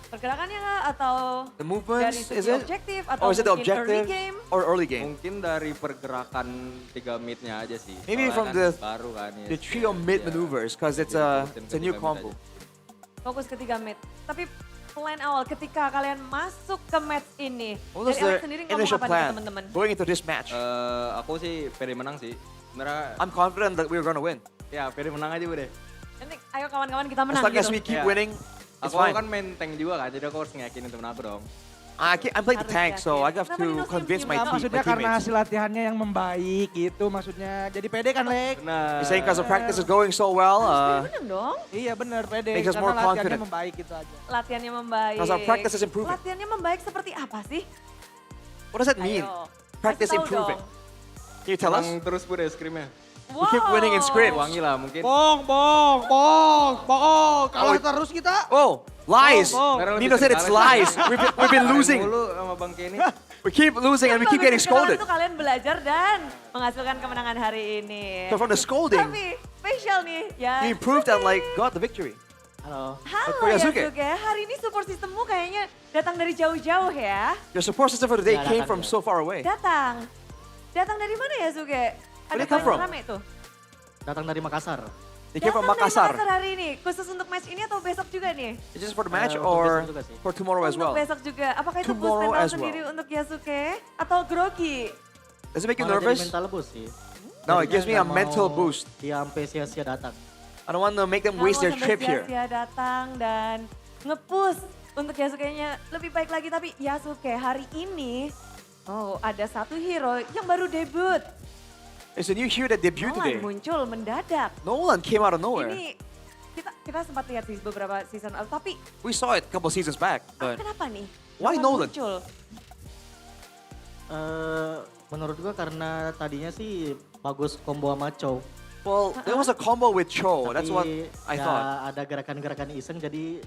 Pergerakannya kah atau The dari movements, segi is it? objektif atau Or is it the mungkin early objective game? or early game? Mungkin dari pergerakan 3 midnya aja sih. Maybe Soalnya from kan the baru kan ya. the trio mid maneuvers, because it's a new combo. Fokus ke 3 mid. Tapi plan awal ketika kalian masuk ke match ini, What was dari Alec the sendiri ngomong initial apa nih ke plan teman-teman? going into this match? Aku sih pede menang sih. Sebenarnya I'm confident that we're gonna win. ya pede menang aja Bude. Nanti ayo kawan-kawan kita As menang long as gitu. we keep Iya. winning, it's Aku fine. kan main tank juga kan, jadi aku harus ngeyakinin temen aku dong. I'm playing the tank, so I have Kenapa to Nino convince my senyum-senyum? team, Maksudnya my karena teammates. hasil latihannya yang membaik gitu maksudnya. Jadi pede kan Lek? You're saying because the practice is going so well, Menang dong. Iya bener pede, Makes us karena more latihannya confident. membaik gitu aja. Latihannya membaik. Because our practice is improving. Latihannya membaik seperti apa sih? What does that mean? Ayo, Practice kasih tahu improving. dong. Can you tell us? Menang terus Bude scrimnya. We keep winning in scrims. Wangi lah mungkin. Bohong. Kalah terus kita. Oh, lies. Karena lebih Nino said it's sering kalah. lies. We've been losing. Mulu sama Bang Kenny. We keep losing and we keep getting Kemarin scolded. tuh kalian belajar dan menghasilkan kemenangan hari ini. So from the scolding, Tapi spesial nih ya. you improved and like got the victory. Halo. Halo For Yasuke. Yasuke, hari ini support sistemmu kayaknya datang dari jauh-jauh ya. Your support system for the day Ya, came datang from ya. so far away. Datang. Datang dari mana Yasuke? Where Ada they come paling from? rame tuh. Datang dari Makassar. They came from Datang dari Makassar. Makassar hari ini, khusus untuk match ini atau besok juga nih? Is this for the match Untuk or besok juga sih. for tomorrow as Untuk well? besok juga. Apakah itu boost Tomorrow mental as sendiri well. untuk Yasuke? Atau grogi? Does it make you Malah jadi nervous? mental boost sih. No, it Jadinya gives me a nggak mental mau boost. Dia sampai sia-sia datang. I don't want to make them Nggak waste mau their sampai trip here. sia-sia datang dan nge-push untuk Yasuke-nya lebih baik lagi. Tapi Yasuke hari ini, ada satu hero yang baru debut. It's a new hero that debuted Nolan today. muncul mendadak. Nolan came out of nowhere. Ini kita sempat lihat sih beberapa season lalu, tapi We saw it a couple seasons back, but kenapa nih? why Nolan? Muncul? Menurut gua karena tadinya sih bagus combo sama Chow. Well, there was a combo with Cho. That's what I ya thought. ada gerakan-gerakan iseng jadi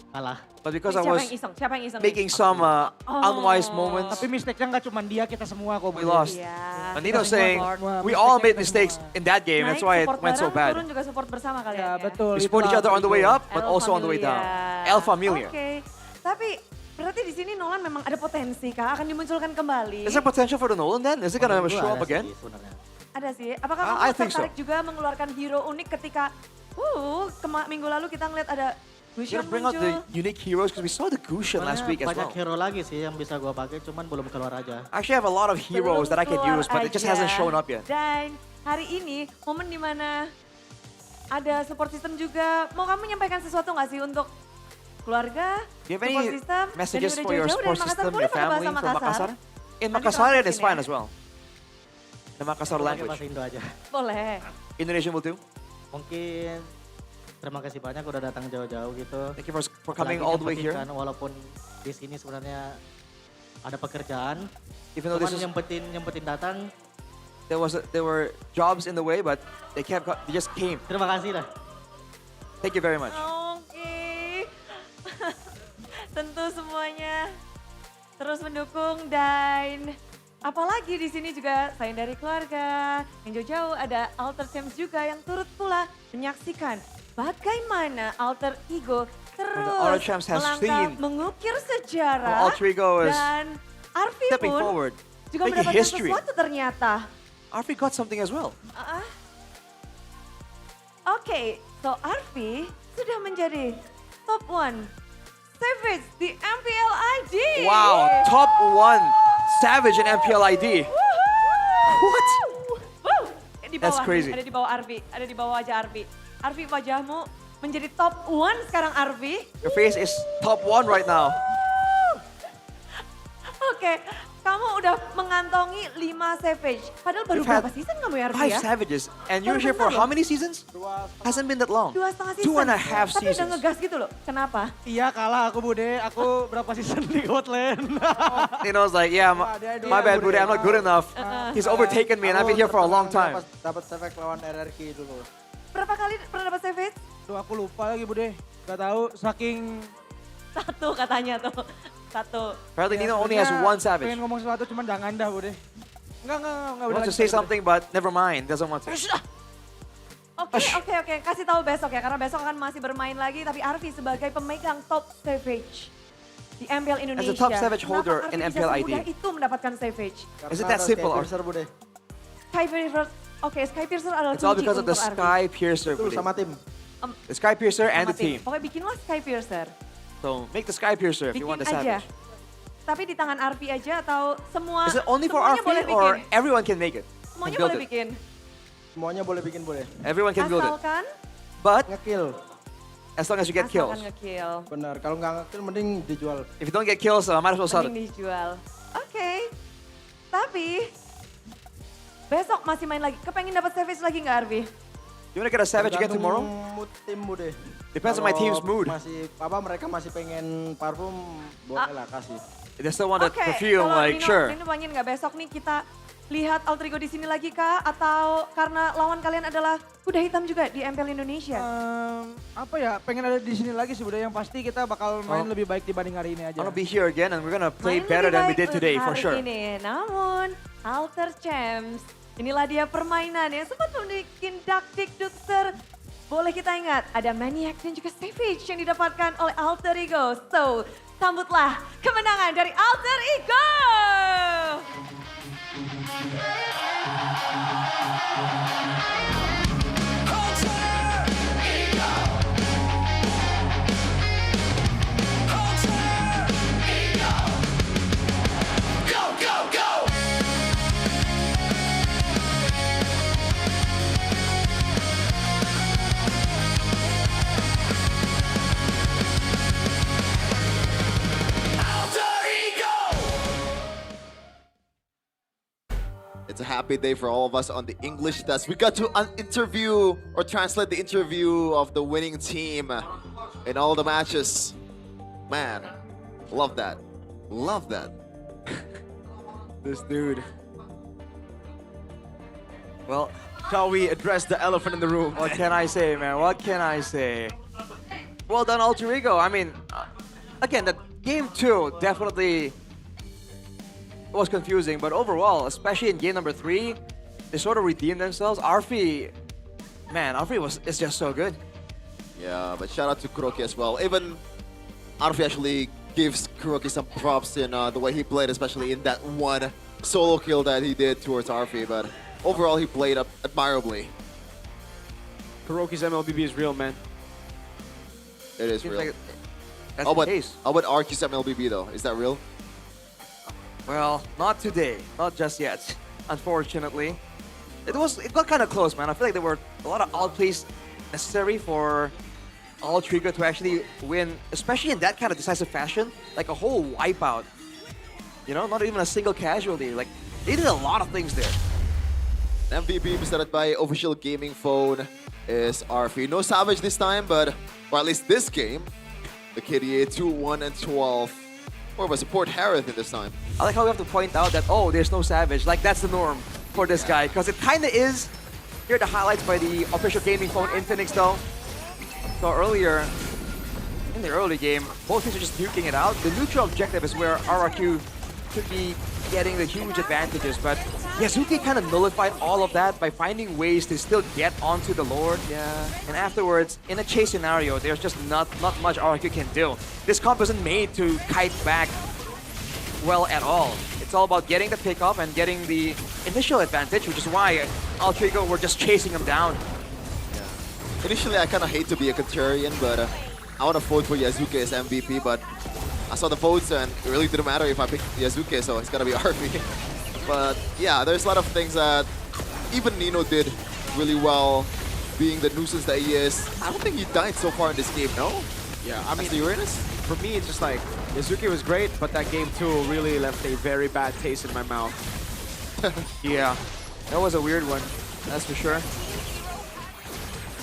kalah. But because I Siapa was yang iseng? Siapa yang iseng? making some unwise moments, Tapi mistake-nya nggak cuma dia, kita semua kok. we lost. Iya. And Nino Kita saying semua we all made mistake mistakes in that game. That's why it support went so bareng, turun bad. juga support bersama kalian Ya ya. betul. We support each other on the way up, but El also on the way down. El Familia. Oke. Tapi berarti di sini Nolan memang ada potensi kah akan dimunculkan kembali? Is there potential for the Nolan then? Is it gonna Menurut gua show ada up again? sih sebenarnya. Ada sih. Apakah I kamu think so. tertarik juga mengeluarkan hero unik ketika minggu lalu kita ngeliat ada You're gonna bring out the unique heroes because we saw the Gusion last week as banyak well. hero lagi sih yang bisa gua pakai, cuman belum keluar aja. I actually have a lot of heroes that I could use, but it just hasn't shown up yet. Dan hari ini momen dimana ada support system juga. Mau kamu menyampaikan sesuatu nggak sih untuk keluarga, Do you have support any system, messages dan for your jauh-jauh support dari Makassar? system, Boleh your pakai family bahasa from Makassar? In Nanti Makassar, tolong it's bikin fine ya. as well. The Makassar Pakai language. bahasa Indo aja. Boleh. Indonesian will do. Mungkin terima kasih banyak udah datang jauh-jauh gitu. Thank you for coming Apalagi all the way here. nyempetin kan, walaupun di sini sebenarnya ada pekerjaan. Even though this Cuman is, nyempetin datang. there were jobs in the way, but they just came. Terima kasih dah. Thank you very much. Oke. Tentu semuanya terus mendukung dan apalagi di sini juga selain dari keluarga yang jauh-jauh ada Alter Champs juga yang turut pula menyaksikan bagaimana Alter Ego Alter terus Champs has melangkah seen mengukir sejarah Alter Ego is dan Arfi stepping pun forward, juga making mendapatkan history. sesuatu ternyata. Arfi got something as well. Oke, so Arfi sudah menjadi top 1 Savage di MPL ID. Wow, top 1 Savage in MPL ID. What? Di bawah, That's crazy. Ada di bawah Arfi, ada di bawah wajah Arfi. Arfi, wajahmu menjadi top 1 sekarang Arfi. Your face is top 1 right now. Oke, kamu udah mengantongi 5 Savage. Padahal baru We've had berapa season kamu ya Arfi 5 ya? Savages, and you're Baru here for bentar how loh. many seasons? Hasn't been that long. 2,5 season. 2.5 Tapi udah seasons. ngegas gitu loh. Kenapa? Iya kalah aku Bude, aku berapa season di Gotland. You know, it's like, yeah, my bad, Bude, I'm not good enough. He's overtaken me, and I've been here for a long time. Dapat Savage lawan RRQ dulu. Berapa kali pernah dapat Savage? Tuh aku lupa lagi Bude. Gak tahu saking 1 katanya tuh. 1. Apparently, Nino only has 1 Savage. Pengen ngomong sesuatu cuman jangan dah Bude. Enggak. He wants to say something, but never mind, doesn't want to. Oke. Kasih tahu besok ya, karena besok akan masih bermain lagi. Tapi Arfi sebagai pemegang top Savage di MPL Indonesia. As a top Savage holder kenapa in Arfi MPL bisa ID? semudah itu mendapatkan Savage? Is it that simple? Sky Piercer, oke Sky Piercer adalah It's all kunci because of the untuk Arfi. Sky Piercer, Tuh Bude. sama tim. The Sky Piercer and Sama the team. Pokoknya bikinlah Sky Piercer. So make the Sky Piercer if you want Bikin the aja. Savage. Tapi di tangan Arfi aja atau semua, Is it only for semuanya Arfi boleh bikin. or everyone can make it? Semuanya Can build boleh it? bikin. Semuanya boleh bikin Bude. Everyone can build it. Asalkan But Nge-kill. as long as you get kills. asalkan nge-kill. Benar, kalau nggak nge-kill mending dijual. If you don't get kills, might as well sell it. Mending dijual. Oke. Tapi besok masih main lagi. Kepengin dapat Savage lagi nggak Arfi? You wanna get a Savage again tomorrow? Mood tim Bude. Depends on my team's mood. Mereka masih pengen parfum, boleh lah kasih. If they still want that Oke, perfume, kalau like sure. Nino pengen nggak besok nih kita lihat Alter Ego di sini lagi kah? Atau karena lawan kalian adalah kuda hitam juga di MPL Indonesia? Apa ya, pengen ada di sini lagi sih Bude. Yang pasti kita bakal main lebih baik dibanding hari ini aja. I'm gonna be here again and we're gonna play Main better lebih than we baik did today for hari sure. Ini. Namun Alter Champs, inilah dia permainan yang sempat membuat dakdikdukser. Boleh kita ingat, ada Maniac dan juga Savage yang didapatkan oleh Alter Ego. So, sambutlah kemenangan dari Alter Ego! It's a happy day for all of us on the English test. We got to interview or translate the interview of the winning team in all the matches. Man, love that. Love that. This dude. Well, shall we address the elephant in the room? What can I say, man? What can I say? Well done, Alter Ego. I mean, again, the game 2 definitely was confusing, but overall, especially in game number 3, they sort of redeemed themselves. Arfi, man, Arfi is just so good. Yeah, but shout out to Kuroki as well. Even Arfi actually gives Kuroki some props in the way he played, especially in that one solo kill that he did towards Arfi. But overall, he played up admirably. Kuroki's MLBB is real, man. It is Seems real. like that's How the about, case. how about RQ's MLBB though? Is that real? Well, not today. Not just yet. Unfortunately. It got kind of close, man. I feel like there were a lot of outplays necessary for Altrigo to actually win, especially in that kind of decisive fashion. Like a whole wipeout. You know, not even a single casualty. Like, they did a lot of things there. MVP presented by Official Gaming Phone is RF. No Savage this time, but or at least this game, the KDA 2-1 and 12. More of a support Harith in this time. I like how we have to point out that, oh, there's no Savage. Like, that's the norm for this guy. Because it kind of is. Here are the highlights by the Official Gaming Phone Infinix, though. So earlier, in the early game, both teams are just duking it out. The neutral objective is where RRQ should be getting the huge advantages, but Yasuke kind of nullified all of that by finding ways to still get onto the Lord. Yeah. And afterwards, in a chase scenario, there's just not much RRQ can do. This comp isn't made to kite back well at all. It's all about getting the pickoff and getting the initial advantage, which is why Altrigo were just chasing him down. Yeah. Initially, I kind of hate to be a contrarian, but I want to vote for Yasuke as MVP, but I saw the votes and it really didn't matter if I picked Yasuke, so it's gonna be RP. But yeah, there's a lot of things that even Nino did really well, being the nuisance that he is. I don't think he died so far in this game, no? Yeah, I mean, As the Uranus? for me, it's just like, Yasuke was great, but that game 2 really left a very bad taste in my mouth. Yeah, that was a weird one, that's for sure.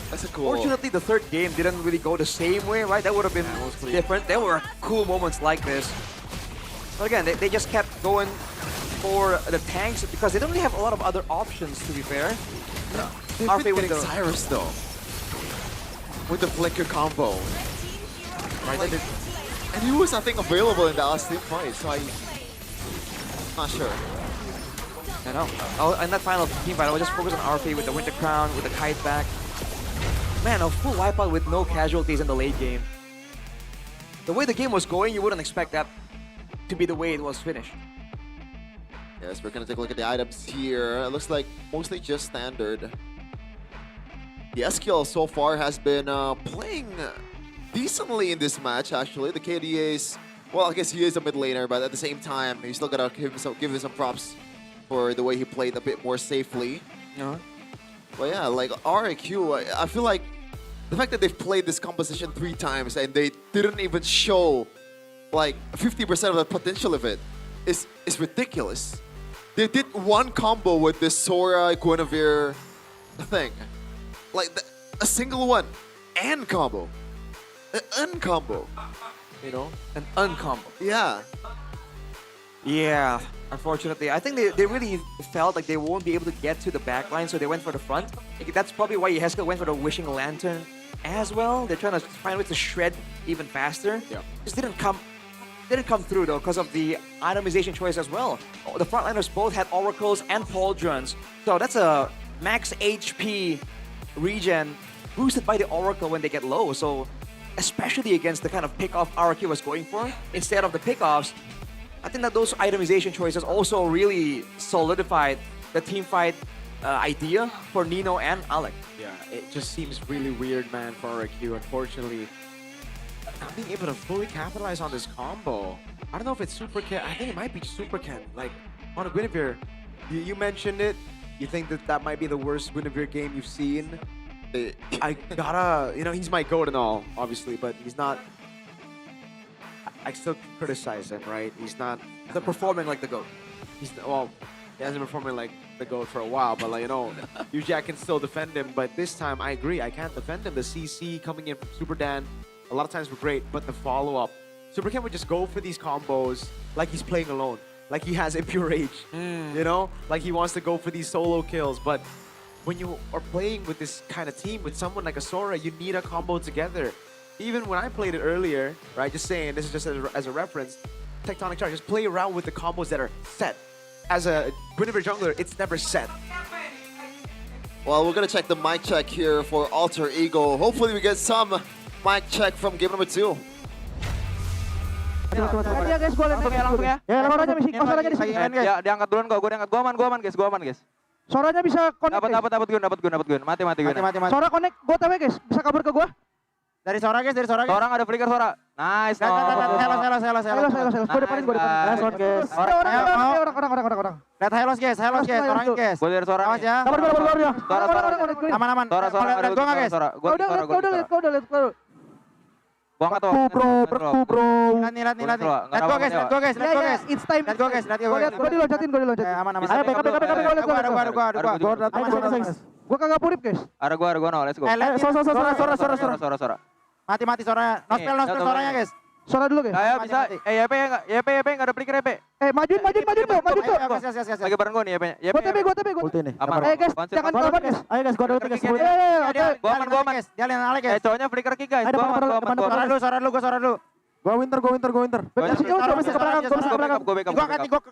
That's a cool. Fortunately, the third game didn't really go the same way, right? That would have been different. There were cool moments like this. But again, they just kept going for the tanks because they don't really have a lot of other options, to be fair. They've RFA been with getting the Cyrus though. With the flicker combo. Right? Like- and he was, I think, available in the last team fight, so I'm not sure. I know. In that final team fight, I was just focused on RFA with the Winter Crown, with the kite back. Man, a full wipeout with no casualties in the late game. The way the game was going, you wouldn't expect that to be the way it was finished. Yes, we're gonna take a look at the items here. It looks like mostly just standard. The SQL so far has been playing decently in this match, actually. The KDA's, well, I guess he is a mid laner, but at the same time, you still gotta give him some props for the way he played a bit more safely. But yeah, like RIQ, I feel like the fact that they've played this composition 3 times and they didn't even show like 50% of the potential of it is ridiculous. They did one combo with this Sora Guinevere thing. Like a single one. And combo. An uncombo. You know? An uncombo. Yeah. Yeah, unfortunately. I think they really felt like they won't be able to get to the back line, so they went for the front. Like, that's probably why Yeskel went for the Wishing Lantern as well. They're trying to find ways to shred even faster. Yeah. Just didn't come through though because of the itemization choice as well. The frontliners both had oracles and pauldrons, so that's a max HP regen boosted by the oracle when they get low. So especially against the kind of pickoff RQ was going for, instead of the pickoffs, I think that those itemization choices also really solidified the team fight idea for Nino and Alec. Yeah, it just seems really weird, man, for RQ. Unfortunately, not being able to fully capitalize on this combo. I don't know if it's Super Ken. I think it might be Super Ken. Like, on a Guinevere, you mentioned it. You think that might be the worst Guinevere game you've seen? I gotta, he's my GOAT and all, obviously, but he's not. I still criticize him, right? He's not performing like the GOAT. He hasn't been performing like the GOAT for a while, but usually I can still defend him. But this time, I agree, I can't defend him. The CC coming in from Super Dan, a lot of times were great, but the follow-up, Super Ken would just go for these combos like he's playing alone, like he has Impure Rage, like he wants to go for these solo kills. But when you are playing with this kind of team, with someone like a Sora, you need a combo together. Even when I played it earlier, right, just saying, this is just as a reference, Tectonic Charge, just play around with the combos that are set. As a Guinevere jungler, it's never set. Well, we're gonna check the mic check here for Alter Ego. Hopefully we get some mic check from game number 2. Ya guys, gue langsung ya. Ya, suaranya misi, suaranya di sini. Ya, diangkat duluan kok, gue aman guys. Suaranya bisa connect. Dapat gun. Mati gun. Mati. Suara connect, gue tahu guys, bisa kabur ke gue. Dari Sora guys, dari Sora guys. Seorang ada flicker Sora. Nice. Hello. Gue depan guys. Nice one guys. Orang. Lihat Helos guys, orangnya guys. Gue dari Sora. Awas ya. Sora. Aman. Sora. Lihat gue nggak guys? Gue liat. Gua nggak tahu. Bro. Lihat gue guys. It's time. Lihat gue guys. Gue diloncatin. Aman. Ayo, backup. Ada. Gue kagak purip, guys. Ada gua no, let's go. Sora. Mati soranya. Nospel soranya guys. Sora dulu, guys. Ayo bisa. YP enggak ada flicker YP. Majuin tuh. Siap. Lagi bareng gua nih YP-nya. Gue TP. Ulti nih. Aman. Guys, jangan kelaban, guys. Ayo, guys, gue ada ulti, guys. Gua aman. Dia lihat Ale guys. Cowoknya flicker kick guys. Ada depan. Sora dulu. Gue winter. Gua backup.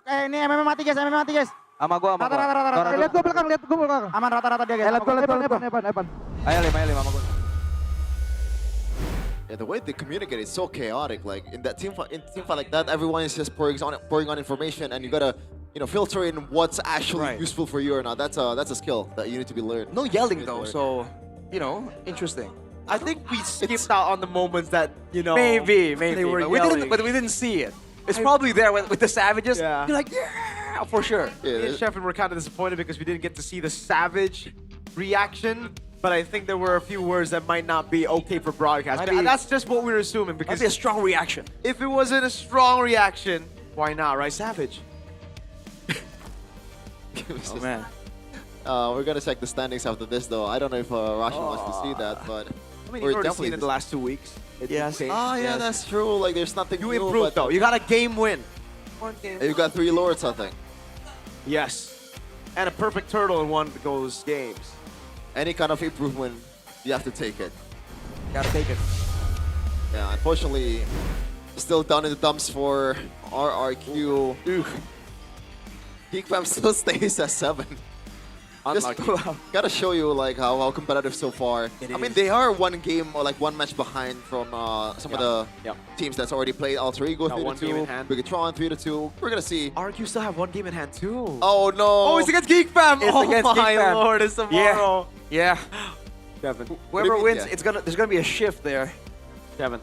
Ini MM mati guys. Sama gua. Rata. Lihat gue belakang. Aman rata-rata dia guys. Evan. Ayo 5 sama gua. Yeah, the way they communicate is so chaotic. Like in that team fight like that, everyone is just pouring on information, and you gotta, filter in what's actually useful for you or not. That's a skill that you need to be learned. No yelling though, so interesting. I think we skipped out on the moments that, Maybe they were but yelling. we didn't see it. It's probably there with the Savages. Yeah. You're like, yeah, for sure. Me and Sheffin were kind of disappointed because we didn't get to see the Savage reaction. But I think there were a few words that might not be okay for broadcast. That's just what we're assuming because Might be a strong reaction. if it wasn't a strong reaction, why not, right? Savage. Oh man. We're gonna check the standings after this, though. I don't know if Rashi wants to see that, but I mean, you've already seen it the last 2 weeks. Yes. yeah, that's true. Like, there's nothing You new, improved but though. You got a game win. One game. you got 3 lords, I think. Yes. And a perfect turtle in one of those games. Any kind of improvement, you have to take it. Gotta take it. Yeah, unfortunately, still down in the dumps for RRQ. Geek Fam still stays at 7. Just gotta show you like how competitive so far. I mean, they are one game or like one match behind from some of the teams that's already played. Alter Ego 3-2, Bigatron 3-2. We're gonna see. RQ still have one game in hand too. Oh no! Oh, it's against Geek Fam. It's against Geek my Fam. lord! It's tomorrow. Yeah. Kevin. Whoever mean, wins, yeah. there's gonna be a shift there. Kevin.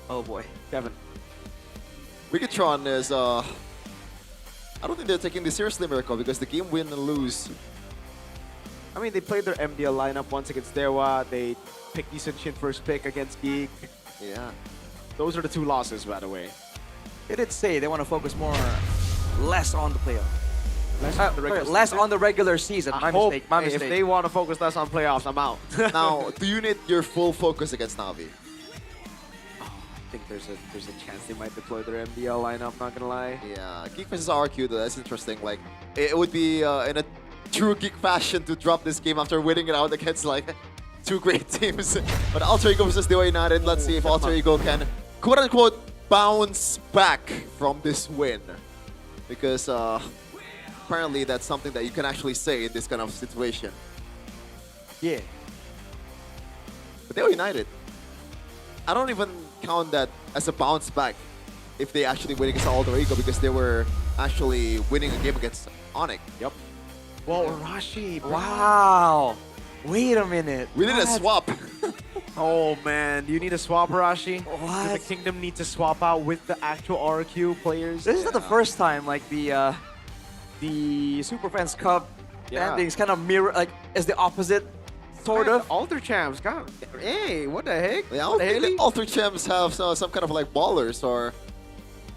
Oh boy. Kevin. Bigatron is I don't think they're taking this seriously, Miracle, because the game win and lose. I mean, they played their MDL lineup once against Dewa. They picked Decent Shin first pick against Geek. Yeah. Those are the 2 losses, by the way. They did say they want to focus less on the playoff. Less On the regular season. My mistake. If they want to focus less on playoffs, I'm out. Now, do you need your full focus against Navi? I think there's a chance they might deploy their MDL lineup, not gonna lie. Yeah, Geek versus RQ, though, that's interesting. Like, it would be in a true Geek fashion to drop this game after winning it out against, like, 2 great teams. But Alter Ego versus Dewa United, let's see if Alter Ego can, quote-unquote, bounce back from this win. Because, apparently, that's something that you can actually say in this kind of situation. Yeah. But Dewa United, I don't even count that as a bounce back if they actually win against Alter Ego, because they were actually winning a game against Onyx. Yep. Well, Rashi. Wow. Wait a minute. We need a swap. Oh man, do you need a swap, Rashi? What? Does the Kingdom need to swap out with the actual RQ players? This is not the first time like the Super Fans Cup endings kind of mirror is the opposite. Sort of. Alter Champs, God. Hey, what the heck? Yeah, I don't think the Alter Champs have some kind of like ballers or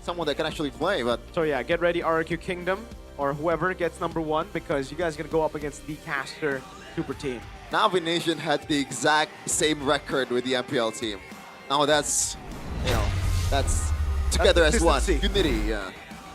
someone that can actually play. But so yeah, get ready, RQ Kingdom or whoever gets #1, because you guys are gonna go up against the Caster Super Team. Navi Nation had the exact same record with the MPL team. Now that's that's together as one. Unity, yeah.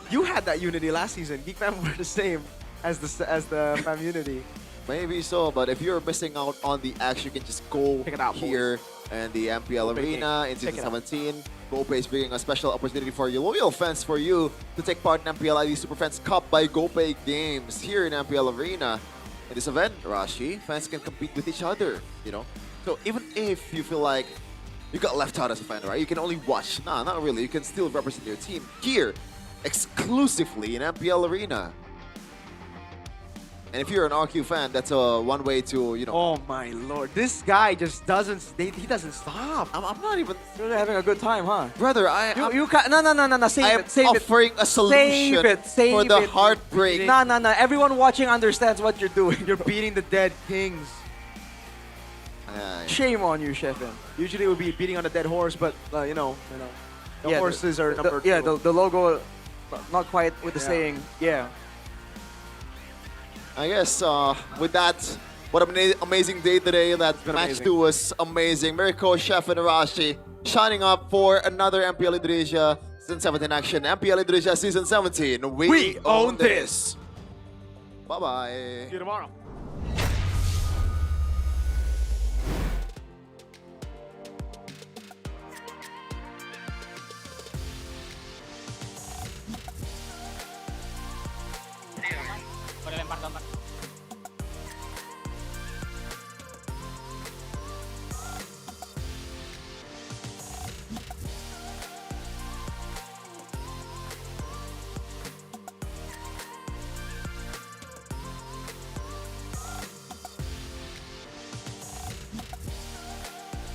You had that unity last season. Geek Fam were the same as the Fam unity. Maybe so, but if you're missing out on the action, you can just go here and the MPL Arena in season 17. GoPay is bringing a special opportunity for your loyal fans for you to take part in MPL ID Super Fans Cup by GoPay Games here in MPL Arena. In this event, Rashi, fans can compete with each other, So even if you feel like you got left out as a fan, right? You can only watch. Nah, not really. You can still represent your team here exclusively in MPL Arena. And if you're an RQ fan, that's one way to, you know. Oh my lord, this guy just doesn't. He doesn't stop. I'm not even. You're having a good time, huh? Brother, You can't. No. Save it. Save it. offering a solution for the heartbreak. No. Everyone watching understands what you're doing. You're beating the dead kings. Shame on you, Shefin. Usually it would be beating on a dead horse, but the Yeah, horses are number two. Yeah, the logo, not quite with the saying. Yeah. I guess with that, what an amazing day today. That match amazing. 2 was amazing. Mirko, Chef, and Arashi shining up for another MPL Indonesia Season 17 action. MPL Indonesia Season 17. We own this. Bye-bye. See you tomorrow. Boleh lempar gambar.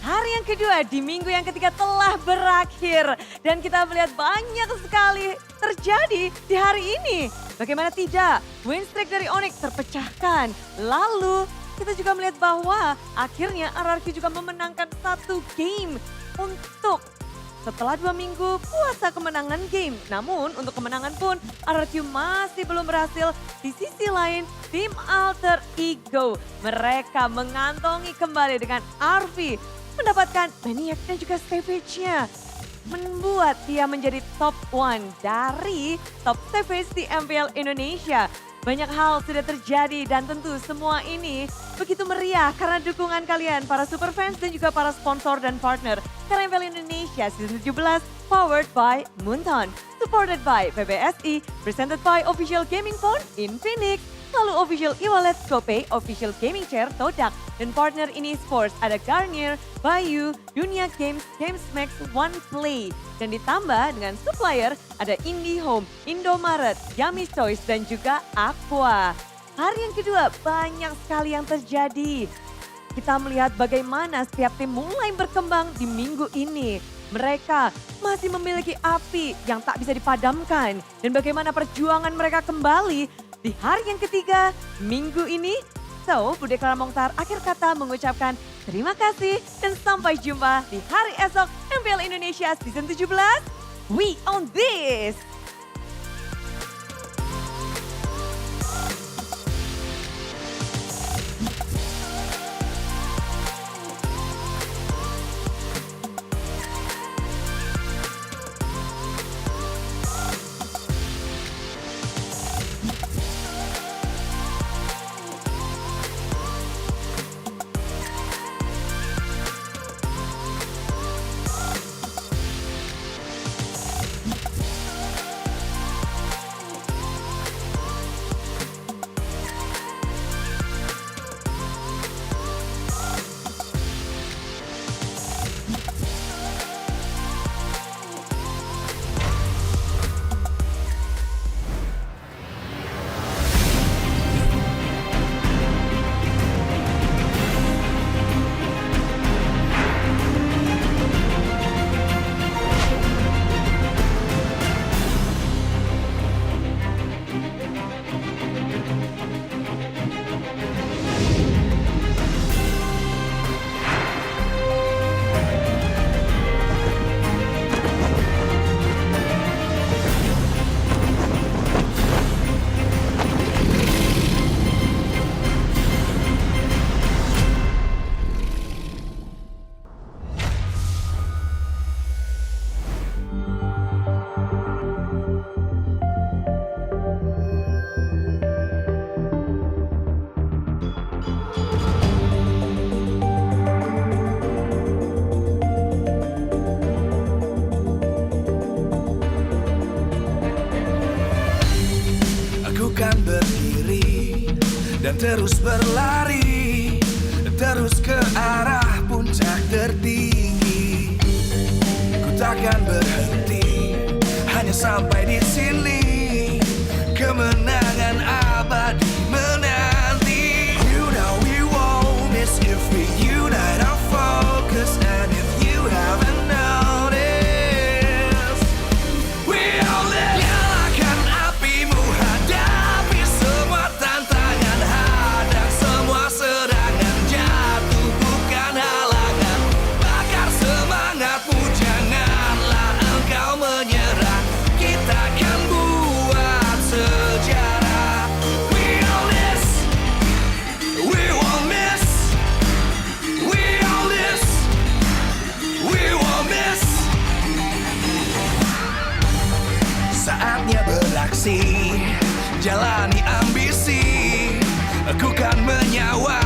Hari yang kedua di minggu yang ketiga telah berakhir. Dan kita melihat banyak sekali terjadi di hari ini. Bagaimana tidak, win streak dari Onyx terpecahkan. Lalu kita juga melihat bahwa akhirnya RRQ juga memenangkan 1 game untuk setelah 2 minggu puasa kemenangan game. Namun untuk kemenangan pun RRQ masih belum berhasil. Di sisi lain tim Alter Ego mereka mengantongi kembali dengan RV. Mendapatkan Maniac dan juga Savage-nya. Membuat dia menjadi top 1 dari top Savage di MPL Indonesia. Banyak hal sudah terjadi dan tentu semua ini begitu meriah karena dukungan kalian para super fans dan juga para sponsor dan partner. Karena MPL Indonesia Season 17 powered by Moonton, supported by PBSI, presented by Official Gaming Phone Infinix, lalu Official e-wallet GoPay, Official Gaming Chair Todak, dan partner ini sports ada Garnier, Bayu, Dunia Games, GamesMax, OnePlay. Dan ditambah dengan supplier ada IndiHome, Indomaret, Yummy Choice, dan juga Aqua. Hari yang kedua banyak sekali yang terjadi. Kita melihat bagaimana setiap tim mulai berkembang di minggu ini. Mereka masih memiliki api yang tak bisa dipadamkan. Dan bagaimana perjuangan mereka kembali di hari yang ketiga minggu ini. So, Bude Clara Mokhtar akhir kata mengucapkan terima kasih dan sampai jumpa di hari esok MPL Indonesia Season 17. We own this! dan terus berlari, terus ke arah puncak tertinggi. Ku takkan berhenti, hanya sampai di sini. Kemenangan abadi menang. ambil aksi, jalani ambisi, aku kan menyawa